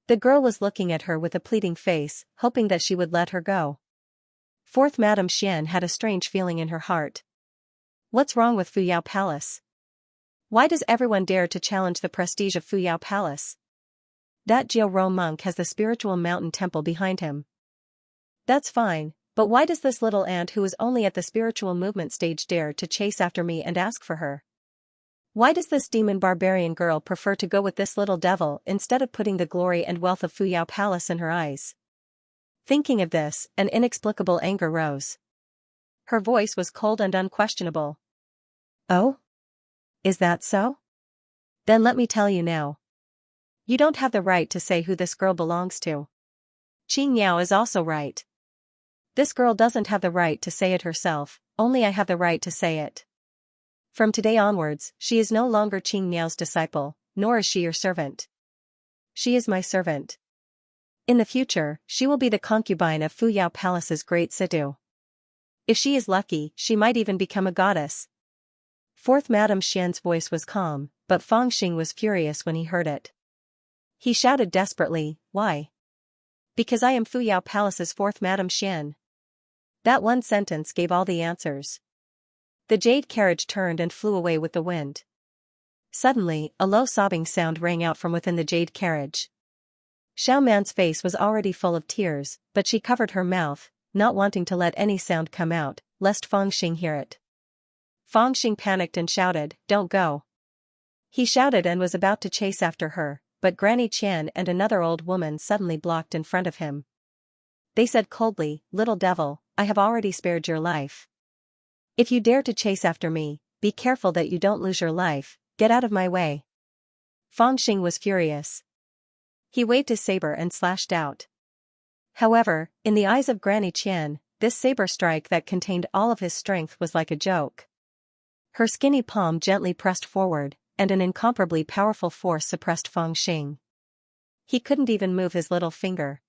The girl was looking at her with a pleading face, hoping that she would let her go. Fourth Madame Xian had a strange feeling in her heart. What's wrong with Fuyao Palace? Why does everyone dare to challenge the prestige of Fuyao Palace? That Jiurou monk has the spiritual mountain temple behind him. That's fine, But why does this little ant who is only at the spiritual movement stage dare to chase after me and ask for her? Why does this demon barbarian girl prefer to go with this little devil instead of putting the glory and wealth of Fuyao Palace in her eyes? Thinking of this, an inexplicable anger rose. Her voice was cold and unquestionable. Oh? Is that so? Then let me tell you now. You don't have the right to say who this girl belongs to. Qing Yao is also right. This girl doesn't have the right to say it herself, only I have the right to say it. From today onwards, she is no longer Qing Yao's disciple, nor is she your servant. She is my servant. In the future, she will be the concubine of Fuyao Palace's great Situ. If she is lucky, she might even become a goddess. Fourth Madame Xian's voice was calm, but Fangxing was furious when he heard it. He shouted desperately, "Why?" "Because I am Fuyao Palace's fourth Madame Xian." That one sentence gave all the answers. The jade carriage turned and flew away with the wind. Suddenly, a low sobbing sound rang out from within the jade carriage. Xiao Man's face was already full of tears, but she covered her mouth, not wanting to let any sound come out, lest Fangxing hear it. Fangxing panicked and shouted, "Don't go." He shouted and was about to chase after her, but Granny Qian and another old woman suddenly blocked in front of him. They said coldly, "Little devil, I have already spared your life. If you dare to chase after me, be careful that you don't lose your life, get out of my way." Fangxing was furious. He waved his saber and slashed out. However, in the eyes of Granny Qian, this saber strike that contained all of his strength was like a joke. Her skinny palm gently pressed forward, and an incomparably powerful force suppressed Fangxing. He couldn't even move his little finger.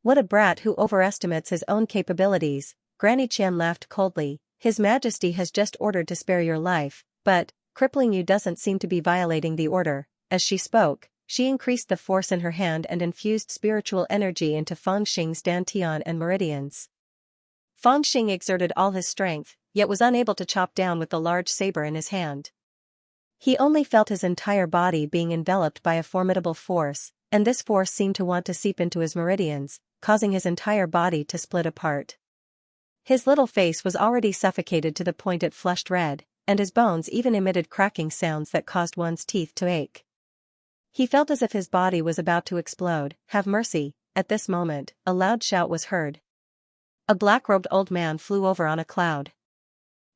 "What a brat who overestimates his own capabilities," Granny Qian laughed coldly. "His Majesty has just ordered to spare your life, but, crippling you doesn't seem to be violating the order." As she spoke, she increased the force in her hand and infused spiritual energy into Fangxing's dantian and meridians. Fangxing exerted all his strength, yet was unable to chop down with the large saber in his hand. He only felt his entire body being enveloped by a formidable force, and this force seemed to want to seep into his meridians, causing his entire body to split apart. His little face was already suffocated to the point it flushed red, and his bones even emitted cracking sounds that caused one's teeth to ache. He felt as if his body was about to explode. "Have mercy!" At this moment, a loud shout was heard. A black-robed old man flew over on a cloud.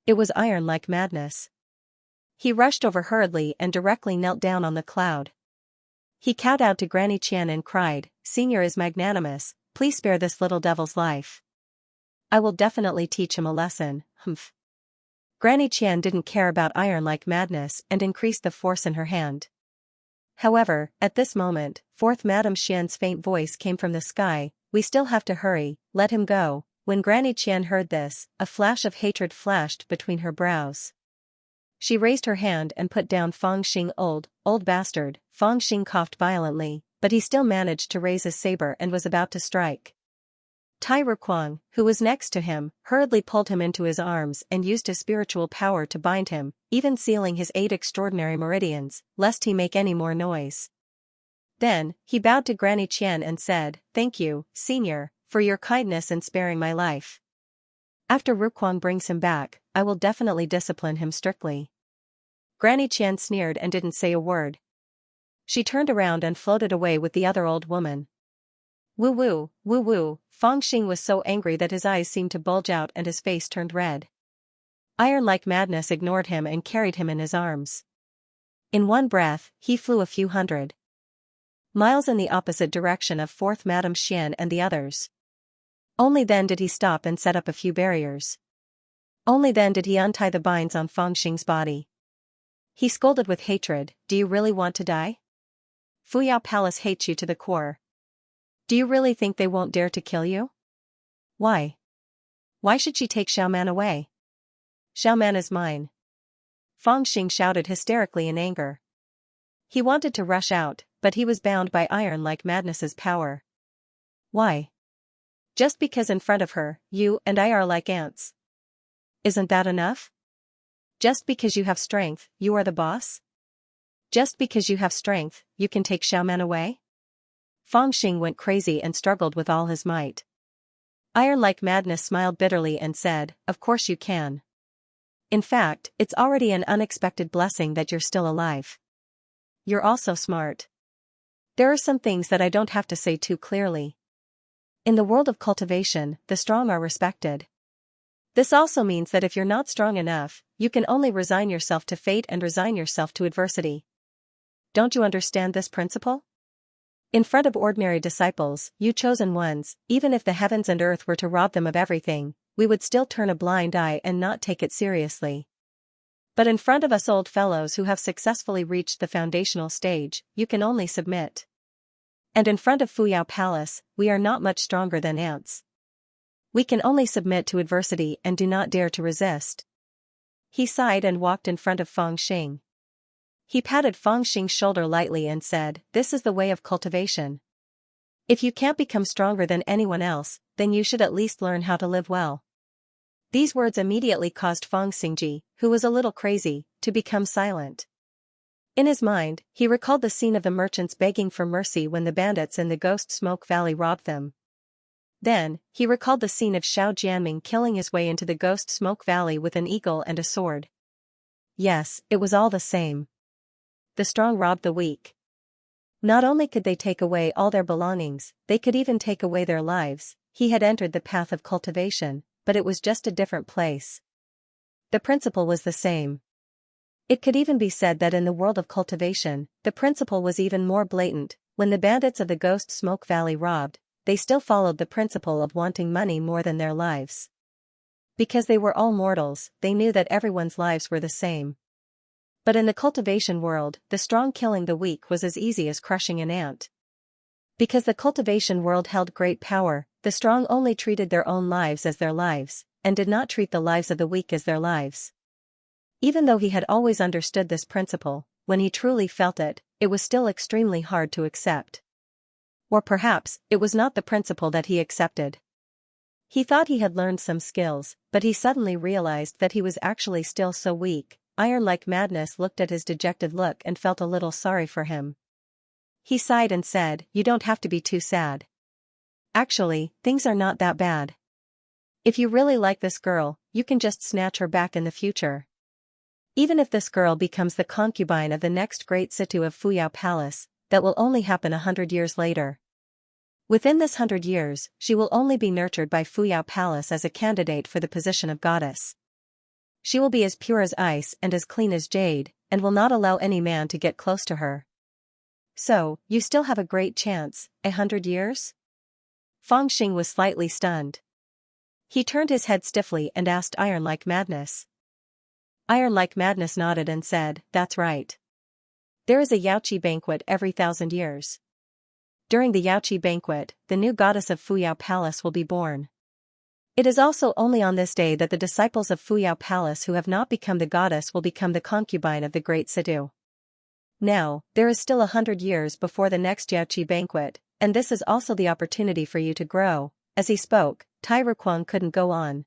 It was Iron like Madness. He rushed over hurriedly and directly knelt down on the cloud. He kowed out to Granny Qian and cried, "Senior is magnanimous, please spare this little devil's life. I will definitely teach him a lesson." Humph. Granny Qian didn't care about Iron like Madness and increased the force in her hand. However, at this moment, fourth Madame Xian's faint voice came from the sky, "We still have to hurry, let him go." When Granny Qian heard this, a flash of hatred flashed between her brows. She raised her hand and put down Fangxing. Old bastard." Fangxing coughed violently, but he still managed to raise his saber and was about to strike. Tai Ruquang, who was next to him, hurriedly pulled him into his arms and used his spiritual power to bind him, even sealing his 8 extraordinary meridians, lest he make any more noise. Then, he bowed to Granny Qian and said, "Thank you, Senior, for your kindness in sparing my life. After Ruquang brings him back, I will definitely discipline him strictly." Granny Qian sneered and didn't say a word. She turned around and floated away with the other old woman. Woo woo, Fangxing was so angry that his eyes seemed to bulge out and his face turned red. Iron like Madness ignored him and carried him in his arms. In one breath, he flew a few hundred miles in the opposite direction of fourth Madame Xian and the others. Only then did he stop and set up a few barriers. Only then did he untie the binds on Fangxing's body. He scolded with hatred, "Do you really want to die? Fuyao Palace hates you to the core. Do you really think they won't dare to kill you? Why? Why should she take Xiaoman away? Xiaoman is mine." Fangxing shouted hysterically in anger. He wanted to rush out, but he was bound by Iron like Madness's power. Why? Just because in front of her, you and I are like ants. Isn't that enough? Just because you have strength, you are the boss? Just because you have strength, you can take Xiaoman away? Fangxing went crazy and struggled with all his might. Iron like Madness smiled bitterly and said, "Of course you can. In fact, it's already an unexpected blessing that you're still alive. You're also smart. There are some things that I don't have to say too clearly. In the world of cultivation, the strong are respected. This also means that if you're not strong enough, you can only resign yourself to fate and resign yourself to adversity. Don't you understand this principle? In front of ordinary disciples, you chosen ones, even if the heavens and earth were to rob them of everything, we would still turn a blind eye and not take it seriously. But in front of us old fellows who have successfully reached the foundational stage, you can only submit. And in front of Fuyao Palace, we are not much stronger than ants. We can only submit to adversity and do not dare to resist." He sighed and walked in front of Feng Xing. He patted Feng Xing's shoulder lightly and said, "This is the way of cultivation. If you can't become stronger than anyone else, then you should at least learn how to live well." These words immediately caused Feng Xingji, who was a little crazy, to become silent. In his mind, he recalled the scene of the merchants begging for mercy when the bandits in the Ghost Smoke Valley robbed them. Then, he recalled the scene of Xiao Jianming killing his way into the Ghost Smoke Valley with an eagle and a sword. Yes, it was all the same. The strong robbed the weak. Not only could they take away all their belongings, they could even take away their lives. He had entered the path of cultivation, but it was just a different place. The principle was the same. It could even be said that in the world of cultivation, the principle was even more blatant. When the bandits of the Ghost Smoke Valley robbed, they still followed the principle of wanting money more than their lives. Because they were all mortals, they knew that everyone's lives were the same. But in the cultivation world, the strong killing the weak was as easy as crushing an ant. Because the cultivation world held great power, the strong only treated their own lives as their lives, and did not treat the lives of the weak as their lives. Even though he had always understood this principle, when he truly felt it, it was still extremely hard to accept. Or perhaps, it was not the principle that he accepted. He thought he had learned some skills, but he suddenly realized that he was actually still so weak. Iron like Madness looked at his dejected look and felt a little sorry for him. He sighed and said, "You don't have to be too sad. Actually, things are not that bad. If you really like this girl, you can just snatch her back in the future. Even if this girl becomes the concubine of the next great situ of Fuyao Palace, that will only happen 100 years later. Within this 100 years, she will only be nurtured by Fuyao Palace as a candidate for the position of goddess. She will be as pure as ice and as clean as jade, and will not allow any man to get close to her. So, you still have a great chance, 100 years?" Feng Xing was slightly stunned. He turned his head stiffly and asked Iron like Madness. Iron like Madness nodded and said, "That's right. There is a Yaoqi banquet every 1,000 years. During the Yaoqi banquet, the new goddess of Fuyao Palace will be born. It is also only on this day that the disciples of Fuyao Palace who have not become the goddess will become the concubine of the great Sidu. Now, there is still 100 years before the next Yaoqi banquet, and this is also the opportunity for you to grow." As he spoke, Tai Ruquang couldn't go on.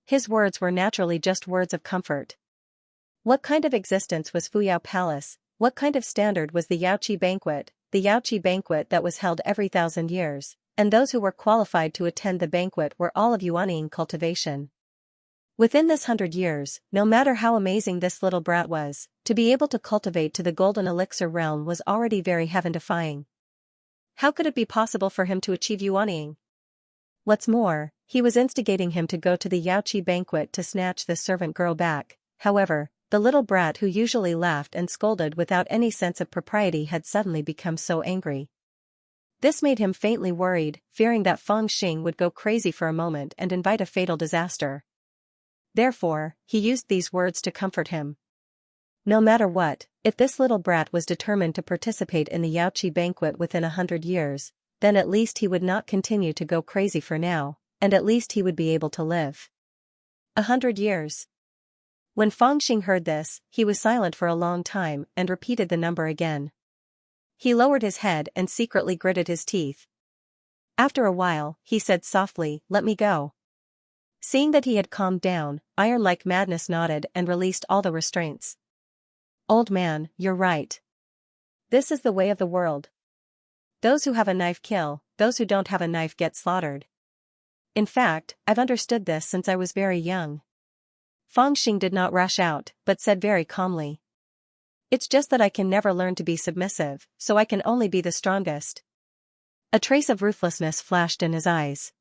His words were naturally just words of comfort. What kind of existence was Fuyao Palace? What kind of standard was the Yaoqi banquet? The Yaoqi banquet that was held every 1,000 years, and those who were qualified to attend the banquet were all of Yuanying cultivation. Within this 100 years, no matter how amazing this little brat was, to be able to cultivate to the golden elixir realm was already very heaven-defying. How could it be possible for him to achieve Yuanying? What's more, he was instigating him to go to the Yaoqi banquet to snatch the servant girl back. However, the little brat who usually laughed and scolded without any sense of propriety had suddenly become so angry. This made him faintly worried, fearing that Feng Xing would go crazy for a moment and invite a fatal disaster. Therefore, he used these words to comfort him. No matter what, if this little brat was determined to participate in the Yaoqi banquet within 100 years, then at least he would not continue to go crazy for now, and at least he would be able to live. 100 years. When Feng Xing heard this, he was silent for a long time and repeated the number again. He lowered his head and secretly gritted his teeth. After a while, he said softly, "Let me go." Seeing that he had calmed down, Iron like Madness nodded and released all the restraints. "Old man, you're right. This is the way of the world. Those who have a knife kill, those who don't have a knife get slaughtered. In fact, I've understood this since I was very young. Fang Xing did not rush out, but said very calmly. It's just that I can never learn to be submissive, so I can only be the strongest. A trace of ruthlessness flashed in his eyes.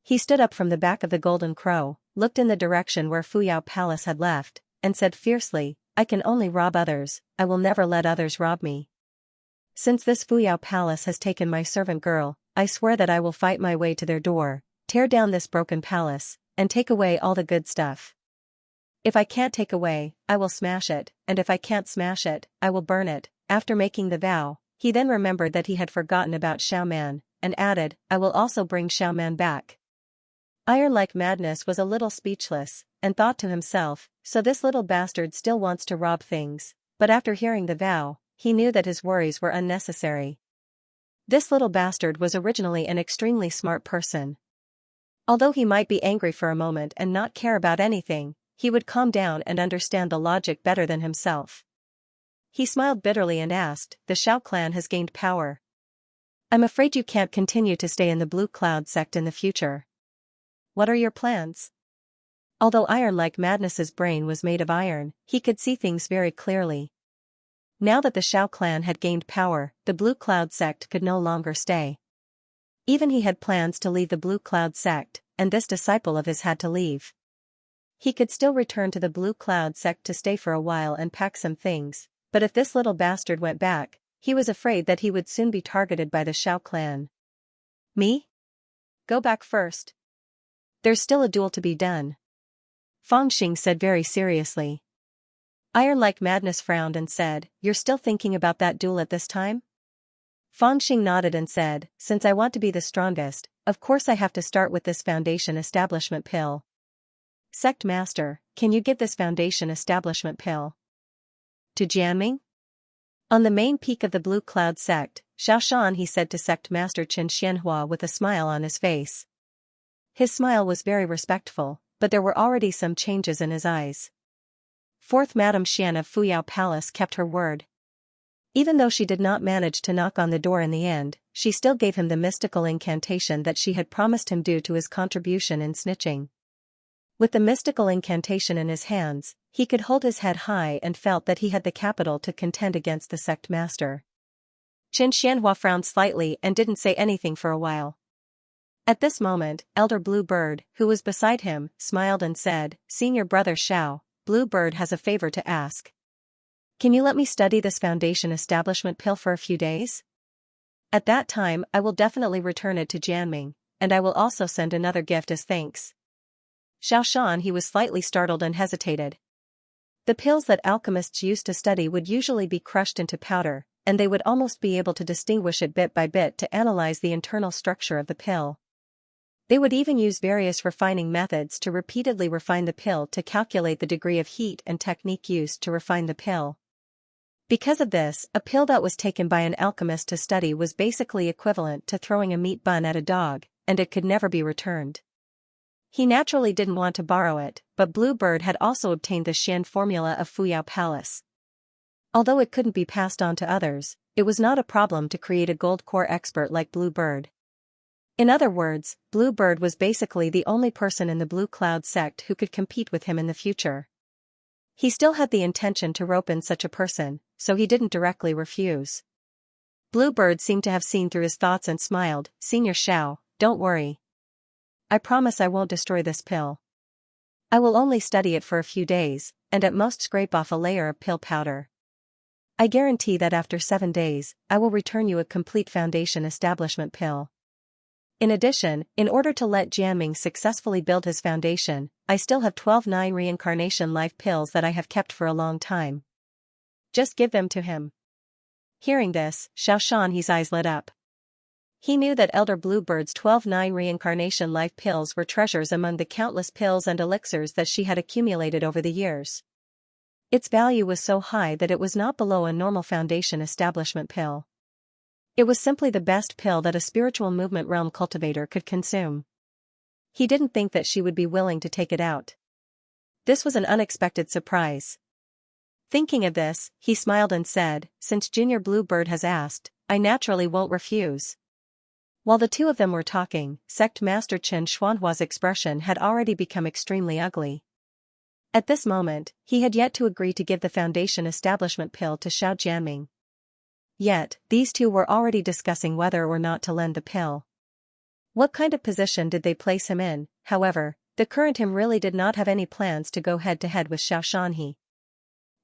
He stood up from the back of the Golden Crow, looked in the direction where Fuyao Palace had left, and said fiercely, I can only rob others, I will never let others rob me. Since this Fuyao Palace has taken my servant girl, I swear that I will fight my way to their door, tear down this broken palace, and take away all the good stuff. If I can't take away, I will smash it, and if I can't smash it, I will burn it. After making the vow, he then remembered that he had forgotten about Xiaoman, and added, I will also bring Xiaoman back. Iron-like Madness was a little speechless, and thought to himself, so this little bastard still wants to rob things, but after hearing the vow, he knew that his worries were unnecessary. This little bastard was originally an extremely smart person. Although he might be angry for a moment and not care about anything, he would calm down and understand the logic better than himself. He smiled bitterly and asked, the Shao clan has gained power. I'm afraid you can't continue to stay in the Blue Cloud sect in the future. What are your plans? Although Iron-like Madness's brain was made of iron, he could see things very clearly. Now that the Shao clan had gained power, the Blue Cloud sect could no longer stay. Even he had plans to leave the Blue Cloud sect, and this disciple of his had to leave. He could still return to the Blue Cloud sect to stay for a while and pack some things, but if this little bastard went back, he was afraid that he would soon be targeted by the Shao clan. Me? Go back first. There's still a duel to be done. Fang Xing said very seriously. Iron-like Madness frowned and said, you're still thinking about that duel at this time? Fang Xing nodded and said, since I want to be the strongest, of course I have to start with this foundation establishment pill. Sect Master, can you give this foundation establishment pill to Jianming? On the main peak of the Blue Cloud sect, Xiaoshan he said to Sect Master Qin Xianhua with a smile on his face. His smile was very respectful, but there were already some changes in his eyes. Fourth Madame Xian of Fuyao Palace kept her word. Even though she did not manage to knock on the door in the end, she still gave him the mystical incantation that she had promised him due to his contribution in snitching. With the mystical incantation in his hands, he could hold his head high and felt that he had the capital to contend against the sect master. Qin Xianhua frowned slightly and didn't say anything for a while. At this moment, Elder Blue Bird, who was beside him, smiled and said, Senior Brother Xiao, Blue Bird has a favor to ask. Can you let me study this foundation establishment pill for a few days? At that time I will definitely return it to Jianming, and I will also send another gift as thanks. Xiaoshan he was slightly startled and hesitated. The pills that alchemists used to study would usually be crushed into powder, and they would almost be able to distinguish it bit by bit to analyze the internal structure of the pill. They would even use various refining methods to repeatedly refine the pill to calculate the degree of heat and technique used to refine the pill. Because of this, a pill that was taken by an alchemist to study was basically equivalent to throwing a meat bun at a dog, and it could never be returned. He naturally didn't want to borrow it, but Blue Bird had also obtained the Xian formula of Fuyao Palace. Although it couldn't be passed on to others, it was not a problem to create a gold core expert like Blue Bird. In other words, Blue Bird was basically the only person in the Blue Cloud sect who could compete with him in the future. He still had the intention to rope in such a person, so he didn't directly refuse. Blue Bird seemed to have seen through his thoughts and smiled, Senior Xiao, don't worry. I promise I won't destroy this pill. I will only study it for a few days, and at most scrape off a layer of pill powder. I guarantee that after 7 days, I will return you a complete foundation establishment pill. In addition, in order to let Jianming successfully build his foundation, I still have 12 9 reincarnation life pills that I have kept for a long time. Just give them to him. Hearing this, Xiaoshan his eyes lit up. He knew that Elder Bluebird's 12 9 reincarnation life pills were treasures among the countless pills and elixirs that she had accumulated over the years. Its value was so high that it was not below a normal foundation establishment pill. It was simply the best pill that a spiritual movement realm cultivator could consume. He didn't think that she would be willing to take it out. This was an unexpected surprise. Thinking of this, he smiled and said, since Junior Bluebird has asked, I naturally won't refuse. While the two of them were talking, Sect Master Chen Xuanhua's expression had already become extremely ugly. At this moment, he had yet to agree to give the Foundation establishment pill to Xiao Jianming. Yet, these two were already discussing whether or not to lend the pill. What kind of position did they place him in? However, the current him really did not have any plans to go head-to-head with Xiao Shanhe.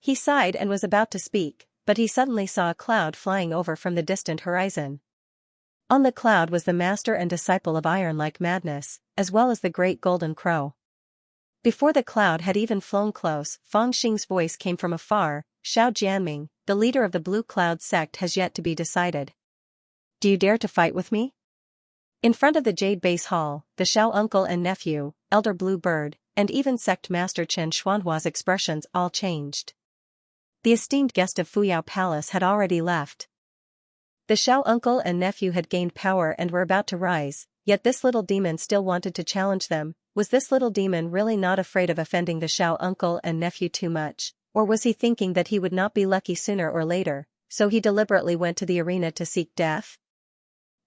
He sighed and was about to speak, but he suddenly saw a cloud flying over from the distant horizon. On the cloud was the master and disciple of iron like madness, as well as the great golden crow. Before the cloud had even flown close, Fang Xing's voice came from afar. Xiao Jianming, the leader of the Blue Cloud sect, has yet to be decided. Do you dare to fight with me? In front of the Jade Base Hall, the Xiao uncle and nephew, Elder Blue Bird, and even Sect Master Chen Xuanhua's expressions all changed. The esteemed guest of Fuyao Palace had already left. The Xiao uncle and nephew had gained power and were about to rise, yet this little demon still wanted to challenge them. Was this little demon really not afraid of offending the Xiao uncle and nephew too much, or was he thinking that he would not be lucky sooner or later, so he deliberately went to the arena to seek death?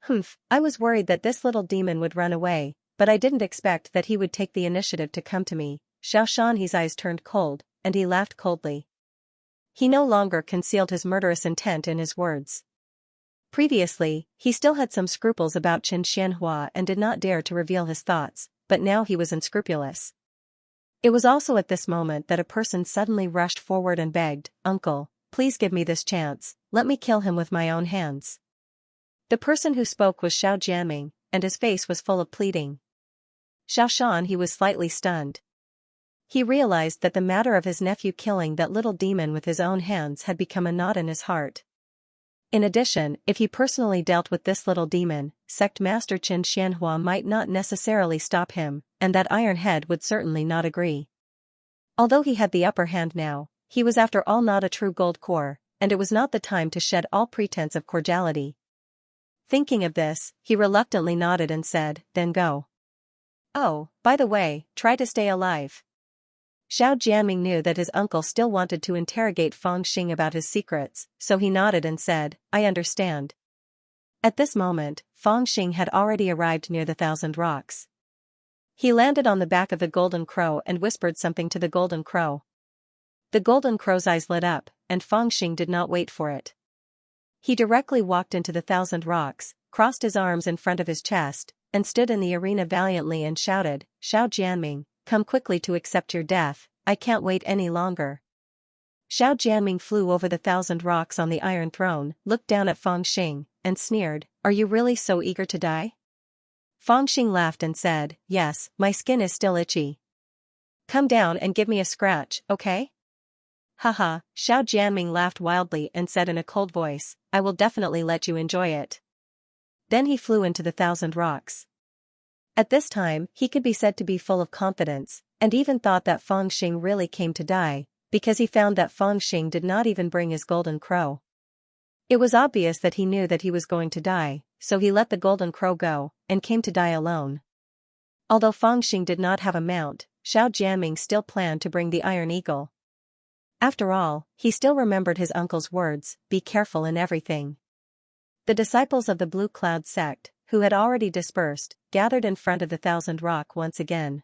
Humph, I was worried that this little demon would run away, but I didn't expect that he would take the initiative to come to me. Xiao Shanhe's eyes turned cold, and he laughed coldly. He no longer concealed his murderous intent in his words. Previously, he still had some scruples about Chen Xianhua and did not dare to reveal his thoughts, but now he was unscrupulous. It was also at this moment that a person suddenly rushed forward and begged, "Uncle, please give me this chance, let me kill him with my own hands." The person who spoke was Xiao Jianming, and his face was full of pleading. Xiao Shan, he was slightly stunned. He realized that the matter of his nephew killing that little demon with his own hands had become a knot in his heart. In addition, if he personally dealt with this little demon, Sect Master Chen Xianhua might not necessarily stop him, and that Iron Head would certainly not agree. Although he had the upper hand now, he was after all not a true gold core, and it was not the time to shed all pretense of cordiality. Thinking of this, he reluctantly nodded and said, "Then go. Oh, by the way, try to stay alive." Xiao Jianming knew that his uncle still wanted to interrogate Fang Xing about his secrets, so he nodded and said, "I understand." At this moment, Fang Xing had already arrived near the 1,000 Rocks. He landed on the back of the Golden Crow and whispered something to the Golden Crow. The Golden Crow's eyes lit up, and Fang Xing did not wait for it. He directly walked into the 1,000 Rocks, crossed his arms in front of his chest, and stood in the arena valiantly and shouted, "Xiao Jianming, come quickly to accept your death, I can't wait any longer." Xiao Jianming flew over the 1,000 Rocks on the Iron Throne, looked down at Fang Xing, and sneered, "Are you really so eager to die?" Fang Xing laughed and said, "Yes, my skin is still itchy. Come down and give me a scratch, okay?" Haha, Xiao Jianming laughed wildly and said in a cold voice, "I will definitely let you enjoy it." Then he flew into the 1,000 Rocks. At this time, he could be said to be full of confidence, and even thought that Fang Xing really came to die, because he found that Fang Xing did not even bring his golden crow. It was obvious that he knew that he was going to die, so he let the golden crow go, and came to die alone. Although Fang Xing did not have a mount, Xiao Jianming still planned to bring the Iron Eagle. After all, he still remembered his uncle's words, "Be careful in everything." The disciples of the Blue Cloud sect, who had already dispersed, gathered in front of the 1,000 Rock once again.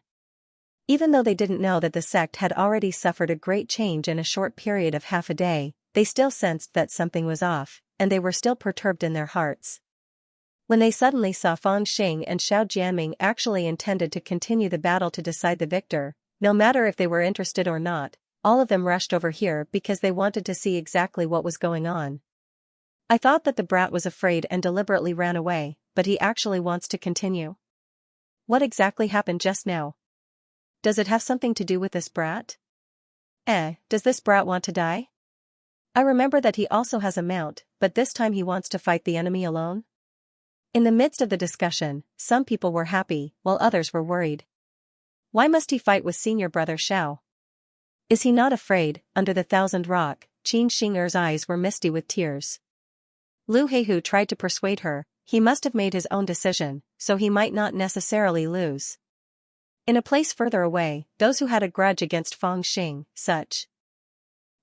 Even though they didn't know that the sect had already suffered a great change in a short period of half a day, they still sensed that something was off, and they were still perturbed in their hearts. When they suddenly saw Fang Xing and Xiao Jianming actually intended to continue the battle to decide the victor, no matter if they were interested or not, all of them rushed over here because they wanted to see exactly what was going on. I thought that the brat was afraid and deliberately ran away, but he actually wants to continue. What exactly happened just now? Does it have something to do with this brat? Does this brat want to die? I remember that he also has a mount, but this time he wants to fight the enemy alone? In the midst of the discussion, some people were happy, while others were worried. Why must he fight with senior brother Xiao? Is he not afraid? Under the 1,000 Rock, Qin Xing'er's eyes were misty with tears. Lu Heihu tried to persuade her, he must have made his own decision, so he might not necessarily lose. In a place further away, those who had a grudge against Fang Xing, such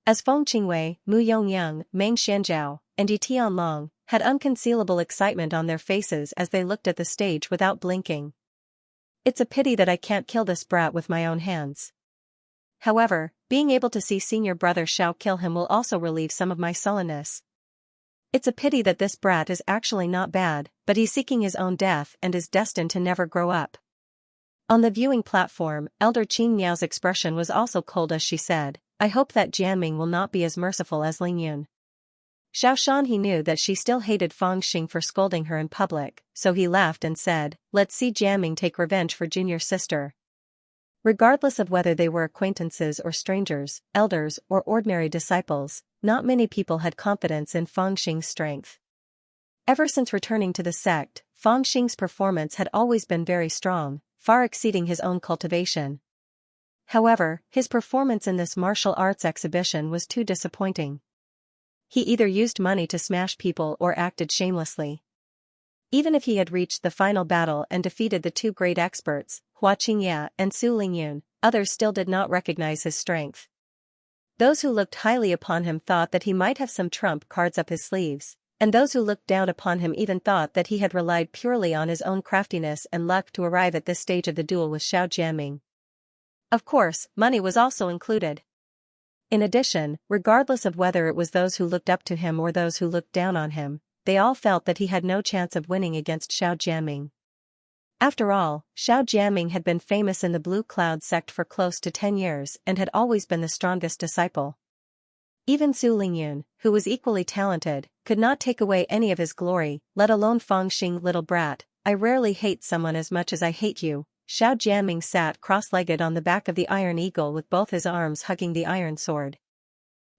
as Feng Qingwei, Mu Yongyang, Meng Xianzhao, and Yi Tianlong, had unconcealable excitement on their faces as they looked at the stage without blinking. It's a pity that I can't kill this brat with my own hands. However, being able to see senior brother Xiao kill him will also relieve some of my sullenness. It's a pity that this brat is actually not bad, but he's seeking his own death and is destined to never grow up. On the viewing platform, Elder Qing Miao's expression was also cold as she said, I hope that Jianming will not be as merciful as Ling Yun. Xiao Shan he knew that she still hated Fang Xing for scolding her in public, so he laughed and said, let's see Jianming take revenge for junior sister. Regardless of whether they were acquaintances or strangers, elders or ordinary disciples, not many people had confidence in Fang Xing's strength. Ever since returning to the sect, Fang Xing's performance had always been very strong, far exceeding his own cultivation. However, his performance in this martial arts exhibition was too disappointing. He either used money to smash people or acted shamelessly. Even if he had reached the final battle and defeated the two great experts, Hua Qingya and Su Lingyun, others still did not recognize his strength. Those who looked highly upon him thought that he might have some trump cards up his sleeves, and those who looked down upon him even thought that he had relied purely on his own craftiness and luck to arrive at this stage of the duel with Xiao Jianming. Of course, money was also included. In addition, regardless of whether it was those who looked up to him or those who looked down on him, they all felt that he had no chance of winning against Xiao Jianming. After all, Xiao Jianming had been famous in the Blue Cloud sect for close to 10 years and had always been the strongest disciple. Even Su Lingyun, who was equally talented, could not take away any of his glory, let alone Fang Xing little brat. I rarely hate someone as much as I hate you. Xiao Jianming sat cross-legged on the back of the iron eagle with both his arms hugging the iron sword.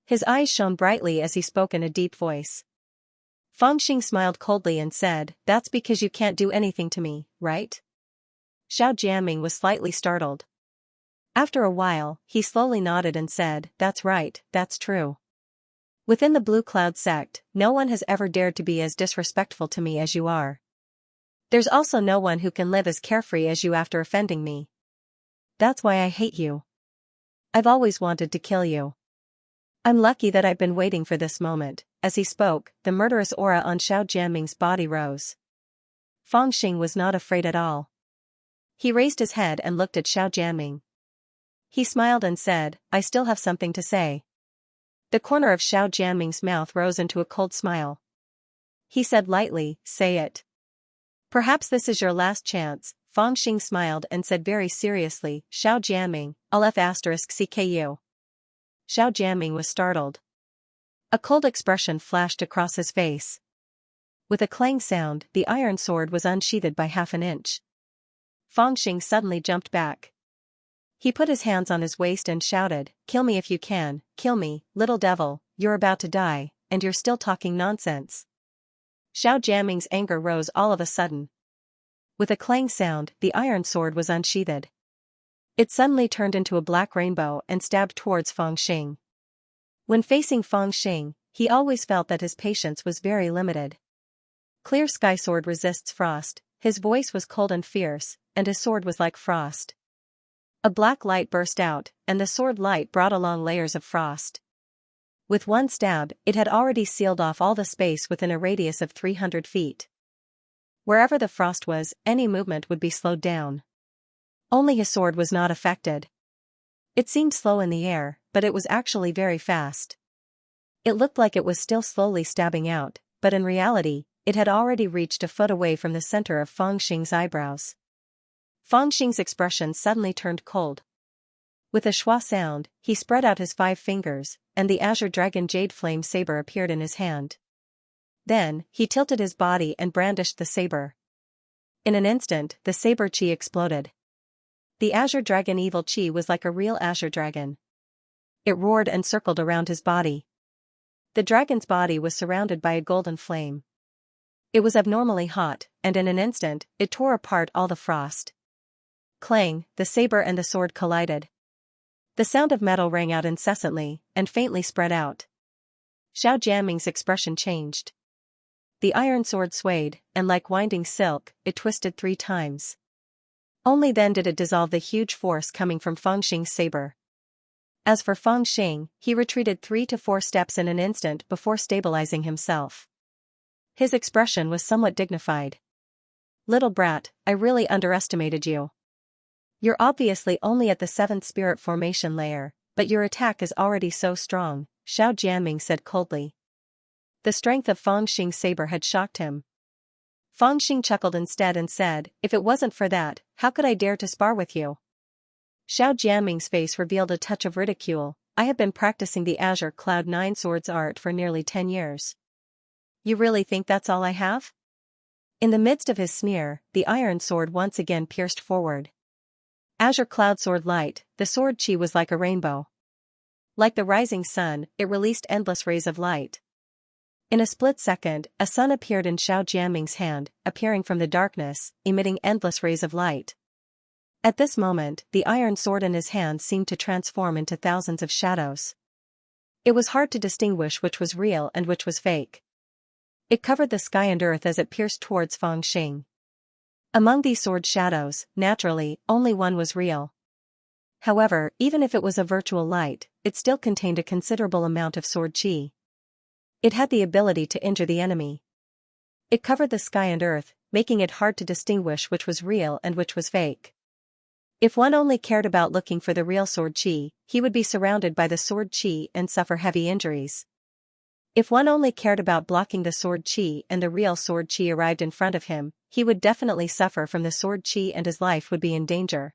His eyes shone brightly as he spoke in a deep voice. Fang Xing smiled coldly and said, that's because you can't do anything to me, right? Xiao Jianming was slightly startled. After a while, he slowly nodded and said, that's right, that's true. Within the Blue Cloud sect, no one has ever dared to be as disrespectful to me as you are. There's also no one who can live as carefree as you after offending me. That's why I hate you. I've always wanted to kill you. I'm lucky that I've been waiting for this moment. As he spoke, the murderous aura on Xiao Jianming's body rose. Fang Xing was not afraid at all. He raised his head and looked at Xiao Jianming. He smiled and said, I still have something to say. The corner of Xiao Jianming's mouth rose into a cold smile. He said lightly, say it. Perhaps this is your last chance. Fang Xing smiled and said very seriously, Xiao Jianming, I'll *CKU. Xiao Jianming was startled. A cold expression flashed across his face. With a clang sound, the iron sword was unsheathed by half an inch. Fang Xing suddenly jumped back. He put his hands on his waist and shouted, kill me if you can, kill me, little devil, you're about to die, and you're still talking nonsense. Xiao Jianming's anger rose all of a sudden. With a clang sound, the iron sword was unsheathed. It suddenly turned into a black rainbow and stabbed towards Fang Xing. When facing Fang Xing, he always felt that his patience was very limited. Clear Sky Sword resists frost, his voice was cold and fierce, and his sword was like frost. A black light burst out, and the sword light brought along layers of frost. With one stab, it had already sealed off all the space within a radius of 300 feet. Wherever the frost was, any movement would be slowed down. Only his sword was not affected. It seemed slow in the air, but it was actually very fast. It looked like it was still slowly stabbing out, but in reality, it had already reached a foot away from the center of Fang Xing's eyebrows. Fang Xing's expression suddenly turned cold. With a schwa sound, he spread out his 5 fingers, and the azure dragon jade flame saber appeared in his hand. Then, he tilted his body and brandished the saber. In an instant, the saber chi exploded. The azure dragon evil chi was like a real azure dragon. It roared and circled around his body. The dragon's body was surrounded by a golden flame. It was abnormally hot, and in an instant, it tore apart all the frost. Clang, the saber and the sword collided. The sound of metal rang out incessantly, and faintly spread out. Xiao Jianming's expression changed. The iron sword swayed, and like winding silk, it twisted 3 times. Only then did it dissolve the huge force coming from Fang Xing's saber. As for Feng Xing, he retreated 3 to 4 steps in an instant before stabilizing himself. His expression was somewhat dignified. "Little brat, I really underestimated you. You're obviously only at the 7th spirit formation layer, but your attack is already so strong," Xiao Jianming said coldly. The strength of Feng Xing's saber had shocked him. Feng Xing chuckled instead and said, "If it wasn't for that, how could I dare to spar with you?" Xiao Jianming's face revealed a touch of ridicule. "I have been practicing the Azure Cloud 9 Swords art for nearly 10 years. You really think that's all I have?" In the midst of his sneer, the iron sword once again pierced forward. Azure Cloud Sword Light, the sword chi was like a rainbow. Like the rising sun, it released endless rays of light. In a split second, a sun appeared in Xiao Jianming's hand, appearing from the darkness, emitting endless rays of light. At this moment, the iron sword in his hand seemed to transform into thousands of shadows. It was hard to distinguish which was real and which was fake. It covered the sky and earth as it pierced towards Feng Xing. Among these sword shadows, naturally, only one was real. However, even if it was a virtual light, it still contained a considerable amount of sword chi. It had the ability to injure the enemy. It covered the sky and earth, making it hard to distinguish which was real and which was fake. If one only cared about looking for the real sword chi, he would be surrounded by the sword chi and suffer heavy injuries. If one only cared about blocking the sword chi and the real sword chi arrived in front of him, he would definitely suffer from the sword chi and his life would be in danger.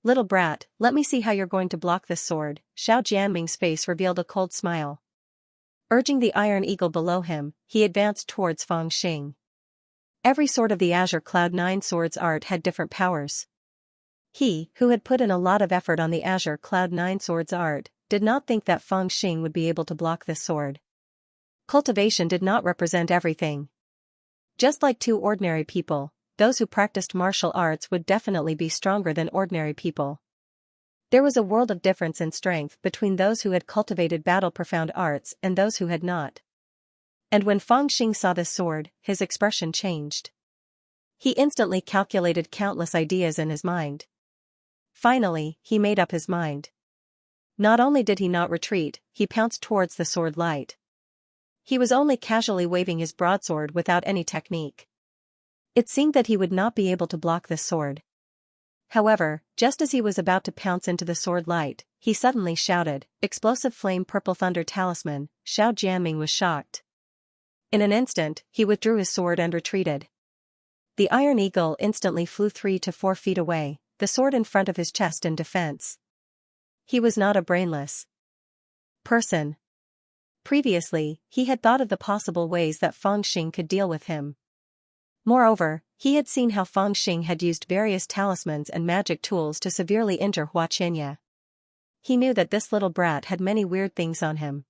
"Little brat, let me see how you're going to block this sword." Xiao Jianming's face revealed a cold smile. Urging the iron eagle below him, he advanced towards Feng Xing. Every sword of the Azure Cloud 9 Swords art had different powers. He, who had put in a lot of effort on the Azure Cloud 9 Swords art, did not think that Feng Xing would be able to block this sword. Cultivation did not represent everything. Just like two ordinary people, those who practiced martial arts would definitely be stronger than ordinary people. There was a world of difference in strength between those who had cultivated battle-profound arts and those who had not. And when Feng Xing saw this sword, his expression changed. He instantly calculated countless ideas in his mind. Finally, he made up his mind. Not only did he not retreat, he pounced towards the sword light. He was only casually waving his broadsword without any technique. It seemed that he would not be able to block this sword. However, just as he was about to pounce into the sword light, he suddenly shouted, "Explosive flame purple thunder talisman." Xiao Jianming was shocked. In an instant, he withdrew his sword and retreated. The iron eagle instantly flew 3 to 4 feet away, the sword in front of his chest in defense. He was not a brainless person. Previously, he had thought of the possible ways that Feng Xing could deal with him. Moreover, he had seen how Feng Xing had used various talismans and magic tools to severely injure Xianxia. He knew that this little brat had many weird things on him.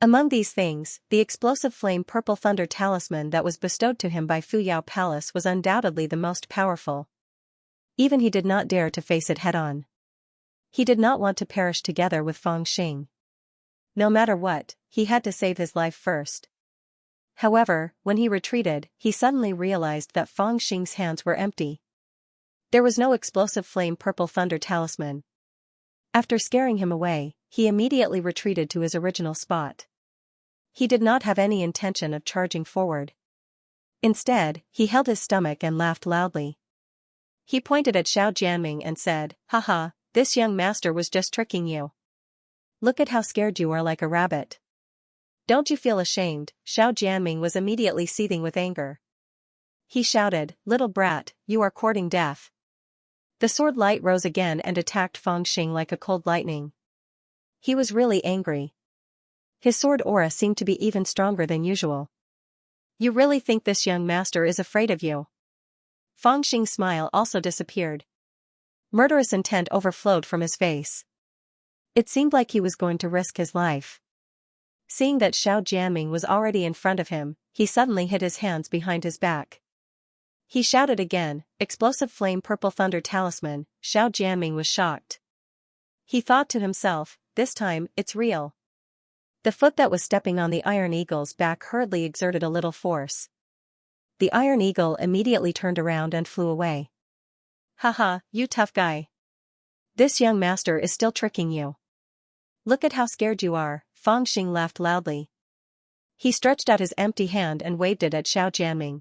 Among these things, the explosive flame purple thunder talisman that was bestowed to him by Fuyao Palace was undoubtedly the most powerful. Even he did not dare to face it head-on. He did not want to perish together with Feng Xing. No matter what, he had to save his life first. However, when he retreated, he suddenly realized that Feng Xing's hands were empty. There was no explosive flame purple thunder talisman. After scaring him away, he immediately retreated to his original spot. He did not have any intention of charging forward. Instead, he held his stomach and laughed loudly. He pointed at Xiao Jianming and said, "Haha, this young master was just tricking you. Look at how scared you are like a rabbit. Don't you feel ashamed?" Xiao Jianming was immediately seething with anger. He shouted, "Little brat, you are courting death." The sword light rose again and attacked Feng Xing like a cold lightning. He was really angry. His sword aura seemed to be even stronger than usual. "You really think this young master is afraid of you?" Feng Xing's smile also disappeared. Murderous intent overflowed from his face. It seemed like he was going to risk his life. Seeing that Xiao Jianming was already in front of him, he suddenly hid his hands behind his back. He shouted again, "Explosive flame purple thunder talisman." Xiao Jianming was shocked. He thought to himself, "This time, it's real." The foot that was stepping on the iron eagle's back hurriedly exerted a little force. The iron eagle immediately turned around and flew away. "Haha, you tough guy. This young master is still tricking you." Look at how scared you are, Fang Xing laughed loudly. He stretched out his empty hand and waved it at Xiao Jianming.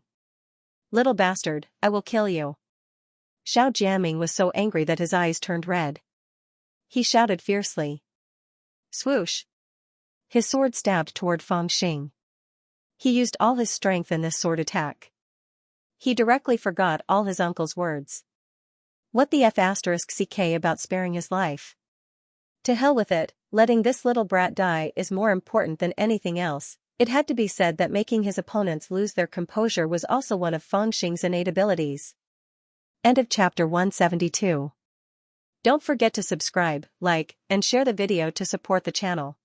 Little bastard, I will kill you. Xiao Jianming was so angry that his eyes turned red. He shouted fiercely. Swoosh! His sword stabbed toward Fang Xing. He used all his strength in this sword attack. He directly forgot all his uncle's words. What the f***ck about sparing his life? To hell with it, letting this little brat die is more important than anything else. It had to be said that making his opponents lose their composure was also one of Fang Xing's innate abilities. End of chapter 172. Don't forget to subscribe, like, and share the video to support the channel.